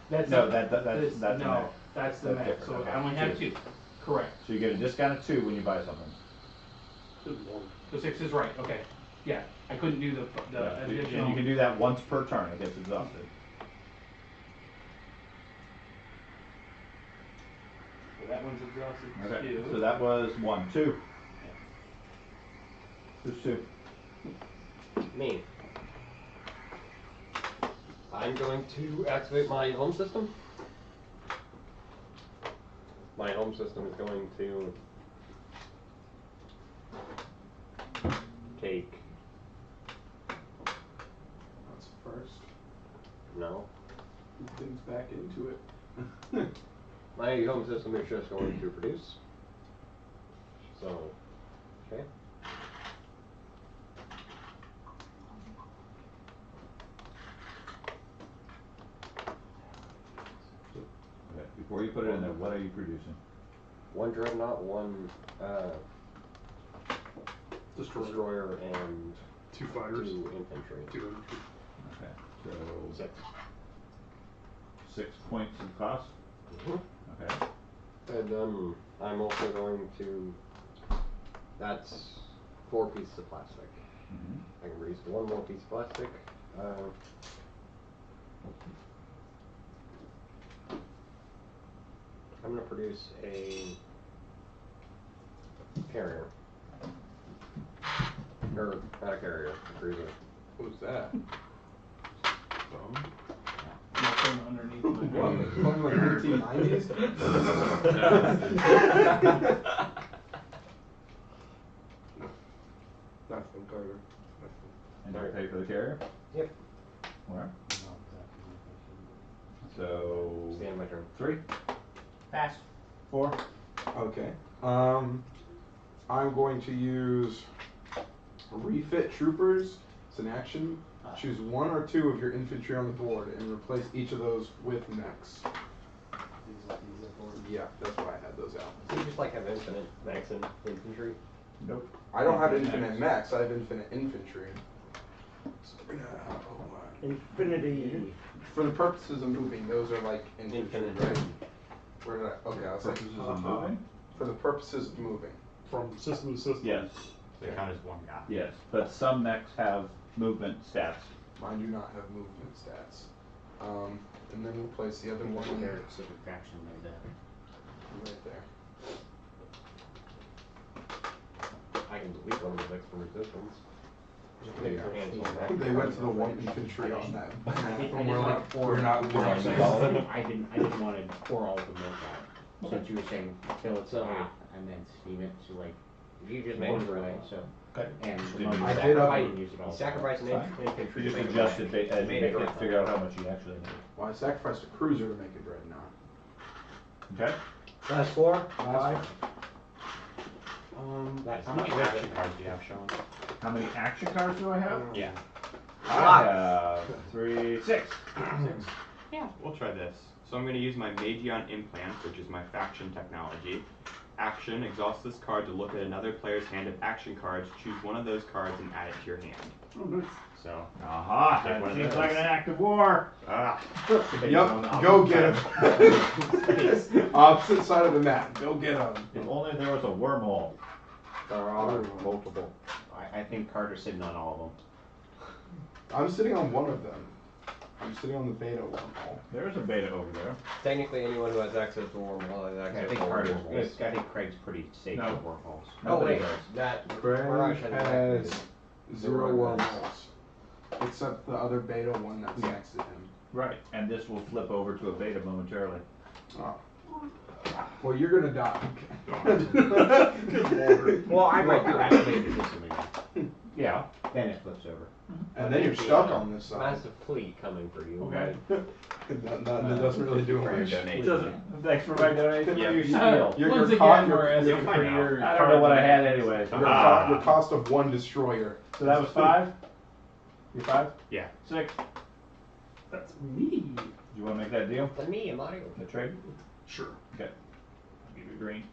That's No, the- that's this- the no, max. that's the That's max. different, So okay. I only have 2. Correct. So you get a discount of 2 when you buy something. So 6 is right. Okay. Yeah, I couldn't do the Yeah, and additional. you can do that once per turn. It gets exhausted. So that one's exhausted Okay. too. So that was 1, 2. Who's 2? Me. I'm going to activate my home system. My home system is going to take, That's first. no, Put things back into it. my home system is just going to produce. So, okay. Okay. Before you put it in there, what are you producing? 1 dreadnought, 1 Destroyer. and 2 fighters. 2 infantry. 2 infantry. Okay. So 6. 6 points of cost. Mhm. Okay. And then I'm also going to, that's 4 pieces of plastic. Mhm. I can produce 1 more piece of plastic. I'm going to produce a carrier. Or, not a carrier, a cruiser. Who's that? Bone? Nothing underneath my What? From like 1990s? Nothing, Carter. And you pay for the carrier? Yep. Where? So It's the end of my turn. 3, Pass. 4. Okay. I'm going to use Refit troopers. It's an action. Choose 1 or 2 of your infantry on the board and replace each of those with mechs. Yeah, that's why I had those out. So you just like have infinite max in infantry? Nope. I don't have Infinite infinite mechs, I have infinite infantry. So, Infinity. for the purposes of moving, those are like infantry, Infinite. right? Where did I? Okay, I was like, Purposes of moving? for the purposes of moving. From system to system. Yes. They count as one guy. Yes, but some mechs have movement stats. Mine do not have movement stats. And then we'll place the other one There, civic faction like that. right there. I can delete one of the decks from resistance. Just make your hands on that. They went to the 1 infantry on that. I didn't And we're like, want to pour. we're not. I didn't want to pour all the milk out. Since you were saying kill it So- hot, and then steam it, so like, you just Make made it it away, right. so. Okay. And I did I didn't use it all. You sacrifice an infantry You to just make adjust a it as you Made make it it, right. figure out how much you actually need. Well, I sacrificed a cruiser to make a dreadnought. Okay? Last 4? Five. How many action cards do you have, Sean? How many action cards do I have? Yeah. I have 3, 6. 6. Yeah. We'll try this. So I'm going to use my Magion Implant, which is my faction technology. Action, exhaust this card to look at another player's hand of action cards. Choose one of those cards and add it to your hand. Oh, nice. So, Aha! Take one That of seems those. like an act of war. Yup, go get him. Opposite side of the map, go get him. If only there was a wormhole. There are multiple. I think Carter's sitting on all of them. I'm sitting on one of them. I'm sitting on the beta wormhole. There's a beta over there. Technically, anyone who has access to wormhole has I access think to Carter's, wormholes. I think Craig's pretty safe No. with wormholes. Oh Nobody wait, does. that Craig Mirage has has activated. 0 wormholes. Except the other beta one that's next to him. Right, and this will flip over to a beta momentarily. Oh. Well, you're gonna die. Well, I might do activate the system again. Yeah. Then it flips over. And then you're stuck on this side. Massive fleet coming for you. Okay. That doesn't really do much. It doesn't. Thanks for my donation. Yeah. For your seal. You're- Once you're again, caught- we're you're- asking you're for fine your. I don't know what I had anyway. Your cost of 1 destroyer. So that was 5? You 5? Yeah. 6? That's me. Do you want to make that deal? For me, Mario. The trade? Sure. Okay. I'll give you green.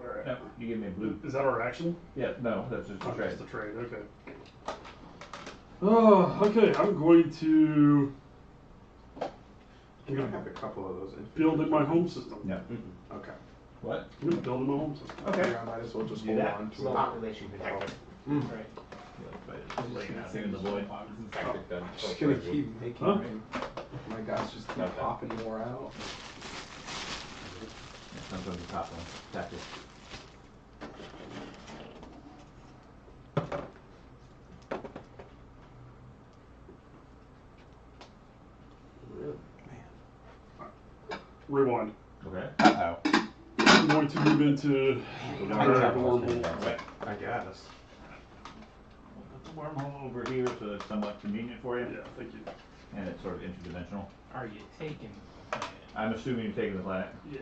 Alright. No, you give me blue. Is that our action? Yeah, no, that's just a Oh, trade. just the trade, okay. Oh, okay, I'm going to You're gonna have a couple of those. build in my home system. No. Okay. What? I'm gonna build in my home system. Okay. Yeah, I might as well just Do hold that. on to it. Population protector. Right. Laying out here in the void. Just gonna keep making Huh? my guys just keep Okay. popping more out. Comes on the top one. Tactic. Rewind. Okay. Uh-oh. I'm going to move into the wormhole. I guess. Put the wormhole over here so it's somewhat convenient for you. Yeah, thank you. And it's sort of interdimensional. Are you taking the planet? I'm assuming you're taking the planet. Yeah.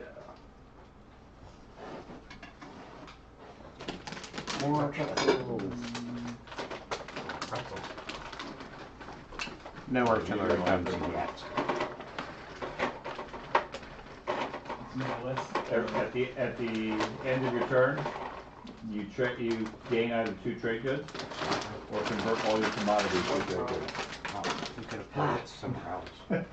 More No artillery comes yet. No less. At the end of your turn, you gain either 2 trade goods or convert all your commodities to trade goods. You could have put it somewhere else.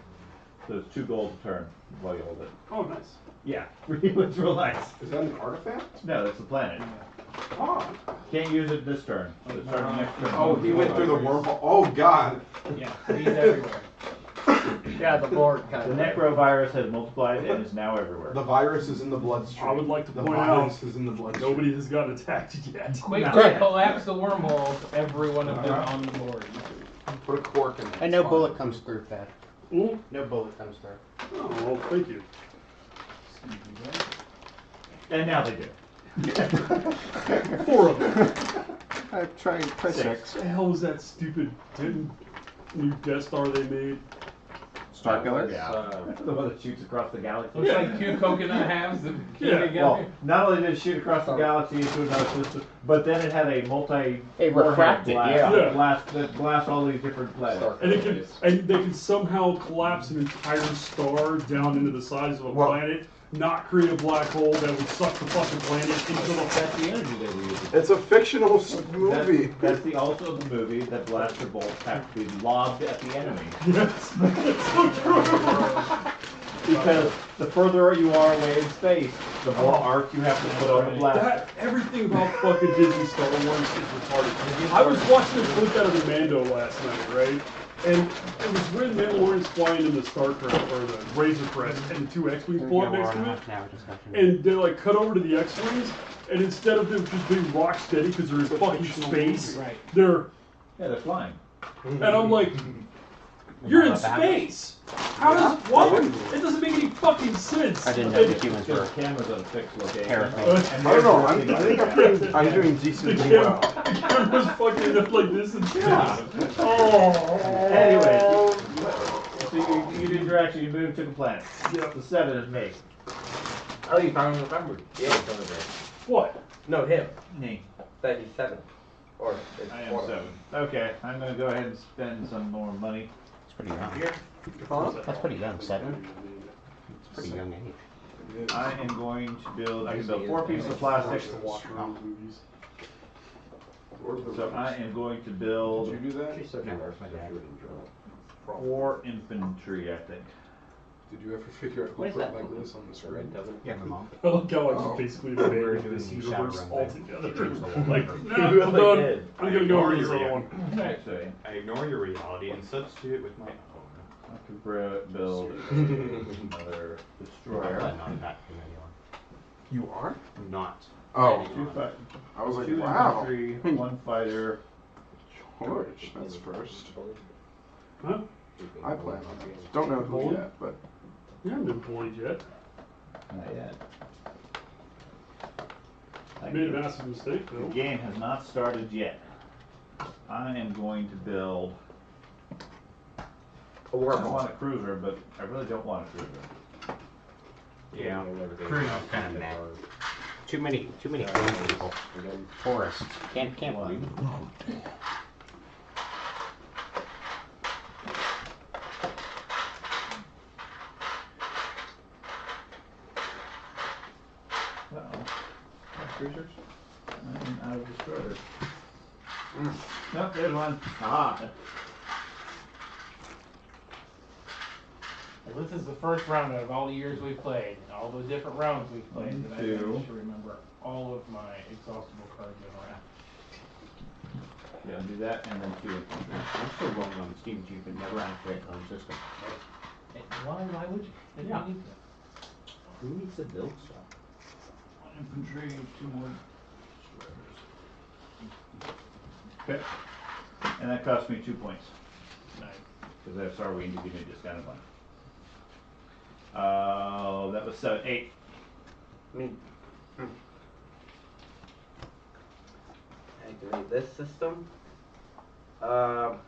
So it's 2 gold a turn while you hold it. Oh, nice. Yeah, it's real nice. Is that an artifact? No, that's the planet. Oh. Can't use it this turn. So it's starting next turn. Oh, he went through the wormhole. Oh God. Yeah, he's everywhere. Yeah, the board kind The of. necrovirus has multiplied and is now everywhere. The virus is in the bloodstream. I would like to the point virus out is in the bloodstream. nobody has gotten attacked yet. Quick, collapse the wormholes, every one of them on the board. Put a cork in it. And no bullet comes through, Thad. Hmm? No bullet comes through. Oh, well, thank you. And now they do. 4 of them. I've tried What the hell was that stupid new Death Star they made? Starkiller? The one that shoots across the galaxy. Looks like two coconut halves that came Yeah, together. Well, not only did it shoot across the galaxy into another system, but then it had a multi It refracted, blast, yeah. that blast all these different planets. And they can somehow collapse an entire star down into the size of a Well- planet, not create a black hole that would suck the fucking planet into the. That's the energy they were using. It's a fictional movie. That's the also the movie that blaster bolts have to be lobbed at the enemy. Yes, it's so true. Because the further you are away in space, the more arc you have to put on the blaster. Everything about fucking Disney Star Wars is retarded. I was watching a clip out of the Mando last night, right? And it was when Mandalorian's flying in the Star Crest, or the Razor Crest, and the two X-Wings pull up next to it. And they like cut over to the X-Wings, and instead of them just being rock steady because they're in fucking space, Right. they're. Yeah, they're flying. And I'm like, you're in space. How does what? It doesn't make any fucking sense. I didn't know the humans Because were the camera's on a fixed location. terrifying. And I don't know. they're I think I'm doing The decently well. camera's fucking up like this and shit. Anyway, so you did your action, you moved to the planet. Yeah. The 7 is me. Oh, you finally remembered. Yeah, it's over there. What? No, him. Me. That he's 7. Or it's I am 4. 7. Okay, I'm gonna go ahead and spend some more money. It's pretty young. Here. That's pretty young, 7. It's pretty young age. I am going to build, I can build 4 pieces of plastic. Movies. So I am going to build Did you do that? 4 infantry, I think. Did you ever figure out who What is put that? like this on the screen? Yeah, my mom. I like how I just basically invaded this universe altogether. Like, no, I'm done. I'm gonna go over this other one. Actually, I ignore your reality and substitute it with my own. I could build another destroyer. You are? I'm not. Oh, 2 I was like, 2 wow. infantry, 1 fighter. George, that's first. Huh? I plan on it. Don't know who yet, but You haven't been bullied yet. Not yet. I made a massive mistake The though. game has not started yet. I am going to build. I want a cruiser, but I really don't want a cruiser. Yeah, cruise is kind of mad. Too many crazy people. Tourists. Can't believe it. Cruisers? And out of destroyers. Nope, there's one. Ah. Well, this is the first round out of all the years we've played, all the different rounds we've played, that I managed to remember all of my exhaustible cards in a round. Yeah, do that and then 2 infantry. I'm still rolling on the Steam Jeep and never activate on the system. Why would you? They Yeah. don't need to. Who needs to build stuff? 1 infantry, 2 more destroyers. Okay. And that cost me 2 points. Nice. Because I have Sarween to give me a discounted one. That was 7, 8. Activate this system. Going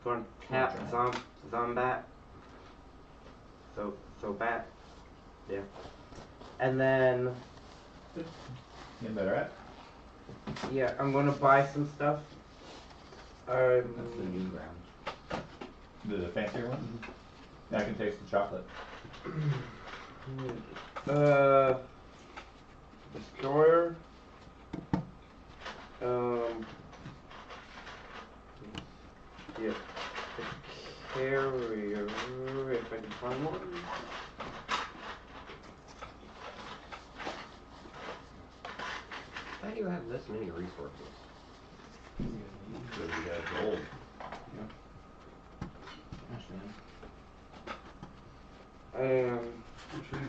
to tap Zombat. So bat. Yeah. And then, Getting better at? yeah, I'm gonna buy some stuff. That's the new ground. The fancier one? I can taste the chocolate. Destroyer. Yeah. The carrier, if I can find one. How do you have this many resources? So we got gold.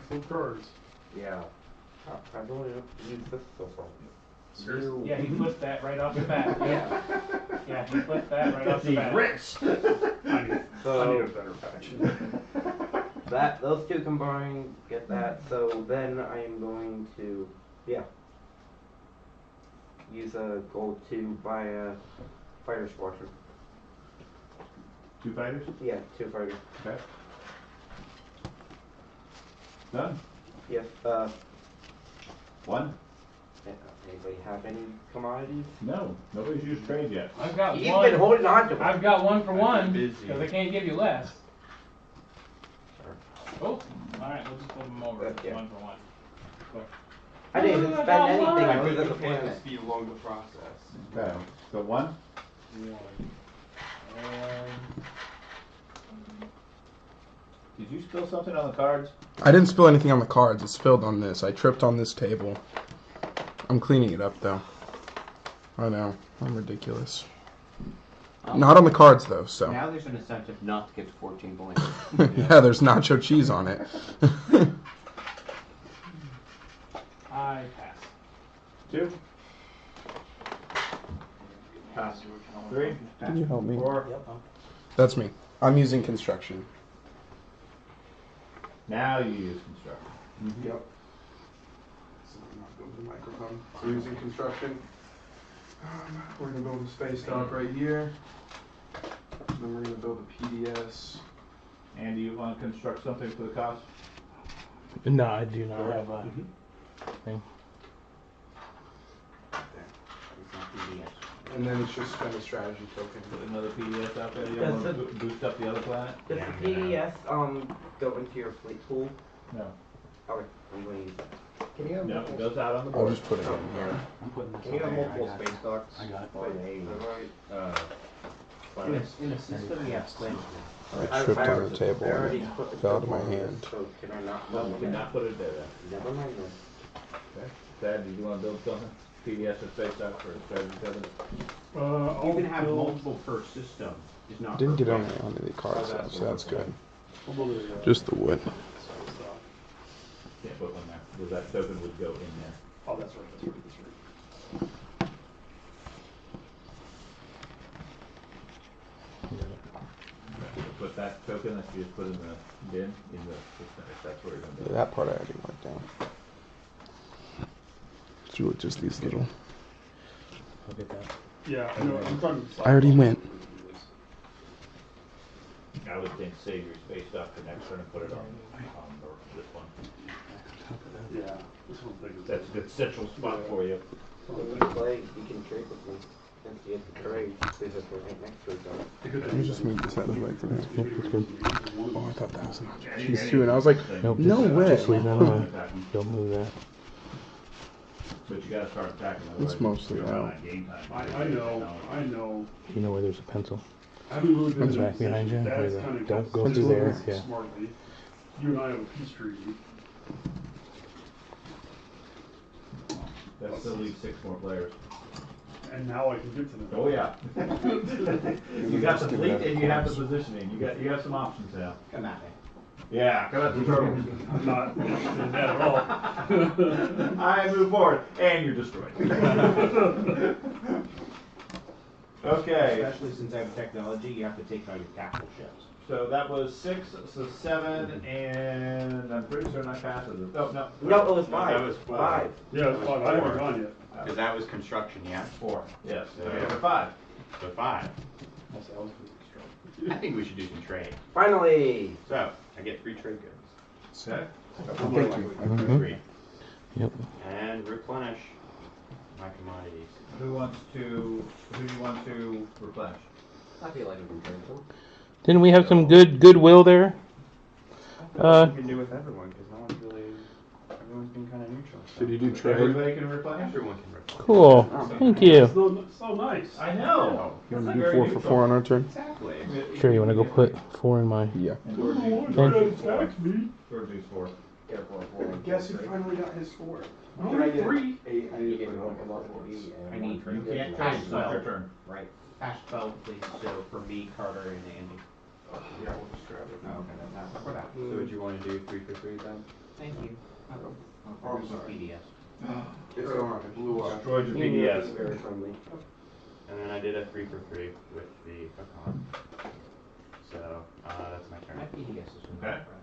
Full cards. Yeah. I've only used this so far. Seriously? Yeah, he flipped that right off the bat. Yeah. Yeah, he flipped that right off the bat. Rich! I need a So better patch. those two combined get that. So then I am going to use a gold to buy a fighter squadron. 2 fighters? Yeah, 2 fighters. Okay. Done. Yes. 1? Anybody have any commodities? No, nobody's used trade yet. I've got You've one. been holding on to it. I've got 1 for I've 1 been busy. because I can't give you less. Oh, all right. We'll just flip them over. Yeah. 1 for 1. I didn't even spend anything I other think than the the plan planet. is speed along the process. Okay, so 1? Did you spill something on the cards? I didn't spill anything on the cards. It spilled on this. I tripped on this table. I'm cleaning it up though. I know. I'm ridiculous. Not on the cards though. So Now there's an incentive not to get to 14 points. yeah, there's nacho cheese on it. I pass. 2? Pass. 3? Can you help me? 4? That's me. I'm using construction. Now you use construction. Yep. So I'm not building the microphone. So we're using construction. We're gonna build a space dock right here. Then we're gonna build a PDS. And do you want to construct something for the cost? No, I do not have a thing. And then it's just spend a strategy token. Put another PDS out there. You Does want to the- boost up the other planet? Does Yeah, the PDS go into your fleet pool? No. Okay, I'm going to use that. Can you have No, it multiple, goes out on the I'll board. just put it in here. I'm putting this can you have on there. multiple I got space docks? I got it. On a, In planet? a system, yeah, planet. I tripped on the table I and already it put the fell out of token my on this, hand. So can I not No, put you it cannot put it there then. Never mind this. Okay. Dad, did you want to build something? PDS or space out for a strategy token? I'll You can have build- multiple per system, just not Didn't per get on planet. any cards though, so that's good. I'll build a, Just the wood. Can't put one there, because that token would go in there. Oh, that's right. That's right. That's right. Put that token that you just put in the bin, in the system, if that's where you're going to Yeah, do it. that part I already went down. Through with just these little. I'll get that. Yeah, I know. I'm trying to. I already went. I would think save your space stuff for next turn and put it on this one. Yeah, this one's big. That's a good central spot for you. When you play, you can trade with me. Since you have to trade, please just go right next to each other. Let me just move this out of the way for now. Yep, that's good. Oh, I thought that was an nacho cheese too, and I was like, Nope, no just, way. Just leave that on. Don't move that. But you gotta start attacking. It's otherwise mostly you'll run out. of game time. I know. I know. Do you know where there's a pencil? I haven't really been It's in a back behind position. you, Dad's where the- kinda don't got go through situated there, yeah. Smartly. You and I have a peace treaty. That still leaves 6 more players. And now I can get to them. Oh yeah. You got the fleet and you have the positioning. You have some options now. Come at me. Yeah, come at the turtles. I'm not interested in that at all. I move forward, and you're destroyed. Okay, Especially since I have technology, you have to take out your capital ships. so that was 6, so 7, and I'm pretty certain I passed it. Oh, no. No, it was No, 5. that was 4. 5. Yeah, it's fine. I haven't gone yet. Because that was construction, yeah? 4, yes. So, So yeah. 5. So 5. I'll say I was pretty strong. I think we should do some trade. Finally! So, I get 3 trade goods. Okay. Thank you. Mhm. 3. Yep. And replenish my commodities. Who do you want to replenish? I feel like we can trade them. Didn't we have some goodwill there? That's what we can do with everyone, because no one's really, everyone's been kind of neutral. Did you do trade? Everybody can replenish? Everyone can replenish. Cool. Thank you. So nice. I know. You want to do 4 for 4 on our turn? Exactly. Sure, you want to go put 4 in my... Yeah. And George Thank used me. 4. Careful of one. Guess who finally got his 4? I only have 3. 8. I You need to get put it one on commodity and I one need- trade You good. can't trade, it's not your turn. Right. Hash 12, please, so for me, Carter, and Andy. Yeah, we'll just grab it. Oh, okay, that's not for that. So would you want to do 3 for 3 then? Thank you. Oh, This is sorry. PDS. It's gone. It blew up. Destroyed your New York is PDS. very friendly. And then I did a 3 for 3 with the pecan. So, that's my turn. My PDS is from Okay. Minecraft.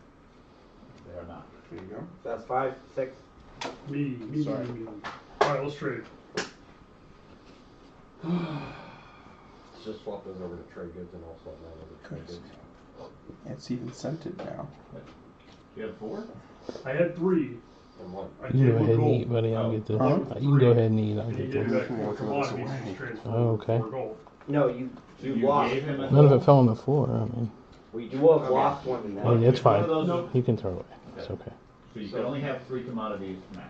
They are not. There you go. So that's 5, 6. Me. Alright, let's trade. just swap those over to trade goods and I'll swap mine over to trade goods. It's even scented now. You have 4? I had 3. And one. I You gave can go him ahead and gold. eat, buddy. I'll Oh. get this. Huh? You can go ahead and eat. I'll And he get gave me this. back 4 commodities and just transferred Oh, okay. 4 gold. No, you So you lost. gave him a None of it fell on the floor. I mean, You will have lost one in that. I mean it's Which one fine. of those No. You can throw it away. It's okay. So you can only have 3 commodities max.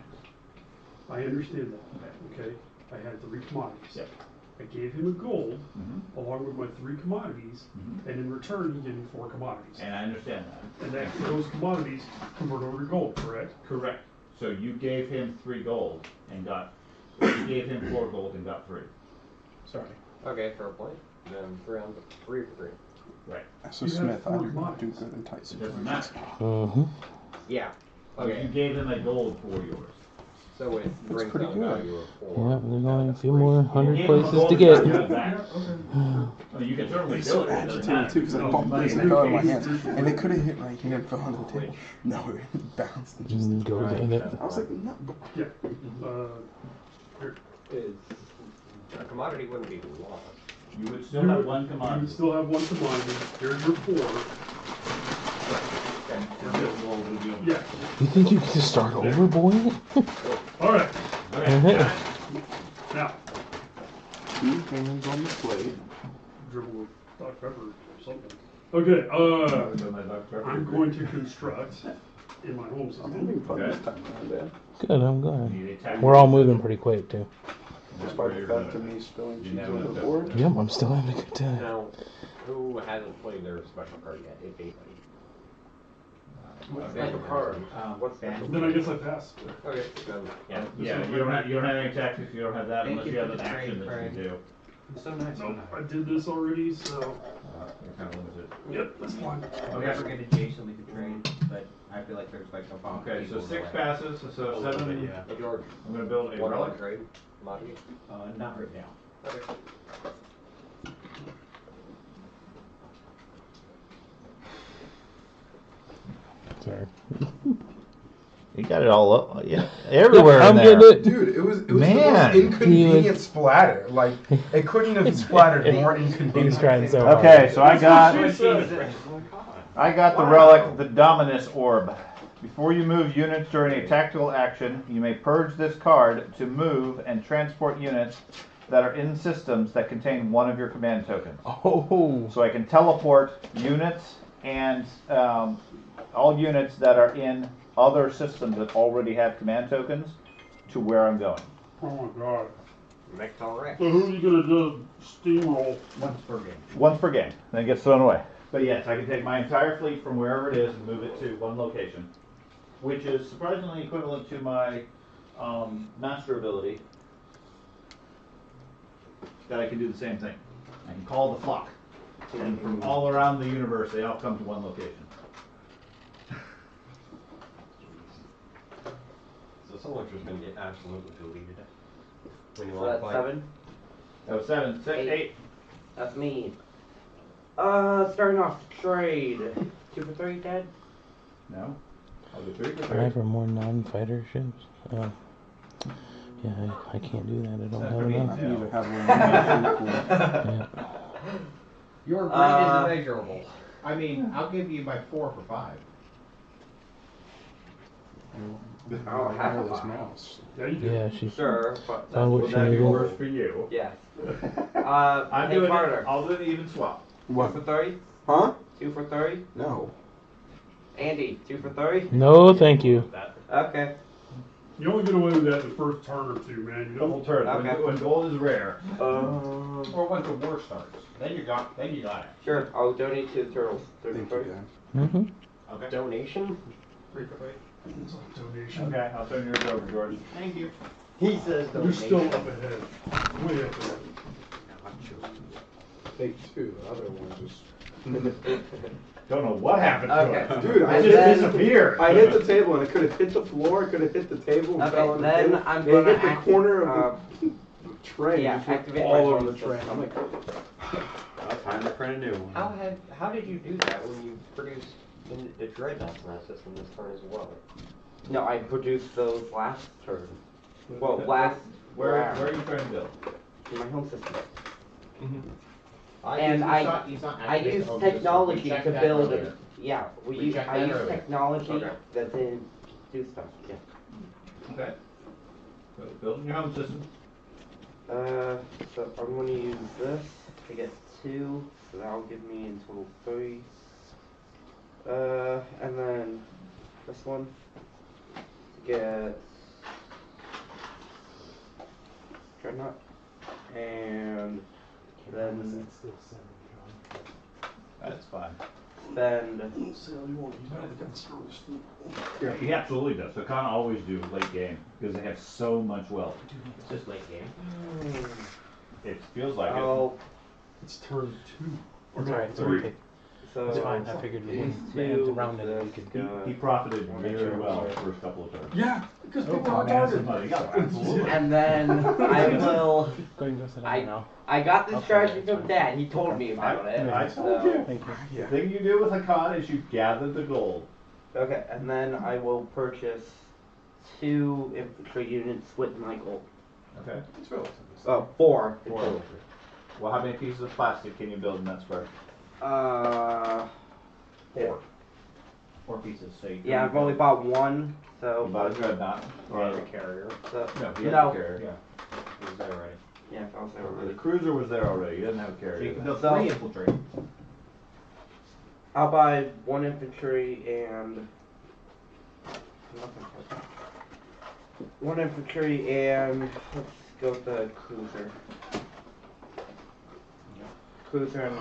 I understand that. Okay. I had 3 commodities. Yep. I gave him a gold Mm-hmm. along with my 3 commodities, Mhm. and in return he gave me 4 commodities. And I understand that. And that those commodities convert over to gold, correct? Correct. So you gave him 3 gold and got, you gave him 4 gold and got 3. Sorry. Okay, fair point. Then 3 for 3. Right. So You have Smith, I 4 do do commodities. good in tight It doesn't matter. Mm-hmm. Yeah. So you gave him a gold for yours. So it brings pretty down good. value of 4. Yeah, there's only a few more You 100 gave him a places gold to and get. got it back. Okay. Well, you can certainly It's do so it. It doesn't agitated matter. too because I No, bumped but this in and fell in my this hand, case, and it could have hit right here and fell onto the table. No, it bounced and just. Goes in it. I was like, no. Yeah. Here. A commodity wouldn't be lost. You would still have 1 You commodity. would still have 1 commodity. Here's your 4. And this gold would be over. Yeah. You think you can just start over, boy? All right. Okay. got it. Now, 2 hands on the plate. dribble with Dr. Pepper or something. Okay. I'm going to construct in my home I'm system. having fun Okay. this time around, Dad. Good, I'm glad. You need a tactical- We're all moving pretty quick, too. Despite the fact of me spilling You cheese never on the know. board. Yep, I'm still having a good time. Now, who hasn't played their special card yet, if anybody? What's special card? What's special? Then I guess I pass. Okay, then, yeah. Yeah, you don't have any tactics, you don't have that Thank unless you you have for an the action trade, that Craig. you do. It's so nice. Nope, I did this already, so You're kind of limited. yep, that's fine. We never get a Jason we could trade, but I feel like there's like a bomb. Okay, so people 6 away. passes, so 7, Yeah. Hey, George, I'm gonna build a one relic. on trade commodity? Not right now. Okay. Sorry. You got it all up, yeah, everywhere I'm in there. getting it. Dude, it was the Man. most inconvenient splatter. Like, it couldn't have splattered more He's inconvenient. trying so hard. Okay, so I got She said. the relic, the Dominus Orb. Before you move units during a tactical action, you may purge this card to move and transport units that are in systems that contain one of your command tokens. Oh. So I can teleport units and all units that are in other systems that already have command tokens to where I'm going. Oh my god. Mectal Rex. So who are you gonna do steamroll? Once per game. Once per game, then it gets thrown away. But yes, I can take my entire fleet from wherever it is and move it to one location, which is surprisingly equivalent to my master ability. That I can do the same thing. I can call the flock, and from all around the universe, they all come to one location. So someone's just gonna get absolutely deleted. When you So want to that's play. 7. So 7, 6, 8. That's me. Starting off trade. 2 for 3, Dad? No. I'll do 3 for 5 3. or more non-fighter ships. Yeah, I can't do that. I don't That's have pretty enough. I need to have one. Yeah. Your greed Uh, is immeasurable. I mean, I'll give you my 4 for 5. I'll have this one. mouse. Yeah, you do. Yeah, she's Sure, but found what Would she that be needed. worse for you? yes. I'm Hey, doing Carter. it. I'll do an even swap. 2 for 3? Huh? 2 for 3? No. Andy, 2 for 3? No, thank you. Okay. You only get away with that the first turn or 2, man. You Double don't. turn. Okay. When gold is rare. Or when the war starts. Then you got it. Sure, I'll donate to the turtles. 3 Thank for you, 3? Dad. Mm-hmm. Okay. Donation? 3 for 3. It's a donation. Okay, I'll turn yours over, George. Thank you. He says You're donation. still up ahead. Way up ahead. Take 2. The other one just. Don't know what happened to Okay. it. Dude, I It hit, just disappeared. I hit the table and it could have hit the floor, it could have hit the table and Okay, fell on the then table. I'm It gonna hit the act- corner of the tray. yeah, and just went activate all my over home the tray. system. I'm like, Time to print a new one. How did you do that when you produced the dreadnoughts in that system this turn as well? No, I produced those last turn. Well, last Where round. are you trying to build? In my home system. He's not I activated use on this one. We technology checked to that build earlier. it. Yeah, We checked I that use earlier. technology Okay. that didn't do stuff. Yeah. Okay. So building your home system. So I'm gonna use this to get 2, so that'll give me in total 3. And then this one to get Dreadnought, and then That's fine. spend. Yeah, he absolutely does. So Khan always do late game because they have so much wealth. It's just late game. It feels like Oh, It's turn 2. Or It's no, alright, it's 3. okay. so It's fine, I figured we these wouldn't two, the round and we this could. guy. He profited very well the first couple of turns. Yeah, because Oh, people Khan are has some retarded. money. Yeah, absolutely. And then I will. Go and go sit down now. I got this Okay, strategy that's from fine. Dad. He told me about it. I told so- you. Thank you. The thing you do with a Khan is you gather the gold. Okay, and then I will purchase 2 infantry units with my gold. Okay. It's relatively Oh, 4. in Four. total. Well, how many pieces of plastic can you build in that square? 4. 4 pieces, so you Yeah, I've only bought 1, so. You bought a dreadnought. Or the carrier. So, No, he had no. a carrier. Is that right? Yeah, I was there The already. cruiser was there already. He doesn't have a So you carrier. can build So- 3 infantry. I'll buy 1 infantry and. Nothing like that. 1 infantry and. Let's go with the cruiser. Cruiser and.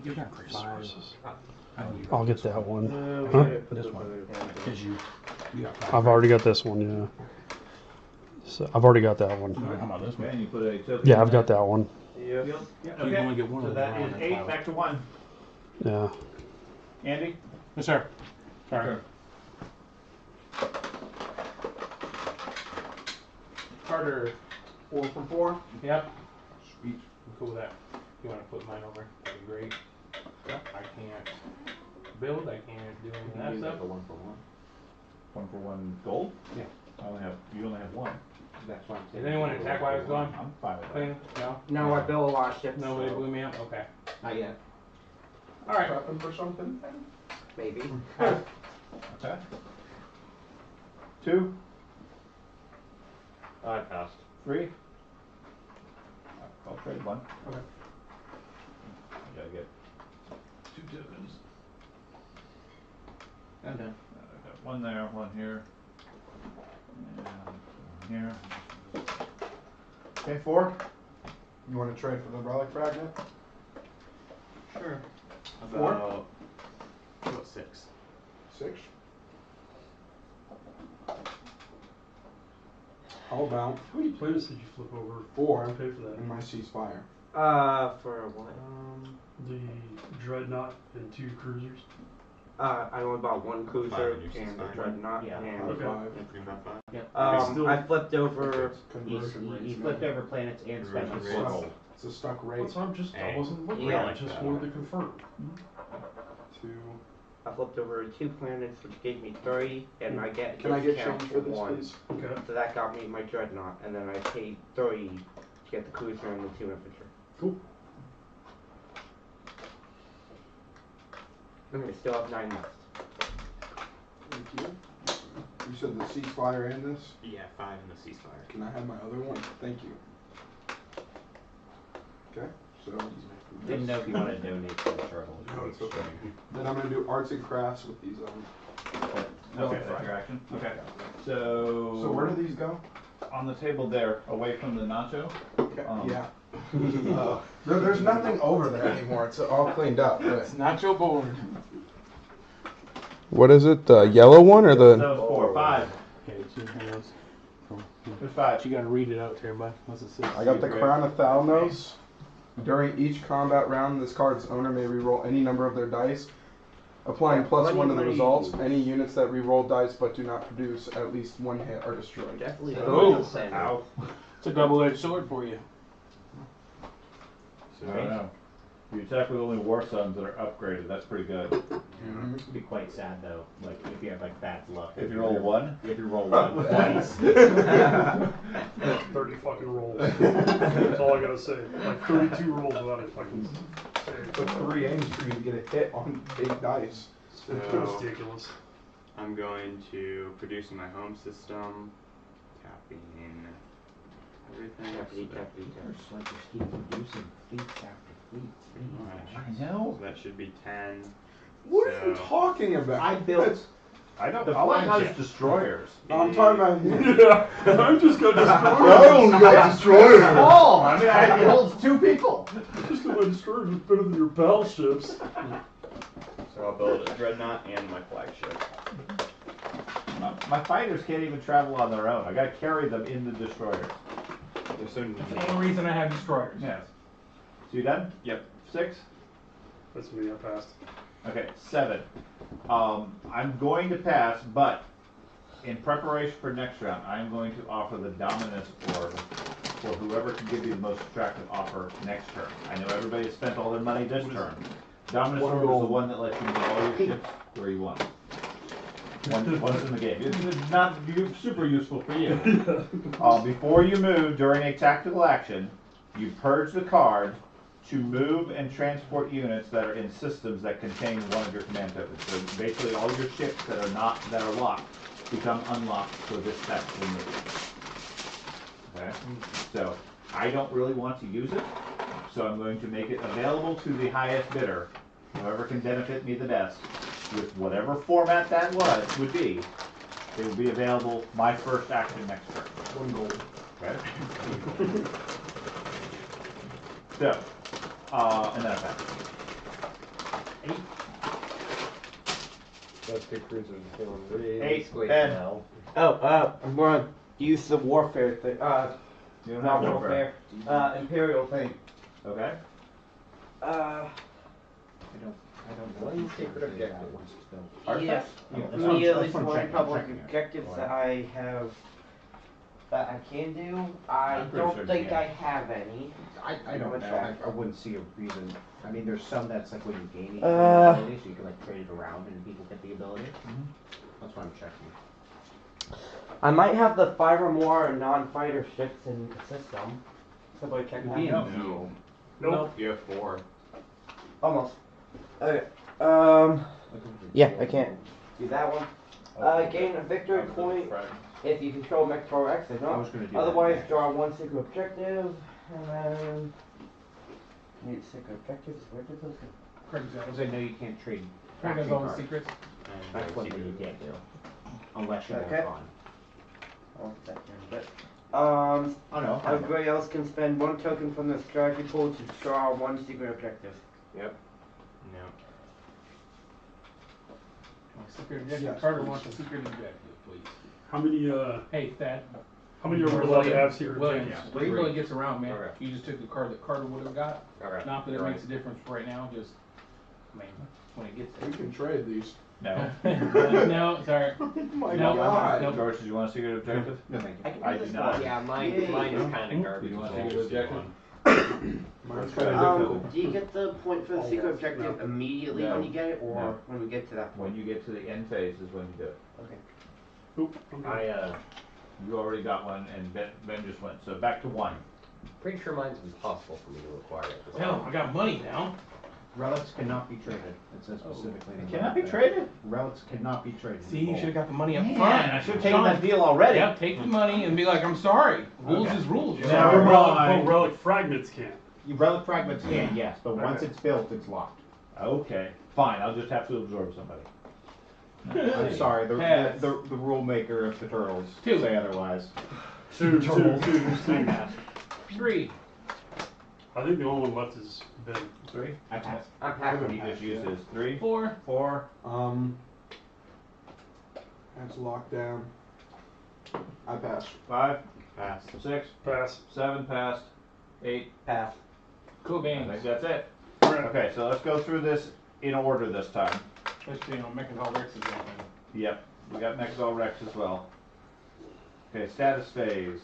You got 5. I'll get that one. Where Huh? did I put This those one. other- Because you got 5. I've already got this one, yeah. So I've already got that one. How about this one? And you put a token Yeah, in I've there. got that one. Yep. Yeah, You okay. can only get one So of that them is on 8 that back to 1. Yeah. Andy? Yes, sir. Sorry. Sure. Carter. 4 for 4. Yep. Sweet. I'm cool with that. You want to flip mine over? That'd be great. I can't build. I can't do any of that stuff. 1 for 1. 1 for 1 gold? Yeah. You only have 1. That's why I'm saying. Is anyone attack while I was gone? I'm fine with that. Clean? No? No, I built a lot of ships. Nobody so blew me up? Okay. Not yet. Alright. Prepping for something? maybe. Okay. 2, I passed. 3. I'll trade 1. Okay. I gotta get 2 tokens. I'm done. I've got 1 there, 1 here. And 1 here. Okay, 4. You want to trade for the relic fragment? Sure. About 6. 6. How about How many planets did you flip over? 4 Pay for that. in my ceasefire? For what? The Dreadnought and 2 cruisers. I only bought 1 cruiser in your and a ceasefire? dreadnought, Yeah. and Okay. 5. About 5. Yep. Still- I flipped over. Conversion He rates. flipped over planets and special Conversion for rates. gold. It's a stuck rate. What's up? Just I Hey. wasn't looking. Yeah. I just wanted to confirm. 2. I flipped over 2 planets, which gave me 3, and I get Can I get discount change for this, 1. please? Okay. So that got me my dreadnought, and then I paid 3 to get the cruiser and the 2 infantry. Cool. And we still have 9 left. Thank you. You said the ceasefire and this? Yeah, 5 in the ceasefire. Can I have my other one? Thank you. Okay, so. Didn't know if you wanted to donate to the turtle. No, it's okay. Then I'm gonna do arts and crafts with these. Okay, that's your action. Okay. So. So where do these go? On the table there, away from the nacho. Yeah. There's nothing over there anymore. It's all cleaned up. It's not your board. What is it? The yellow one or That was 4, 5. Okay, two hands. There's 5. But you gotta read it out to everybody. What's it say? I got the Crown of Thalnos. During each combat round, this card's owner may reroll any number of their dice, applying +1 to the results. Any units that reroll dice but do not produce at least 1 hit are destroyed. Definitely Oh. Ow. It's a double-edged sword for you. I don't know. You attack with only war sons that are upgraded. That's pretty good. It'd be quite sad though, like if you have like bad luck. If you roll one? If you roll one twice. 30 fucking rolls. That's all I gotta say. Like 32 rolls without a fucking It took 3 aims for you to get a hit on 8 dice. It's So ridiculous. I'm going to produce in my home system, tapping everything. Just like just keep producing fleets after fleets. Alright. I know. So that should be 10. What are you So- talking about? I built I don't. The All I got is flagship. destroyers. I'm talking about Yeah, I'm just gonna destroy I only got destroyers. Oh, I mean, it holds 2 people. Just gonna destroy is better than your battleships. So I'll build a dreadnought and my flagship. My fighters can't even travel on their own. I gotta carry them in the destroyers. They're so neat. That's the only reason I have destroyers. Yes. So you done? Yep. 6? That's me, I passed. Okay, 7. I'm going to pass, but in preparation for next round, I'm going to offer the Dominus Orb for whoever can give you the most attractive offer next turn. I know everybody has spent all their money this turn. Dominus Orb is the one that lets you move all your ships where you want. Once in the game. It's not super useful for you. Before you move during a tactical action, you purge the card to move and transport units that are in systems that contain one of your command tokens. So basically all your ships that are locked become unlocked for this tactical move. Okay? So I don't really want to use it, so I'm going to make it available to the highest bidder, whoever can benefit me the best, with whatever format that would be. It will be available my first action next turn. 1 gold. Okay? So, and then I pass. 8. Those 2 cruisers are feeling really 8, squeaky Ben. now. I'm gonna use the warfare thing. You don't Not have warfare. Imperial thing. Okay. I don't know. One secret objective. Yes. Artifacts? Immediately That's what I'm for checking, public checking it. objectives that I have that I can do. I I'm pretty don't sure you think can. I have any. I don't know. I wouldn't see a reason. I mean, there's some that's like when you gain each Uh, ability, so you can like trade it around and people get the ability. That's what I'm checking. I might have the 5 or more non-fighter ships in the system. Somebody check that. No. Nope. You have 4. Almost. Okay. Yeah, I can't do that one. Gain a victory point if you control Mector X. I I don't. was gonna do Otherwise, that. draw 1 secret objective, and then need secret objectives. Where did those go? Craig's got Because it. I know you can't trade Craig has faction all the cards. secrets. That's one thing you can't do. Unless you're Okay. on. Oh, that can but. Oh no. Everybody else can spend 1 token from the strategy pool to draw 1 secret objective. Yep. No. Secret objective. Yes, Carter please. wants a secret objective, please. How many Hey, Thad. how many are we allowed to have here? Williams, James? when he really gets around, man, Okay. you just took the card that Carter would have got. Okay. Not that it You're makes a right. difference right now, just, I mean, when it gets We there. can trade these. No. No, sorry. Oh my No, god. no. George, did you want a secret objective? No, thank you. I can I do do this not. one. Yeah, mine is kind of garbage. You want as a well. secret objective? Mine's Try to kinda do difficult. Do you get the point for the Oh, secret yes. objective No. immediately No. when you get it, or No. when we get to that point? When you get to the end phase is when you do it. Okay. Oop, I'm good. You already got one, and Ben just went. So back to 1. Pretty sure mine's impossible for me to acquire at this Hell, time. I got money now. Relics cannot be traded. It says specifically. in the Cannot be relic traded? there. Relics cannot be traded. See, you should have got the money up Man, front. I should have taken that deal already. Yeah, take the money and be like, I'm sorry. Rules Okay. is rules. you Now know? we're But relic fragments can't. Relic fragments can, yes, but once Okay. it's built, it's locked. Okay, fine. I'll just have to absorb somebody. I'm sorry, Pass. the rule maker of the turtles 2. say otherwise. Two. 3. I think the only one left is Ben. 3. I pass. I'm He packing. just used his 3. 4. 4. That's locked down. I pass. 5. Pass. 6. Pass. 7 passed. 8. Pass. Cool I beans. think that's it. Okay, so let's go through this in order this time. Especially, you know, Mechanol Rex is going. Yep, we got Mechazol Rex as well. Okay, status phase.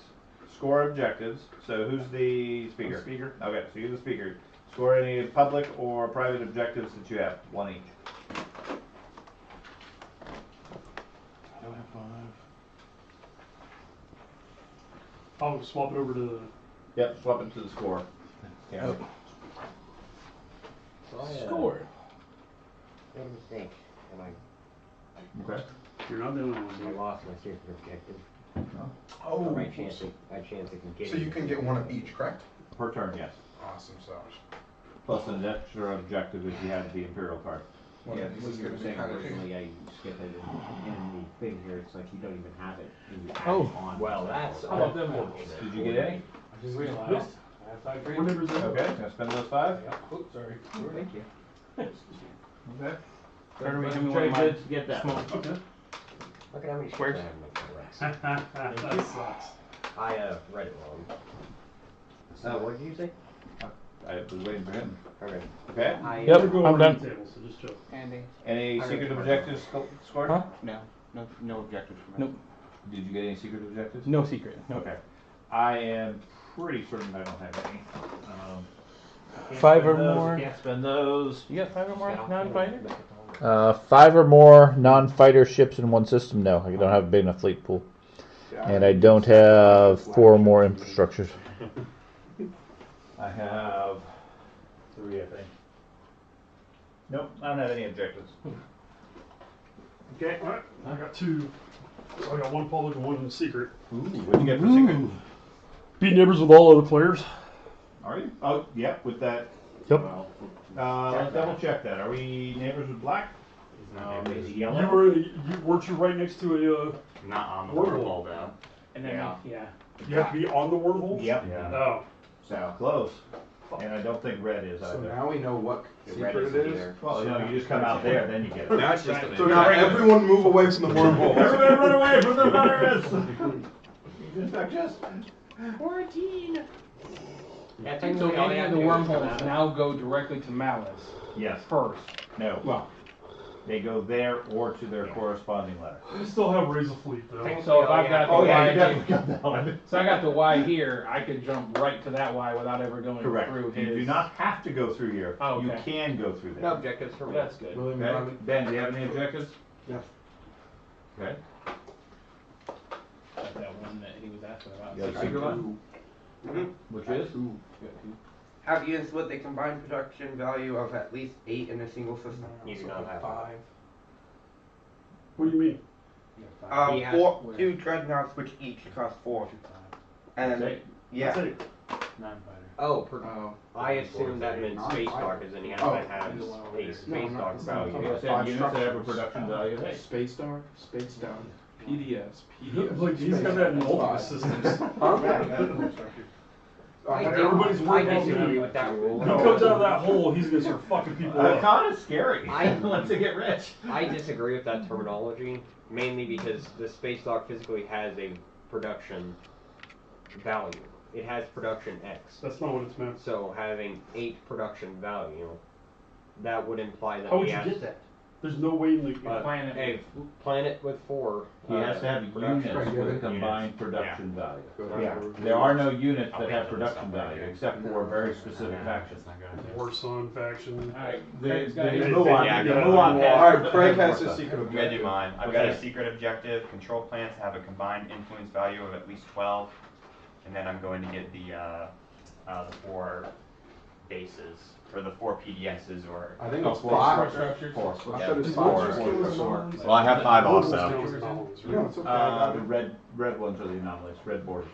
score objectives. So who's the speaker? The speaker. Okay, so you're the speaker. Score any public or private objectives that you have. One each. I don't have 5. I'll swap it over to the. Yep, swap it to the score. Yeah. Score. Made a mistake, and Okay. You're not the only I one. lost my secret objective. Oh, My chance to get so you can get one of each, correct? Per turn, yes. Awesome sauce. Plus an extra objective if you have the Imperial card. One Yeah, of these because is you were gonna be saying kind of. originally, I skip it, and the thing here, it's like you don't even have it, and you add Oh, it on. well, that's How about them apples? Did you get any? I just realized I have 5 green. What numbers are Okay, gonna spend those 5? Yeah. Oops, sorry. Thank you. Okay. Carter, give me one Trade of my goods, get that. small. Okay. Look at how many Squares. squares I have in my Rex. That sucks. I read it wrong. What did you say? I was waiting for him. Okay. Okay. Yep, We're going I'm over done. the table, so just chill. Andy? Any secret objectives scored? Huh? No objectives for me. Nope. Did you get any secret objectives? No secret. No. Okay. I am pretty certain I don't have any. Can't 5 spend or those, more. Can't spend those. You got 5 or more non-fighter? 5 or more non-fighter ships in one system? No, I don't have a big enough fleet pool. And I don't have 4 or more infrastructures. I have 3, I think. Nope, I don't have any objectives. Okay, alright. I got 2. So I got 1 public and 1 secret. Ooh, what'd you get for secret? Beat neighbors with all other players. Are you? Oh, yep, with that. Yep. Let's double check that. Are we neighbors with black? Is You weren't you right next to a Not on the Wormhole. wormhole though. And then, yeah. You have to be on the wormhole? Yep. Yeah. Oh. So close. And I don't think red is So either. now we know what red secret isn't it is. either. Well, you know, you just come out there, then you get it. Now it's just an So now everyone move away from the wormhole. Everybody run away from the virus! You infectious? Quarantine. Yeah, So technically all any you of have the to do is come wormholes out. now go directly to Malice Yes. first. No. Well, They go there or to their corresponding letter. You still have Razor Fleet though. so if I've got the Oh, yeah, Y, you definitely got that one. so I got the Y here, I could jump right to that Y without ever going Correct. through You his. do not have to go through here. Oh, You okay. can go through there. No objectives for me. That's good. William Okay. Riley. Ben, do you have any objectives? Yes. Okay. Got that one that he was asking about. You have a Secret secret one? one? Mhm. Which is? Have units with a combined production value of at least 8 in a single system. You do not have 5. What do you mean? He has- 2 dreadnoughts, which each cost 4. And That's it. yeah, Non-fighter. Oh, Oh. I assumed that meant Not space five. dock, as in you have Oh. to have a space dock value. You have to have units that have a production value of 8. Space Dark, Space Down, PDS, PDS. Like he's got that in multiple systems. Everybody's I working on disagree that. with that rule. He comes out of that hole, he's gonna start fucking people up. Con is scary. I- Let's get rich. I disagree with that terminology, mainly because the space dock physically has a production value. It has production X. That's not what it's meant. So having 8 production value, that would imply that How would he you has get that? There's no way in the Planet. a planet with 4. He has to have production. units with a combined production value. Yeah. There are no units that have production value except for very specific factions. Warsun faction. Alright, The Craig's got his. Muon Yeah, has. Alright, Craig has his secret I'm gonna do objective. mine. I've got a Okay. secret objective. Control plants have a combined influence value of at least 12, and then I'm going to get the 4 bases or the 4 PDSs or. I think Oh, it's 4 5. structures? 4. I Yeah, thought it's 4. 5. Well, I have 5 also. No, it's okay. The red ones are the anomalies, red borders.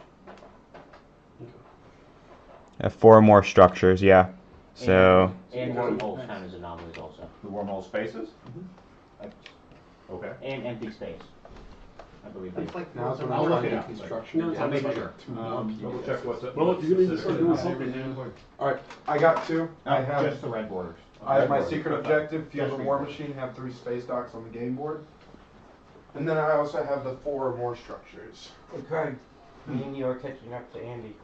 I have 4 more structures, yeah. So, And wormholes count as anomalies also. The wormhole spaces? Okay. And empty space. I believe It's that. like now it's when I'll I'm look trying it to up. construction. No, I'll make sure. Double check what's up. Well, you need to start doing something. Alright, I got 2. I have Just the red borders. I have my Red secret borders. objective, Field Just of War red Machine, have 3 space docks on the game board. And then I also have the 4 or more structures. okay. Me and you are catching up to Andy.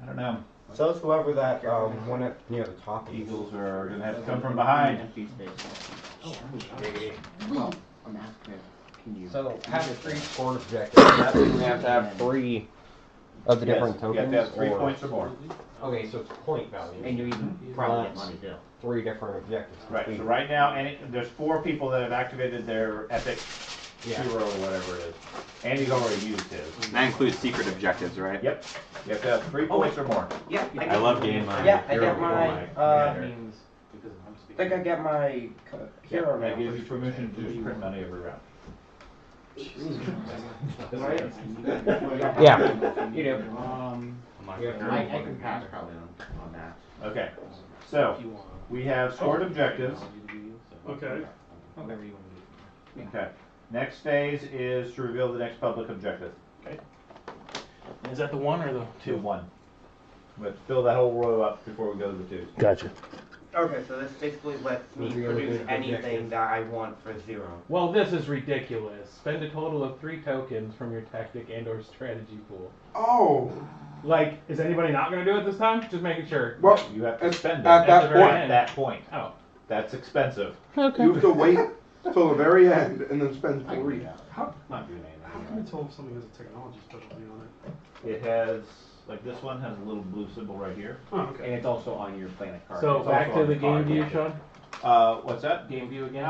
I don't know. So it's whoever that one at near the top is. Eagles are gonna have to come from behind. Empty space. I'm asking can you? So having 3 scored objectives, that means we have to have 3 of the different Yes, tokens. you have to have 3 or- points or more. Okay, so it's point value. And you even probably get money too. 3 different objectives. Right, so right now, there's 4 people that have activated their epic Yeah. hero or whatever it is. Andy's already used his. That includes secret objectives, right? Yep. You have to have 3 points or more. Yeah, I love getting my Yeah, I hero get before my, my That commander. means because I'm I speaking. think I get my hero That now. gives you permission to just print money every round. Yeah. You do. I'm not Yeah, sure. I can pass probably on that. Okay, so If you want. we have scored objectives. Okay. Whatever you want to do. Okay. Next phase is to reveal the next public objective. Is that the 1 or the 2? 1. Let's fill that whole row up before we go to the 2s. Gotcha. Okay, so this basically lets me Reveal produce the anything objective. that I want for 0. Well, this is ridiculous. Spend a total of 3 tokens from your tactic and/or strategy pool. Oh, Like, is anybody not going to do it this time? Just making sure. well, You have to at, spend at it that the very point, at that point. Oh. That's expensive. Okay. you have to wait till the very end and then spend 3. How, Not doing how anything. can you tell if something has a technology specialty on it? It has, like this one has a little blue symbol right here. Oh, And okay. it's also on your planet card. So It's back also to on the the game card, view, yeah. Sean? What's that? Game view again?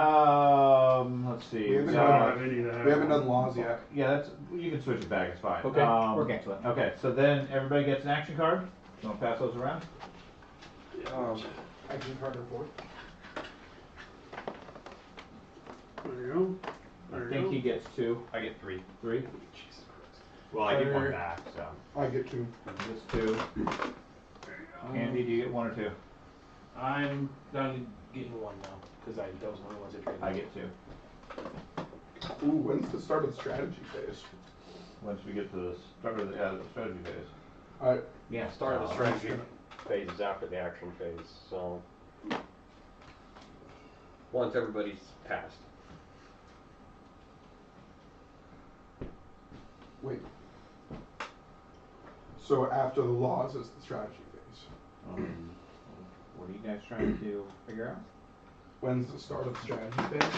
Let's see. We haven't I don't done, have any that have. we haven't done laws yet. Yeah, that's, you can switch it back, it's fine. Okay. We'll get to it. Okay, so then everybody gets an action card. You wanna pass those around? Action card report. There you go. I There you think go. he gets 2. I get 3. 3? Jesus Christ. Well, I get one Or- back, so. I get 2. He gets 2. Andy, do you get 1 or 2? I'm done getting 1 now, because those were the ones I traded. I get 2. Ooh, when's the start of the strategy phase? Once we get to the start of the strategy phase. I, Yeah, Start of the strategy phase is after the action phase, so once everybody's passed. wait. So after the laws is the strategy phase. What are you guys trying to figure out? When's the start of the strategy phase?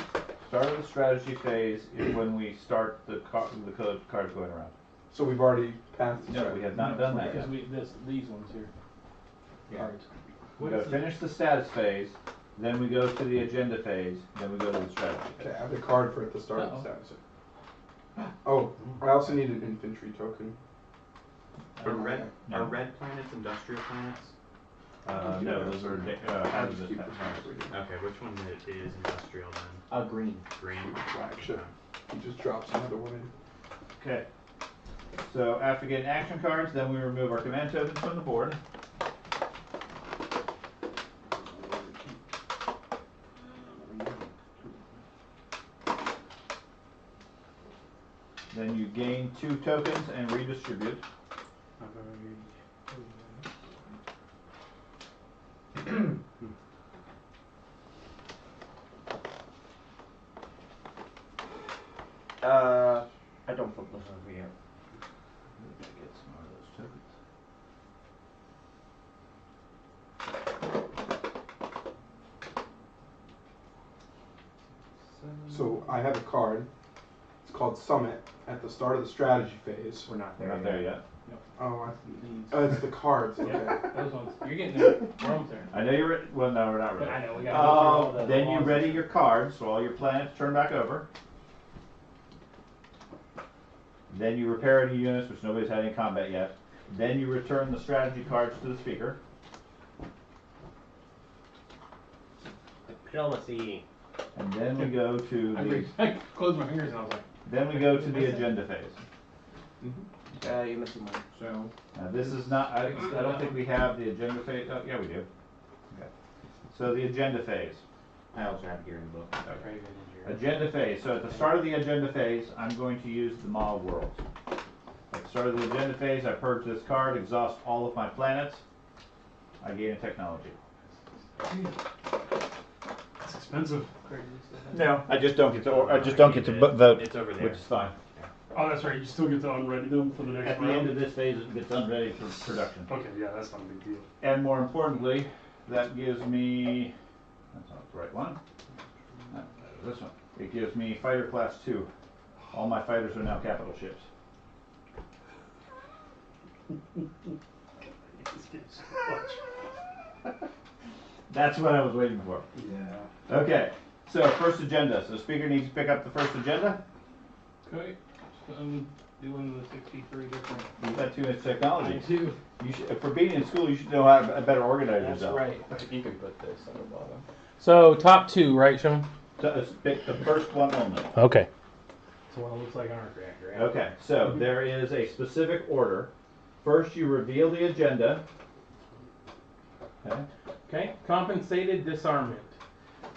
Start of the strategy phase is when we start the code cards going around. So we've already passed the No, strategy. we have not done that Because yet. these ones here. Yeah. Cards. We gotta finish the status phase, then we go to the agenda phase, then we go to the strategy phase. Okay, I have the card for it to start Uh-oh. the status. Oh, I also need an infantry token. Are red, No. are red planets industrial planets? No, those are I'll hazardous just keep this planets. one for you. Okay, which one is industrial then? Green. Green? Flagship. He just drops another one in. Okay. So after getting action cards, then we remove our command tokens from the board. Then you gain 2 tokens and redistribute. I don't flip this over yet. Get some more of those tokens. So I have a card. It's called Summit at the start of the strategy phase. We're not We're there not there yet. Oh, it's the cards. Okay. Those ones. You're getting there. We're almost there. I know you're ready. Well, no, we're not ready. I know, we gotta go through all the Then you laws. ready your cards, so all your planets turn back over. Then you repair any units which nobody's had any combat yet. Then you return the strategy cards to the speaker. Diplomacy. And then we go to the I closed my fingers and I was like, then we go to the agenda phase. You're missing one. So, This is not, I don't think we have the agenda phase, oh, yeah, we do. Okay. So the agenda phase. I also have it here in the book. Agenda phase, so at the start of the agenda phase, I'm going to use the model worlds. At the start of the agenda phase, I purge this card, exhaust all of my planets, I gain a technology. It's expensive. No, I just don't get to, vote, It's over there. which is fine. Oh, that's right. You still get to unready them for the next At the round. end of this phase, it gets unready for production. Okay, yeah, that's not a big deal. And more importantly, that gives me, that's not the right one. This one. It gives me fighter class 2. All my fighters are now capital ships. This game's so much. That's what I was waiting for. Yeah. Okay, so first agenda. So speaker needs to pick up the first agenda. Okay, I'm doing the 63 different. You've got too much technology. I do. You should, for being in school, you should know how to better organize That's yourself. right. You can put this on the bottom. So top two, right, Sean? So pick the first one only. Okay. So what it looks like on our reactor. Right? Okay, so there is a specific order. First, you reveal the agenda. Okay. Okay. Compensated disarmament.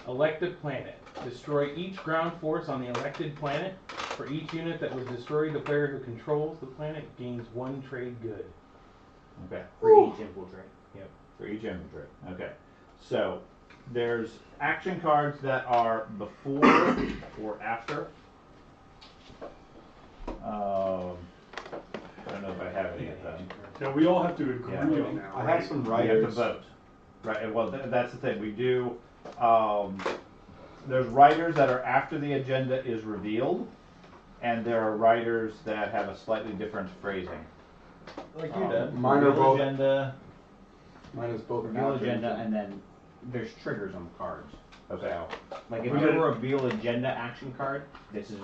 Elected planet. Destroy each ground force on the elected planet. For each unit that was destroyed, the player who controls the planet gains 1 trade good. Okay. For each infiltrate. Yep. For each infantry. Okay. So there's action cards that are before or after. I don't know if I have any of them. Yeah, we all have to agree Yeah. on that. I right? have some We have to writers. vote. Right. Well, that's the thing. We do. There's writers that are after the agenda is revealed, and there are writers that have a slightly different phrasing. Like you did. Mine are Reveal both. agenda, Mine is both. Reveal after agenda, and then there's triggers on the cards. Okay. So, like if We you gotta- reveal agenda action card, this is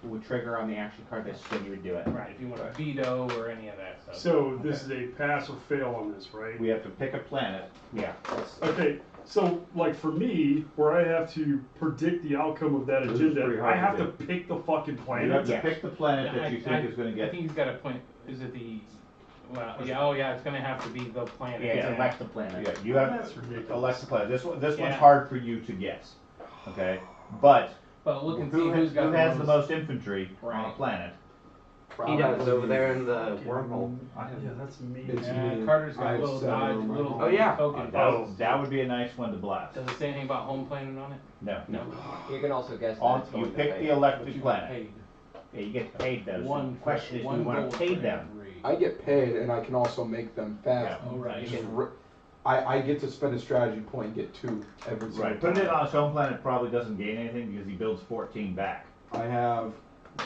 would trigger on the action card. This is when you would do it. Right. If you want to veto or any of that stuff. So this is a pass or fail on this, right? We have to pick a planet. Yeah. Okay, so like for me, where I have to predict the outcome of that This is agenda, pretty hard I have to to pick the fucking You have planet. to Yes. pick the planet that you think is going to I get. think he's got a point. Is it the? Well, yeah. Oh, yeah. It's going to have to be the planet. Yeah, it's elect the planet. Yeah, you have That's ridiculous. elect the planet. This one's Yeah. hard for you to guess. Okay, but But look and see who who's got has the the most infantry on a Right. planet? He does over there in the wormhole. Yeah, that's me. It's Yeah, me. Carter's I got a have little 7 dodge, on my little phone. Oh, yeah. token. That would be a nice one to blast. Does it say anything about home planet on it? No. No. You can also guess that On, it's you going to pick fade. the But elected you planet. get paid. Yeah, you get paid those. One The question is, do one we want gold to pay for them? every- I get paid, and I can also make them fast. Oh, right. Just I get to spend a strategy point and get 2 every single Right. time. Putting it on its home planet probably doesn't gain anything because he builds 14 back. I have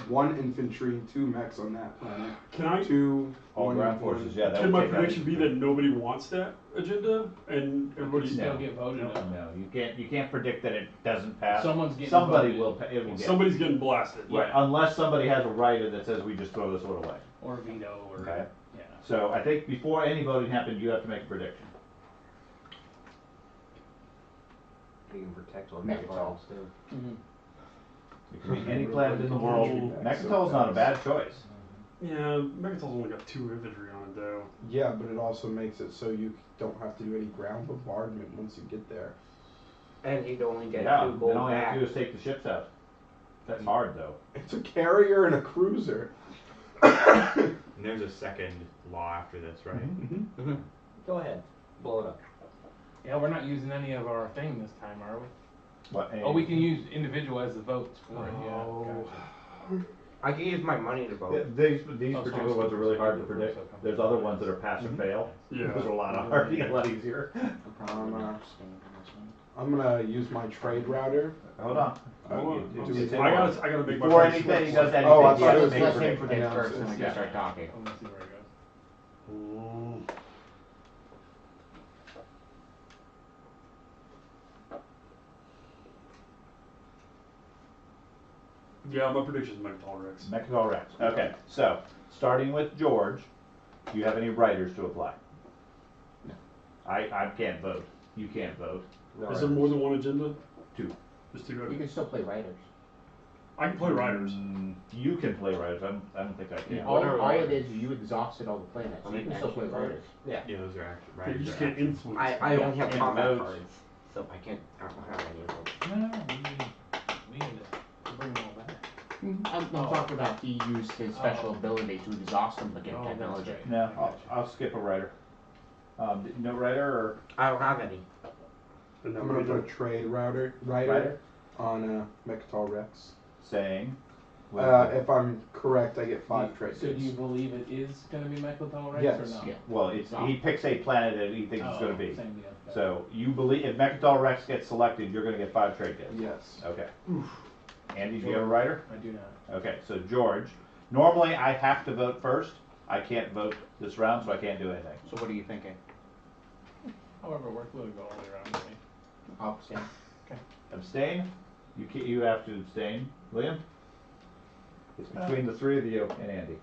1 infantry, 2 mechs on that planet. Can I? 2 All one- ground forces. Yeah, that Can would my take out prediction be that infantry. nobody wants that agenda and You everybody's still get voted No. on. No, you can't predict that it doesn't pass. Someone's getting Somebody voted. will. It will get. somebody's getting blasted? Right, unless somebody has a writer that says we just throw this one away. Or veto or. Okay. Yeah. So I think before any voting happens, you have to make a prediction. You can protect on Megatol. Megatol too. Mm-hmm. It can be any planet in the world. Mechatol's not a bad choice. Yeah, Megatol's only got 2 infantry on it though. Yeah, but it also makes it so you don't have to do any ground bombardment once you get there. And you'd only get Yeah, 2 then gold all you have back. to do is take the ships out. That's hard though. It's a carrier and a cruiser. And there's a second law after this, right? Mm-hmm. Go ahead, blow it up. Yeah, we're not using any of our thing this time, are we? What, Oh, we can use individual as the votes for it. Yeah. Oh. Gotcha. I can use my money to vote. These Oh, particular so ones are really hard to so predict. so There's other ones that are pass or fail. Yeah. Those are a lot harder, a lot easier. I'm gonna use my trade router. Hold on. I gotta make my Before prediction. anything, he does anything. Oh, I he thought has it was to make a Let him prediction. predict Yeah, first, and we yeah. can start talking. Oh, let's see where it goes. Yeah, my prediction's Megatol Rex. Mechatol Rex. Okay, so starting with George, do you have any writers to apply? No. I can't vote. You can't vote. No, Is there more than one agenda? 2. Just 2. You Okay. can still play writers. I can play riders. You can play writers. I don't think I can. All it is, you exhausted all the planets. I You mean, can still play action writers. Yeah. Yeah, those are actually Yeah, right. you just can't influence. I only have And combat those- cards, so I don't have any of them. No, we need to bring them all back. I'm talking about he used his special ability to exhaust them against Oh, that's technology. right. No, I'll skip a writer. No writer or I don't have any. And then I'm gonna put a trade writer writer on Mechatol Rex. saying. If I'm correct, I get 5 trade So do you goods. believe it is going to be Mechatol Rex Yes. or not? Yeah. Well, he picks a planet that he thinks it's going to be. Same deal. Okay. So you believe if Mechatol Rex gets selected, you're going to get 5 trade goods. Yes. Okay. Andy, do you have a rider? I do not. Okay, so George. Normally I have to vote first. I can't vote this round, so I can't do anything. So what are you thinking? However, we'll go all the way around. I think. I'll abstain. Abstain? You have to abstain. William? It's between the three of you and Andy.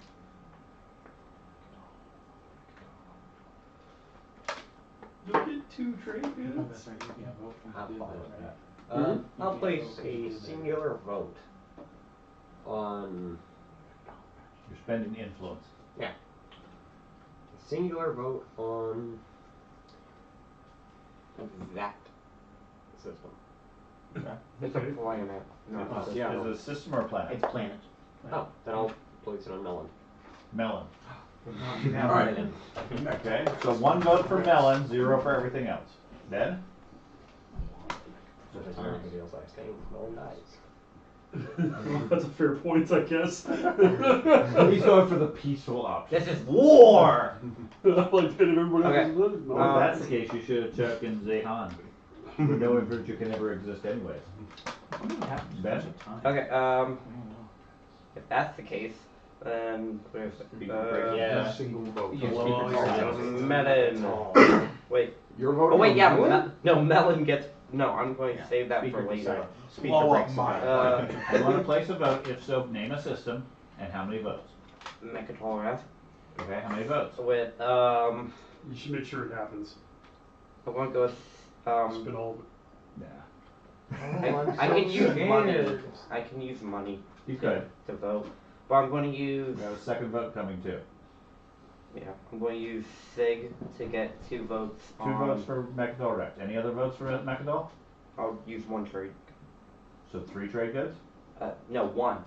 You'll get 2 trade Oh, goods. that's right. You can't vote from I'm the fine vote, with right? that. I'll place a singular vote on You're spending influence. a singular vote on that system. It's a planet. No, Is yeah. it a system or a planet? It's planet. Oh, then I'll place it on Melon. Melon. Alright. Okay, so 1 vote for Melon, 0 for everything else. Ben? So if there's anybody else I abstain, Melon dies. That's a fair point, I guess. He's going for the peaceful option. This is war! Like that, everybody Okay. else is living. Well, if that's the case, you should have checked in Zehan. Where no infantry can ever exist anyways. Ben? Okay, if that's the case, then where's Yeah. Single vote. You just Blow keep it all separate. Melon. Wait. You're voting Oh wait, on yeah. Melon? No, Melon gets. No, I'm going to save that Speaker for later. decide. Speaker Blow up breaks mine. You want to place a vote? If so, name a system and how many votes. Mechatol Okay, how many votes? with You should make sure it happens. I want to go with Spin all of it. Yeah. I can use money. I can use money You could. to vote, but I'm going to use. We have a second vote coming too. Yeah, I'm going to use Sig to get 2 votes. 2 votes for Mechadol Rex. Any other votes for Mechadol? I'll use 1 trade. So 3 trade goods? No, 1.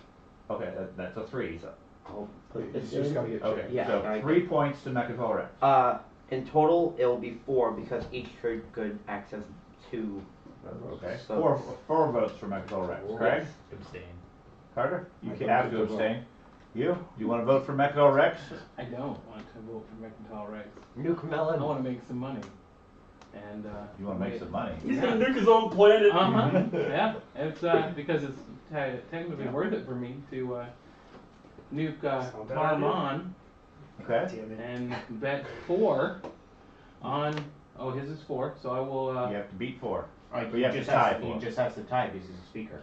Okay, that's a 3. So. I'll put It's this just in. gotta get Okay, checked. Yeah, so I- 3 points to Mechadol Rex. In total, it'll be 4 because each trade good acts as 2. Okay, So- 4 votes for Mechadol Rex. Craig? Abstain. Carter? You I can don't have get to to vote. abstain. You? Do you want to vote for Mechadol Rex? I don't want to vote for Mercantile Rex. Nuke I Melon. want to make some money. And You want to make some money? He's gonna nuke his own planet. Uh-huh. Yeah. It's because it's technically worth it for me to nuke Not bad Tarmon Okay. and bet 4 on. Oh, his is 4, so I will. You have to beat 4. Alright, But you have to tie 4. He just has to tie because he's a speaker.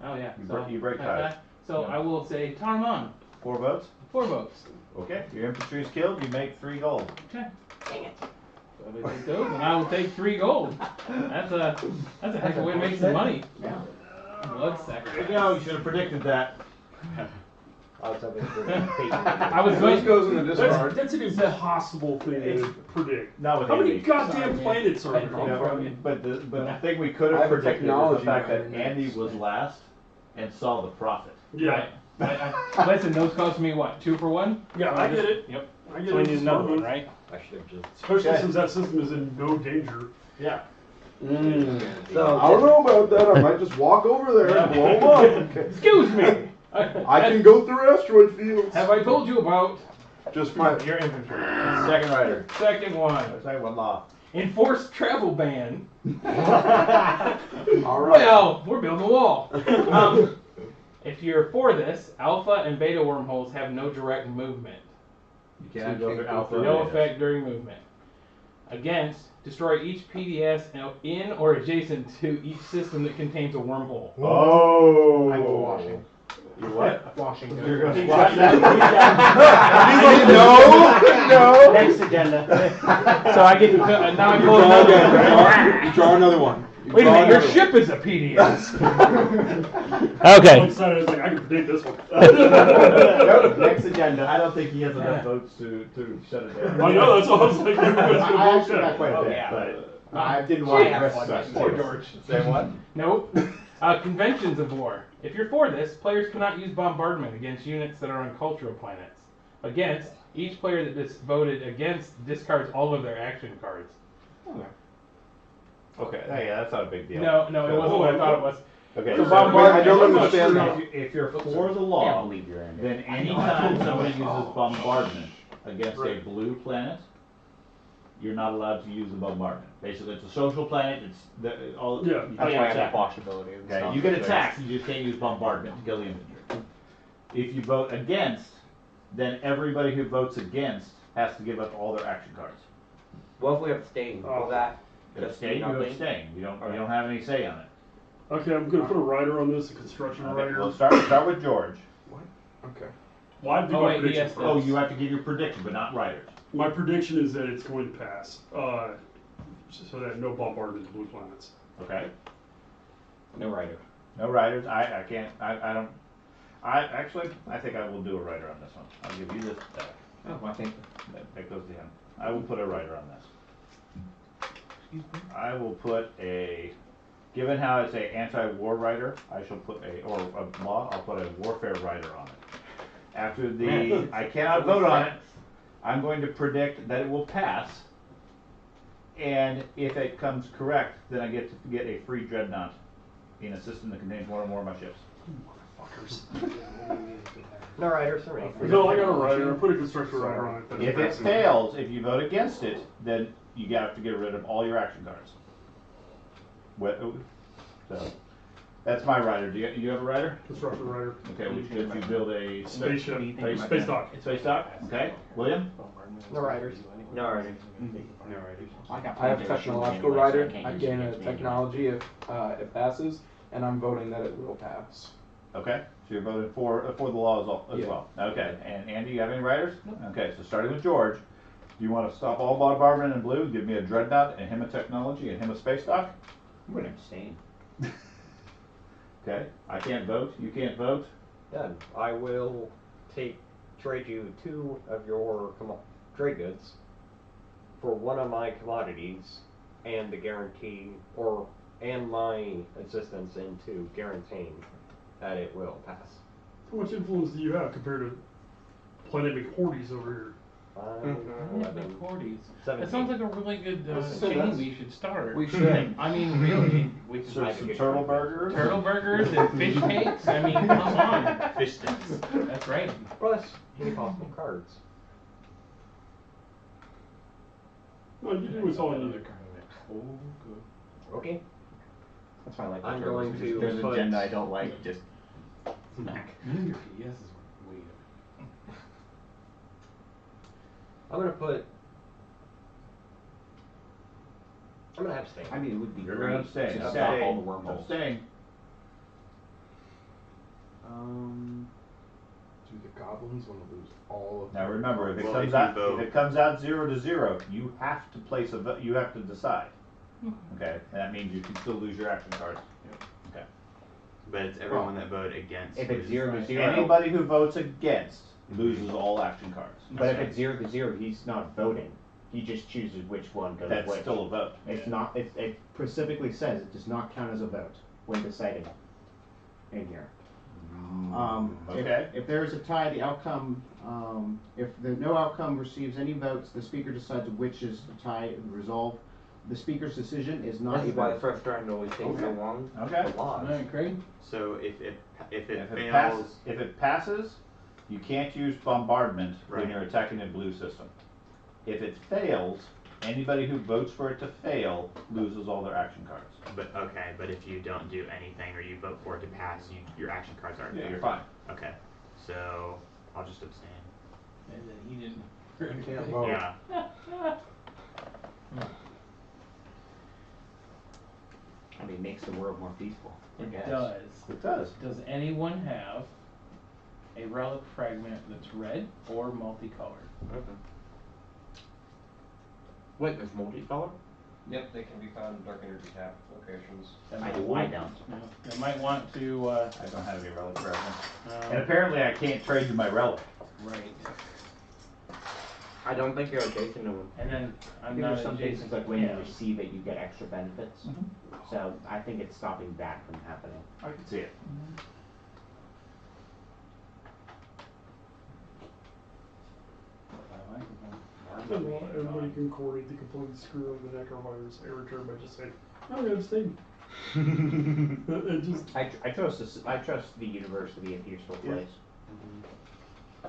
Oh yeah. You break ties. So I will say Tarmon, 4 votes? 4 votes. Okay. Your infantry is killed. You make 3 gold. Okay. Dang it. So if I take those, and I will take 3 gold. That's a heck of a way to make some money. Yeah. Blood There you sacrifice. go. You should have predicted that. I was hoping for I was This going. goes in the discard. That's an impossible thing to predict. Not with How many Andy. goddamn planets are I there? know. But the thing we could I have have a predicted was the technology fact that guy. Andy was last and saw the profit. Yeah. Listen, those cost me what? 2 for 1? Yeah, I get it. Yep. I get So I it. need another one, right? I should have just. Especially Okay. since that system is in no danger. Yeah. So I don't know about that. I might just walk over there and blow them up. Excuse me. I can go through asteroid fields. Have I told you about Just my. your infantry? Second rider. Second one. Second one law. Enforced travel ban. All right. Well, we're building a wall. If you're for this, alpha and beta wormholes have no direct movement. You cannot go through alpha. No and beta. effect during movement. Against, destroy each PDS in or adjacent to each system that contains a wormhole. Oh. I go washing. You what? Washing. You're going to Washing. No. Next agenda. So I get to now I You pull draw another again. one. You draw another one. You Wait a draw minute, your another ship is a PDS. I'm Okay. excited. I was like, I can predict this one. Next agenda. I don't think he has enough votes to shut it down. I know, that's what I was like. Everybody's gonna I vote actually got that. quite a bit, yeah. but I didn't want to Yeah. rest such Poor George. Say what? Nope. Conventions of war. If you're for this, players cannot use bombardment against units that are on cultural planets. Against, each player that is voted against discards all of their action cards. Okay. Hey, yeah, that's not a big deal. No, it wasn't what I thought it was. Okay. So so bombardment- I don't I'm not understand sure that. if you're for the I law, can't believe you're in it. then anytime somebody uses bombardment against a blue planet, you're not allowed to use the bombardment. Basically, it's a social planet. It's the, all. Yeah. You That's can't why I have attack. block ability. and Okay, stuff. you get There's- attacked. You just can't use bombardment to kill the infantry. If you vote against, then everybody who votes against has to give up all their action cards. What if we abstain? Oh. Will that If just abstain, be you nothing? abstain. You don't have any say on it. Okay, I'm gonna put a rider on this, a construction Okay, rider. well, start with George. Okay. Well, I have to do Oh, my wait, prediction yes, first. Oh, you have to give your prediction, but not riders. My prediction is that it's going to pass. So that no bombardment of blue planets. Okay. No rider. No riders. I can't. I don't. I think I will do a rider on this one. I'll give you this. Oh, I think. That goes to him. I will put a rider on this. I will put a. Given how it's a anti-war rider, I shall put a law. I'll put a warfare rider on it. After the, I cannot vote on it. I'm going to predict that it will pass. And if it comes correct, then I get to get a free dreadnought in a system that contains one or more of my ships. Motherfuckers. No riders for me. No, I got a rider. I put a construction rider on it. That's If it passing. fails, if you vote against it, then you have to get rid of all your action cards. So that's my rider. Do you have a rider? Construction rider. Okay, which gives you build a Spaceship. Space, Space dock. Space dock. Okay, William. No riders. No rider. No riders. I have technological rider. I gain a technology if it passes, and I'm voting that it will pass. Okay, so you're voting for the law as Yeah. well. Okay, and Andy, you have any riders? Okay, so starting with George, do you want to stop all bombardment in blue? Give me a dreadnought and him a technology and him a space dock. I'm gonna abstain. Okay, I can't vote. You can't vote. Then I will trade you 2 of your trade goods for 1 of my commodities and the guarantee and my assistance into guaranteeing that it will pass. How much influence do you have compared to Planet McHorties over here? 11, Cordy's. 17. That sounds like a really good So chain that's- we should start. We should. I mean, really. We So should some turtle burgers. turtle burgers and fish cakes. I mean, come on. Fish sticks. That's right. Plus any possible cards. No, you do what's all you need. Okay. That's why I like the I'm turtles, going because to there's an put- agenda I don't like, just smack. Your yes is weird. I'm gonna abstain. I mean, it would be You're great gonna abstain. to Okay. stop all the wormholes. Abstain. Do the goblins want to lose all of Now remember, if it Well, comes if you out, vote- if it comes out 0-0, you have to place a vote. You have to decide. Okay, and that means you can still lose your action cards. Okay. But it's everyone that voted against. If it's loses. 0-0, Anybody who votes against loses all action cards. but if it's 0-0, he's not voting. He just chooses which one goes That's which. still a vote. It's not. It specifically says it does not count as a vote when deciding in here. Okay. If there is a tie, the outcome, if no outcome receives any votes, the speaker decides which is the tie and resolve. The speaker's decision is not This a is why the vote. first round always takes so long. Okay. The laws. All right, Craig. So if it If fails, it passes, you can't use bombardment when Right. you're attacking a blue system. If it fails, anybody who votes for it to fail loses all their action cards. but if you don't do anything or you vote for it to pass, your action cards aren't Yeah, there. you're fine. Okay, so I'll just abstain. And then he didn't. You can't vote. Yeah. I mean, it makes the world more peaceful. I It guess. does. It does. Does anyone have a relic fragment that's red or multicolored? Wait, there's multicolor? Yep, they can be found in dark energy tap locations. I don't. No. They might want to. I don't have any relic fragments. Um, And apparently I can't trade you my relic. right. I don't think you're adjacent to them. And then I I'm think not there's some adjacent- cases like when you yeah. receive it, you get extra benefits. So I think it's stopping that from happening. I can see it. Everybody can coordinate to completely screw over the necrovirus. I return by just saying, I'm gonna abstain. It just I trust the universe to be a peaceful place.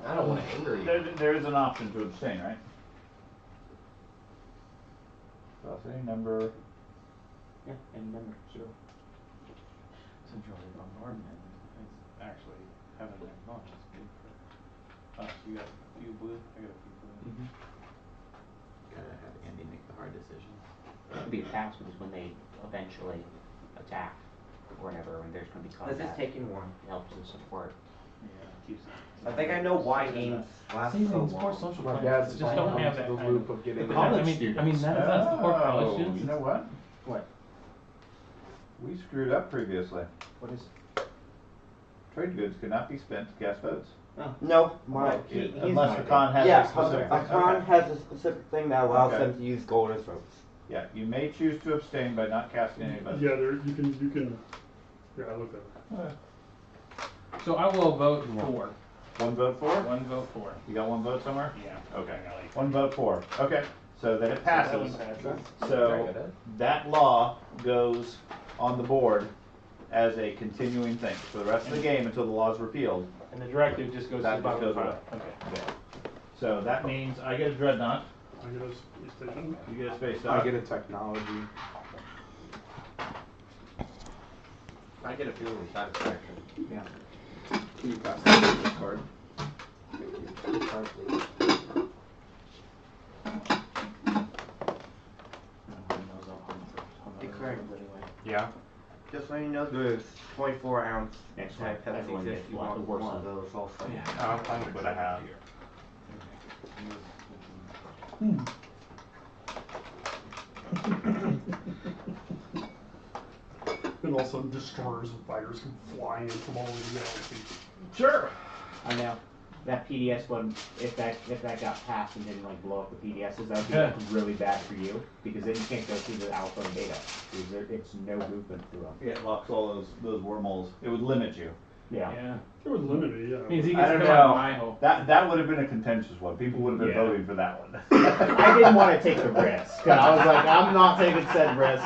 I don't want to anger you. There is an option to abstain, right? Toss any number. Yeah, any number, sure. Centrally bombardment is actually having that launch is good for us. You got a few blue, I got a few blue. Gotta have Andy make the hard decisions. It'll be a pass because when they eventually attack, or whenever, when there's going to be combat, This is taking one. it helps in support. Yeah, it keeps. I think I know why games last Same so thing, support long. social My plans. dad's Just don't have that the kind loop of. of getting But college I mean, none of us support college Oh, students. you know what? What? We screwed up previously. What is it? Trade goods cannot be spent to cast votes. No, my Unless the con has yeah, a specific a thing. con Okay. has a specific thing that allows Okay. them to use gold as votes. Yeah, you may choose to abstain by not casting any votes. Yeah, there you can. Yeah, I looked at it. So I will vote for. One vote for? One vote for. You got one vote somewhere? Yeah. Okay. I got like. One vote for. Okay. So then it So that passes. one passes. So that law goes on the board as a continuing thing for the rest of the game until the law is repealed. And the directive just goes to the That just bottom of goes the away. file. Okay. Okay. So that means I get a dreadnought. I get a space station. You get a space I dock. get a technology. I get a feeling of satisfaction. Yeah. Can you pass that this card? Yeah. Just so you know, there's 24 ounce Next time, Pepsi everyone gets 50 one. one of those also. Yeah, I'm fine with what I have. And all of a sudden, destroyers and fighters come flying in from all over the galaxy. Sure. I know. That PDS one, if that got passed and didn't like blow up the PDSs, that would be Yeah. really bad for you because then you can't go through the alpha and beta because it's no movement through them. Yeah, it locks all those wormholes. It would limit you. Yeah. Yeah. It was limited, yeah. Means he I gets to don't come out of know. my hole. That would have been a contentious one. People would have been Yeah. voting for that one. I didn't want to take the risk. I was like, I'm not taking said risk.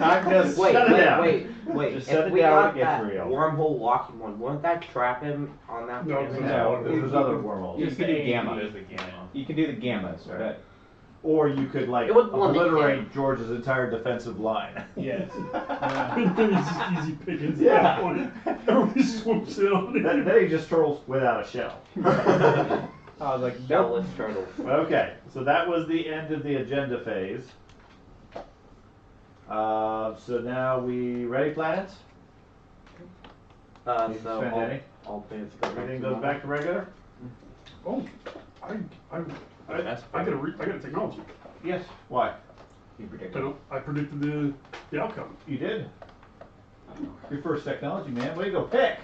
I'm just Wait, shut it down. wait. Just If shut it we down got when it gets that real. wormhole locking one, wouldn't that trap him on that No, planet? No, there's other wormholes. You can do gamma. There's the gamma. You can do the gammas, Right. but Or you could like It would limit obliterate him. George's entire defensive line. Yes. It's just easy pickings. Yeah. That one. Everybody swoops in on it. Then he just trolls without a shell. I was like, Beltless turtles. Okay, so that was the end of the agenda phase. So now we ready, planets? Need to So spend any? all planets go Everything goes back to regular? Oh, I got a technology. Yes. Why? You I predicted. know. I predicted the outcome. You did. Your first technology, man. Way to go, pick.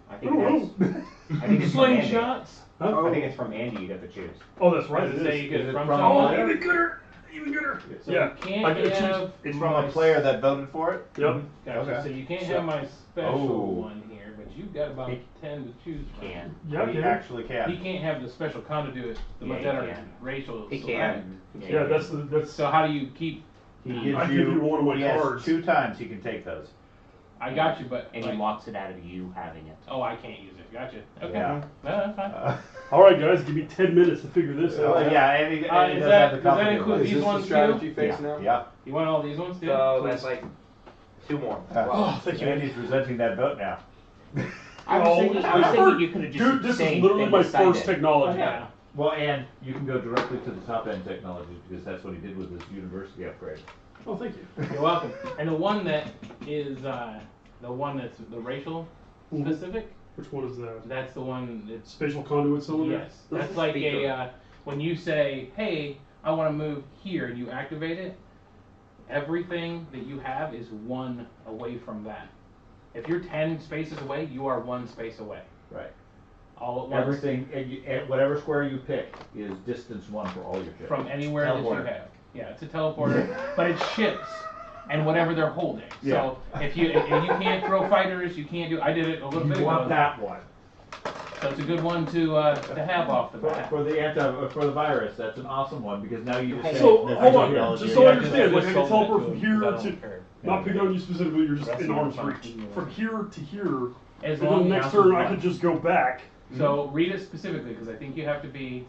I think it's from Andy. Slingshots. Huh? I think it's from Andy you get to choose. Oh, that's right. Does It it say is. you get Is it it from from- Oh, someone? even gooder. Even gooder. So Yeah. you can't I get to choose. have It's from a player that voted for it? Yep. Gotcha. Okay. So you can't So- have my special Oh. one here, but you've got about He 10 to choose from. Can. Yeah, He yeah. actually can. He can't have the special conduit, Yeah, but he that are can. racial. He select. can. Yeah, that's. So how do you keep? He gives I give you one of my he has cards. 2 times he can take those. I got you, but And like, he locks it out of you having it. oh, I can't use it. Gotcha. Okay. Yeah. No, that's fine. All right, guys, give me 10 minutes to figure this out. Yeah, and he Is does have the that- does that complicated include ones. Is these this the ones strategy too? phase Yeah. now? Yeah. You want all these ones too? So Please. that's like 2 more. Oh, thank you. Andy's resenting that vote now. I was thinking you could have just Dude, this is abstained literally and my decided. first technology. Yeah. Well, and you can go directly to the top end technologies because that's what he did with his university upgrade. Oh, thank you. You're welcome. And the one that is the one that's the racial Mhm. specific, Which one is that? that's the one that's Spatial conduit cylinder? yes. That's like a when you say, "Hey, I want to move here," and you activate it. Everything that you have is 1 away from that. If you're 10 spaces away, you are 1 space away. Right. All at once. Everything, and whatever square you pick is distance 1 for all your ships. From anywhere that you Teleporter. have. Yeah, it's a teleporter, but it's ships and whatever they're holding. So if you can't throw fighters, you can't do. I did it a little bit You ago. want that one. So it's a good one to have off the bat. For the virus, that's an awesome one because now you just say So, that's hold on, technology. just so I Yeah, understand, like I can sold it teleport to from him, here because I to, don't care. not picking on you specifically, you're just Rest in of arm's them are reach. fine. From here to here, As and then long the next as turn it's I one. could just go back. So read it specifically because I think you have to be.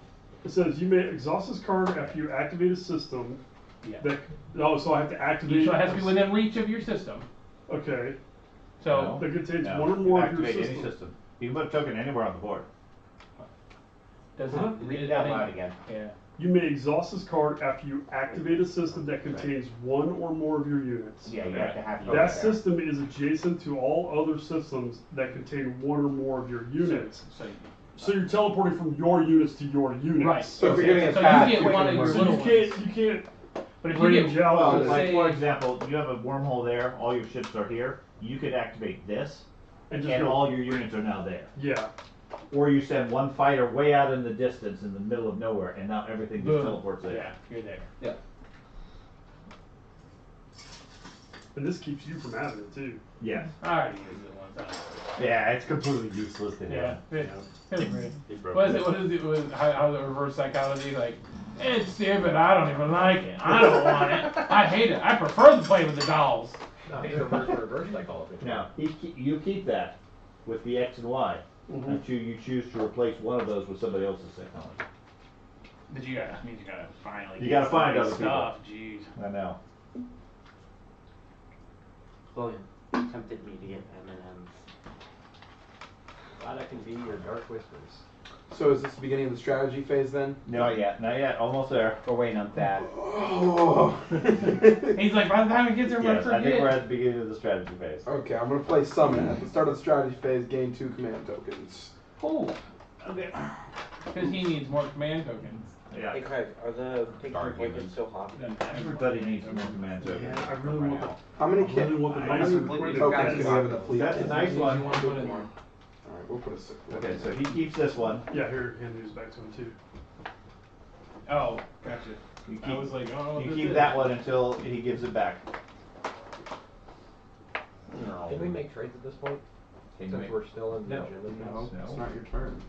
It says you may exhaust this card after you activate a system. Yeah. So I have to activate. Each one has to be within reach of your system. Okay. So that contains No, one or more of your activate system. any system. You can put a token anywhere on the board. does Huh? Read it out loud again. Yeah. You may exhaust this card after you activate a system that contains one or more of your units. Yeah, you have to have That there. system is adjacent to all other systems that contain one or more of your units. So you're teleporting from your units to your units. Right. So if you're getting So attacked, you get one of your So little you ones. can't But if you range get out. Well, with like say- for example, you have a wormhole there, all your ships are here, you could activate this, and just and go, all your units are now there. yeah. Or you send one fighter way out in the distance in the middle of nowhere, and now everything just Boom. teleports there. Yeah, you're there. And this keeps you from having it too. Yes. I already used it once. Yeah, it's completely useless to Yeah. him. What is it? What is it? How the reverse psychology? Like, it's stupid. I don't even like it. I don't want it. I hate it. I prefer to play with the dolls. No, it's reverse psychology. Now, you keep that with the X and Y until you choose to replace one of those with somebody else's technology. But you gotta, means you gotta finally. You get gotta find somebody's other people. stuff. Jeez. I know. Logan tempted me to get M&M's. Glad I can be your dark whispers. So is this the beginning of the strategy phase then? Not yet, almost there. We're waiting on that. Oh. He's like, by the time he gets there, we're Yes, gonna I think we're forget. at the beginning of the strategy phase. Okay, I'm gonna play summon. At the start of the strategy phase, gain 2 command tokens. Oh, okay. Because he needs more command tokens. Yeah. Hey Craig, are the pink Dark blankets humans. still hot? Everybody needs more command tokens. Yeah, I really want the. How many I really want the how nice many command tokens tokens. can we have in the fleet? That's a nice one. You want to put in there. Alright, we'll put a 6. Okay, so he keeps this one. Yeah, here, hand these back to him too. Oh, gotcha. You I was like, oh, you this keep is- that one until he gives it back. Can we make trades at this point? Can you Since make- we're still in the No. agenda No, phase? it's not your turn.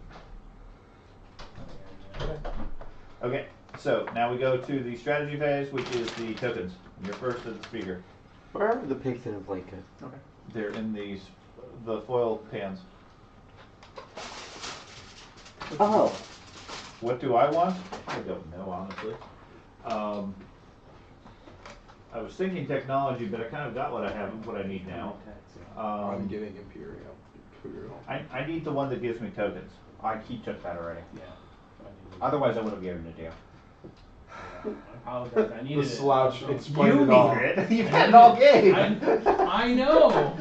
Okay, so now we go to the strategy phase, which is the tokens. You're first at the speaker. Where are the pigs in a blanket? They're in the foil pans. Oh. What do I want? I don't know, honestly. I was thinking technology, but I kind of got what I need now. I'm getting Imperial. I need the one that gives me tokens. He took that already. Yeah. Otherwise, I would have given it to you. I apologize. I needed The it. slouch So- explained it all. You've had it all game. I know.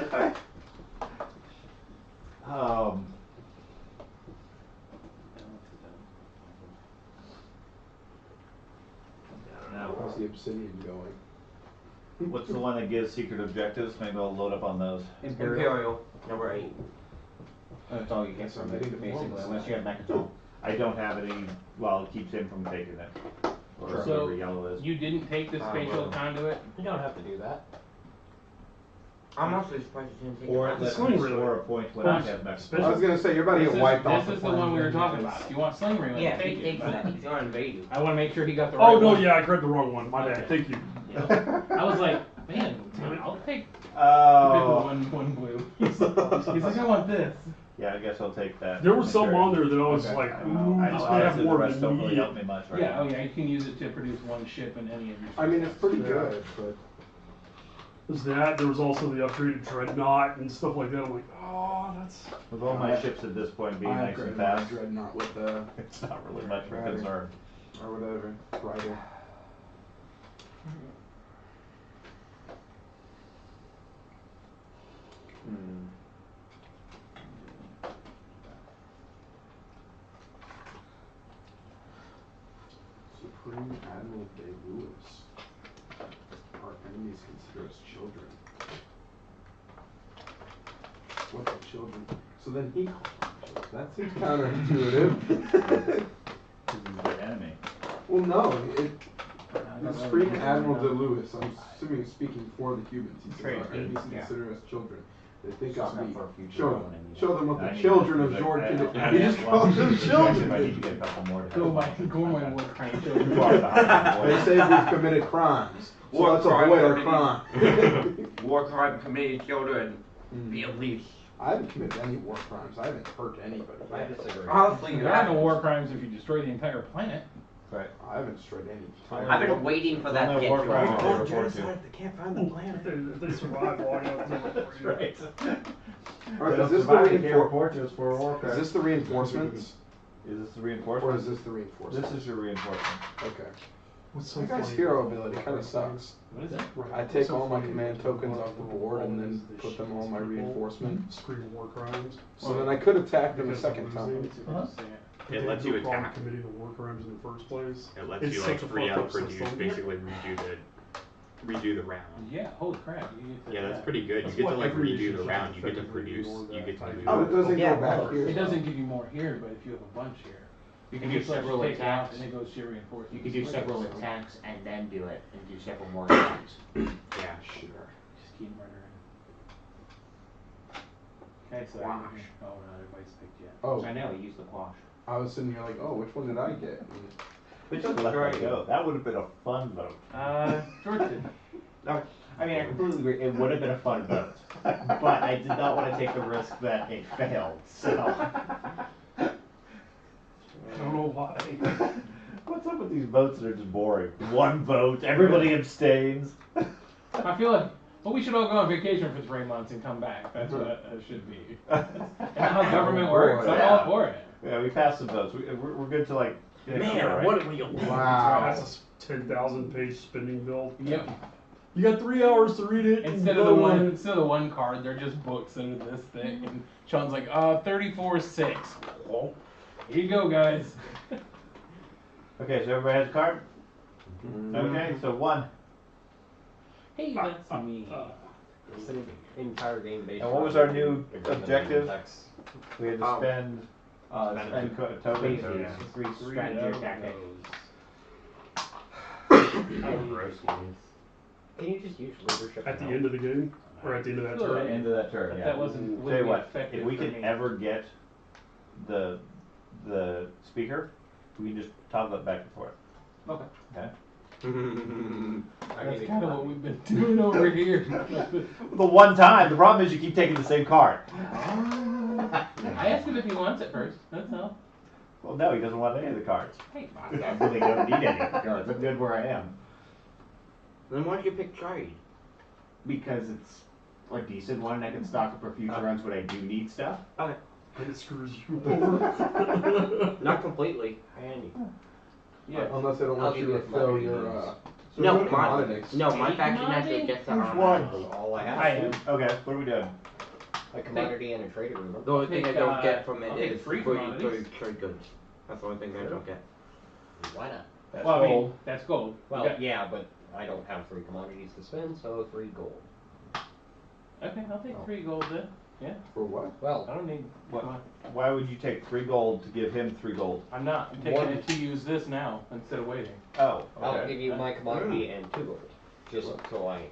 Now, How's the Obsidian going? what's the one that gives secret objectives? Maybe I'll load up on those. Imperial. Number 8. That's all you get from it, basically, unless you have Mechatol. I don't have any. Well, it keeps him from taking it. Or So, whatever yellow is. You didn't take the spatial conduit? You don't have to do that. I'm also surprised you didn't take Or it. it lets Sling me really. score a point when I have next. I was gonna say, you're about to This get is, wiped off this is the plane. one we were talking about. If you want sling ring, Yeah, take he it. takes that. He's gonna invade you. I want to make sure he got the right Oh no, one. yeah, I grabbed the wrong one. My bad. Okay. Thank you. I was like, man, I'll take Oh. one blue. He's like, I want this. Yeah, I guess I'll take that. There was some on there that I was Okay. like, I ooh, don't know. I this just might have honestly, the more rest of don't an really help immediate. me much right Yeah, now. oh yeah, you can use it to produce one ship in any of your. I mean, it's pretty Yeah. good, but There's that. There was also the upgraded dreadnought and stuff like that. I'm like, oh, that's. With all my ships at this point being I nice and upgraded my fast, dreadnought with the it's not really much of a Rider. concern. or whatever rider. Supreme Admiral Day Lewis. Our enemies consider us children. What are children? So then he calls them children. That seems counterintuitive. This is their enemy. Well, no, the Supreme Admiral De Lewis, I'm assuming he's speaking for the humans. He says our enemies consider us children. They think us weak. Show them what the children of Jord can do. He just calls them I need children. to get a couple more to Go help. my war crime They children. say we've committed crimes. So let's avoid our crime. War crime committed children. Be at least I haven't committed any war crimes. I haven't hurt anybody. I disagree. Honestly, There are no war crimes if you destroy the entire planet. Right. I haven't destroyed any. I've been waiting for that to get to Warcraft us. they report to. They can't find the planet. If they survive long enough. That's right. Alright, is this Is this the reinforcements? Is this the Or reinforcement? is this the reinforcement? This is your reinforcement. Okay. What's so My guy's funny hero about ability all kind of those sucks. things? What is that? I What's take so all my funny command about tokens all off the of board and all then these put them on my people reinforcement. Scream war crimes. So then I could attack them a Because second they're time. losing. Huh? They It had lets no you problem attack. committing the war crimes in the first place. It lets It's you such like a free fucked out up produce, system. basically redo the round. Yeah, holy crap. You get to Yeah, that's that. pretty good. You That's get to what like every redo the mission round. should You get to effectively produce. ignore You that get to type do. of- Oh, it doesn't Yeah, go back well, here. It doesn't give you more here, but if you have a bunch here, You can it do just lets you several take it out attacks. and it goes to your reinforcements. You can do several attacks and then do it, and do several more attacks. Yeah, sure. Just keep murdering. Okay, so Quash. oh, not everybody's picked yet. Oh, I know, use the quash. I was sitting here like, oh, which one did I get? But just let that go. That would have been a fun vote. George did. No, I mean, I completely agree. It would have been a fun vote, but I did not want to take the risk that it failed. So I don't know why. What's up with these votes that are just boring? One vote, everybody abstains. I feel like, well, we should all go on vacation for 3 months and come back. That's what it should be. Isn't that how government works? I'm all for it. Yeah, we passed some votes. We're good to like. man, what do we? Wow. That's a 10,000 page spending bill. Yep. You got 3 hours to read it. Instead of the one card, they're just books that are this thick. And Sean's like, 34-6. Well, here you go, guys. Okay, so everybody has a card? Okay, so 1. Hey, that's me. It's an entire game based And what was on our new agreement objective? text. We had to spend tokens. Yeah. Three strategy tactics. Can you just use leadership? At the end of the game? Or at the end of that At the turn? end of that turn, But yeah. that wasn't- Tell wouldn't you be what, effective if we for can me. ever get the speaker, we can just toggle it back and forth. Okay. Okay. That's kind of what we've been doing over here. The one time, the problem is you keep taking the same card. I asked him if he wants it first. That's all. Well, no, he doesn't want any of the cards. Hey, I really don't need any of the cards. I'm good where I am. Then why did you pick trade? Because it's a decent one, and I can stock up for future runs when I do need stuff. Okay. And it screws you over. Not completely. Handy. Yeah. Unless they don't I'll want give you you to a fill commodity. your, so No, go to commodities. my Any faction actually commodity? gets that Which automatically. All I have. I am. Okay, what are we doing? A commodity and a trade agreement. The only thing I Take, don't get from I'll it take is free free commodities. trade goods. That's the only thing I don't get. Why not? That's Well, I mean, gold. that's gold. Well, Okay. yeah, but I don't have 3 commodities to spend, so 3 gold. Okay, I'll take 3 gold then. Yeah. For what? I Well, don't need. What? Come on. Why would you take 3 gold to give him 3 gold? I'm not. I'm taking it to use this now instead of waiting. Oh, I'll okay. give you my commodity and 2 gold. Just so I.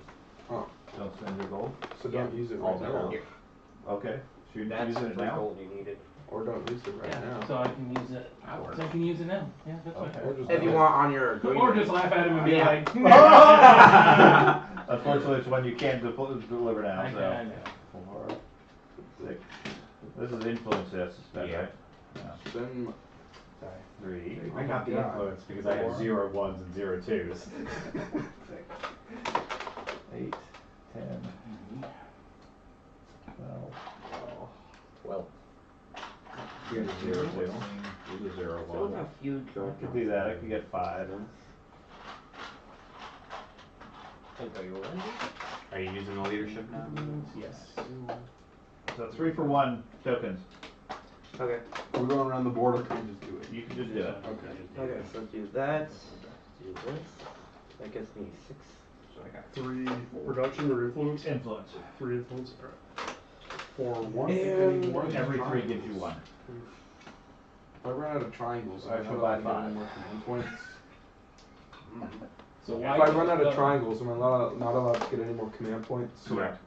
Don't spend your gold. So don't use it All right gold. now. Here. Okay, so you're That's using 3 it now? gold you needed. Or don't use it right Yeah. now. So I can use it. So I can use it now. Yeah, that's Okay. fine. Or just If you don't. want on your agreement. Or just laugh at him and be Yeah. like, Unfortunately, it's one you can't deliver now, I so. know. 4, 6. This is influence he has to spend, Yeah. right? Spend Sorry. 3. I got the God. influence because I have 0 1s and 0 2s. 6, 8, 10, 12, 12. here's 0, 2, here's a 0, Still 1. a few I could do that, I could get 5. Think of your one. Are you using the leadership now? Yes. So 3 for 1 tokens. Okay. We're going around the board, or can we just do it? You can just do it. Okay. Okay, so do that. Do this. That gives me 6. So I got 3 production or influence? influence. 3 influence. Alright. 4 1. Every 3 gives you 1. If I run out of triangles, I I'm shall not buy allowed to get 5. any more command points. So If why? I run out of triangles, am I not allowed to get any more command points? Correct.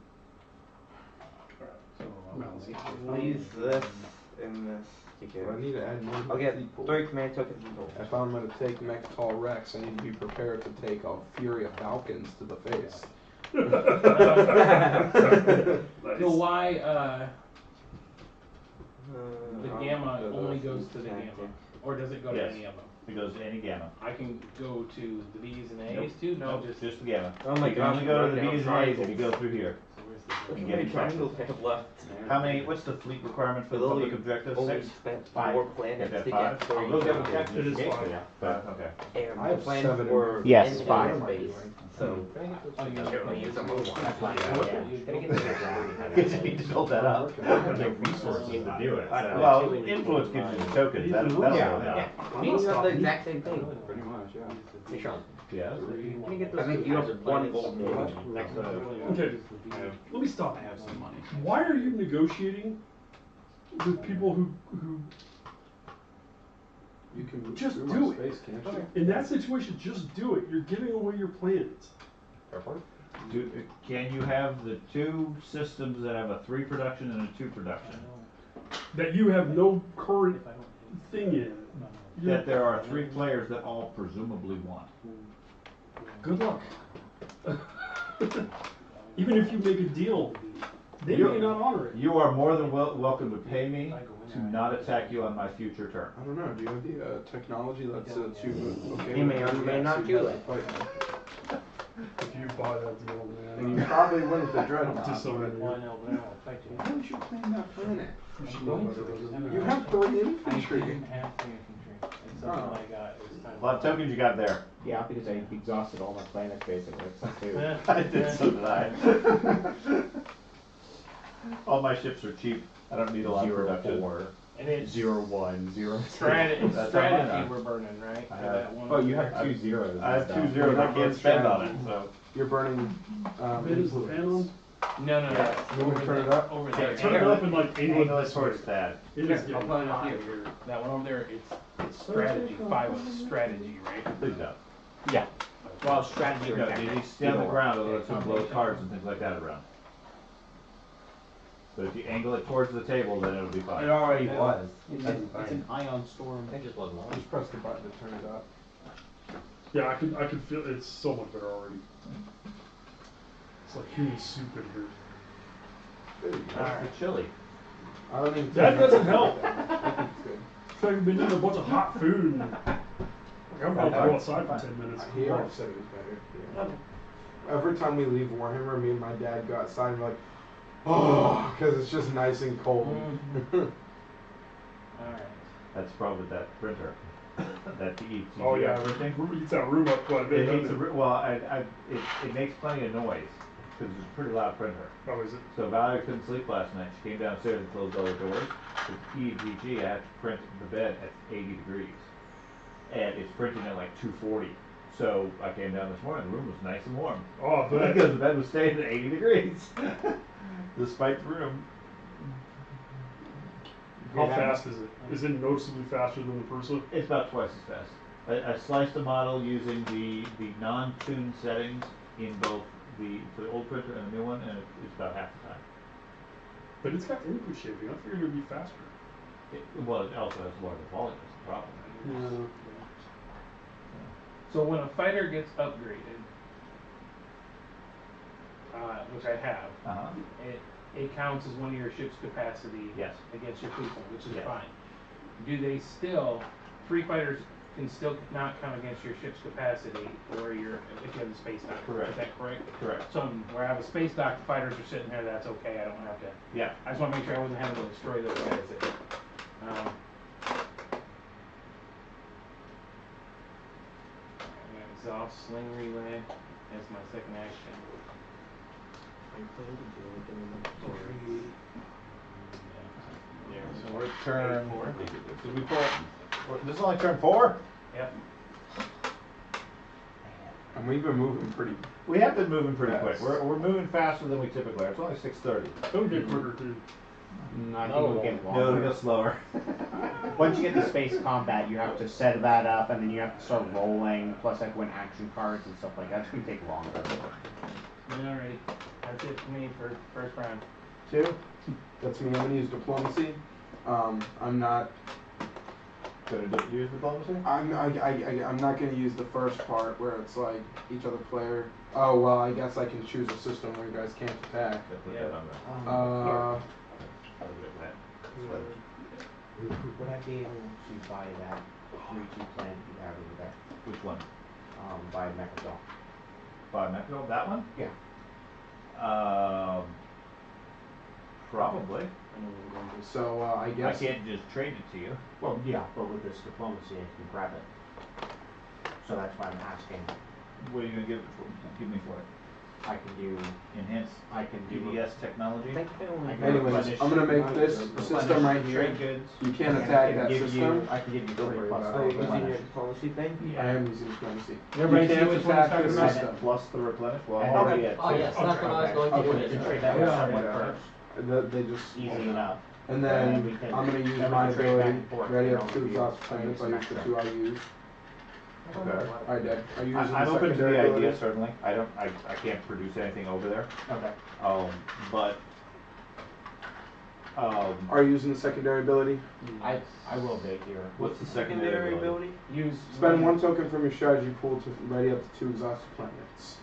I'll use this and this But I together. need to add more. I'll get people. 3 command tokens in total. If I'm going to take Mechatol Rex, I need to be prepared to take a fury of falcons to the face. So why? The gamma only goes to the gamma, or does it go to Yes. any of them? It goes to any gamma. I can go to the B's and A's Nope. too. No, Nope, just the gamma. Oh my You can gosh, only go to the run B's down and A's if you triangles. go through here. So where's the Look You how get many the touches. triangles I have left. How many? What's the fleet requirement for the public objective? Only 6? spent 5. 4 Get planets that to 5? get 30 We'll double triangles. check It just is in case. 5. 5. Okay. And I the have planets 7 in were my- Yes, in 5. space, so Oh, you can't really use them all. Because you need to build that up. The resources to do it. so- Well, influence gives you the tokens. That'll Yeah, help Yeah, out. you have the exact same thing. Pretty much, yeah. Hey, Sean, Yes. can you get I those think two you have hazard one planets gold medal. next to Okay, let me stop. I have some money. Why are you negotiating with people who You can move Just through do my it. space, can't you? in that situation just do it? You're giving away your planets. Can you have the 2 systems that have a 3 production and a 2 production? That you have no current thing in. That there are 3 players that all presumably want. Good luck. Even if you make a deal, they You- may not honor it. You are more than welcome to pay me to not attack you on my future turn. I don't know. Do you have the technology that's to okay? He may or may not do it. If you buy that deal, man. And you probably win with the dreadnought. Disown Well, I know, but I won't fight you. Why would you claim that planet? You should know better than that. You have 30 I infantry. didn't have the infantry. It's something I got. It was time. A lot of tokens you got there. Yeah, because I exhausted all my planets basically, except 2. I did, so did I. All my ships are cheap. I don't need a lot of 0, production. 4, And it's 0, 1, 0. strategy, That's how mine are. strategy we're burning, right? I For have- that one Oh, you have there. 2 zeros. I have and 2 stuff. zeros I Not can't much spend on it, strategy. so. You're burning Bit is the fan on? No, no, Yeah. no. You want me to turn it up? Over there. Turn it up in like Angle England. it towards that. It Here, is I'll getting put it up hot here. here. That one over there, it's strategy. 5 of strategy, right? Please don't. Yeah. Well, strategy or No, tactics. you stay on the either or. ground, it'll let you blow cards and things like that around. But if you angle it towards the table, then it'll be fine. It already was. It's an ion storm. I just wasn't on. Just press the button to turn it up. Yeah, I can feel it's so much better already. It's like human soup in here. That's the chili. I don't even. That think doesn't I help. think it's good. It's like I've been eating a bunch of hot food and like, I'm about to go outside for 10 minutes. He already said it was better. Yeah. Every time we leave Warhammer, me and my dad go outside and we're like, oh, because it's just nice and cold. Alright. That's probably that printer. That eats. Oh yeah, printing. it eats that room up quite a bit. It doesn't heats it? well, it makes plenty of noise because it's a pretty loud printer. Oh, is it? So Valerie couldn't sleep last night. She came downstairs and closed all the doors. With EGG, I had to print the bed at 80 degrees, and it's printing at like 240. So I came down this morning. The room was nice and warm. Oh, but Because the bed was staying at 80 degrees, despite the room. how fast is it? Is it noticeably faster than the Persa? It's about twice as fast. I sliced the model using the non-tuned settings in both for the old printer and the new one, and it's about half the time. But it's got input shaping. I figured it would be faster. Well, it also has larger volume. That's the problem. Yeah. So when a fighter gets upgraded, which I have, Uh-huh. it counts as one of your ship's capacity Yes. against your fleet point, which is Yes. fine. Do they still, 3 fighters can still not count against your ship's capacity or if you have the space dock? Correct. Is that correct? Correct. So where I have a space dock, the fighters are sitting there, that's okay, I don't have to. Yeah. I just want to make sure I wasn't having to destroy those guys there. I'm gonna exhaust sling relay as my second action. Yeah, so We're turn. 4. Did we pull? This is only turn 4. Yep. And we've been moving pretty. We have been moving pretty Yes. quick. We're moving faster than we typically are. It's only 6:30. It'll get quicker too. I think we'll get No, longer. it'll go slower. Once you get to space combat, you have to set that up, and then you have to start rolling, plus like win action cards and stuff like that. It's gonna take longer. Alrighty. That's it for me for first round. 2. That's me. I'm gonna use diplomacy. I'm not. Gonna use diplomacy? I'm not gonna use the first part where it's like each other player. Oh well, I guess I can choose a system where you guys can't attack. Put that on there. Uh, Would I be able to buy that 3-2 plan that you have over there? Which one? By Mechatol. By Metro? That one? Yeah. Probably. So I guess. I can't just trade it to you. Well, yeah, but with this diplomacy, I can grab it. So that's why I'm asking. What are you gonna give me for it? I can do Enhanced I can do PBS technology? Anyways, I'm gonna make this system right here. Trade goods. You can't attack that give system. I can give you Don't 3 worry plus about Are you it. using your diplomacy thing? I am using diplomacy. Everybody You see can't which one he's attack the talking about? system. Plus the replenish? Well, I'm Okay. already at Oh, two. yes, that's what I was going to do. Okay, you can trade that with someone Yeah. first. They just. Easy enough. And And we then can- I'm gonna use then we my can trade back ability, and forth. ready You up know, to you- exhaust you planets, use I use the extra. 2 I use. Okay. Alright, Dad, are you using I'm the open to the secondary idea, ability? certainly. I can't produce anything over there. Okay. But, Are you using the secondary ability? I will be here. what's the secondary ability? Use Spend 1 token from your strategy pool to ready up to 2 exhausted planets.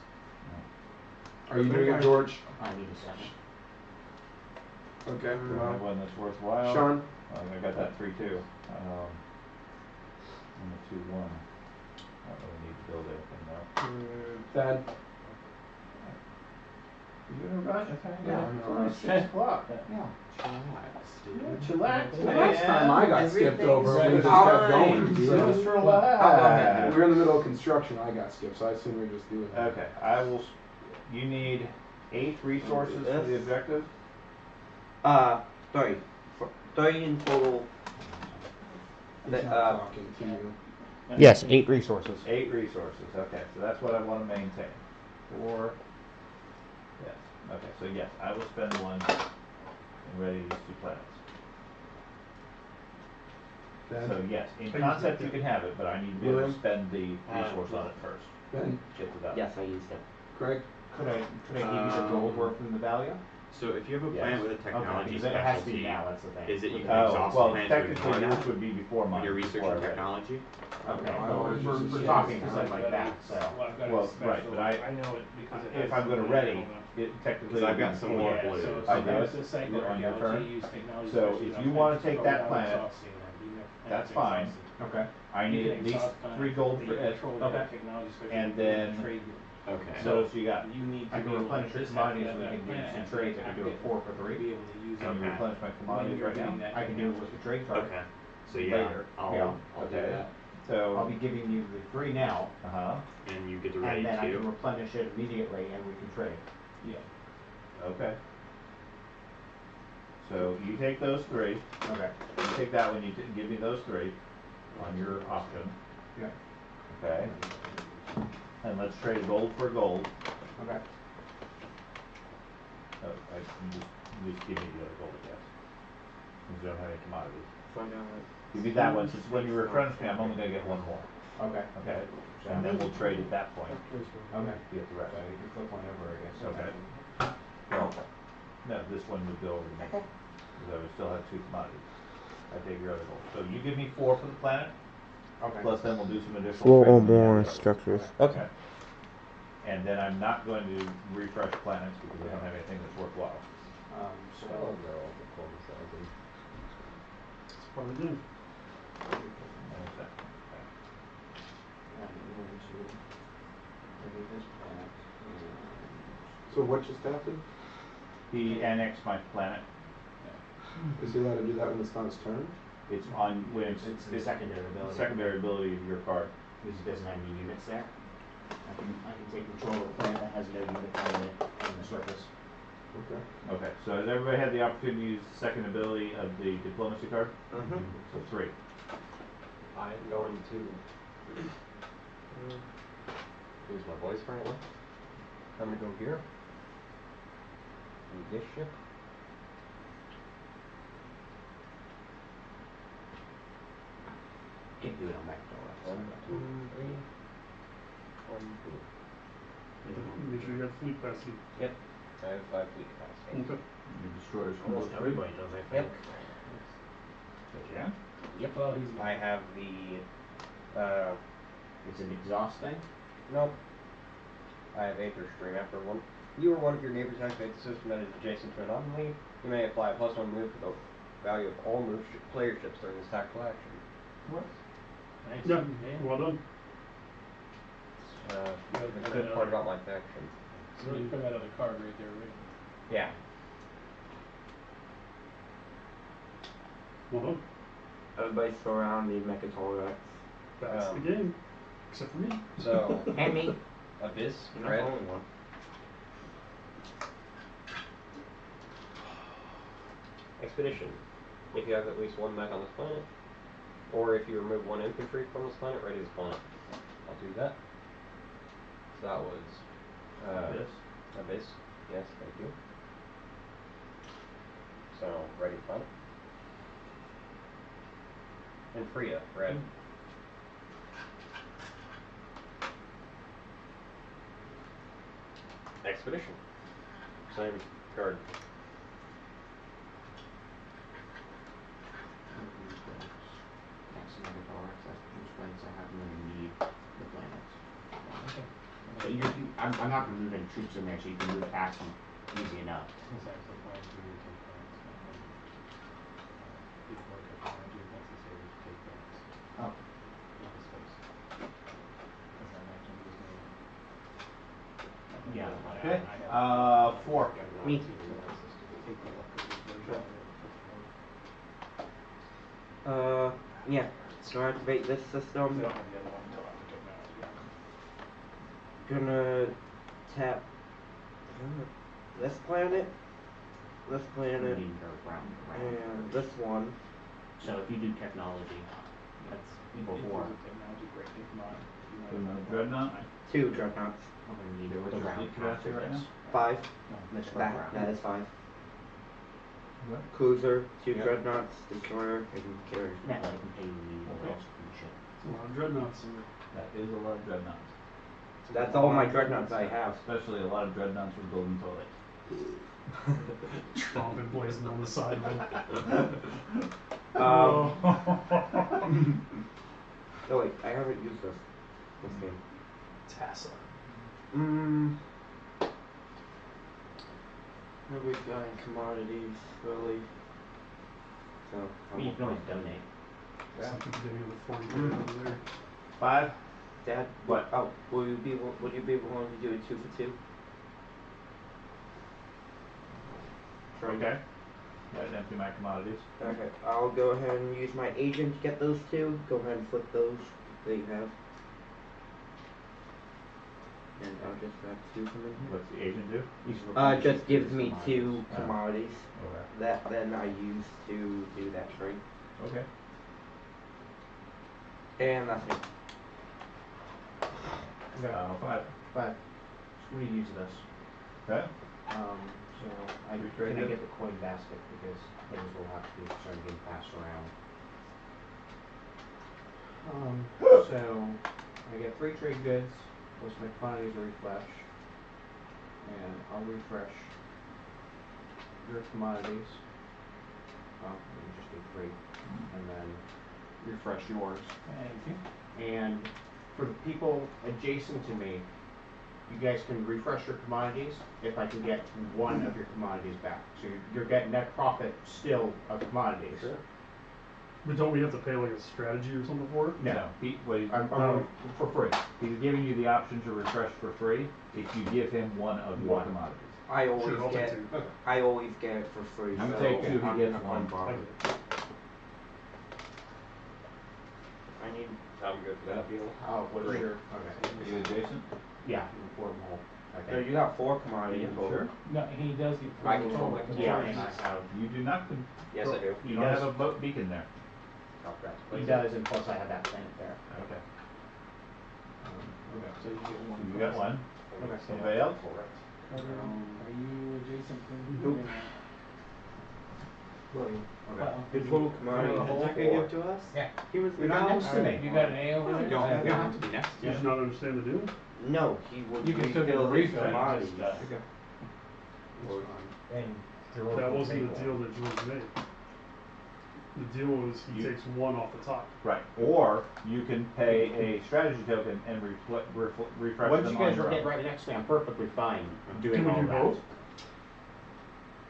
Are you doing it, George? I need a second. Okay, Do I well, have one that's worthwhile? Sean? I got that 3-2. And the 2-1. I don't really need to build anything though. Dad? You gonna run? Yeah, It's no, only it's 6 o'clock. Yeah. Chillax, man. Last time I got skipped over, we just fine. kept going. Just We're relax. in the middle of construction, I got skipped, so I assume we're just doing that. Okay, you need 8 resources for the objective? 3. 3 in total. He's not talking to you. Yes, 8 resources. 8 resources, okay, so that's what I want to maintain. 4, yes, okay, so yes, I will spend 1 and ready these 2 planets. Dad? So yes, in I concept used you it. can have it, but I need to be able to William? spend the resource on it first. Ben? Get to that. Yes, I used it. Craig? Could I give you the gold worth from the value? So if you have a Yes. planet with a technology Because it has to be specialty, now, that's the thing. is it you can Oh, exhaust well, planets with technically one yours would be before when mine. you're before I researching read it. technology? Okay, I well, always use we're the talking special stuff like that, so. Well, I've got Well, it special. right, but I know it because it has If I'm gonna something ready, going on. it technically. Because I've got would be some before more I blue. do So it. that's the cycle on your turn. archaeology, use technology So special if you development, wanna take probably that not planet, exhausting that. You have that's to fine. exhaust Okay. it. I You need can at least exhaust planets 3 gold that for you it. control, you Okay. have technology special And you can then- trade you. Okay. So you got, You need to I be can able replenish to your just have commodities, that we can do planet some has trades, I to can do be it 4 for 3. Be able to use can you it. replenish my When commodities you're right now? getting that I can do it with the trade card. Okay. So yeah, Later. I'll do Okay. that. I'll So, be giving you the 3 now, uh-huh, And you get to ready and then I can too. replenish it immediately and we can trade. okay. So you take those 3, Okay. you take that one, you give me those 3 on your option. Yeah. Okay. And let's trade gold for gold. Okay. Oh, you just give me the other gold, I guess. Since you don't have any commodities. Find out. Give me that one, since when you replenish me, I'm only gonna get 1 more. Okay. Okay? And then we'll trade at that point. Okay. Get the rest. So you can flip one over, I guess. Okay. Well, no, this one would go over to me. Because I would still have 2 commodities. I take your other gold. So you give me 4 for the planet, Okay. plus then we'll do some additional. 4 or trading on the more other. structures. Okay. And then I'm not going to refresh planets because I don't have anything that's worthwhile. So. It's part of the game. One second. I'm going to ready this planet. So what just happened? He annexed my planet. Is he allowed to do that when it's not his turn? It's on when It's the secondary ability. secondary ability of your card. Because it doesn't have any units there. I can take control of a planet that has no unit on it on the surface. Okay. Okay, so has everybody had the opportunity to use the second ability of the diplomacy card? Mm-hmm. So 3. I'm going to use my voice currently. I'm gonna go here. And this ship. Can't do it on Mechatol. 1, 2, 3. 1, 2. Make sure you got fleet capacity. Yep. I have 5 fleet capacity. Okay. Your destroyers can Almost go 3. everybody does, I think. Yep. Yeah. Yep. Well, he's. I have the It's an exhaust thing? nope. I have Aether Stream. After you or one of your neighbors activate the system that is adjacent to an anomaly, you may apply a +1 move value of all move player ships during this tactical action. What? Nice. Yeah, well done. The good part about my faction. So you put that other card right there, right? Yeah. Well done. Everybody throw around the Mechatol That's the game. Except for me. So And me. Abyss, You're not red. the only one. Expedition. If you have at least one mech on this planet, or if you remove one infantry from this planet, ready to spawn it. I'll do that. So that was Abyss. Abyss. Yes, thank you. So ready to spawn it. And Freya, red. Expedition. Same card. Next Mechatol access, which planets I have, and then need the planets. So I'm not going to move any troops in there, so you can move past them easy enough. This actually applies to you take points. Before technology is necessary to take points. Oh. In the space. That's not action use made. Yeah. Okay. 4. Me. Yeah. So activate this system. We don't have the other one until after technology. Gonna tap this planet, this planet, Need to go round and this one. So if you do technology, that's before. Technology break take mine. Put another dreadnought. 2 dreadnoughts. I'm going to need What's the your round fleet capacity after right this. now? 5. Let's go That round. is 5. What? Cruiser, 2 Yep. dreadnoughts, destroyer, and carrier. That way I can pay you what else and shit. It's a lot of dreadnoughts. That is a lot of dreadnoughts. That's all my dreadnoughts I have. Especially a lot of dreadnoughts with golden toilet. Trump emblazoned on the side of it. Oh wait, I haven't used this game. Tassa. What we've got in commodities, really. So You can always donate. Something to do with 40 over there. 5. Dad, What? Oh, would you be willing to do a 2 for 2? Sure. Okay. Gotta empty my commodities. Okay, I'll go ahead and use my agent to get those 2. Go ahead and flip those that you have. And I'll just grab 2 from in here. What's the agent do? Just gives me 2 commodities Okay. that then I use to do that trade. Okay. And that's it. Okay. 5. But we use this. Okay. So I We trade can I it? get the coin basket because things will have to be started getting passed around. So I get 3 trade goods plus my quantities refresh, and I'll refresh your commodities. Let me just do 3, and then refresh yours. Thank you. And for the people adjacent to me, you guys can refresh your commodities if I can get 1 of your commodities back. So you're getting net profit still of commodities. Sure. But don't we have to pay like a strategy or something for it? No. I'm for free. He's giving you the option to refresh for free if you give him 1 of your commodities. I always Sure, I'll take get 2. I always get it for free. You so take 2, he I'm gets not 1. bothered. I need. I'm good for that deal. Oh, for Great. sure. Okay. You adjacent? Yeah, for them all. So you got 4 commodities total. Sure. No, he does get I full control total. my Yeah, and I have. You do not. Yes, I do. You don't have a boat beacon there. He does, and plus I have that planet there. Okay. Okay, so you get 1. You got 1. Okay. Anybody else? Are you adjacent to Nope. William. Okay. His little commodity the is whole that gonna 4. give to us? Yeah. He was You're not next to me. You got an A over there? You don't have to be next to You just not understand the deal? No, he would You can still get refill his refills, commodities. just, And That wasn't the deal that George made. The deal was he takes 1 off the top. Right. Or you can pay a strategy token and refresh once them you guys on your get own. right next to me, I'm perfectly fine doing Can we all do that. both?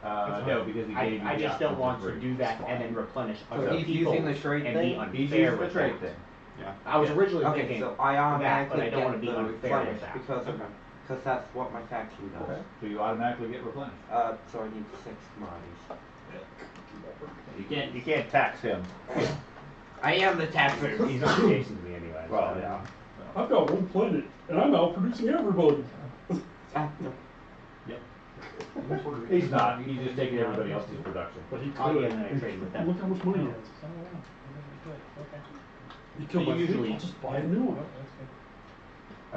No, because he gave you I the just don't option want for to free. do that and then replenish So other he's people using the trade and be thing? unfair He's using with the trade that. thing. Yeah. I was originally Okay, thinking so I that, automatically but I don't want get to be the unfair with replenish that. because of, because that's what my faction does. Okay. So you automatically get replenished. So I need 6 commodities. You can't tax him. I am the taxer. He's not adjacent to me anyway. Well, so. yeah. I've got one planet, and I'm outproducing everybody. He's not. He's just taking everybody else's production. But he Oh, could. yeah, and then I trade with them. Look how much money he has. So, yeah, okay. You kill But my usually- fleet, I'll just buy a new one.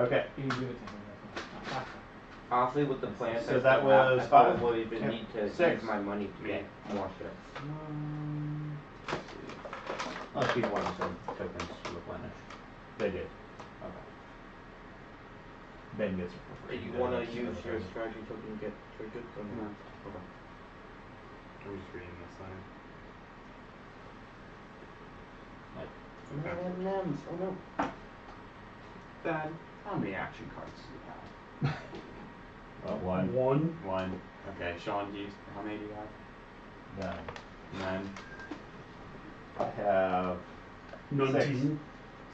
Okay. You can give it to him. Honestly, with the plans So I that still have, was I five? probably even Yeah. need to 6. use my money to get more ships. Unless people want some tokens to replenish. They did. Okay. Ben gets it for Do free. you want to use your strategy token to get trade goods or No. not? Okay. I'm just reading this line. M&M's, oh no. Ben, how many action cards do you have? Well, one. One. Okay, Sean, how many do you have? 9. 9. I have 19.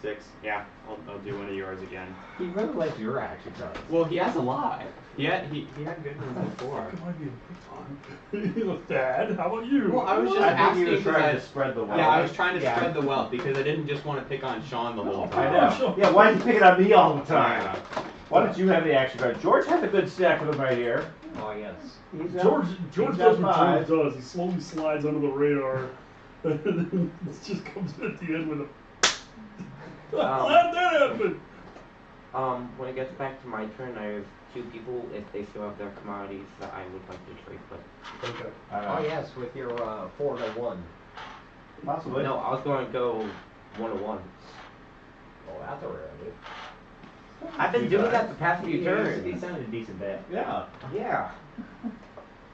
6. Yeah, I'll do one of yours again. He really likes your action cards. Well, he has a lot. He had good ones before. How come I be a pick on? Dad, how about you? Well, I was just I think asking he was because trying to spread the wealth. Yeah, I was trying to Yeah. spread the wealth because I didn't just want to pick on Sean the whole I time. know. Yeah, why are you picking on me all the Yeah. time? Why don't you have the action card? George has a good stack of them right here. Oh, yes. George he's does got what 5. George does. He slowly slides under the radar, and then it just comes at the end with a. How'd that happen? When it gets back to my turn, I have 2 people, if they still have their commodities, that I would like to trade with. Okay. Oh, yes, with your 4-1. Possibly. No, I was going to go 1-1. Oh, that's a rarity. I've been doing that the past few turns. He sounded a decent bet. Yeah. Yeah.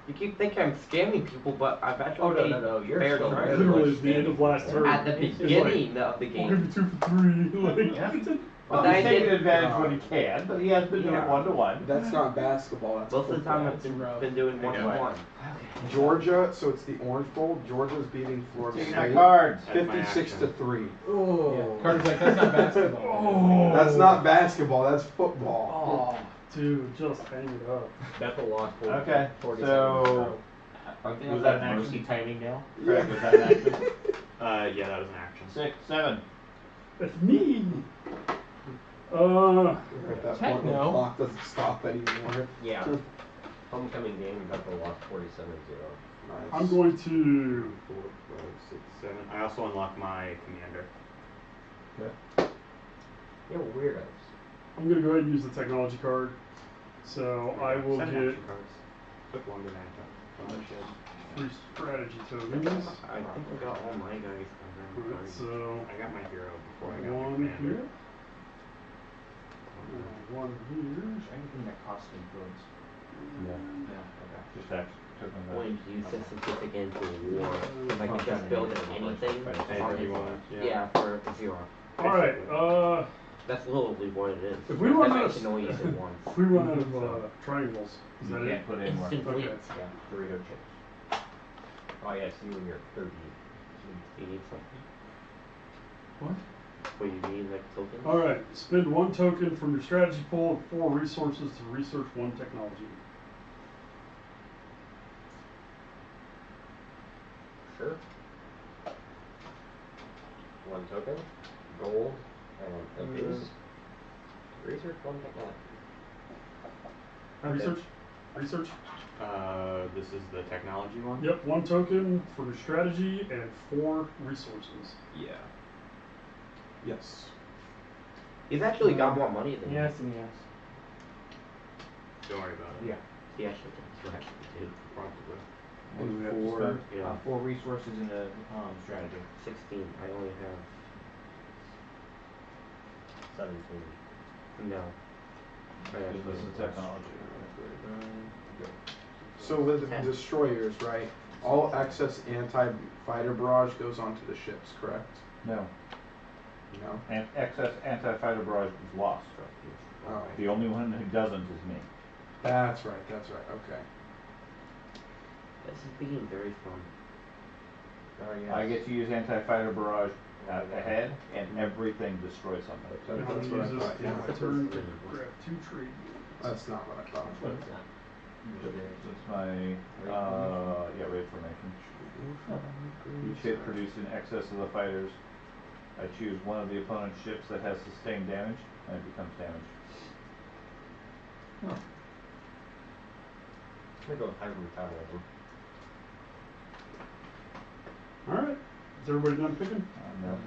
You keep thinking I'm scamming people, but I've actually Oh, no, made no, no, you're fair still trade. Literally, at the end of last turn. At the beginning of the I'll game. give you 2 for 3. Like, Yeah. But Well, then I he's taking did, advantage when he can, but he has been doing Yeah. 1-to-1. That's not basketball. That's most of the football. time I've been doing 1-1. Georgia, so it's the orange bowl. Georgia's beating Florida Taking my State cards. That's my 56 to action. 3. Oh. Carter's like, that's not basketball. That's not basketball. That's football. Oh, dude, just hang it up. Bethel lost 40, Okay, 47 so Aren't they Was on that that an mercy action? timing now? Craig, was that an action? Yeah, that was an action. 6, 7. That's me. At that Heck point, the no. clock doesn't stop anymore. Yeah. Homecoming game, Bethel lost 47-0. Nice. I'm going to. 4, 5, 6, 7. I also unlock my commander. You're weirdos. I'm gonna go ahead and use the technology card. So I will 7 get action cards. Took longer than I thought. free strategy tokens. I think I got all my guys covered. Alright, so I got my hero before I got my one commander. here. One here. Anything that costs influence. Yeah. Okay. Just action. When you use this certificate into war, if I can just build anything on Anything you it. want. Yeah, for 0. Alright, That's literally what it is. if we run I out can only use it once. if we run out of triangles, is You that it? can't put in more. Instant Okay. fleets. Yeah, Dorito chips. Oh, yes, you and your 30. You need something. What? What you need, like tokens? Alright, spend 1 token from your strategy pool and 4 resources to research 1 technology. Sure. 1 token, gold, and tokens. Research 1 technology. Research? Research? This is the technology one? Yep, 1 token for your strategy and 4 resources. Yeah. Yes. He's actually got more money than Yes and yes. Don't worry about it. Yeah. He actually does. Actually, too. Probably. What do we have to Four. spend? Yeah. 4 resources in a strategy. 16. I only have 17. no. This is technology. So with the destroyers, right? All excess anti-fighter barrage goes onto the ships, correct? No. No. And excess anti-fighter barrage is lost. Oh, The only one who doesn't is me. that's right. That's right. Okay. This is being very fun. Oh, yes. I get to use anti-fighter barrage ahead, and everything destroys something. And I'm gonna use this in my turn to grab 2 trade. That's not what I thought. What is that? That's my, raid formation. Each hit produced in excess of the fighters. I choose one of the opponent's ships that has sustained damage, and it becomes damaged. I'm gonna go with hybrid metabolism. Alright. Is everybody done picking? No.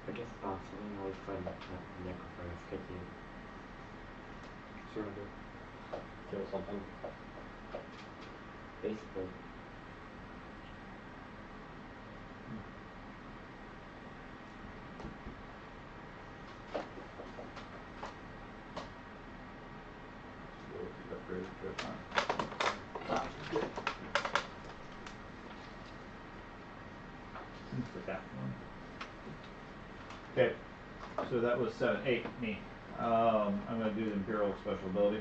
I guess something always fun that necrophores could do. Surrender. Kill something. Basically. Okay, so that was 7, 8, me. I'm gonna do the Imperial special ability.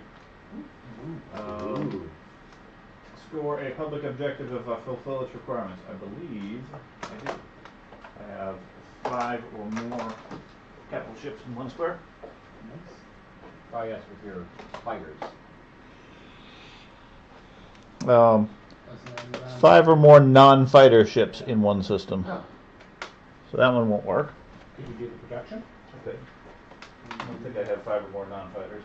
Score a public objective if I fulfill its requirements. I believe I do. I have 5 or more capital ships in one square. Oh yes, with your fighters. 5 or more non-fighter ships in one system. So that one won't work. Could you do the production? Okay. I don't think I have 5 or more non-fighters.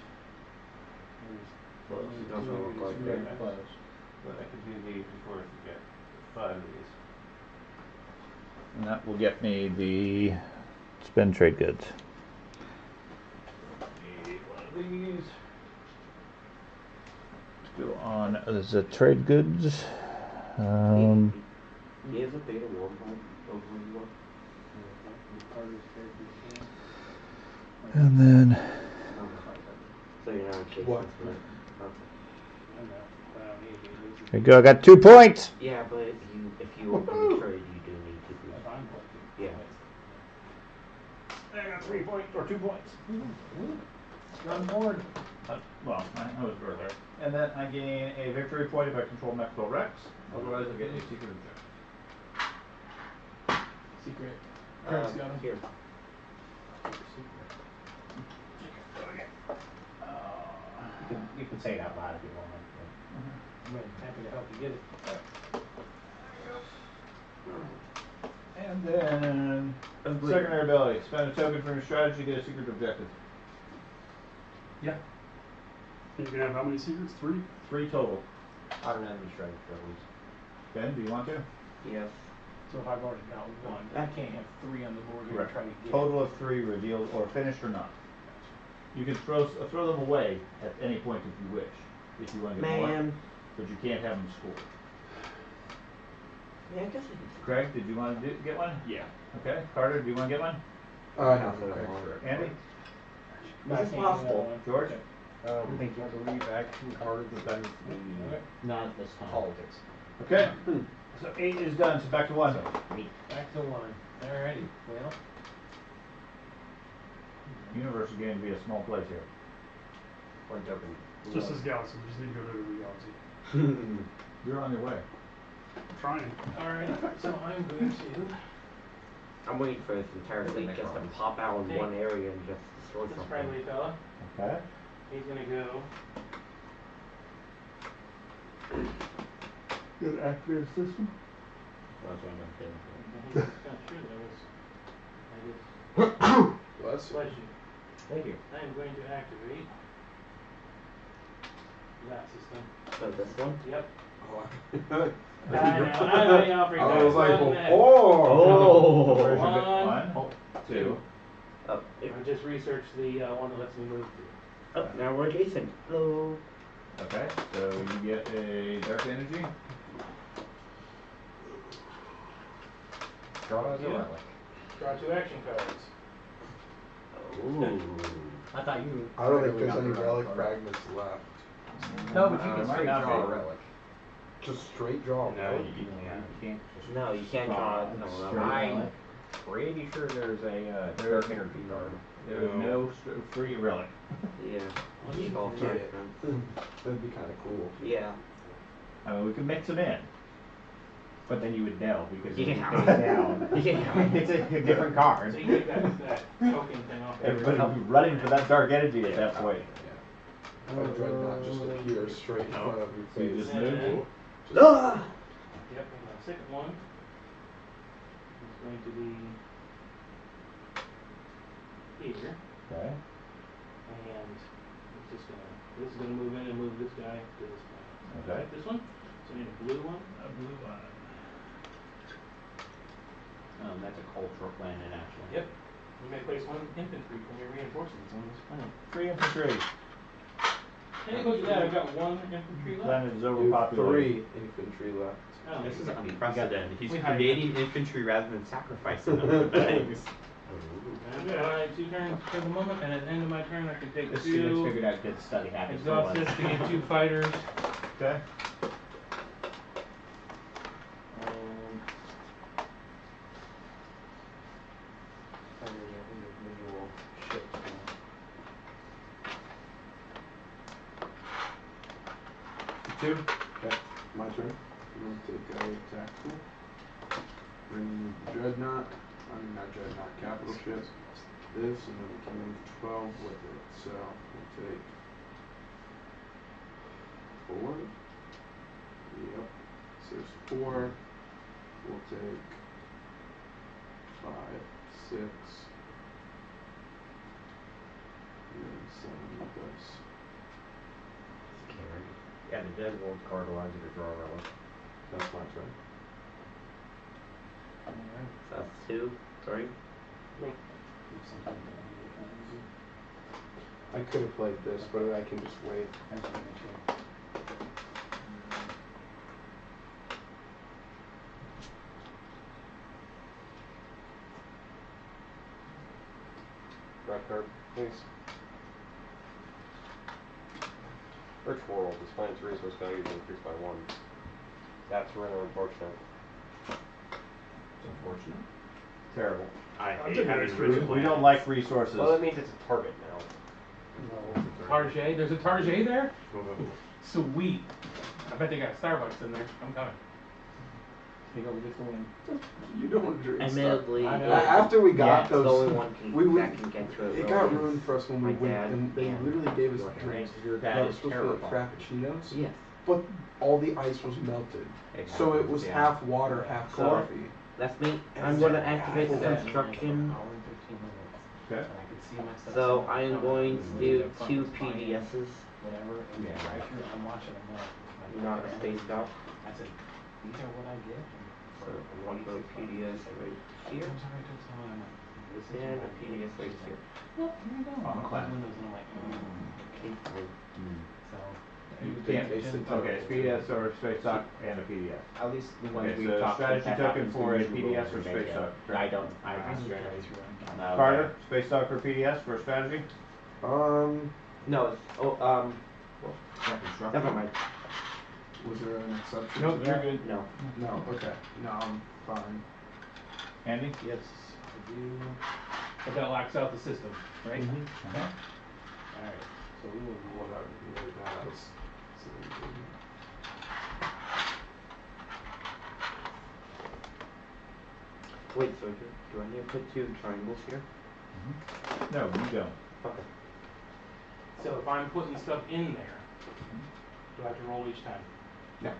Close. It doesn't look like that. Close. But I could do these before I forget. 5 of these. And that will get me the spend trade goods. Need one of these. Go on the trade goods. He has a beta 1 over you. And then So you're not chasing What? for it. there you go. I got 2 points. Yeah, but if you open the trade, you do need to be. Yeah. I got 3 points or 2 points. You're on board. Well, I was earlier. And then I gain a victory point if I control Mechtel Rex. Otherwise, I get a secret objective. Secret. Here. You can say it out loud if you want. I'm happy to help you get it. And then secondary ability. Spend a token from your strategy to get a secret objective. Yeah. You can have how many secrets? 3? 3 total. I don't have any strength tokens. Ben, do you want to? Yes. So if I've already got 1, I can't have 3 on the board here and try to get Total of 3 revealed or finished or not. You can throw them away at any point if you wish. If you want to get more. But you can't have them scored. Yeah, I guess I can. Craig, did you want to get one? Yeah. Okay. Carter, do you want to get one? No. Okay. Andy? This is possible. George? I believe action cards then Not at this time. politics. Okay. So 8 is done, so back to 1. Back to 1. Alrighty. Well, Universe is getting to be a small place here. One token. Just this galaxy. We just need to go to the galaxy. You're on your way. I'm trying. Alright, so I'm going to I'm waiting for this entire thing just to pop out in Take one area and just destroy this something. friendly fella. Okay. He's gonna go. Good active system. That's what I'm gonna kill. He's not sure that was. I just. Bless you. Bless you. Thank you. I am going to activate that system. So this one? Yep. Oh, I know, I'm ready off right I now. was like, One minute. oh. Where's your One, one, two. Oh, I just researched the one that lets me move through. oh, now we're Jason. Hello. Okay, so you get a dark energy. Draw as a Yeah. relic. Draw 2 action cards. Ooh. I thought you. I don't think we there's got any the relic card. fragments left. No, but you can might straight not draw be. a relic. Just straight draw. No, really? you can't. No, you can't draw it. No, no, I'm pretty sure there's a dark energy card. There's no free relic. Yeah. What do you Skull get? fragment. That'd be kind of cool. Yeah. I mean, we could mix them in. But then you would know because you Yeah. would take it down. Yeah. It's a different card. So you get that token thing off there. Everybody will be running for that dark energy at that point. If I dreadnought just appears straight in front of your So you face. just move. Ah! Yep, and my second one is going to be here. Okay. And it's just gonna, this is gonna move in and move this guy to this planet. Okay. Like this one. So I need a blue one. A blue one. That's a cultural planet, actually. Yep. You may place 1 infantry from your reinforcements on this planet. 3 infantry. Hey, look at that, I've got 1 infantry left. Planet is You have overpopulated. 3 infantry left. Oh, This is unprecedented. He's we hired creating infantry rather than sacrificing them for things. I'm good. Alright, 2 turns for the moment, and at the end of my turn I can take This student's 2. figured out good study habits for Exhaust once. this to get 2 fighters. Okay. Individual ships. Two. Okay, my turn. I'm gonna take a tactical. Bring Dreadnought. I mean, not Dreadnought, capital ship. This, and then we can move 12 with it. So we'll take 4. Yep. So there's 4. We'll take 5, 6, and then 7 with this. Yeah, the Dead World card allows you to draw a relic. That's my turn. So that's 2, 3. I could have played this, but I can just wait. Red card, please. Rich World. This planet's resource value is increased by 1. That's really unfortunate. It's unfortunate. Terrible. I I'm hate taking having this rich too. We don't like resources. Well, that means it's a target now. Target? There's a Target there? Sweet. I bet they got a Starbucks in there. I'm coming. Take over just to win. You don't drink Admittedly, stuff. I know. After we got yeah, the those, only one that can get to it. it got really ruined for us when we my went, dad and they and literally gave us your drinks. Your That dad was is supposed to be like terrifying. frappuccinos, Yes. but all the ice was melted, so it was half water, half So- coffee. That's me. I'm going to activate the construction. Okay. So I am going to do 2 PDSs. Whatever. And yeah, right here, I'm watching them like Not a space dock. I said, these are what I get. So one little PDS right here. And a PDS right here. Well, here you go. On the planet. Windows, and I'm like, Okay, fine. So, You can't. Okay, it's PDS or space dock and a PDS. At least the ones Okay, we've so talked about. strategy token for a PDS or space dock. I don't. I strategy. No, Carter, space dock or PDS for strategy? No, it's, never mind. Was there an exception? Nope, to you're that? good. No. No, okay. No, I'm fine. Andy? Yes, I do. But that locks out the system, right? Mhm. Okay. Alright, so we will Well, that would be really bad. Wait, so do I need to put 2 triangles here? No, you don't. Okay. So if I'm putting stuff in there, do I have to roll each time? No,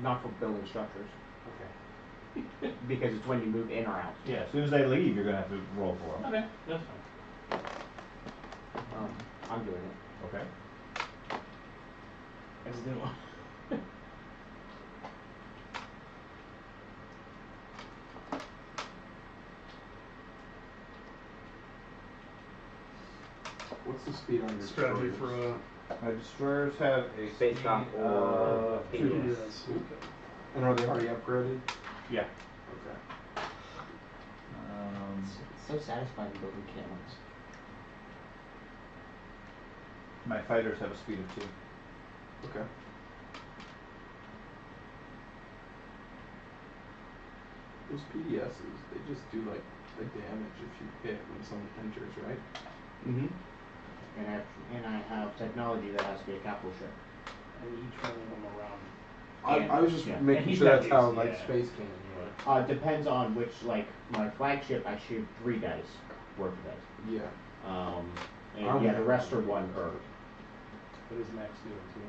not for building structures. Okay. Because it's when you move in or out. Yeah, as soon as they leave, you're gonna have to roll for them. Okay, that's fine. I'm doing it. Okay. I just didn't want. What's the speed on your Strategy destroyers? for My destroyers have a Space speed dock or of PDS. Okay. And are they already upgraded? Yeah. Okay. It's so satisfying building cannons. My fighters have a speed of 2. Okay. Those PDSs, they just do like the damage if you hit when someone enters, right? Mm-hmm. And I have technology that has to be a capital ship. And each one of them around. I was just Yeah. And making he's sure got that's how these, like yeah. space cannon work. Depends on which, like, my flagship, I shoot 3 dice worth of it. Yeah. And yeah, the rest are 1 per. What is max doing too?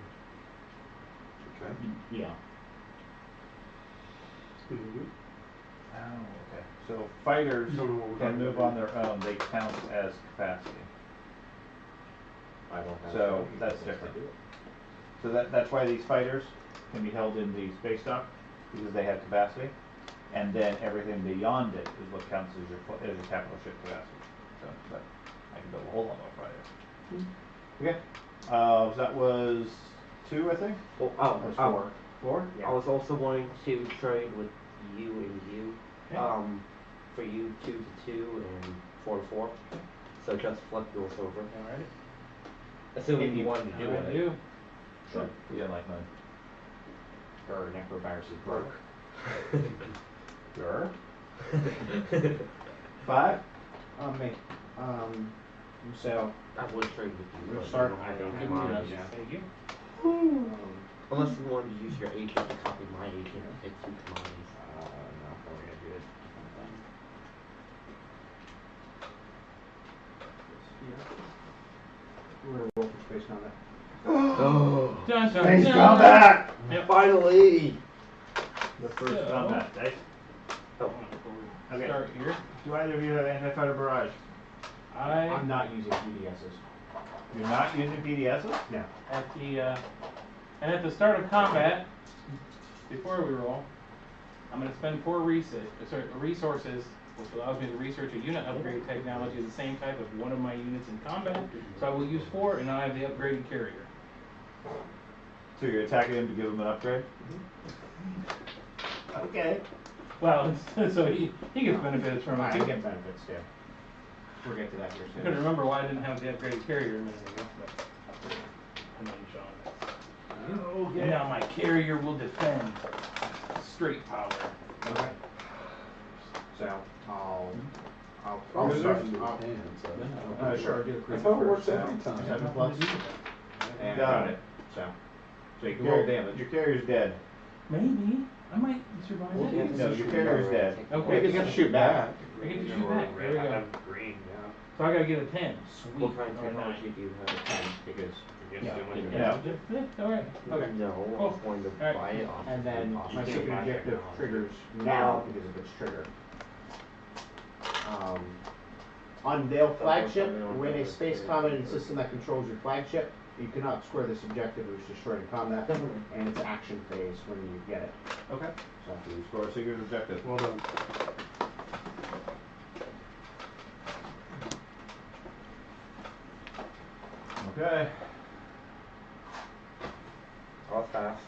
Okay. Yeah. Oh, okay. So fighters You don't know what we're can talking move about. on their own. They count as capacity. I don't have So strategy that's points to different. do it. So that's why these fighters can be held in the space dock, because they have capacity. And then everything beyond it is what counts as your capital ship capacity. So, but I can build a whole lot more fighters. Okay. So that was 2, I think. That's 4. 4? Yeah. I was also wanting to trade with you and you. Yeah. For you 2 to 2 and 4 to 4. So just flip yours over. Alright. Assuming you wanted to do I it. do. Sure. Yeah, like mine. Or necrovirus is broke. Sure. 5? So I would trade with you. we'll but start. I I don't don't have have mine. yeah. Thank you. Unless you wanted to use your agent to copy my agent and take 2 commodities. No, we're gonna do it. We're gonna roll for space combat. Oh, Dun, dun, Space dun. combat! Yep. finally! The first So- combat dice. Oh, Okay. Start here. Do either of you have anti-fighter barrage? I'm not using PDSs. You're not using PDSs? No. At the and at the start of combat, before we roll, I'm going to spend 4 resources, which allows me to research a unit upgrade technology of the same type of one of my units in combat. So I will use 4, and I have the upgraded carrier. So you're attacking him to give him an upgrade? Okay. Well, so he gets benefits from I it. get benefits too. We'll get to that here I soon. couldn't remember why I didn't have the upgraded carrier a minute ago, but I'm not showing that. Okay. And now my carrier will defend. Straight power. Okay. So I'll I'll start. start with I'll- hand, so. Sure, do the That's cruiser how it first, works so every time. 7 plus. And, Got it. So you can roll damage. Your carrier's dead. Maybe. I might survive Well, that. No, your carrier's dead. Okay. You get to shoot back. I get to shoot back. There we go. Green, yeah. So I gotta get a 10. Sweet. what kind of Or a 9. technology do you have? 10 because Against Yeah. the window. Yeah. Yeah, alright. Okay. No, I was going to Alright. buy it off. and then my off- super objective triggers now because of its trigger. On Dale flagship, when a space combat system that controls your flagship, you cannot score this objective. It was destroyed in combat, and it's action phase when you get it. Okay. So So you score a secret objective. Well done. Okay. That was fast.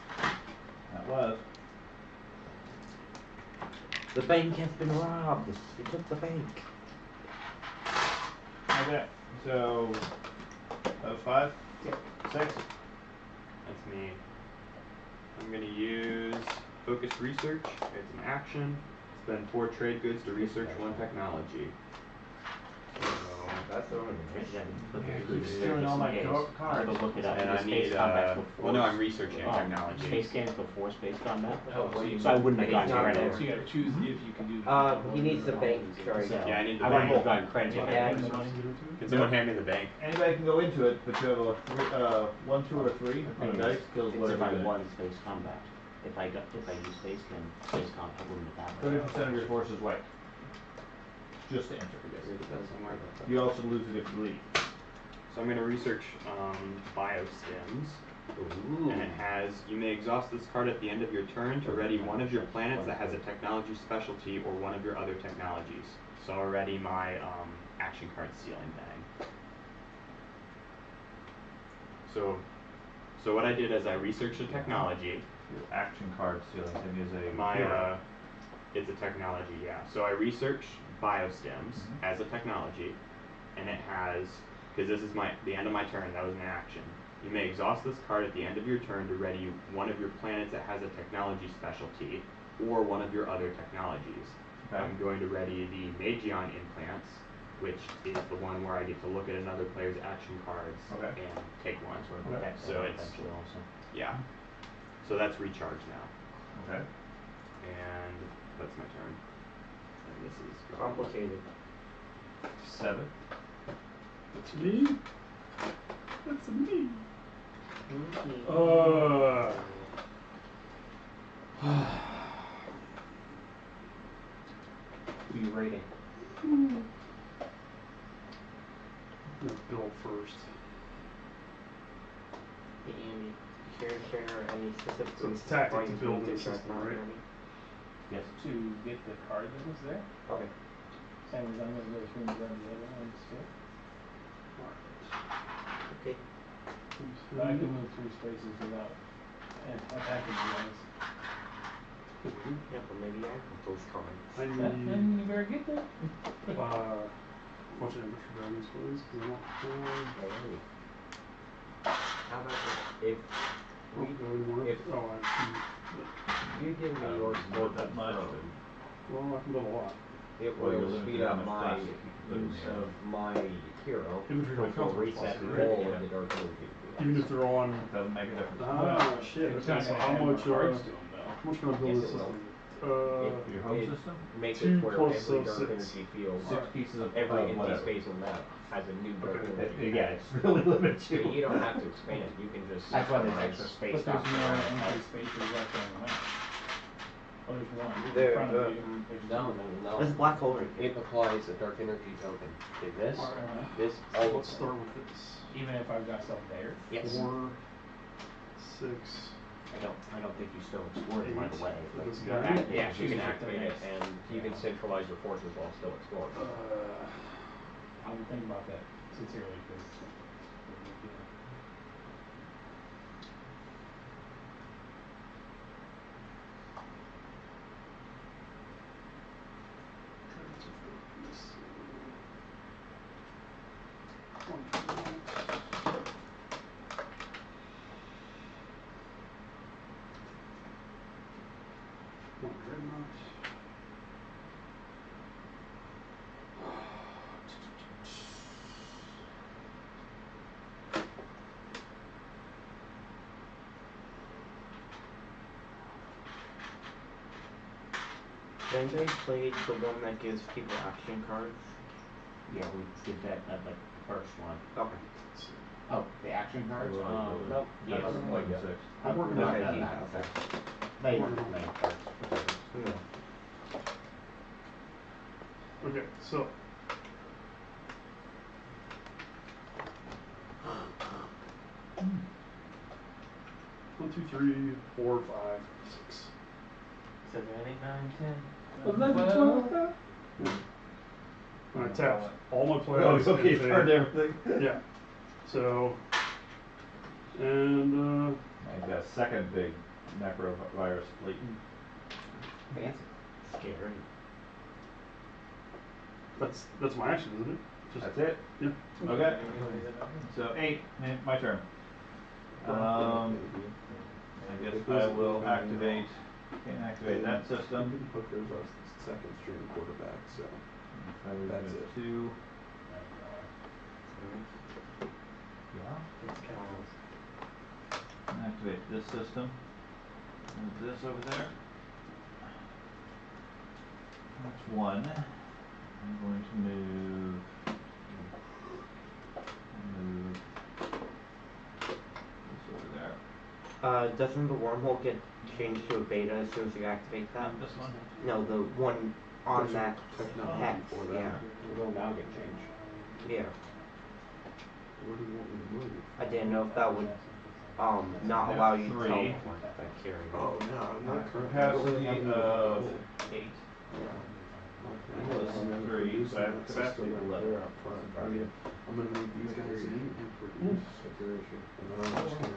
That was. The bank has been robbed. You took the bank. Okay. So that was 5? Yep. 6? That's me. I'm gonna use focused research. It's an action. Spend 4 trade goods to research 1 technology. That's the only I one. gotta look Yeah, at keep who's there stealing just all in my case. cards. I'll go look it up. And The I space need, combat before. well, no, I'm researching technology. Space scans before space combat. Oh, so you- So I wouldn't have It's gotten not credit. there. So you gotta choose if you can do. He needs the bank, sorry. So Yeah, I need the I wouldn't bank. have gotten credit. Yeah, for Yeah. that. Can someone hand me the bank? Anybody can go into it, but you have a 1, 2, or 3, and the dice kills It's if whatever I you get. won space combat. If I use space, then space combat, I wouldn't have gotten 30% of your force is white. Just to answer, I guess. Somewhere. You also lose it if you leave. So I'm going to research biostims. And it has, you may exhaust this card at the end of your turn to ready one of your planets that has a technology specialty or one of your other technologies. So I'll ready my action card sealing bag. So what I did is I researched the technology. Your action card sealing thing is a My hero. it's a technology, yeah. So I researched biostims as a technology, and it has, because this is the end of my turn, that was an action. You may exhaust this card at the end of your turn to ready one of your planets that has a technology specialty, or one of your other technologies. Okay. I'm going to ready the Magion implants, which is the one where I get to look at another player's action cards and take one. Okay. So it's eventually also. yeah. So that's recharge now. Okay. And that's my turn. And this is Complicated. 7. That's me. That's me. Who are you rating? I'm gonna build first. Hey Andy, care to share any specific So it's reasons tactic why to you build think a this is system, not right? ready? Yes. To get the card that was there. Okay. Same as I'm gonna go through and grab the other ones too. Okay. But I can move through spaces without attacking you guys. Yeah, but maybe I can post cards. I Then you better get there. Watch it for dragons, please. 'Cause I don't How about if we, if you give me yours more than much. well, I can build a lot. It Well, you're will limited speed how up much my plastic you can put in use there. of my hero, Inventory don't which count will towards reset plastic, right? all Yeah. of the dark energy. Even if they're on. Doesn't make a difference. Ah, shit. Okay, so how much? Cards to them though. How much can I build Yes, this it will. system? Your home It system? makes 2 it where plus, every dark 6. energy field, 6 pieces of every empty whatever. space on the map has a new dark energy. Yeah, it's really limits So you. you don't have to expand, you can just. That's why there's extra space. But there's down no there. empty spaces left on the map. Oh, there's one. There, In front of you. There's No, two. no, There's a no. black hole right there. It applies a dark energy token. Okay, this, Uh-huh. this, So all let's of start them. with this. Even if I've got stuff there. Yes. 4, 6. I don't think you still explored it, by the way. For this You guy. can Yeah, you can choose activate it the and you can centralize your forces while still exploring. I will think about that sincerely because. Not very much. Then they played the one that gives people action cards. Yeah, we did that at the first one. Okay. Oh, the action cards? Nope. Yes. Like 6. I'm working on Okay. that. Main cards. No. Okay, so. One, two, three, 4, 5, 6. 7, 8, 9, 10. 11, 12. And I tapped all my Oh, players. it's okay, and they- turned everything. Yeah. So. And, I've got a second big necrovirus fleet. Fancy. Scary. that's my action, isn't it? That's it? Yeah. Okay. So 8, my turn. I guess I will activate, can't activate that system. Hooker's our second string quarterback, so That's That's it. it. 2. Yeah. It's counts. Activate this system. Move this over there. That's one. I'm going to move this over there. Doesn't the wormhole get changed to a beta as soon as you activate that? This one? No, the one on There's that technology hex, for that. yeah. It will now get changed. Yeah. Where do you want me to move? I didn't know if that would, not allow you to Three. teleport that carry. Oh, no, not currently. Capacity of 8. Plus three, so I have capacity of 11. There up front. I'm gonna move these guys in and produce. And then I'm just gonna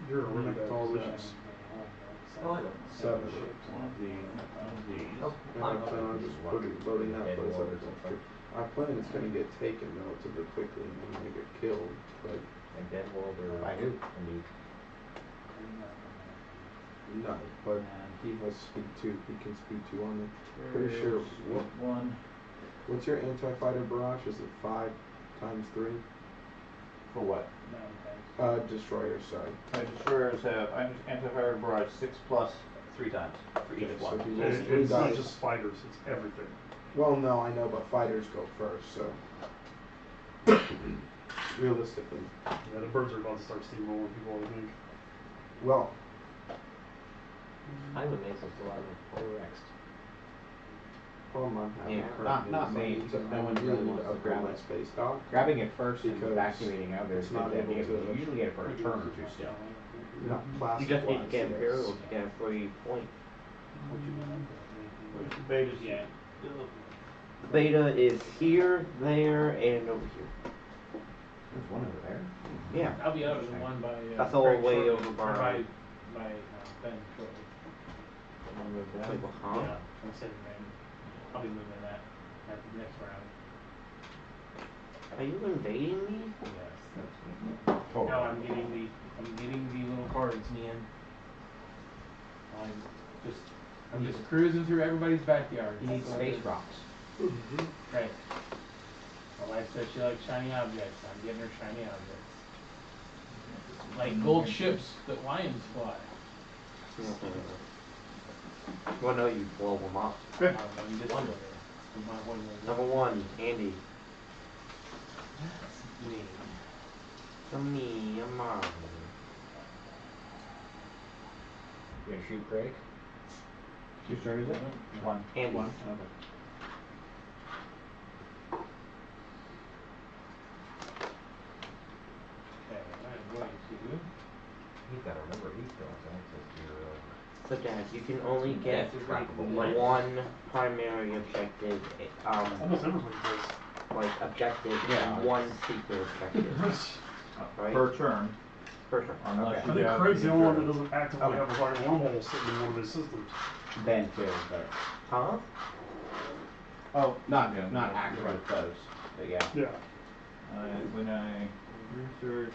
You're a really bad all possession. these. Oh, I don't. 7. One of these, one of these. And I plan on just loading that place up. I plan it's gonna get taken relatively quickly and I'm gonna get killed, but Like Dead World or I do. Indeed. no, but he has speed 2, he can speed 2 on me. Pretty sure, One. what's your anti-fighter barrage, is it 5 times 3? For what? Destroyers, sorry. My destroyers have anti-fire barrage 6 plus 3 times for each Okay, so one. he And rolls 3 it's not dice. just fighters, it's everything. Well, no, I know, but fighters go first, so. Realistically. Yeah, the birds are about to start steamrolling people, I think. Well, I'm amazed I still haven't Vul'Raith. problem I'm having Yeah, currently not is me, I need to, no I one really really need wants to to upgrade grab my it. space dock. Grabbing it first and Because evacuating out there is it's a not good idea, able but to- you usually get it for a turn or two still. Not You plastic just need to wise, get yes. Imperial to get a free point. Where's the betas? Yeah. Beta is here, there, and over here. There's one over there. Yeah. I'll be out of the one by. That's all Craig way shortly, over or by- by Ben shortly. Wait, well, huh? Yeah, I'm sending Ben. I'll be moving that at the next round. Are you invading me? Yes, that's me. Totally. No, I'm getting the little cards, man. I'm just cruising through everybody's backyard. You need space rocks. Right. My wife says she likes shiny objects. I'm getting her shiny objects. Like gold ships that lions fly. Well, no, you blow them up. You just one. Number 1, Andy. Me. For me, I'm on. You gonna shoot Craig? Whose turn is it? One. Andy. One. Okay. Okay, I'm going to. He's gotta remember he still has access to your So, Dad, you can only get That's a really cool one primary objective, Almost everybody does. like objective, Yeah. and one secret objective. Right? Per turn. Per turn. Unless Okay. you I think have Craig's the only one that insurance. doesn't actively Okay. have a fucking wormhole sitting in one of his systems. Ben too, but Huh? oh, not actively close, but yeah. Yeah. When I research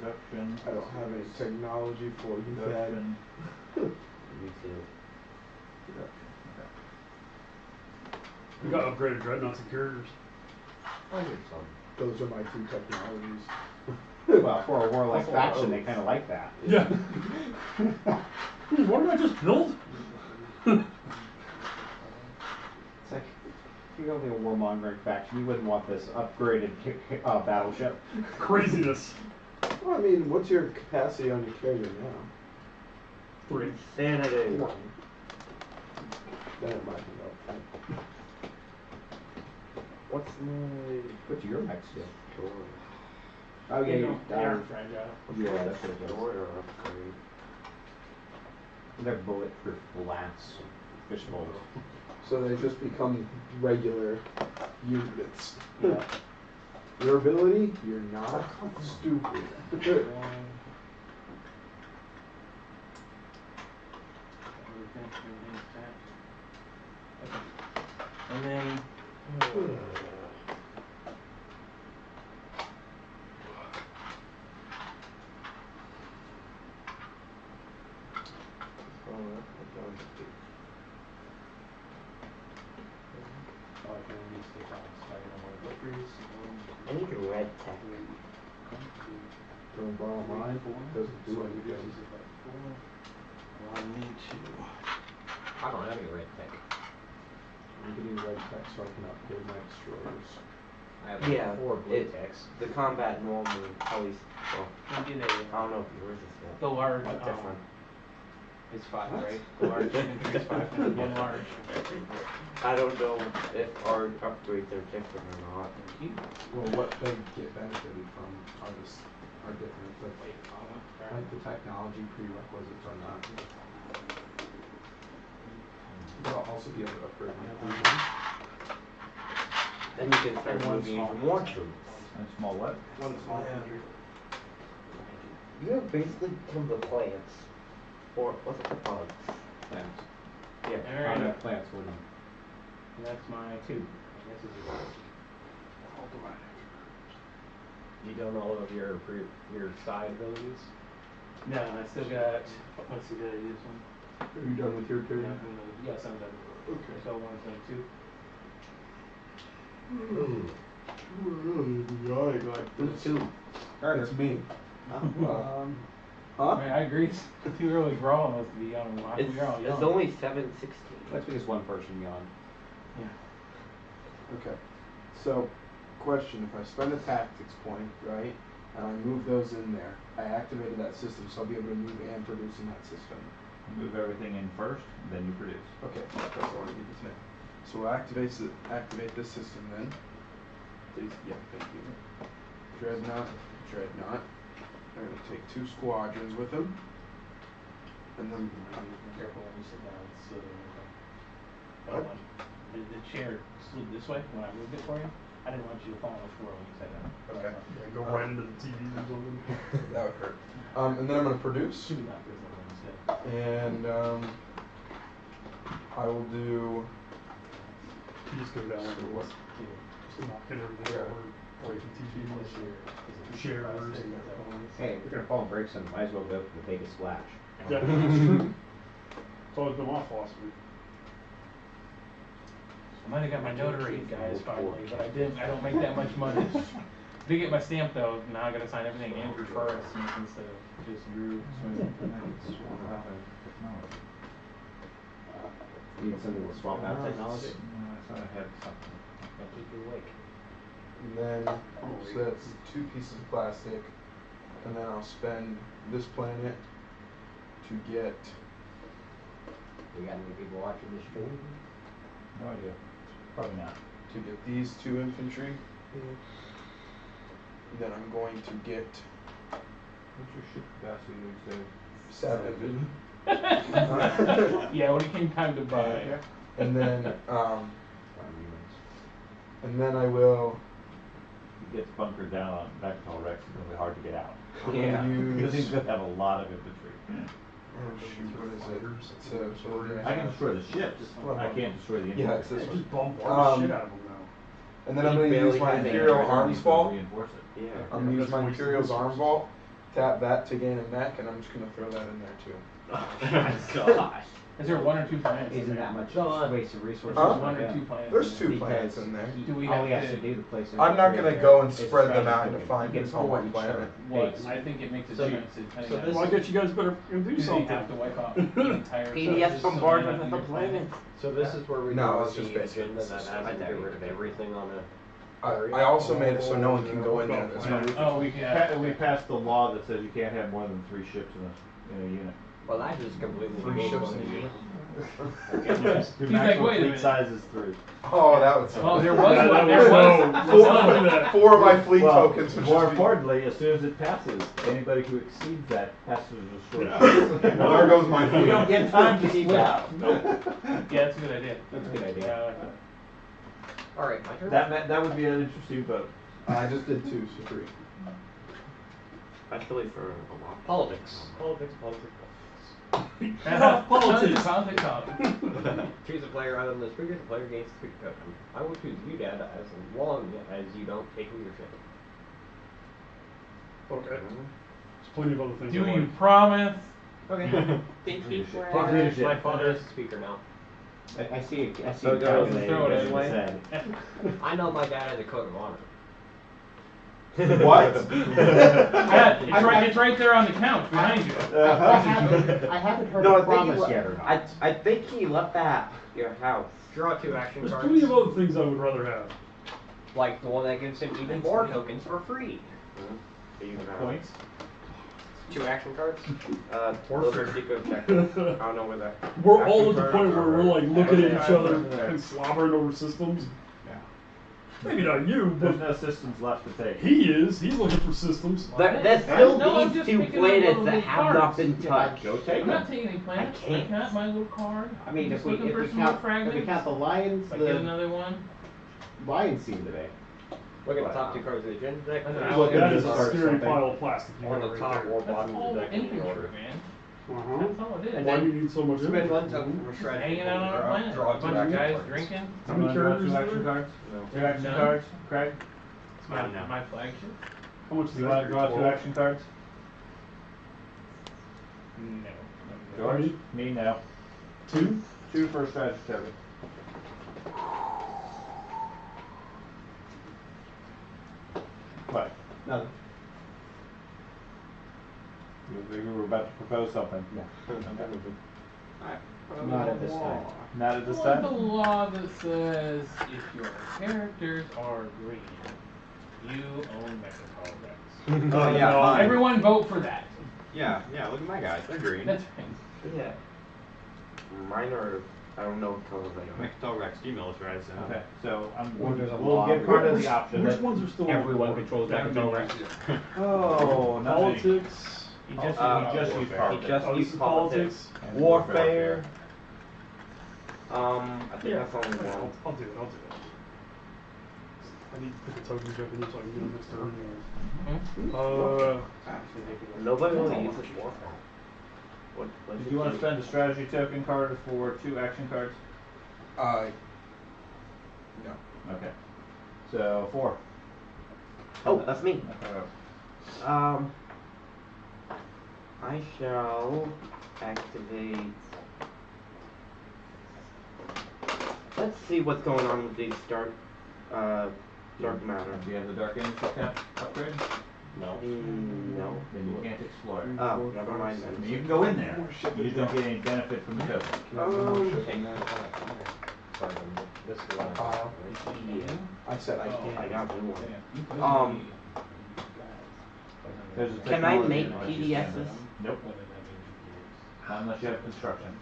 production. I don't have any technology for you, Dad. Production. Me too. Production. We got upgraded dreadnoughts and carriers. I did some. Those are my 2 technologies. Well, for a warlike Also faction, they oaths. kind of like that. Yeah. What did I just build? It's like, if you're gonna be a warmongering faction, you wouldn't want this upgraded battleship. Craziness. Well, I mean, what's your capacity on your carrier now? 3. Sanity. 1. Then it might be up. What's my... What's your mech skill? Sure. Oh yeah, you They are fragile. yeah, that's what it does. Destroyer upgrade. They're bulletproof glass fish molds. So they just become regular units. Yeah. Your ability, you're not stupid. And then Oh, that's what oh, I can only stay calm, so I don't know what Vul'Raith, I need a red tech. Don't borrow mine. Doesn't do anything. I need to. I don't have any red tech. I'm getting red tech so I can upgrade my destroyers. I have Yeah, 4 blue techs. the combat normally, at least, well, we did I don't know if yours is that. the large, Different. it's 5, right? The large infantry is 5, and one large. I don't know if our upgrades are different or not. Well, what they get benefited from are different, but like the technology prerequisites are not. You'll also be able to upgrade my inclusion. Then you can start moving even more troops. And small what? One small infantry. You have basically become the plants. Or, what's it, the bugs? Plants. Yeah. Alright, Plants with them. that's my 2. This is yours. You done all of your side abilities? No, I still got, let's see, did I do this one? Are you done with your turn? Yes, I'm done. Okay. So 1, 2. Who's two? It's me. I mean, I agree, it's too early for all of us to be young. It's, We're all young. it's only 7:16. That's because one person yawned. Okay. So, question: if I spend a tactics point, right, and I move those in there, I activated that system, so I'll be able to move and produce in that system. Move everything in first, then you produce. Okay, that's all I need to know. So we'll activate this system then. Please, yeah, thank you. Dreadnought. I'm gonna take 2 squadrons with them, and then Careful when you sit down, it's slithering. What? The chair slid this way when I moved it for you. I didn't want you to fall on the floor when you sat down. Okay. Yeah, go right into the TV or something. that would hurt. And then I'm gonna produce, Should be not this one instead. and I will do. You just go down and What? just knocking everything over. Breaking TV, chairs. Hey, if you're gonna fall and break something, might as well go for the biggest splash. Yeah, that's true. It's always been my philosophy. I might have got my notary guys finally, but I don't make that much money. Did get my stamp though, now I gotta sign everything Andrew first instead of just Drew Smith. Need something to swap out technology? I thought I had something. Can't keep you awake. And then, so that's 2 pieces of plastic, and then I'll spend this planet to get. We got any people watching this stream? No idea. Probably not. To get these 2 infantry. Then I'm going to get What's your ship capacity these days? 7. Yeah, when it came time to buy. And then I will. It gets bunkered down on Vector Rex, it's gonna be hard to get out. Yeah. Because he's gonna have a lot of infantry. Oh shoot, what is it? It's a, I can destroy the ships, I can't destroy the infantry. Yeah, it's this one. Just bombard the shit out of them now. And then I'm going to use my Imperial Arms Vault. Reinforce it. Yeah. I'm going to use my Imperial's Arms Vault, tap that to gain a mech, and I'm just going to throw that in there too. God. Is there 1 or 2 planets? Isn't that much waste of resources? Huh? 1 or 2 planets? There's 2 Because planets in there. Do we All have he has to- to do to place I'm not going to go and is spread them strategy out and cooking. find He gets this on one each planet. turn. Well, Base. I think it makes a So- difference depending so on. this- Well, I guess you guys better do Do they something. have to wipe out the entire? PDF surface bombardment of of the planet. So this is where we No, go it's on just the basically agenda that system. has to get rid of everything on a. I also made it so no one can go in there. There's no Oh, we can. We passed the law that says you can't have more than 3 ships in a unit. Well, that just completely 3 negates ships what in a we unit. Your He's maximum like, wait a fleet minute. size is 3. Oh, that would suck. Oh, there was Yeah, one. that There was- was. no. 4 of my fleet Well, tokens would more just be. importantly, as soon as it passes, anybody who exceeds that has to destroy Yeah. ships. Well, there goes my You fleet. don't get time to keep out. Yeah, that's a good idea. That's a good idea. Yeah, I like that. All right, my turn. That would be an interesting vote. I just did 2, so 3. Especially for a lot. Politics. Politics. Politics. Choose a player other than the speaker. The player gains the speaker token. I will choose you, Dad, as long as you don't take leadership. Okay. There's plenty of other things. Do I you like. promise? Okay. Leadership. My father is Leadership. my father is the speaker now. I see it. I see So it goes calculated throw it in his anyway. head. I know my dad has a code of honor. What? Yeah, it's right there on the couch behind you. I haven't heard No, a I think promise he yet or not. I think he left that at your house. Draw 2 action There's cards. plenty of other things I would rather have. Like the one that gives him even more tokens for free. Points. 2 action cards. Those are secret objectives. I don't know where that. We're all at action the cards point where are. we're like looking at each Action other cards. and slobbering over systems. Yeah. Maybe not you, There's but no systems left to take. he is. He's looking for systems. There's still No, I'm these just 2 picking up planets little that have cards. not been touched. Go take I'm not them. taking any planets. I can't. got my little card. I mean, I'm if just we looking for some more count fragments. the lions, If I get another one. lions seem today. Look at the top 2 cards of the agenda deck. I Look, will that get is a start scary something. pile of plastic you On got the right top there. or That's bottom of all the deck in infantry, order. man. Uh-huh. That's all it is. And Why then do you need so much spend info? 1 token from strategy. Hanging out on our planet. Draw A 2 bunch of action guys cards. drinking. How many characters Two are action there? cards? No. 2 action None. cards? Craig? It's my flagship. How much is You that? want to draw 2 12? action cards? No. George? Me, no. 2? 2 for a strategy token. What? Nothing. We were about to propose something. Not at this time. Not at this I want the time? law that says if your characters are green, you own Mexico Rex. Oh, yeah, No. mine. Everyone vote for that. Yeah, look at my guys, they're green. That's right. Yeah. Mine are. I don't know what color they are. Mectel Rex demilitarized them. Okay, so Well, there's a we'll law. give part of the option. Which ones are still on Everyone board? controls That Mexico would be Rex. easier. Oh, nothing. Politics. He just used He politics. just Oh, this used is politics. And Warfare. I think Yeah, that's only okay, one. I'll do it. I need to pick a token Japanese so I can get them next turn. Nobody really uses warfare. What Do you want to spend a strategy token card for 2 action cards? No. Okay. So 4. Oh, that's me. Okay. I shall activate. Let's see what's going on with these dark matter. Do you have the dark energy upgrade? No. No. Then you can't explore. Oh, never mind I mean, then. you can go in there. You just don't get any benefit from the token. Sorry, this is one. Yeah. I said I can't. I got one. There's a Can I technology make that lets you PDSs? spend it. Nope. Not unless you have construction.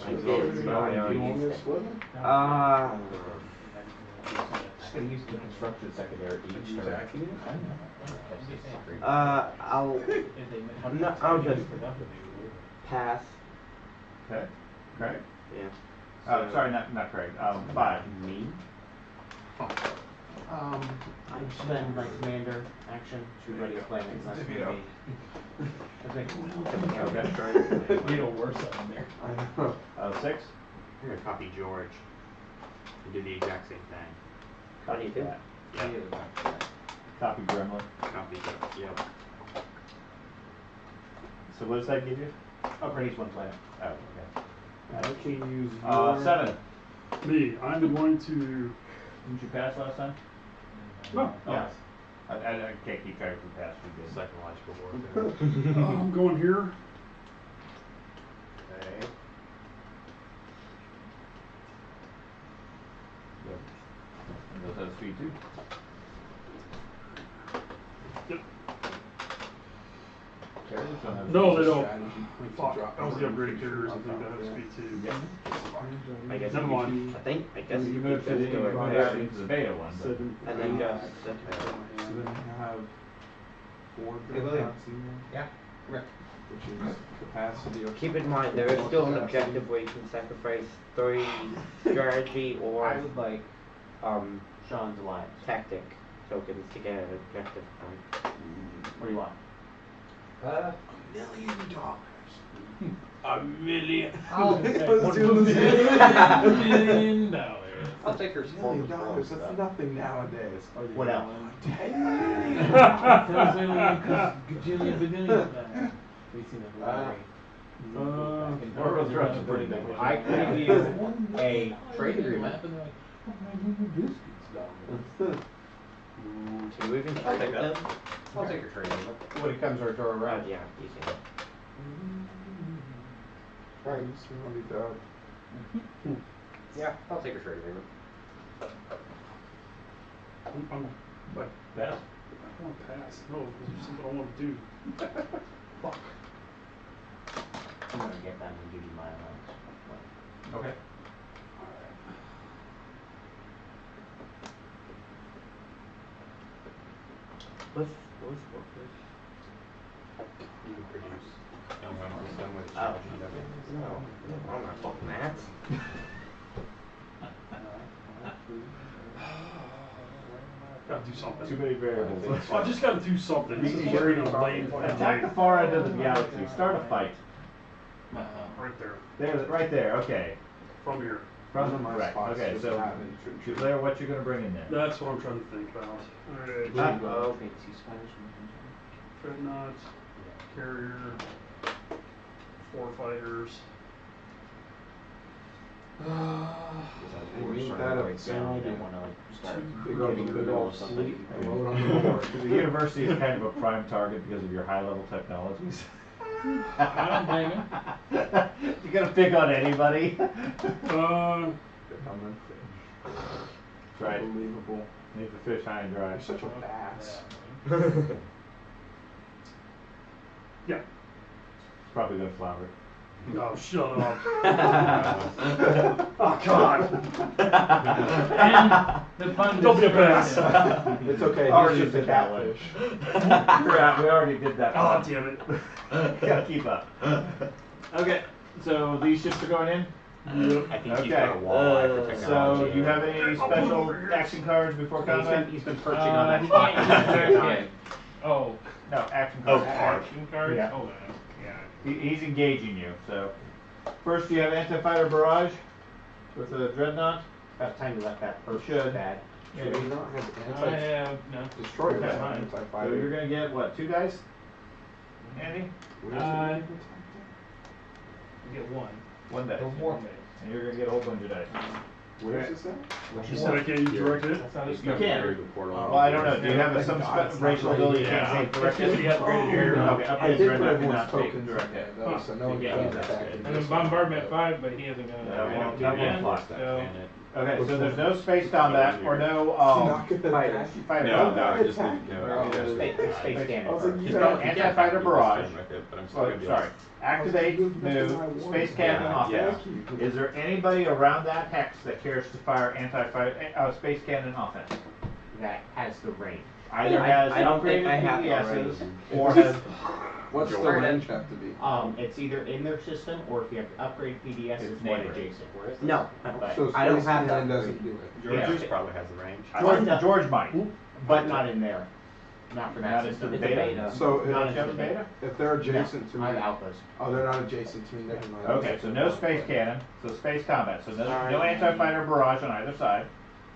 I did. No, I already you used it. Just gonna use the construction secondary each turn. I'll just pass. Okay. Craig? Yeah. Sorry, not Craig. 5. Me? I spend my commander action to ready a planet. That's gonna be. Okay. Need a worse on there. 6. I'm gonna copy George. And do the exact same thing. Copy that. Yep. Copy Gremlin. Copy George, yep. So what does that give you? Oh, release 1 planet. Oh, okay. I can use 7. Me, I'm going to. Didn't you pass last time? No. Yeah. I can't keep track of the pass. We did. Psychological warfare. I'm going here. Okay. Yep. And those have speed too. Yep. Okay, this one has No, they don't. strategy points to Fuck, drop that was the down upgrade feature carriers. I on think top that of has speed too. Yep. I guess Never you mind. I guess You you move could to just the, go you move ahead. into the beta one. But And then just. So then you have 4 Hey, William. dropouts in there, Yeah. Rick. which is capacity or. Keep in mind, there is still an objective where you can sacrifice 3 strategy I or would like Sean's alliance. tactic tokens to get an objective point. what do you want? $1 million. A million. Let's do $1 this. million. I'll take her $1 million, that's nothing nowadays. What else? 10 million. Gajillion, badillion. Where was construction. I can give you a trade agreement. Can we even I'll trade take them? that. I'll take your trade agreement. When it comes our door around. Yeah, easy. Right, you still want to be done. Yeah, I'll take your trade agreement. I'm What? Pass? I want to pass. No, because there's something I want to do. Fuck. I'm gonna get them and give you my allowance. Okay. What's work with? You can produce some with Oh. No. I'm not fucking that. Gotta do something. Too many variables. I just gotta do something. This is very lame. Attack the far end of the galaxy. Start a fight. Right there. There, right there. Okay. From here. From Those are my right. spots, Okay. just So have in declare what you're gonna bring in there. That's what I'm trying to think about. Alright. Fancy Spanish. Dreadnought, carrier, 4 fighters. And meet that up, same idea. Start Figure out the big old fleet and load on the board. The university is kind of a prime target because of your high level technologies. I don't blame him. You gonna pick on anybody? Right. Unbelievable. Need the fish high and dry. You're such a bass. Yeah. It's probably gonna flower. Oh, shut up. Oh, God. And the pun Don't be a bass. It's okay, Already he's just a did that one. catfish. Crap, we already did that. Oh, one. damn it. Gotta keep up. Okay, so these ships are going in? Yep. I think Okay. he's got a walleye for So, technology. do you have any special action cards before combat? He's been perching on that he clock can't the use entire that time. yet. Oh, No, action Oh, cards. action cards? Yeah. Oh, yeah. He's engaging you, so. First, you have anti-fighter barrage with a dreadnought. About time you let that perch Should. bad. Yeah, Should you- we not have I anti have, no. destroyer Okay. that So anti-fighter? you're gonna get what, 2 dice? Andy? Where's You get one. 1 dice. One dice. And you're gonna get a whole bunch of dice. Where's this at? You said I can't use direct hit? That's how this You goes. can. Oh. Well, I don't know. Do you have a, some God, it's racial not ability you right can't here. take direct It's hit? just the upgraded here. Okay, I upgraded did put dreadnought everyone's cannot take tokens direct in there hit. though, so no one Yeah, can that's attack good. it. And then bombardment 5, but he isn't gonna. That do won't that, fly. so. Okay, so there's no space combat or no Not good at Fighters. attacking. fighter. No, no, I Not just need attacking. to know. Oh, Yeah. Space cannon. I was like, first. you There's know, no anti-fighter barrage. But I'm still Oh, gonna be sorry. Activate, move, space cannon off. Yeah. Is there anybody around that hex that cares to fire anti-fighter space cannon offense? That has the range. Either I- has I don't think upgraded I have PDSs already. or has What's the Jordan. range have to be? It's either in their system or if you have to upgrade PDS, It's it's one neighboring. adjacent. No. So I don't space have cannon that. doesn't do it. George's Yeah. probably has the range. George might. But not in there. Not for Not that into system. the It's a beta? beta. So Not if, Not into in the beta? if they're adjacent to me, I have alphas. oh, they're not adjacent to me, never mind. Okay, so no space cannon, so space combat, so no Alright. anti-fighter barrage on either side,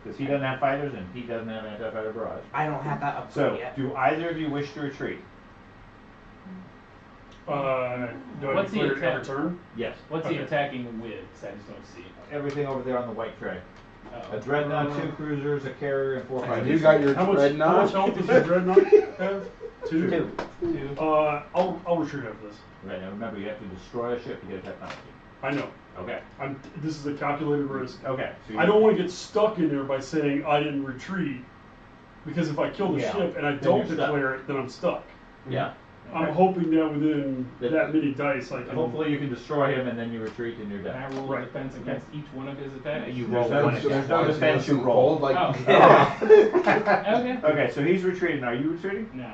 because he doesn't have fighters and he doesn't have anti-fighter barrage. I don't have that upgrade So, yet. do either of you wish to retreat? Do I What's the declare it attack? every turn? Yes. What's Okay. he attacking with? 'Cause I just don't see it. Everything over there on the white tray. Oh. A dreadnought, 2 cruisers, a carrier, and 4 And fighters. you got your How much dreadnought? health does your dreadnought have? 2? Two. I'll retreat after this. Right, now remember, you have to destroy a ship to get a technology. I know. Okay. This is a calculated risk. Okay. So I don't want to get stuck in there by saying I didn't retreat, because if I kill the Yeah. ship and I Then don't you're stuck. declare it, then I'm stuck. Yeah. I'm hoping that within That- that many dice I can. Hopefully you can destroy him and then you retreat and you're Can I done. roll a defense against each one of his attacks? You There's roll no, one there's attack. no defense you roll. Like, Oh. Yeah. Okay. Okay, so he's retreating. Are you retreating? No, I'm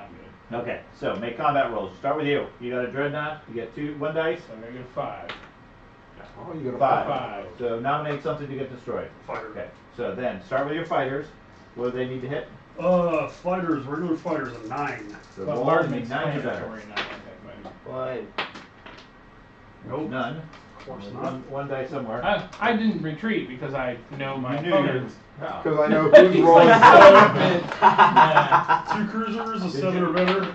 good. Okay, so make combat rolls. Start with you. You got a dreadnought. You get 1 dice. So I'm gonna get 5. oh, you got a 5. So nominate something to get destroyed. Fighter. Okay, so then start with your fighters. What do they need to hit? Fighters, regular fighters, a 9. So But roll Bombardment's me 9 or better. mandatory, not anti-fighter. What? Nope. None. Of course not. One die somewhere. I didn't retreat because I know my You knew you- opponents. Because I know who's rolling. Yeah. 2 cruisers, a 7 or better.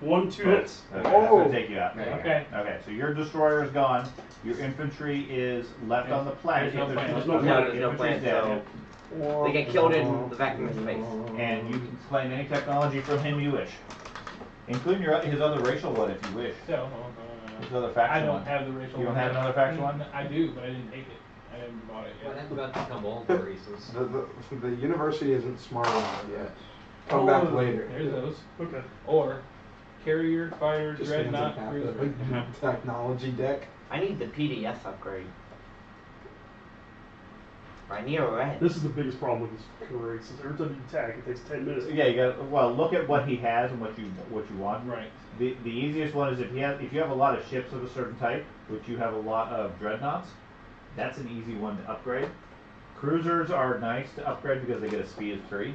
1, 2 hits. Okay, that's gonna Oh. take you out. Okay. Okay, so your destroyer is gone. Your infantry is left on the planet. There's no planet. There's no No, there's no Infantry's plan, dead. so they get killed in the vacuum of space. And you can claim any technology from him you wish, including his other racial one if you wish. So, His other faction I don't one. have the racial You don't one have yet. another faction one? I do, but I didn't take it. I haven't bought it yet. Well, I'm about to become all the races. The university isn't smart enough yet. Come back Oh, later. There's those. Okay. Or carrier, fighter, Just dreadnought, have cruiser. the technology deck. I need the PDS upgrade. I need a red. This is the biggest problem with this race. Is every time you attack, it takes 10 minutes. Yeah, you got. Well, look at what he has and what you want. Right. The easiest one is if you have a lot of ships of a certain type, which you have a lot of dreadnoughts. That's an easy one to upgrade. Cruisers are nice to upgrade because they get a speed of 3.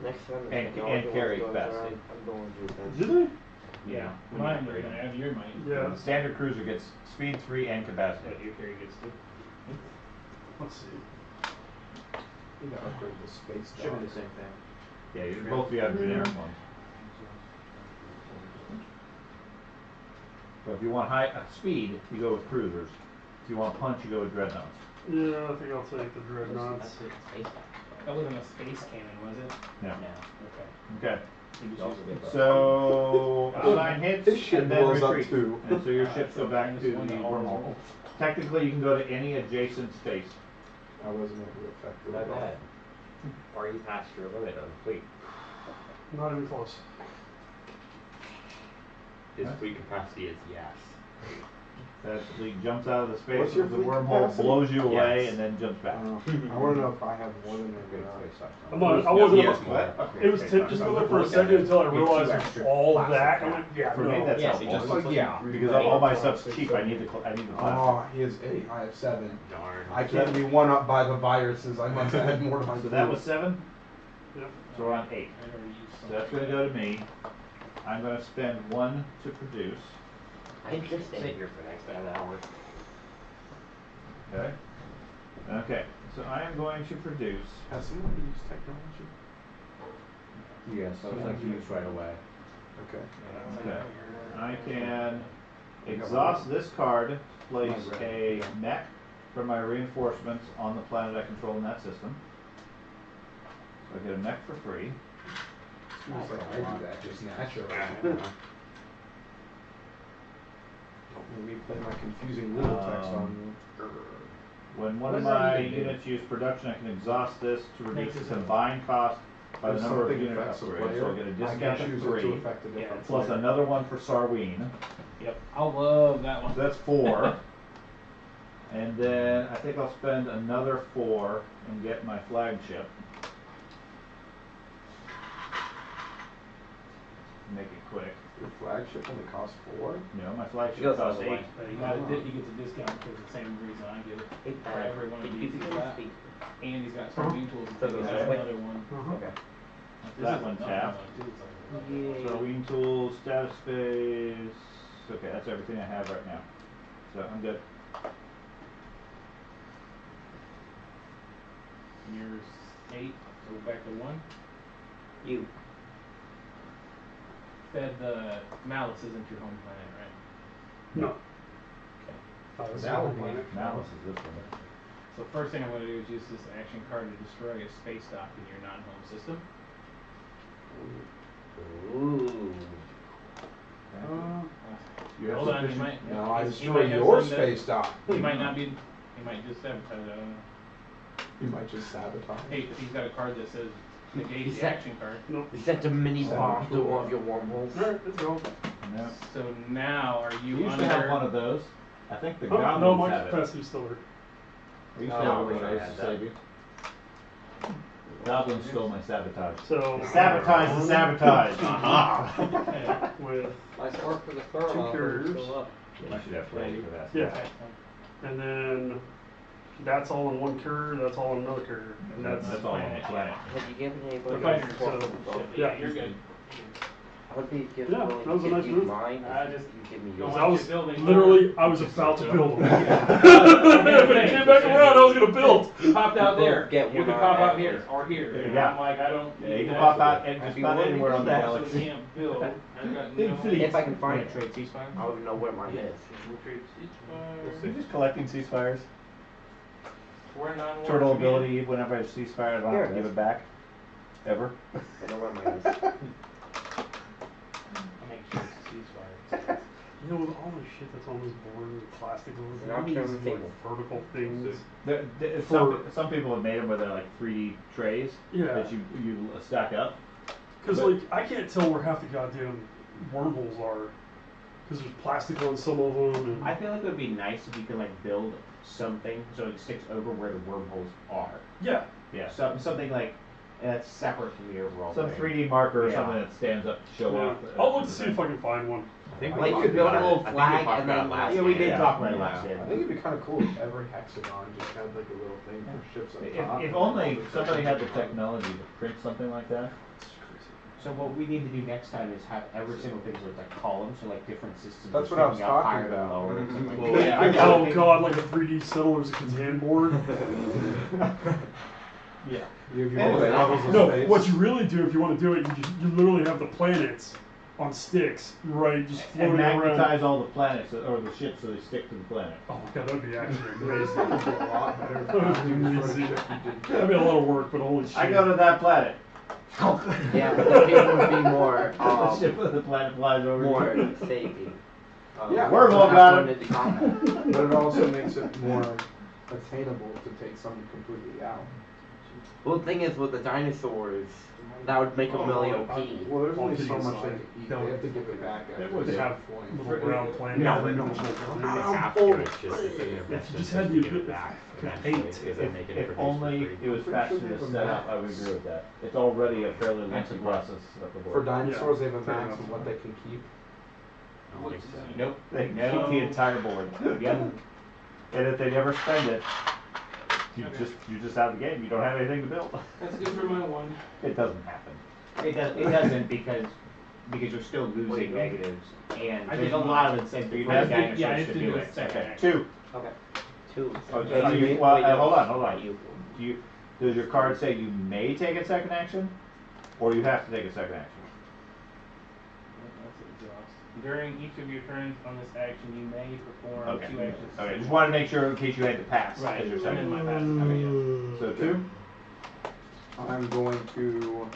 Next time the And technology carry goes capacity. around, I'm going to do that. Do they? Yeah. when you Mine, upgrade I them. have your might. Yeah. The standard cruiser gets speed 3 and capacity. But your carrier gets two. Let's see. You gotta upgrade the space Should dock. be the same thing. Yeah, you both be on generic ones. So if you want high speed, you go with cruisers. If you want punch, you go with dreadnoughts. Yeah, I think I'll take the dreadnoughts. That wasn't a space cannon, was it? No. Okay. Okay. You just use it. So Good. assign hits This ship and then blows up retreat. too. And so your ships go back to the One that wormhole. Technically, you can go to any adjacent space. I wasn't able to affect it. Not bad. Or you passed your limit on fleet. Not even close. His fleet capacity is yes. That fleet jumps out of the space What's your of the fleet wormhole, capacity? blows you away, Yes. and then jumps back. I wanna know if I have more than I'm not, I wasn't Yes, about, more. it was just go there for a second until I realized extra all classes. that. I went, yeah, For me, no. that's Yeah, helpful. it just looks like Because all my stuff's cheap. I need the class. Oh, he has 8. I have 7. Darn. I can't be one up by the viruses. I must add more to my So that fleet. was 7. Yep. So we're on 8. I already used So some. that's going to go to me. I'm going to spend 1 to produce. I can stay here for the next 10 hours. Okay. Okay. So I am going to produce. Has someone used technology? Yes, I was like used right away. Okay. Okay. I can exhaust this card to place a mech from my reinforcements on the planet I control in that system. So I get a mech for free. Seems like I do that just naturally. Don't make me play my confusing little text on you. When one What of does that my even do? units use production, I can exhaust this to reduce the Makes it combined cost by the If number of something unit affects a upgrades. So I get a player, I discount can of choose it to 3, affect a different plus player. another one for Sarween. Yep. I love that one. So that's 4. And then I think I'll spend another 4 and get my flagship. Make it quick. Your flagship only costs 4? No, my flagship Goes costs the other 8. way. But he gets a discount because the same reason I get it. For every one of these he's got. And he's got some bean tools. So He's goes got that way? another one. Okay. That one tapped. Sarween tools, status space. Okay, that's everything I have right now. So I'm good. Yours 8, so we're back to 1. You. Fed the Malice isn't your home planet, right? No. Okay. This is That the would be planet. Malice is this one. So first thing I'm going to do is use this action card to destroy a space dock in your non-home system. Ooh. You have Hold on, sufficient- you might. No, I you destroy might have your some that- space dock. He might not be. He might just sabotage it. I don't know. You might just sabotage. Hey, if he's got a card that says negate Is the that- action card. Nope. You set a mini bomb to one of your wormholes. Alright, let's go. No. So now are We you used under? to have one of those. I think the Oh, goblins no, my have it. capacity's still there. We used to No, have we one of don't those have to that. save you. Goblins stole my sabotage. So. Sabotage the sabotage. Aha. With, Nice work for the thermal. carriers. Still up. You should have plenty for that. yeah. And then that's all in one carrier, that's all in another carrier. And that's That's all on the planet. Have you given The anybody fighter. else So, support? yeah. You're good. Would be if Yeah, that was a nice move. mine. I just You give me don't yours. I want was you building literally, more. I was about to build them. When it came back around, I was gonna build. You popped out there. Get You one could on pop out that. here or here. And Yeah. I'm like, I don't. Yeah, you need can that. pop out and I'd just be about willing to anywhere on the do that. So galaxy. we can't build. I've got Big no. fleet. If I can find Want it, to trade ceasefire? I would know where mine is. Retreat ceasefire. You're just collecting ceasefires. We're non-war Turtle command. ability, whenever I ceasefire, I don't Here have to it give is. it back. Ever. I know where mine is. I'll make sure it's a ceasefire. You know, with all the shit that's on this board, the plastic ones, They're not these showing the like table. vertical things. Some people have made them where they're like 3D trays Yeah. that you stack up. Because, But- like, I can't tell where half the goddamn wormholes are. Because there's plastic on some of them. And I feel like it would be nice if you could like build something so it sticks over where the wormholes are. yeah. Yeah. Something like that's separate from the overall. Some thing. 3D marker or Yeah. something that stands up to show Yeah. off. I'll look to see if I can find one. I think Like you could build a little flag and then last we game. did Yeah. talk about it Yeah. last I year. think it'd be kind of cool if every hexagon just had like a little thing for ships on top. If only somebody had the technology to print something like that. So what we need to do next time is have every single thing with like columns, so like different systems. That's are what I was sticking up talking higher than about. lower and stuff like Well, that. yeah, I got Oh god, like a 3D Settlers of Catan board. Yeah. You have your Anyway, levels of No, space. what you really do if you want to do it, you literally have the planets on sticks, right, just And floating around. magnetize all the planets or the ships so they stick to the planet. Oh my god, that'd be actually amazing. That'd be a lot better. That'd be amazing. That'd be a lot of work, but holy shit. I go to that planet. Yeah, but the people would be more, The ship of the planet flies over more you. safety. Yeah. Wormhole got Going it. into combat. But it also makes it more attainable to take something completely out. Well, the thing is, with the dinosaurs, that would make them really OP. Well, there's only All so kidding much they aside, can eat. that They would- have to give it back They after would a have certain point. little brown planets. No, and no, little no. planets. It's just that they have If you just to had give the it back eventually, eight. because they make it If produce only for free. it was faster to set up, I would agree with that. It's already a fairly lengthy process to set up the For board. dinosaurs, they have a Fair max enough. of what they can keep. I don't think so. Nope. They No. keep the entire board. Yep. And if they never spend it, you just have the game. You don't have anything to build. That's good for my one. It doesn't happen. It doesn't because you're still losing negatives and I there's did a one. lot of incentive for I the did- yeah, I dinosaurs did to do do a it. second Okay, action. 2. Okay. Two. Oh, Okay. do you, Wait, well, wait, hold no. on, hold on. Does your card say you may take a second action, or you have to take a second action? That's exhaust. During each of your turns on this action, you may perform Okay. 2 actions. Okay, just wanted to make sure in case you had to pass Right, as your and second. then my pass. Okay, yeah. So 2. I'm going to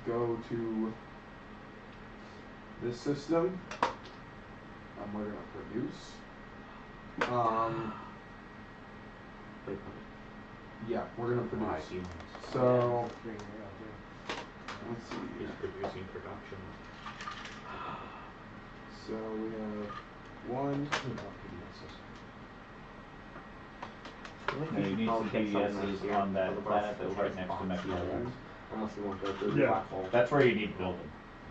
go to this system. We're gonna produce. Yeah, we're gonna produce. So let's see. He's producing production. So we have one. Now you need some PDSs on that planet that's right next to Mexico. Unless you want to go through Yeah. the black hole. That's where you need building.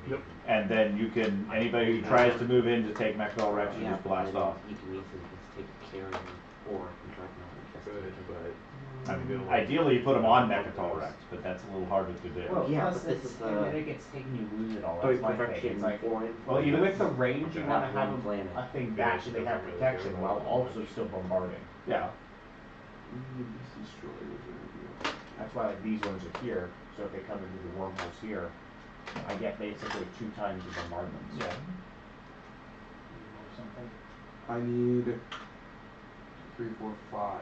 Yep. And then you can, anybody who tries to move in to take Mechal Rex, you just blast off. You can easily just take a carrier or contract knowledge. Good, but I mean, ideally you put them on Mechal Rex, but that's a little harder to do. Well, Yeah, plus but this it's, is, and then it gets taken, you lose it all. Oh, That's my thing. perfection It's like, foreign. well, even with the range, you want to have one planet. a thing that so they have protection while also still bombarding. Yeah. That's why like these ones are here. So if they come into the wormholes here, I get basically 2 times the bombardments. Yeah. I need 3, 4, 5.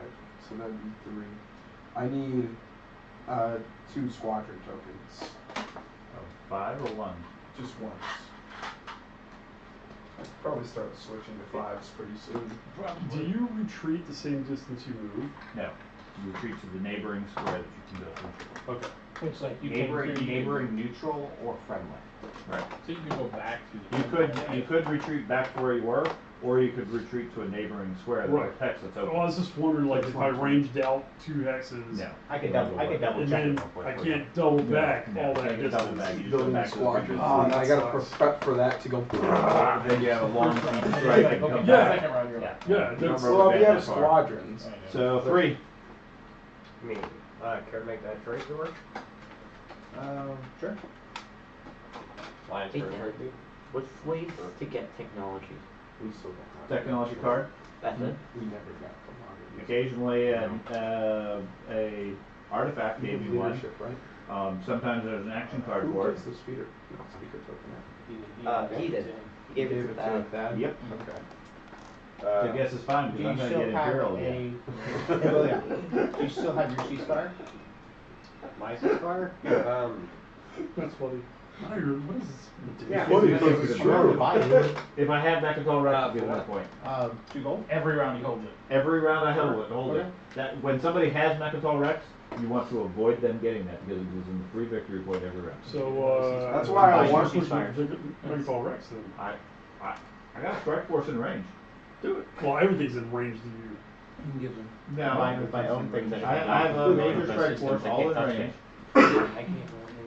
So that'd be 3. I need 2 squadron tokens. 5 or 1? Just once. I could probably start switching to 5s pretty soon. Do you retreat the same distance you move? No. You retreat to the neighboring square that you can go through. Okay. It's like you Neighboring neutral or friendly. Right. So you can go back to the. You could retreat back to where you were, or you could retreat to a neighboring square that Right. protects that's Well, open. I was just wondering, like, if I ranged out 2 hexes, No. I could double and check it then real quick. I for you. can't double back No, all you that can't double distance. back. You just Building go back to the squadrons. previous Oh, and I gotta sucks. prep for that to go. Then you have a long deep strike and Okay, come Yeah. back. second round, you're Yeah. up. Yeah, that's, Well, we have that far. squadrons. So 3. I mean, care to make that trade, George? Sure. Lions Hey, turn Dan. right, dude. What's ways to get technology? We still don't have Technology card. That's it? We never got commodities. Occasionally, a artifact You gave have me one. leadership, right? Sometimes there's an action card Who for it. gets the speaker? No, speaker token. He did. He gave it to Thad. Thad? Yep. Okay. I guess it's fine Do because you I'm gonna still get have Imperial a? again. Well, yeah. Do you still have your C-Star? My star? That's funny. Myron, what is this? Yeah. Funny It's because it's true. true. If I have Mechatol Rex, I'll give it a point. 2 gold. Every round he holds it. Every round I hold it. Okay. That when somebody has Mechatol Rex, you want to avoid them getting that because it gives them a free victory point every round. So, That's why I should want push C-Star. Megatol Rex then. I got a strike force in range. Do it. Well, everything's in range to you. You can give them. No, My own things that I have a major strike force all in range. I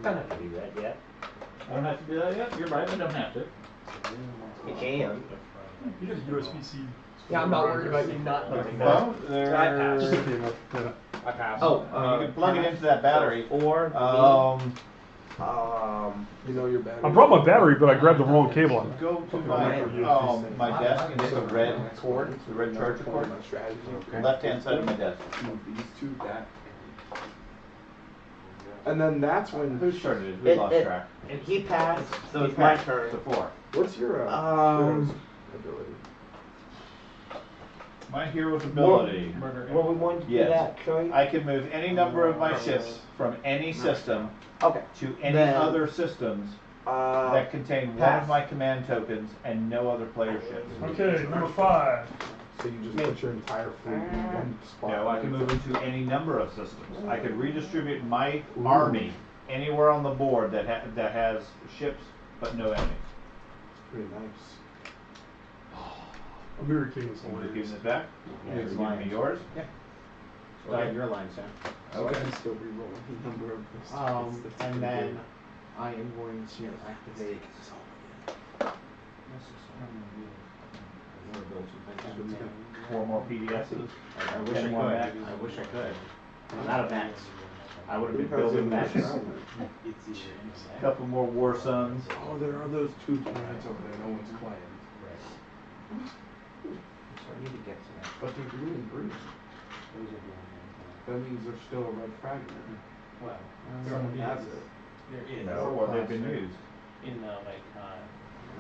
don't have to do that yet. I don't have to do that yet. You're right. I don't have to. You can. You got a USB-C. Yeah, I'm not worried about you not doing that. Well, I pass. Yeah. I pass. Oh, you can plug it into that battery. Or You know your battery. I brought my battery, but I grabbed the wrong cable. Go to my desk and get the red cord, the red charger cord. Strategy. Left hand side of my desk. Move these two back. And then that's when. Whose turn it is? We lost track. He passed, so it's He my passed. turn. So 4. What's your Um, hero's ability? My hero's ability. Well, we wanted to do Yes. that, Troy. I can move any number of my ships from any system Okay. to any Then- other systems that contain one pass. of my command tokens and no other player ships. Okay, number 5. So you just put your entire fleet in one spot. No, I can move into any number of systems. I can redistribute my army anywhere on the board that has ships but no enemies. It's pretty nice. American King is Are you hilarious. giving it back? Yeah, You it's give me mine. yours? Yeah. So I have your line, Sam. So I can still reroll the number of this. And then I am going to activate. Four more PDSs. I wish I Ten could. more max. I wish I could. I'm out of max. I would have been Because building of max. this round. Couple more War Suns. Oh, there are those 2 planets over there. No one's playing. So I need to get to that. But they're blue and green. That means there's still a red fragment. Well, Someone has it. there is. No, or they've been used. In the I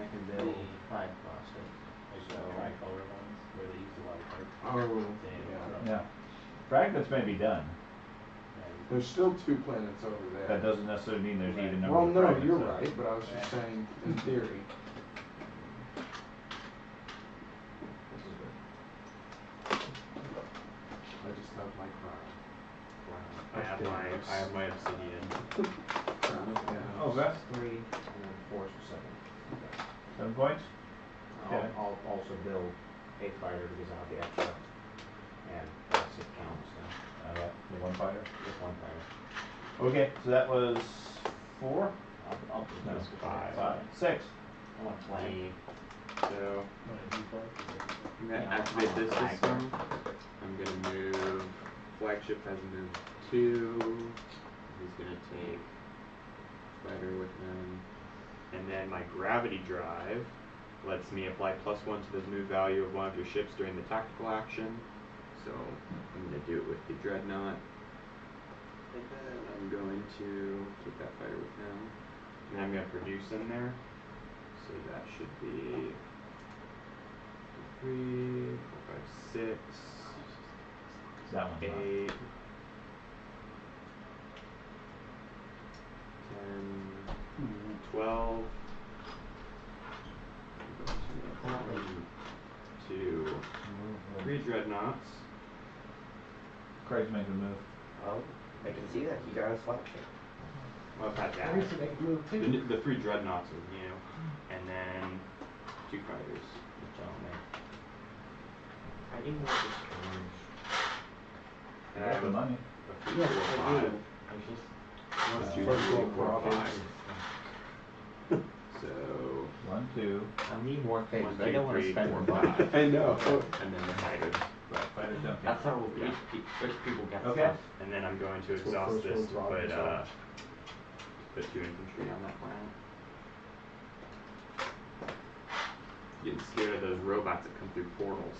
can build 5 plastic. like tricolor ones where they use a lot of cards. Oh, Yeah. Fragments may be done. There's still 2 planets over there. That doesn't necessarily mean there's even number Well, of no, fragments. you're though. right, but I was just saying, in theory. I just have my crown. I have my obsidian. Crown of Chaos. Oh, that's 3 and then 4 is 7. 7 points? Okay. I'll also build a fighter because I have the extra. And that's it counts now. The 1 fighter. Just 1 fighter. Okay, so that was 4? I'll do No, this. 5. 6. I want to play. So I'm gonna activate this system. I'm gonna move. Flagship has moved 2. He's gonna take fighter with him, and then my gravity drive lets me apply +1 to the move value of one of your ships during the tactical action. So I'm gonna do it with the dreadnought, and then I'm going to take that fighter with him, and then I'm gonna produce in there. So that should be 3, 4, 5, 6, That one's 8, 10, 12, 2, 3 dreadnoughts. Craig's making a move. Oh, I can see that. He got a flagship. Well, I've had that. Craig's making a move too. The 3 dreadnoughts are new, and then 2 fighters, which I'll make. I didn't know this. And You I got have the money. a 3, Yes, 4, I 5. do. 1, 2, First 3, world 4, problems. 5. So 1, 2. I need more things. 1, I 2, don't want to 3, spend 4, more money. 5. I know. And then the fighters. Right, fighters don't count. That's how Yeah. rich people get Okay. stuff. And then I'm going to That's what exhaust first this world to problems are. put 2 infantry on that planet. Getting scared of those robots that come through portals.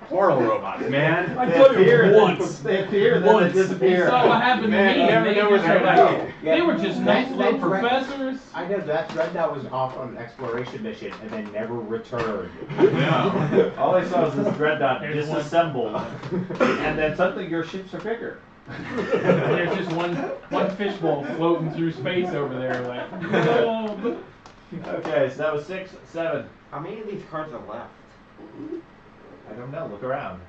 Portal robots, man. I They tell you appear, once. They appear, then they Once. disappear. You saw what happened Man, to me. you never They know where just they're were gonna like- go. They were just nice little that's right. professors. I know that's Red Dot was off on an exploration mission and then never returned. No. All I saw was this dreadnought There's one. disassembled, and then suddenly your ships are bigger. There's just one fishbowl floating through space over there, like. No. Okay, so that was 6, 7. How many of these cards are left? I don't know. Look around.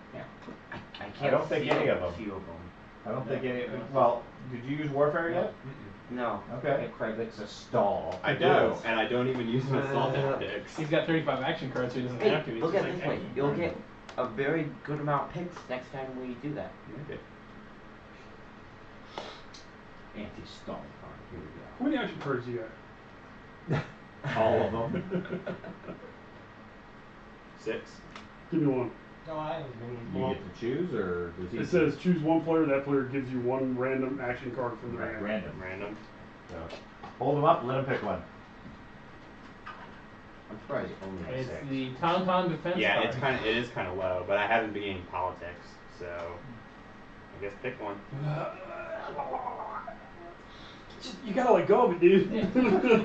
I can't I don't think see any a of them. few of them. I don't think any. Well, did you use Warfare yet? No. Okay. Hey, Craig, it's a stall. I do, and I don't even use my assault tactics. He's got 35 action cards, so he doesn't Hey, have to. He's look just at like, this way. hey. You'll get a very good amount of picks next time we do that. Okay. Anti-stall card. Here we go. How many action cards you got? All of them. 6. Give me one. No, I You get to choose, or does he? It says choose one player. That player gives you one random action card from their hand. Random. Random. So, hold them up. Let him pick one. I'm surprised you only have It's 6. the Tauntaun defense Yeah, card. it is kind of low, but I haven't been getting politics, so I guess pick one. You gotta let go of it, dude.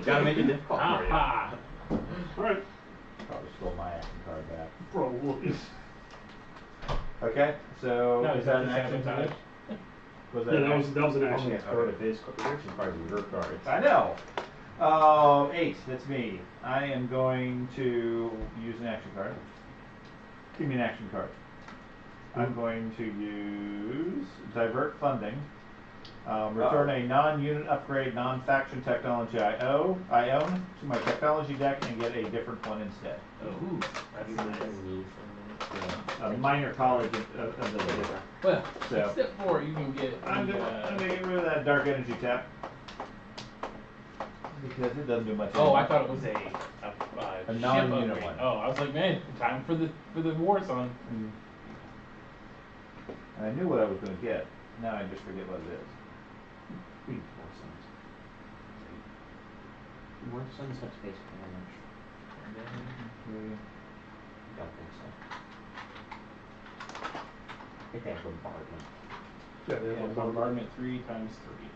Gotta make it difficult for you. Ah, All right, Probably stole my action card back. probably. Okay, so No, is is that that an the action sabotage? time? Was Yeah, that was an Only action. a third of his action cards are your cards. I know. 8. That's me. I am going to use an action card. Give me an action card. I'm going to use divert funding. Return a non-unit upgrade, non-faction technology I own to my technology deck and get a different one instead. ooh, that's nice. A minor college ability. Well, So- step 4, you can get. I'm gonna get rid of that dark energy tap because it doesn't do much. Oh, I anymore. thought it was a ship non-unit upgrade. one. Oh, I was like, man, time for the war song. And I knew what I was gonna get. Now I just forget what it is. More Suns have space damage. Don't think so. I think they have bombardment. Yeah, they have And a bombardment. bombardment 3 times 3.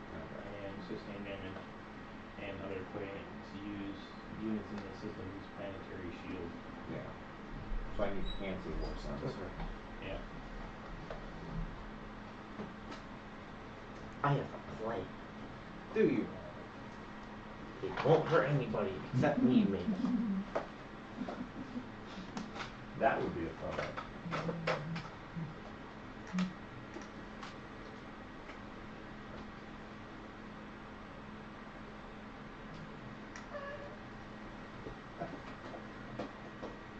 And sustain damage. And other planes use units in the system use planetary shield. Yeah. So I need anti-war Suns. Yeah. I have a play. Do you? It won't hurt anybody except me, maybe. That would be a fun one.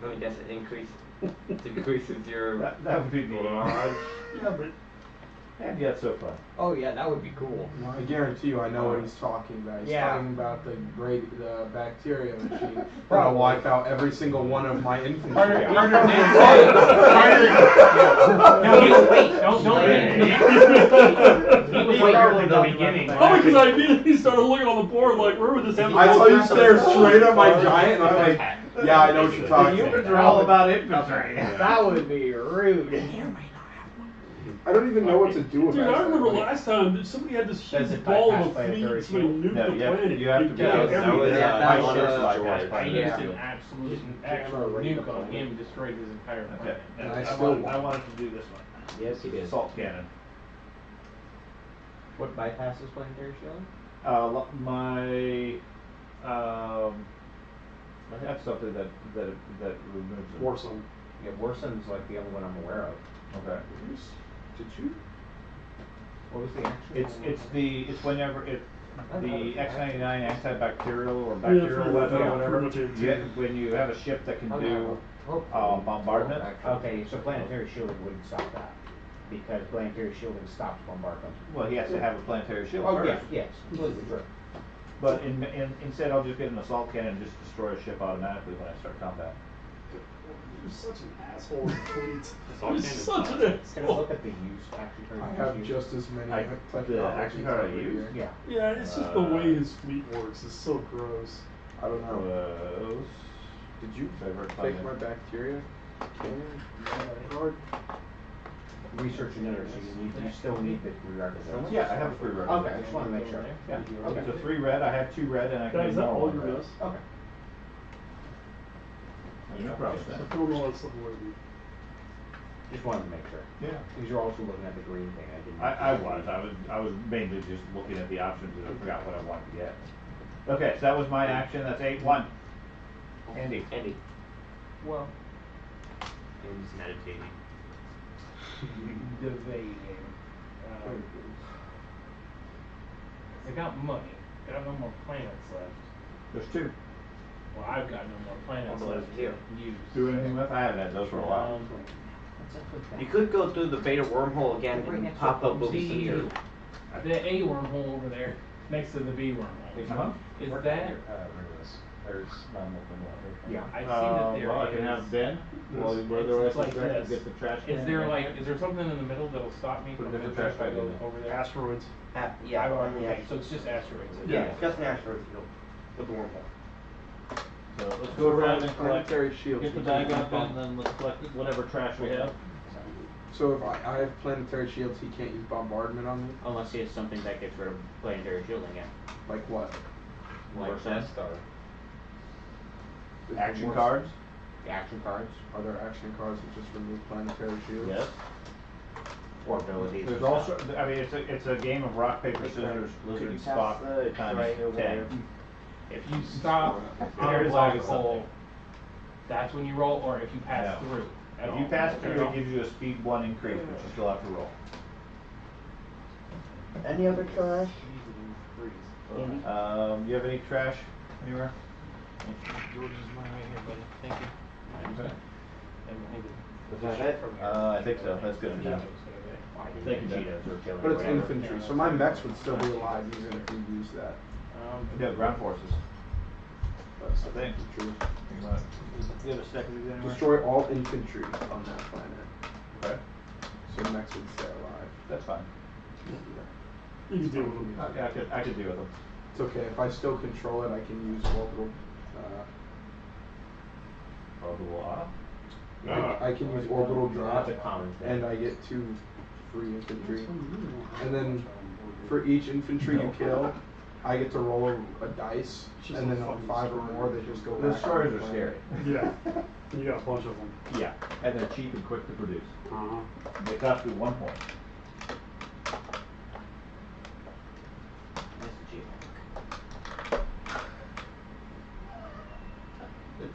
I mean, does it decreases your That would be neat. barrage? Yeah, but and yet so fun. Oh yeah, that would be cool. I guarantee you, I know what he's talking about. He's Yeah. talking about the bacteria machine. That'll wipe out every single one of my infantry. Carter did say. No, he was like here from the beginning. Oh, because I immediately started looking on the board like, where would this have? I saw you stare straight at my giant, and I'm like, yeah, I know what you're talking Humans about. are all about infantry. That would be rude. I don't even know what to do Dude, about it. I remember last time that somebody had this Does huge it ball bypass of a planetary fleet, somebody shield? nuked No, the you have to- planet. you have to It be- got that was- everything. that was, My ships George. bypass I planetary used shield. an absolute actual nuke on him, destroyed his entire Okay. planet. And I I still wanted to do this one. Yes, he did. Assault cannon. What bypasses planetary shield? My I have something that removes it. Warsome. Yeah, Warson's like the only one I'm aware of. Okay. Did you? What was the action? It's whenever the X-99 antibacterial or Yeah, bacterial weapon pretty or whatever. much it, You get, when you have a ship that can do bombardment. Okay, so planetary shielding wouldn't stop that. Because planetary shielding stops bombardment. Well, he has to have a planetary shield Oh, first. yes, completely true. But instead, I'll just get an assault cannon and just destroy a ship automatically when I start combat. You're such an asshole, fleet. Assault You're cannon's such fine. an Can I asshole. look at the use action card? I have just as many The technologies action card I over use? here. Yeah. Yeah, it's just the way his fleet works is so gross. I don't know. was. Did you Favorite take planet. my bacteria cannon card? Research and energy, you still need the prerequisites. Yeah, I have a 3 red. Okay, I just wanted to make sure. Yeah. Okay. It's a 3 red. I have 2 red, and I can Guys, is that ignore all 1 your red. list? Okay. No problem. I don't know what's the word. Just wanted to make sure. Yeah. Because you're also looking at the green thing, I didn't. I was mainly just looking at the options and I forgot what I wanted to get. Okay, so that was my action. That's 8-1. Andy. Well, Andy's meditating. debating. I got money. I got no more planets left. There's 2. Well, I've got no more planets Although left there's to use. Do anything with? I haven't had those for a while. You could go through the beta wormhole again and pop up what we see here. The A wormhole over there, next to the B wormhole. Uh-huh. Is Where that? can There's not open water. Yeah, I see that there Well, I can is- have Ben. Well, It's where the rest like of the this. get the trash can. Is there like, is there something in the middle that'll stop me Put a from different entering trash if I bag go in there. over there? Asteroids. Yeah, Okay, yeah. so it's just asteroids. Yeah, just an asteroid field with the wormhole. So let's go around and collect. Planetary shields. Get the we bag can't up use and then let's collect whatever trash we have. So if I have planetary shields, he can't use bombardment on me? Unless he has something that gets rid of planetary shielding, yeah. Like what? Like Death Star. Is the Action more- cards? Action cards Are there action cards that just remove planetary shields? Yes. or abilities. There's and also, stuff. I mean, it's a game of rock, paper, Could scissors, you lizard, pass Spock, the times tray over 10. there? If you stop on a There's black always hole, something. that's when you roll, or if you pass No. through. at If you all. pass Okay. through, it gives you a speed 1 increase, but you still have to roll. Any other trash? Andy? You have any trash anywhere? Yours is mine right here, buddy. Thank you. Okay. Is that it? I think so. That's good enough. Thank you, Ben. But it's infantry, so my mechs would still be alive even if we use that. No, ground forces. That's I think. infantry. You have a stack of these anywhere? Destroy all infantry on that planet. Okay. So mechs would stay alive. That's fine. You can deal with them. I could deal with them. It's okay, if I still control it, I can use orbital, Orbital I can use orbital drop, That's a common thing. and I get 2 free infantry. And then for each infantry you kill, I get to roll a dice, and then on 5 or more, they just go The back. destroyers on the are scary. planet. Yeah. You got a bunch of them. Yeah, and they're cheap and quick to produce. Uh-huh. They cost you 1 point. That's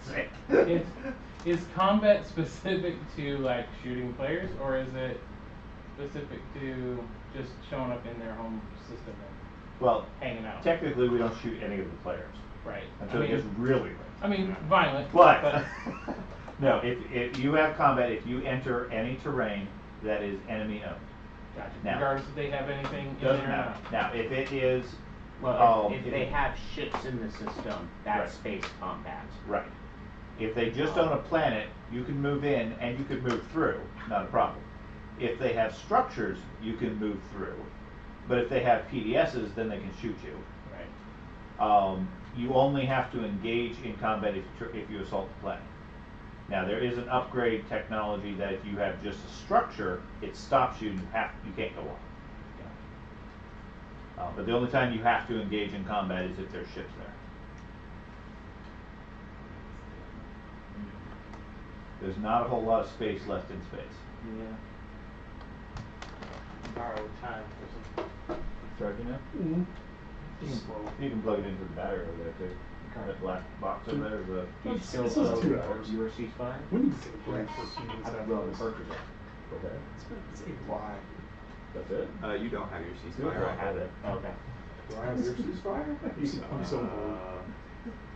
the cheap. Is combat specific to like shooting players, or is it specific to just showing up in their home system and Well, hanging out? technically, we don't shoot any of the players Right. until it gets really late. I mean, violent. But no, if you have combat, if you enter any terrain that is enemy owned, Gotcha. Now- Regardless if they have anything in doesn't there or matter. not. Now, if it is, Well, if it they is- have ships in the system, that's Right. space combat. right. If they just own a planet, you can move in and you can move through, not a problem. If they have structures, you can move through. But if they have PDSs, then they can shoot you. Right. You only have to engage in combat if you assault the planet. Now, there is an upgrade technology that if you have just a structure, it stops you and you can't go on. But the only time you have to engage in combat is if there's ships there. There's not a whole lot of space left in space. Yeah. Borrow time for some. Charging now? Mm-hmm. You can plug it into the battery over there too. That black box over there is a. It's just 2 hours. Your ceasefire? We need to take a break for a few minutes I'd after rather this. purchase it. Okay. It's 8 Why? That's it? You don't have your You ceasefire. don't have it. Okay. Do I have your ceasefire? I'm so bored.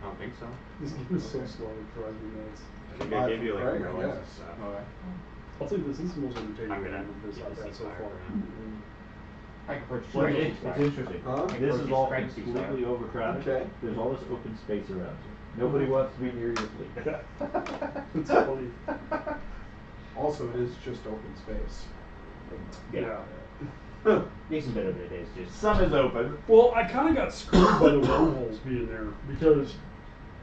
I don't think so. This game is so slow, it drives me nuts. I think I gave you like Right, real I ones and guess. stuff. Okay. I'll tell you this is the most entertaining I'm game gonna of this get I've the had so ceasefire far. around. I can purchase Well, your it's ceasefire. interesting. Huh? This is all Purchase completely ceasefire. overcrowded. Okay. There's all this open space around you. Nobody wants to be near your fleet. It's funny. Also, it is just open space. Yeah. Decent bit of it is just. Some is open. Well, I kind of got screwed by the wormholes being there because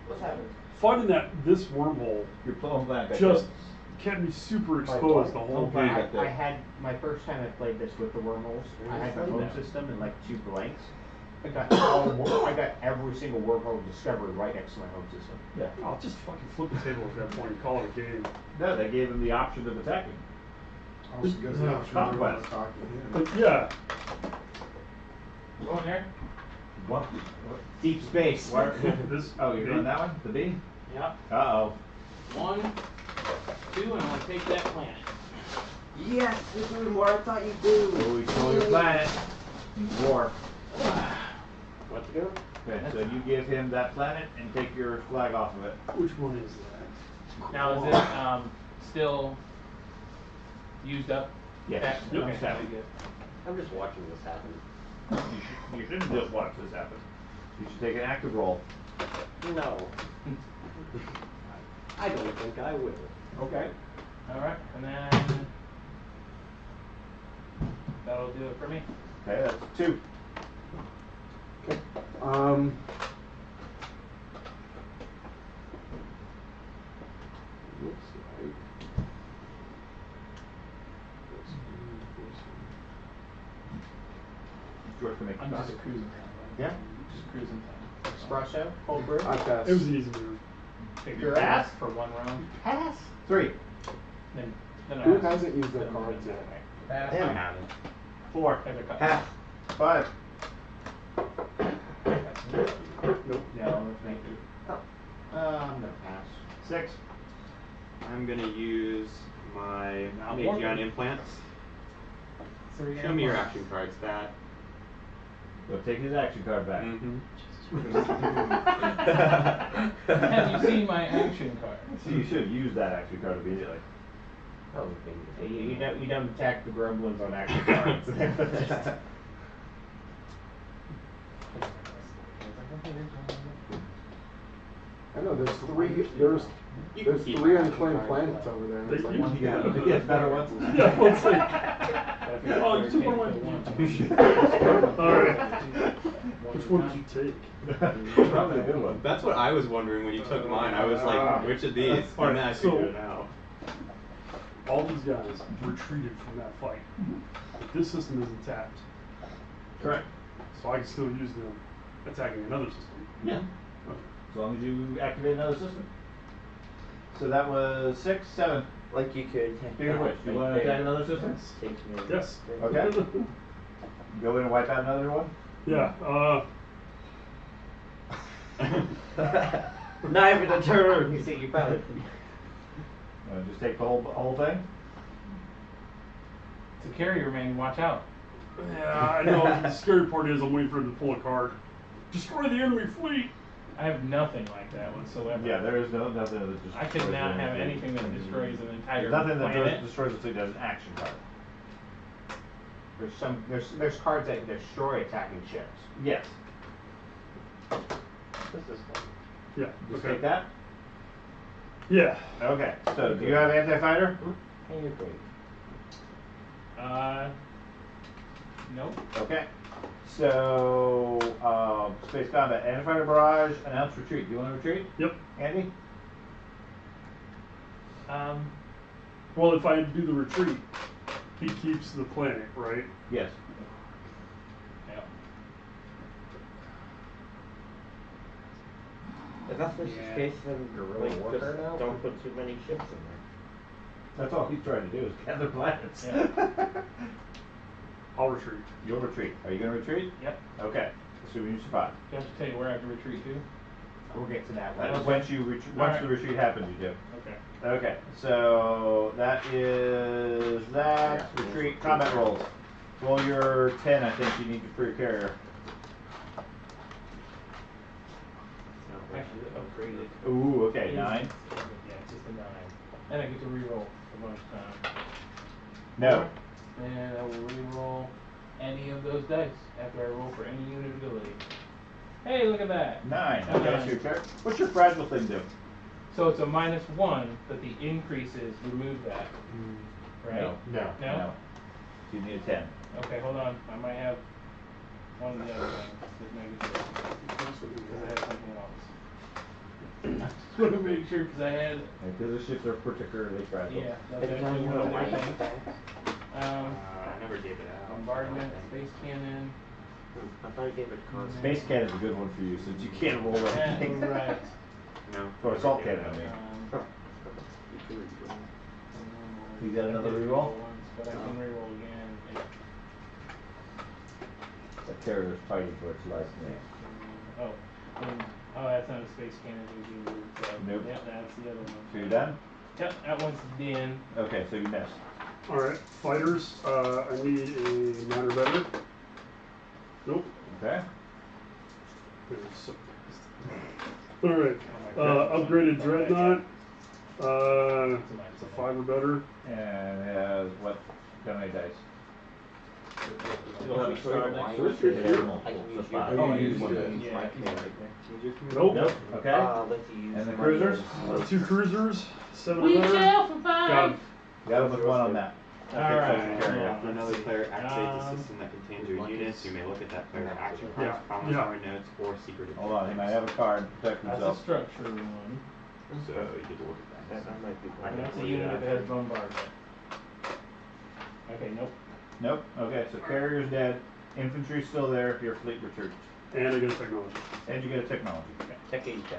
What's happening? finding this wormhole Your home planet got just killed. kept me super exposed the whole Okay. game. I had my first time I played this with the wormholes. I had my home system and like 2 blanks. I got I got every single wormhole discovered right next to my home system. Yeah. I'll just fucking flip the table at that point and call it a game. No, they gave him the option of attacking. Also gives the option of Conquest. attacking. But yeah, Go in there. What? Deep space. Where? this. Oh, you're doing that one? The B? Yep. Uh-oh. 1, 2, and I'm gonna take that planet. Yes, you're doing what I thought you'd do. So we control your planet. War. What to go? Okay, so you give him that planet and take your flag off of it. Which one is that? Now is it still used up? Yes. Okay, Yep. very good. I'm just watching this happen. You shouldn't just watch this happen. You should take an active role. No. I don't think I will. Okay. Alright, and then that'll do it for me. Okay, that's 2. Okay. Looks like. George can make I'm a just copy. cruising. Yeah. Just cruising time. Espresso, cold brew. I pass. It was an easy move. Figure Pass? out for 1 round. Pass. 3. Then Who I hasn't used their cards yet? Pass. Him. I haven't. 4. Have a cut. Pass. 5. Nope. No, thank you. I'm gonna pass. 6. I'm gonna use my Now Magion one. implants. 3 Show me your action cards, that. He'll take his action card back. Mm-hmm. Have you seen my action card? So you should use that action card immediately. Oh, You don't attack the gremlins on action cards. I know there's 3 unclaimed planets over there. And it's like one Yeah, better ones. Yeah, let's see. Oh, you took one of my. Alright. Which one did you take? Probably a good one. That's what I was wondering when you took mine. I was like, which of these? And then I figured it out. All these guys retreated from that fight. But this system is intact. Correct. So I can still use them attacking another system. Yeah. As long as you activate another system. So that was 6, 7. Like you could. Speaking of which, you want to attack another system? Yes. Okay. Go in and wipe out another one? Yeah, Not even a turn. You see, you found it. Just take the whole thing? It's a carrier, man. Watch out. yeah, I know. The scary part is I'm waiting for him to pull a card. Destroy the enemy fleet. I have nothing like that whatsoever. Yeah, there is nothing that just I could not have anything that destroys an entire nothing that planet. destroys the fleet as an action card. There's cards that destroy attacking ships. Yes. This is fun. Yeah. Just Okay. take that? Yeah. Okay. So do you have anti-fighter? Hey, you're great. Nope. Okay. So space combat, anti-fighter barrage, announce retreat. Do you want to retreat? Yep. Andy? Well, if I do the retreat, he keeps the planet, right? Yes. Yep. If that's the case, then Guerrilla like, warfare just now? don't put too many ships in there. That's all he's trying to do is gather planets. Yeah. I'll retreat. You'll retreat. Are you going to retreat? Yep. Okay. Assuming you survive. Do I have to tell you where I have to retreat to? We'll get to that Once later. once Alright. the retreat happens, you do. Okay. Okay. So that is that. Retreat. Combat rolls. Roll your 10. I think you need for your carrier. Actually, upgraded. Ooh. Okay. 9. Yeah, it's just a 9. And I get to reroll a bunch of times. No. And I will reroll any of those dice after I roll for any unit ability. Hey, look at that. 9. A Okay. nine. That's your turn. What's your fragile thing do? So it's a -1, but the increases remove that. Right? No. No. No? No. So you need a 10. Okay, hold on. I might have one of the other things. Just maybe because I have something else. just want to make sure because I had. Because the ships are particularly fragile. Yeah, that's actually one of their things. I never gave it out. Bombardment, space cannon. I thought I gave it constant. Space cannon's a good one for you since you can't roll anything. Right. No. Or assault cannon, I mean. You got another reroll? But I can reroll again. Yeah. That carrier's fighting for its last name. Oh, that's not a space cannon. So, Nope. Yep, that's the other one. So you're done? Yep, that one's in. Okay, so you missed. Alright, fighters, I need a 9 or better. Nope. Okay. Alright, upgraded dreadnought. It's a 5 or better. And it has what? How many dice? I can use one. Nope. Okay. Let's use And the cruisers? 2 cruisers, 7 or We better. shall for 5. Got 'em. Got him with one on that. Alright. After another player activates a system that contains your units, you may look at that player's action cards, promissory notes, or secret. Hold on, he might have a card to protect That's a himself. structure one. So you get to look at that. That might be And that's a unit that has bombardment. Okay, nope. Nope. Okay, so carrier's dead. Infantry's still there if your fleet retreats. And I get a technology. And you get a technology. Okay. Tech 8 10.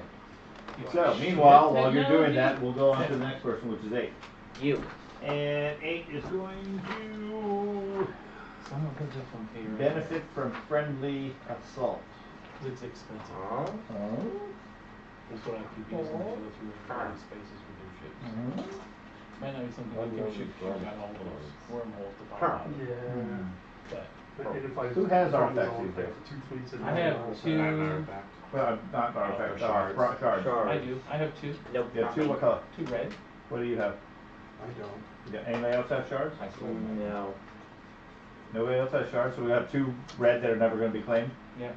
So, meanwhile, while you're doing that, we'll go on to the next person, which is 8. You. And 8 is going to Someone puts it from favor. benefit from friendly assault. It's expensive. Oh. That's what I keep using to go through the spaces with their ships. Might not be something like your ship got all those wormholes to pop out. Yeah. But And if I Who has find artifacts all these days? the 2 fleets in I there, have I'll- 2. Not artifacts, shards. shards. I do. I have 2. Nope. You have 2, what color? 2 red. What do you have? I don't. You got, anybody else have shards? No. Nobody else has shards, so we have 2 red that are never going to be claimed? Yeah.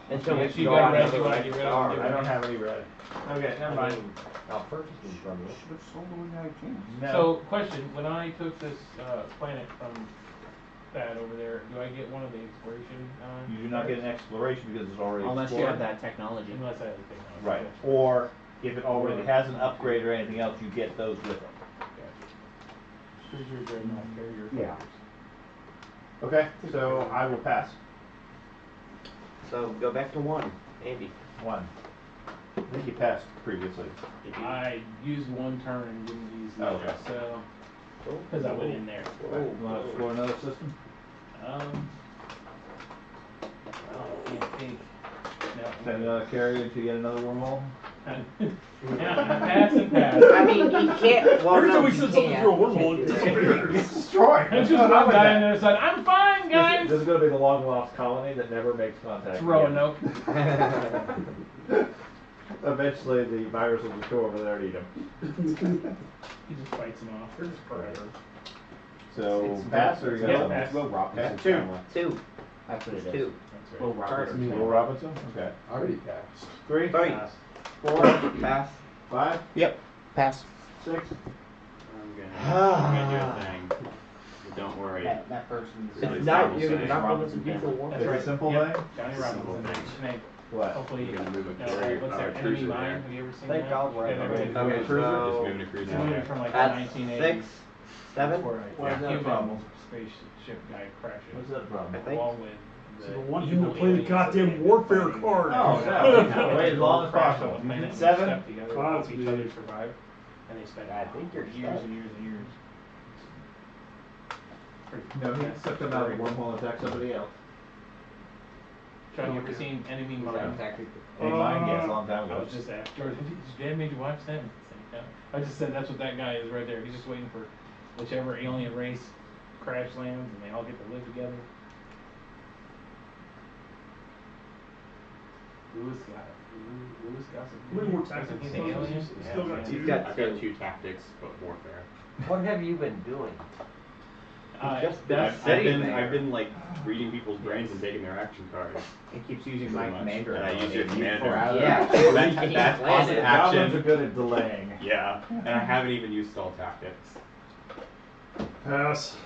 Until If we you draw got red, another you want to red get rid of star. them. I don't have any red. Okay, never mind. I'll purchase them from you. No. So, question: when I took this planet from that over there, do I get one of the exploration? You do not get an exploration because it's already Unless you explored. have that technology. Unless I have the technology. Right. Or if it already has an upgrade or anything else, you get those with it. Cruiser, dreadnought, carrier. Yeah. Okay, so I will pass. So go back to 1. Andy. 1. I think you passed previously. I used 1 turn and didn't use the Oh, other, okay. so because I went in there. You want to explore another system? I think. Send another carrier until you get another wormhole? Yeah, pass and pass. I mean, he can't. Well, Every no, time we he send something can't. through a wormhole, it disappears. It's destroyed. There's just one guy on the other side. I'm fine, guys. This is going to be the long lost colony that never makes contact. Throw a again. note. Eventually, the virus will just go over there and eat him. He just fights him off. They're just forever. So, pass or you Yeah, got pass. Will Robinson. Okay, 2. That's what it is. 2. That's Will right. Robertson. Will Robinson? Okay. I already passed. 3, 3. Pass. 4, Pass. 5, Yep. Pass. 6. I'm gonna do a thing. But don't worry. That person's. Really It's not. simple You're thing. not going to be for 1. That's Very right. simple Yep. thing? Johnny Simple Robinson. thing. Snake. What? Hopefully, You're gonna move a no, carrier, what's or their a enemy cruiser mine? there. Have you ever seen Thank that? God we're Yeah, at they're the gonna Okay, do cruiser. Just So moving a cruiser. It's moving there. from like that's 1980s. 6, 7. Before Why is that a Cuban problem? spaceship guy crashes. What's that problem? I think. Along with So the the one evil who play the aliens goddamn that warfare invaded card. Oh, the no. planet. Wait as long as Crash on possible. the planet and 7. stuck together to Oh, help that's each other big. survive. And they spent I think you're years set. and years and years. No, he took them out of the wormhole and attacked somebody else. John, you ever seen Enemy Mine? Any mine? Yes, a long time I ago. was just after. Did Jan made you watch that? Yeah. I just said that's what that guy is right there. He's just waiting for whichever alien race crash lands and they all get to live together. Lewis got some. How many more tactics He's does an he alien. use? He's still got Yeah. 2. He's got I've got 2 tactics, but warfare. What have you been doing? Just been I've sitting been, there. I've been like reading people's brains and taking their action cards. It keeps using Pretty my much. commander. And I use your commander. Yeah. That's awesome Goblins are action. good at delaying. Yeah, and I haven't even used stall tactics. Pass.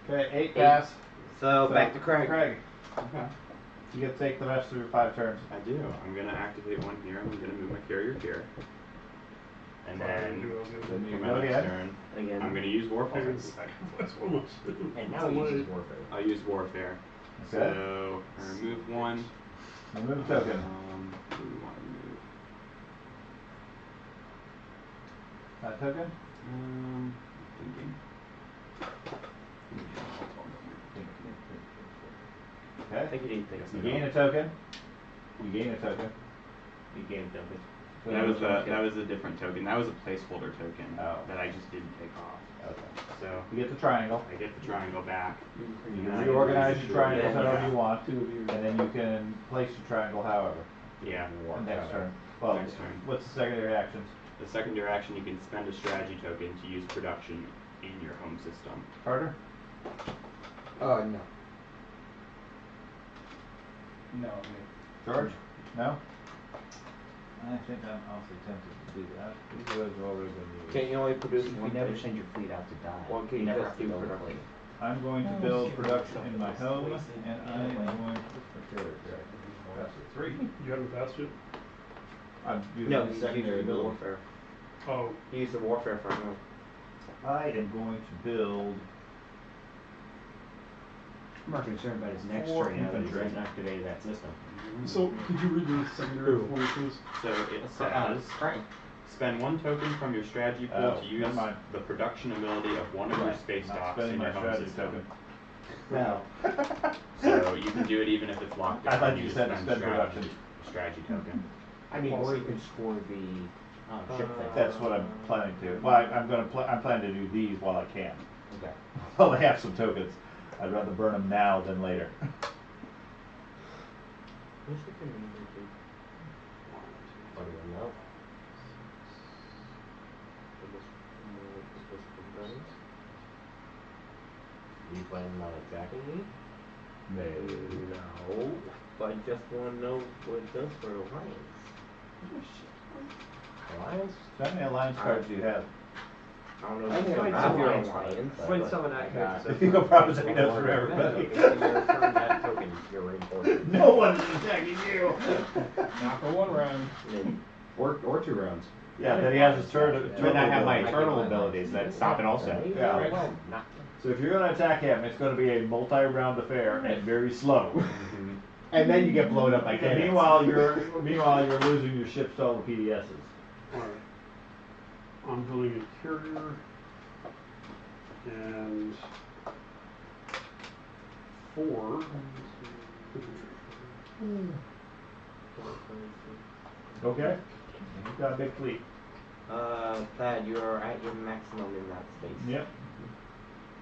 Okay, 8 pass. So back to Craig. Craig, Okay. you get to take the rest of your 5 turns. I do. I'm gonna activate 1 here, and I'm gonna move my carrier here. And then for my Go next ahead. turn, Again. I'm gonna use Warfare. And now he uses warfare. I'll use Warfare. Okay. So I remove one. Remove a token. What do we want to remove? That token? Thinking. Okay. I think you need things. You gain a token. You gain a token. You gain token. That was a different token. That was a placeholder token that I just didn't take off. Okay. So You get the triangle. I get the triangle back. You can reorganize your triangles Yeah. however you want, and then you can place your triangle however. Yeah. Next turn. Well, Next turn. what's the secondary actions? The secondary action, you can spend a strategy token to use production in your home system. Carter? No. No. George? No? I think I'm awfully tempted to do that. These are already been used. Can't you only produce You one never thing? send your fleet out to die. Or can You you never just have to do build a production? fleet. I'm going to build production in my home, and I am going to pass it 3. You haven't passed it? I'm using No, the he's secondary using the ability. warfare. Oh. He used the warfare for him. I am going to build I'm more concerned about his next 4 turn now that he's infantry. activated that system. So, could you read the secondary for me, please? So it says, spend one token from your strategy pool Oh, to use never mind. the production ability of one of your space Not docks spending in my your home strategy system. token. Well, So you can do it even if it's locked I in. thought you just said spend spend production. strategy token. I mean, or you can score the ship thing. That's what I'm planning to. Well, I'm planning to do these while I can. Okay. While I have some tokens. I'd rather burn them now than later. What do you know? You planning on attacking me? No, but I just want to know what it does for Alliance. Alliance? How many alliance cards do you have? I don't know I if you think have your your Alliance. Alliance. When but someone I activates got- You go probably take that for everybody. If you return that token, you're reinforced. No one is attacking you. Not for one round. Or 2 rounds. Yeah, then he has his turn. Then I have my eternal abilities that stop it also. Yeah. Well, not So if you're going to attack him, it's going to be a multi-round affair and very slow. And then you get blown up by cannons. Meanwhile, you're losing your ships to all the PDSs. Alright. I'm building a carrier. And 4 infantry. Okay. You've got a big fleet. Thad, you are at your maximum in that space. Yep.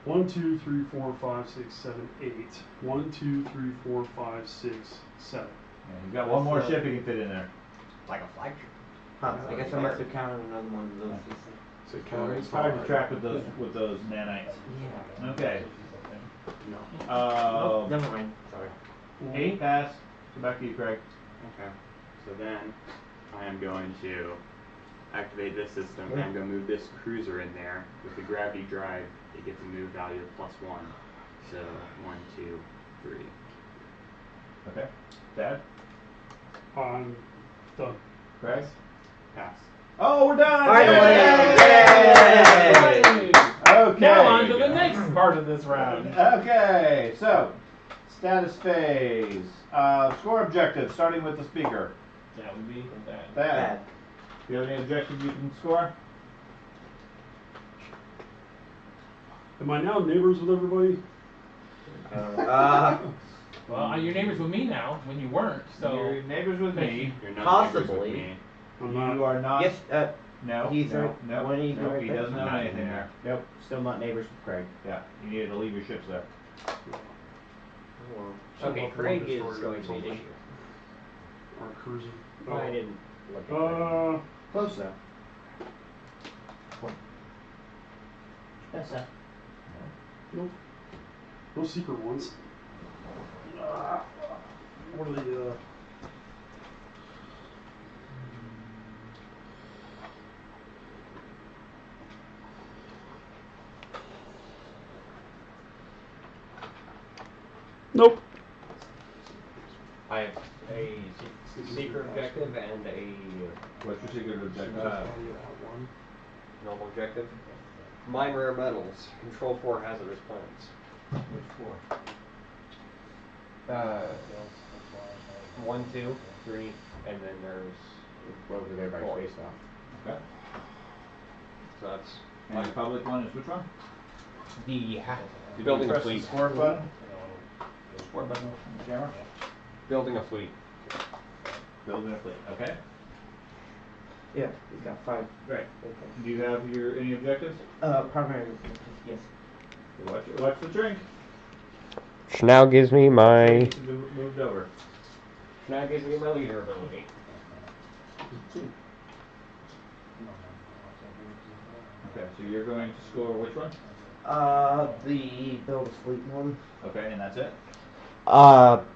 1, 2, 3, 4, 5, 6, 7, 8. 1, 2, 3, 4, 5, 6, 7. And you've got one more ship you can fit in there. like a flagship. Huh, I guess I must have counted another one of those. So count It's hard to track with those nanites. Yeah. Okay. Nope, never mind. Sorry. 8 pass. Go back to you, Craig. Okay. So then I am going to activate this system and I'm going to move this cruiser in there. With the gravity drive, it gets a move value of +1. So 1, 2, 3. Okay. Dad? I'm done. Craig? Pass. Oh, we're done! Yay! Okay. Now on to the next part of this round. Okay, so status phase. Score objectives, starting with the speaker. That would be that. Thad. Do you have any objectives you can score? Am I now neighbors with everybody? Well, you're neighbors with me now, when you weren't, so. You're neighbors with me. You're not Possibly. neighbors with me. You are not. Yes, No. he's no. right. No. When he's No. right He there. doesn't own Not anything in there. Nope, still not neighbors with Craig. Yeah. You needed to leave your ships there. Okay, Craig is going to be an issue. Or cruiser? I didn't look at Craig. Close though. Yes, sir. Nope. No secret ones. What are the, Nope. I have a secret objective and a What's your secret objective? normal objective. Mine rare metals. Control 4 hazardous plants. Which 1, 2, 3, and then there's Over there by four. face off. Okay. So that's And the public one is which one? the Did building you a press the fleet. score button? Score button on the camera? Building a fleet. Building a fleet, okay. Yeah, he's got 5. Great. Okay. Do you have any objectives? Primary objective, yes. Watch the drink. Which now gives me my Moved over. now gives me my leader ability. Okay, so you're going to score which one? The build a fleet one. Okay, and that's it?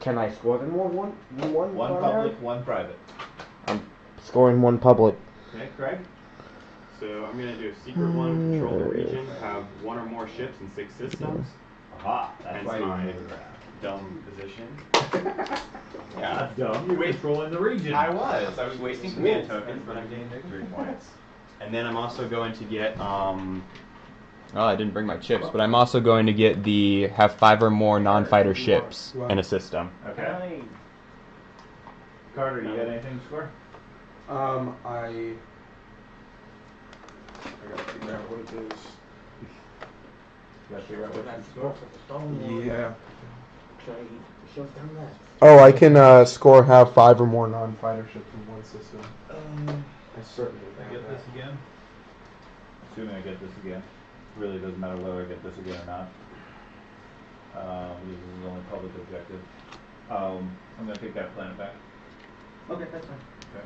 Can I score them more? One One primary? public, one private. I'm scoring one public. Okay, Craig? So I'm gonna do a secret one, control the region, have 1 or more ships and 6 systems. Aha, that's Hence why you my made it around. dumb position. Yeah, dumb. You were controlling the region. I was wasting command tokens, but I'm getting victory points. And then I'm also going to get Oh, I didn't bring my chips, but I'm also going to get the have 5 or more non-fighter ships in a system. Okay. Carter, you got anything to score? I gotta figure out what it is. You gotta figure out what you score? Yeah. Shows down there. Oh, I can score have 5 or more non-fighter ships in one system. I certainly I get this again? Assuming I get this again. Really doesn't matter whether I get this again or not. This is only public objective. I'm gonna take that planet back. Okay, that's fine. Okay.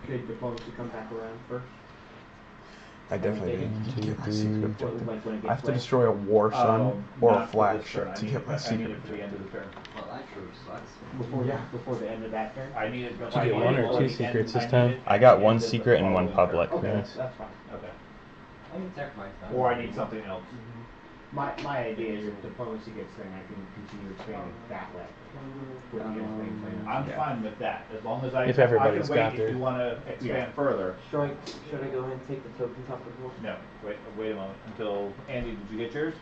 Okay, diplomacy come back around first. I definitely Anything? need to get my secret objective. Like when it I have gets to late? destroy a war sun or a Not for this flagship turn. to get my I secret need it for the objective. end of the turn. Well, that sure sucks. Before the end of that turn? I need it. Did you get one or two secrets this time? I got one secret and one public. Okay, Nice. that's fine. Okay. I can sacrifice that. Or I need something else. My idea is if diplomacy gets thing, I can continue expanding that way. With the inflame plan. I'm fine with that, as long as I. If everybody's I can got wait their- if you wanna expand further. Should I go ahead and take the tokens off the board? No, wait a moment, until, Andy, did you get yours?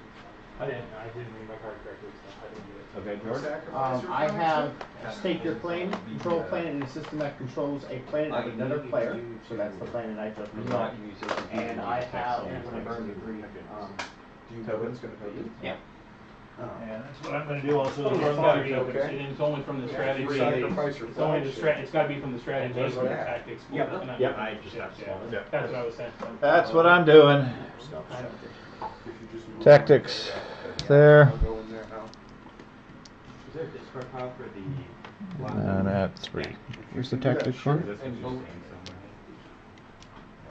I didn't read my card correctly, so I didn't get it. Okay, George? I have stake your plane, control a planet in a system that controls a planet of another player, so that's the planet I took. Not use it. And I have, and when I burn the green, Tokens gonna pay you? yeah. And that's what I'm gonna do also. It's is gotta be, okay. it's only from the strategy. Sacrifice your It's only the flagship. it's gotta be from the strategy Those and the are- tactics. Yep. and not Yep. from I the just ships, have to yeah. slow it. Yeah. That's what I was saying. That's what I'm doing. If you just move Tactics. on, There. I'll go in there now. Is there a discard pile for the And at 3. Where's the tactics one? This is just staying somewhere.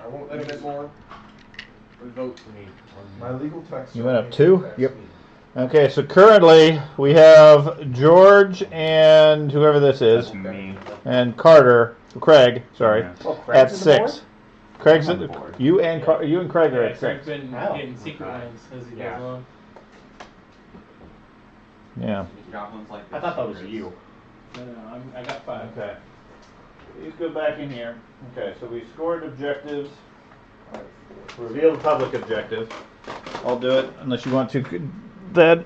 I won't limit more. Vote for me. My legal text. You went up 2? Yep. Okay, so currently we have George and whoever this is, That's me. and Craig, sorry, Oh, at Craig's on the 6. Craig's On at, the board. you and Craig are Yeah, at so 6. he's been Oh, getting secret okay. ones as he Yeah. goes along. Yeah. Goblins like I thought that was you. No, I got 5. Okay. Please go back in here. Okay, so we scored objectives. Reveal the public objective. I'll do it unless you want to. That.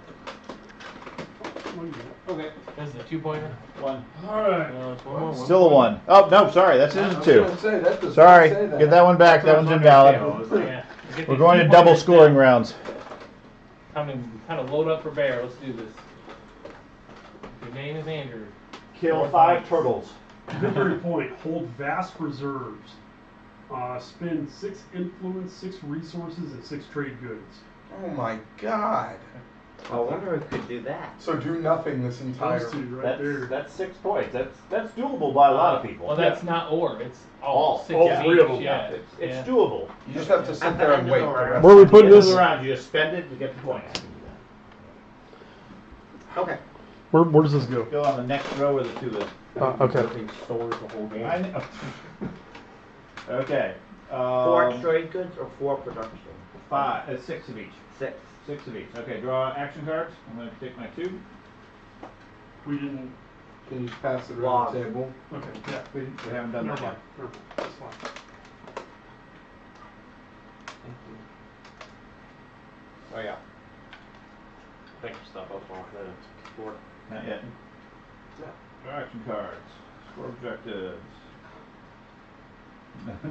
Okay. That's the 2-pointer. 1. Alright. It's one more. Still a 1. Oh, no, sorry, that's a 2. Say, that does Sorry, not say that. get that one back. That one's invalid. Yeah. Get We're these going to 2-pointers double down. scoring rounds. Time to load up for bear. Let's do this. Your name is Andrew. Kill 5 turtles. Victory point. Hold vast reserves. Spend 6 influence, 6 resources, and 6 trade goods. Oh my god. I wonder if I could do that. So do nothing this entire. Those 2 right there. That's 6 points. That's doable by a lot of people. Well, that's not or. It's all 6 all of 3 each. of them. Yeah. It's doable. You just have to sit there and wait. the rest Where are we of the putting game. this? Around, you just spend it to get the points. Okay. Where does this go? Go on the next row where the 2 is. Okay. Everything stores the whole game. I know. Okay. 4 trade goods or 4 production? 6 of each. 6. 6 of each. Okay, draw action cards. I'm going to take my 2. We didn't. Can you just pass it around the table? Okay, yeah. We haven't done that Never yet. mind. Never mind. That's fine. Thank you. Oh yeah. Pick stuff up off the board. Not yet. Action cards. Score objectives.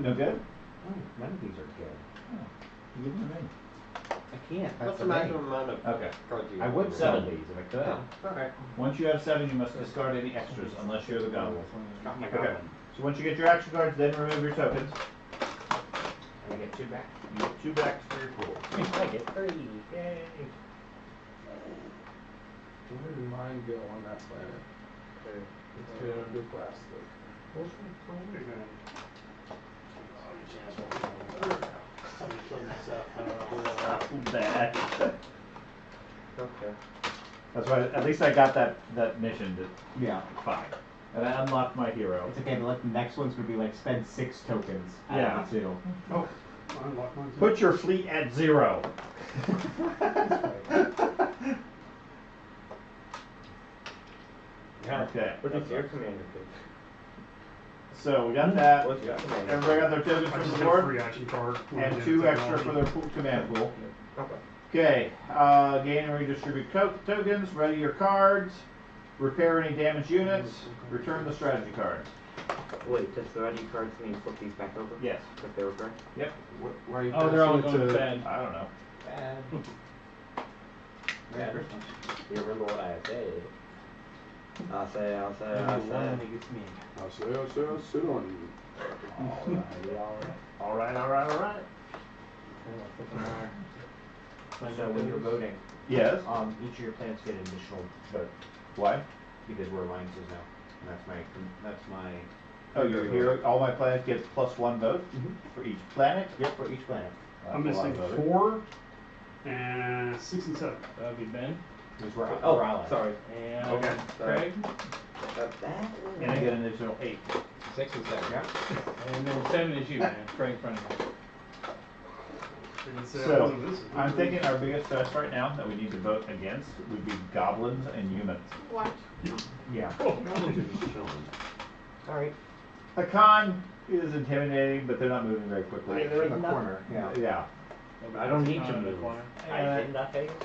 No good? Oh, none of these are good. You give them to me. I can't. What's That's the the maximum thing. amount of Okay. cards you I have? would sell these if I could. Okay. Once you have 7, you must discard any extras unless you're the goblin. Got my Okay. goblin. So once you get your action cards, then remove your tokens. And I get 2 back. You get 2 backs for your pool. I get 3. Yay. Where did mine go on that planet? Okay. It's made out of good plastic. What's my planet again? Somebody killed myself. I don't know who that was. Bad. Okay. That's why, at least I got that mission to Yeah. 5. And I unlocked my hero. It's okay, but like the next one's gonna be like spend 6 tokens out Yeah. of the 2. Oh, I unlocked mine too. Put your fleet at 0. Okay. What is your commander do? So we got that. What's your commander? Everybody got their tokens I from just the did a board? free action card. And 2 extra for their command pool. Okay. Okay, gain and redistribute tokens, ready your cards, repair any damaged units, return the strategy cards. Wait, does the ready cards mean flip these back over? Yes. If they were correct? Yep. Why are you Oh, they're all passing it going to- to bed. I don't know. Bad. Yeah. You remember what I said? I'll say. I think it's me. I'll sit on you. Alright. So when you're voting, Yes. each of your planets get an additional vote Why? because we're alliances now. And that's my. Oh, your hero, all my planets get +1 vote for each planet? Yep, for each planet. I'm That's a lot missing of voting. 4 and 6 and 7. That would be Ben. Because we're Oh, allies. sorry. And Okay. Craig. And I get an additional 8. 6 and 7. Yeah. And then 7 is you, man. Right in front of you. So, I'm thinking our biggest threats right now that we need to vote against would be goblins and humans. What? Yeah. Alright. Hakan is intimidating, but they're not moving very quickly. They're in the corner. Yeah. Yeah. I don't need to In the move. corner. I did not take it.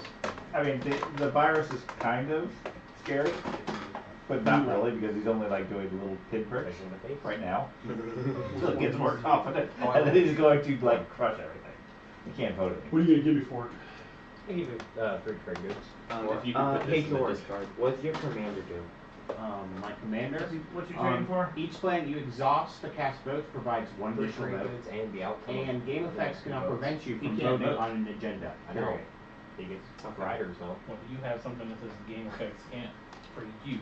I mean, the virus is kind of scary, but not really because he's only like doing little pinpricks right now. Until he gets more confident, and then he's going to like crush everything. You can't vote it. What are you going to give me for it? I give you 3 trade goods. If you could put Hey this in the George, discard. what's your commander do? My commander. What's your trading for? Each planet you exhaust the cast votes provides 1 3 additional trade vote. goods and the outcome. And game effects cannot prevent you from He can't voting vote. on an agenda. No. He gets riders now. Well, you have something that says game effects can't for you.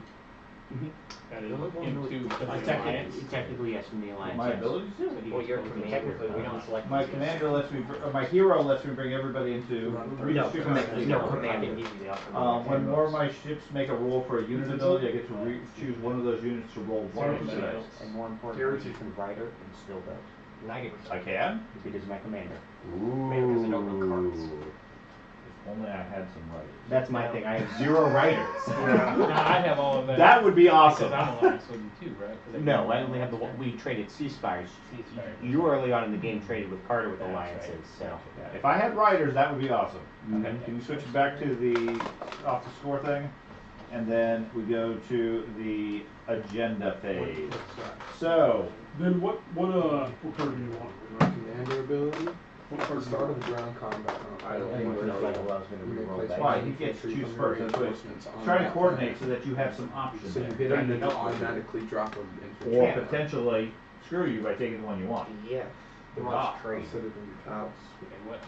Mhm. That is The only one him who- too because of the Technically, alliance. technically, yes, from the alliance. My yes. abilities do. So he Well, gets your both of those. commander. Technically, we don't select. My commander lets me, my hero lets me bring everybody into No, redistribute my fleet. no, I commander. can give you the outcome. When more of my ships make a roll for a unit ability, I get to choose one of those units to roll one of the dice. And more importantly, Guaranteed. you can writer and still vote. 90%. I can? Because of my commander. Ooh. Maybe because I don't know cards. If only I had some writers. That's my thing. I have 0 writers. Now, I have all of that. That would be awesome. Because I'm alliance with you too, right? 'Cause No, I only have the one. We traded C-Spires. C-Spires. You early on in the game traded with Carter with That's alliances, right. so. Yeah, if I had writers, that would be awesome. Mhm. Okay, can you switch it back to the off the score thing? And then we go to the agenda phase. What's that? So, Then what card do you want? My commander ability? What card do you Start want? of the ground combat. I don't think Looks we're like not. I was gonna You may reroll place that. why? one He gets to infantry choose from first. your That's what reinforcements on try to that coordinate planet. so that you have some options. So you there. hit Try them to and you help you. automatically drop them infantry. Or potentially screw you by taking the one you want. Yeah. He Ah, wants trade. Instead of in your house. Okay, what?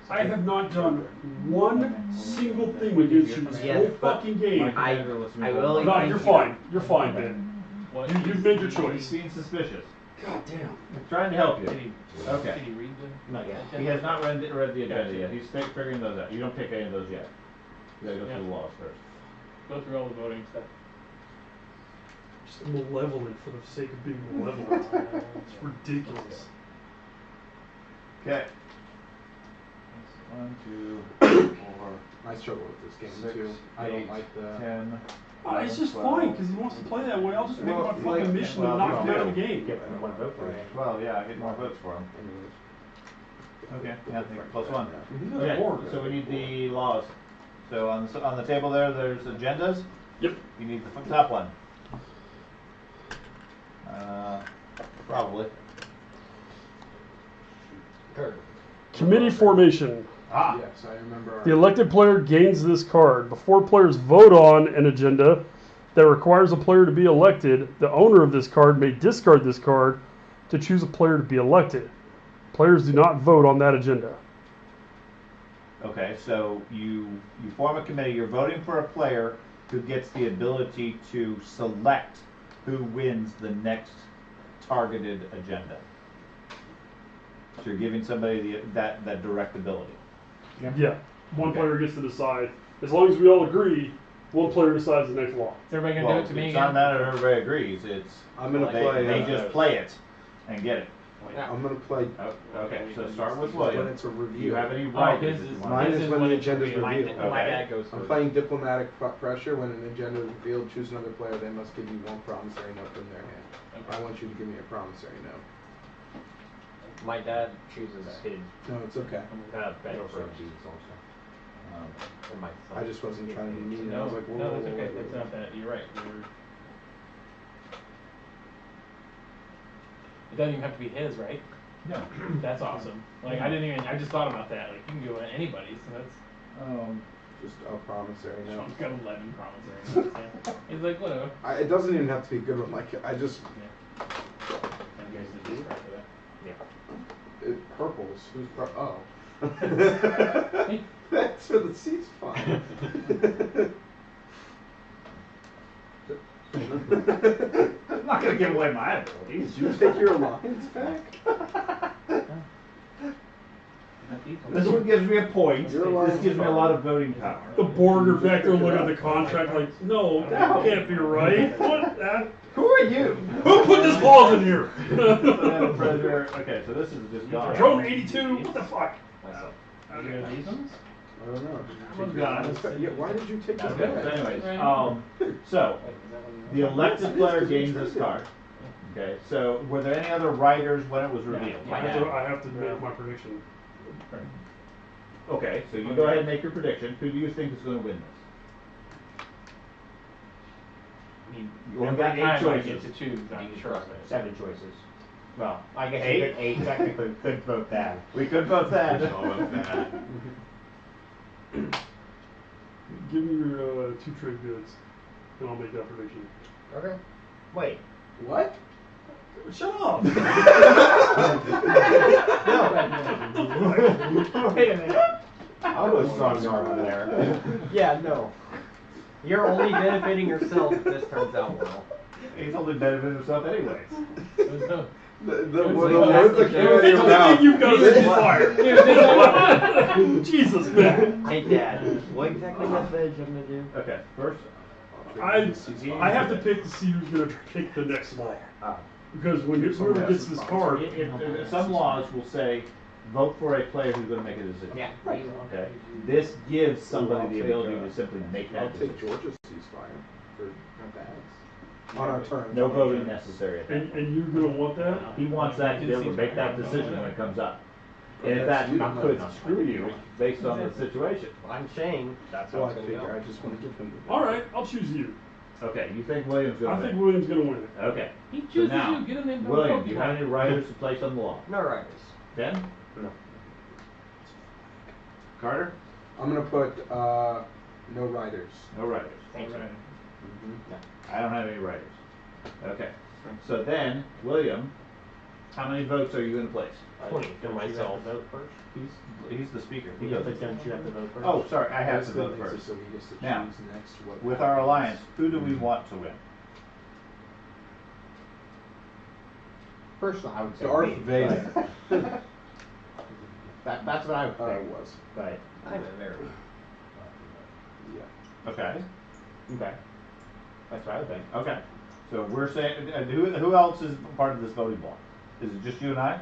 I have not done one single thing against you this Yes, whole but fucking game. I really No, think you're you- fine. You're fine, Ben. What? You've made your He's choice. being suspicious. God damn. I'm trying to help you. Did he, Okay. did he read the? Not yet. He has not read the agenda Gotcha. yet. He's figuring those out. You don't pick any of those yet. You gotta go through the laws first. Go through all the voting stuff. Just malevolent for the sake of being malevolent. It's ridiculous. Okay. 1, 2, 4, I struggle with this game 6, too. I don't 8, like the 10, It's just fine, because he wants to play that way. I'll just make Well, my fucking like- mission well, and knock him you out of do. the game. Get one vote for it. Well, yeah, get more votes for him. Okay, yeah, I think +1. Good Okay, lord. so we need the laws. So on the table there's agendas. Yep. You need the top one. Probably. Committee formation. Ah. Yes, I remember. The elected player gains this card. Before players vote on an agenda that requires a player to be elected, the owner of this card may discard this card to choose a player to be elected. Players do not vote on that agenda. Okay, so you form a committee. You're voting for a player who gets the ability to select who wins the next targeted agenda. So you're giving somebody that direct ability. Yeah. One Okay. player gets to decide. As long as we all agree, one player decides the next law. Is everybody gonna do it to me It's again? not matter if everybody agrees. It's I'm gonna they, play. they just play it and get it. I'm gonna play. Okay, so start with When William. it's a Do reveal. you have any Oh, writers? his is, Mine his is when when the it's agenda's revealed. revealed. My Okay. dad goes I'm first. playing diplomatic pressure. When an agenda is revealed, choose another player. They must give you one promissory note from their hand. I want you to give me a promissory note. My dad chooses his No, it's okay. bench Go for first. these also. And my son. I just wasn't trying to be mean. I No, was like, whoa, no, whoa, that's whoa, okay. whoa, That's whoa. not that. You're right. It doesn't even have to be his, right? No. That's awesome. Like I just thought about that. Like you can go at anybody's. So that's. Just a promissory note. Sean's got 11 promissory notes. Yeah. He's like whatever. It doesn't even have to be a good one. Like I just And you guys did this for that. purples. Who's oh. That's for the seats fine. I'm not gonna give away my abilities. Did you take your alliance back? This one gives me a point. Your This alliance gives me a is lot of voting power. The Borg are back there looking at the contract like, no, that can't be right. What? Who are you? Who put this clause in here? Okay, so this is just gone. Drone 82, what the fuck? Either of these ones? I don't know. One's gone. Yeah, why did you take this Okay, back? so anyways, so the elected player gains this card. Okay, so were there any other writers when it was revealed? I have to make my prediction. Okay, so you go ahead and make your prediction. Who do you think is going to win this? I mean, You only every got 8 time I choices. get to choose, I'm sure of it. 7 choices. Well, I guess 8? you could 8 technically could vote that. We could vote that. Give me your 2 trade goods, and I'll make that prediction. Okay. Wait. What? Shut up! Wait a minute. I'll go strong arm over there. Yeah, no. You're only benefiting yourself if this turns out well. He's only benefiting himself anyways. The was words like- that came out of your mouth. You've got to be fired. Jesus, man. Hey, Dad. What exactly does the agenda do? Okay, first. I have to pick to see who's going to pick the next law. Because when whoever gets this card, Some laws will say, vote for a player who's going to make a decision. Yeah. Okay. This gives somebody the ability to simply make I'll that take decision. Georgia's ceasefire for bags. On our terms. No voting necessary at that and point. you're going to want that? He wants that to be able to make that decision when it comes up. And if that could screw you based on the situation. I'm saying that's how Well, it's I going to figure go. I just want to give him the All right, I'll choose you. Okay, you think William's going I to think win? William's going to win it. Okay. He So chooses now, you. Get him in. William, do you have any writers to place on the law? No writers. Ben? No. Carter? I'm gonna put no riders. No writers. Thanks, man. I don't have any writers. Okay. So then, William, how many votes are you going to place? 20 for myself. Vote first. He's the speaker. He But doesn't. don't you have to vote first? Oh, sorry, I have That's to the vote thing, first. So he gets to choose Now, next what with our alliance, who do we want to win? Personally, I would say Darth me, Vader. but that's what I would I think. was. But I'm a very. Yeah. Okay. okay, that's what I would think. Okay. So we're saying, who else is part of this voting block? Is it just you and I?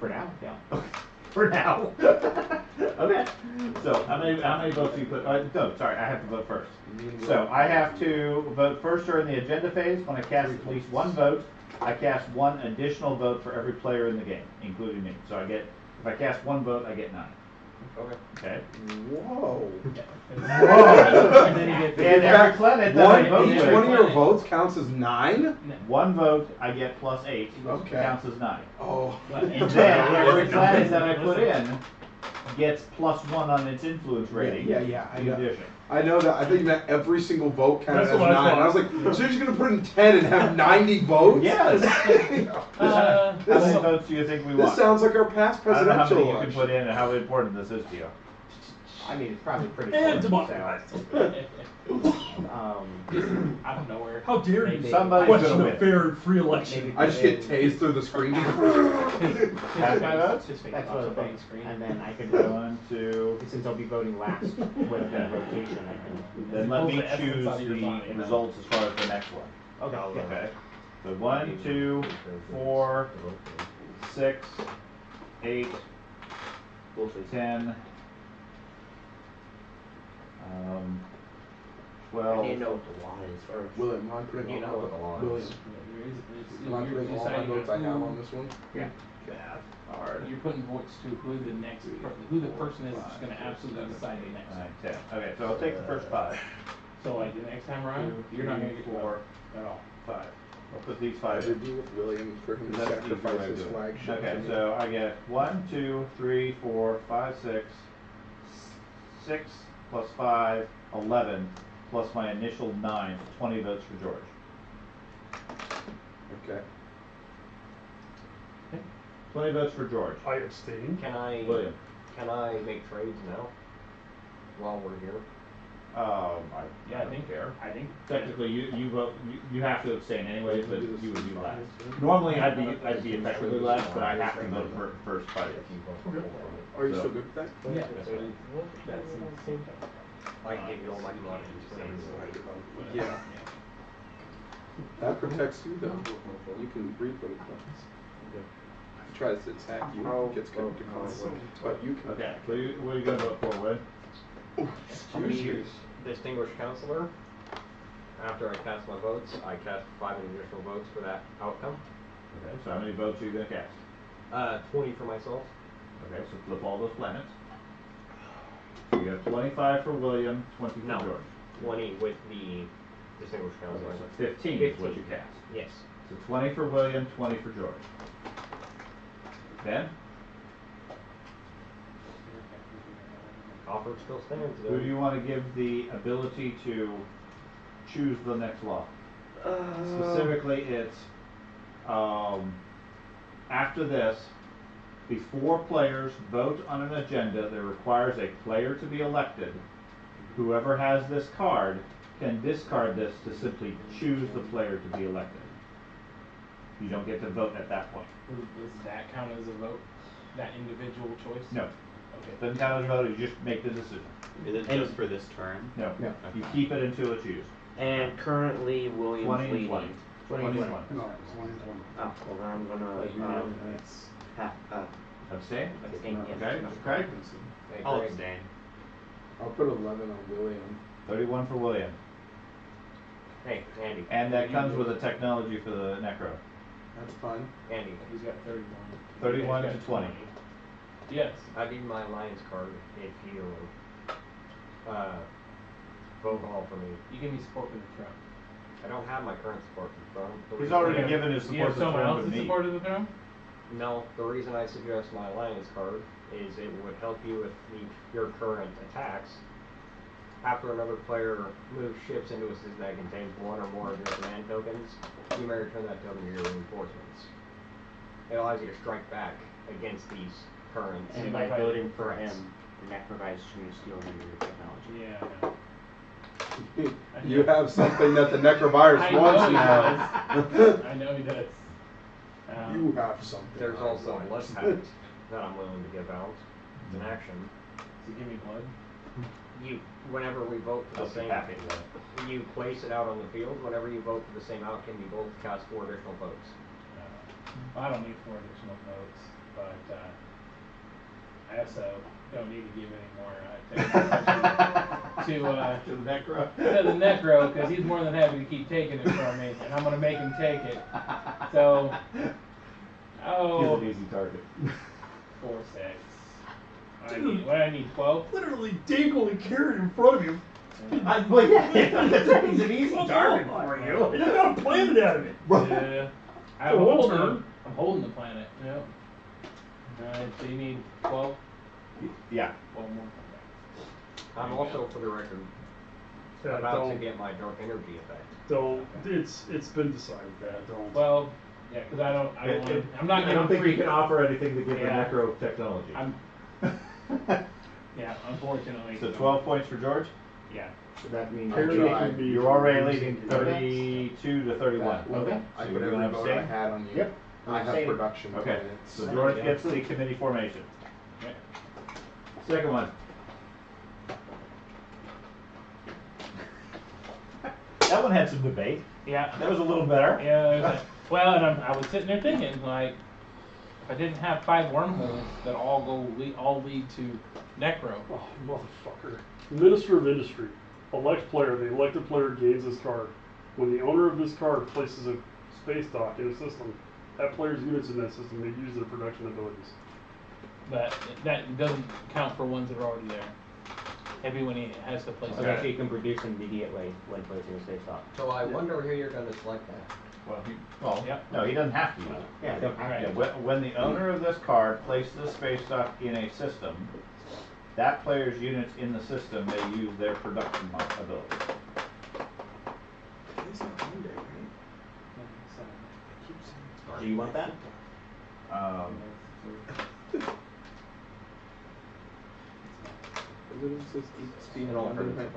For now, yeah. For now. Okay. So how many votes do you put? No, sorry, I have to vote first. So I have to vote first during the agenda phase. When I cast at least one vote, I cast one additional vote for every player in the game, including me. So if I cast one vote, I get 9. Okay. Okay. Whoa. And then you get every planet that I vote Each with. one of your votes counts as 9? One vote, I get +8. Okay. Counts as 9. Oh. And then every planet that I put in gets +1 on its influence rating. Yeah. In addition. I know that. I think you meant every single vote counted That's as what I 9. thought. I was like, so you're just going to put in 10 and have 90 votes? Yes. How many This, votes do you think we want? this sounds like our past I don't know how presidential many you can election. put in and how important this is to you. I mean, it's probably pretty And close. democratized. Out of nowhere. How dare you Maybe- Somebody's question gonna a win. fair and free election? Maybe I just get tased through the screen. Half my votes? His face That's pops what I up on think. the screen. And then I could, 1, 2. since I'll be voting last with the rotation, I can. Then let Pulls me the essence choose out of your the body. results as far as the next one. Okay. Okay. So 1, 2, 4, 6, 8, 10, 12. I need to know what the law is first. William, am I putting You know all what the law William, is. am I putting all my votes I have on this one? Yeah. Hard. You're putting votes to who the person is that's going to absolutely decide the next. 9, 10. Okay, so I'll take the first 5. So like the next time around, you're not going to get 4 at all. 5. I'll put these I 5 should in. be with William for him to That's the easier sacrifice way to his do it. flagship. Okay, to me. so I get 1, 2, 3, 4, 5, 6 plus 5, 11, plus my initial 9, 20 votes for George. Okay. 20 votes for George. I abstain. William. Can I make trades now? While we're here? I I think technically you vote. You have to abstain anyways, but you would be last. Normally I'd be effectively last, but I have to vote for first fight. Are you So- still good with that? Yeah. That's I can give you all my commodities for every Yeah. That protects you though. You can breathe when it comes. Tries to attack you, gets cut to but you can. Okay, so what are you gonna vote for, Wood? I'm gonna use Distinguished Counselor. After I cast my votes, I cast 5 additional votes for that outcome. Okay, so how many votes are you gonna cast? 20 for myself. Okay, so flip all those planets. So you have 25 for William, 20 for No. George. 20 with the Distinguished Counselor. Okay, so 15 is what you cast. Yes. So 20 for William, 20 for George. Ben? Offer still stands. Who do you want to give the ability to choose the next law? Specifically, it's after this, before players vote on an agenda that requires a player to be elected, whoever has this card can discard this to simply choose the player to be elected. You don't get to vote at that point. Does that count as a vote? That individual choice? No. Okay. Doesn't count as a vote, you just make the decision. Is it just for this turn? No. No. You keep it until it's used. And currently William's 20 and leading. 20. 20 and 20. No, Oh, well then I'm gonna Abstain? abstain, yes. Okay, Craig? Hey, I'll Craig. abstain. I'll put 11 on William. 31 for William. Hey, Andy. And that comes with a technology for the Necro. That's fine. Andy. He's got 31. 31 He's to got 20. Yes. I need my alliance card if you vote all for me. You give me support for the throne. I don't have my current support for the throne. The He's reason- already given his You have support to someone Trump else's and me. support of the throne? No, the reason I suggest my alliance card is it would help you with your current attacks. After another player moves ships into a system that contains one or more of your command tokens, you may return that token to your reinforcements. It allows you to strike back against these currents. And by voting for him, that provides you stealing your technology. Yeah, I know. You have something that the necrovirus I know wants he now. does. I know he does. You have something. There's I also want. blood pact that I'm willing to give out. It's an action. So give me blood. Whenever we vote for the same, you place it out on the field. Whenever you vote for the same outcome, you both cast 4 additional votes. I don't need 4 additional votes, but I ESO. Don't need to give any more To the necro. to the necro because he's more than happy to keep taking it from me, and I'm gonna make him take it. So, oh, He's an easy target. 4, 6. What do I need? 12. Literally dangle the carrot in front of you. Well, yeah, he's an easy target for you. You got a planet out of it. Yeah. I'm one holding. turn. I'm holding the planet. Yep. Alright, so you need 12. Yeah. 12 more. I'm also, for the record, Yeah, about to don't- get my dark energy effect. Don't. It's been decided that. Don't. Well, yeah, because I don't want. I'm not I gonna don't think free. you can offer anything to give Yeah. the necro technology. Yeah, unfortunately. So 12 points for George. Yeah. So that means You're already leading 32 to 31. Okay. So I you're put every gonna vote I abstain? had on you. Yep. I have Abstain. production Okay. planets. So George gets the committee formation. Okay. Second one. That one had some debate. Yeah. That was a little better. Yeah. Well, and I was sitting there thinking, like, if I didn't have 5 wormholes that all lead to necro. Oh, motherfucker. Minister of Industry. Elect player. The elected player gains this card. When the owner of this card places a space dock in a system, that player's units in that system may use their production abilities. But that doesn't count for ones that are already there. Everyone has to place. So you can produce immediately when placing a safe stop. So I wonder who you're going to select that. Well, no, he doesn't have to use it. Yeah, don't have Yeah, to. when the owner of this card places a space dock in a system, that player's units in the system may use their production ability. Do you want that?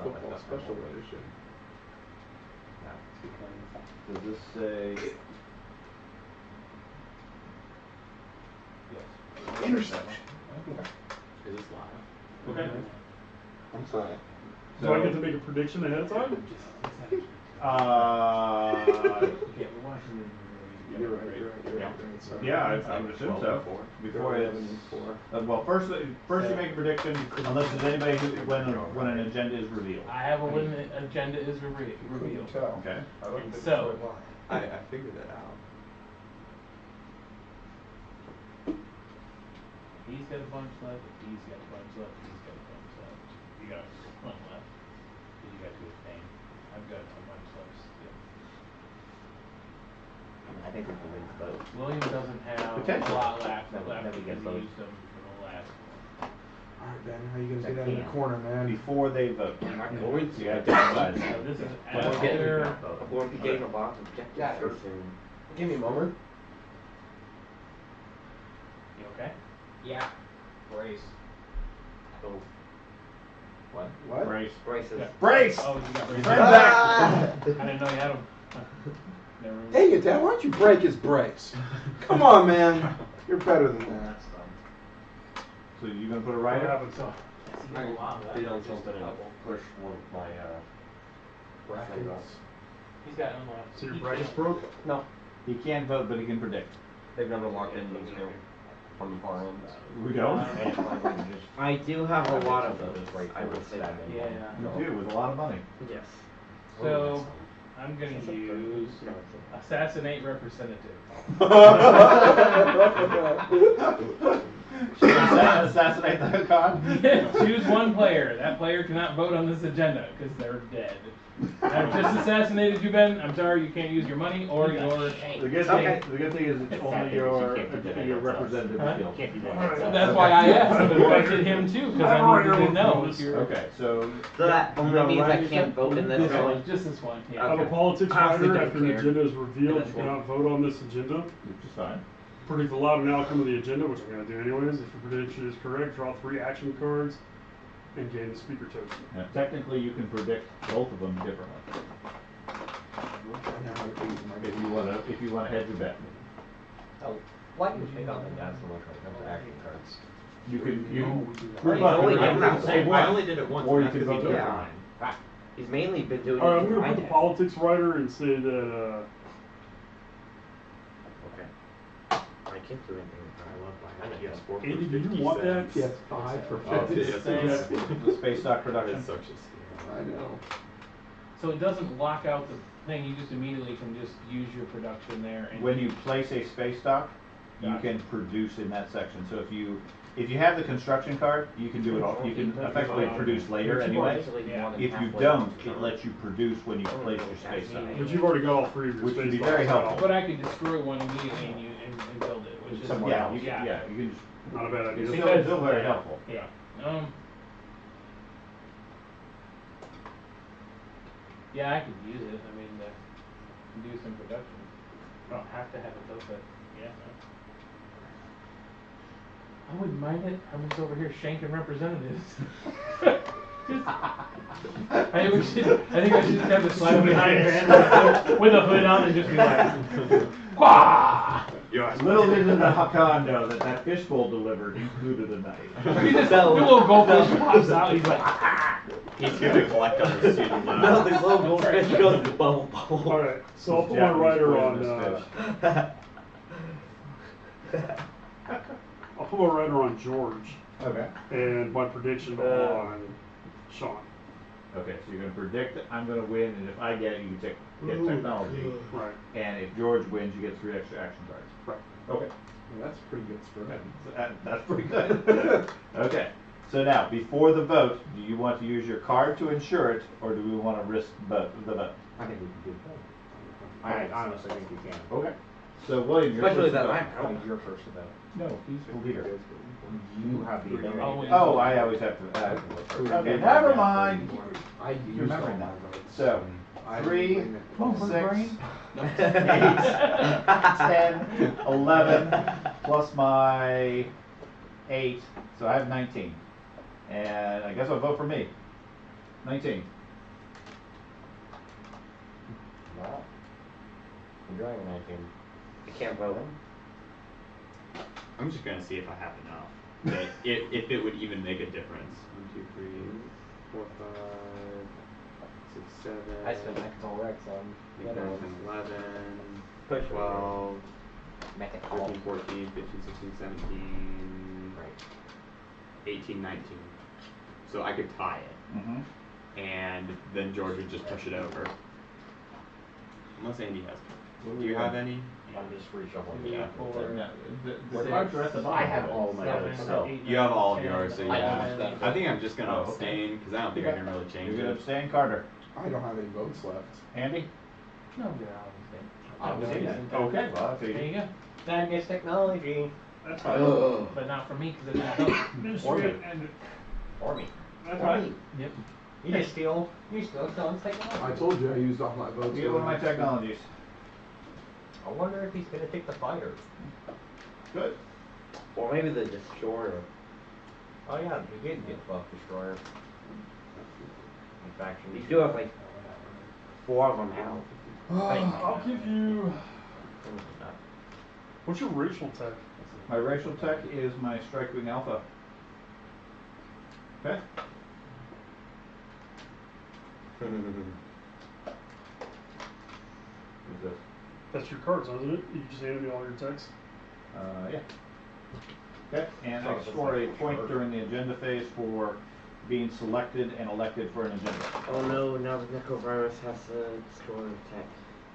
Football special edition. Does this say? Yes. Interception. Is this live? Okay. I'm sorry. Do I get to make a prediction ahead of time? You're right. Yeah, I would assume so. Before it's, well, first you make a prediction, unless there's anybody who, when an agenda is revealed. I have when the agenda is revealed. Okay. So, I figured it out. he's got a bunch left, he's got a bunch left, he's got a bunch left. You got 1 left. You got 2 abstain. I've got a bunch left still. I think we can win both. William doesn't have Potentially. a lot left That because we he get both. used them for the last one. Alright, Ben, how you gonna do that in the corner, man? Before they vote. I'm not going to. You gotta decide. So this is But I'm after. going to be getting a lot of objectives Yeah. so soon. Give me a moment. You okay? Yeah. Brace. Oh, What? Brace. Braces. Brace! Oh, you got Friends braces. back! I didn't know you had them. Never mind. Dang it, Dad, why don't you break his brakes? Come on, man. You're better than that. So you gonna put a What rider? happens? So, I can beat on something and push one of my brackets. He's got unlocked. So your brackets broke? No, He can't vote, but he can predict. they've never locked in these two from the far ends. We don't? And if I were to just I do have a lot of those those. right I will there, say that. Yeah. You do, with a lot of money. Yes. So, I'm gonna use assassinate representative. Should I assassinate the card? Choose one player. That player cannot vote on this agenda because they're dead. I've just assassinated you, Ben. I'm sorry you can't use your money or your. The good thing is it's only your representative Huh? skill. So that's why I asked if it affected him too, because I needed to know if you're. Okay, so. So that only means I can't vote in this This one? one, just this one. I Yeah. have a politics I was writer. thinking After the clear. agenda is revealed, Yeah, you that's one. cannot vote on this agenda. Which is fine. Predict the loud and outcome of the agenda, which I'm going to do anyways. If your prediction is correct, draw 3 action cards and gain the speaker token. Now, technically, you can predict both of them differently. If you wanna hedge your bet. Oh, why do you take on the dad so much when it comes to action cards? You can, I only did it once. Or you and can that's 'cause vote he differently. died. He's mainly been doing Alright, it I'm going to behind put the it. politics writer and say that Okay. I can't do anything with I love buying a I know. PS4 for Andy, do 50 you want that? cents. PS5 for Oh, 50 the, cents. the space dock That production. is such a steal. I know. So it doesn't lock out the thing, you just immediately can just use your production there and. When you place a space dock, you Gotcha. can produce in that section. So if you have the construction card, you can do it all. You can effectively produce later anyway. Yeah. If you don't, it lets you produce when you place your space dock. But you've already got all three of your Which would space be dogs very out. helpful. But I could destroy one immediately and build it, which is. Somewhere else. You can just. Not a bad idea. It's Because- still very helpful. Yeah. Yeah, I could use it, I mean, do some production. I don't have to have it though, but, yeah. I wouldn't mind it, I'm just over here shanking representatives. I think I should just have the slide behind van with a hood on and just be like, Wah! Little did the Hakan know that fishbowl delivered included a knife. He just, the little goldfish pops out, he's like, He's gonna collect on the student loan. No, these little goldfish go in the bubble. Alright, so I'll put my rider on, I'll put my rider on George. Okay. And my prediction on Sean. Okay, so you're gonna predict that I'm gonna win, and if I get it, you get technology. Right. And if George wins, you get 3 extra action cards. Right. Okay. Well, that's a pretty good spread. That's pretty good. Okay. So now, before the vote, do you want to use your card to insure it, or do we want to risk the vote? I think we can do both. I honestly think we can. Okay. So William, you're Especially first that to vote. line. I think you're first to vote. No, he's the leader. You have the ability. Oh, I always have to. Okay, never mind. I used You're remembering all that. my votes. So, I 3, didn't win it. 6, 8, 10, 11, plus my 8, so I have 19. And I guess I'll vote for me. 19. Wow. Enjoying 19. I can't vote. I'm just gonna see if I have enough. That if it would even make a difference. 1, 2, 3, 4, 5, 6, 7. I spent Mechatol Rex on 8, 9, 10, 11, Push 12, Mechatol. 13, 14, 15, 16, 17, 18, 19. So I could tie it. Mm-hmm. And then George would just push it over. Unless Andy has. Do you have any? I'm just reshuffling Yeah, the four. The cards are at the bottom. I have all my Seven, votes, so. 8, You have all of 10, yours, so 11, yeah. I think I'm just gonna Oh, okay. abstain because I don't think I can really change You're gonna it. abstain, Carter. I don't have any votes left. Andy? No, good, I'll Okay. abstain. Okay. Well, I'll take There it. you go. That gets technology. That's But not for me, because it's not. Administrative and Or me. that's Or right. me. Yep. You steal Sean's technology. I told you I used all my votes. You get one of my technologies. I wonder if he's gonna take the fighter. Good. Or maybe the destroyer. Oh yeah, he did get buff destroyer. In fact, You do have like 4 of them out. I'll give you. What's your racial tech? My racial tech is my Strike Wing Alpha. Okay. What's this? That's your cards, isn't it? You just handed me all your techs. Yeah. Okay, and I score a point during the agenda phase for being selected and elected for an agenda. Oh no, now the Necrovirus has to destroy the tech.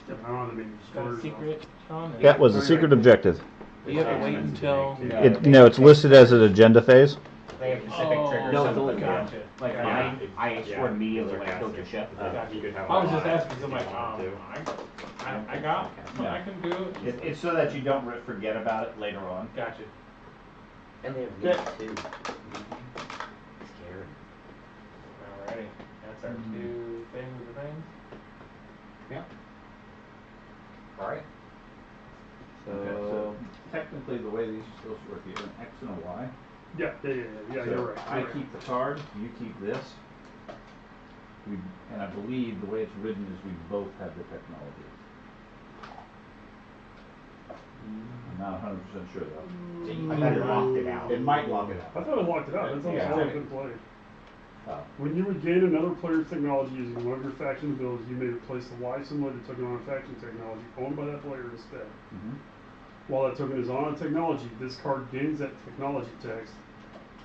Yeah, but I don't have any Got a destroyers. secret, Sean? That was the secret objective. You have to wait until. No, it's listed as an agenda phase. They have specific Oh, triggers. No, so it's only gotcha. Like Yeah. I scored immediately when I killed your chef. You could have I was a just lot asking, 'cause I'm like, if you wanted to. I got, I can do it. It's so that you don't forget about it later on. Gotcha. And they have Okay. meat too. Scary. Alrighty, that's our 2 things with the things. Alright. Okay, so technically the way these are supposed to work, you have an X and a Y. Yeah, So you're right. I keep the card, you keep this. And I believe the way it's written is we both have the technology. I'm not 100% sure though. I thought it locked it out. It might lock it I out. thought it locked it out. That's almost Yeah. all I've been playing. Oh. When you would gain another player's technology using one of your faction abilities, you may replace the Y symbol token on a faction technology owned by that player instead. Mhm. While that token is on a technology, this card gains that technology text.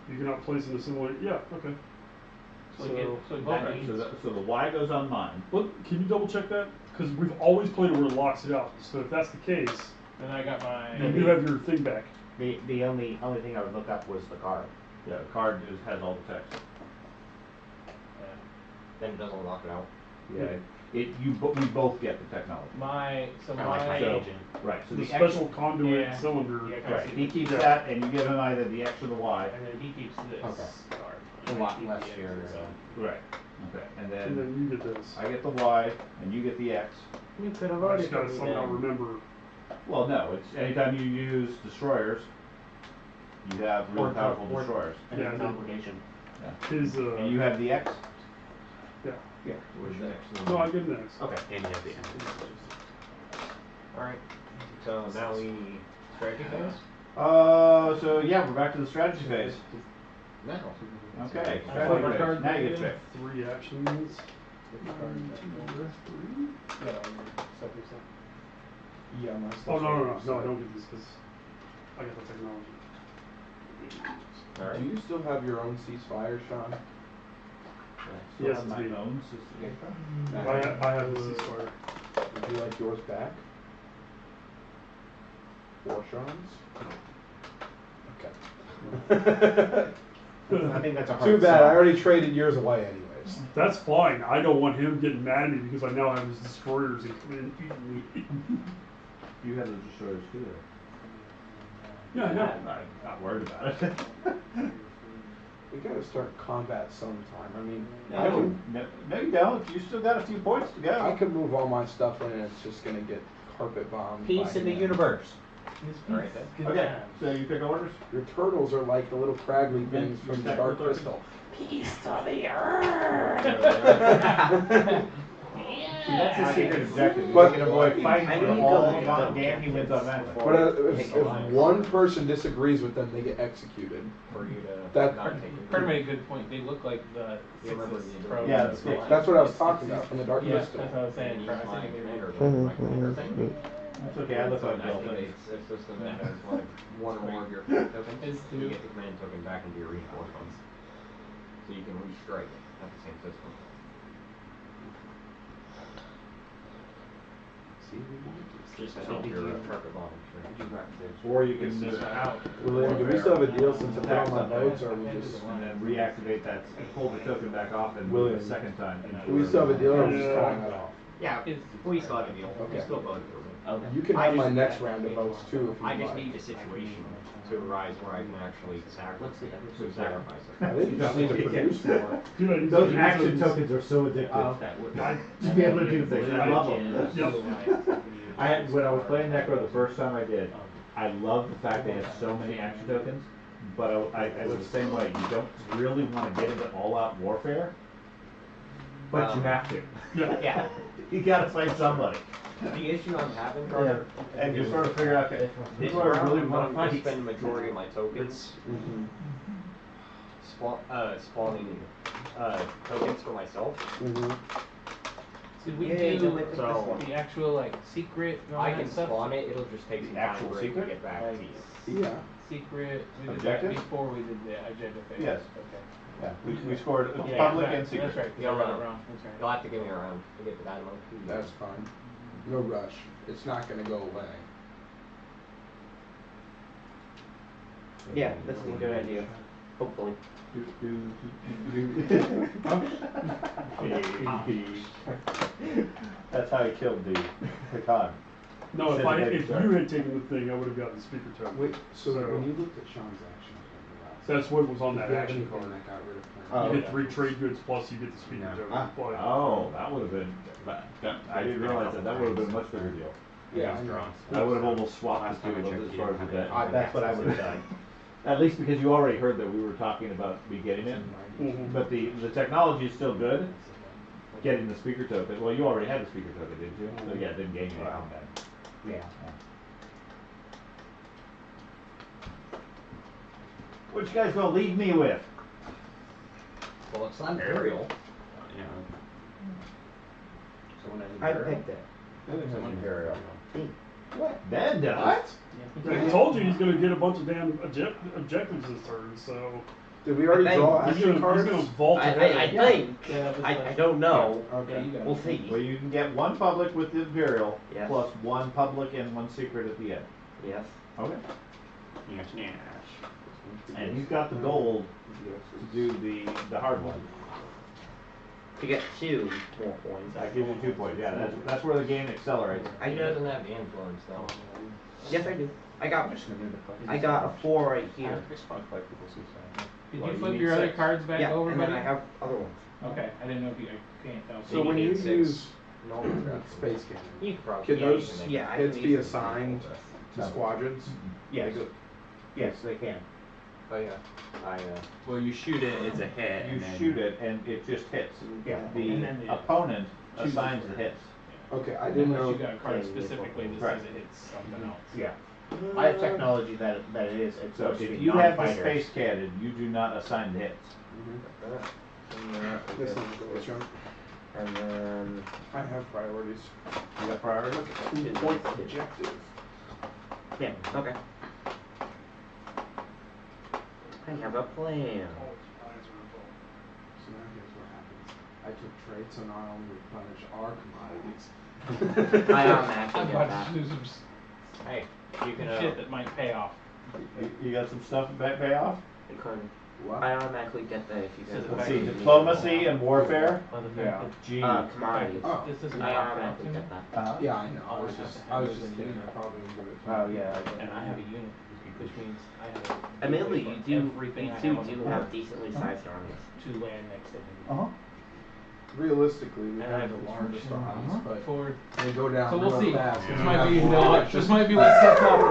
You cannot place in a similar. Yeah, okay. So the Y goes on mine. Look, can you double check that? Because we've always played it where it locks it out. So if that's the case, then I got my. you do have your thing back. The only thing I would look up was the card. Yeah, the card has all the text. Then it doesn't lock it out. Yeah. We both get the technology. My agent. Right. So the the special X, conduit cylinder. Yeah, right. He keeps that, and you give him either the X or the Y. And then he keeps this card. A lot less here. Right. Okay. And And then then you get this. I get the Y, and you get the X. You could have I already just gotta put me somehow down. remember. Well, no. It's anytime you use destroyers, you have really powerful destroyers. And Yeah, an obligation. His And you have the X. Yeah. Yeah. Where's the X? No, I get an X. Okay. And you have the end. Alright. So now we strategy phase? So yeah, we're back to the strategy phase. Now. Okay. I Strategy have phase. Now you get picked. 3 actions. Yeah, my Oh no, don't get this because I got the technology. Do you still have your own ceasefire, Sean? Yes, I have my it's me. own system. I have the ceasefire. Would you like yours back? Or Sean's? Okay. I think that's a hard Too bad. sell. I already traded yours away anyways. That's fine. I don't want him getting mad at me because I now have his destroyers and eating me. You have the destroyers too. Yeah, I know. I'm not worried about it. We gotta start combat sometime. I mean, No, you don't. You still got a few points to go. I could move all my stuff in and it's just gonna get carpet bombed. Peace by in the him. universe. Alright then. Okay, so you pick orders? Your turtles are like the little craggly things from the Dark Crystal. Peace to the earth. See, that's his secret objective. But- You can avoid fighting I for need all to- the goddamn he wins on that. But if one person disagrees with them, they get executed. For you to That- not take it. Part made a good point. They look like the You remember sixes the pro. Yeah, and the the That's what I was talking about from the Dark Yeah, that's Crystal. what I was saying. And I use my think they commander were- token, my commander thing. That's okay, I look So like it Bill. activates a system that has like one or more of your command tokens. It's You two. get the command token back into your reinforcements. So you can restrike at the same system. Just to help your carpet bomb. Or you can just out. Well, do we still have a deal since I put on my notes, or we just? And then reactivate that, pull the token back off and William. move it a second time. Do we still have a deal, or are we just calling that off? Yeah, we still have a deal. Okay. We still vote for it. You can have my next round of votes too if you I just like. need a situation to arise where I can actually sacrifice it. I think you just need to produce more. Dude, I need Those to- action tokens are so addictive. To be able to do things, I love them. Yep. When I was playing Necro the first time I did, I love the fact they have so many action tokens, but I was the same way. You don't really want to get into all-out warfare, but you have to. Yeah. You gotta fight somebody. The issue I'm having, Carter, And you sort of figure out, okay, this who do I round really I'm want to going to fight? spend the majority of my tokens spawning tokens for myself. Did we Yeah, do don't So the actual like secret and all I that can stuff? spawn it. It'll just take some The time actual for it to secret? get back to you. Yeah. Secret. We did Objective? that before we did the agenda phase. Yes. Okay. Yeah, we scored Yeah, public that- and secret. That's right. 'cause Yeah, I got right. it wrong. That's right. You'll have to give me a round to get the dynamo. That's fine. No rush. It's not gonna go away. Yeah, that's a good idea. Hopefully. That's how he killed the con. No, if you had taken the thing, I would have gotten the speaker token. Wait, so So- when you looked at Sean's action, That's what was on that did you have action anything card. that got rid of him? You Oh, get 3 trade goods plus you get the speaker token. Ah. But- Oh, that would have been, I didn't realize that, that would have been a much bigger deal. Yeah, I know. I would have almost swapped the two of them as far as the bet. That's what I would have done. done. At least because you already heard that we were talking about me getting it, Mhm. but the technology is still good. Getting the speaker token, well, you already had the speaker token, didn't you? So yeah, it didn't gain you anything then. Yeah. What you guys gonna leave me with? Well, it's not Imperial. Yeah. I picked it. Imperial. What? Ben does? I told you he's gonna get a bunch of damn objectives this turn, so. Did we already draw he's action gonna, cards? He's gonna vault ahead. I think. I don't know. Okay. We'll see. Well, you can get one public with the Imperial, Yes. plus one public and one secret at the end. Yes. Okay. Yes, yes. And he's got the gold to do the hard one. To get 2 more points. That gives you 2 points. Yeah, that's where the game accelerates. He doesn't have the influence though. Yes, I do. I got a 4 right here. Did you flip your other cards back Yeah, over, and then buddy? I have other ones. Okay, I didn't know if you. I can't tell. So when you Six. use No. space cannon, You could probably. can yeah, you those can make Yeah, I hits can be easily assigned to No. squadrons? Yes. Yes, they can. Oh yeah. Well, you shoot it, it's a hit. You and then shoot it, and it just hits. Yeah. And then The the- opponent assigns the hits. Okay, I didn't Unless know. you got a card specifically that Right. says it hits something else. Yeah. I have technology that it is. It's So supposed to if be you have the non-fighters. space cannon, you do not assign the hits. This one's the chunk. And then I have priorities. You got priority? 2-point objective. yeah, okay. I have a plan. So now here's what happens. I took trade, so now I only replenish our commodities. I automatically I'm get about that. to do some Hey, you can. shit that might pay off. You got some stuff to pay off? What? I automatically get that if you guys. Says Let's back see, to diplomacy and warfare. Yeah. G. Commodities. Oh. This is I not automatically get that. Uh-huh. Yeah, I know. I was just thinking I probably would give it to Oh, you. yeah. And I have a unit, which means I have. Admittedly, you everything I do have on the do board have decently sized armies. to land next to him. Uh-huh. Realistically, we And I have have the a largest large armies, but forward. they go down So we'll real see. fast. This when might you be have no, more this just- might be what sets off the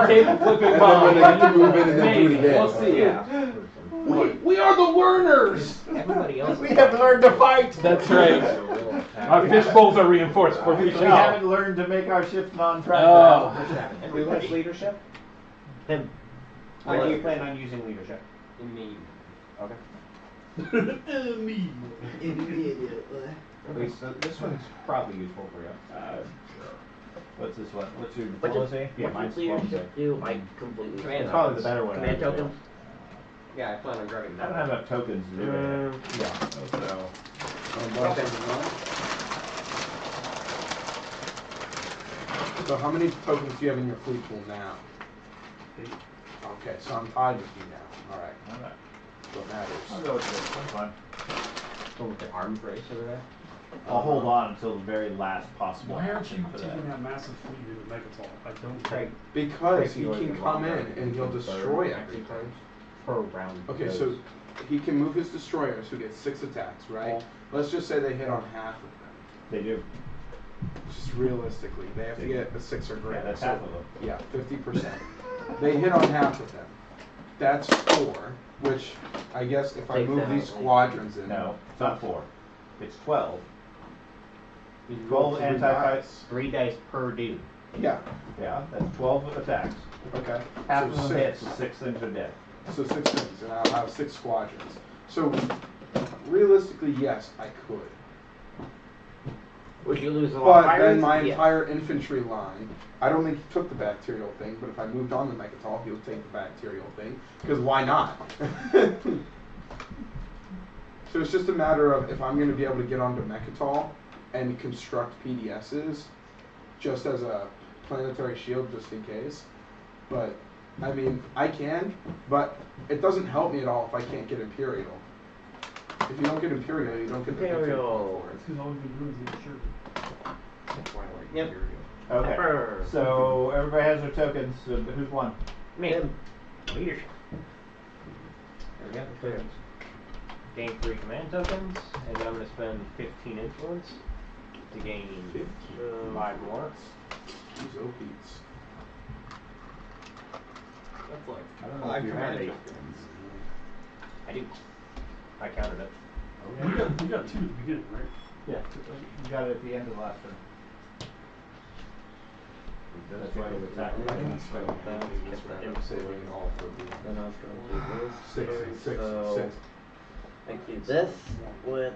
table flipping And then bomb. when they have to move in and then do it Maybe. again. We'll see. Yeah. We are the Werners. Everybody else. We have learned to fight. That's right. Our fish bowls are reinforced for We future. haven't learned to make our ships non-track. Oh. And we want leadership? Him. How do you plan on using leadership? Me. Okay. Me. Okay, so this one's probably useful for you. What's this one? What's your What does diplomacy? Yeah, mine's leadership diplomacy. do? I completely Command It's probably the better one. Command tokens? Yeah, I plan on grabbing I that. don't have enough tokens to do it. Yeah. So, Okay. So how many tokens do you have in your fleet pool now? Okay, so I'm tied with you now. Alright, alright. what matters. I'll go with this. That's fine. Oh, with the arms race over there. I'll hold on until the very last possible Why aren't you action for that. taking that massive fleet into Megatol? I don't Craig, Because he Craig, you can always come get in one and he'll third, destroy third, everything. per round. Okay, goes. so he can move his destroyers who get 6 attacks, right? Let's just say they hit on half of them. They do. Just realistically, they have to get a 6 or greater. Yeah, that's so, half of them. Yeah, 50%. They hit on half of them. That's 4, which I guess if I Take move that these out. squadrons in. No, it's not 4. It's 12. You roll 12 3 anti-fight. dice. 3 dice per dude. Yeah, Yeah, that's 12 attacks. okay. Half so of them 6. hits, and 6 things are dead. So 6 things, and I'll have 6 squadrons. So realistically, yes, I could. Would you lose a lot But of pirates? then my Yes. entire infantry line, I don't think he took the bacterial thing, but if I moved on to Mechatol, he'll take the bacterial thing, because why not? So it's just a matter of if I'm going to be able to get onto Mechatol and construct PDSs, just as a planetary shield, just in case. But, I mean, I can, but it doesn't help me at all if I can't get Imperial. If you don't get Imperial, you don't get the Imperial. That's because all we've been doing is getting shirt. Yep. Okay. Pepper. So everybody has their tokens. So who's won? Me. Leadership. There we go. Gain 3 command tokens, and then I'm going to spend 15 influence to gain 5 more. Use OPs. That's like I don't know if you have 8 tokens. I do. I counted it. You got 2 at the beginning, right? Yeah, you got it at the end of the last turn. That's why you attack. I'm saving all for the Then I was going to do this. 6. So I do this with.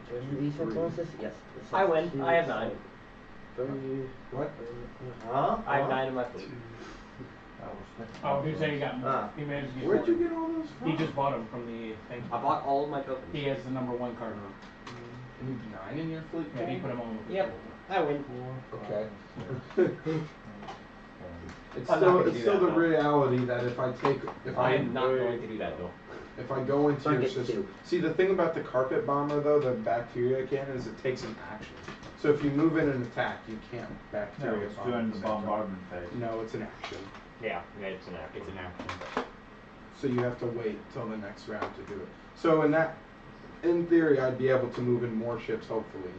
Do I do these influences? Yes. This I is win. 2, I have so 9. What? Huh? I have 9 in my fleet. Oh, he's saying he got more. Ah. He managed to get Where'd more. you get all those from? He just bought them from the thing. I bought all of my tokens. He has the number 1 card. You need 9 in your fleet? Yeah, he put them on. Yep, I win. Okay. It's I'm not still, gonna it's do still that, the though. reality that if I am not going to do that though. If I go into your Target system, 2. see the thing about the carpet bomber though, the bacteria cannon, is it takes an action. So if you move in and attack, you can't No, bacteria it's bomb doing at the same time. bombardment phase. No, it's an action. Yeah, it's an action. It's an action. So you have to wait till the next round to do it. So in theory, I'd be able to move in more ships, hopefully.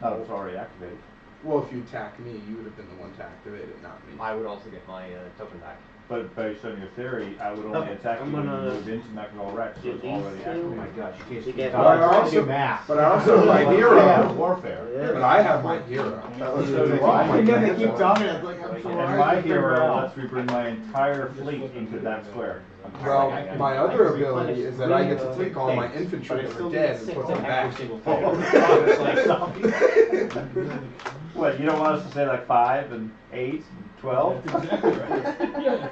No, it's already activated. Well, if you attack me, you would have been the one to activate it, not me. I would also get my token back. But based on your theory, I would only Okay, attack you I'm when you gonna move into Mechanical Rex, so do it's these already two. activated. Oh my gosh, you can't To get But I do also, math. but I also my Yeah, hero. warfare. But I have my hero. So do I. You're gonna keep talking, it's like, I'm so And hard my to figure hero out. lets me bring my entire fleet into that square. Well, my other ability is that I get to take all my infantry that are dead and put them back. What, you don't want us to say like 5 and 8 and 12? That's exactly right. Yes.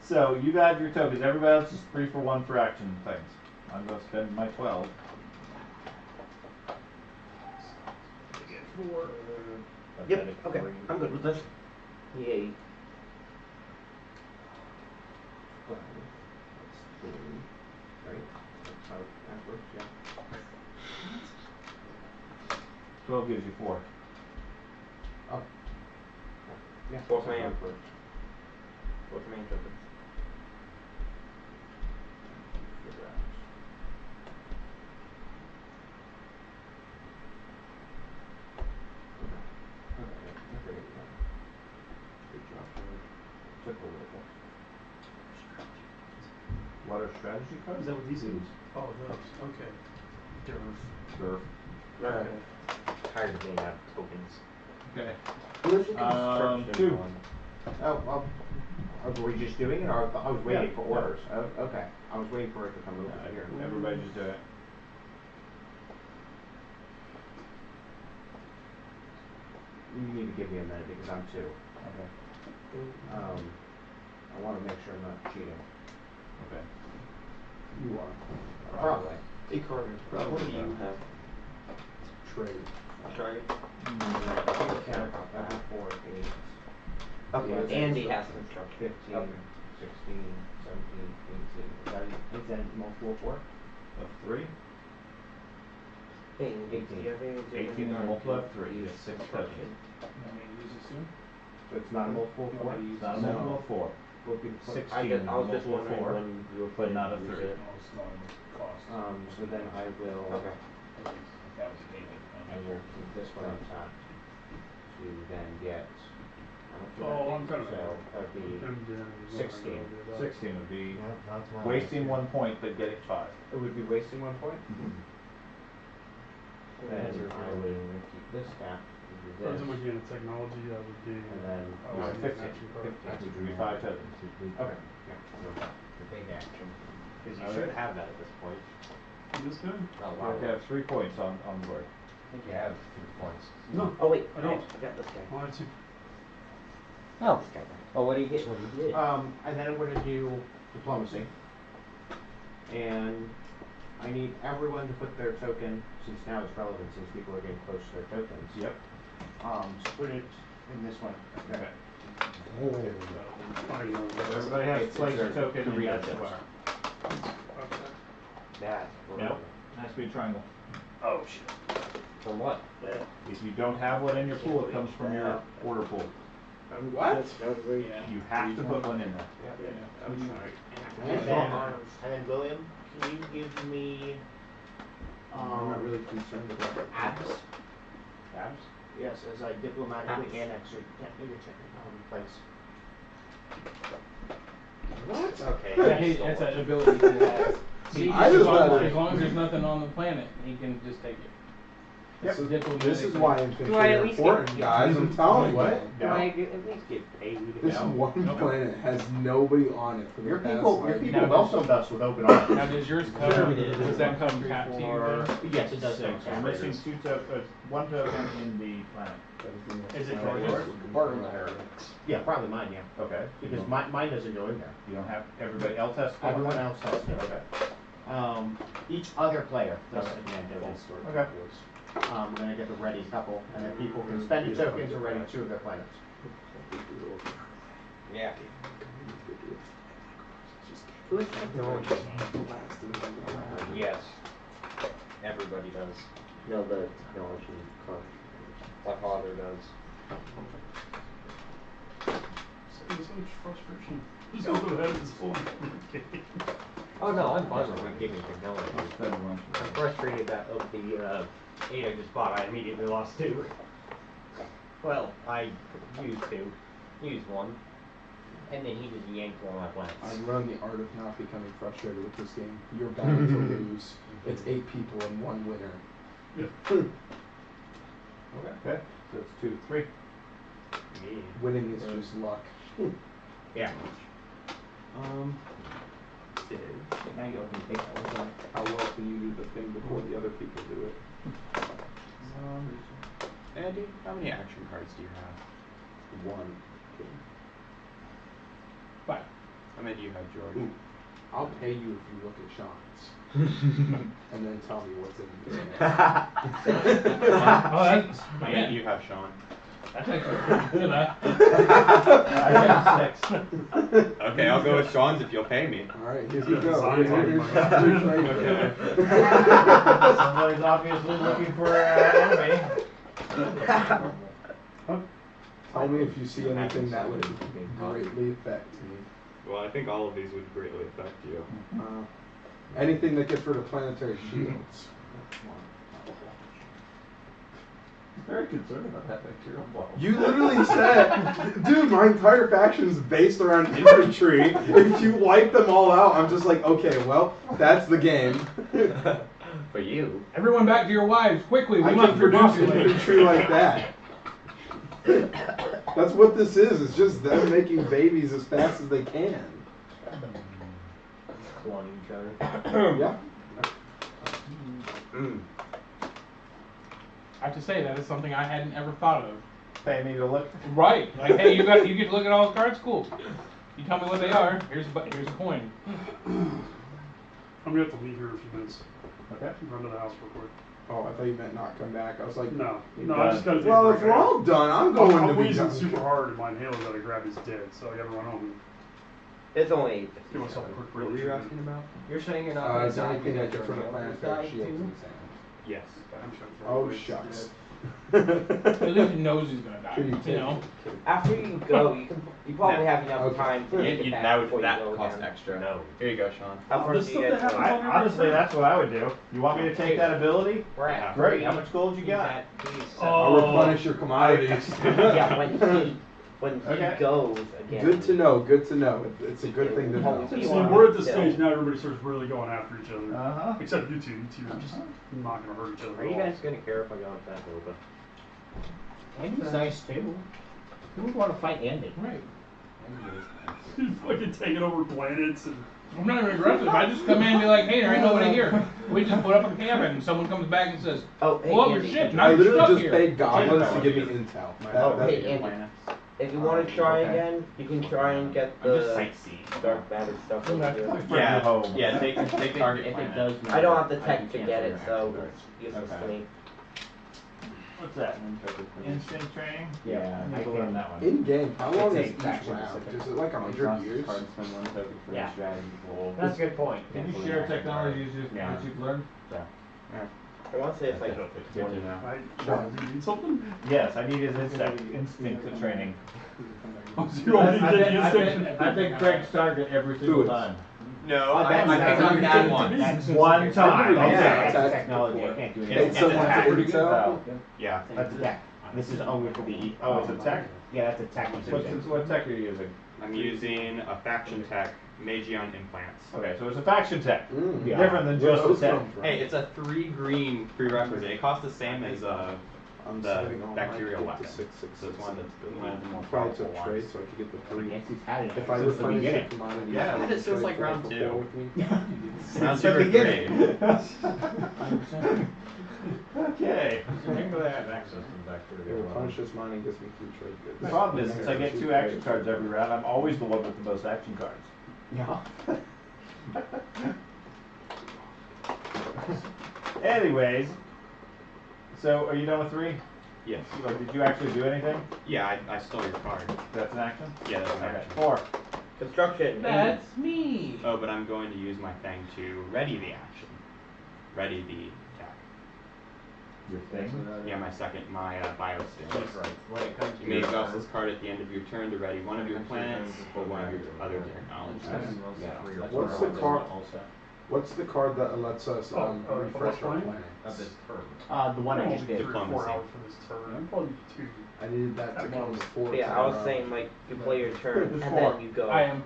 So you got your tokens. Everybody else is 3 for 1 for action things. I'm gonna spend my 12. Yep, okay, I'm good with this. Yay. Right? That's how that works, yeah. 12 gives you 4. Oh. Yeah. Both my emperors. Both main tokens. Figure out. Okay. Good job, George. Took a little bit. What are strategy cards? Is that what these are? Oh, those. Okay. Sure. Tired of being out of tokens. Okay. Where's the construction 2. one? Oh, well, were we just doing it, or I was waiting Yeah, for yeah. orders? Oh, okay. I was waiting for it to come over here. Everybody just do it. You need to give me a minute because I'm 2. Okay. I want to make sure I'm not cheating. Okay. You are. Probably. Hey Carter, what do you have? Trade. Trade? Okay, Okay, and he has construction. 15, 16, 17, 18. Is that multiple of 4? Of 3? Hey, 18. do you have any 18 and multiply of 3. You get 6 tokens. I mean, use it soon. So it's not a multiple of 4? It's not a multiple of 4. We'll be 16 I is a was just multiple of wondering 4, when you were but planning not to a use 3. it. Oh, it's not a cost. So then I will. Okay. That was David. I will keep this one on top to then get. How much would Oh, that I'm be? kind of. So that'd be 16. 16 would be wasting 1 point but getting 5. It would be wasting 1 point. Then I would keep this cap. Do Friends this. of Mechanic Technology, I would do. And then Oh, Alright, 15. action card. 15 would be 5 tokens. Okay. Yeah. The big action. Because you Alright. should have that at this point. This guy? Oh, You wow. have to have 3 points on board. I think you have 3 points. No. Oh wait, I don't. I got this guy. I see. Oh. Oh, what do you get? What do you get? And then I'm going to do diplomacy. And I need everyone to put their token, since now it's relevant, since people are getting close to their tokens. Yep. So put it in this one. Okay. Everybody has to place a token in that Doritos. square. That. Yep. Has to be a triangle. Oh, shit. From what? If you don't have one in your pool, it comes from your order pool. What? You have to put one in there. And then William, can you give me I'm not really concerned about it. abs? Abs? Yes, as I diplomatically annex your place. What? Okay. That's an ability to have. See, I as just long thought as long as there's nothing on the planet, he can just take it. This is, That's what this we is do. why Do I infantry at are least important, get- guys. I'm telling you. What? Do I at least get paid? This No. one Nope. planet has nobody on it for the Your past, people like, your people welcomed us with open arms. Now, does yours come, does that come tapped to you Or- then? Yes, it does. Six. You're missing one token in the planet. Is it yours? Part of the heretics. Yeah, probably mine, yeah. Okay. Because mine doesn't go in there. You don't have, everybody else has to. Everyone else has to. Okay. Each other player does it again. Okay. Then I get the ready couple, and then people can spend the tokens to ready 2 of their planets. Yeah. Yes. Everybody does. No, the technology card. My father does. So much frustration. Just go ahead and just hold it. Oh no, I'm fine with giving technology. Spend one. I'm frustrated that of the 8 I just bought, I immediately lost 2. Well, I used 2, used 1, and then he just yanked one of my plants. I've learned the art of not becoming frustrated with this game. You're bound to lose. It's 8 people and 1 winner. Okay. So it's 2, 3. Winning is just luck. Yeah. Now you open the paper. How well can you do the thing before the other people do it? Andy, how many action cards do you have? 1. Fine. How many do you have, George? Ooh, I'll pay you if you look at Sean's. And then tell me what's in his Oh, that's, How many do you have, Sean? that's actually pretty good, huh? I have 6. Okay, I'll go with Sean's if you'll pay me. Alright, here you go. Somebody's obviously looking for enemy. Tell me if you see anything that would greatly affect me. Well, I think all of these would greatly affect you. Anything that gets rid of planetary shields. Very concerned about that bacterial bomb. You literally said, dude, my entire faction is based around infantry. If you wipe them all out, I'm just like, okay, well, that's the game. For you. Everyone back to your wives, quickly, we I must can produce repopulate. infantry like that. That's what this is. It's just them making babies as fast as they can. Cloning each other. Yeah. I have to say, that is something I hadn't ever thought of. Pay me to look. Right. Like, hey, you get to look at all the cards? Cool. You tell me what they are. Here's a coin. I'm gonna have to leave here in a few minutes. Okay. Run to the house real quick. Oh, I thought you meant not come back. I was like, No, you're I done. just gotta take Well, a if break. we're all done, I'm going I'm to be wheezing done. super hard, and my inhaler's gotta grab his dead, so I gotta run home and It's only give myself a quick What break. were you asking about? You're saying you're not Is there gonna anything die that gets rid of planetary shields in the sand? Yes. Oh, shucks. At least he knows he's gonna die. Can you You take know? After you go, you probably have enough Okay. time to make it back That before would you go cost again. extra. No. Here you go, Sean. How far There's do you stuff get? that happens on Honestly, that's what I would do. You want me to take that ability? We're at Great. How much gold you got? I'll replenish your commodities. Yeah, when he Okay. goes again. Good to know. Good to know. It's a good thing to know. You So wanna we're at the kill. stage now. Everybody starts really going after each other. Uh-huh. Except you two. You two are just not gonna hurt each other. Are at you all. guys gonna care if I go into that Nova? Andy's nice too. Who would want to fight Andy? Right. You fucking taking over planets and. I'm not even aggressive. I just come in and be like, hey, there ain't nobody here. We just put up a cabin and someone comes back and says, Oh, hey, pull up your Andy. shit, I now you're literally stuck just here. paid goblins to give me intel. Oh, That's hey, Andy. If you want to try again, you can try and get I'm just the sightseeing. dark matter stuff over there. Yeah, take target If it planet. does I don't have matter, the tech can to cancel get it, your so action. it's useless to Okay. me. What's that? Instant training? Yeah, I can can. that one. In game, how long is It's each a faction round? specific. Is it like 100 years? Card spend 1 token for Yeah. each strategy roll. That's a good point. Can you share technologies Yeah. that you've learned? I want to say it's like Good to know. Sean, do you need something? Yes, I need his instinct training. Oh, so you only get the instinct. I think Craig's target every single time. No, I I bet picked on that one. That's One time. Yeah, Yeah, that's that's technology. I can't do Hey, anything. someone attack. to intel? Yeah. That's a tech. This is only for the E. Oh, it's a tech? Yeah, that's a tech. What tech are you using? I'm using a faction tech Magion implants. Okay, so it's a faction tech. Mm. Yeah. Different than Where just a those tech. come from? Hey, it's a 3 green prerequisite. It costs the same as I'm the saving all bacterial my to weapon. 666. So it's one of the more Probably powerful took ones. trade so I could get the 3. Yes, he's had it If I since the replenish the beginning. commodity, Yeah, I that would is since, trade like, for round for 2. 4 with me. Round Since 2 the or beginning. 3. Okay. Access to bacteria. It replenishes mine and gives me 3 trade goods. The problem is, since I get 2 action cards every round, I'm always the one with the most action cards. Yeah. Anyways, so are you done with 3? Yes. Or did you actually do anything? Yeah, I stole your card. That's an action? Yeah, that's an Okay, action. 4. Construction. That's me. Oh, but I'm going to use my thing to ready the action. Ready the attack. Your thing? Yeah, my biostim. That's right. When it comes to You may your exhaust turn, this card at the end of your turn to ready one of your planets or one of your other technologies. What's the card? What's the card that lets us refresh our planet? of this turn. The one I just did. Diplomacy. I needed that to come before. Yeah, I was saying like you play your turn and Four. then you go I am.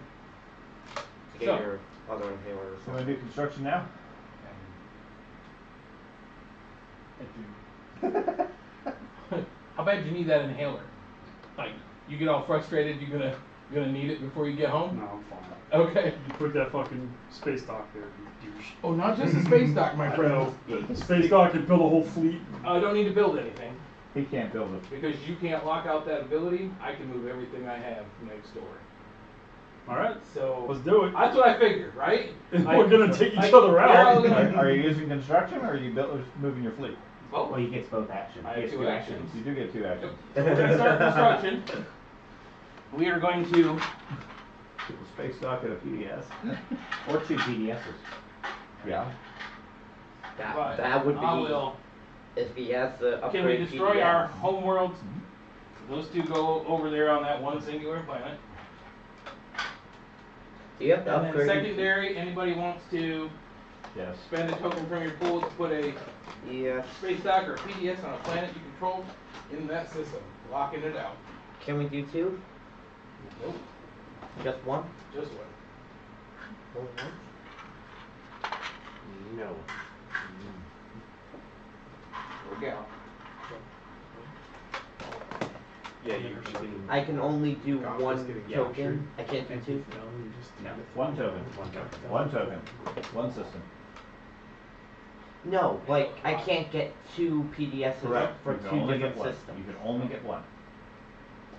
to get So. your other inhaler or You something. want to do construction now? How bad do you need that inhaler? Like, you get all frustrated, you're gonna need it before you get home? No, I'm fine. Okay. You put that fucking space dock there, you douche. Oh, not just a space dock, my I friend. know. The space dock can build a whole fleet. I don't need to build anything. He can't build it. Because you can't lock out that ability, I can move everything I have next door. Alright, So let's do it. that's what I figured, right? We're gonna take each like, other you're out. all gonna- Are you using construction or are you moving your fleet? Well, he gets both actions. I He have gets 2 actions. You do get 2 actions. Yep. We're gonna start construction. We are going to Space dock at a PDS. Or 2 PDSs. Yeah. but That would be I will. if he has the upgrade. Can we destroy PDS. our home worlds? Those 2 go over there on that one singular planet. Do you have to And then upgrade? secondary, anybody wants to Yes. spend a token from your pool to put a Yeah. space dock or PDS on a planet you control in that system, locking it out. Can we do 2? Nope, Just 1? just one. No. Or gal. Yeah, you can. I can only do God, one just getting token. I can't do 2. No. 1 token. 1 token. 1 system. No, like I can't get 2 PDSs Correct. for You can 2 only different get 1. systems. You can only get 1.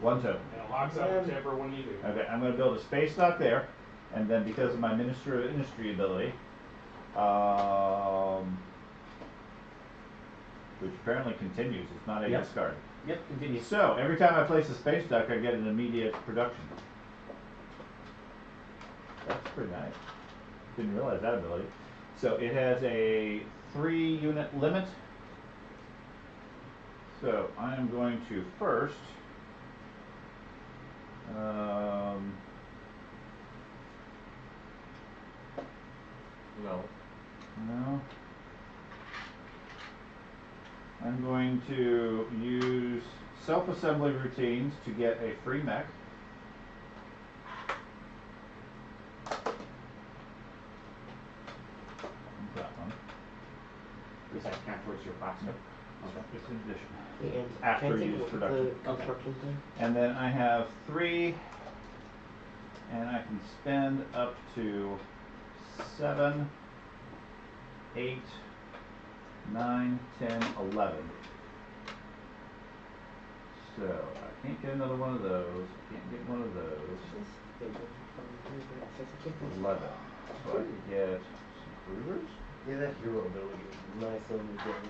1 token. And it locks out whichever one you do. Okay, I'm going to build a space dock there, and then because of my Minister of Industry ability, which apparently continues, it's not a Yep. discard. Yep, continue. So every time I place a space dock, I get an immediate production. That's pretty nice. Didn't realize that ability. So it has a 3-unit limit. So I am going to first. No. I'm going to use self-assembly routines to get a free mech. That one. Does that count towards your box? Nope. It's an addition. And After can I take use a look at production. the construction thing? And then I have 3, and I can spend up to 7, 8, 9, 10, 11. So I can't get another one of those. I can't get one of those. 11. So I could get some cruisers. Yeah, that Hero ability is nice on the game.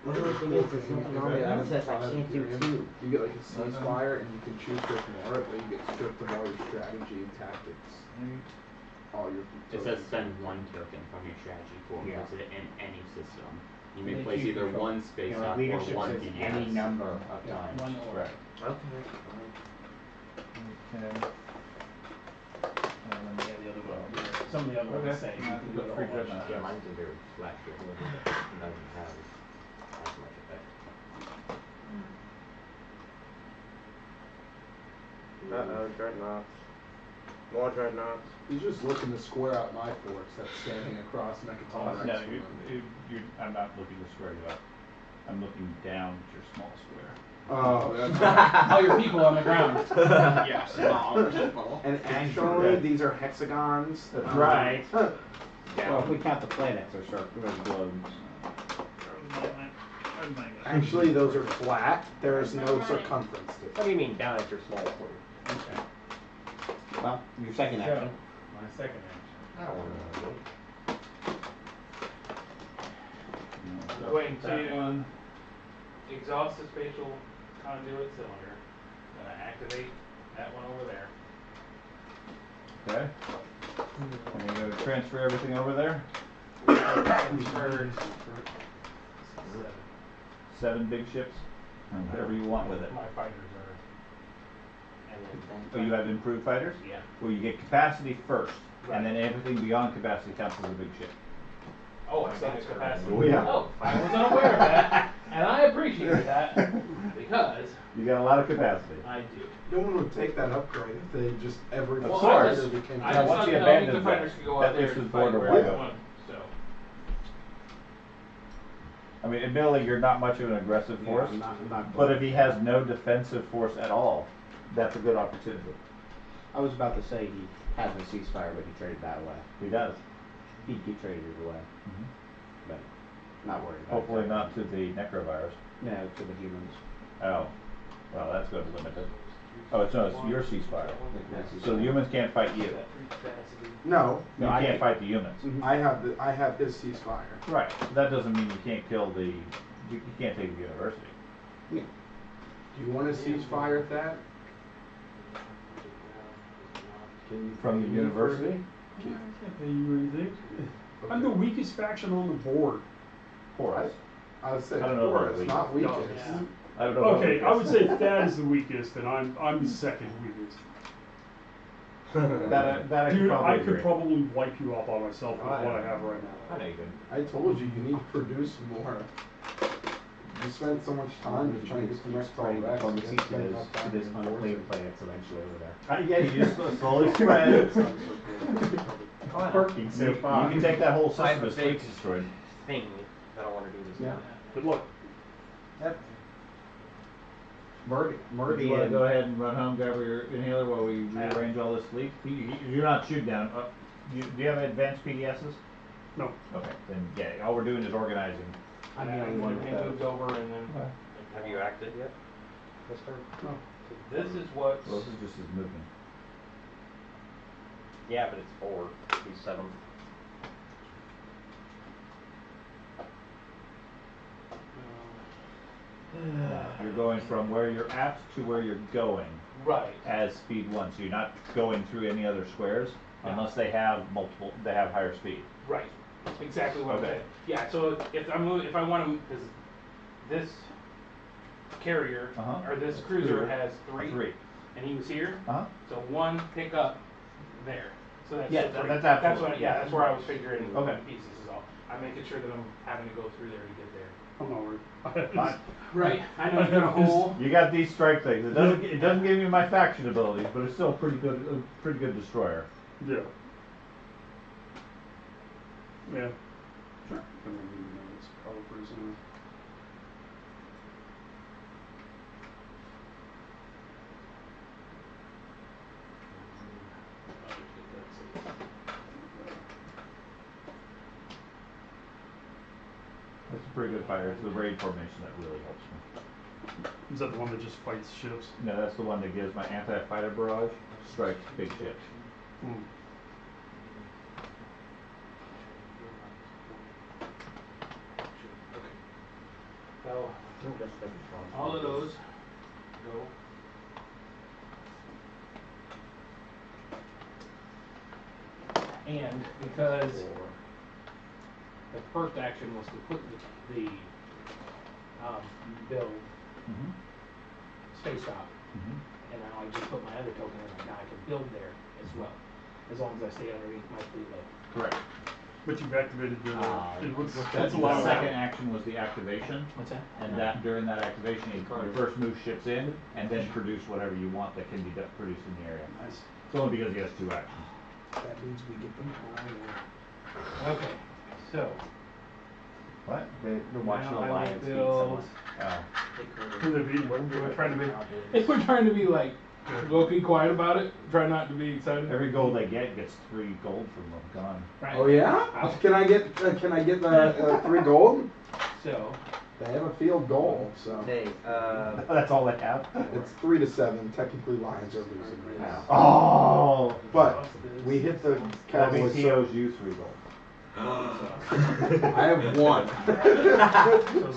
The only thing is, there's nothing on there that says I can't do 2. You get like a ceasefire, and you can choose which more, but you get stripped of all your strategy and tactics. All your. It says spend 1 token from your strategy pool and Yeah. place it in any system. You may They place choose either control. 1 space You know, dock or leadership 1 says PDS. any number of times. One or. Right. Okay. Okay. Yeah, the other one. Some of the other ones say you can do it all Free one trip. shot. Yeah, mine's a very flat shit. It doesn't have as much effect. Uh-oh, dreadnoughts. More dreadnoughts. He's just looking to square out my force that's standing across Mechatol No, Rex. from him. I'm not looking to square you up. I'm looking down at your small square. Oh, that's All your people on the ground. Yeah, And actually, these are hexagons. That's right. Well, if we count the planets or circular globes. Actually, those are flat. There is no circumference to What it. do you mean down at your small square? Okay. Well, your second So, action. my second action. I don't want to know. I'm going That one. to exhaust the spatial conduit cylinder. Gonna activate that one over there. Okay. And you're going to transfer everything over there? Transferred 7 big ships? Or whatever you want with it. My fighters are. And then, Oh, you have improved fighters? yeah. Well, you get capacity first, Right. and then everything beyond capacity counts as a big ship. Oh, I said capacity. Oh, yeah. Oh, I wasn't aware of that, and I appreciate that because You got a lot of capacity. I do. No one would take that upgrade if they just every Of Well, course. fighter became. I Now, just once thought you that abandon the fighters could go that out there this and is fight border wherever wide. they want. So I mean, admittedly, you're not much of an aggressive force, I'm not but if he has no defensive force at all, that's a good opportunity. I was about to say he has a ceasefire, but he traded that away. He does. He traded it away. Mhm. But not worried about Hopefully it. not to the necrovirus. No, to the humans. Oh, well, that's going to limit it. Oh, it's your ceasefire. That's So the humans can't fight you. No, You can't fight the humans. I have his ceasefire. Right. That doesn't mean you can't kill the. You can't take the university. Do you want a ceasefire at that? From the university? I can't pay you anything. I'm the weakest faction on the board. Horus. I would say I don't know about Horus, weak. not weakest. I don't know. Okay, I would say Thad is the weakest, and I'm the second weakest. That I Dude, probably I could agree. probably wipe you out by myself with what I have right now. I know you can. I told you need to produce more. You spent so much time to try to get the next Trying Rex. to you see didn't to spend this, enough time to this to unclaimed planets eventually over there. Yeah, you just slowly spread. Working You can take that whole system as fleets destroyed. Thing that I want to do this Yeah. now. Good luck. You want to Meridian. go ahead and run home, grab your inhaler while we rearrange all this fleet? You're not shoot down. Do you have advanced PDSs? No. Okay, then yeah, all we're doing is organizing. I'm the only one with everything moved those. over, and then Have you acted yet? This turn? No. this is what. Well, this is just his movement. Yeah, but it's 4. He's 7. You're going from where you're at to where you're going Right. as speed 1, so you're not going through any other squares unless they have higher speed. Right. Exactly what I'm Okay. saying. Yeah. So if I want to, because this carrier Uh-huh. or this cruiser has 3, 3. and he was here. Uh-huh. So 1 pickup there. So that's Yeah, so 3. that's That's absolutely- what. Yeah, that's where I was figuring Okay. pieces is all. I'm making sure that I'm having to go through there to get there. I'm not worried. Fine. Right. I know you got a hole. You got these strike things. It doesn't give you my faction abilities, but it's still a pretty good destroyer. Yeah. Yeah. Sure. I'm gonna need to know this probably pretty soon. It's a pretty good fighter. It's the raid formation that really helps me. Is that the one that just fights ships? No, that's the one that gives my anti-fighter barrage strikes big ships. Hmm. So all of those go. And because the first action was to put the build Mm-hmm. space dock, and now I just put my other token in, now I can build there as well, as long as I stay underneath my fleet level. Correct. But you've activated your. That's the second action was the activation. What's that? And that during that activation, you first move ships in, and then produce whatever you want that can be produced in the area. Nice. It's only because he has 2 actions. That means we get them all. Okay, so What? They're watching now a I lion will feed build. Oh. Who they beating? We're trying to be. We're trying to be like low-key quiet about it. Try not to be excited. Every gold I get gets 3 gold from them. Gone. Right. Oh yeah? Can I get the 3 gold? So They have a field goal, so Hey, That's all they have. it's 3-7. Technically, Lions are losing right now. Oh! But we hit the That means Cowboys. he owes you 3 gold. I have 1. So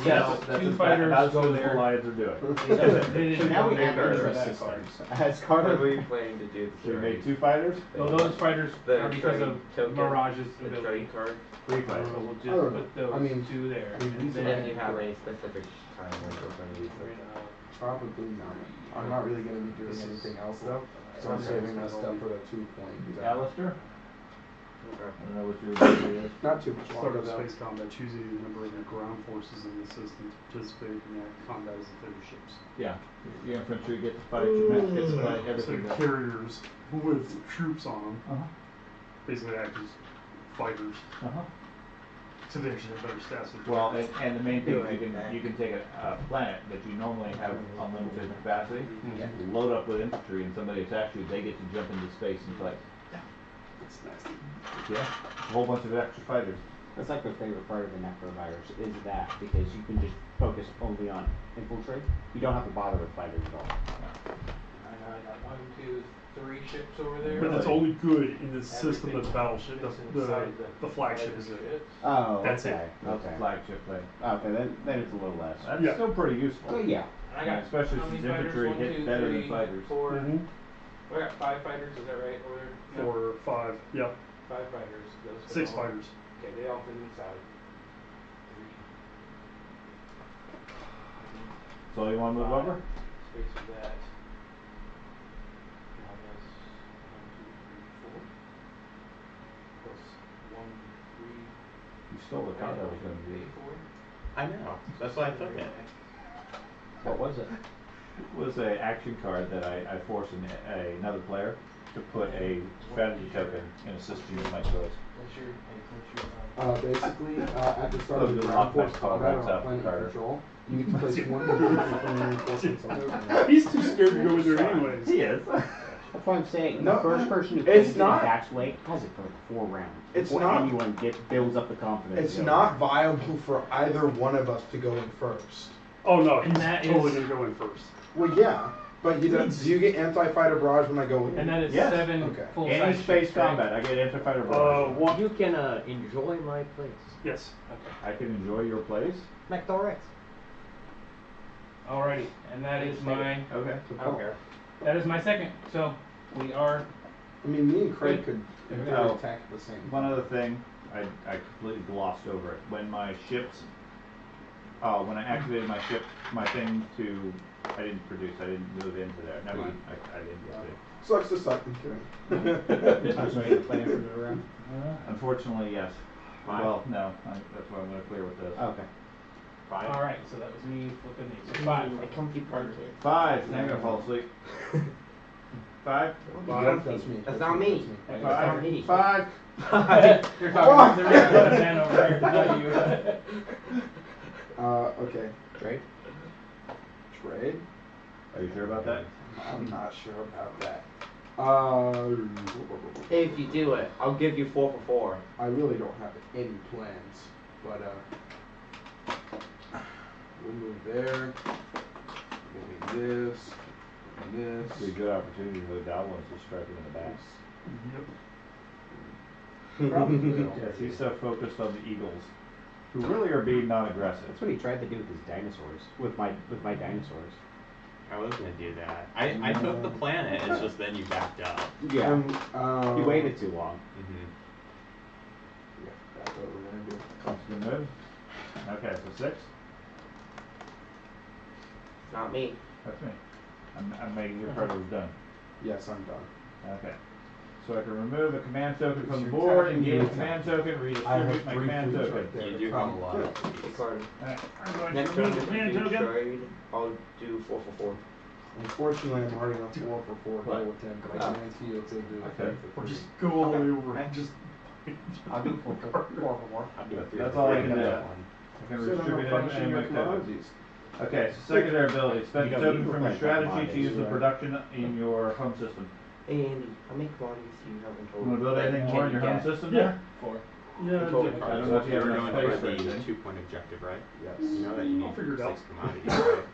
yes, That's 2 as fighters bad as go the there. Lions are doing. So now we have our that systems. card. As what Carter, are we planning to do? So you made 2 fighters? So those fighters The are because trade of token, Mirage's the ability. trade card. 3 fighters. So we'll just I don't put know. those I mean, 2 there. I mean, And these then And you have a specific time when we're going to use rid them. of- Probably not. I'm not really going to be doing anything else though, so I'm saving that stuff for the 2 point. Alistair? Okay. I don't know what your ability is. Not too much Start longer of though. space combat, choosing a number of your ground forces in the system to participate in that combat as if they were ships. Yeah. Your infantry gets to fight, your men gets to fight, So everything. does. carriers with troops on them Uh-huh. basically act as fighters. Uh-huh. So they actually have better stats. than Well, and the main thing is Right. you can take a planet that you normally have unlimited capacity, Yeah. load up with infantry, and somebody attacks you, they get to jump into space and fight. It's nasty. Yeah, a whole bunch of extra fighters. that's like my favorite part of the Necrovirus is that because you can just focus only on infiltrate. You don't have to bother with fighters at all. I know I got 1, 2, 3 ships over there. But that's only good in the system Everything that battleship, that's the inside flagship is in. ships. Oh, That's okay. That's a Okay. flagship thing. Okay, then it's a little less. That's Yeah. still pretty useful. Oh yeah. And I got Especially how since many fighters? infantry 1, hit 2, better than 3, fighters. 4. Mhm. I got 5 fighters. Is that right over there? No. 4 or 5, yeah, 5 fighters. Those fit 6 all- fighters. Okay, they all fit inside. So you want to move 5. over? Space for that. Now that's 1, 2, 3, 4. Plus 1, 3, You stole the card that was going to be. 4. I know. That's why I took it. What was it? It was an action card that I forced another player to put a strategy token in a system of my choice. What's your Basically, at the start Oh, of the the ground force lockback combat card on up, planet Carter. control, you get to place 1 infantry from your reinforcements on the He's too scared to go in there anyways. He is. That's what I'm saying. No, the first person who it's plays not- it that way has it for like 4 rounds. It's before not- anyone builds up the confidence. It's to go not in. viable for either one of us to go in first. Oh no, he's And that totally is- gonna go in first. Well, yeah, but do you get anti-fighter barrage when I go in? And that is Yes. 7 Okay. full-size Any space ships, right? combat, I get anti-fighter barrage. One, You can enjoy my place. yes. I can enjoy your place. McDorix. Alrighty, and that is my Okay. I don't care. that is my second. So we are I mean, me and Craig could in theory Oh. attack at the same One time. other thing, I completely glossed over it. When my ships, when I activated my ship, my thing to, I didn't move into there. Never mind, I didn't get it. Sucks to suck, I'm kidding. I'm sorry, the plan for the round. Unfortunately, yes. Five? Well, no, that's why I'm going to clear with this. Okay. 5. alright. So that was me flipping these. So 5. A comfy party. 5. Now I'm going to fall asleep. 5. That's me. That's not me. That's That's not 5. me. 5. You're talking to the man over here. Not you. Okay. Trade? Trade? Are you sure about that? I'm not sure about that. If you do it, I'll give you 4 for 4. I really don't have any plans, but we'll move there. We'll move this. And It's a this. good opportunity for the goblins to strike him in the back. Yep. Probably. Yes, he's so focused on the eagles, who really are being non-aggressive. That's what he tried to do with his dinosaurs. With my dinosaurs. I was gonna do that. I took the planet, it's just then you backed up. Yeah. You You waited too long. Mm-hmm. Yeah, that's what we're gonna do. That's a good move. Okay, so 6. Not me. That's me. I'm making your part was done. Yes, I'm done. Okay. So I can remove a command token from the You're board and attacking gain a me. command token, I have redistribute my 3 command fleets token. right there. You do have a lot of Hey, Carter. Alright, I'm going Next to remove round, the if command you do token. trade, I'll do 4 for 4. Unfortunately, I'm already on 4 for 4 What? hull attempt, but I guarantee you'll do it. Okay. Or just go all the way over. Just. I'll do 4 for 4. I'll do a 3 That's for all I 3 can on do. that one. I can So then I'm distribute punishing any your of my tokens. commodities. Okay, so secondary ability. Spend You a don't token need to from your play strategy to commodities, use the right. production in your home system. And how many commodities do you have in You total? want to build anything Can more in you your home get- system Yeah. there? 4. Yeah, Control yeah. the I don't So know if if you you have were enough going space for for the anything. 2-point objective, right? Yes. You know that you I'll need figure it 6 out. commodities, right?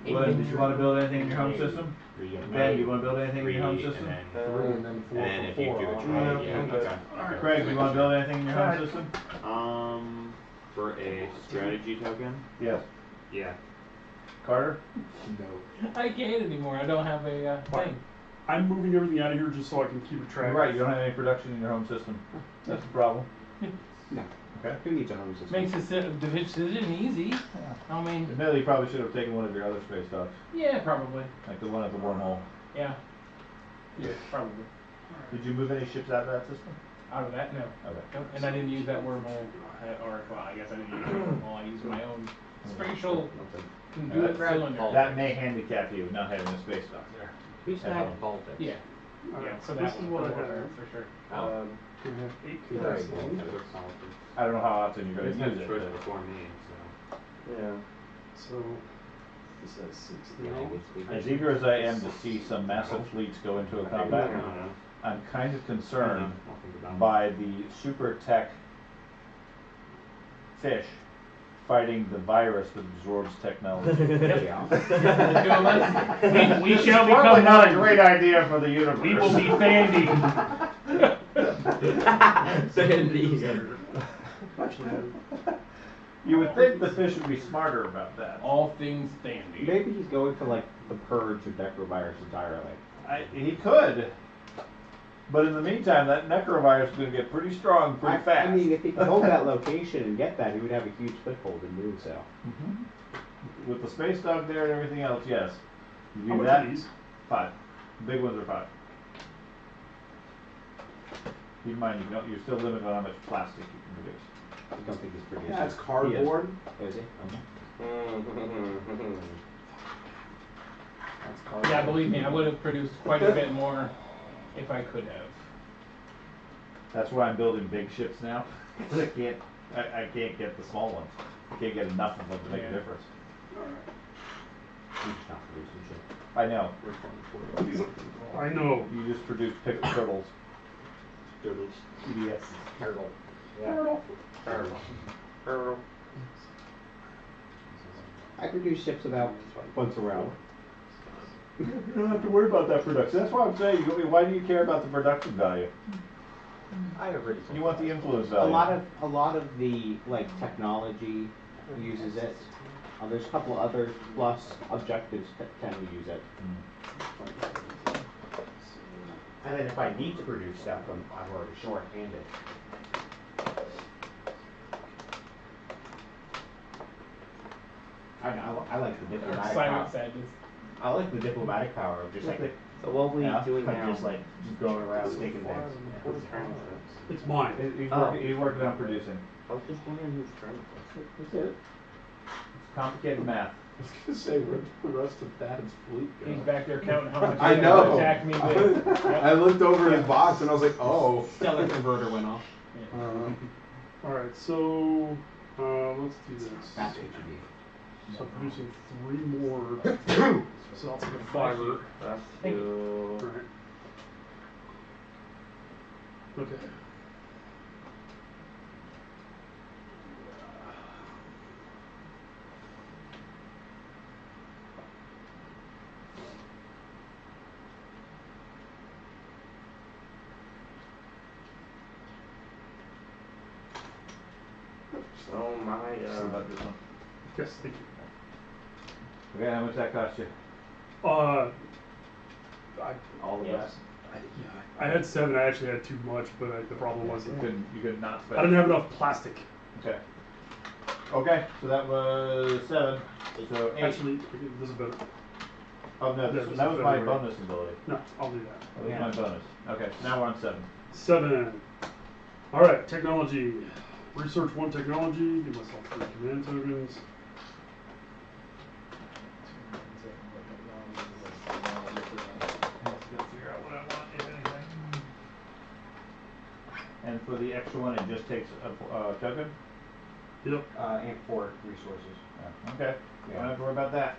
Glenn, did you want to build anything in your home system? Or you get Ben, do you want to build anything in your home 3, system? and 3 and then 4 then if for you 4. do a I'll- trade, yeah, I'm good. okay. Craig, do you want to build anything in your home system? For a strategy token? Yes. Yeah. Carter? No. I can't anymore. I don't have a thing. I'm moving everything out of here just so I can keep a track. You're right, you don't have any production in your home system. That's the problem. No. Okay. Who needs a home system? Makes the decision easy. I mean, Admittedly, you probably should have taken one of your other space dogs, yeah, probably. like the one at the wormhole. Yeah. Yeah, probably. Did you move any ships out of that system? Out of that, no. Okay. Nope. And I didn't use that wormhole, or well, I guess I didn't use the wormhole. I used my own spatial conduit cylinder. That may handicap you, not having a space dock there. Who's At that home. politics? Yeah. Yeah. So This that is was what I for have. sure. You have 8 Very cards. good. That looks solid. I don't know how often you're You going guys to had use the it. choice but- before me, so. Yeah. So, this has 6 Yeah, now. As eager as I am to see some massive fleets go into a combat, Yeah. I'm kind of concerned I'll think about it. by the super tech fish fighting the virus that absorbs technology. We shall Probably become not a one. great idea for the universe. We will be Fandy. You would think the fish would be smarter about that. All things Fandy. Maybe he's going for like the purge of Necrovirus entirely. He could. But in the meantime, that necrovirus is going to get pretty strong pretty fast. I mean, if he could hold that location and get that, he would have a huge foothold in doing so. With the space dog there and everything else, yes. You How do much that, are these? 5. The big ones are 5. Keep in mind, you're still limited on how much plastic you can produce. I don't think he's producing. Yeah, it's cardboard. Is he? That's cardboard. Yeah, believe me, I would have produced quite a bit more if I could have. That's why I'm building big ships now. 'Cause I can't get the small ones. I can't get enough of them to make a Yeah. difference. He's not producing shit. I know. I know. You just produce pickle turtles. Turtles. Yes. Turtle. I produce ships about once around. You don't have to worry about that production. That's why I'm saying, why do you care about the production value? I have already. You want the influence A value. lot of the like technology uses it. There's a couple others plus objectives that tend to use it. And then if I need to produce stuff, I'm already short-handed. I like the diplomatic Silent power. sadness. I like the diplomatic power of just like So what were you Yeah. doing now? just going around taking things. Whose turn is it? It's mine. He's working on producing. I was just wondering whose turn it was. That's it. It's complicated math. I was gonna say, where'd the rest of Thad's fleet go? He's back there counting how much I he's know. gonna attack me with. I looked over his box and I was like, oh. Stellar converter went off. Alright, so let's do this. That's what you need. So I'm producing 3 more. So I'll take a 5er. That's Thank you. Alright. Okay. Oh my, What about this one? Yes, thank you. Okay, how much that cost you? I All of Yes. I had 7. I actually had too much, but the problem was You could not spend. I didn't have enough plastic. Okay. Okay, so that was 7. So 8. Actually, this is better. Oh no, this is that was better my way. bonus ability. No, I'll do that. That was my bonus. Okay, so now we're on 7. 7. Alright, technology. Research 1 technology. Give myself 3 command tokens. for the extra one, it just takes a token? Yep. And 4 resources. Yeah. Okay, you don't have to worry about that.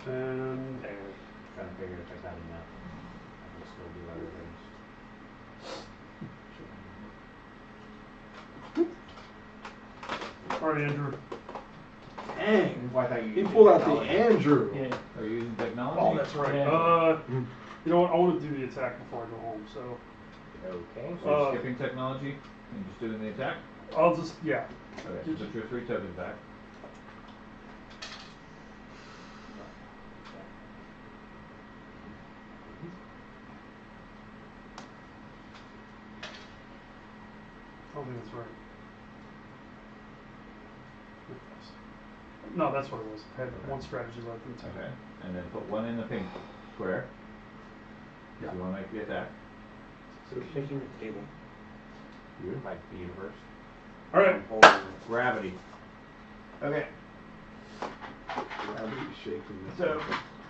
And Trying to figure if I got enough. I can still do other things. all right, Andrew. Dang. Well, I thought you He used pulled out the technology. Andrew. Yeah. Are you using technology? Oh, that's right. Yeah. You know what? I want to do the attack before I go home, so Okay. So you're skipping technology and just doing the attack? I'll just yeah. Okay, so put your 3 tokens back. I don't think that's right. No, that's what it was. I had one strategy left in the tank. Okay, and then put 1 in the pink square. If you want to make the attack. So shaking the table. You. Like the universe. All right. Gravity. Okay. Gravity shaking this. So,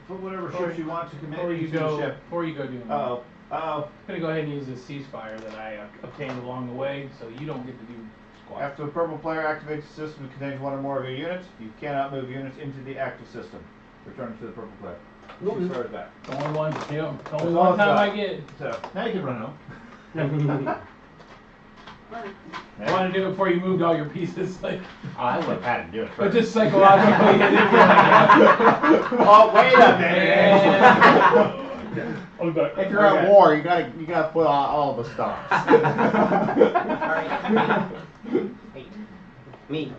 put whatever ships you want to commit Before you into the go, ship. before you go doing that, Uh-oh. Uh-oh. I'm gonna go ahead and use this ceasefire that I obtained along the way, so you don't get to do squat. After the purple player activates the system that contains 1 or more of your units, you cannot move units into the active system. Return to the purple player. As far as that. The only one, the only That's one all time I it's get. So, now you can run home. I want to do it before you moved all your pieces, like. Oh, I would have had to do it But first. just psychologically, it is Oh, wait a minute. If you're at war, you gotta put all the stops. Me.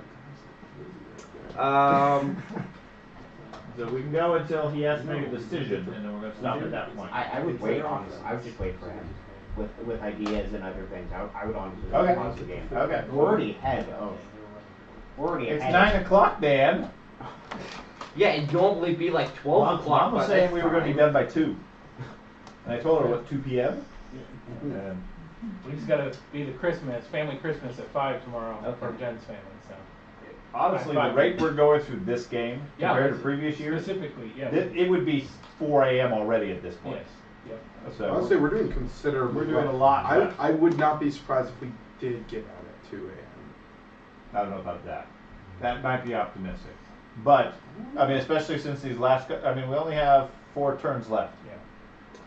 So we can go until he has to make a decision, and then we're going to stop at that point. I would wait, honestly. I would just wait for him. With ideas and other things. I would honestly Okay. pause the game. Okay. We're already ahead of. We're already It's ahead. 9 o'clock, Dan. Yeah, it'd normally be like 12 o'clock. Mom was but saying that's we were going to be fine. done by 2. And I told her, what, 2 p.m.? And We just gotta be the family Christmas at 5 tomorrow for Okay. Jen's family, so. honestly, the Fine. rate we're going through this game Yeah, compared to let's- previous years, Specifically, yeah. it would be 4 a.m. already at this point. Yes, yep. So Honestly, we're doing considerably. we're doing well. a lot. I would not be surprised if we did get out at 2 a.m. I don't know about that. That might be optimistic. But, I mean, especially since these last, I mean, we only have 4 turns left. Yeah.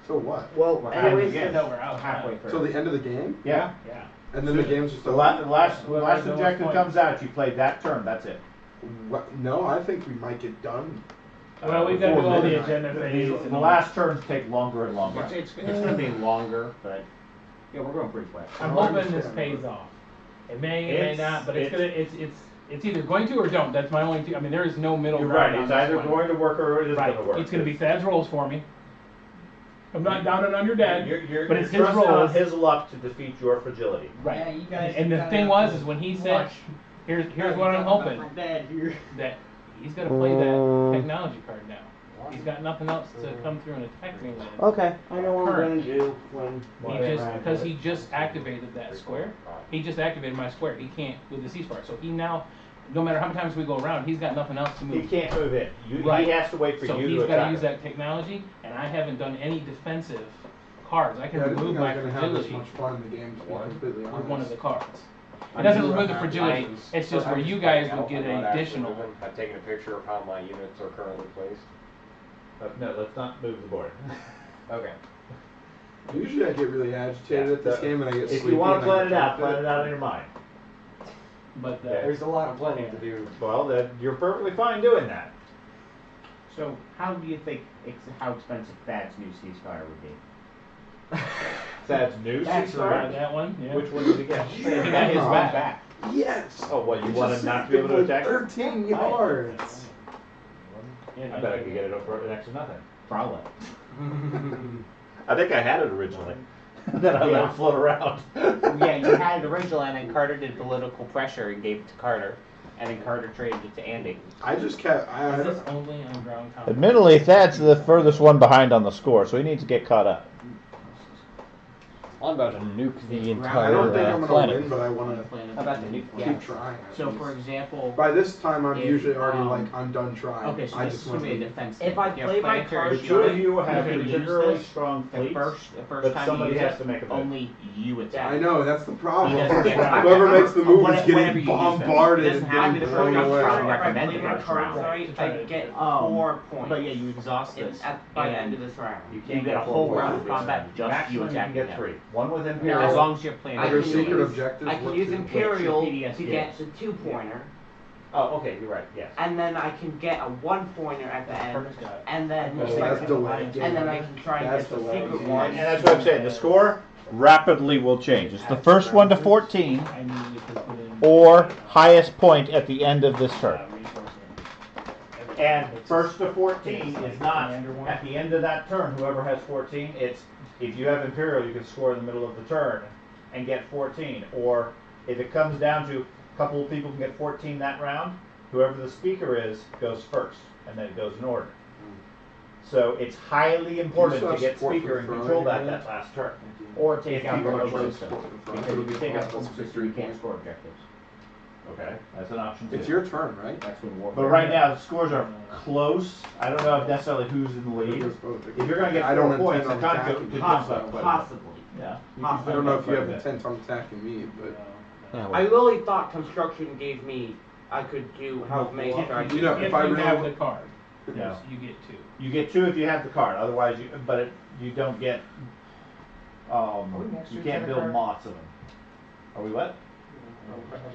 So what? Well, We're anyways, halfway No, we're out Halfway through. Till the end of the game? Yeah. Yeah. And then the game's just The over? last Whoever has the most objective points. comes out, you play that turn, that's it. No, I think we might get done. Well, we've gotta do all the midnight. agenda phase. The and all last turns take longer and longer. It's gonna be longer, but yeah, we're going pretty quick. I'm Oh, I hoping this understand. pays off. It may, it may It's- not, but it's it's- gonna, it's either going to or don't. That's my only two, I mean, there is no middle You're ground right, on it's this either one. going to work or it isn't Right, going to work. it's gonna be Thad's rolls for me. I'm not downing on your dad, You're but it's his trusting on rolls. his luck to defeat your fragility. Right. Yeah, you guys And the kinda thing have was, to is when he said, watch. here's what I'm hoping, My dad here. that he's gotta play that technology card now. He's got nothing else to come through and attack me with. Okay, I know what I'm Current. gonna do when. Because he just activated that square. He just activated my square. He can't with the ceasefire. So he now, no matter how many times we go around, he's got nothing else to move. He can't move in. Right. He has to wait for So you he's to got to attack use him. that technology, and I haven't done any defensive cards. I can Yeah, I didn't remove think I my was gonna have this fragility much fun in the game, to be completely honest. with one of the cards. It I doesn't do remove the have fragility. options. It's just where I'm you playing guys out, will get I'm an not actually additional. moving. I've taken a picture of how my units are currently placed. No, let's not move the board. Okay. Usually I get really agitated at this game and I get If sleepy. you want and to I plan get it out, drunk. plan it out in your mind. But There's a lot of planning to do. Well, then you're perfectly fine doing that. So, how do you think how expensive Thad's new ceasefire would be? That's new That's ceasefire? that one. Yeah. Which one did he get? He got his back. Yes! Oh, what, you It want just him not to saved be able to like attack? 13 yards. Yeah, I bet I could get it over an extra nothing. Probably. I think I had it originally. Then I let it float around. Yeah, you had it originally, and then Carter did political pressure and gave it to Carter, and then Carter traded it to Andy. I just kept. Is this only on ground combat? Admittedly, Thad's the furthest one behind on the score, so he needs to get caught up. I'm about to nuke the I entire don't think I'm gonna planet. win, but I want to Planet. How about the nuke? Yeah. keep trying. at So least. for example, By this time, I'm if, usually already um, I'm done trying. okay, so I this just is want gonna be a to. defense If thing. I You have play my planetary cards The two of shield. you have Okay, just really this. strong The fleets, first but time somebody you has use to it, make a bid. only you attack. I know that's the problem. He doesn't get Whoever makes the move is whatever getting you use bombarded it and doesn't have getting to be the blown first away. round If I recommended play my first cards round. right, I get 4 points. But yeah, you exhaust in, this. by the and end of this round. You You can't get a get whole 4 round of points. combat just you Maximum you can attacking get them. 3. One with No. Imperial. As long as you're playing. I Your can secret use- objectives I can work use too. Imperial PDS to get the 2-pointer, Oh, okay, you're right. Yes. and then I can get a 1-pointer at the end, and then Oh, that's delayed. and then I can try and That's get the delayed. secret And one. that's what I'm saying. The score rapidly will change. It's the first one to 14 I need to put in, Or highest point at the end of this turn. And first to 14 is not at the end of that turn. Whoever has 14, it's if you have Imperial, you can score in the middle of the turn and get 14. Or if it comes down to a couple of people can get 14 that round, whoever the speaker is goes first, and then it goes in order. So it's highly important still to have get support speaker for and throwing control that again? last turn. Or take If out people the are road close. system. Because Because if you take out the plus system, you can't score objectives. Okay, that's an option too. It's your turn, right? That's when war. But right now the scores are close. I don't know if necessarily who's in the lead. If you're going to get I don't 4 points, the intend on con attacking could you. jump up quite a bit. Possibly. Yeah. I don't know if you have intent on attacking me, but I really thought construction gave me, I could do how many strikes. You know, if I you have really- the card, Yeah. you get 2. You get 2 if you have the card. Otherwise, you don't get. You can't build lots of them. Are we what?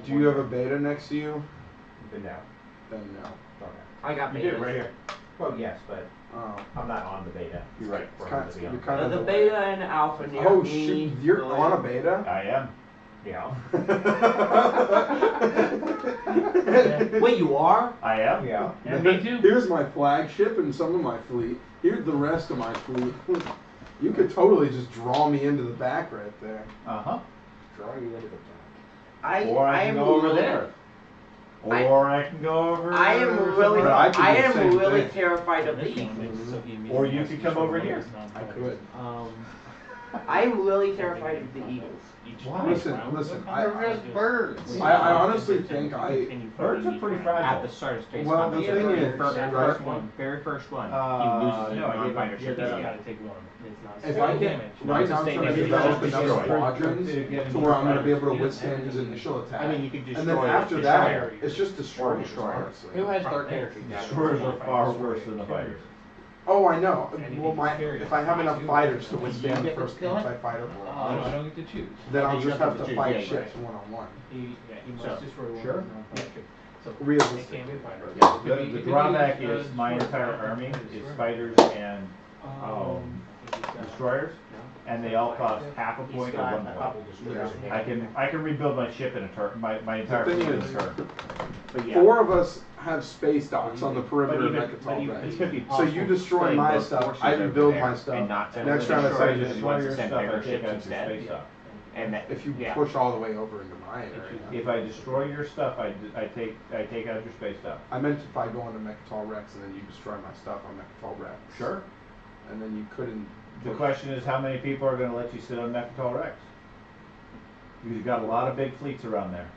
do you have a beta next to you? No. Then no. Okay. I got You beta. do right here. Well, yes, but Oh. I'm not on the beta. You're right. For It's him kind, to be you're on. kind of The delayed. beta and alpha near Oh me. shit! You're on a beta. I am. Yeah. Wait, you are? I am. Yeah. Yeah, me too. Here's my flagship and some of my fleet. Here's the rest of my fleet. You could totally just draw me into the back right there. Uh-huh. Draw you into the back. Or I can am go over really- there. Or I can go over. I am really, But I could I do the am same really thing. terrified of the This one eagles. makes it so he Or immediately you has could to come control over all here. his I non-fighters. could. I am really terrified of the eagles. Each Why? Listen, round. listen. They're just birds. I honestly think Birds are pretty At fragile. the start of space Well, combat. the thing is, First right? one, very first one, Uh, he loses no, I his gave fighter up. ship. Yeah, He's that- got gotta take one. It's not If I get damage. right now, I'm It's a trying to state develop maybe enough destroy. squadrons to where I'm going to be able to withstand his initial attack. I mean, you could and then destroy after it, that, destroy it's just destroyers, destroy it. honestly. Who has dark energy? Destroyers are far worse than the fighters. Oh, I know. Anything Well, carrier. if I have enough fighters to withstand the get first to kill it? anti-fighter No, war, I don't get to choose. then I'll You just have have to to choose, fight yeah, ships one-on-one. He So, must destroy one. sure. Yeah. So Realistic. it can be fighter. The drawback is my entire army is fighters and destroyers, and they all cost half a He's point or got 1 a point. couple destroyers in here. I can rebuild my ship in a turn. My entire The thing fleet in is, a turn. But yeah. 4 of us have space docks on the But perimeter of even, Mechatol it's gonna be So possible you to destroy sling my both stuff, forces I over rebuild there my stuff. and not send Next them round I destroyers, send just it. destroy wants your to send stuff, I bigger take ships out your instead. space up. And that, If you yeah. push all the way over into my area. If I destroy your stuff, I take out your space stuff. I meant if I go into Mechatol Rex and then you destroy my stuff on Mechatol Rex. Sure. And then you couldn't. The question is, how many people are going to let you sit on Mechatol Rex? You've got a lot of big fleets around there.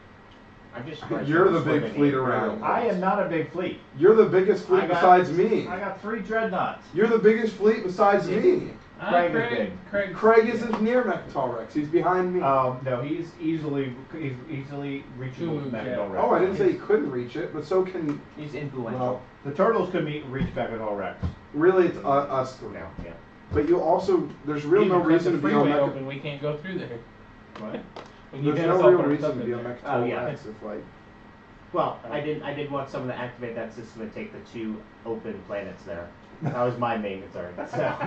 I'm just surprised You're you the big split fleet the around. I am not a big fleet. You're the biggest fleet I got- besides me. I got 3 dreadnoughts. You're the biggest fleet besides me. Craig is big. Craig isn't near Mechatol Rex. He's behind me. No, he's easily reachable with Mechatol Rex. Oh, I didn't say he couldn't reach it, but so can. He's influential. Well, The turtles can reach Mechatol Rex. really, it's us three. now, yeah. But you also, there's real no reason to be on freeway Mechatol. open, we can't go through there. What? When you There's get no us all real put our reason stuff to in be on there. Mechatol Oh, yeah. Rex if like. Well, I did want someone to activate that system and take the 2 open planets there. That was my main concern.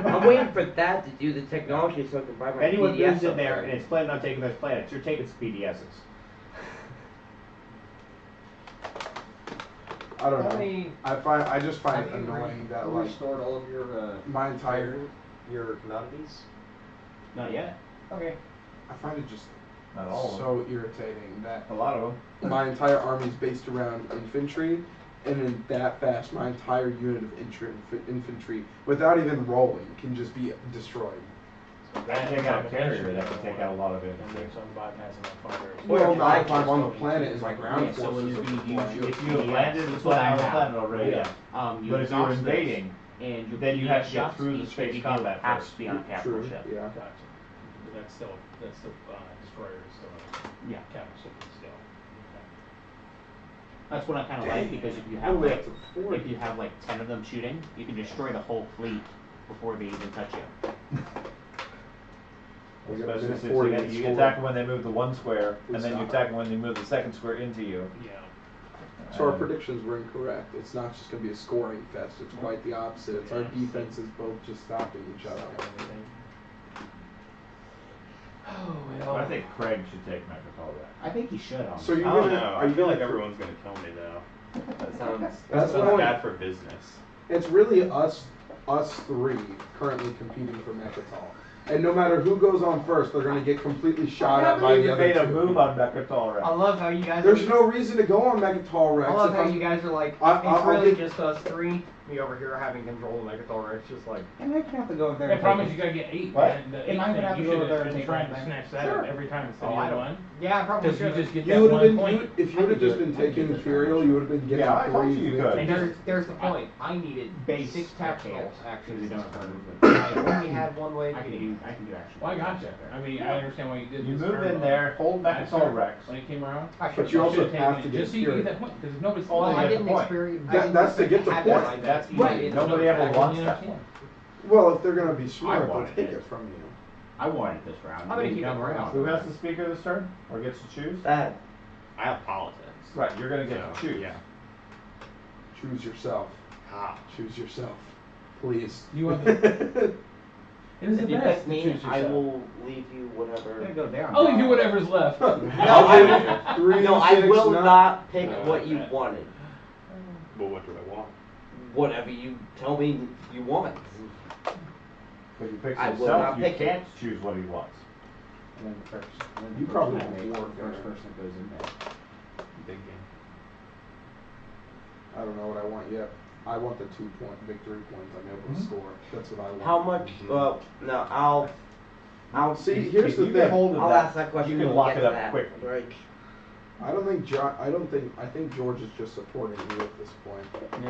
I'm waiting for that to do the technology so I can buy my Anyone PDS moves in up there and it's planning on taking those planets, you're taking some PDSs. I don't How know. many- I just find it Have you annoying that like restored all of your my entire. your commodities? Not yet. Okay. I find it just Not all of them. so irritating that A lot of them. my entire army is based around infantry, and in that fast, my entire unit of infantry, without even rolling, can just be destroyed. And take out a carrier, that can take out a lot of infantry. And some bypassing that fire. Well, if I'm on the planet and my ground Yeah, so when forces you are use deploying. your If you have landed that's the what I on the have. planet already, yeah. You But if you're exhaust this, invading, and your then you have to get shots, through the each space you do combat has first. to be on a capital True, ship. yeah. Gotcha. But that's still destroyer is still Yeah. capital ship still. That's what I kind of like because if you All have the way like up to 40. if you have like 10 of them shooting, you can destroy the whole fleet before they even touch you. We got a Especially minute since 40 you, and you score. attack them when they move the one square, We and then you stop. attack them when they move the second square into you. Yeah. So our predictions were incorrect. It's not just going to be a scoring fest. It's quite the opposite. It's our defenses both just stopping each other. Oh, But I think Craig should take Mechatol I think you should. So you're I don't gonna? know. Are I you feel gonna? like everyone's gonna kill me though. That sounds. That's Sounds why- bad for business. It's really us three currently competing for Mechatol. And no matter who goes on first, they're going to get completely shot at by the You other made a two. move on Mechatol, I right? love how you guys. There's are, no reason to go on Mechatol Rex. I love if how I'm- you guys are like. I'll It's really get- just us three. Me over here having control of Megathor Rex, just like. And I have to go there. The problem is you gotta get 8, What? man. The Am 8 I gonna thing, have to you go should over there have and been take trying that to thing? snatch that Sure. up every time instead Oh, of I you don't- one. Yeah, I probably Because you should. just get You that would have one been, point. if you would have just been taking Imperial, you would have been getting Yeah, I told you you threes. could. And there's the point. I needed Base 6 tactical because they actions. don't have movement. I only had one way I of can getting. do action. Well, I gotcha. I mean, I understand why you did You this. move turn, in but there, hold I Mechatol started- Rex. When it came around. I But should. you I also should've taken have it to get just so you can get Imperial. that point, because if nobody's Well, Only I at the didn't point. experience. That's to get the have point. that like That's that. right. Nobody ever wants that Yeah. one. Well, if they're going to be smart, they'll wanted take it. it from you. I wanted this round. I'm gonna Maybe keep come it around. Who has the speaker this turn? Or gets to choose? That. I have politics. Right, you're gonna get So, to choose. Yeah. Choose yourself. How? Choose yourself. Please. You want the- It is the If you best pick to me, choose I yourself. will leave you I'm whatever. gonna go there. I'll leave you whatever's left. No, I, Three, no, I six, will nine. not pick No, what you okay. wanted. Well, what do I want? Whatever you tell me you want. But you pick I will yourself, not you pick it. can't choose what he wants. And then the first. And then You the probably first won't one, work the first there. person that goes in there. Big game. I don't know what I want yet. I want the 2-point victory points. I'm able to score. That's what I want. How much? Well, no, I'll See, If here's the you can thing. hold I'll that, ask that question you when can we lock get it to up that. quick. Right. I think George is just supporting you at this point.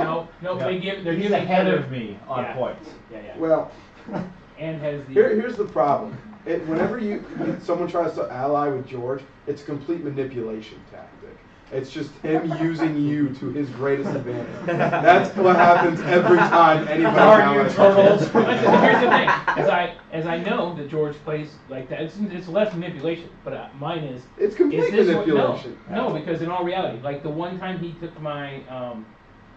No, they give, they're He's giving ahead kind of me on yeah. points. Yeah. Well, And has the. here's the problem. Whenever someone tries to ally with George, it's a complete manipulation tactic. It's just him using you to his greatest advantage. That's what happens every time anybody allies with Turtles. George. Here's the thing, as I know that George plays like that, it's less manipulation, but mine is. It's complete is this what- manipulation. No, because in all reality, like the one time he took my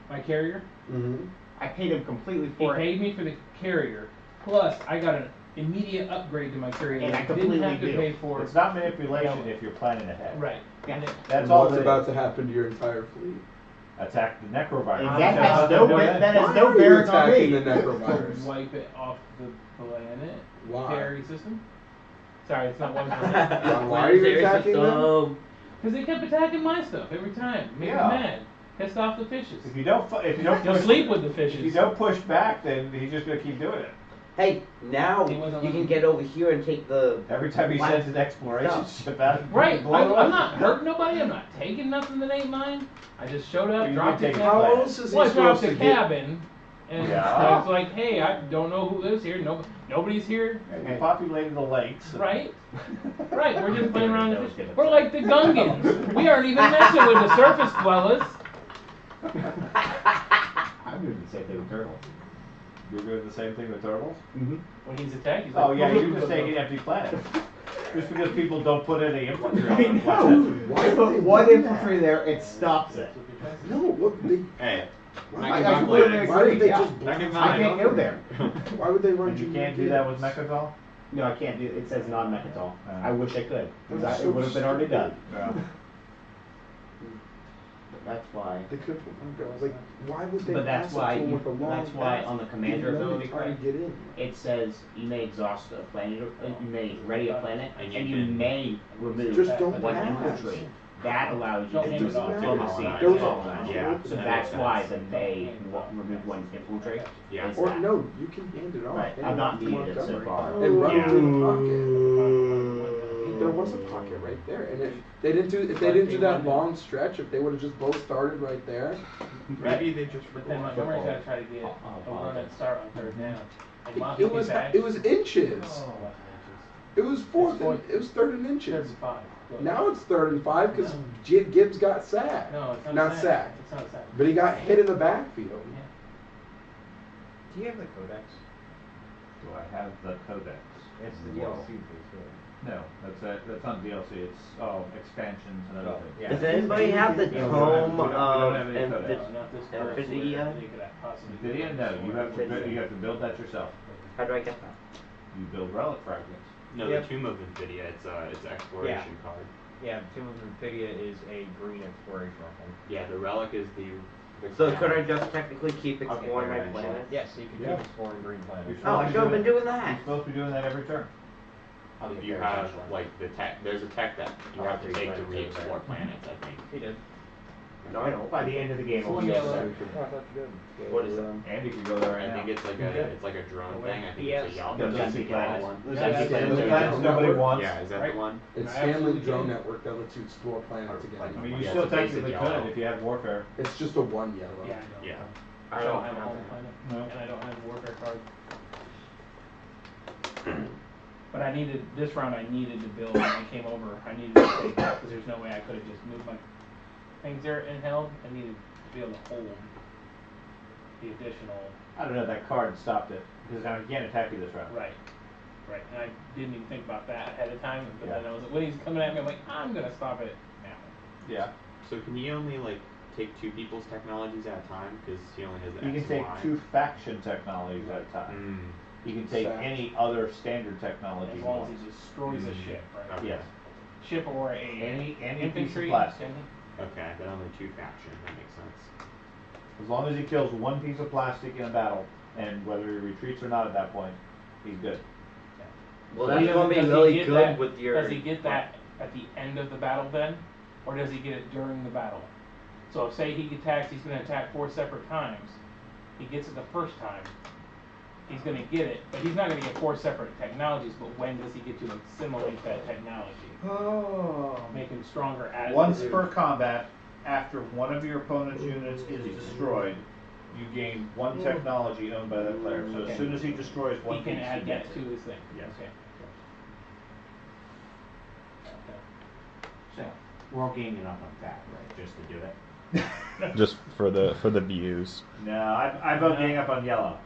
my carrier, Mm-hmm. I paid him completely he for it. paid me for the carrier, plus I got an immediate upgrade to my carrier And that I I didn't completely have to do. pay for. It's not manipulation if you're planning ahead. Right. Yeah. That's And all what's it about is. to happen to your entire fleet? Attack the Necrovirus. And I'm that just- has no Why that has Why no are you bearing on attacking me. the Necrovirus? Wipe it off the planet. Why? Carry system. Sorry, it's not one. Why are you attacking them? Because they kept attacking my stuff every time. Made me Yeah. mad. Pissed off the fishes. If you don't You'll push, sleep with the if you fishes. don't push back, then he's just gonna keep doing it. Hey, now He you wasn't can letting- get over here and take the. Every time he Why- sends an exploration No. ship out, Right. blow it I'm up. not hurting nobody. I'm not taking nothing that ain't mine. I just showed up, You dropped can the take How cabin. else is he Well, I dropped supposed the to get? cabin, and Yeah. I was like, hey, I don't know who lives here. Nobody's here. And you populated the lakes. and- Right? Right, we're just playing around with it. We're like the Gungans. We aren't even messing with the surface dwellers. I'm doing the same thing with turtles. You're doing the same thing with turtles? Mm-hmm. When he's attacked, he's Oh like, yeah, you're just taking empty planets. Just because people don't put any infantry on the planet. Why Put would one they do infantry there, it stops it. that? No, what they? Hey, Why, I completely why would agree, they yeah. just block I can't go there. Why would they run? And you you can't do that with Mechatol? No, I can't do it. It says non-mechatol. I wish I could. 'Cause That's it so would have been already done. Yeah. That's why. They could. Like, why would they? But that's pass why it to 'em you, with a long that's why pass? on the commander Even though ability they try to card, get in. it says you may exhaust a planet, you may ready a planet, And and you you can- may remove Just don't one pass. infantry. that allows you It to do doesn't matter. diplomacy There was and a- all that. Yeah. So that's why the May remove one infiltrate. Yeah. is Or that. no, you can hand it off. Right, Hand I've it not off to needed it so Montgomery. far. It runs Yeah. in the pocket. There was a pocket right there, and if they didn't do that long stretch, if they would have just both started right there, Maybe they just. But then Montgomery's gotta try to get a run at start on third down. And Monty it was gets it was inches. Oh, It was It's fourth. it was third and Third inches. and 5. Now it's 3rd and 5 because No. Gibbs got sacked. No, it's not, Not sacked. sacked. It's not sacked. But he got hit in the backfield. Do you have the codex? Do I have the codex? It's the Whoa. DLC piece, really. No, that's on DLC. It's expansions and other things. Yeah. Does anybody have the We don't tome we don't have of any codex. Not this first Nvidia? where they could have possibly Nvidia? No, you have to build that yourself. How do I get that? You build relic fragments. No, Yep. the Tomb of Nvidia. It's exploration card. Yeah, Tomb of Nvidia is a green exploration weapon. Yeah, the relic is the. So could I just technically keep I'll get exploring there my eventually. planet? Yes, you can Yeah. keep exploring green planets. Oh, I should have been doing You're that. supposed to be doing that every turn. If you have like the tech, there's a tech that you have to take to re-explore planets. I think. He did. No, I don't. By the end of the game, It's it'll one be yellow. over. What is it? Andy can go there right I now. think it's like a drone thing. I think Yes. it's a yellow. Those That's the empty yellow planets. one. Those Yeah, empty that's- planets. that's- Planets nobody wants. Yeah, is that Right. the one? It's I absolutely Stanley Drone do. Network that lets you explore planets again. I mean, you Yeah, still it's a basic technically yellow. could if you had warfare. It's just a one yellow. Yeah, I know. Yeah. I I don't don't have a have home that. planet. No. And I don't have a warfare card. But I needed, this round I needed to build, when I came over, I needed to take that, because there's no way I could have just moved my things there and held. I needed to be able to hold the additional, I don't know, that card stopped it, because now he can't attack you this round. right, and I didn't even think about that ahead of time, but Yeah. then I was like, when he's coming at me, I'm like, I'm gonna stop it now. Yeah. So can you only like take 2 people's technologies at a time? Because he only has the You X can and take Y. 2 faction technologies at a time. Mm. You can take Fact. any other standard technology As you long want. as he destroys a ship, right? Okay. Yes. Ship or a Any piece of infantry. plastic. Okay, then only 2 faction. That makes sense. As long as he kills one piece of plastic in a battle, and whether he retreats or not at that point, he's good. Well, So that's does- gonna be does he really get good that- with your. Does he get that at the end of the battle then? Or does he get it during the battle? So if say he attacks, he's gonna attack 4 separate times. He gets it the first time. He's gonna get it, but he's not gonna get 4 separate technologies, but when does he get to assimilate that technology? Oh. Make him stronger as Once he- per combat, after one of your opponent's units is destroyed, you gain one technology owned by that player. So Okay. as soon as he destroys one He can piece, add he that gets to it. his thing. Yes. Okay. So, we're all ganging up on that, right, just to do it? Just for the views. No, I vote gang up on yellow.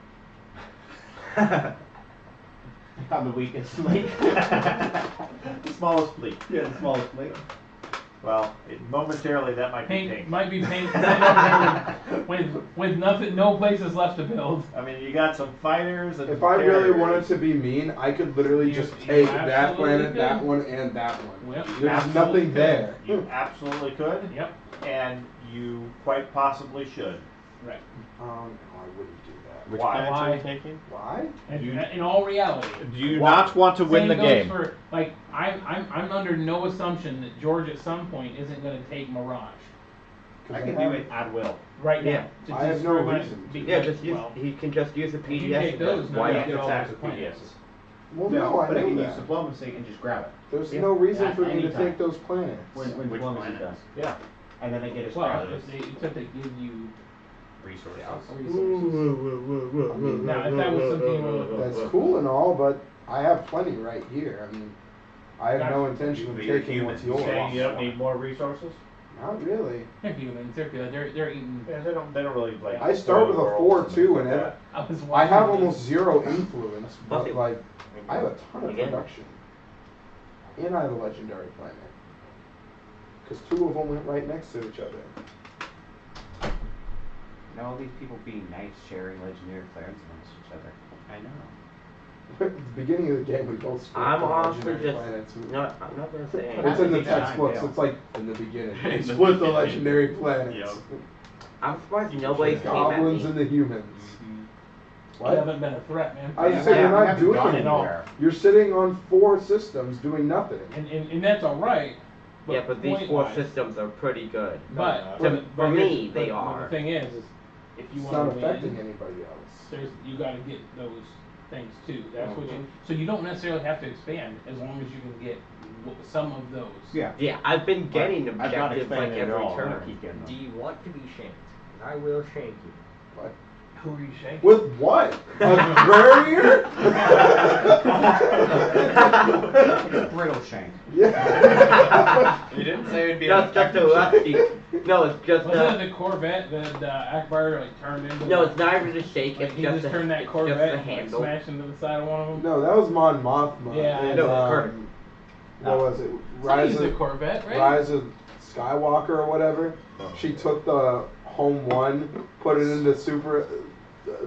I'm the weakest link. The smallest fleet. Yeah, the smallest fleet. Well, momentarily that might be Paint pink. might be paint with nothing, no places left to build. I mean, you got some fighters and If I really carriers. wanted to be mean, I could literally You- just you take that absolutely planet, that could. one, and that one. Yep. There's Absolutely nothing could. there. You absolutely could. Yep. And you quite possibly should. Right. Oh no, I wouldn't do that. Which Why? planets are Why? you taking? Why? And, You- in all reality. Do you not want to win Same the goes game? For, like, I'm under no assumption that George at some point isn't going to take Mirage. I can do it at will. Right Yeah. now. I have no destroy my- reason to. Yeah, just use. well, He can just use the if you PDF. take those, now Why you not? get all attack those with planets. PDFs. Well, no, I but I know can that. use diplomacy and just grab it. There's Yeah. no reason At for me any to time. take those planets. When Which diplomacy planets? does. Yeah. And then they get us Well, crowded. except they give you Resources. resources. Now, if that was something where That's cool and all, but I have plenty right here. I mean, I have no Gotcha. intention of But you're taking human. what's You saying yours. you don't need more resources? Not really. they're humans, they're good. They're eating. Yeah, they don't really like. I start with a worlds 4-2 and and like it, I was I watching have this- almost zero influence, but Nothing. like I have a ton of Again. production, and I have a legendary planet. Because 2 of them went right next to each other. Now all these people being nice, sharing legendary planets amongst each other. I know. At the beginning of the game, we both split I'm the off for legendary just. planets. No, I'm not gonna say It's anything. in the Big time, textbooks. yeah. It's like in the beginning. In We the split the beginning. legendary planets. Yep. I'm surprised nobody The came at goblins me. and the humans. You What? haven't been a threat, man. I was just saying, Yeah, you're we not haven't doing gone anything. anywhere. You're sitting on 4 systems doing nothing. And that's all right, Yeah, but these 4 point-wise- systems are pretty good. But For but me, here's- they but are. The thing is if you It's want not to affecting win, anybody else. you got to get those things too. That's what Mhm. you. So you don't necessarily have to expand as long as you can get some of those. Yeah. Yeah, I've been getting I've not objectives like expanded at every all, and I turn. keep getting Do them. you want to be shanked? I will shank you. What? Who are you shaking? With what? A barrier? Brittle shank. Yeah. You didn't say it'd be Just a lefty. No, it's just Wasn't it the Corvette that Akbar like turned into? No, it's not even a shake. Like It's he just just a, turned that it's Corvette just a and like, handle. smashed into the side of one of them. No, that was Mon Mothma. Yeah, And, no, correct. what was it? So Rise he's a of Corvette, right? Rise of Skywalker or whatever. She took the Home One, put it into Super,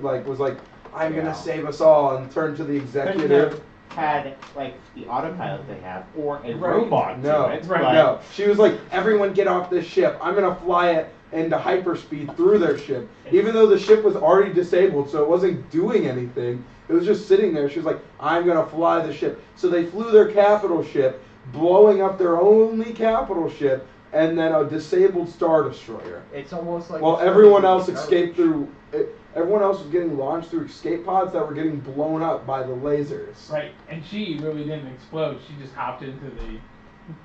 was like, I'm Yeah. gonna save us all, and turned to the executive. Had like the autopilot they have, or a Right. robot. No, to it, Right. but- no. She was like, everyone get off this ship. I'm gonna fly it into hyperspeed through their ship. Even though the ship was already disabled, so it wasn't doing anything. It was just sitting there. She was like, I'm gonna fly the ship. So they flew their capital ship, blowing up their only capital ship, and then a disabled Star Destroyer. It's almost like. While everyone else escaped through, everyone else was getting launched through escape pods that were getting blown up by the lasers. Right, and she really didn't explode. She just hopped into the.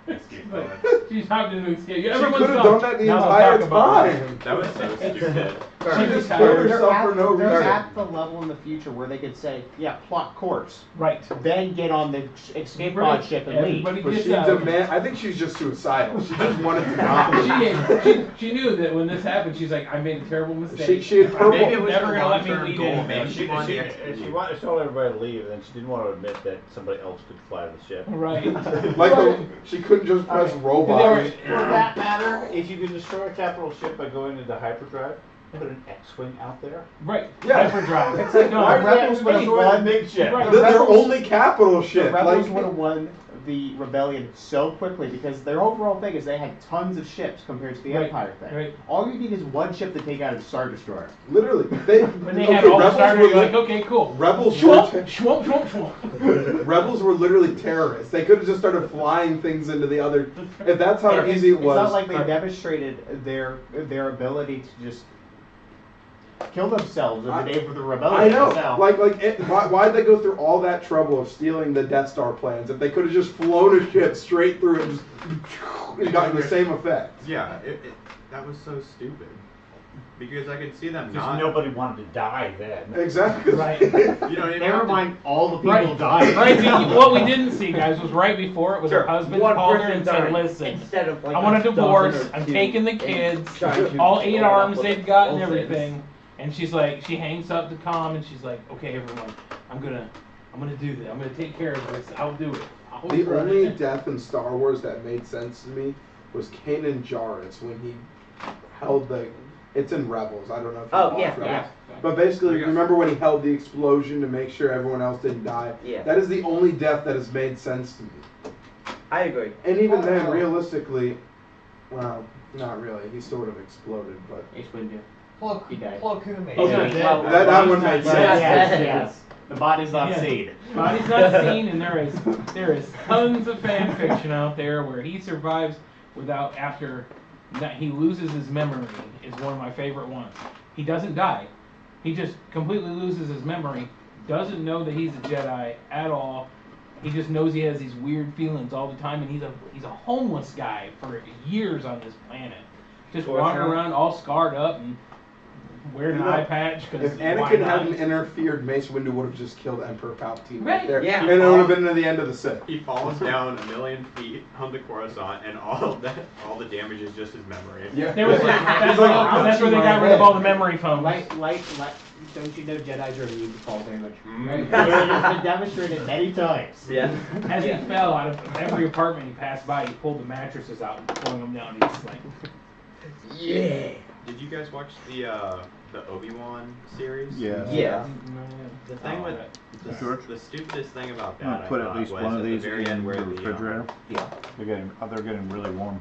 Escape Like, pod. she just hopped into escape. She Everyone's could have gone. done that the Now let's entire talk about it. time. That was so stupid. She just They're killed herself at, for no they're reason. at the level in the future where they could say, yeah, plot course, Right. then get on the escape Right. pod ship and leave. Everybody But gets she out. I think she's just suicidal. She just wanted to die. she knew that when this happened, she's like, I made a terrible mistake. She had purple. Maybe it was never her gonna let me long-term lead goal. anything. Maybe she wanted the She expedition. wanted to tell everybody to leave, and then she didn't want to admit that somebody else could fly the ship. Right. Like she couldn't just press robot. For that matter, If you can destroy a capital ship by going into hyperdrive, put an X-wing out there. Right. Yeah. Hyperdrive. It's like, no, Why Rebels would would they have destroy won. the big ship? Right. Their Rebels- only capital The ship. rebels Like, would have won the rebellion so quickly because their overall thing is they had tons of ships compared to the Right, Empire thing. right. All you need is one ship to take out a Star Destroyer. literally, When they had all the starters, you're like, okay, cool. Rebels were Schwump, schwump, schwump, schwump. Rebels were literally terrorists. They could have just started flying things into the other. If that's how It's- easy it was. It's not like they demonstrated their ability to just kill themselves in the name of the rebellion. I know. itself. Why'd they go through all that trouble of stealing the Death Star plans if they could have just flown a ship straight through it and just gotten the same effect? Yeah, that was so stupid. Because I could see them Because not. nobody wanted to die then. Exactly. Right. You don't even Never have to- mind, all the people Right. died. Right. See, what we didn't see, guys, was right before it was her husband One called her person and said, died "Listen, instead of like I want a dozen divorce. or I'm two taking the and kids, trying to all 8 blow it up arms with they've got and bullets. everything." And she's like, she hangs up the comm and she's like, "Okay, everyone, I'm gonna do this. I'm gonna take care of this. I'll do it." I'll The run only it." death in Star Wars that made sense to me was Kanan Jarrus when he held the. It's in Rebels. I don't know if you Oh, watched yeah, Rebels. yeah. But basically, remember when he held the explosion to make sure everyone else didn't die? Yeah. That is the only death that has made sense to me. I agree. And even then, realistically, well, not really. He sort of exploded, but. Explain it. Plo He died. Plo Koon made He's it. not dead. That one made He's not sense. dead. Yes. The body's not Yeah. seen. Body's not seen, and there is tons of fan fiction out there where he survives without after that he loses his memory is one of my favorite ones. He doesn't die. He just completely loses his memory. Doesn't know that he's a Jedi at all. He just knows he has these weird feelings all the time, and he's a homeless guy for years on this planet, just walking around all scarred up and wearing an eye patch. If Anakin hadn't interfered, Mace Windu would have just killed Emperor Palpatine right Right. there. Yeah. And it would have been to the end of the Sith. He falls down 1,000,000 feet onto Coruscant, and all the damage is just his memory. Yeah. There was He's that's where they got rid of all the memory foams. Don't you know Jedi's are immune to fall damage? Right. It has been demonstrated many times. Yeah. As he fell out of every apartment he passed by, he pulled the mattresses out and flung them down. He's like, Yeah. Did you guys watch the Obi-Wan series? Yeah. Yeah. The thing with George? the stupidest thing about I'm gonna that, put I at thought, least was one of at the these very in end the where refrigerator. Yeah. They're getting really warm.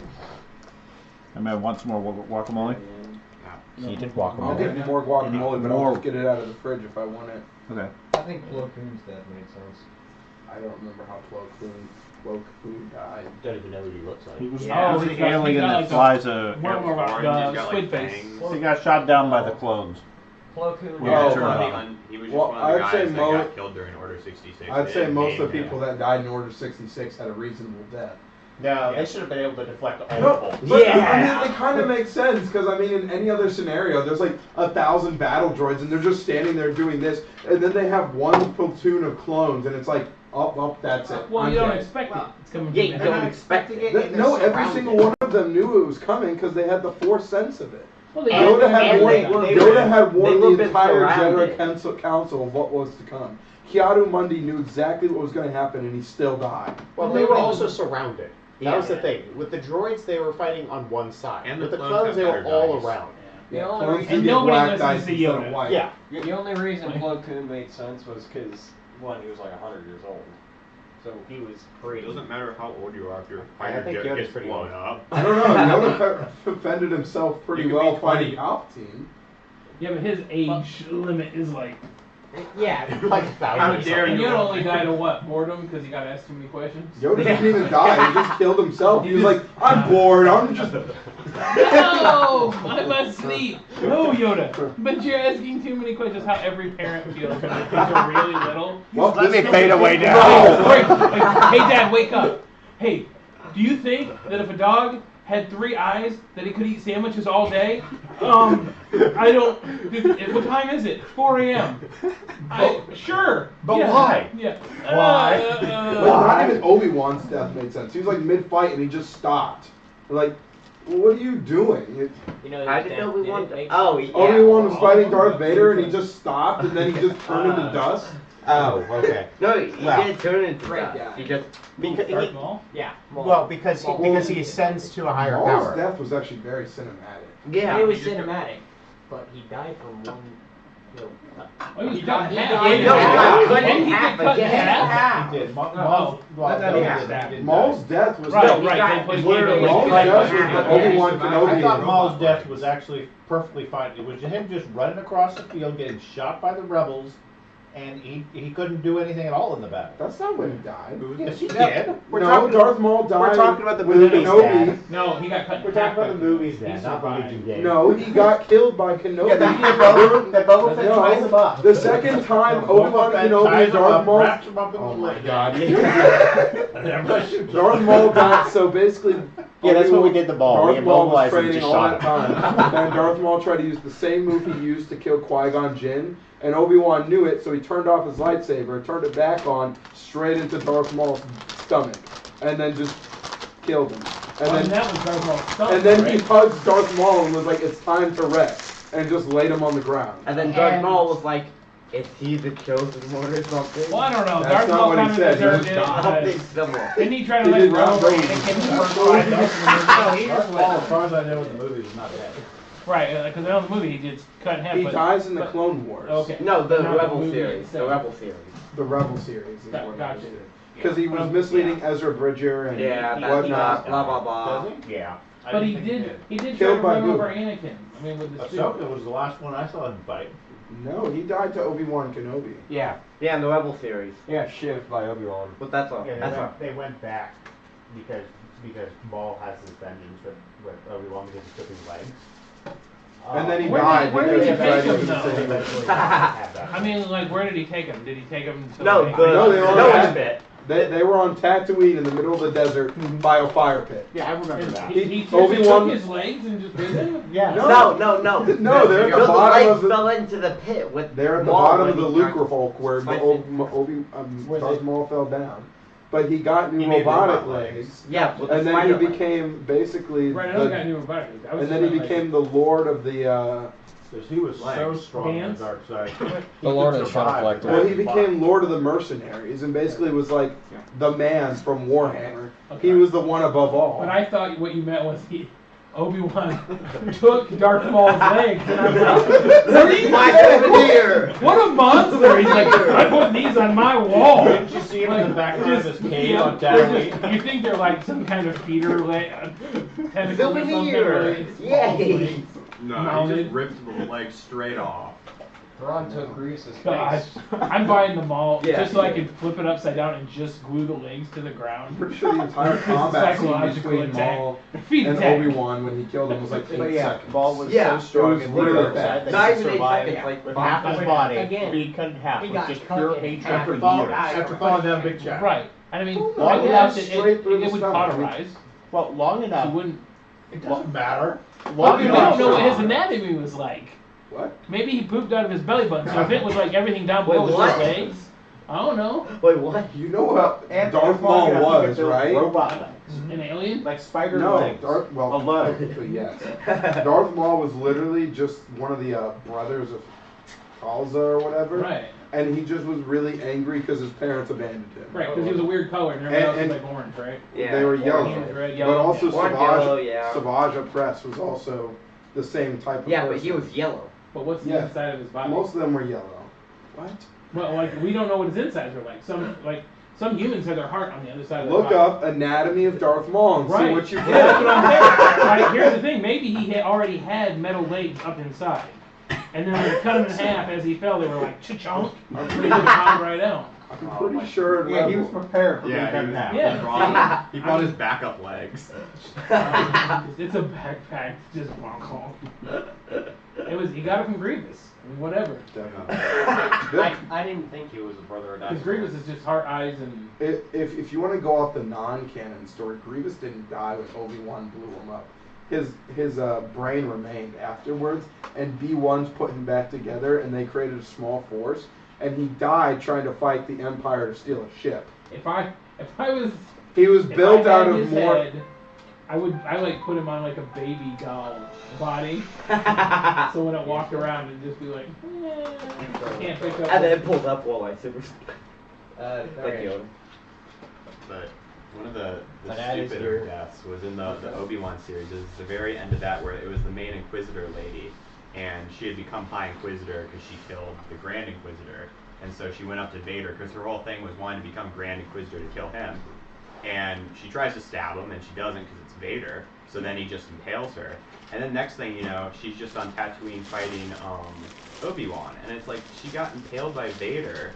I mean, want some more guacamole? Heated I'll guacamole. get more guacamole, but I'll More. just get it out of the fridge if I want it. Okay. I think Plo Koon's death made sense. I don't remember how Plo Koon died. Don't even know what he looks like. He was Yeah. the He's got- alien he's got that like flies a a. worm around Orange, he's the got, squid like, face. fangs. He got shot down by the clones. Plo Koon. Yeah, Oh, turn One of around. the he was just Well, one of the I'd say guys that got killed during Order 66. I'd They say didn't most of the name people him. that died in Order 66 had a reasonable death. No, they should have been able to deflect all No, of them. but I mean, it kind of makes sense because I mean, in any other scenario, there's like 1,000 battle droids and they're just standing there doing this, and then they have one platoon of clones, and it's like, up, that's it. Well, I'm you don't dead. expect it. It's coming Yeah, from you the don't head. expect it. No, every single one of them knew it was coming because they had the Force sense of it. Well, they And- Yoda had and warned, they Yoda had they warned were the been entire surrounded. Jedi Council of what was to come. Kiadu Mundi knew exactly what was going to happen, and he still died. Well, they were also surrounded. That was the Yeah. thing. With the droids, they were fighting on one side. And With the the clones clones, they have were all better dice. around. The only Clones reason- do get nobody black listens dice to instead of Yoda. white. Yeah. The only reason Plo Koon made sense was because, one, he was like 100 years old. So he was It pretty. doesn't matter how old you are if your I fighter think jet Yoda's gets pretty blown old. up. I don't know. Yoda defended himself pretty You could well be fighting 20. Palpatine. Yeah, but his age limit is like. Yeah, like 1,000. How dare And you? Yoda only died of what? Boredom because he got asked too many questions. Yoda didn't even die. He just killed himself. He was like, I'm bored. I'm just. No, I must sleep. No, Yoda. But you're asking too many questions. How every parent feels when their kids are really little. Well, Let me fade away No. now. Wait, hey, Dad, wake up. Hey, do you think that if a dog had 3 eyes, that he could eat sandwiches all day? I don't. What time is it? 4 a.m. Sure. But yeah, why? Yeah. Why? Like, not even Obi-Wan's death made sense. He was like mid-fight and he just stopped. Like, what are you doing? You know, How his did death Obi-Wan? didn't make Oh, sense. yeah. Obi-Wan was fighting Darth Vader and he just stopped and then he just turned into dust. Oh, okay. No, he Well, didn't turn into great dust. guy. He just. Because Darth Maul? Yeah. well, because he ascends to a higher Maul's power. death was actually very cinematic. Yeah. It was cinematic, but he died from one. You know, Well, he was He cut died- in he half. died- no, he got Didn't he half get cut in again. half? He did. Oh, Maul's death was Right, he right. got- They put literally Yoda Maul's like- death was the Obi-Wan Kenobi. I thought Maul's robot death fight. was actually perfectly fine. It was him just running across the field, getting shot by the rebels, and he couldn't do anything at all in the battle. That's not when he died. Yes, he Yeah. did. No, Darth Maul died. We're talking about the with movies, Kenobi. Dad. No, he got cut in We're half. talking about the by movies, He Dad, not the survived. video game. No, he got killed by Kenobi. Yeah, that Boba Fett ties him up. The second time Boba Obi-Wan Fett Kenobi ties and him Darth up, Maul. wraps him up in Oh the my lid. god. Darth Maul died, so basically. Yeah, that's what we Obi-Wan- did the ball. We Darth Maul was immobilized him and training just all shot that him. time. And Darth Maul tried to use the same move he used to kill Qui-Gon Jinn. And Obi-Wan knew it, so he turned off his lightsaber, turned it back on, straight into Darth Maul's stomach. And then just killed him. And that was Darth Maul's stomach, And then right? he hugged Darth Maul and was like, it's time to rest. And just laid him on the ground. And then Darth Maul was like, is he the chosen one or something? Well, I don't know. That's Darth not Maul what he kind of said. He deserved just it. died. Something similar. Didn't he try to He like did not run over know. Anakin the first 5 minutes of the movie? No, he just as far as I know in the movies, is not dead. Right, because I know in the movie he gets cut in half. He but, dies in the but- Clone Wars. Okay. No, the Not Rebel movie series. The itself. Rebel series. The Rebel series is Got- what gotcha. he did. Because he was misleading Ezra Bridger and Yeah, that's whatnot. blah blah blah. Does he? Yeah. I But didn't he think did. He did try Killed to by run who? over Anakin. I mean, with the Ahsoka was the last one I saw him fight. No, he died to Obi-Wan Kenobi. Yeah. Yeah, in the Rebel series. Yeah, shivved by Obi-Wan. But that's all. Yeah, That's all. they went back because Maul has his vengeance with Obi-Wan because he took his legs. And then he Where died did- where because did he he tried take to him, do the though? same. Eventually, have that. I mean, like, where did he take him? Did he take him to? No, like, the No, they were no on one bit. They were on Tatooine in the middle of the desert by a fire pit. Yeah, I remember and that. he just Obi-Wan- took his legs and just did it? Yeah. No, No, no. they're at the The bottom legs of the. fell into the pit with. They're at the Maul bottom when of the he tried to Lucre Hulk where slice it. Darth Maul fell down. But he got new He made robotic robot legs. legs. Yeah, with the And then spider he legs. became basically Right, I know he got the, new robotic. I was and then he just like- became the Lord of the Because he was so Legs. strong in the Hands? dark side. The Lord of the Shadow Collector. well, he became Lord of the Mercenaries and basically was like the man from Warhammer. Okay. He was the one above all. But I thought what you meant was Obi-Wan took Darth Maul's legs, and I was like, what are you My doing? souvenir. What a monster! He's like, I put these on my wall. Didn't you see him in the background of his cave on Tatooine? You think they're like some kind of feeder tentacle or something? Souvenir. Really? It's Yay. false legs. No, he Mounted. just ripped the leg straight off. Thrawn took Grievous's Gosh, face. I'm buying them all Yeah. just so I can flip it upside down and just glue the legs to the ground. I'm pretty sure the entire It's a combat scene psychological between attack. Maul Feet and attack. Obi-Wan when he killed him was like 8 But yeah, seconds. Ball was Yeah, so strong it was and literally literally that. that Not he even 8 survived seconds, like with 5 half his seconds. body Again, being cut in half he with got just cut pure in hatred half. for After years. After falling down Big Jack. Right. And I mean, Long I enough guess straight through the it would stomach. cauterize. Well, long It enough. wouldn't. It doesn't matter. Well, we don't know what his strong. anatomy was like. What? Maybe he pooped out of his belly button, so if it was like everything down below Wait, was what? just legs, I don't know. Wait, what? You know what And Darth long Maul enough you was, could build right? Robot legs. An alien? Like spider No, legs. well, Alone. technically, yes. Darth Maul was literally just one of the brothers of Kalza or whatever. Right. And he just was really angry because his parents abandoned him. Right, because he was a weird color and everybody else And- was like orange, right? Yeah. They were yellow. He was red, But yellow, also yeah. Orange, Savage, yellow, yeah. Savage Opress was also the same type of Yeah, but person. he was yellow. But what's the Yeah. inside of his body? Most of them were yellow. What? Well, like we don't know what his insides are like. Some humans have their heart on the other side of their Look body. up Anatomy of Darth Maul and see Right. what you Yeah, get. that's what I'm saying. Right, here's the thing. Maybe he had already had metal legs up inside. And then when they cut him in half as he fell, they were like, cha-chonk. I'm pretty good pop right out. I'm pretty sure. in Yeah, he was Rebel- prepared for being Yeah, cut he in was, half. Yeah. he brought, he brought his backup legs. It's a backpack, just bonk honk. He got it from Grievous. I mean, whatever. I didn't think he was a brother of Because Grievous is just heart, eyes, and If you want to go off the non-canon story, Grievous didn't die when Obi-Wan blew him up. His brain remained afterwards, and B1's put him back together, and they created a small force, and he died trying to fight the Empire to steal a ship. if I was He was if built I out had of his more. head, I like put him on like a baby doll body, so when it walked around it'd just be like, can't pick up. And then pulled up while I super. Like okay. Yoda. But one of the But that is stupider your- deaths was in the Obi-Wan series. It was the very end of that where it was the main Inquisitor lady, and she had become High Inquisitor because she killed the Grand Inquisitor, and so she went up to Vader because her whole thing was wanting to become Grand Inquisitor to kill him, and she tries to stab him and she doesn't because it's Vader. So then he just impales her, and then next thing you know, she's just on Tatooine fighting Obi-Wan, and it's like she got impaled by Vader,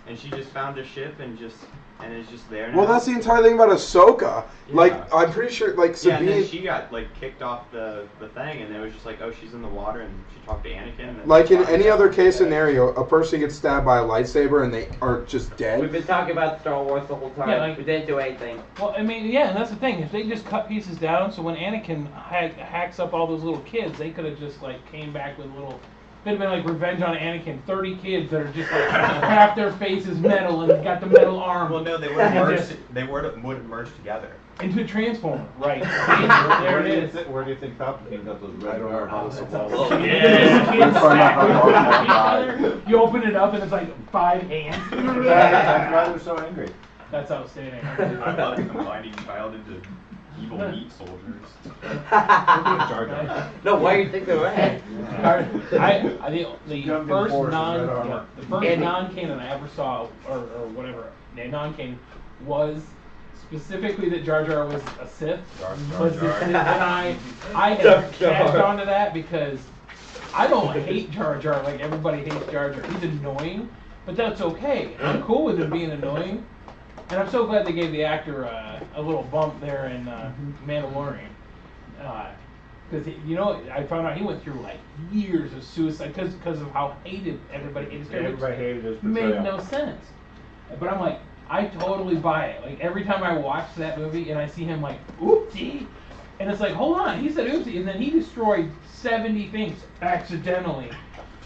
and she just found a ship and is just there now. Well, that's the entire thing about Ahsoka. Yeah. Like, I'm pretty sure, like, Yeah, and then Sabine, she got like kicked off the thing, and it was just like, oh, she's in the water, and she talked to Anakin. And like in fine. any other case scenario, a person gets stabbed by a lightsaber and they are just We've dead. been talking about Star Wars the whole time. Yeah, like- we didn't do anything. Well, I mean, yeah, and that's the thing. If they just cut pieces down, so when Anakin hacks up all those little kids, they could have just like came back with little. It'd have been like Revenge on Anakin. 30 kids that are just like half their face is metal and got the metal arm. Well, no, they would have merged. They would have merged together. Into a transformer, right? There it is. Where do you think Palpatine got those red don't know arms? how this That's will how- work. Yeah. We'll find out how Darth Maul died. You open it up and it's like 5 hands. That's why they're so angry. That's outstanding. I love combining child into evil meat soldiers. Jar Jar. No, why do you think they were red? The Jumped in first force in red armor. non-canon I ever saw, or whatever, non-canon, was specifically that Jar Jar was a Sith. Jar Was the Jar. Sith, and I had Jar Jar. catched onto that because I don't hate Jar Jar like everybody hates Jar Jar. He's annoying, but that's okay. I'm cool with him being annoying. And I'm so glad they gave the actor a little bump there in Mandalorian. Because, I found out he went through like years of suicide because of how hated everybody hated his character. Everybody hated his Made portrayal. no sense. But I'm like, I totally buy it. Like, every time I watch that movie and I see him like, oopsie, and it's like, hold on, he said oopsie, and then he destroyed 70 things accidentally.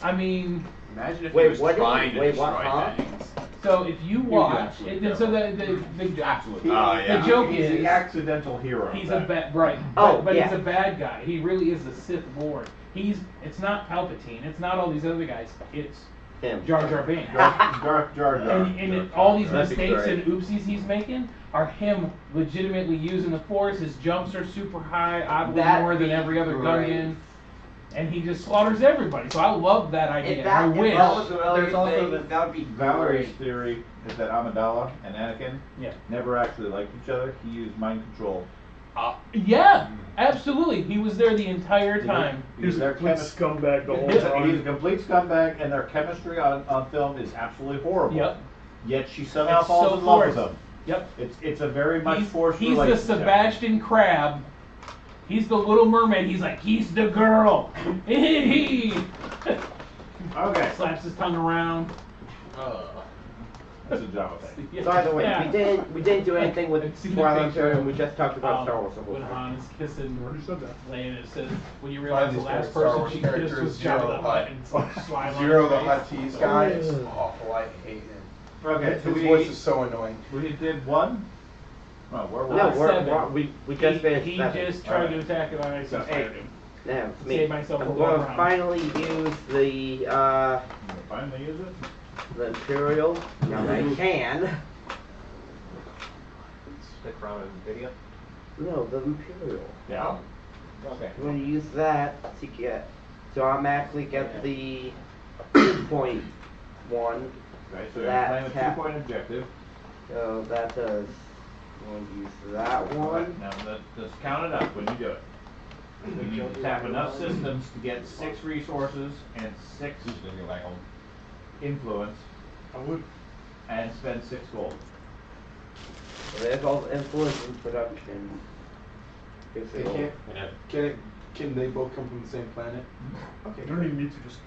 I mean, Imagine if Wait, he was what? trying to Wait, destroy what, huh? things. so if you watch, so Absolutely. Yeah. the joke He's is, the accidental hero. he's of a that. bad, right? Oh, but yeah. he's a bad guy. He really is the Sith Lord. It's not Palpatine. It's not all these other guys. It's Him. Jar Jar Binks. Jar Jar. And all these That'd be mistakes great. and oopsies he's making are him legitimately using the Force. His jumps are super high, oddly That'd more than be every other great. Gungan. And he just slaughters everybody. So I love that idea. If that, I if wish. that was a really There's also thing, the- that would be Valerie's great. theory is that Amidala and Anakin Yeah. never actually liked each other. He used mind control Yeah, absolutely. He was there the entire time. He's a Their complete chemistry- scumbag the whole He's a time. complete scumbag, and their chemistry on film is absolutely horrible. Yep. Yet she somehow It's falls so in love with forced. him. Yep. It's a very much forced He's the relationship. Sebastian Crab. He's the Little Mermaid. He's like, he's the girl. Okay. Slaps his tongue around. That's a Java thing. Yeah. By the way, Yeah. we didn't do anything with I've seen the Twilight picture. Imperium. We just talked about Star Wars. When Han is kissing said that. Leia, and it says, when you realize the These last Star person Wars she kissed characters, was Jabba the Hutt, and it's like slime on Zero his the face. Hutt tease guy is awful. I hate him. Okay, His so voice is so annoying. We did one? Oh, where No, we? we just finished He seven. just tried to attack it on ice So, and fired him. Now, it's me. Save myself a I'm little gonna round. finally use the Finally use it? the Imperial. Now I can. Stick around in video. No, the Imperial. Yeah. Okay. I'm gonna use that to get to automatically get the 2.1. Okay, so you're That playing a tap. 2-point objective. So that does. I'm gonna use that one. Now, just count it up when you do it. You need to tap enough systems to get 6 resources and 6 influence. I would. And spend 6 gold. So there's all the influence in production. Guess They it'll- can they both come from the same planet? You don't even need to just.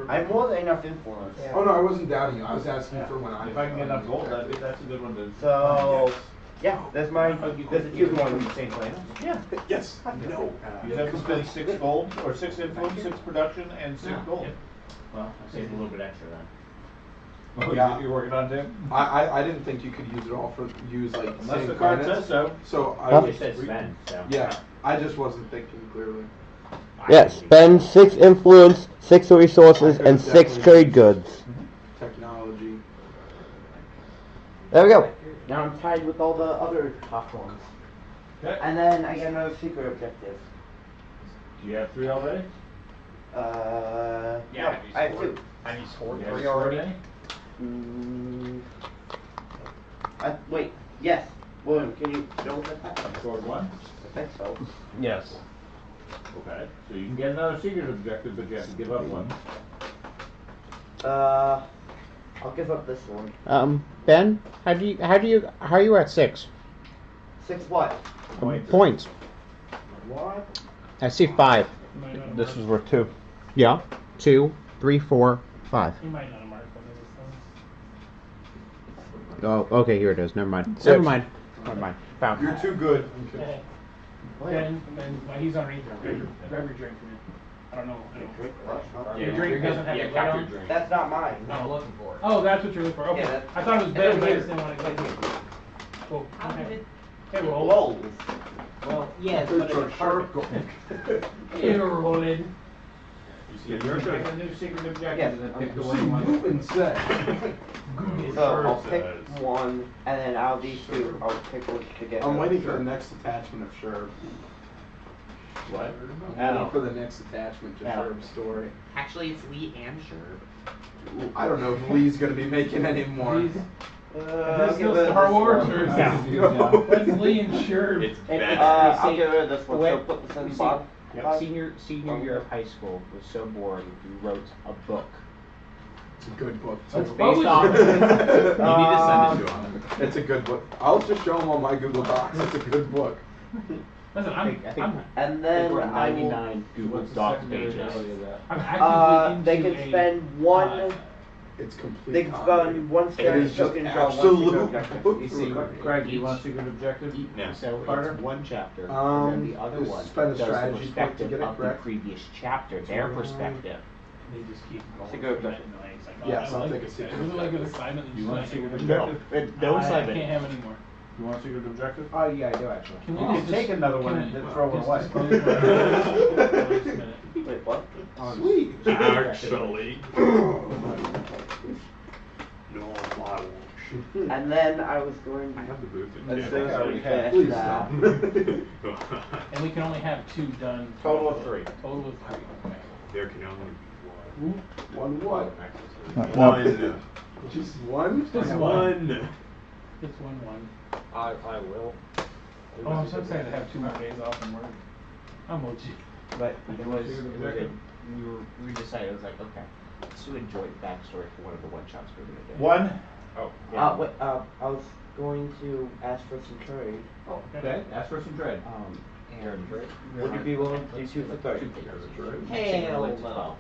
I have more than enough influence. Oh no, I wasn't doubting you. I was asking for when I. If I can get enough gold, that's a good one to. So yeah, that's my. That's a You 2 can one. from the same planet? Yeah. Yes. No. You have to spend 6 gold, or 6 influence, 6 production, and 6 gold. Well, I saved a little bit extra then. Oh, Yeah. you're working on Tim? I didn't think you could use it all for like Unless same the card planets. says so. So I Huh? was It says spend, so. Yeah, I just wasn't thinking clearly. Yeah, spend 6 influence, 6 resources, and 6 trade goods. Technology. There we go. Now I'm tied with all the other top ones. Okay. And then I get another secret objective. Do you have 3 already? No, I have 2. Have you scored You have 3 scored already? any? Wait, yes. William, can you double check that? Scored 1? I think so. Yes. Okay, so you can get another secret objective, but you have to give up 1. I'll give up this one. Ben, how are you at 6 6 what? points? What? I see 5. This is worth 2. Yeah, 2, 3, 4, 5. You might not have marked one of Oh, okay, here it is. Never mind. Six. Never mind. Never mind. Found. You're too good. those things. Ben, well, he's underneath there. Grab your drink from him. I don't know. Your drink doesn't have a lid on? That's not mine. I'm looking for it. Oh, that's what you're looking for. Okay. Yeah, that- I thought it was Ben, but I just didn't want to go. Cool. Okay. Hey, roll. Blows. Well, yes, It's but a sharp goal. Hey, rolled. You're pick a new secret objective Yes. and then pick the See, one you want. Newman said. So I'll pick one, and then out of these 2, I'll pick which to get. I'm waiting for the next attachment of Sherb. What? I'm waiting for the next attachment to Sherb's story. Actually, it's Lee and Sherb. I don't know if Lee's gonna be making any more. Is I'll this give still it Star this Wars one. or is Yeah. this Lee and Sherb? It's And- better. I'll get rid of this one. So Wait, put this in you the see, bottom. Senior year of high school was so boring, we wrote a book. It's a good book too. Let's Based publish on it. You need to send it to him. It's a good book. I'll just show him on my Google Docs. It's a good book. Listen, I think And then we're I will. 99 Google What's the Doc secondary pages. value of that? I'm actively They into can a, spend one. It's complete. They can comedy. spend 1 It standard is just token draw 1 absolute secret objective. You see, Craig, do you want secret objective? No. So Carter? it's one chapter, and Um, then the other just one spend a does the strategy point to perspective get it of the correct. previous chapter, their perspective. They just keep going. It's a good from objective. that noise. Like, Yes, I I'll like take a it. secret It was like an assignment. You want a secret No, objective? no I assignment. can't have any more. You want a secret objective? Oh, yeah, I do actually. Can we You just can take another one can and I- then throw it just- away. just close my eyes? Just a minute. Wait, what? Sweet. Actually. No, I And then I was going to. I have the booth in As soon as there. we finish Please that. stop. And we can only have 2 done. Total of 3. Total of 3. Okay. There can only be One what? one. Just one? Just One. Just one. I will. Oh, I'm so excited to have 2 more days off from work. I'm OG. But we decided, it was like, okay, let's do a joint backstory for one of the one-shots we're gonna do. One. Oh, Wait, I was going to ask for some trade. Oh, okay, ask for some trade. And would you be willing to do 2 for 30? Hell no.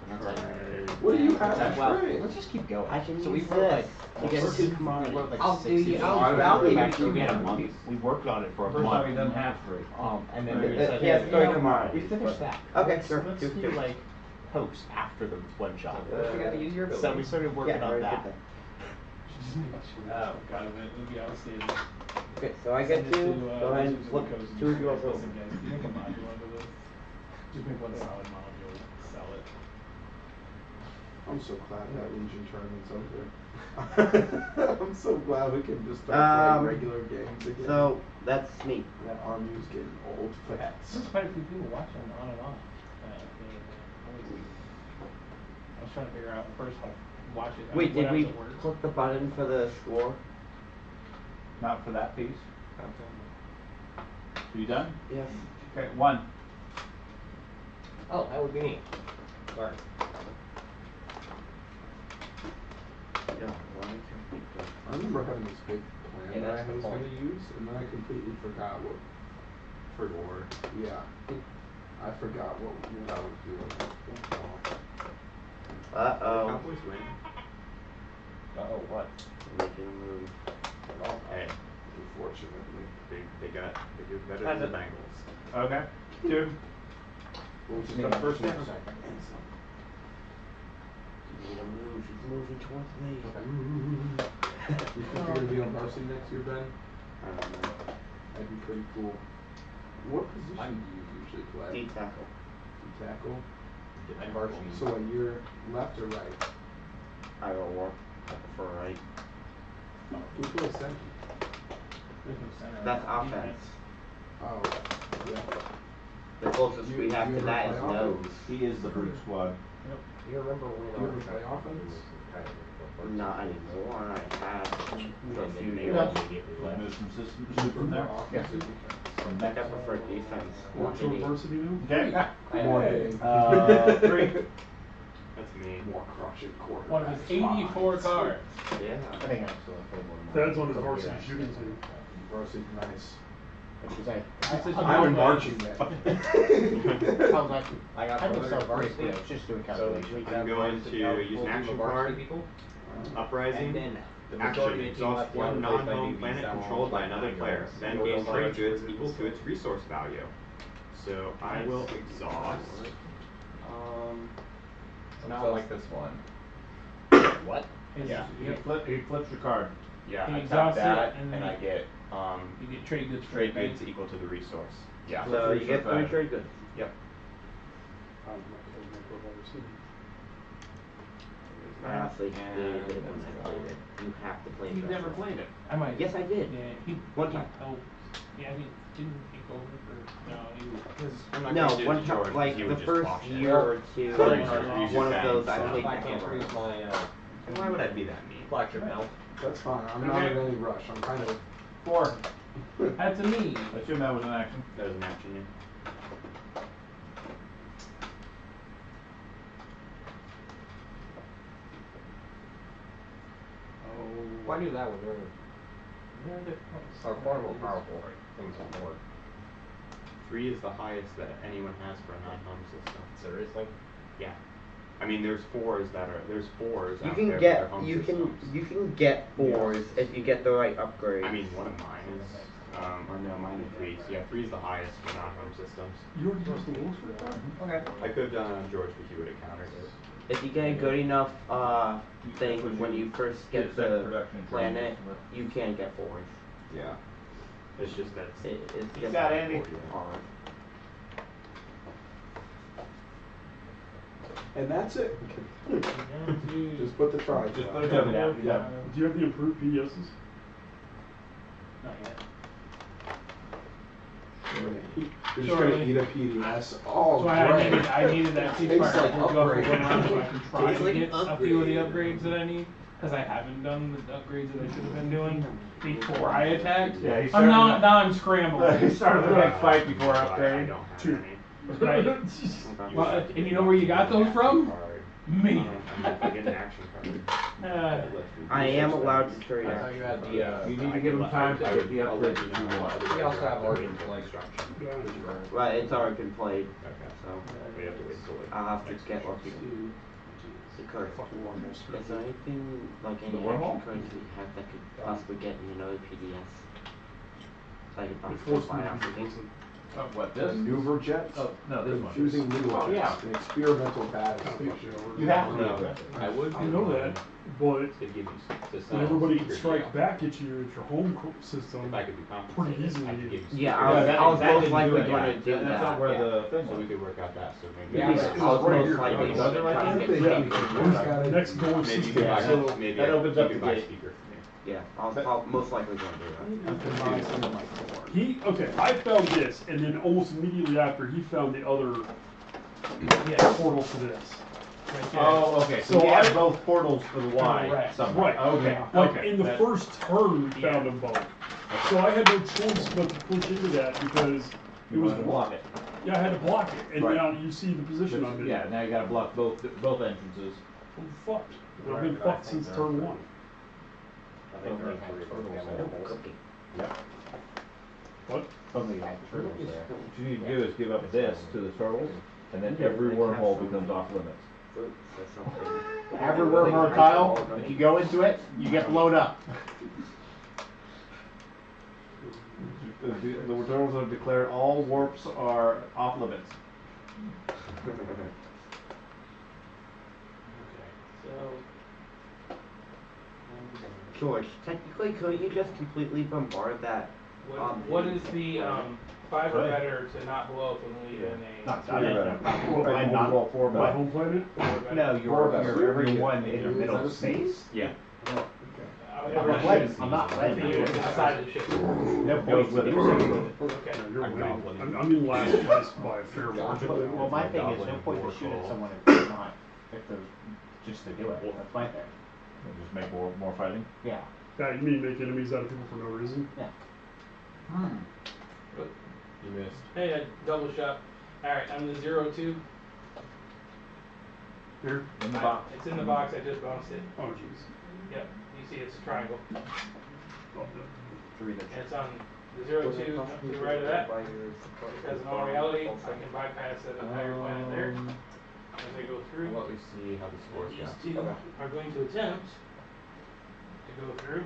What do you have to Well, trade? let's just keep going. I can So we use wrote this like, to get first- 2 we commodities. wrote like I'll 60 do you. commodities. I'll give you Actually, we had a 2 month. We worked on it for a First time we month. done half free. And then Right. we said, He has you 30 know, commodities. we finished that. Okay, Let's- sure. Let's Do- do do. like post after the one shot. Don't forget to use your So we ability. started working Yeah, on very that. good Oh, God, it would be outstanding. Okay, so I get Send it 2. to, Go ahead and Wizards of flip the Coast 2 of yours and over. listen, guys, do you make a module out of this? Just make one solid module, sell it. I'm so glad that Legion tournament's over. I'm so glad we can just start playing regular games again. So that's me. That army's getting old fast. There's quite a few people watching on and off. I was trying to figure out first how to watch it. Wait, what did we else it works. click the button for the score? Not for that piece. Are you done? Yes. Okay, 1. Oh, that would be me. Sorry. Yeah, I remember having this big plan Yeah, that I that's the was going point. to use, and then I completely forgot what. For war. Yeah, I forgot what I was doing. Uh-oh. Cowboys win. Uh-oh, what? Making a move. Hey, Unfortunately. they do better than the Bengals. Okay. 2. What was Me the first and one? second. He's made a move. He's moving towards me. You think you're going to be on varsity next year, Ben? I don't know. That'd be pretty cool. What position do you usually play? D tackle. D tackle? I'm varsity. So a year left or right? Either or. I prefer right. Who plays center? That's offense. Oh, yeah. The closest we have you to ever that play is offense? nose. He is the brute squad. Do you remember when Do you ever play offense? Not anymore. I have for a few They years. immediately left. Move some systems from there. Yes. I think I prefer defense. What's your varsity now? Okay. More hitting. 3. That's me. More crushing quarterback. One of his 84 cards. Yeah. I think I actually played more. That's on his varsity shooting team. Varsity, nice. I'm in marching then. Sounds like I got I would promoted start to varsity. varsity. I was just doing So calculations. we I'm have going ones that to have use an full team action of varsity card. people. Uprising. And then the Action. majority of the team Exhaust left the one other place by non-home DBs planet that were controlled by all another like player. 9 Then yards. gain Yours trade are- goods equal to its resource value. So I will exhaust. Not like this one. What? Yeah. He flips your card. Yeah, He I exhausts tap that it, and and then I get You get trade goods for trade it, right? goods equal to the resource. Yeah. So you get 3 trade goods. Yep. Honestly, And they did it let's when I go. played it. You have to play it. You've never played it. I might. Yes, I did. Yeah, he. One time. Oh, yeah, he didn't take over for. No, he was. I'm not No, gonna do one it to George, time, 'cause like he the would just first watch it. year or two, Sorry, sorry, use your one of those fangs, I've so- taken I can't over. use my Why would I be that mean? flagship mount. That's fine. I'm not in any rush. I'm kind of. 4. That's a me. Assume that was an action. That was an action, yeah. Why do that when they're far more powerful things on board? 3 is the highest that anyone has for a non-home system. Seriously? Yeah. I mean, there's 4s that are You out can there get with their home you systems. can get 4s if you get the right upgrade. I mean, one of mine is, or no, mine is 3. So yeah, 3 is the highest for non-home systems. You already used the wolves for that? Okay. I could have done it on George, but he would have countered it. If you get a good enough thing when you first get the planet, you can get 4s. Yeah. It's just that It's He's just got Andy. hard. And that's it. Just put the try. Just put a token down. Yeah. Do you have the improved PDSs? Not yet. You're just gonna eat a PDS. Oh, So great. I needed that Tastes ceasefire like to go for upgrade. 1 round so I can try Tastes to like get a few of the upgrades that I need. because I haven't done the upgrades that I should have been doing before I attacked. Yeah, he I'm started- now I'm scrambling. He started the big fight before upgrade. Right. Well, and you know where you got those from? Me. I am allowed to trade I out. thought you had the, You need to give him time to get the upgrades that you want. We also have Origin Play. Right, it's already been played, so We have to wait until it. I'll have to get lucky. Because is there anything like any wormhole? action cards that you have that could possibly get me another PDS? So I could It possibly forced me buy to out do things. something. What, The this? maneuver jets. Oh, no, this one. Confusing little Oh, jets. yeah. An experimental battle station. You have to. I would. I know that, but To give you to when sell everybody can secret strike deal. back at you at your home system, If I could be pretty compensated, I easily. could give you. Yeah, secret I was deal. most didn't likely do it, going yeah. to do That's that. not where Yeah. the thing So was. we could work out that, so maybe. Yeah, It was I was right most here. likely Does it right trying to here? get Yeah. cheaper. Next door Maybe you system. could buy, So maybe that you opens up could the buy gate. speaker for me. Yeah, I'll most likely going to do that. I can buy some of my corn. Okay, I found this, and then almost immediately after, he found the other portal for this. Right there. Oh, okay, so So we have I- both portals for the Y Correct. somewhere. Right. Okay, Like okay. in the That- first turn, we found them both. So I had no choice but to push into that because it You was wanted to block it. Yeah, I had to block it, and Right. now you see the position I'm in. Yeah, now you gotta block both entrances. I'm fucked. I've Right, been but I fucked think since they're- turn 1. I think there are turtles there. Cookie. What? Somebody had turtles there. What you need to do is give up this to the turtles, and then every wormhole becomes off limits. Fruits or something. Every wormhole tile, if you go into it, you get blown up. The turtles have declared all warps are off limits. George, technically, couldn't you just completely bombard that? What is the 5 or better to not blow up when leaving a? Not three better. better? Not roll 4 My better. home planet? No, you're every one in your Is middle that a space. Yeah. I'm not letting, I'm not letting you. Outside of the ship. No Goes points with with it. it. Okay. You're I'm winning. goblin. I'm in last place by a fair margin. Well, my thing is, no point to shoot at someone if they're not, if they're just to do it. That's my thing. Just make more fighting. Yeah. Yeah, you mean make enemies out of people for no reason? Yeah. You missed. Hey, I double shot. Alright, I'm the 0-2. Here? In the box. It's in the box, I just bounced it. Oh, jeez. Yep, you see it's a triangle. Oh, And it's on the 0-2 up to the right of that. Because in all reality, I can bypass that entire planet there. As I go through. Let me see how the scores These go. two are going to attempt to go through.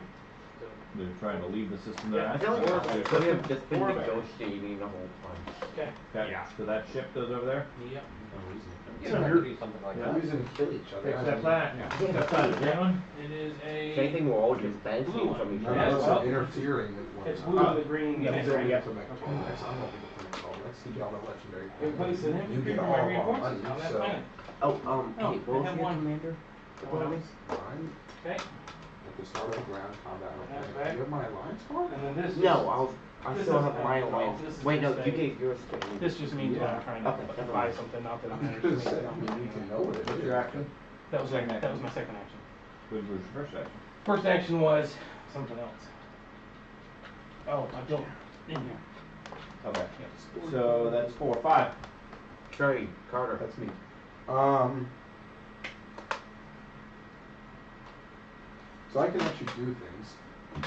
So, They're trying to leave the system Yeah, I there. feel like we could have just been Four better. negotiating the whole time. okay. Okay, so that ship goes over there? Yep. No reason. You don't have to do something like No that. reason to kill each other. Fix that planet. Yeah. That planet, that one? It is If a. anything, we're all just Blue benefiting one. from each None other. of us well, are interfering with one It's another. blue with the green. Yeah, unit, these are right? yet to make a progress. I'm hoping to make progress. See y'all the legendary. It places an You infantry get for all my of our reinforcements money, on that so- planet. Oh, Oh, hey, I what was have your one. commander? One. Fine. Okay. At the start of the ground combat. That's Okay. back. Do you have my alliance card? And then this. No, I This still is- have my oh, alliance. this is Wait, no, just you a- gave yours to me. This just means Yeah. I'm trying to Okay, never buy mind. something, not that I'm I actually could have making said, I it. mean, you can know what it What's is. your action? That was my second action. What was your first action? First action was something else. Oh, I built in here. Okay. So that's 4, 5. Trey, Carter. That's me. So I can actually do things,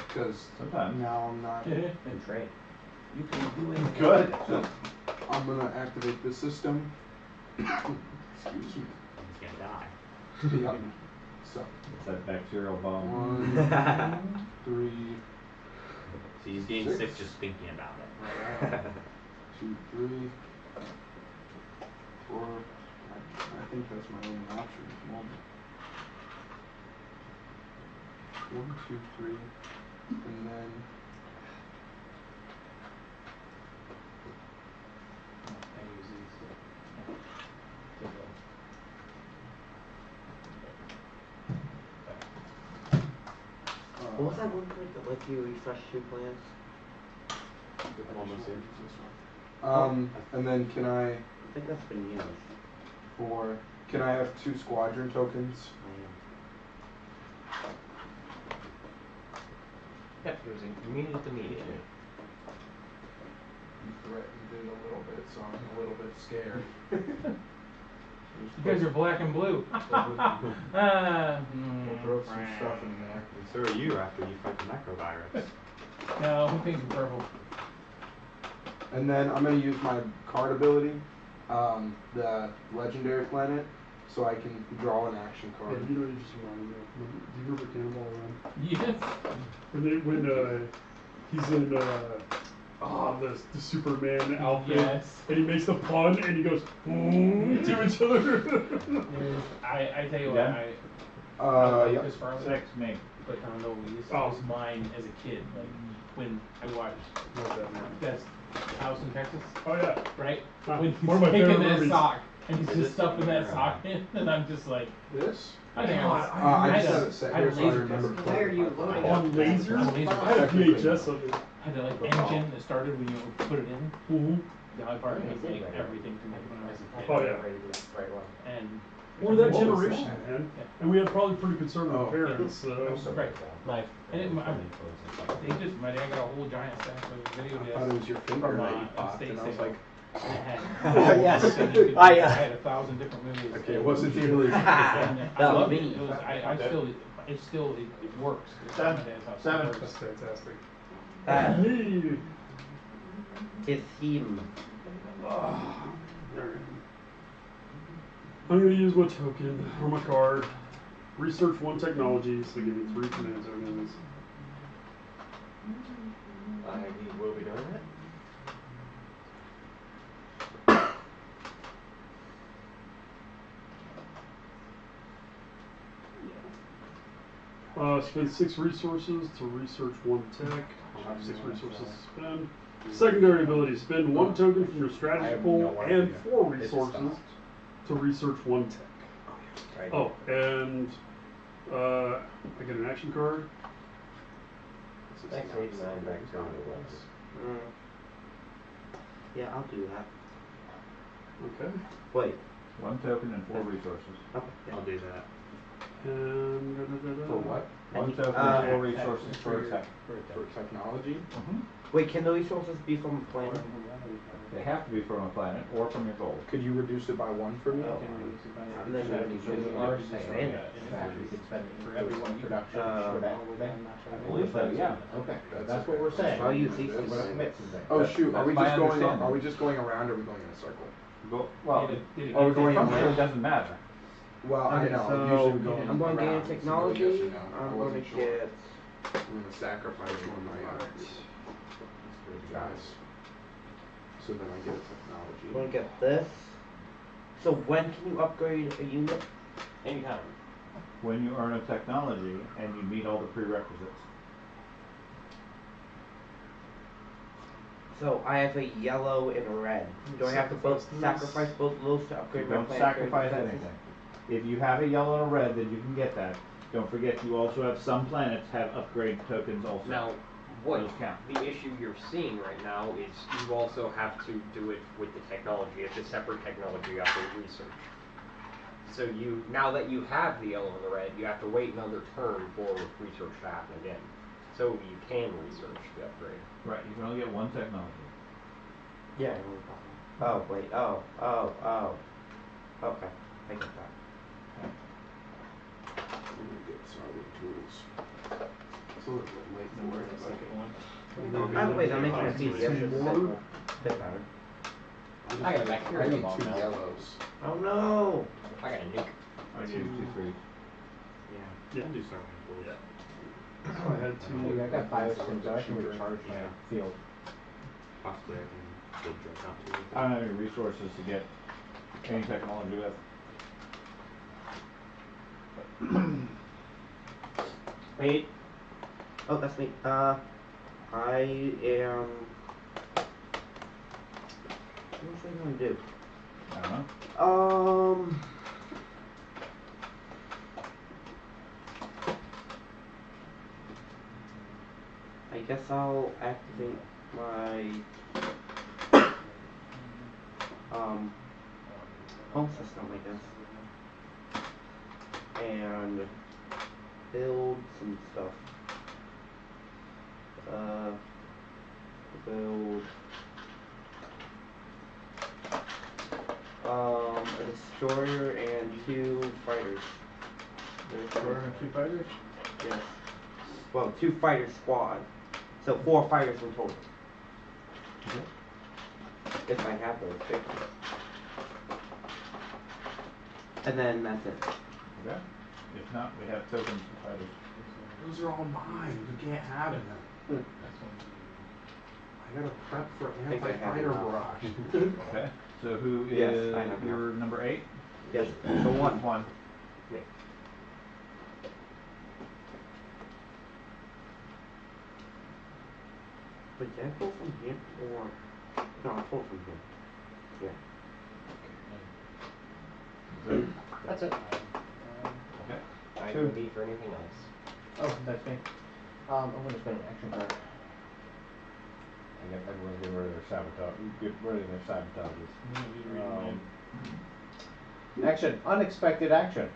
because Sometimes. now I'm not. And trade. You can do it. Good. So I'm gonna activate the system. Excuse me. He's gonna die. Yeah. So It's that bacterial bomb. 1, 3, So he's getting Six. sick just thinking about it. 2, 3, 4. I think that's my only option at the moment. 1, 2, 3, and then. I use these. What was that one card that lets you refresh 2 plans? And then can I, I think that's been used. can I have 2 squadron tokens? I am. Yep, it was immediate to immediate. You threatened it a little bit, so I'm a little bit scared. You guys are black and blue. We'll throw some stuff in there. And so are you after you fight the necrovirus. No, who thinks purple? And then I'm gonna use my card ability, the legendary planet, so I can draw an action Yeah, card. you know, you just reminded me of. Do you remember Cannonball Run? Yes. When he's in the Superman outfit, Yes. and he makes the pun, and he goes to each other. I tell you what, Yeah. I like this for 6, me. but I don't know, this Oh. was mine as a kid, like, when I watched, What's that, man? that's House in Texas, Oh yeah. right? Huh. When he's One of my taking favorite that movies. sock, and he's Is just this stuffing that your, sock in, and I'm just like, This? I think I just have it set I had here a so I laser remember. disc. Why are you loading On up? lasers? On lasers. I had a VHS of it. had the like engine that started when you put it in. Mm-hmm. The high part was like everything to me when I was a kid. Oh yeah. And We're that What was generation, that? man. And we had probably pretty conservative Oh. parents, so. right, knife. And it, my dad got a whole giant stack of video I discs thought it was your finger from that you an popped, estate and I was sale. like, And it had Yes. everything you could do. I, I had 1,000 different movies. okay, it wasn't really. And I That loved was it. me. It was, it works. It's Seven. my dad's house. Seven. It works. That's fantastic. Me. Me. It's him. I'm going to use my token or my card. Research one technology, so give me 3 command tokens. You will be doing that? Spend 6 resources to research 1 tech. I'll have 6 resources to spend. Secondary ability, spend 1 token from your strategy pool and 4 resources to research 1 tech. Right. Oh, and I get an action card. Thanks, 89 back to Yeah, I'll do that. Okay. Wait. 1 token and 4 resources. Okay. I'll do that. And For what? 1 token and 4 resources for a tech. For technology? Wait, can the resources be from the planet? They have to be from a planet or from your gold. Could you reduce it by 1 for me? And then So we are saying that we could spend it for every one production for that thing? I believe so, yeah. Okay, that's what we're saying. I'll use these. We're gonna commit something. Oh shoot, are we That's just my going, understanding. are we just going around or are we going in a circle? Well, Did it Oh, we're get going from- in functionally doesn't matter. Well, I Okay, know, so usually we go I'm going to gain around, so technology. yes or no. I I'm going to wasn't sure. get. I'm gonna sacrifice one of my guys. So then I get a I'm technology. going to get this. So when can you upgrade a unit? anytime. When you earn a technology and you meet all the prerequisites. So I have a yellow and a red. Do I have to both sacrifice both of those to upgrade You my don't planetary sacrifice defenses? anything. If you have a yellow and a red, then you can get that. Don't forget, you also have some planets have upgrade tokens also. Now, what Those count. the issue you're seeing right now is you also have to do it with the technology. It's a separate technology after research. So you, now that you have the yellow and the red, you have to wait another turn for research to happen again. So you can research the upgrade. Right, you can only get 1 technology. Yeah. Oh wait. Oh. Okay. I get that. I'm gonna get solid tools. It's a little bit late for it, but. By the way, that makes my PC Some more? bit better. I got a bacteria I need bomb 2 now. yellows. Oh no! I got a nuke. I do 2, 3. Yeah. I'll do something cool. I had 2. I got biostim, so I can recharge my field. Possibly I can build dreadnought too. I don't have any resources to get any technology with. 8. Oh, that's me. I am. What was I gonna do? I don't know. I guess I'll activate my home system, I guess, and build some stuff. build a destroyer and 2 fighters. Destroyer and 2 fighters? Yes. Well, 2 fighter squad. So 4 fighters in total. If I have those figures. And then that's it. Okay. If not, we have tokens for fighters. Those are all mine. You can't have them. I gotta prep for think I have anti-fighter enough. barrage. Okay. So who Yes, is I have your number 8? Yes. So 1. 1. But did I pull from here or no? I pulled from here. Yeah. That's it. Okay. I have no need for anything else. Oh, that's me. I'm gonna spend an action card. I guess everyone's getting rid of their sabotage. Get rid of their sabotages. Action. Unexpected action.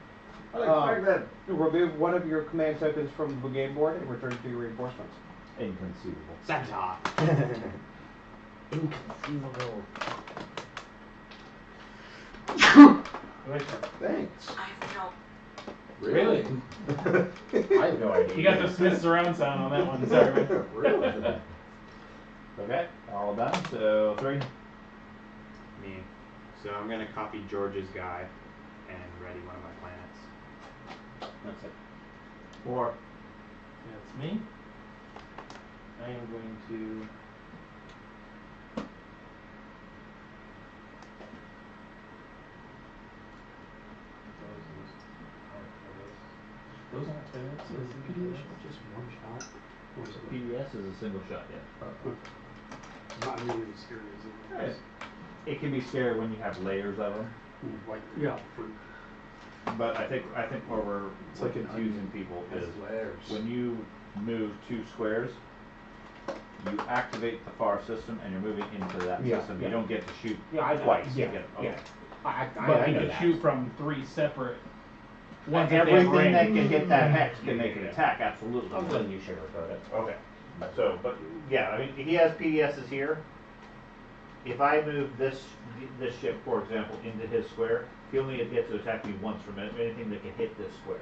Unexpected. Remove one of your command tokens from the game board and return to your reinforcements. Inconceivable. Sabotage. Inconceivable. Thanks. I have no. Really? I have no idea. You got the Smith surround sound on that one, sorry. Man. Really? Okay. All done. So 3. Me. So I'm gonna copy George's guy and ready one of my planets. That's it. 4. That's me. I am going to. Those aren't planets. Is the PDS just 1 shot? Or is it PDS is a single shot, yeah. Not nearly as scary as it was. It can be scary when you have layers of them. Like, yeah. But I think where we're It's like an confusing onion. people Has is layers. when you move 2 squares, you activate the FAR system and you're moving into that Yeah, system. yeah. You don't get to shoot Yeah, twice. Yeah, You get, yeah. okay. But I you know can that. shoot from 3 separate ones. Everything that can hit that hex can make an attack, absolutely. I'm letting you sugarcoat it. Okay. So, but yeah, I mean, he has PDSs here. If I move this ship, for example, into his square, he only gets to attack me once from anything that can hit this square.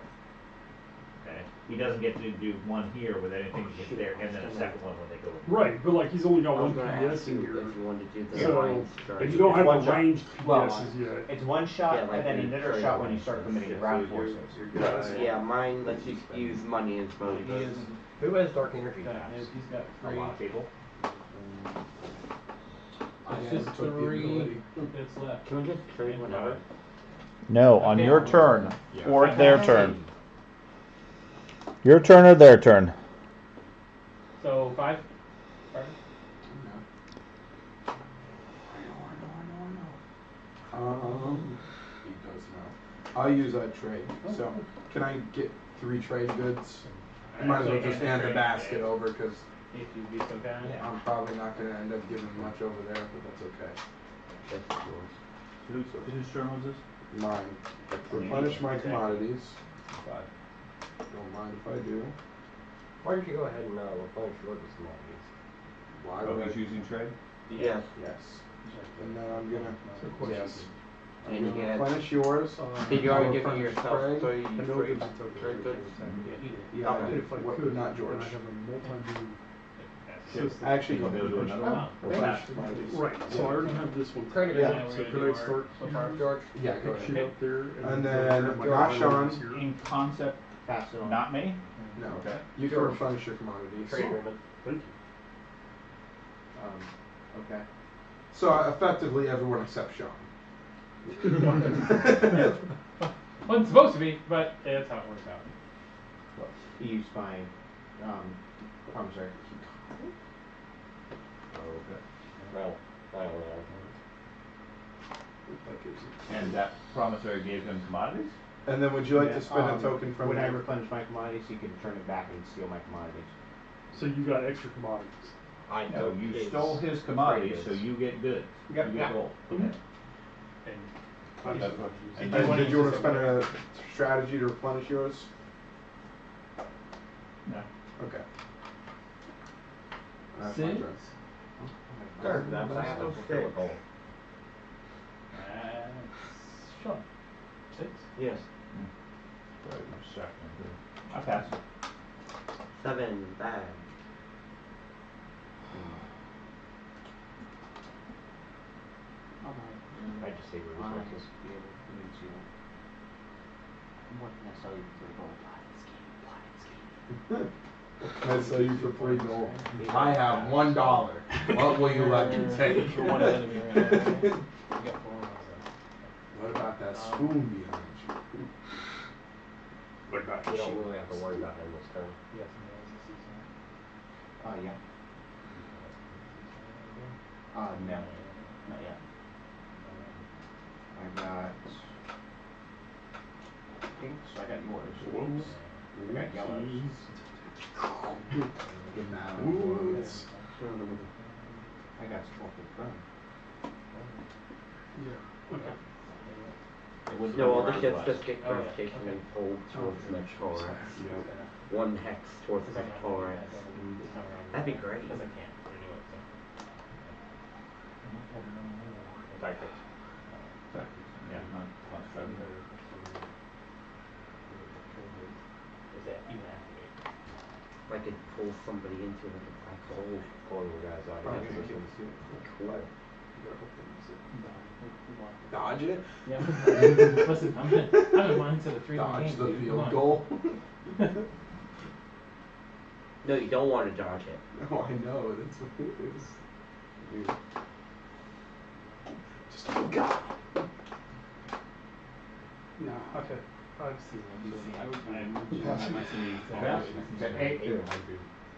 Okay. He doesn't get to do one here with anything that hits there, and then a second one when they go. Right, but like he's only got I was 1 gonna PS ask in you here. if you wanted to do the So, lines chart. if you don't have one the shot. ranged Well, PSs yet. It's 1 shot Yeah, like and then the another trade shot when you lines. start committing Yeah, ground so forces. Yeah, mine lets you use money as well. He is. Who has dark energy Got, caps? he's got A 3. lot of people. It's I just took the 3 ability. that's left. Can we just trade whenever? No, on Okay. your turn. Yeah. Or their turn. Your turn or their turn. So 5. Pardon? He does know. I'll use a trade. So, can I get 3 trade goods? I might as well just hand the basket over because If you'd be so kind. I'm probably not going to end up giving much over there, but that's okay. That's yours. Whose turn was this? Mine. Replenish my commodities. 5. Don't mind if I do. Why don't you go ahead and replenish your commodities? Why Oh, would he's I? using trade? Yes. Yes. And then I'm gonna. Yes. I'm And you gonna get. replenish yours. Did you I'll already give me replenish yourself? trade. So you I know trade that it's trade goods? Yeah, I Okay. did. If I What- could, not George. then I have a multi-move system. Actually, You'll be able to do another one? replenish commodities. Right, so I already have this one. Credit Yeah. yeah. So could I start so far? George? Yeah, go pick shit ahead. up there? And go then grab my not items Sean. here? In concept, Pass it on. not me? No. Okay. You can replenish your commodities. Trade agreement. Thank you. Okay. So effectively, everyone except Sean. Wasn't supposed to be, but that's how it works out. He used my promissory. Okay. Well, I don't know. And that promissory gave him commodities? And then would you like Yeah, to spend a token from when I the- replenish my commodities, you can turn it back and steal my commodities. So you got extra commodities. I No, took you his stole his commodities, trade so goods. you get goods. Yep. You get Yeah. gold. And That's what you And said. did you want to spend a strategy to replenish yours? No. Okay. That's my Sid? turn. Sure, That's but I have to not fulfill a goal. Sure. 6? Yes. Right, second. I pass. 7, bad. Alright. I just save your I resources. be able to convince you. What can I sell you for the gold? What can I sell you for 3 gold? I have $1. What will you let me take? For one enemy right now, right? You got 4 What about that spoon behind you? What about We your don't shield? really have to worry about him this turn. Yes, Yeah. No. Not yet. I got pink, so I got yours. Whoops. I got yellows. Get mad at words. I got sculpted burn. Yeah. Okay. It wouldn't No, come all the around ships to us. just get Oh, yeah. gravitationally Okay. pulled towards the Mechatol. One hex towards the Mechatol. That'd be great. Because I can't renew it, so. Tactics. Yeah, not construct. Is that even activate? I could pull somebody into like a black hole. Pulling your guys out of the system. Cool. Dodge it? Yeah. Listen, I'm in mindset of 3 Dodge games, the dude. Come field on. goal. No, you don't want to dodge it. No, I know. That's what it is. Dude. Just God. No, okay. I've seen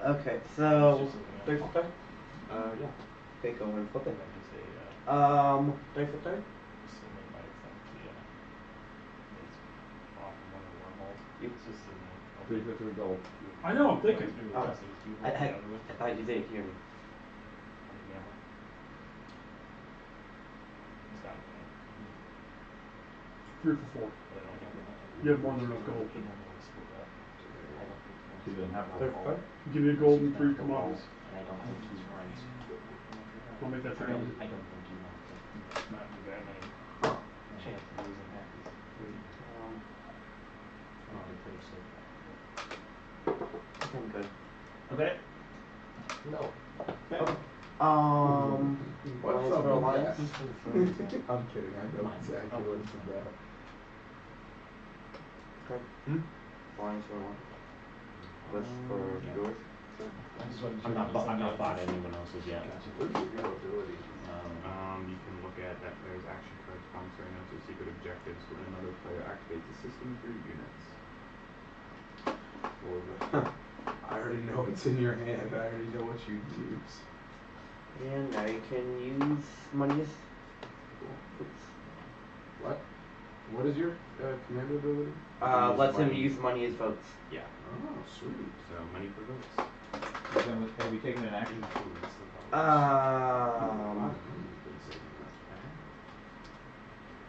Okay, so third for third? Yeah. Okay, go and flip it. Third for third? You. 3 for 3 gold. I know, I'm thinking. Oh, I thought you didn't hear me. Three for 4. You have more than enough gold. He doesn't have Third for third? Give me a gold and 3 commodities. And I don't think he's right. I'll make that I 3 don't, hundred. I don't think he wants it. Not too bad, many chance of losing half these. I'm good. Okay. No. What's Alliance up for with Alliance. that? I'm kidding. I know exactly what's about. Okay. Alliance for Alliance. What's for yours? I'm not bought anyone else's yet. Where's your ability? You can look at that player's action card, promissory notes, or secret objectives when another player activates the system through units. I already know what's in your hand. I already know what you use. And now you can use monies. What? What is your command ability? Lets him money. use money as votes. Yeah. Oh, sweet. So money for votes. Have you taken an action?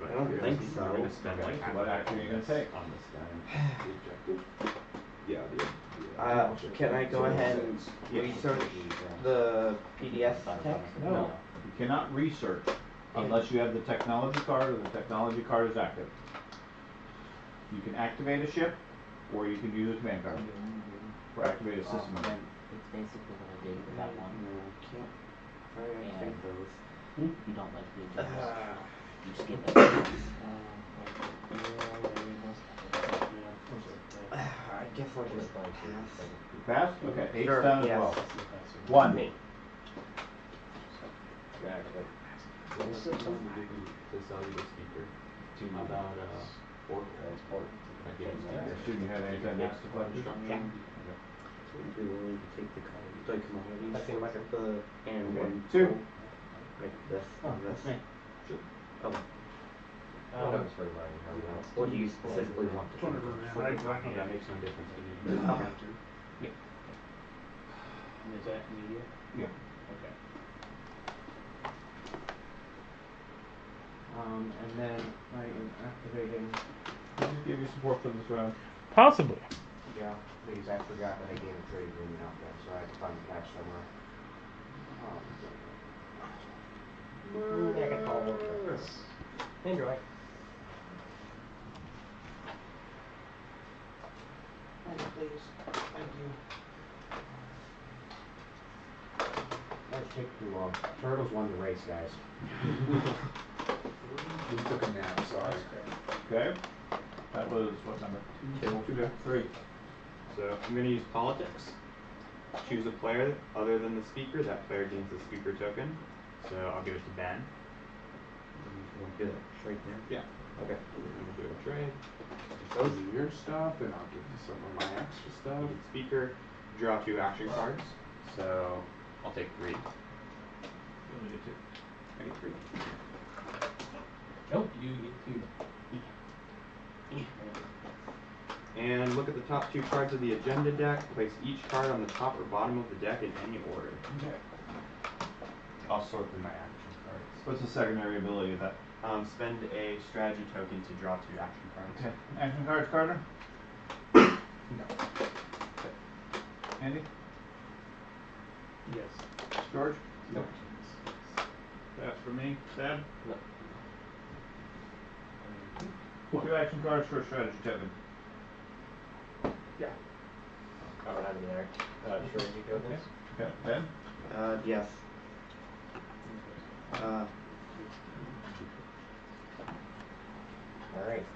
But I don't you're think gonna- so. You're gonna spend like half What of action are you gonna take? on this guy. The objective? Yeah, the Can I go ahead and research the PDF text? No. You cannot research unless you have the technology card or the technology card is active. You can activate a ship or you can use a command card. Or activate a system. Then it's basically what I did with that one. No, can't. I activate those. You don't like the agendas. You skip it. I guess I'll just pass. You pass? Okay, 8's Sure, done as yes. well. 1. Me. Yeah, actually. What's the time we did the cellular speaker? About Transport. Assume you have anything else to play? Yeah. So you'd be willing to take the commodities I think my turn. and Okay. one 2. gold? Like this and this? Oh, That was for mine. what do you specifically want to do? That makes no difference to me. Okay. And is that immediate? Yeah. Okay. And then I am activating. Can I give you support for this round? Possibly. Yeah, please. I forgot that I gave a trade agreement out there, so I had to find the cash somewhere. Negative. Enjoy. Please. Thank you. Let's take too long. Turtles won the race, guys. We took a nap, sorry. Okay. That was what number? Two. 3. So I'm going to use politics. Choose a player other than the speaker. That player gains the speaker token. So I'll give it to Ben. You want to do that straight there? Yeah. Okay. We're going to do a trade. Those are your stuff, and I'll give you some of my extra stuff. Speaker, draw 2 action cards. So I'll take 3. You only get 2. I get 3. Nope, you get 2. And look at the top 2 cards of the agenda deck. Place each card on the top or bottom of the deck in any order. Okay. I'll sort through my action cards. What's the secondary ability of that? Spend a strategy token to draw 2 action cards. Okay. Action cards, Carter? No. Andy? Yes. George? No. That's for me. Sam? No. 2 action cards for a strategy token. Yeah. I don't have any strategy tokens. Okay. Ben? Yes. Alright.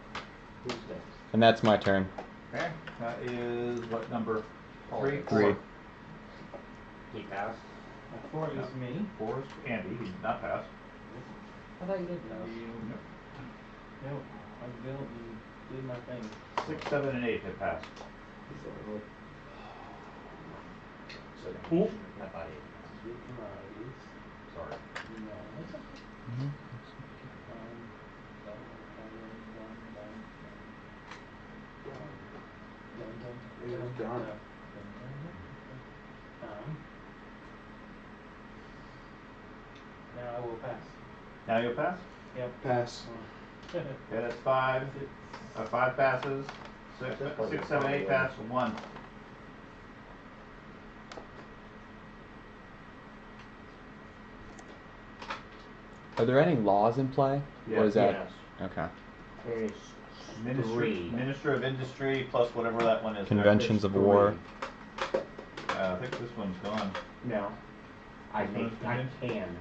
Who's next? And that's my turn. Okay. That is what number? 3? 3. He passed. 4 is me. 4 is Andy. He did not pass. I thought you did pass. Nope, I built and did my thing. 6, 7, and 8 have passed. Cool. I thought he Two commodities. Sorry. No, that's okay. There's John. Now I will pass. Now you'll pass? Yep. Pass. Okay, that's 5. 5 passes. 6, 7, 8 pass. 1. Are there any laws in play? Or is that okay? There's Ministry, Minister of Industry plus whatever that one is. Conventions of war. I think this one's gone. No. I This think one's I finished? can.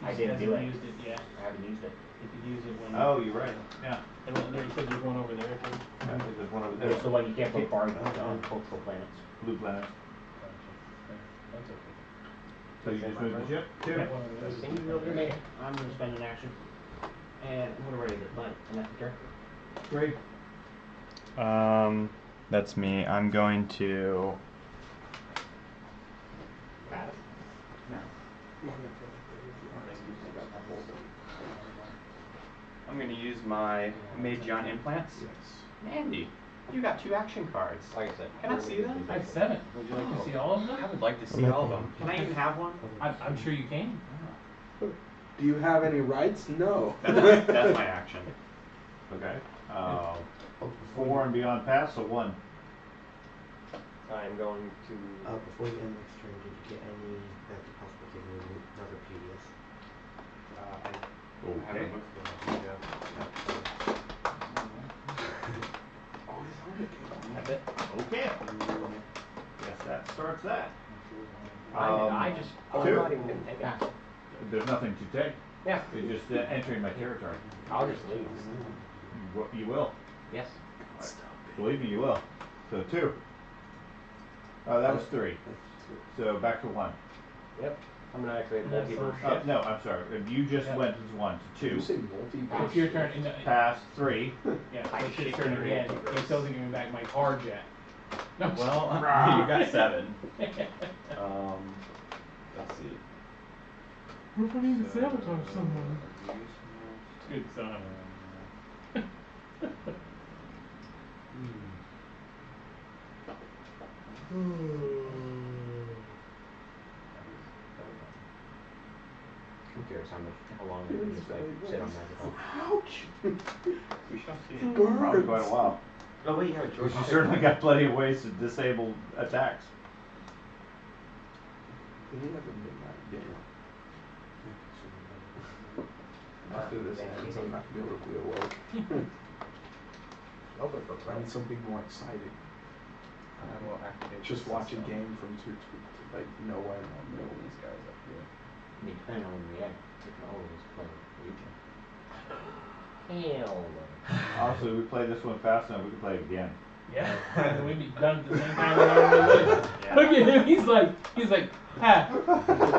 I Just didn't do hasn't it. used it yet. I haven't used it. You could use it when. Oh, you're right. Yeah. And then there, you said there's one over there too. I think there's one over there. It's the one you can't put bars on cultural planets. Blue planet. That's okay. So you just moved the ship? 2. Got one of those. Can you really make it? I'm gonna spend an action. And I'm gonna ready the planet. And that's your turn. 3. That's me. I'm going to. Pass. I'm going to use my Mage-John implants. Andy, you got 2 action cards. Like I said. Can I see them? I have 7. Would you like to see all of them? I would like to see all of them. Can I even have one? I'm sure you can. Do you have any rights? No. That's my action. Okay. 4 and beyond pass, so 1. I'm going to. Before you end next turn, did you get any that's possible to move another PDS? I haven't looked at them. Oh, his helmet came off. That's it. Okay. Guess that starts that. I just. I'm 2. not even gonna take it. There's nothing to take. Yeah. You're just entering my territory. I'll just leave. You will. Yes. Believe me, you will. So 2. That was 3. So back to 1. Yep. I'm gonna activate the That's multiverse all. ship. No, I'm sorry. You just went to 1 to Did you 2. say multi-verse? It's your turn. Pass 3. Yeah, it's his turn again. He still hasn't given back my card yet. No. Well, you got 7. Let's see. What if I need to sabotage someone? Good son. I'm curious how long it can just like sit on that. Ouch! We shall see. Probably quite a while. Oh wait, yeah, George. Because you certainly got plenty of ways to disable attacks. He has a midnight game. after this ends, I'm not gonna be able to be awoke. Open for I need something more exciting. I will activate Just the watch a system. game from like nowhere. Move these guys up here. I mean, depending on when we end, we can always play Legion. Hell no. Honestly, we play this one fast enough, we can play it again. Yeah, and we'd be done at the same time. We normally would. Yeah. Look at him. He's like, ha.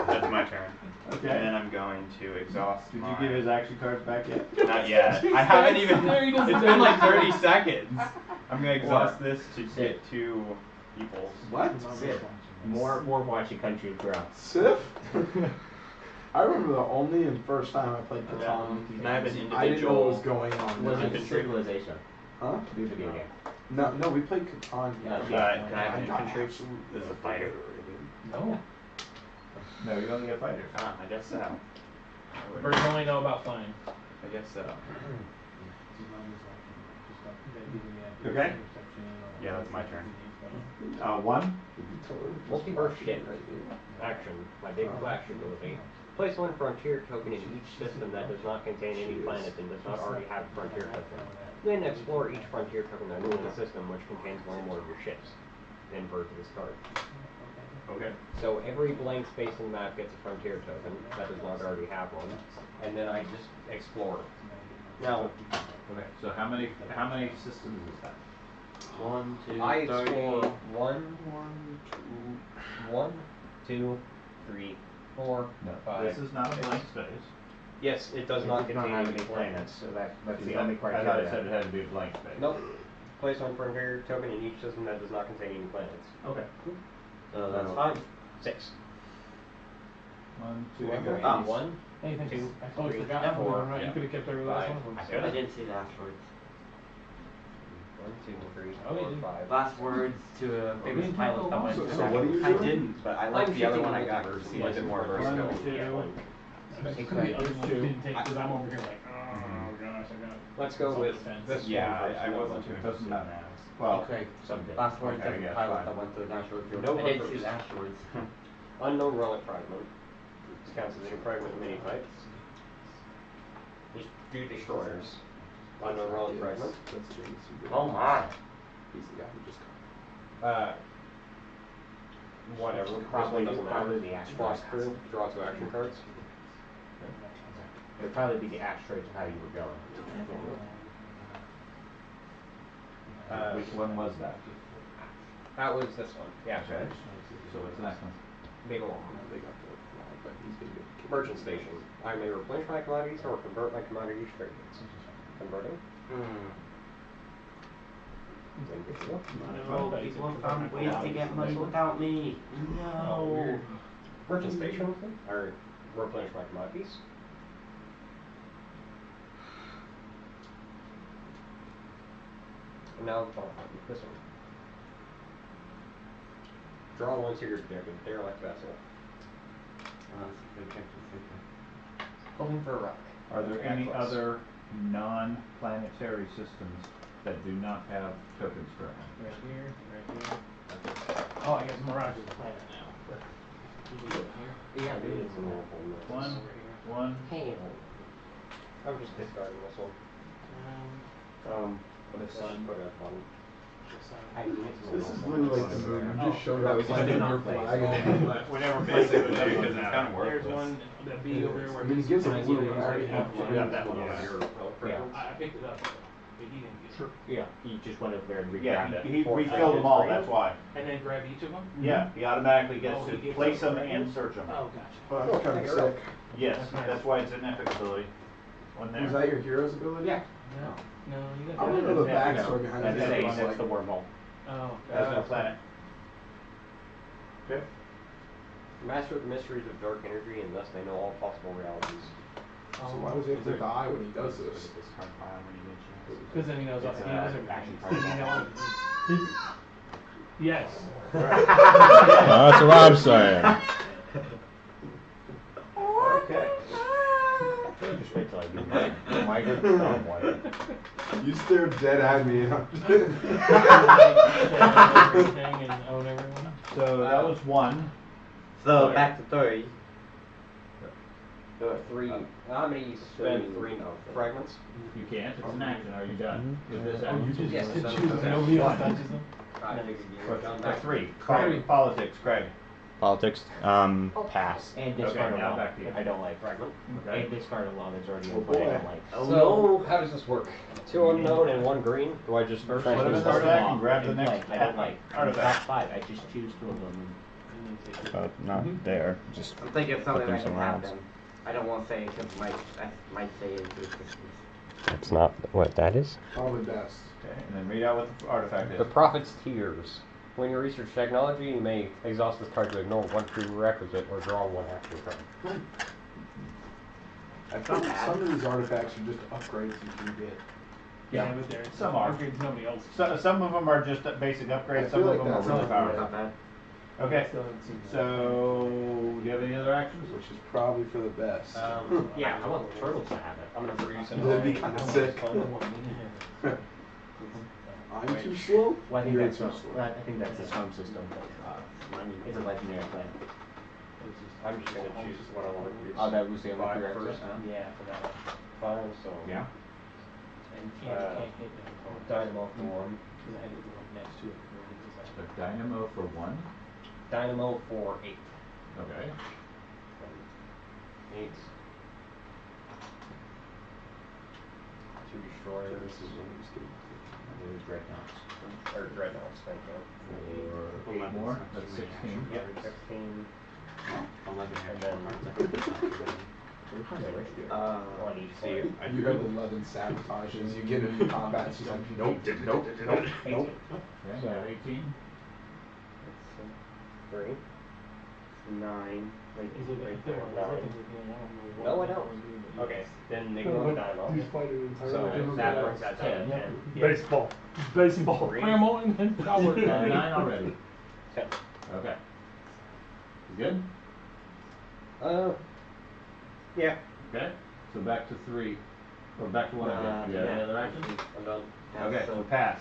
That's my turn. Okay. And then I'm going to exhaust. Did my... you give his action cards back yet? Not yet. I haven't even. There he doesn't It's know been like what 30 seconds. I'm gonna exhaust this to Sit. get 2 peoples. What? Sit. More watching country grow. Sif? I remember the only and first time I played Catan. Can I have an I didn't know what was individual? going on. Was it Infantry? Civilization? Huh? The video game. No, we played Catan. Yeah, yeah. Can I have an got infantry? absolutely This is a fighter. No. No, you only get fighters. I guess so. Birds only know about flying. I guess so. Okay. Yeah, that's my turn. 1. Multiverse shit. Action. My big flash ability. Place one frontier token in each system that does not contain any planets and does not already have a frontier token. Then explore each frontier token that is in the system which contains one or more of your ships. Then bird this card. Okay. So every blank space in the map gets a frontier token that does not already have one, and then I just explore. Now, Okay. So how many systems is that? 1, 2, I 3. explore 1, 2, 3, 4, No. 5. This is not a blank space. Yes, it does not You don't contain have any any planets, so that's the I only thought it criteria. said it had to be a blank space. Nope. Place one frontier token in each system that does not contain any planets. Okay. So that's fine. 6. 1, 2, One. 3. Ah. 1, Hey, thanks. 2, I totally 3, forgot. 4, Right, you could have kept every last one of them. I didn't see the asteroids. 1, 2, 3, Oh, 4, you did. 5. Last words to a famous pilot that went So to what are you I doing? didn't, but I like I'm the other shooting one I got multiverse. because he was a bit more 1, versatile. 2. It could be other ones you didn't take because I'm over here like, oh gosh, I got. Let's go with this Yeah, one. I wasn't too Doesn't interested in matter. that. Well, Okay, Someday. last words Okay, of the yeah, pilot fine. that went to the asteroid field. No I didn't buffers. see the asteroids. Unknown relic fragment. This counts as any fragment of any type. Do destroyers. Unknown relic fragment. That's James. Oh my. He's the guy who just Whatever. Probably- This one doesn't probably matter. the action Cross cards. through. Draw 2 action cards. It would probably be the asteroids of how you were going. which one was that? That was this one. Yeah. Okay. So what's the next one? Big one. They got to fly, but he's been good. Merchant station. I may replenish my commodities or convert my commodities trade goods. Converting. Then good to go. No, people found ways to get money without me. No. Merchant station. Or replenish my commodities. And now this one. Draw one secret objective, derelict vessel. Hoping for a rock. Are there Yeah, any close. other non-planetary systems that do not have tokens currently? Right here, right here. Oh, I guess Mirage is a planet now. But you can go here. Yeah, maybe it's an awful mess. One. Hey. I'm just discarding this one. The sun. Put it on. This is literally like the movie. You just showed that up was with just your not flag play. and Whenever Basically, places- because it's kind of There's worthless. one, that B over there where I mean, he gives a nice blue, little but I already have Yeah. one. Yeah, that one. Yeah. I picked it up, but he didn't get it. Yeah, he just went over there and Yeah, re-grabbed it. we filled them all, that's why. And then grab each of them? Yeah, he automatically gets Oh, to he gets place them them right and here? search them. Oh, gotcha. Well, that's kind of sick. Yes, That's nice. that's why it's an epic ability. One there. Was that your hero's ability? Yeah. No, you I got want to know the that. backstory behind That's it. the It's that's like- the wormhole. Oh, There's no planet. Okay. Master the mysteries of dark energy, and thus they know all possible realities. So why does he have to die when he does this? because then he knows, It's he an knows action everything. card. Yes. That's what I'm saying. Okay. Just wait till I do mine. My good. Oh boy. You stared dead at me. Everything and own everyone. So that was one. So back to 3. 3. How many spend 3 fragments? You can't. It's an action. Are you done with this Oh, you action? just Yes, choose. it's Nobody else One. touches them. I figured you were done For back. 3. Craig. Politics, Craig. Politics. Pass. And Okay, discard now a law back to you. I don't like. Fragment. Okay. And discard a law that's already Oh, in play I boy. don't like. Oh So, no. how does this work? 2 unknown and 1 green? Do I just First Put them in the discard a stack law and grab the in next play I don't like. artifact. Top 5. I just choose 2 of them. Not there. Just I'm thinking of something them that can somewhere else. happen. I don't want to say it because I might say it into existence. That's not what that is. Probably best. Okay, and then read out what the artifact The is. Prophet's Tears. When you research technology, you may exhaust this card to ignore 1 prerequisite or draw 1 action card. I thought some of these artifacts are just upgrades you can get. Yeah, but there's Some are. upgrades nobody else. Some of them are just basic upgrades. I Some feel of like them are that's really not powerful. Not bad. Okay. Still haven't seen that. So, do you have any other actions? Which is probably for the best. Yeah, I want the turtles to have it. I'm gonna freeze That'd be kind of sick. I'm too slow? Well, I think You're that's too not, slow. well, I think that's the storm system. It's a legendary planet. I'm just gonna choose what I want to use. Oh, that was the only 5 prerequisite? first, huh? Yeah, for that one. 5, so. Yeah. And you can't hit them. Dynamo for 1. Because I had to go up next to it. A dynamo for 1. Dynamo for 8. Okay. 8. 2 destroyers. Or dreadnoughts, thank you. For 8 more. That's 16. Yep, 16. 11 And then 20. You heard the 11 sabotages. You get into combat, it's just like, nope, nope, nope, nope. Okay, you have 18. 3. 9. Like, Is it right there. No, I don't. Okay, then ignore Dynamo. So that brings that down to 10. Baseball. Baseball. Ram on and I'll work on 9 already. 10. Okay. You good? Yeah. Okay. So back to 3. Or back to 1 again. You got any other actions? I'm done. Okay, so pass.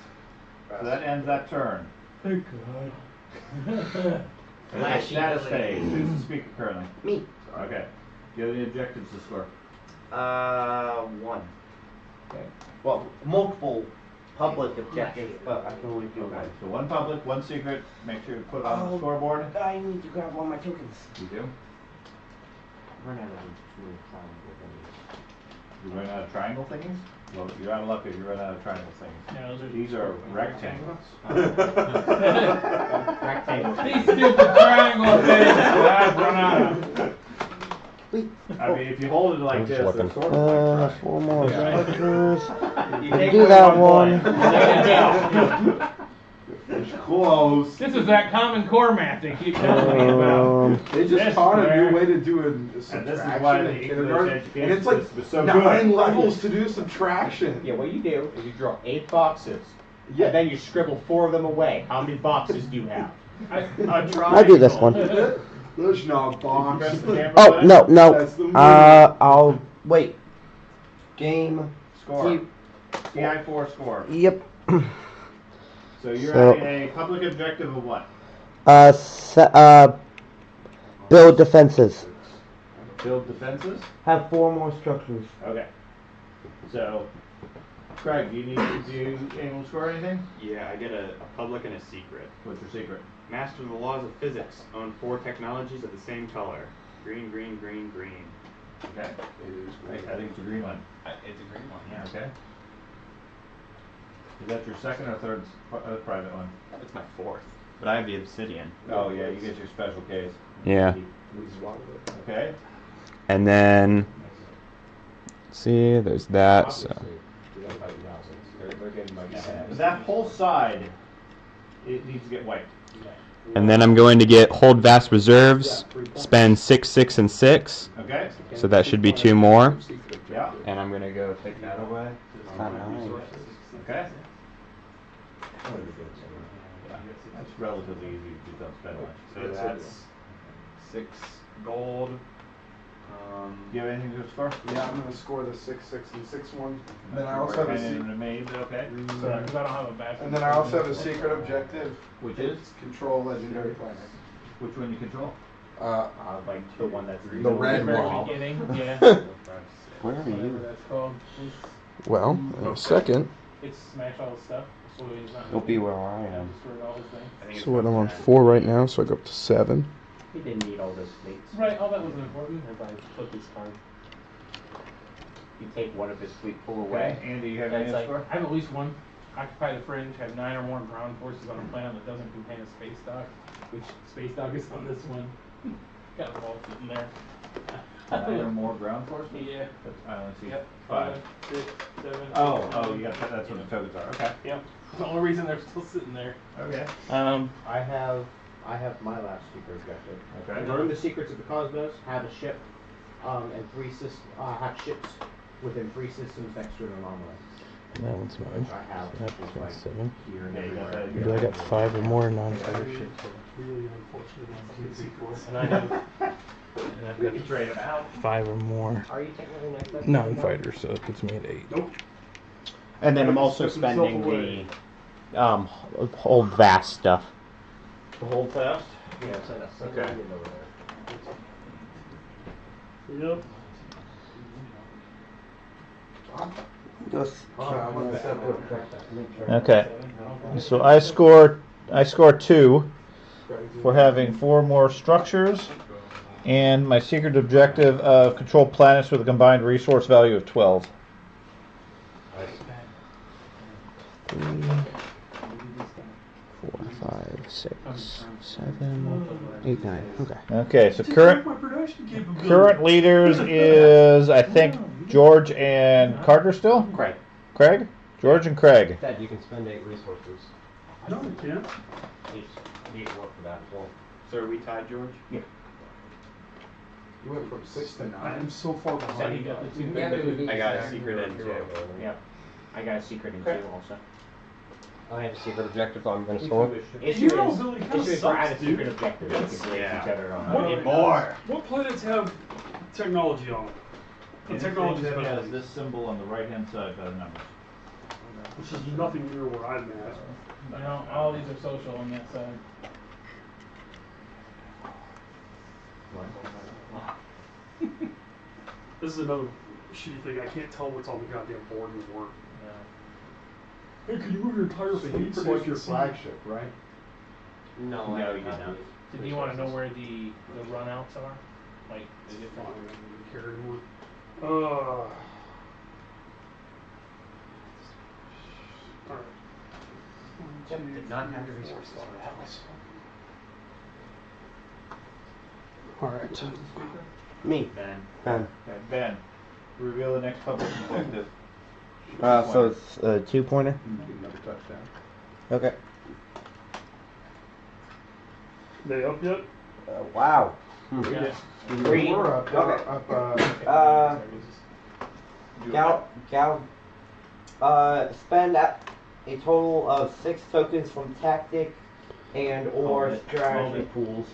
So that ends that turn. Thank God. Status phase. Who's the speaker currently? Me. Okay. Do you have any objectives to score? 1. Okay. Well, multiple public objectives, but I can only do Okay. one. So 1 public, 1 secret. Make sure to put on the scoreboard. I need to grab all my tokens. You do? Run out of two triangle things. You run out of triangle thingies? Well, you're out of luck if you run out of triangle things. Yeah, those are These are rectangles. Rectangle. These stupid triangle things that I've run out of. I mean, if you hold it like this, it's sort of like 4 more Yeah. structures. You I take do that one. It's close. This is that common core math they keep telling me about. They just This taught a square. new way to do a And this is subtraction why in the English kindergarten, education and it's like system is so 9 good. levels to do subtraction. Yeah, what you do is you draw 8 boxes. Yeah. And then you scribble 4 of them away. How many boxes do you have? I do this one. There's no box. Press the camera Oh, button. no, no. That's the move. I'll wait. Game. Score. CI4 score. Yep. So you're So- having a public objective of what? Build defenses. Build defenses? Have 4 more structures. Okay. So, Craig, do you need to able to score anything? Yeah, I get a public and a secret. What's your secret? Master the laws of physics. Own 4 technologies of the same color. Green, green, green, green. Okay. I think it's a green one. It's a green one, yeah. Okay. Is that your second or third private one? It's my 4th. But I have the obsidian. Oh yeah, you get your special case. Yeah. Okay. And then, let's see, there's that. So. That whole side, it needs to get wiped. And then I'm going to get hold vast reserves, spend 6, 6, and 6. Okay. So that should be 2 more. Yeah. And I'm gonna go take that away. Okay. That's relatively easy if you don't spend much. So that's 6 gold. Do you have anything to score? Yeah, I'm gonna score the 6, 6, and 6 one. And then I also have a And a maid, okay. Sorry, because I don't have a backup. And then I also have a secret objective. Which is? Control legendary planet. Which one you control? Like the one that's The red Very wall. beginning, yeah. Where are Whatever you? that's called. Well, in a second. It's smash all the stuff. So he's not Don't be where I Yeah, am. destroyed all his things. So what, I'm on 4 right now, so I go up to 7. He didn't need all those fleets. Right, all that wasn't important if I put this card. You take one of his fleet pool away. Andy, you have That's any like, score? I have at least one. Occupy the fringe, have 9 or more ground forces on a planet that doesn't contain a space dock, which space dock is on this one. Got them all sitting there. 9 or more ground forces? Yeah. Let's see. Yep. 5. 6, 7. Oh, you got that. That's what the tokens are. Okay. Yep. The only reason they're still sitting there. Okay. I have my last secret objective. Okay. Learn the secrets of the cosmos. Have a ship, and have ships within 3 systems next to an anomaly. That one's mine. I have That's just like 7. here and Yeah, you got everywhere. that. Do I got 5 or more non-fighter ships? Really unfortunate. And I have. And I've We got can trade them out. 5 or more Are you technically next up? non-fighters, so it puts me at 8. Nope. And then I'm also spending the whole vast stuff. The hold fast? Yeah, so that's Okay. Yep. Okay. So I score 2 for having 4 more structures, and my secret objective of control planets with a combined resource value of 12. 3, 4, 5, 6, 7, 8, 9. Okay. Okay. So current leaders is I think George and Carter still. Craig. George and Craig. Dad, you can spend 8 resources. No, you can't. Need to work for that as well. So are we tied, George? Yeah. You went from 6 to 9. I am so far Said he behind. got the 2 Yeah, but it would be I got a exactly secret in too. Yep. I got a secret in Okay. 2 also. I have a secret objective I'm going to score. Issue is for I had a sucks, secret dude. objective. We can break Yeah. each other on. What- Need more. What planets have technology on them? The Anything technology that has specialty, this symbol on the right-hand side by the numbers. which is nothing near where I'm at. You know, all these are social on that side. This is another shitty thing. I can't tell what's on the goddamn board anymore. Hey, can you move your entire So you fleet so I produce can your see? flagship, right? No, No, you did not. So do you want to know where the runouts are? Like the Fine, different. I don't really care anymore. Alright. Yep, did not have the resources for that. Alright. Me. Ben. Ben. Okay, Ben, reveal the next public objective. So it's a 2-pointer? Another touchdown. Okay. They up yet? Wow. Yeah. Green. We're up. Okay. Up, Spend a total of 6 tokens from tactic and or strategy pools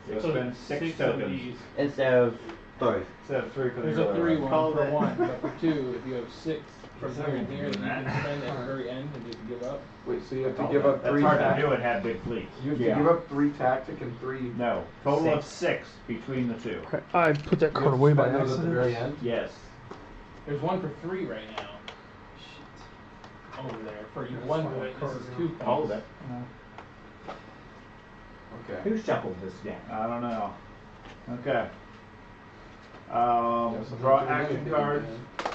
So spend 6 of tokens. these. instead of 3. Instead of 3 for the There's a 3 one Call for it. 1, but for 2, if you have 6 from here and here, you can that. spend at the very end and just give up. Wait, so you have to give up That's 3 hard to tactic? do and have big fleets. You have to Yeah. give up 3 tactic and 3... No, total of 6 between the 2. I put that You have to spend those at the very end? Yes. There's 1 for 3 right now. Over there. For you 1 point, this is 2 points. Hold it. Okay. Who shuffled this deck? I don't know. Okay. Yes, Draw I'm action doing it cards. again.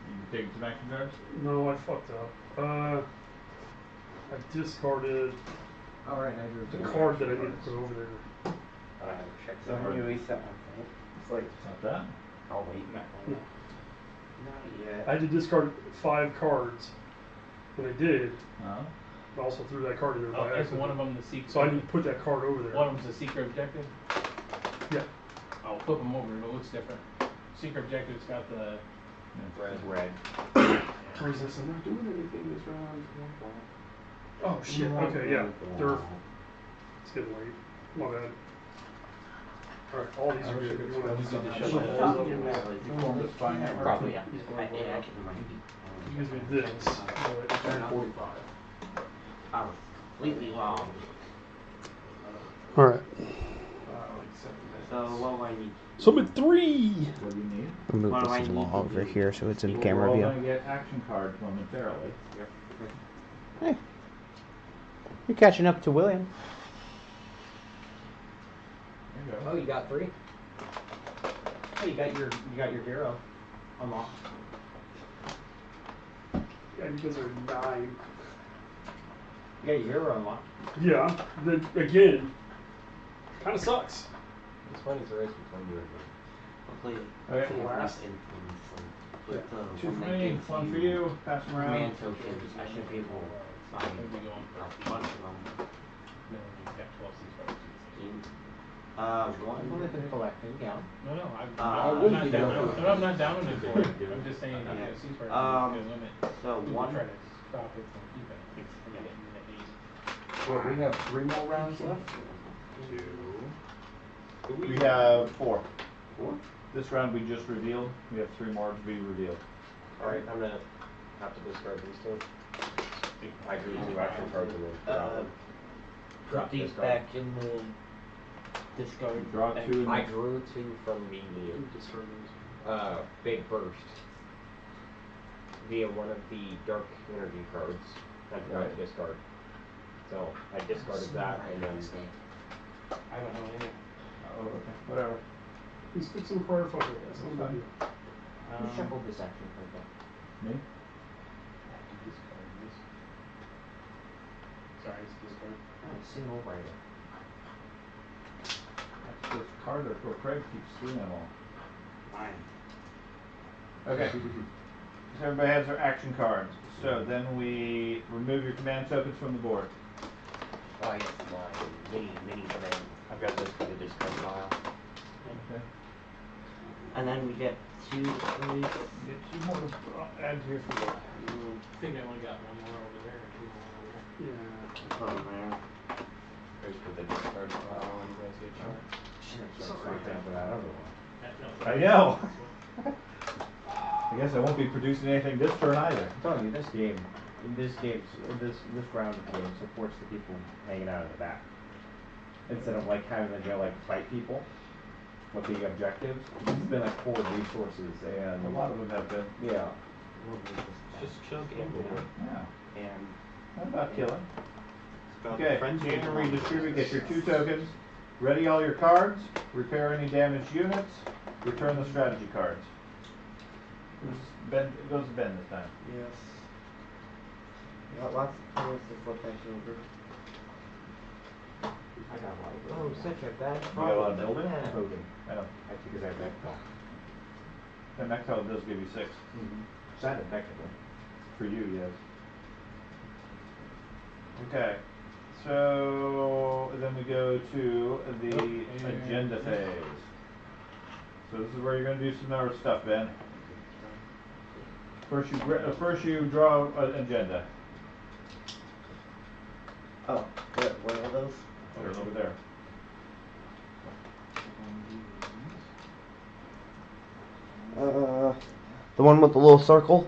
You taking some action cards? No, I fucked up. I discarded Alright, I drew the card that I needed to put over there. So when you reset one, It's like not that. I'll wait. No. Not yet. I had to discard 5 cards. When I did, No. I also threw that card in there Oh, by is accident. one of them the secret? So I need to put that card over there. One of them's the secret objective? Yeah. I'll flip them over, but it looks different. Secret objective's got the red. Jesus, I'm not doing anything this round. Oh shit. Okay, yeah. They're. It's getting late. My bad. Alright, all these are good. You wanna Just need to just shut hold my those eyes. up? You formed a spy network. Probably, yeah. Yeah. You guys do this. Turn 45. I was completely wrong. All right. So what do I need? So I'm at 3. What do you need? Move What do I this need law to over do? here so it's in We're camera all view. gonna get action cards momentarily. Yep. Hey, you're catching up to William. There you go. Oh, you got 3? Hey, you got your hero unlocked. Yeah, you guys are 9. You got your hero unlocked. Yeah. Then again, kind of sucks. It's funny it's a race between you and me. Hopefully, Okay. I have Last. enough influence with the Two one for that me, gives one for you. Pass them around. command tokens. I should be able to find Maybe going a for bunch of them. No, you've got 12 ceasefires. One. Well, they've been collecting, yeah. No, I'm Uh, not down. No, I'm not down on it for it. I'm just saying you Okay. got ceasefire. Um, You can limit. so who one. Try to stop it from keeping it. From getting the 8. Well, we have 3 more rounds left. 2. We have 4. 4? This round we just revealed. We have 3 more to be revealed. Alright, I'm gonna have to discard these 2. I drew 2 action cards and then drop them. Put these discard. back in the discard. Draw back. 2. I drew 2 from the Big Burst via one of the Dark Energy cards. I forgot to discard. So I discarded that and then I don't know anything. Oh, okay. Whatever. He's fixing prior fucker. That's not a big deal. Who shuffled this action card back? Me? Discard this. Sorry, it's discard. Oh, single writer. That's this card or Craig keeps stealing them all. Fine. Okay. So everybody has their action cards. So then we remove your command tokens from the board. Oh, yes, my mini command. I've got this for the discard pile. Okay. And then we get 2 3. Get 2 more to add here for you. I think I only got one more over there and 2 more over there. Yeah. Oh, man. Here's for the discard pile and you guys get charged. Sorry for that other one. No, I know. I guess I won't be producing anything this turn either. I'm telling you, this game, this round of game supports the people hanging out in the back. Instead of like having to go like fight people with the objectives, it's been like forward resources and A lot of them have been. yeah. Just chill game. Yeah. And Not about killing. it's about Okay, friends gain who and belong. redistribute, get your 2 tokens. Ready all your cards, repair any damaged units, return the strategy cards. Ben, it goes to Ben this time. Yes. Got lots of players to flip back over. I got a lot of Oh, such a bad You got a lot of problem. building? Yeah. Hogan. I know. Actually, because I have Mectal. And Mectal does give you 6. Sad effectively. For you, yes. Okay. So then we go to the agenda phase. So this is where you're going to do some more stuff, Ben. First you draw an agenda. Oh, where are those? They're over there. The one with the little circle?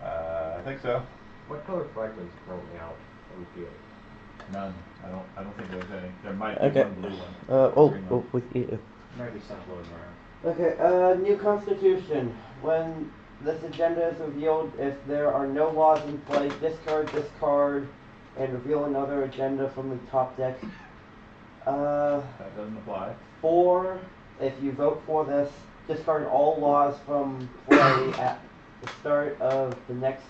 I think so. What color fragments are currently out on the field? None. I don't think there's any. There might be Okay. one blue one. Green one. with you. Maybe some floating around. Okay, new constitution. When this agenda is revealed, if there are no laws in play, discard this card and reveal another agenda from the top deck. That doesn't apply. 4, if you vote for this, discard all laws from play at the start of the next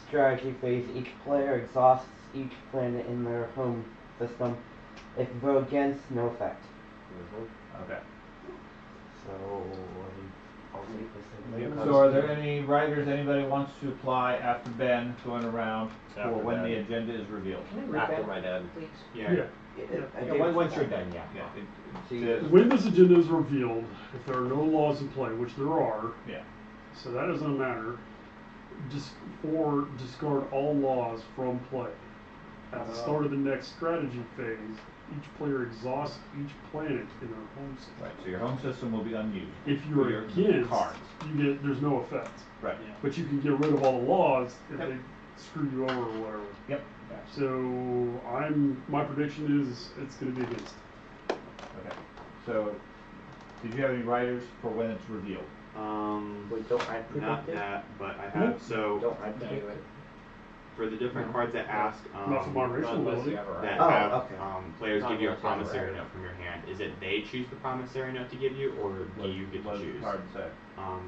strategy phase. Each player exhausts each planet in their home system. If you vote against, no effect. Okay. So, I'll take this. So are there any writers anybody wants to apply after Ben going around for After when the Ben. agenda is revealed? After my dad. Please. Yeah. Yeah, once you're done, yeah. When this agenda is revealed, if there are no laws in play, which there are, Yeah. so that doesn't matter, discard all laws from play. At the start of the next strategy phase, each player exhausts each planet in their home system. Right, so your home system will be unused. If For you're your against, cards. there's no effect. Right. But you can get rid of all the laws if Yep. they screw you over or whatever. Yep. So my prediction is it's going to be against. Okay. So, did you have any riders for when it's revealed? Wait, don't I Not predict it? that, but I have, so, Don't I predict it? for the different No. cards that ask, Not for my racial Unless ability. you have a that Oh, rider. have, okay. players give you a Not unless you have a promissory rider. note from your hand, is it they choose the promissory note to give you, or do you get What to does the choose? card say?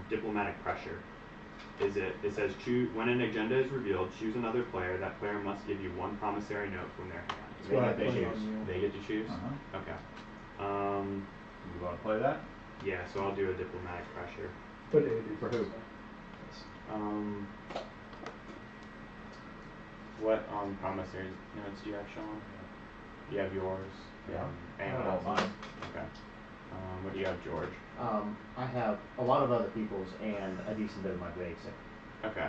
Diplomatic pressure. It says choose, when an agenda is revealed, choose another player, that player must give you one promissory note from their hand. That's what I They put choose. on you. They get to choose? Uh-huh. Okay. You want to play that? Yeah, so I'll do a diplomatic pressure. Put 80. For who? What promissory notes do you have, Sean? You have yours? Yeah. And I have all mine. Okay. What do you have, George? I have a lot of other people's and a decent bit of my basic. Okay.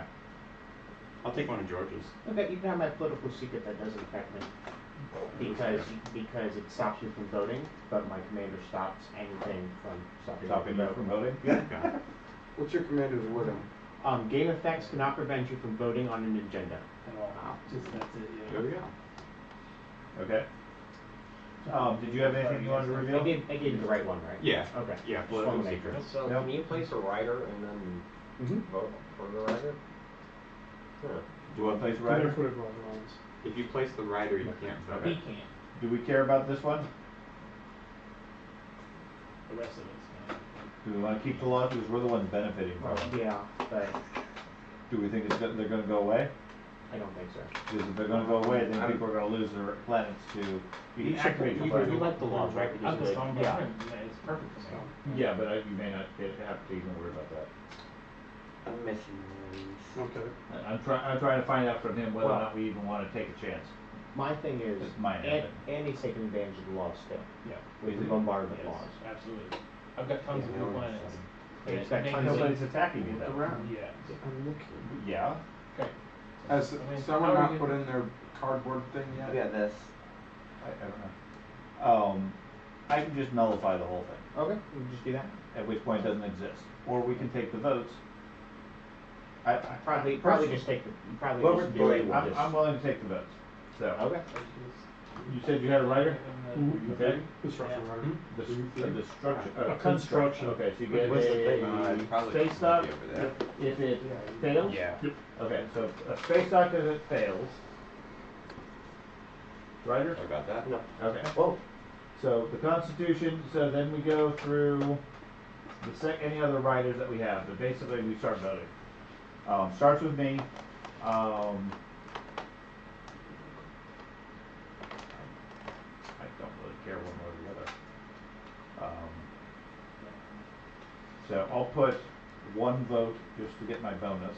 I'll take one of George's. Okay, you can have my political secret that doesn't affect me. Because it stops you from voting, but my commander stops anything from stopping you from voting? Yeah. Okay. What's your commander's wording? Game effects cannot prevent you from voting on an agenda. At all. Just that's it, yeah. There we go. Okay. Did you have anything you wanted to reveal? I gave you the right one, right? Yeah. Okay. Yeah, Just political wanted to make secret. sure. So Yep. can you place a rider and then vote for the rider? Huh. Do you want to place a Put their rider? foot across the lines. If you place the rider, you can't vote. He can't. Do we care about this one? The rest of us can. Do we want to keep the law because we're the ones benefiting from Well, it? yeah, but Do we think they're going to go away? I don't think so. Because if they're going to go away, then people are going to lose their planets to you can activate your You planet. like the laws, right? I'm Because just on yeah. board, it's perfect for me. Yeah, but you may not have to even worry about that. I'm missing these. Okay. I'm trying to find out from him whether or Well- not we even want to take a chance. My thing is, It's mine, Andy's taking advantage of the laws still. Yeah. With the bombardment Yes, laws. absolutely. I've got tons of Yeah, new no, planets. Yeah, it's got That tons makes of- it- Nobody's attacking you though. Around. Yeah. I'm looking. Yeah. Okay. Has I mean, someone how are not you- put in their cardboard thing yet? Yeah, this. I don't know. I can just nullify the whole thing. Okay, we can just do that. At which point it doesn't exist. Or we can take the votes. I Probably personally- just take the, probably What just we're do it. doing- We'll just- I'm willing to take the votes. So, Okay. you said you had a writer? Okay. Construction rider. The destruction. A construction. Okay, so you get What's the thing? a space dock if it fails? Yeah. Okay, so a space dock if it fails. Writer? I got that. No. Okay. Oh, So the Constitution, so then we go through any other writers that we have, but basically we start voting. Starts with me. I don't really care one way or the other. So I'll put one vote just to get my bonus.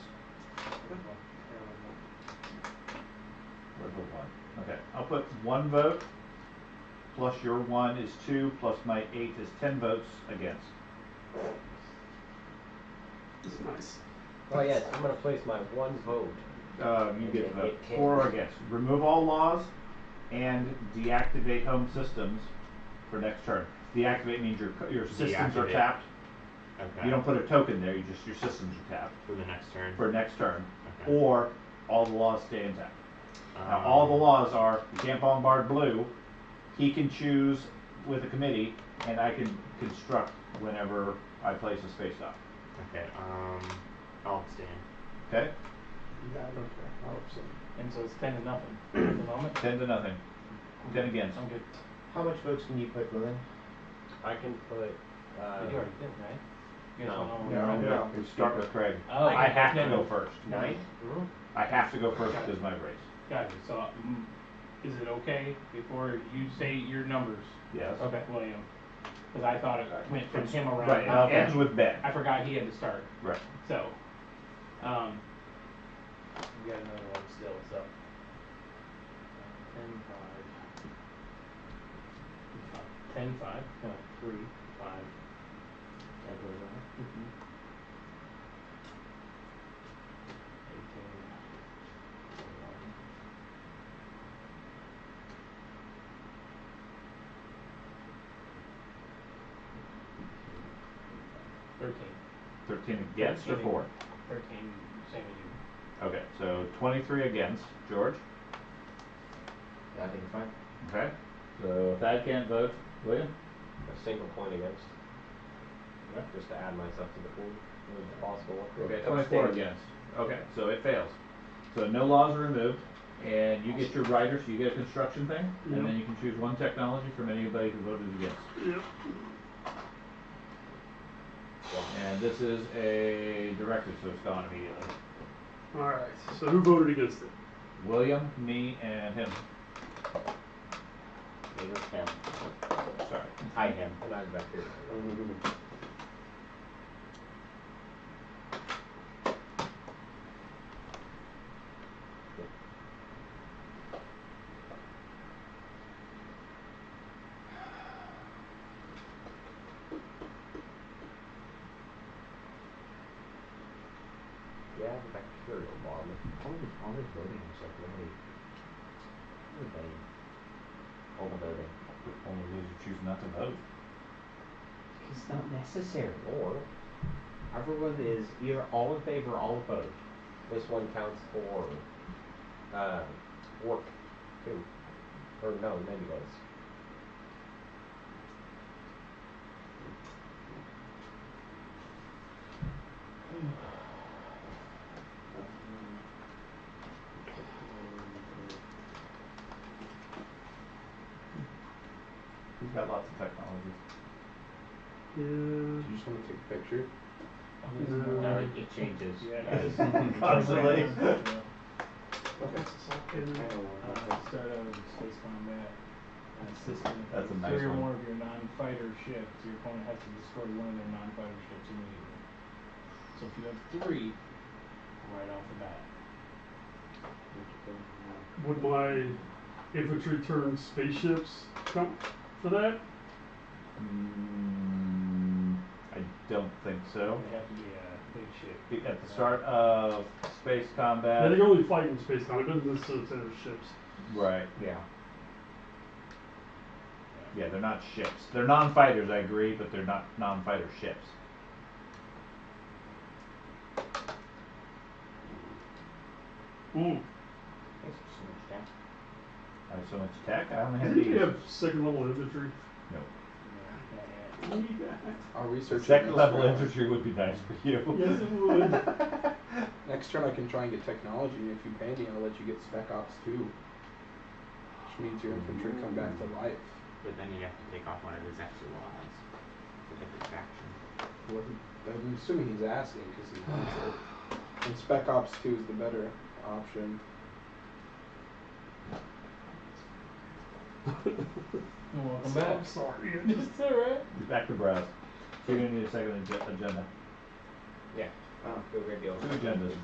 Where's the one? Okay, I'll put one vote, plus your one is 2, plus my 8 is 10 votes against. It's nice. Oh yes, I'm gonna place my one vote. You get to vote Get 10. for or against. Remove all laws and deactivate home systems for next turn. Deactivate means your systems are Deactivate. tapped. Okay. You don't put a token there, your systems are tapped For the next turn. for next turn. Okay. Or all the laws stay intact. Now all the laws are, you can't bombard blue, he can choose with a committee, and I can construct whenever I place a space dock. Okay, I'll abstain. Okay? Yeah, I don't care. I'll abstain. And so it's 10-0 at the moment. 10-0. 10 against. I'm good. How much votes can you put, Lillian? I can put. But you already did, right? You guys No. went all No, over. no, we start with Craig. Oh, I have to okay. go first. 9? I have to go first because of my race. Gotcha. So, is it okay before you say your numbers, Yes. Okay. William? Because I thought it went from him around. Right, it ends with Ben. I forgot he had to start. Right. So, we got another one still. So, 10-5. 10-5. 3, 5. That goes on. 13. 13 against or 13. for? 13, same as you. Okay, so 23 against. George? Yeah, I think it's fine. Okay. So if Thad can't vote, William? a single point against. Okay. Just to add myself to the pool. If possible. Okay, 24 against. Okay, so it fails. So no laws are removed, and you get your rider, so you get a construction thing, Yep. and then you can choose one technology from anybody who voted against. Yep. And this is a directive, so it's gone immediately. Alright, so who voted against it? William, me, and him. It was him. Sorry. I him. And I'm back here. Yeah, the bacterial bomb. All this voting is like really all the voting. Only loser choose not to vote. It's not necessary. Or Everyone is either all in favor or all opposed. this one counts for work too. Or no, maybe it does. We've got lots of technology. Yeah. Do you just want to take a picture? No, it changes. Constantly. Okay. Start out with space combat. System. That's a nice 3 or one. more of your non-fighter ships, your opponent has to destroy one of their non-fighter ships immediately. So if you have 3, right off the bat. Would my infantry turn spaceships count for that? I don't think so. They have to be a big ship. At the start of space combat. Yeah, they can only fight in space time. It doesn't necessarily say they're ships. Right. Yeah. Yeah, they're not ships. They're non-fighters, I agree, but they're not non-fighter ships. Ooh. Thanks for so much, Jack. I have so much tech. I only I have think these. you have second level infantry. No. Need that. I'll research Second it level next round. infantry would be nice for you. Yes, it would. Next turn I can try and get technology, and if you pay me, I'll let you get Spec Ops 2. Which means your infantry come back to life. But then you have to take off one of his extra laws. It's a different faction. Well, I'm assuming he's asking because he wants it. And Spec Ops 2 is the better option. Welcome back. I'm sorry. It's alright. He's back to browse. So you're gonna need a second agenda. Yeah. Oh. Go great deal. 2 agendas.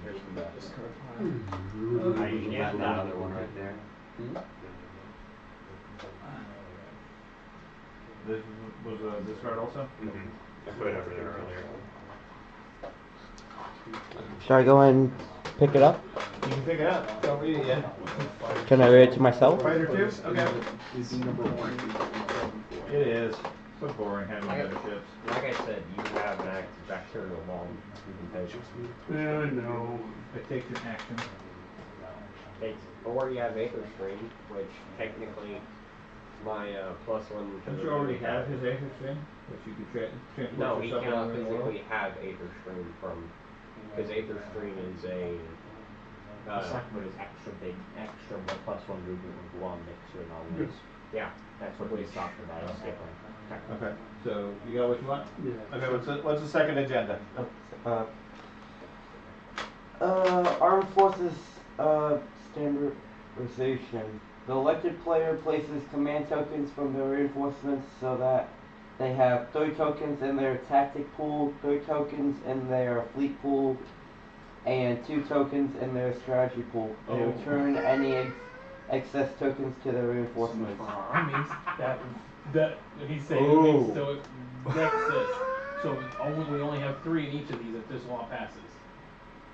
I usually have that other one right there. This was a discard also? Mm-hmm. I put it over there earlier. Should I go ahead and pick it up? You can pick it up. Don't read it yet. Can I read it to myself? Fighter 2? Okay. Is number 1. It is. So boring having Like better ships. I said, you have an active bacterial bomb. You can take. Yeah, I know. It takes an action. Or you have Aether Stream, which technically my +1. Don't you already have his Aether Stream? Which you could transport No, he yourself cannot anywhere in the world? physically have Aether Stream from, because Aether Stream is a. The second one is extra big, extra +1 movement with 1 next to it always. Yeah. That's what he's talking about. It's different. Okay. So you got what you want? Yeah. Okay. What's the second agenda? Armed Forces standardization. The elected player places command tokens from their reinforcements so that they have 3 tokens in their tactic pool, 3 tokens in their fleet pool, and 2 tokens in their strategy pool. They Oh. return any excess tokens to their reinforcements. For our armies, that he's saying Oh. so it wrecks it. So we only have 3 in each of these if this law passes.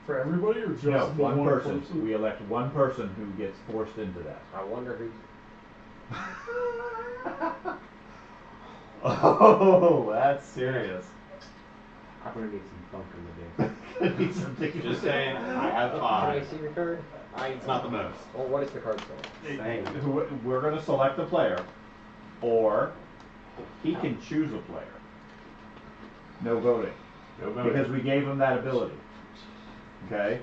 For everybody or just No, the one person. We elect one person who gets forced into that. I wonder who. Oh, that's serious. I'm gonna need some funk in the day. Need some Just saying, I have Can 5. I see your card? It's not the most. Well, what is the card say? Same. We're going to select a player, or he can choose a player. No voting. No voting. Because we gave him that ability. Okay?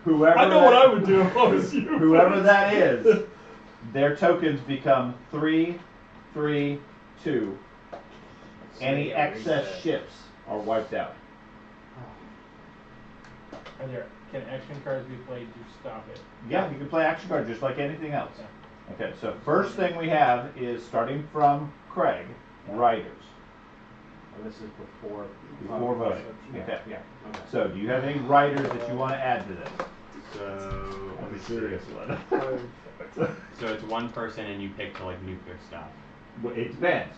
Whoever I know what I would do if I was you. Whoever that is, their tokens become 3, 3, 2. Any excess ships are wiped out. Can action cards be played to stop it? Yeah, you can play action cards just like anything else. Okay, so first thing we have is starting from Craig, Riders. And this is before Voting. Yeah. Okay. Yeah. Okay. So do you have any writers that you want to add to this? So let me A serious one. So it's one person and you pick to like nuclear stuff. Well, it depends.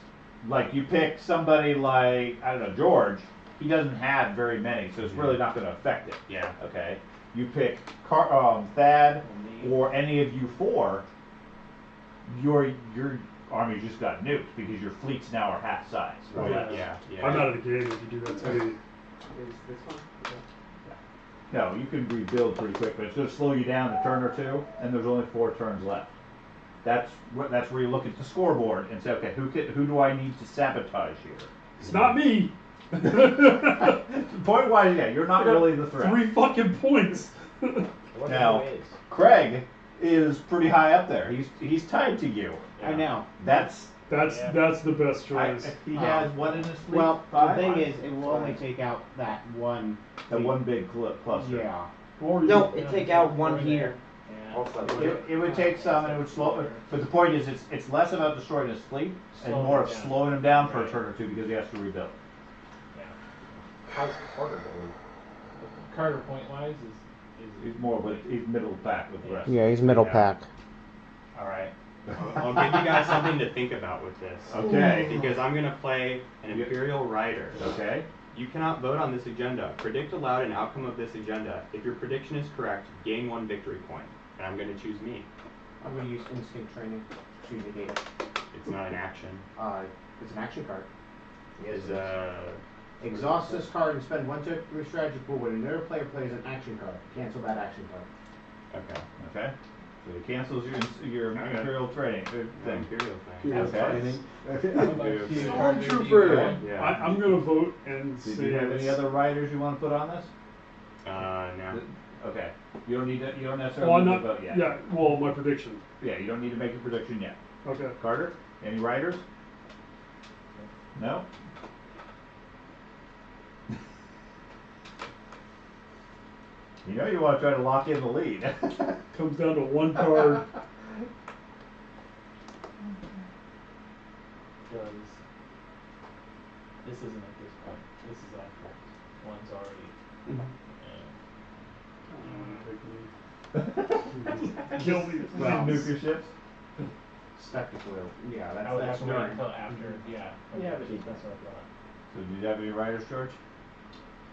Like you pick somebody like, I don't know, George, he doesn't have very many, so it's really not going to affect it. Yeah. Okay. You pick Thad or any of you four, your army just got nuked because your fleets now are half size. Oh, Right? Yeah. I'm out of the game if you do that to me. Is this one? No, you can rebuild pretty quick, but it's going to slow you down a turn or two, and there's only 4 turns left. That's where you look at the scoreboard and say, okay, who do I need to sabotage here? It's not me. Point wise, yeah, you're not really the threat. 3 fucking points. Now, Craig is pretty high up there. He's tied to you. I know. That's the best choice. He has what in his fleet? Well, 5? the thing is, it will only take out that one. That one big cluster. Yeah. No, it take out one here. Also, It would take some and it would slow, but the point is it's less about destroying his fleet and more of slowing him down for a turn or two because he has to rebuild. How's Carter going? Carter point wise He's more with he's middle pack with the rest. Yeah, he's middle pack. All right. I'll give you guys something to think about with this. Okay. Because I'm gonna play an Imperial Rider. Okay. You cannot vote on this agenda. Predict aloud an outcome of this agenda. If your prediction is correct, gain 1 victory point. And I'm gonna choose me. I'm going to use instinct training. Choose the data. It's not an action. It's an action card. Is Exhaust this card and spend 1 to your strategy pool when another player plays an action card. Cancel that action card. Okay. Okay. So he cancels your Imperial training thing. Imperial thing. Okay. Stormtrooper. Yeah. I'm gonna vote and Do say. you have any other riders you want to put on this? No. Okay. You don't need to. You don't necessarily Well, I'm need not. to vote yet. Yeah. Well, my prediction. Yeah. You don't need to make a prediction yet. Okay. Carter, any riders? No. You know you want to try to lock in the lead. Comes down to 1 card. Does this isn't at this point. This is after one's already. Kill me. Well, Nuke your ships. Spectacle. Yeah, I would have that's to wait during. until after. Yeah. Yeah, Okay, but that's what I thought. So do you have any riders, George?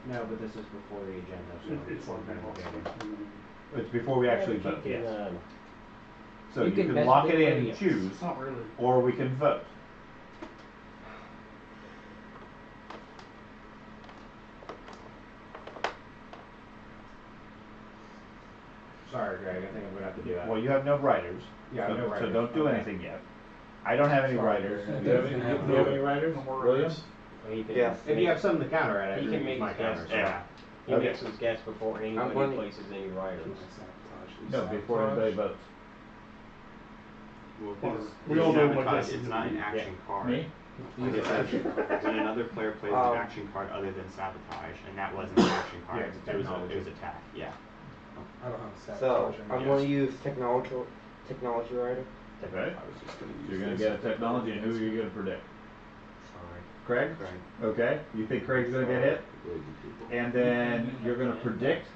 No, but this is before the agenda, so It's before game. It's before we actually You vote. can, Yes. So you you can can best lock it pick in and idiots. choose, Not really. or we can vote. Sorry, Greg. I think I'm gonna have to do that. Well, you have no writers. Yeah, I have no so writers. don't do Okay. anything yet. I don't have any Sorry, writers. Greg. Do you have any writers? William? He can Yes. If you have something to counter at it, He I can use make my his counter. guess. So. Yeah. He Okay. makes his guess before anybody going- places any riders. No, before anybody votes. Well, We all know what sabotage, this it's is. not an action card. Me? Like I said, when another player plays an action card other than sabotage, and that wasn't an action card, Yeah, it's it was technology. it was attack. Yeah. I don't have a stat. So version. I'm going to use technology writer. Okay. You're going to get a technology, and who are you going to predict? Craig? Craig. Okay. You think Craig's going to get hit? And then you're going to predict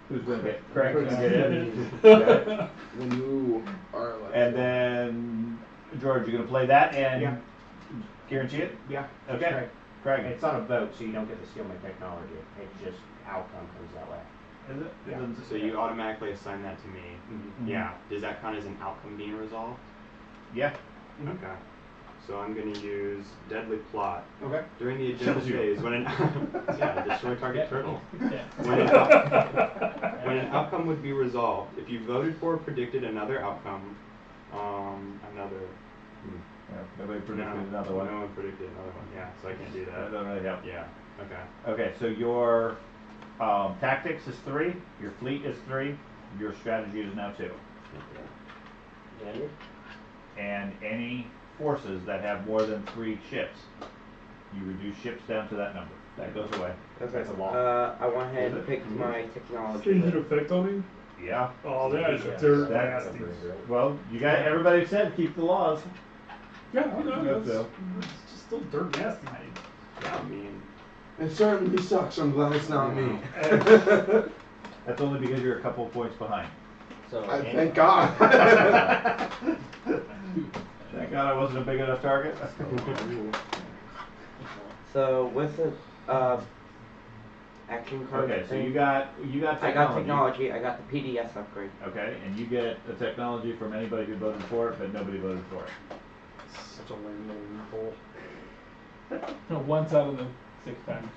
who's going to get Craig's going to get hit. Okay. When you are like. And then George, you're going to play that and Yeah. guarantee it? Yeah. Okay. That's right. Craig. It's not a vote, so you don't get to steal my technology. It's just outcome comes that way. Is it? Yeah. So you automatically assign that to me. Mhm. Yeah. Does that count as an outcome being resolved? Yeah. Okay. So I'm going to use Deadly Plot. Okay. During the agenda Kills you. phase, when an yeah, destroy target turtle. Yeah. When an outcome would be resolved, if you voted for or predicted another outcome, Yeah, nobody predicted another one. No one predicted another one. Yeah, so I can't do That that. doesn't really help. Yeah. Okay. Okay, so your tactics is 3, your fleet is 3, your strategy is now 2. And any forces that have more than 3 ships, you reduce ships down to that number. That goes away. Okay. That's a law. I went ahead and picked my technology. Change in effect on him? Yeah. Oh, that is dirt That- nasty. Well, you got everybody said keep the laws. Yeah, I know. So. It's just still dirt nasty. I mean, It certainly sucks. I'm glad it's not me. That's only because you're a couple of points behind. So Thank God. Thank God I wasn't a big enough target. So with the action card Okay, so thing, you got technology. I got technology. I got the PDS upgrade. Okay, and you get a technology from anybody who voted for it, but nobody voted for it. Such a lame little loophole. No, once out of the 6 times.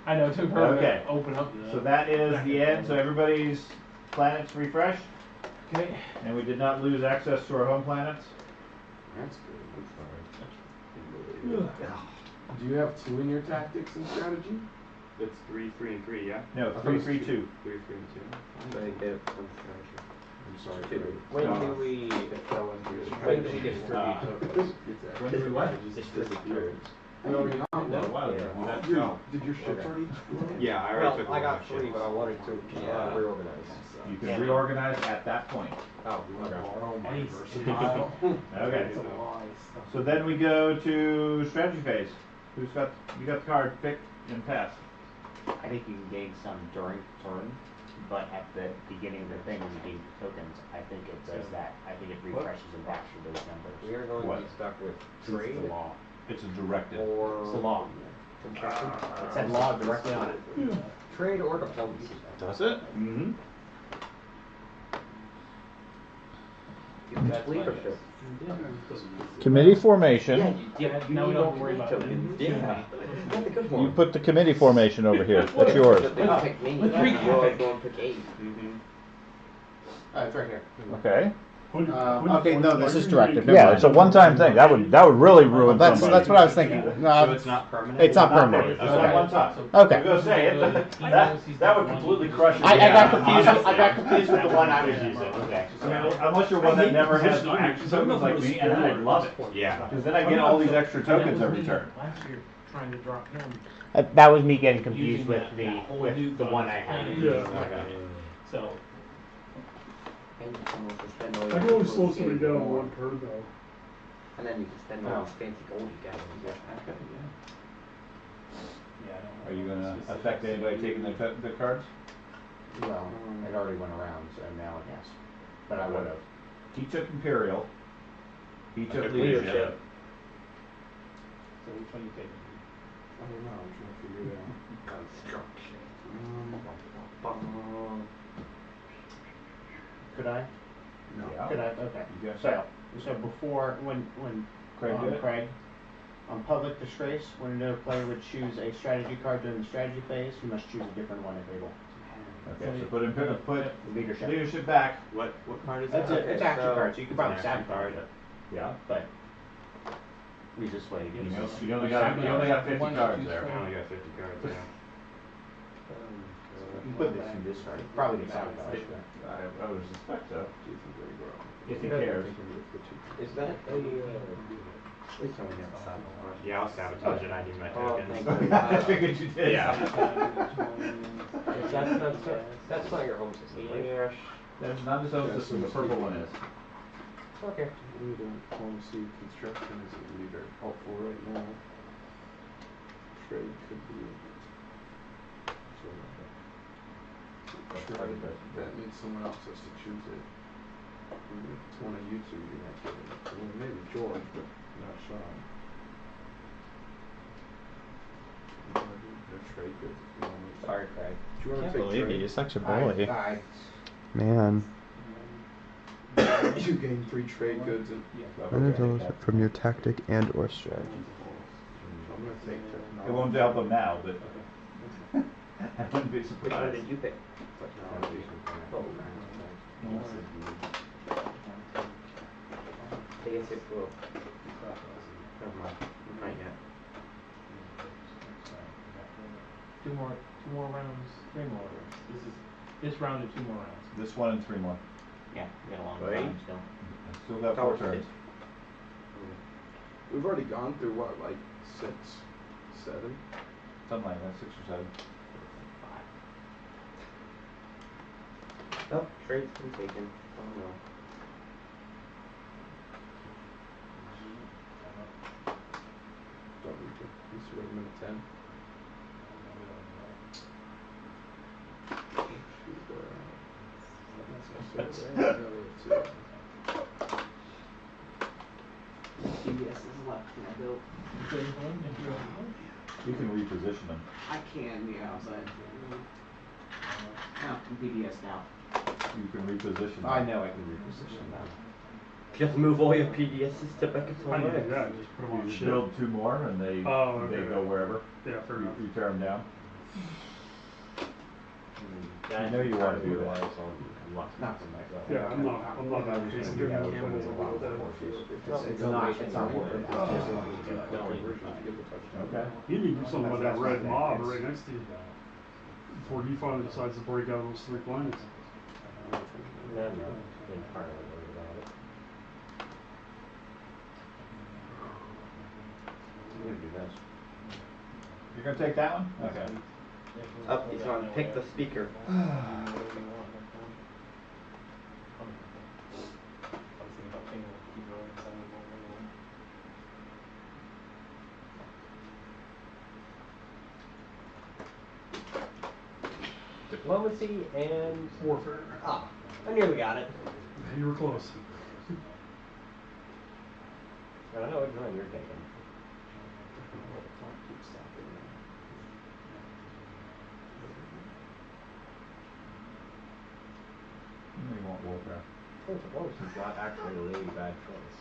I know it took forever Okay. to open up. So that is the end. So everybody's planets refreshed. Okay. And we did not lose access to our home planets. That's good. I'm sorry. Do you have 2 in your tactics and strategy? it's 3, 3, and 3. Yeah. No, 3, 3, 2. 3, 3, and 2. I did one strategy. I'm sorry. when do we distribute tokens? When do we what? Distribute tokens. We already got A one. while ago. We got Your- 12. Did your ships already? Yeah, I already took Well, I one of got my 3, ships. but I wanted to reorganize. You can reorganize at that point. Oh, okay. Borrow my Nice. versatile. Okay. So then we go to strategy phase. You got the card, pick and pass. I think you can gain some during turn, but at the beginning of the thing when you gain tokens, I think it does that. I think it refreshes and backs for those numbers. We are going What? to be stuck with It's trade the law. It's a directive. or It's the law. construction. It said law directly on it. Trade or diplomacy. Does it? Mm-hmm. That's leadership. Committee formation. Now we don't have to worry about it. Yeah. You put the committee formation over here. That's yours. They pick me. You're going to pick 8. It's right here. Okay. Okay, no, this is directive. Yeah, it's a one-time thing. That would really ruin That's somebody. what I was thinking. So it's not permanent? It's not permanent. It's not one time. Okay. I was gonna say, that would completely crush your I got game. confused with the one I was using. Okay. I mean, unless you're one that never has action tokens like me, and I would love it. Yeah. Because then I get all these extra tokens every turn. Last year, trying to drop him. That was me getting confused Using with that the whole with new the one I fund. had. Yeah. So, And you can also spend all I your can only slow gold somebody you down in want. one turn though. And then you can spend all this fancy gold you got. yeah, I don't Are you gonna affect anybody taking their cards? Well, it already went around, so now it has. But I would have. He took Imperial. He took took Leadership. So which one you taking? I don't know. I'm trying to figure it out. Construction. Could I? No. Yeah. Could I? Okay. You got So before when Craig did it? Craig on public disgrace, when another player would choose a strategy card during the strategy phase, you must choose a different one if able. Okay, so put Leadership. leadership back. What card is That's that? it. It's action cards, so you can probably It's an action sabotage it. Yeah. But We just wait. You only got 50 cards there. I only got 50 cards, yeah. you put this in this card. Probably get sabotaged. I would suspect so. If he cares. Is that a Please tell me you have a sabotage. Yeah, I'll sabotage it. I need my Oh, tokens. thank you. I figured you did. Yeah. that's not your home system, right? Yeah. That's not his own system, the purple one is. Okay. Leader, diplomacy, construction is a leader. Helpful right now. Trade could be. Trade, that means someone else has to choose it. If it's one of you two, you're not getting it. Well, maybe George, but not Sean. Trade goods if you want to. Sorry, Craig. Do you want Can't to take believe trade? you're such a bully. Aye. Man. You gain 3 trade goods and. From your tactic and or strategy. I'm gonna take technology. It won't help them now, but I wouldn't be Which one surprised. did you pick? Technology. Oh, They get 6 will. Never mind. Not yet. Two more rounds, 3 more rounds. This round and 2 more rounds. This one and 3 more. Yeah, we got a long Wait. time still. Still got 4 turns. We've already gone through what, like 6, 7? Something like that, 6 or 7. Oh, trade's been taken. Oh no. Don't need to. Let's rate him in a 10. PBS is left. Can I build? You can reposition them. I can, yeah, but. Oh, I'm PBS now. You can reposition them. I know I can reposition them. Just move all your PDSs to back at I home. can do that, just put them on You ship. build 2 more and they Okay. they go wherever. Yeah, fair You, enough. you tear them down. That I know you want to do relies that. on luck. Not for myself. Yeah, I'm not that crazy. It's not worth it. It's just going to get going. Okay. You need to do something about that red mob right next to you. Before he finally decides to break out of those 3 planets. I'm not entirely worried about it. I'm gonna do this. You're gonna take that one? Okay. Up, he's gonna pick the speaker. Diplomacy and warfare. Ah, I nearly got it. You were close. I know which one you're taking. You want warfare. I think diplomacy is not actually a really bad choice.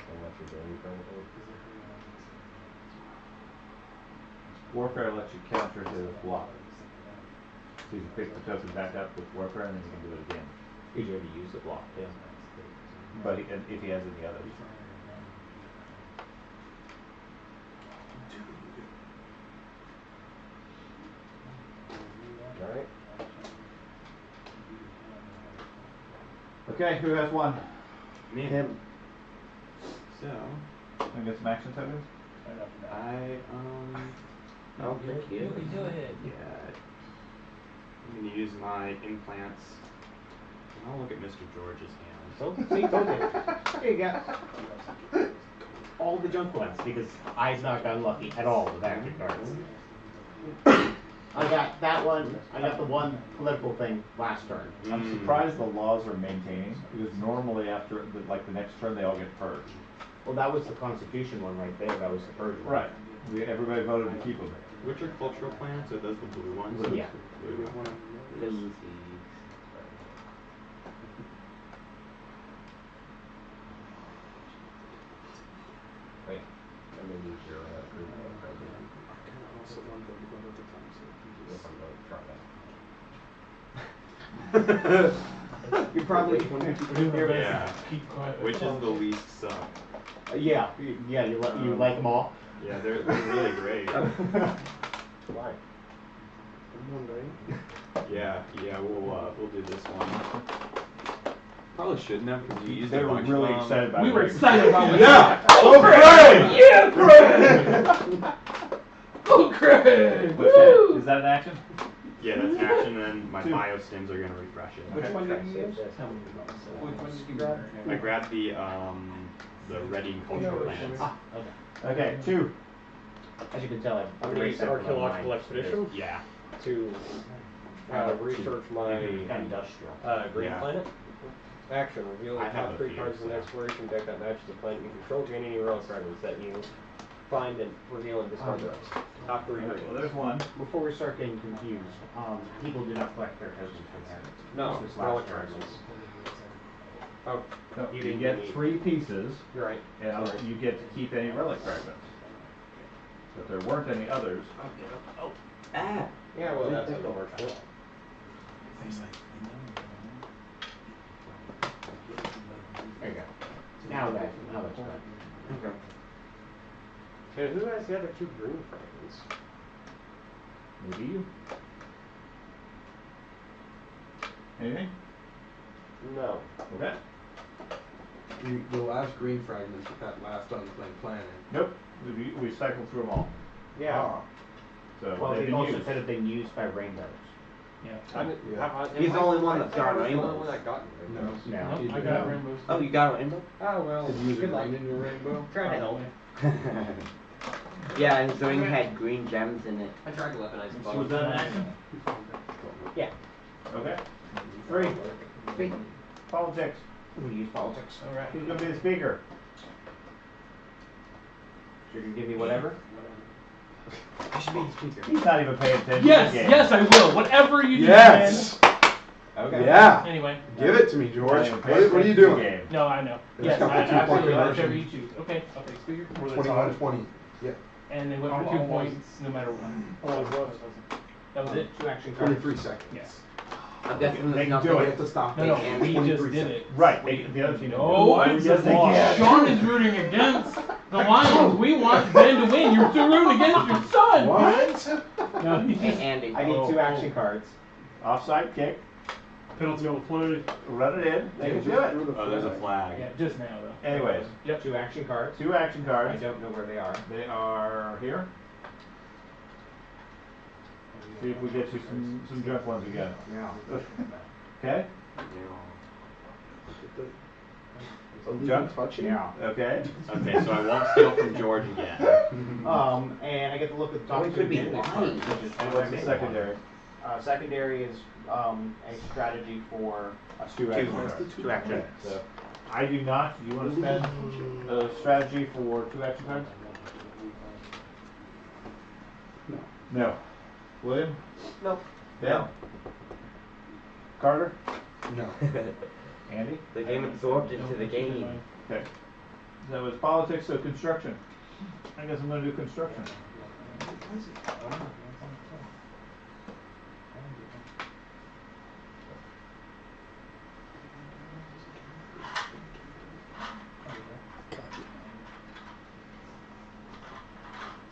So what you're doing currently. Warfare lets you counter his block. So you pick the token back up with warfare and then you can do it again. He's already used the block, yeah. But if he has any others. Alright. Okay, who has 1? Me. Him. So, Wanna get some action tokens? I I'll drink you. do it. Yeah. I'm gonna use my implants. And I'll look at Mr. George's hands. So, see, okay. Here you go. All the junk ones, because I've not gotten lucky at all with active cards. I got that one, I got the one political thing last turn. I'm surprised the laws are maintaining, because normally after, the next turn, they all get purged. Well, that was the Constitution one right there, that was the purge one. Right. Everybody voted to keep them. Which are cultural plants? Are those the blue ones? Yeah. Blue. Wait, I'm gonna use your green card. Also one vote at the time, so Yes, I'm going to try that. You probably. Yeah. Which is the least suck? Yeah, you like them all? Yeah, they're really great. Why? Yeah, we'll do this one. Probably shouldn't have because you used They a were bunch really of them. excited about it. We were excited about it. Yeah! Oh, Craig! Yeah, Craig! Oh, Craig! Okay, is that an action? Yeah, that's an action, and then my 2. biostims are gonna refresh it. Which one did you use? Which one did you grab? I grabbed the ready cultural plants. Ah, okay. Okay, 2. As you can tell, I'm going to use Archaeological Expedition Yeah. to research my industrial. green Yeah. planet. Action, reveal the I have top a 3 few, cards in the so. exploration deck that matches the planet you control. Gain any relic fragments that you find and reveal and discard those. Top 3 Well, green. there's 1. Before we start getting confused, people do not collect their tokens from here. No, This last relic turn. fragments. Oh, No, You you didn't get give me- 3 pieces, you're right. and you get to keep any relic fragments. If there weren't any others, Ah! Yeah, well, that's unfortunate. There you go. So now how that's done. Okay. And who has the other 2 green fragments? Maybe you. Anything? No. Okay. The last green fragments with that last unclaimed planet. Nope. We cycled through them all. Yeah. Ah. So Well, they've they been also used. could have been used by rainbows. Yeah. He's the only one that's got the only rainbows. one that got No. No. You I did got not. rainbows. Oh, you got a rainbow? Oh, well. Did you use a good luck. green in your rainbow? Try to help. Yeah, and Zoing had green gems in it. I tried to weaponize the Was bottom. that an action? Yeah. Okay. 3. 3. Politics. I'm gonna use politics. Alright. Who's gonna be the speaker? So you're gonna give me whatever? I should be the speaker. He's not even paying attention Yes, to the game. yes, I will. Whatever you do, Yes. Okay. Yeah. Anyway. Give it to me, George. Not even What, paying what are you attention to the doing? game. No, I know. There's Yes, a couple I 2-point absolutely. Whatever conversions. you choose. Okay, I'll take speaker. 21-20. Yeah. And they went for 2 points no matter what. That was it. 2 action cards. 23 seconds. Yes. I'm guessing They there's can nothing. do We it. have to stop. No, it. we 23 just did seconds. it. Right. The other team. No, it's yes, they can. Sean is rooting against the Lions. We want Ben to win. You're still rooting against your son. What? No, he Hey, just, Andy. I need 2 action cards. Offside kick. Penalty on the play. Run it in. They can do it. Oh, there's a flag. yeah, just now though. Anyways, Yep. 2 action cards. 2 action I cards. don't know where they are. They are here. See if we get you some junk ones again. Yeah. Okay? Jump touching? Yeah. Okay. Okay, so I won't steal from George again. And I get to look at the top We 2 could be advantage cards, lying. which is And what I what's the made secondary? one. Secondary is a strategy for 2 action Two. cards. 2 action. Okay, so I do not. Do you want to spend a strategy for 2 action cards? No. No. William? No. Ben? No. Carter? No. Andy? The game absorbed into the game. Okay. That was politics, so construction. I guess I'm going to do construction.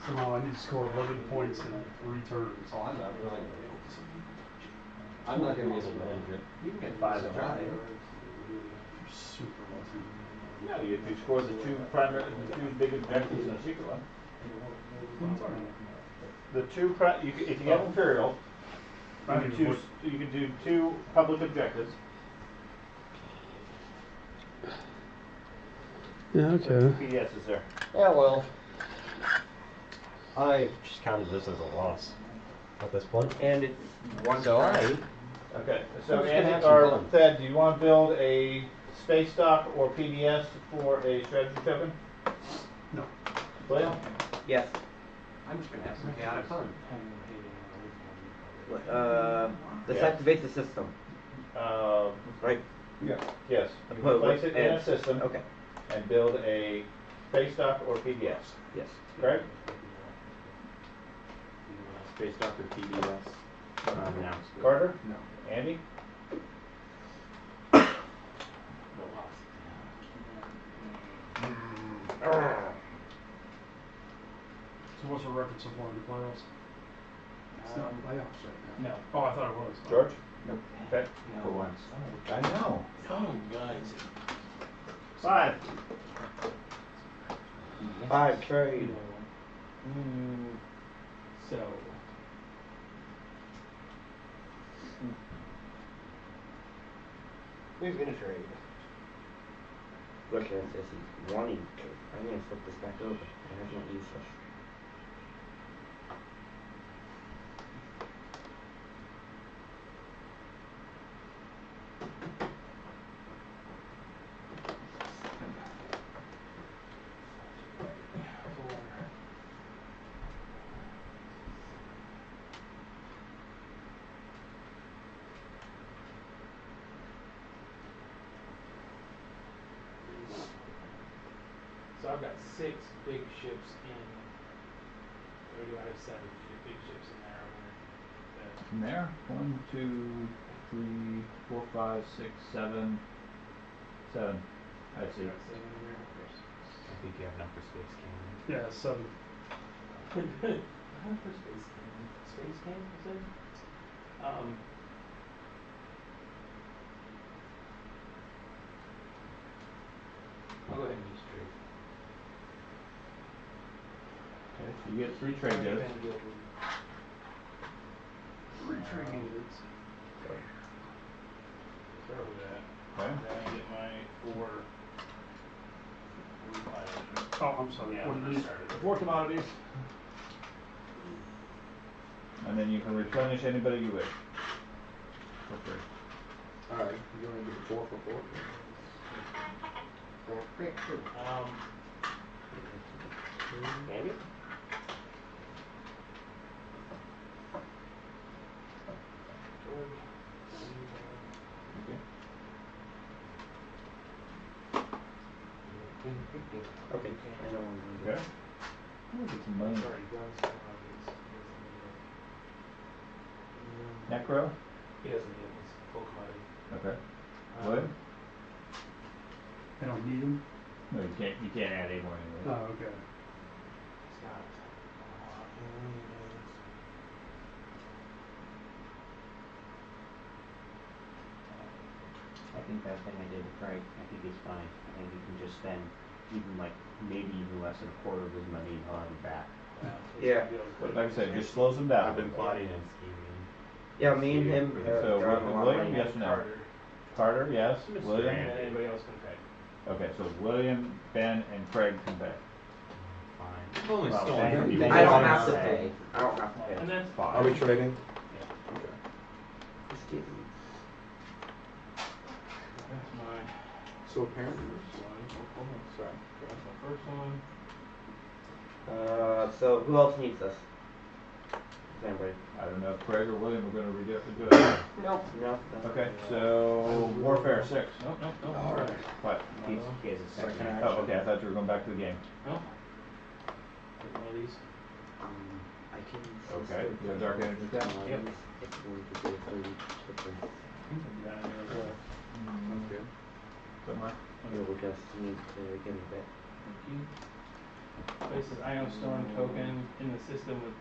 Somehow I need to score 11 points in 3 turns. Oh, I'm not really. I'm not going to be able to manage it. You can get 5 a try. You're super lucky. No, if you score the 2 primary, the 2 big objectives in a secret one. The 2 if you get Imperial, you can do 2 public objectives. Yeah, okay. PDS is there. Yeah, well. I just counted this as a loss at this point. And it's one So turn. Okay, so I'm just gonna Andy have some or fun. Ted, do you want to build a space dock or PDS for a strategy token? No. William? Yes. I'm just going to have some chaotic fun. Let's Yeah. activate the system. Right? Yeah. Yes. You Put can place what- it in a and- system Okay. and build a space dock or PDS. Yes. Correct? Space Doctor PBS. No. Carter? No. Andy? So what's our record so far in the playoffs? It's not playoffs right now. No. Oh, I thought it was. George? Nope. Okay. For once. I know. Oh, guys. 5. 5 trade. So. Who's going to trade? Look at this. He's wanting to. I'm going to flip this back over. I have not used this. So I've got 6 big ships in. Or do I have 7 big ships in there? From there, 1, 2, 3, 4, 5, 6, 7, 7. I see. I think you have enough for space cannon. Yeah, 7. Not for space cannon. Space cannon, you said? I'll go ahead and use trade. Okay, so you get 3 trade goods. Free trade goods. Start with that. Okay. Then I get my 4. Oh, I'm sorry. Yeah, What when did I you? started. 4 commodities. And then you can replenish anybody you wish. For free. Alright, you want to do the 4 for 4? Andy? Okay. Okay, I know one. Okay. Ooh, get some money. Necro? He doesn't need it, it's full commodity. Okay. William? I don't need them. No, you can't add any more anyway. Oh, okay. He's got I think that thing I did with Craig, I think it's fine. I think you can just spend even like maybe even less than a quarter of his money and he'll have it back. Yeah. But like I said, just slows them down. I've been plotting and scheming. Yeah, me and him. So are on a lot William, right yes or now. no? Carter, yes. Mr. William? And anybody else can pay. Okay, so William, Ben, and Craig can pay. Fine. Well, Well, Ben- Ben I don't doesn't have to say. pay. I don't have to pay. And that's Are we trading? Yeah. Okay. Just give me. That's my So apparently, one. sorry. That's my first one. So who else needs this? Anybody? I don't know if Craig or William are gonna do it. Nope. No. Okay, so Warfare 6. Nope. Alright. What? He has a second Second action. Oh, okay, I thought you were going back to the game. No. Take one of these. I can. Okay, you have Dark Energy down? Yep. It's going to go 30 quickly. Sounds good. Somewhere? You'll just need to give me that. Thank you. Places Ion Storm token in this system with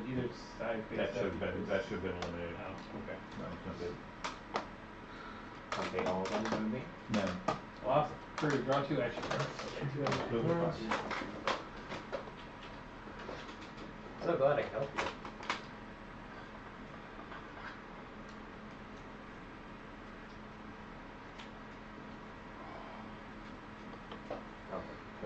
either side face That up should have been equals- eliminated. Oh, okay. No, it's not good. Okay, all of them gonna be? No. Well, I'll draw 2 action cards. Okay, 2 action Those are cards. fine. I'm so glad I can help you.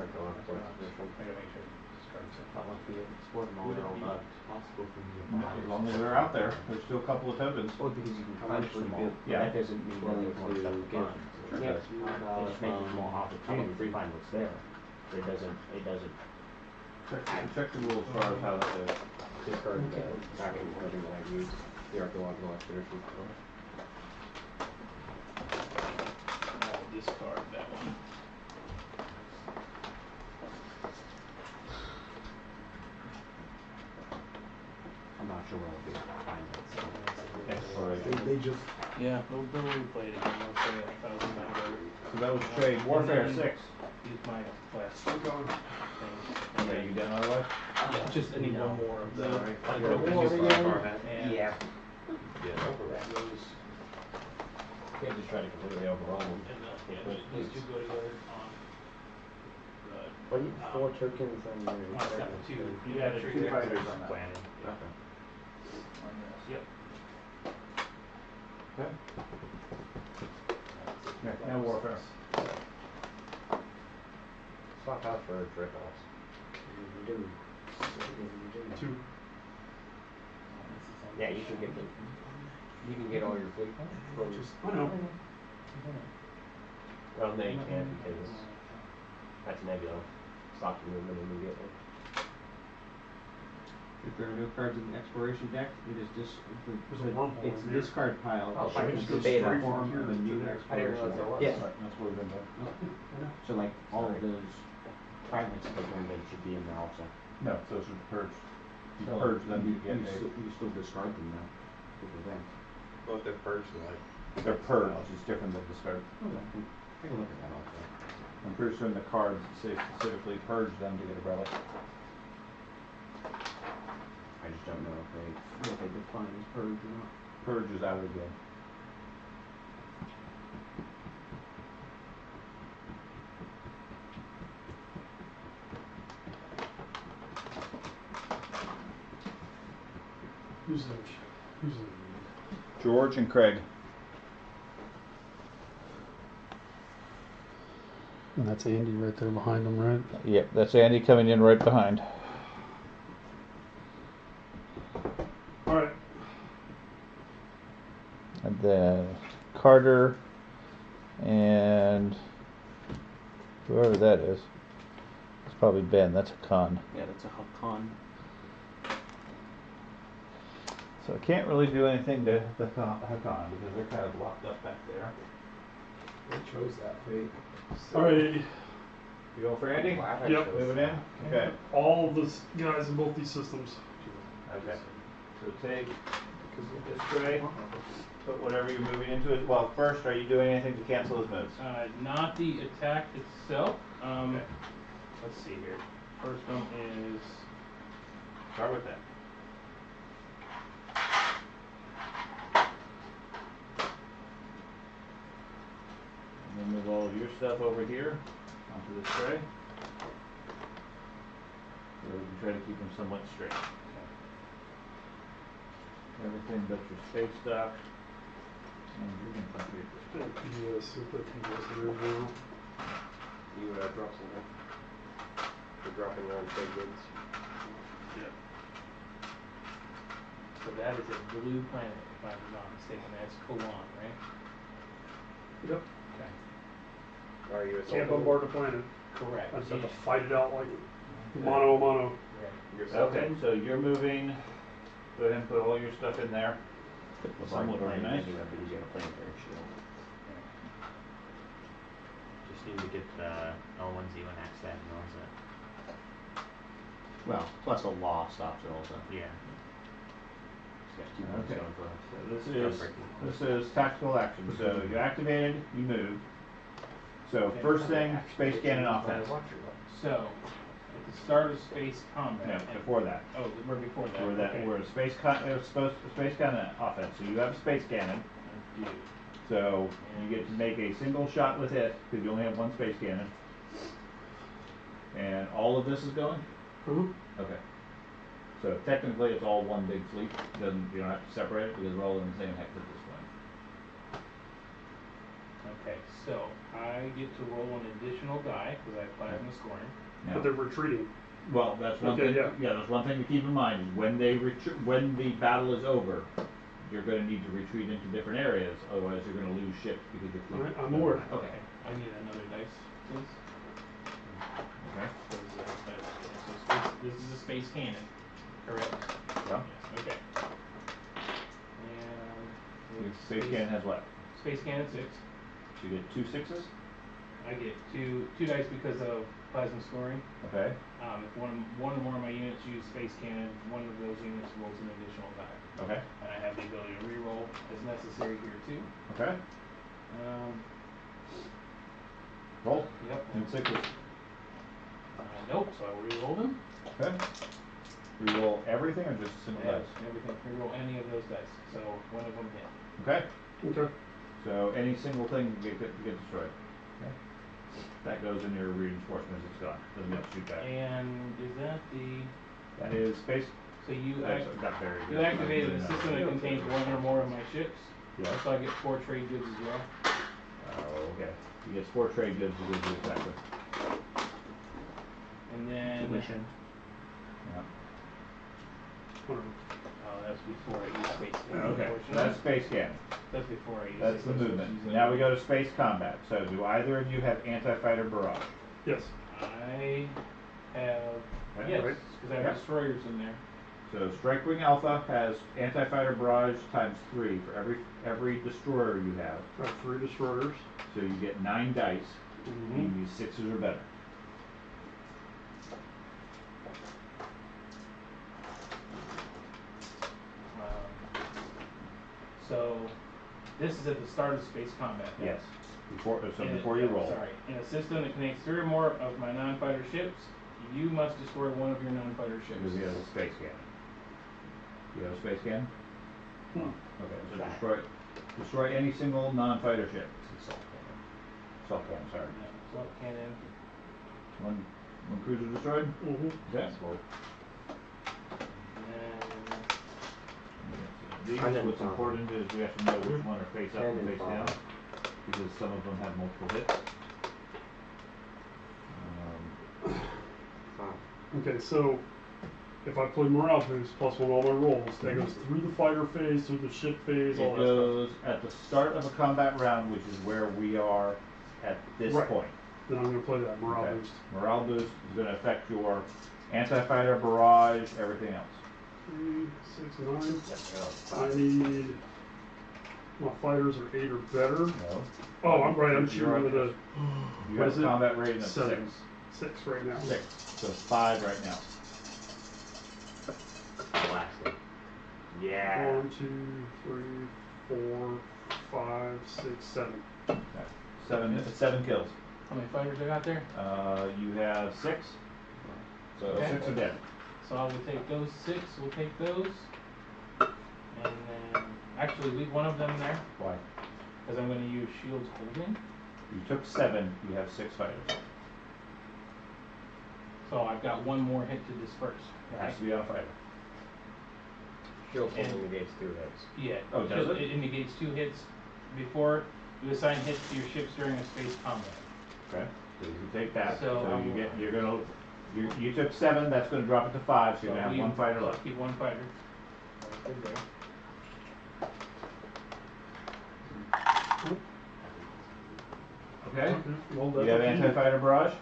I gotta make sure this card's in. Not like we export them all, Would it they're all be- not possible for me to buy. As long as they're out there, there's still a couple of tokens. Well, because you can punch them all, but Yeah. that doesn't mean that there's more stuff to find. Okay. It's making more opportunity to find what's there. It doesn't Check the rules as far as how that is. Discard the action token that I used, the archaeological expedition. I'll discard that one. I'm not sure where I'll be able to find it. So. Exploration. They just. Yeah, they'll replay it again. They'll say it 1,000 times over. So that was trade Warfare And 6. then Use my last thing. Okay, you getting otherwise? Yeah, just I need one more of the. And Yeah. that goes. You can't just try to completely overwhelm them. And these 2 go together on the. Well, you need 4 tokens on your. On step 2. You Yeah, got there's 3 2 fighters fighters on on that. Planning. Yep. Okay. Yeah, now Warfare. Swap out for Dracos. Do. 2. Yeah, you can get all your fleet from. I know. Well, no, you can't because that's Nebula. Stops your movement immediately. If there are no cards in the exploration deck, it is There's a wormhole it's in here. discard pile. Oh, Should I just can go stay straight that form far. of a new I didn't realize there was. exploration. Yeah. That's what we've been doing. So like all of those. Fragments of the Grimben should be in there also. No, those are purged. You purge them, you get You still discard them though. With the thing. Well, if they're purged, then like. they're purged is different than discard. Okay. Take a look at that also. I'm pretty sure in the cards it says specifically purge them to get a relic. I just don't know if they define as purge or not. Purge is out of the game. Who's that? George and Craig. And that's Andy right there behind him, right? Yep, that's Andy coming in right behind. All right. And then Carter and whoever that is. It's probably Ben. That's a con. Yeah, that's a con. So I can't really do anything to the Hakan because they're kind of locked up back there. They chose that fate. All right. You go for Andy? Yep. Move it in? Okay. All of the guys in both these systems. Okay. So take this tray, put whatever you're moving into it. Well, first, are you doing anything to cancel his moves? Not the attack itself. Okay. Let's see here. First one is Start with that. And then move all of your stuff over here onto this tray. So we can try to keep them somewhat straight. Everything but your space dock. And you can complete this. Yes, super PS You drop something. You're dropping around trade goods. Yeah. so that is a blue planet, if I'm not mistaken. That's Kowan, right? Yep. Okay. Are you Can't assaulting? bombard the planet. Correct. I just have to fight it out like mano a mano. Right. Okay, so you're moving. Go ahead and put all your stuff in there. Somewhat organized. Anyway, but he's got a planetary shield. Just need to get the L1Z1X that and all that. Well, plus the law stops it also. Yeah. He's got 2 points Okay. going for So this is tactical action. So you activated, you moved. So first thing, space cannon offense. So, at the start of space combat. No, before that. Oh, we're before that. We're okay. we're space cannon offense. So you have a space cannon. I do. So you get to make a single shot with it because you only have one space cannon. And all of this is going? Mm-hmm. Okay. So technically it's all one big fleet. You don't have to separate it because we're all in the same hex at this point. Okay, so I get to roll an additional die because I have plasma scoring. Now, But they're retreating. well, that's one Okay, thing. yeah. That's one thing to keep in mind. Is when when the battle is over, you're going to need to retreat into different areas. Otherwise, you're going to lose ships because your fleet. Alright, I'm aware. Okay. I need another dice, please. Okay. This is a space cannon, correct? Yeah. Yes, okay. And Your space cannon has what? Space cannon 6. So you get 2 6s. I get two dice because of plasma scoring. Okay. If one or more of my units use space cannon, one of those units rolls an additional die. Okay. And I have the ability to reroll as necessary here too. Okay. Roll. Yep. And 6s. Nope. So I will reroll them. Okay. Reroll everything or just single dice? Everything. Reroll any of those dice. So one of them hit. Okay. Okay. So any single thing get destroyed. Okay. That goes in your reinforcements. It's gone. Doesn't get to shoot back. And is that the? That is space. So you got buried. you activated a system that contains one or more of my ships. Yeah. So I get 4 trade goods as well. Oh, okay. You get 4 trade goods to do exactly. And then. Tuition. Yeah. Oh, that's before I use space cannon. Okay. unfortunately. That's space cannon. That's before I use. That's the movement. Now we go to space combat. So do either of you have anti-fighter barrage? Yes. I have. Okay. Yes, Right. because I have destroyers in there. So Strike Wing Alpha has anti-fighter barrage times 3 for every destroyer you have. I have 3 destroyers. So you get 9 dice. Mm-hmm. And you use 6s or better. So this is at the start of space combat. Then? Yes. Before In you a- roll. Sorry, in a system that contains 3 or more of my non-fighter ships, you must destroy one of your non-fighter ships. Because he has a space cannon. You have a space cannon? Okay, so destroy any single non-fighter ship. Assault cannon, sorry. Yeah, assault cannon. One cruiser destroyed? Mm-hmm. Okay. These, what's important is we have to know which one are face up and face down, because some of them have multiple hits. Okay, so if I play morale boost plus 1 all my rolls, that goes through the fighter phase, through the ship phase, all It that goes at the start of a combat round, which is where we are at this Right. point. Then I'm going to play that morale Okay. boost. Morale boost is going to affect your anti-fighter, barrage, everything else. 3, 6, 9. I need my fighters are 8 or better. No. Oh, I'm right. I'm You're shooting with a. You what have is a it? combat rating of 7. 6. 6 right now. 6. So 5 right now. Blasting. Yeah. 1, 2, 3, 4, 5, 6, 7. Okay. 7 kills. How many fighters I got there? You have 6. So Okay. 6 are dead. So I will take those 6, we'll take those. And then, actually leave one of them there, Why? because I'm going to use shields holding. You took 7, you have 6 fighters. So I've got one more hit to disperse. It has to be on a fighter. Shield holding And- negates 2 hits. Yeah. Oh, does it? It negates 2 hits before you assign hits to your ships during a space combat. Okay. So you take that. So So I you will- get. You took 7. That's going to drop it to 5. So you're going to have leave- 1 fighter left. Keep 1 fighter. Right there. Okay. Well, You have anti-fighter barrage.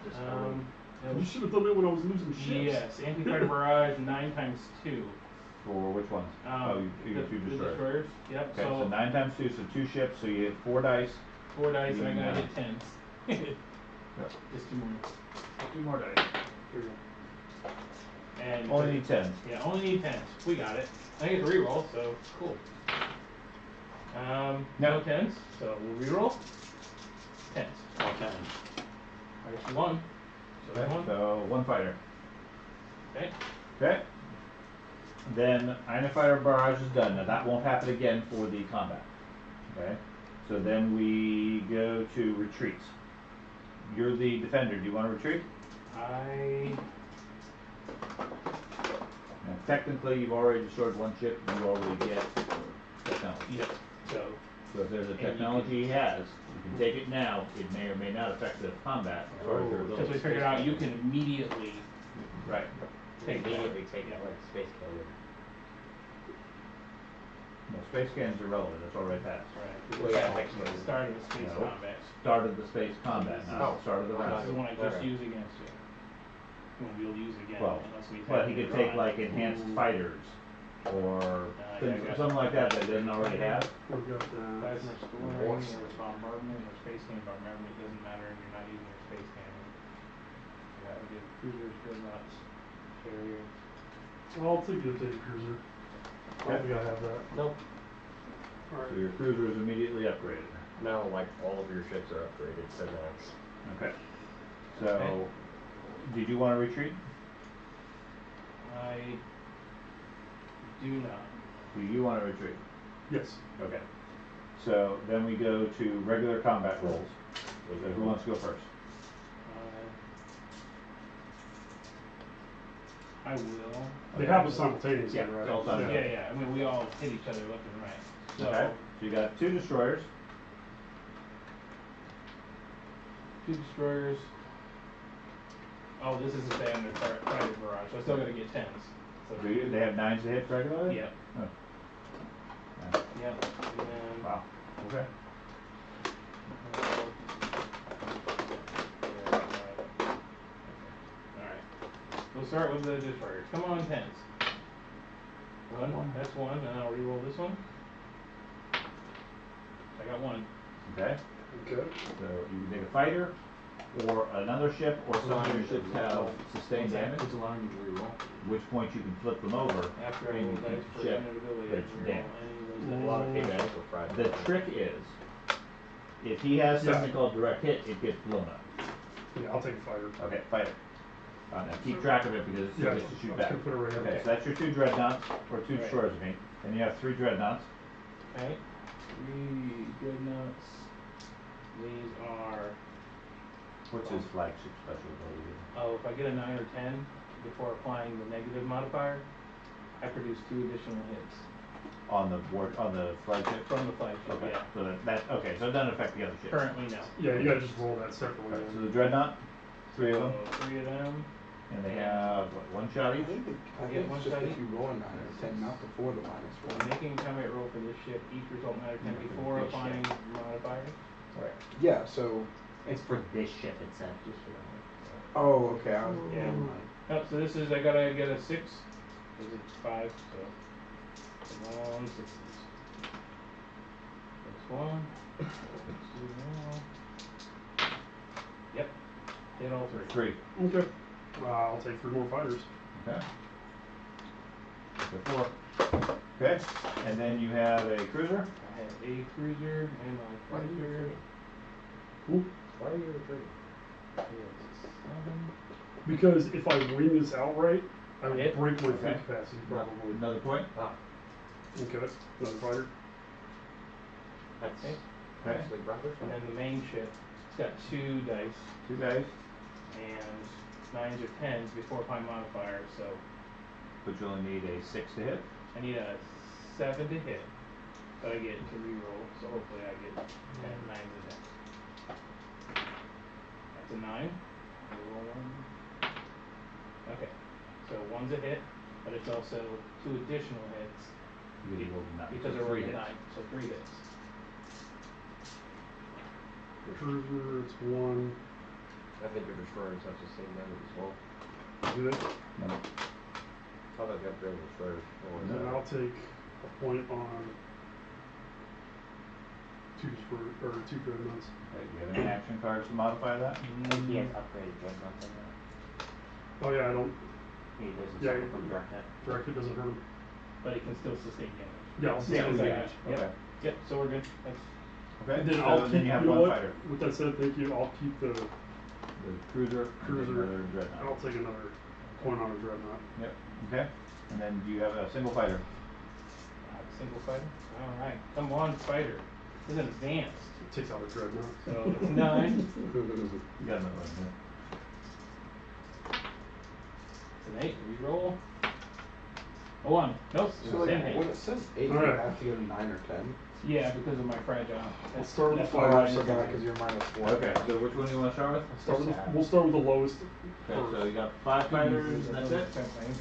You should have done that when I was losing ships. Yes, anti-fighter barrage 9 times 2. For which ones? You the, get 2 the destroyers. destroyers. Yep. Okay, so 9 times 2, so 2 ships. So you get 4 dice. 4 dice, and I'm Yeah. gonna hit 10s. Just 2 more. 2 more dice. Here you go. And Only need 10s. Yeah, only need 10s. We got it. I get to reroll, so cool. No 10s, so we'll reroll. 10s. All 10. I guess 1. So Okay, 1. so 1 fighter. Okay. Okay. Then anti-fighter barrage is done. Now that won't happen again for the combat. Okay. So then we go to retreats. You're the defender. Do you want to retreat? Now, technically, you've already destroyed 1 ship. You already get technology. Yep. So if there's a technology he has, you can take it now. It may or may not affect the combat. As far as your because ability. we figured out you can immediately Right. take that. Immediately take it like space cannon. No, space cannons are irrelevant. That's already passed. Right. Well, yeah, next It one. started with space No. combat. Started the space combat, not the start of the This round. is the one I just Okay. used against you. When we'll use again, Well, unless we but he take could take like enhanced fighters or yeah, I got something like that that didn't already have. We've got that. Plasma scoring, or bombardment, or space cannon bombardment, it doesn't matter if you're not using your space cannon. That would give cruisers, dreadnoughts, carrier. I'll take the Dave Cruiser. I don't think I have that. Nope. So your cruiser is immediately upgraded. Now, like, all of your ships are upgraded to max. Okay. So, did you want to retreat? I do not. Do you want to retreat? Yes. Okay. So then we go to regular combat rolls. So who wants to go first? I will. They happen simultaneously, Yeah, right? it's all done. Yeah, yeah, I mean, we all hit each other left and right. So, Okay. So you got 2 destroyers. 2 destroyers. Oh, this is a standard fighter barrage, so I still gotta get 10s. So Do you, they have 9s to hit regularly? Yep. Oh. Yep. And then, Wow. Okay. Alright. We'll start with the destroyers. Come on, 10s. 1, that's 1, and I'll reroll this one. I got 1. Okay. Okay. So you can take a fighter, or another ship, or some of your ships have sustained damage. It's allowing you to reroll. At which point you can flip them over After I and roll you dice keep for the ship inevitability, that's I reroll damaged. any of those A dice. lot of people for Friday. The trick is, If he has Yeah. something called direct hit, it gets blown up. Yeah, I'll take a fighter. Okay, fighter. Now keep track of it because it still Yeah, gets to shoot I'm back. just gonna put it right Okay, here. so that's your 2 dreadnoughts, or 2 Right. destroyers, I mean. Then you have 3 dreadnoughts. Okay. 3 dreadnoughts. These are. What's his flagship special ability? Oh, if I get a 9 or 10 before applying the negative modifier, I produce 2 additional hits On the flagship? from the flagship. Okay, Yeah. so okay, so it doesn't affect the other ships. Currently, no. Yeah, you gotta just roll that separately. Alright, so the dreadnought, 3 of them, So 3 of them. and they have what, 1 shot each? I think Yeah, it's just one if you roll a 9 or 10, not before the minus When 1. making a combat roll for this ship, each result 9 or 10 before applying modifiers. Right. Yeah, so. It's for this ship, it said. Just for that one. Oh, okay. I was. Yeah. Never mind. Oh, so this is, I gotta get a 6, because it's 5, so. Long 6s. 1. 6, 2, Yep. Hit all 3. 3. Okay. I'll take 3 more fighters. Okay. So 4. Okay, and then you have a cruiser. I have a cruiser and my fighter. Cool. Why are you retreating? Is 7. Because if I win this outright, I will Hit. break my Okay. fleet capacity probably. Another point. Okay. Another fighter. That's Okay. Okay. actually rather And then the main ship, it's got 2 dice 2 dice. and 9s or 10s before applying modifier, so But you only need a 6 to hit. I need a 7 to hit, but I get to reroll, so hopefully I get 10, 9s and 10s. That's a 9. Roll 1. Okay, so 1's a hit, but it's also 2 additional hits You get a roll of 9. because I So rolled 3 a hits. 9, so 3 hits. Cruiser, it's 1. I think your destroyers have the same damage as well. Do it. No. How about the upgrade destroyers? And then I'll take a point on 2 dreadnoughts. Okay, do you have any action cards to modify that? I think he has upgraded dreadnoughts in there. Oh yeah, I don't. He doesn't Yeah, suffer from direct hit. Direct hit doesn't hurt him. But it can still sustain damage. Yeah, I'll sustain because I damage. got- Yep. Okay. Yep, so we're good. That's Okay, And then so I'll then keep. you have know 1 what? fighter. With that said, thank you. I'll keep the. The cruiser. and Cruiser. another dreadnought. I'll take another point on a dreadnought. Yep. Okay. And then do you have a single fighter? single fighter. Alright, come on, fighter. This is advanced. It takes out a dreadnought. So it's 9. You got another one, It's an 8. Reroll. A 1. Nope. It's So a like, 10. when it says 8, you Alright. have to get a 9 or 10. Yeah, because of my fragile. Let's start with the that's why fighters. mine is nine. Because you're minus 4. Okay, so which one do you want to start with? We'll start with the lowest. Okay, first. so you got 5 fighters, and that's it?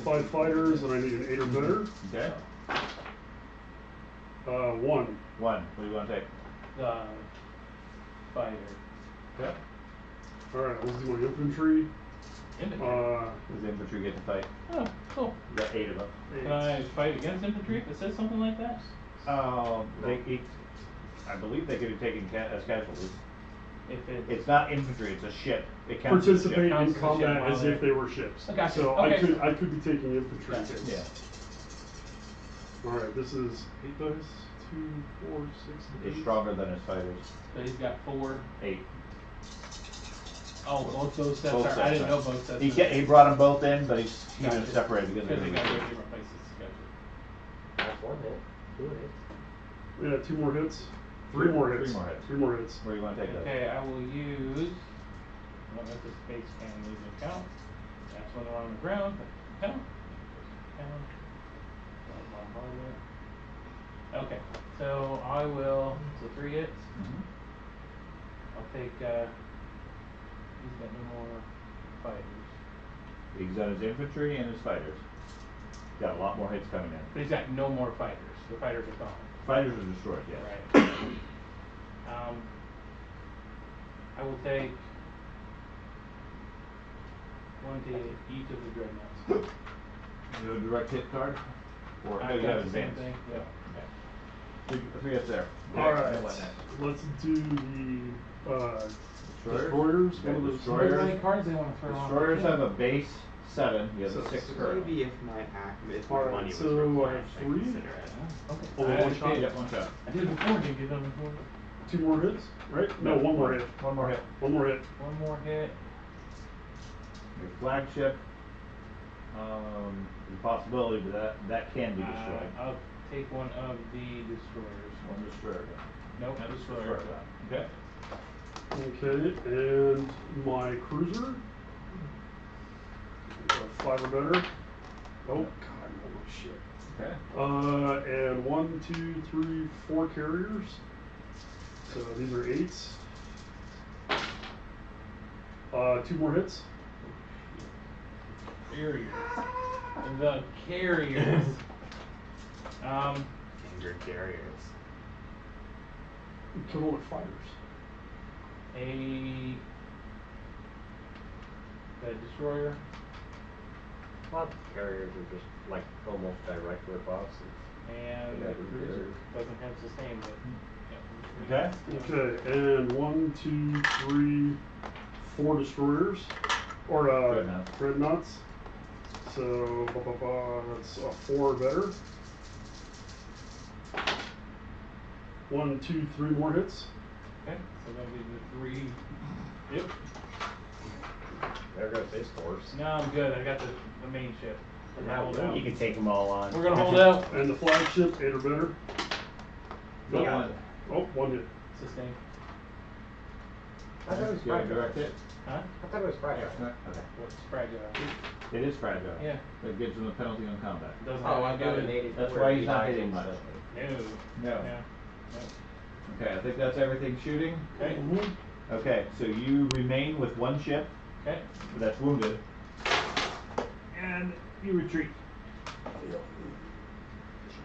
5 fighters, and I need an 8 or better. Okay. 1. 1. What do you want to take? Fighter. Okay. Alright, let's do my infantry. Infantry. Does the infantry get to fight? Oh, cool. You got 8 of them. Can I fight against infantry if it says something like that? I believe they could be taken as casualties. If It's not infantry, it's a ship. It counts as a ship. Participate in Counts as a ship combat while as they're- if they were ships. I gotcha. So Okay. I could be taking infantry. Gotcha. hits. Yeah. Alright, this is 8 dice. 2, 4, 6, It's 8. stronger than his fighters. So he's got 4. 8. Oh, both those sets Both are. sets I didn't are. know both sets. He brought them both in, but he's keeping them Gotcha. separated because Because of they the got different places. Gotcha. That's 1 hit. 2 hits. Yeah, 2 more hits. 3 more hits. 3 more hits. 3 more hits. Where do you want to take those? Okay, I will use. Well, if the space can leave an account. That's when they're on the ground. But count. Count. Okay, so I will. So 3 hits. Mhm. I'll take. He's got no more fighters. He's got his infantry and his fighters. Got a lot more hits coming in. But he's got no more fighters. The fighters are gone. Fighters are destroyed, yes. Right. I will take 1 to each of the dreadnoughts. You have a direct hit card? Or I've you got have the same advanced? thing, yep. Okay. 3 hits there. Alright, What next? let's do the Destroyers? destroyers. Okay, What are those? destroyers. What are the cards they want to throw on? Destroyers have a base 7. He has a 6 currently. Maybe if my if my Alright, money was so I required, have I 3. consider it. Okay. Only I one shot? did- Yep, 1 shot. I did it before. Did you do it before? 2 more hits, right? No, 1 more hit. One more hit. 1 more hit. One more hit. Your flagship. The possibility, but that can be destroyed. I'll take one of the destroyers. One destroyer. Nope, Not destroyer. Okay. Okay, and my cruiser. 5 or better. Oh, God, no shit. Okay. And 1, 2, 3, 4 carriers. So these are 8s. 2 more hits. Carriers. The carriers. Anger carriers. Total of fighters. The destroyer. Well, carriers are just like almost direct rip-offs. And the cruiser doesn't have sustain, but Okay. Okay, and 1, 2, 3, 4 destroyers. Or dreadnoughts. So that's a 4 or better. 1, 2, 3 more hits. Okay, so that'll be the 3. Yep. There goes his horse. No, I'm good. I got the main ship. We're gonna hold out. You can take them all on. We're gonna hold out. And the flagship, 8 or better. No, Yeah. 1. Oh, 1 hit. Sustain. I thought it was You have a fragile. direct hit? Huh? I thought it was fragile. Okay. What's fragile? It is fragile. Yeah. It gives him a penalty on combat. Doesn't Oh, I have got to an do 80. it. That's why he's not hitting much. No. No. Yeah. Okay, I think that's everything shooting. Okay. Okay, so you remain with 1 ship Okay. that's wounded. And you retreat.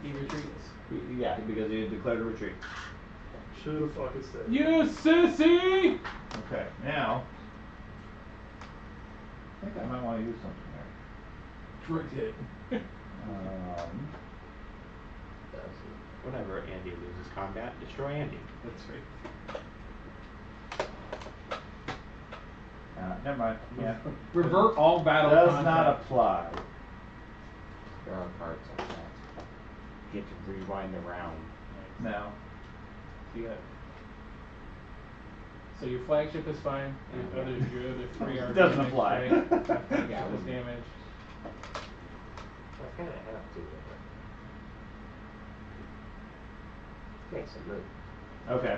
He retreats. Yeah, because he had declared a retreat. Should have fucking stayed. You sissy! Okay, now I think I might want to use something there. Trick hit. Whenever Andy loses combat, destroy Andy. That's right. Never mind. Yeah. Revert all battle Does contact. not apply. There are cards like that. You get to rewind the round. No. So your flagship is fine. Your other 3 are Doesn't damaged, apply. right? Yeah. Flagship is damaged. I kind of have to. Makes it move. Okay.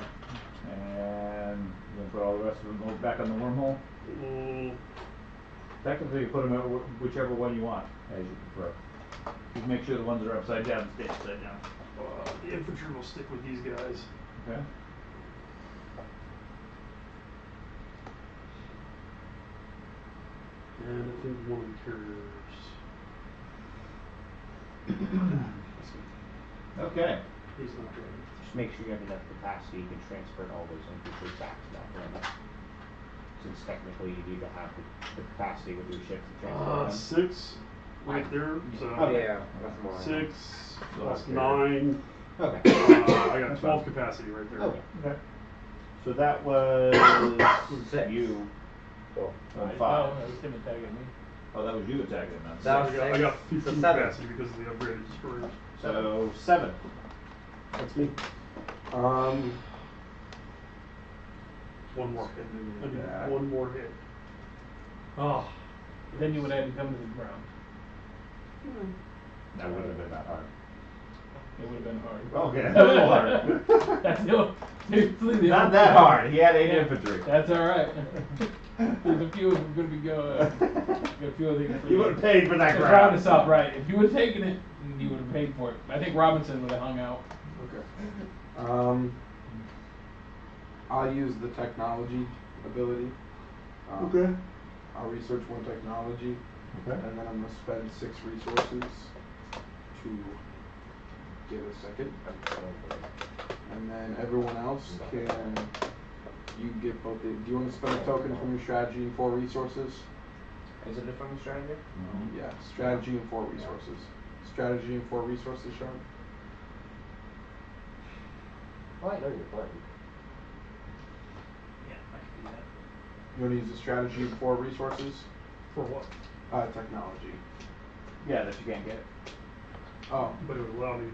And you gonna put all the rest of them back on the wormhole? Technically, you put them at whichever one you want, as you prefer. Just make sure the ones that are upside down stay upside down. The infantry will stick with these guys. Okay. And I think 1 of the carriers. Okay. He's not ready. Just make sure you have enough capacity you can transfer all those infantry back to that planet. Since technically you need to have the capacity with your ship to transfer them. 6 right there. So Okay. That's more. 6 So plus that's 9. Okay. I got 12 capacity right there. Okay. Okay. So that was Six. you. Cool. On Oh, 5. that was him attacking me. Oh, that was you attacking them. That So I got 15 So 7. capacity because of the upgraded destroyers. So 7. That's me. 1 more hit. I need Yeah. 1 more hit. Oh. Then you would have to come to the ground. That wouldn't have been that hard. It would have been hard. Okay, a little hard. That's seriously the Not only that part. hard. He had 8 Yeah. infantry. That's alright. There's a few of them going to be going. A few of these. You would have paid for that The ground. ground is up, right? If you would have taken it, you would have paid for it. I think Robinson would have hung out. Okay. I'll use the technology ability. Okay. I'll research 1 technology. Okay. And then I'm gonna spend 6 resources to get a second. And then everyone else can, you get both the, do you want to spend a token from your strategy and 4 resources? Is it a from strategy? Yeah, strategy and 4 resources. Strategy and 4 resources, Sean? Well, I know you're playing. Yeah, I can do that. You wanna use the strategy and 4 resources? For what? Technology. Yeah, that you can't get. Oh. But it would allow me.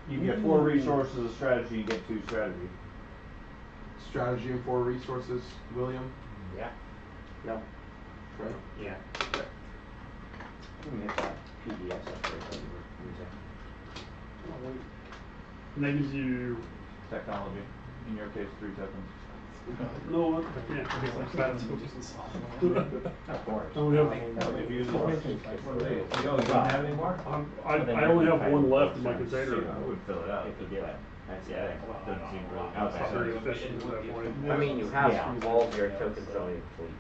You get 4 resources of strategy, you get 2 strategy. Strategy and 4 resources, William. Yeah. No. Right? Yeah. Okay. Let me get that PBS upgrade that you were using. Oh, wait. And that gives you. Technology. In your case, 3 tokens. No, I can't. Because I'm bad at tokens. Of course. I only have. If you use what are they? You don't have any more? I only have one left in my container. I would fill it up. If you do it. That's the Yeah, thing. doesn't seem really It's not very necessary. efficient at that point. I mean, you have Yeah. all of your tokens on your fleet.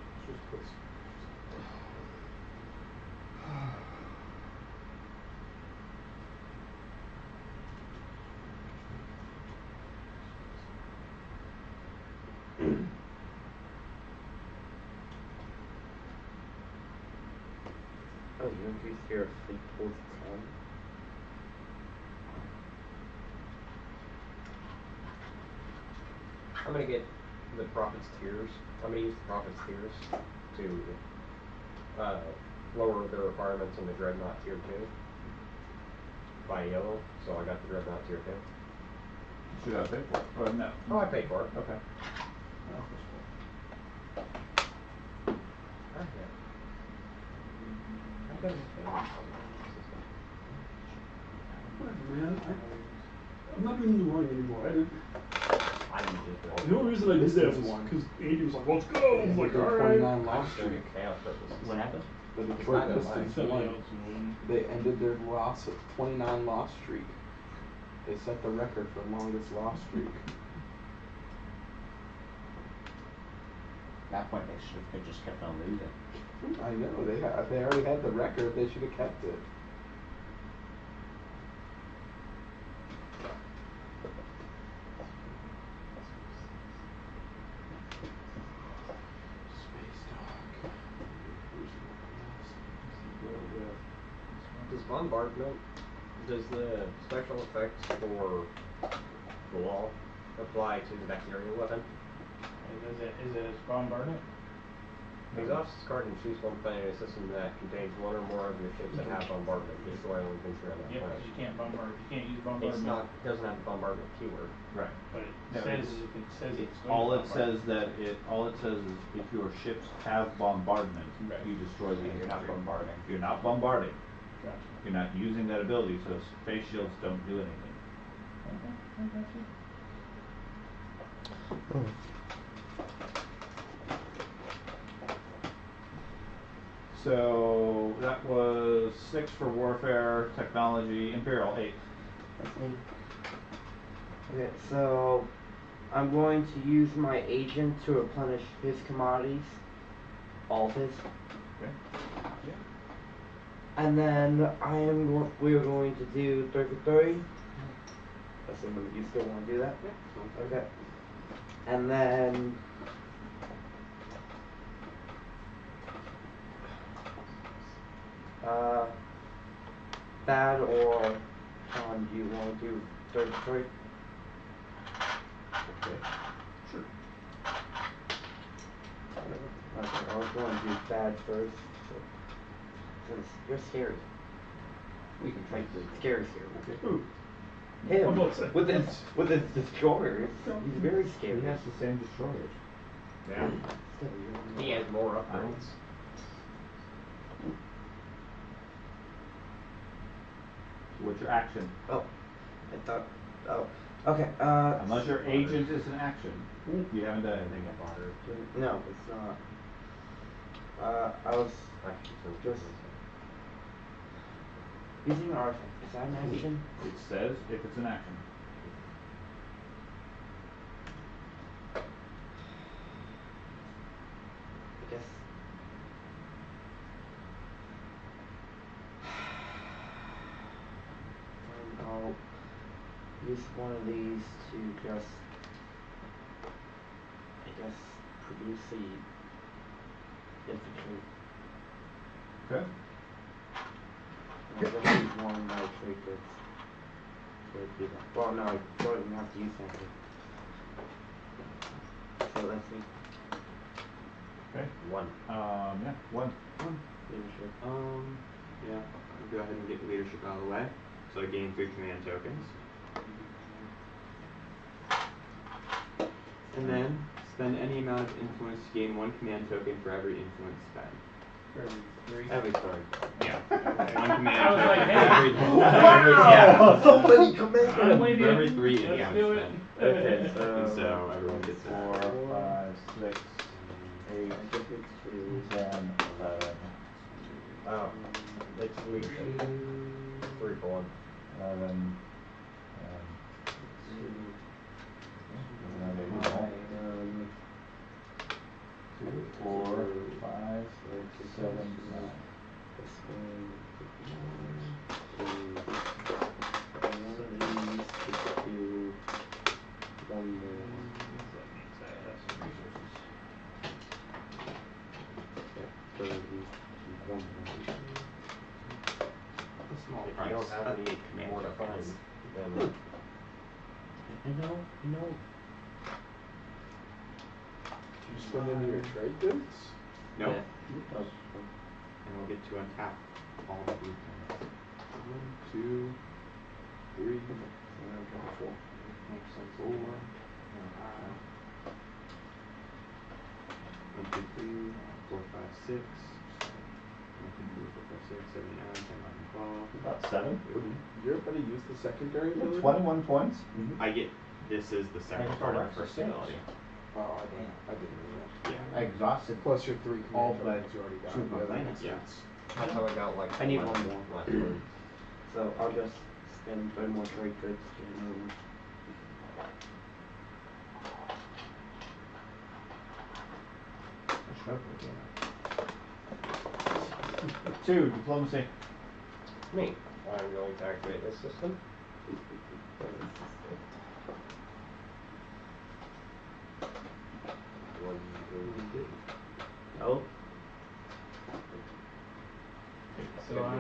Oh, you increased your fleet pool to 10? I'm gonna get the Prophet's Tears. I'm gonna use the Prophet's Tears to lower the requirements on the Dreadnought Tier 2 by yellow, so I got the Dreadnought Tier 2. Should I pay for it? Or no? Oh, I paid for it. Okay. Whatever, man. I'm not doing the running anymore. The only reason I did that was because Andy was like, let's go. I was like, alright. 29 loss streak. What happened? The Detroit Pistons won. They ended their 29 loss streak. They set the record for longest loss streak. At that point, they just kept on losing. I know, they already had the record, they should have kept it. Does bombardment, does the special effects for the law apply to the bacterial weapon? Is it a bombardment? Exhaust this card and choose one planet in a system that contains one or more of your ships that have bombardment. Destroy only creature on that Yeah, planet. because you can't bombard. You can't use bombardment. It's not. It doesn't have the bombardment keyword. Right. But it No, says it's- if it says it's going All to it says is if your ships have bombardment, Right. you destroy the You're not infantry. bombarding. You're not bombarding. Gotcha. You're not using that ability, so space shields don't do anything. Okay, I got you. So that was 6 for warfare, technology, Imperial 8. That's me. Okay, so I'm going to use my agent to replenish his commodities. All of his. Okay. And then we're going to do 3 for 3. Assuming you still want to do that? Yeah. Okay. And then Thad or Sean, do you want to do 3 for 3? Okay. Sure. Okay, I was going to do Thad first. Since you're scary. We can try to. Scary. Okay. Ooh. Him, I'm upset. with his destroyers, he's very scary. He has the same destroyers. Yeah. He has more upgrades. What's your action? Oh, I thought. Oh, okay. Unless your agent is an action, you haven't done anything yet. No, it's not. I was just using artifact. Is that an action? It says if it's an action. I guess. And I'll use one of these to just, I guess, produce the infantry. Okay. I'm gonna use one nitrate goods to do that. Well, no, I don't even have to use anything. So that's me. Okay. One. Yeah, one. Leadership. Yeah, I'll go ahead and get leadership out of the way. So I gain 3 command tokens. And then spend any amount of influence to gain 1 command token for every influence spent. For every 3. Every turn. Yeah. Okay. 1 command I was token like, for hey, every. wow! So many commands. I'm with you. Every 3 Let's influence do it. spent. Okay, And so everyone gets that. 4, 5, 6, 8, 10, 11. Oh, it's weak. 3 for 1. 11. 2, 4, 5, 6, 7, 9. If you don't have any more to find, then You know. Do you spend any of your trade goods? No. Yeah. And we'll get to untap all the blue cards. 1, 2, 3, 4. Makes sense. 4. 1, 2, 3, 4, 5, 6. 1, 2, 3, 4, 5, 6, 7, 8, 9, 10, 11, 12. About 7. You everybody use the secondary ability? 21 points. I get this is the second Extra part of the extra first six. ability. Oh, I didn't know Yeah. I exhausted Plus your 3 all command but tokens you already got. 2 of my The other planets. Yeah. ones. that's how I got like. I need 11 one more. last turn. So I'll just spend 1 more trade goods to 2, diplomacy. Me. I'm going to activate this system. Oh. So I,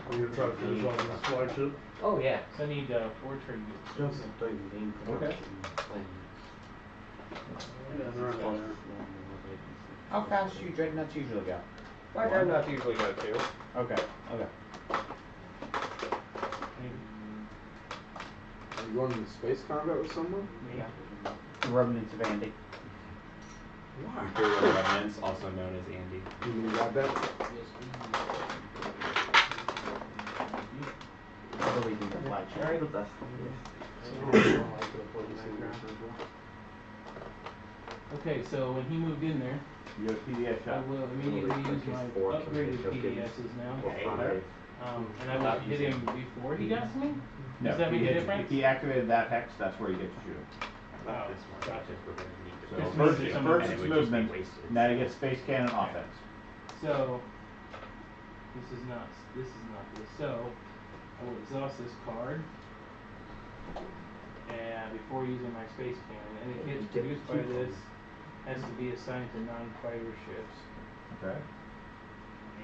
Are you gonna try to finish off this flagship? Oh yeah. so I need 4 trade goods. Okay. Yeah, they're on there. How fast do you dreadnoughts usually go? My dreadnoughts usually go 2. Okay, okay. Are you going into space combat with someone? Yeah. The Remnants of Andy. Imperial Remnants, also known as Andy. You gonna grab that? I believe in the flagship. Alright. The best. Okay, so when he moved in there, You have PDF I shot. will immediately use my upgraded PDSs now. And I will hit him before he got to me? No, Does that make a difference? If he activated that hex, that's where you get to shoot him. Oh, This one, gotcha. because we're going to need to So This first, means that first and it's it would just be movement, wasted. now you get space cannon offense. So, this is not this. So, I will exhaust this card. And before using my space cannon, any hits produced by this has to be assigned to non-fighter ships. Okay.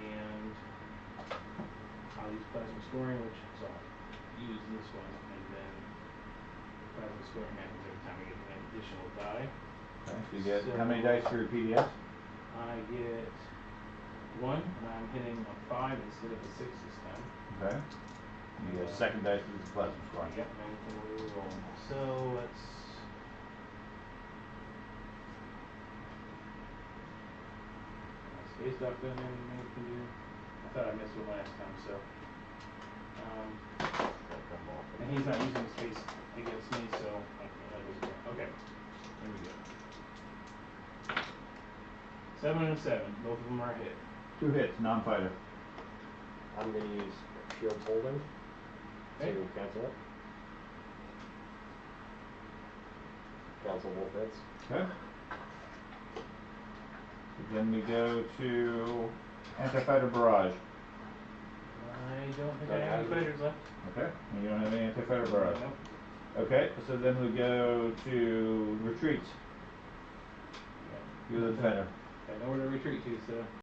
And I'll use plasma scoring, which so I'll use this one, and then plasma scoring happens every time I get an additional die. Okay. So you get how many dice for your PDS? I get 1, and I'm hitting a 5 instead of a 6 this time. Okay. You get a second dice for the plasma scoring. Yep, and we can reroll. So let's. Space dock doesn't have anything we can do. I thought I missed one last time, so. And he's not using space against me, so okay. There we go. 7 and 7, both of them are hit. 2 hits, non-fighter. I'm going to use shield holding Okay. to cancel it. Cancel both hits. Okay. Then we go to anti-fighter barrage. I don't think I have any fighters left. Okay. And you don't have any anti-fighter barrage. Nope. Okay. So then we go to retreat. You're the defender. I know where to retreat to, so.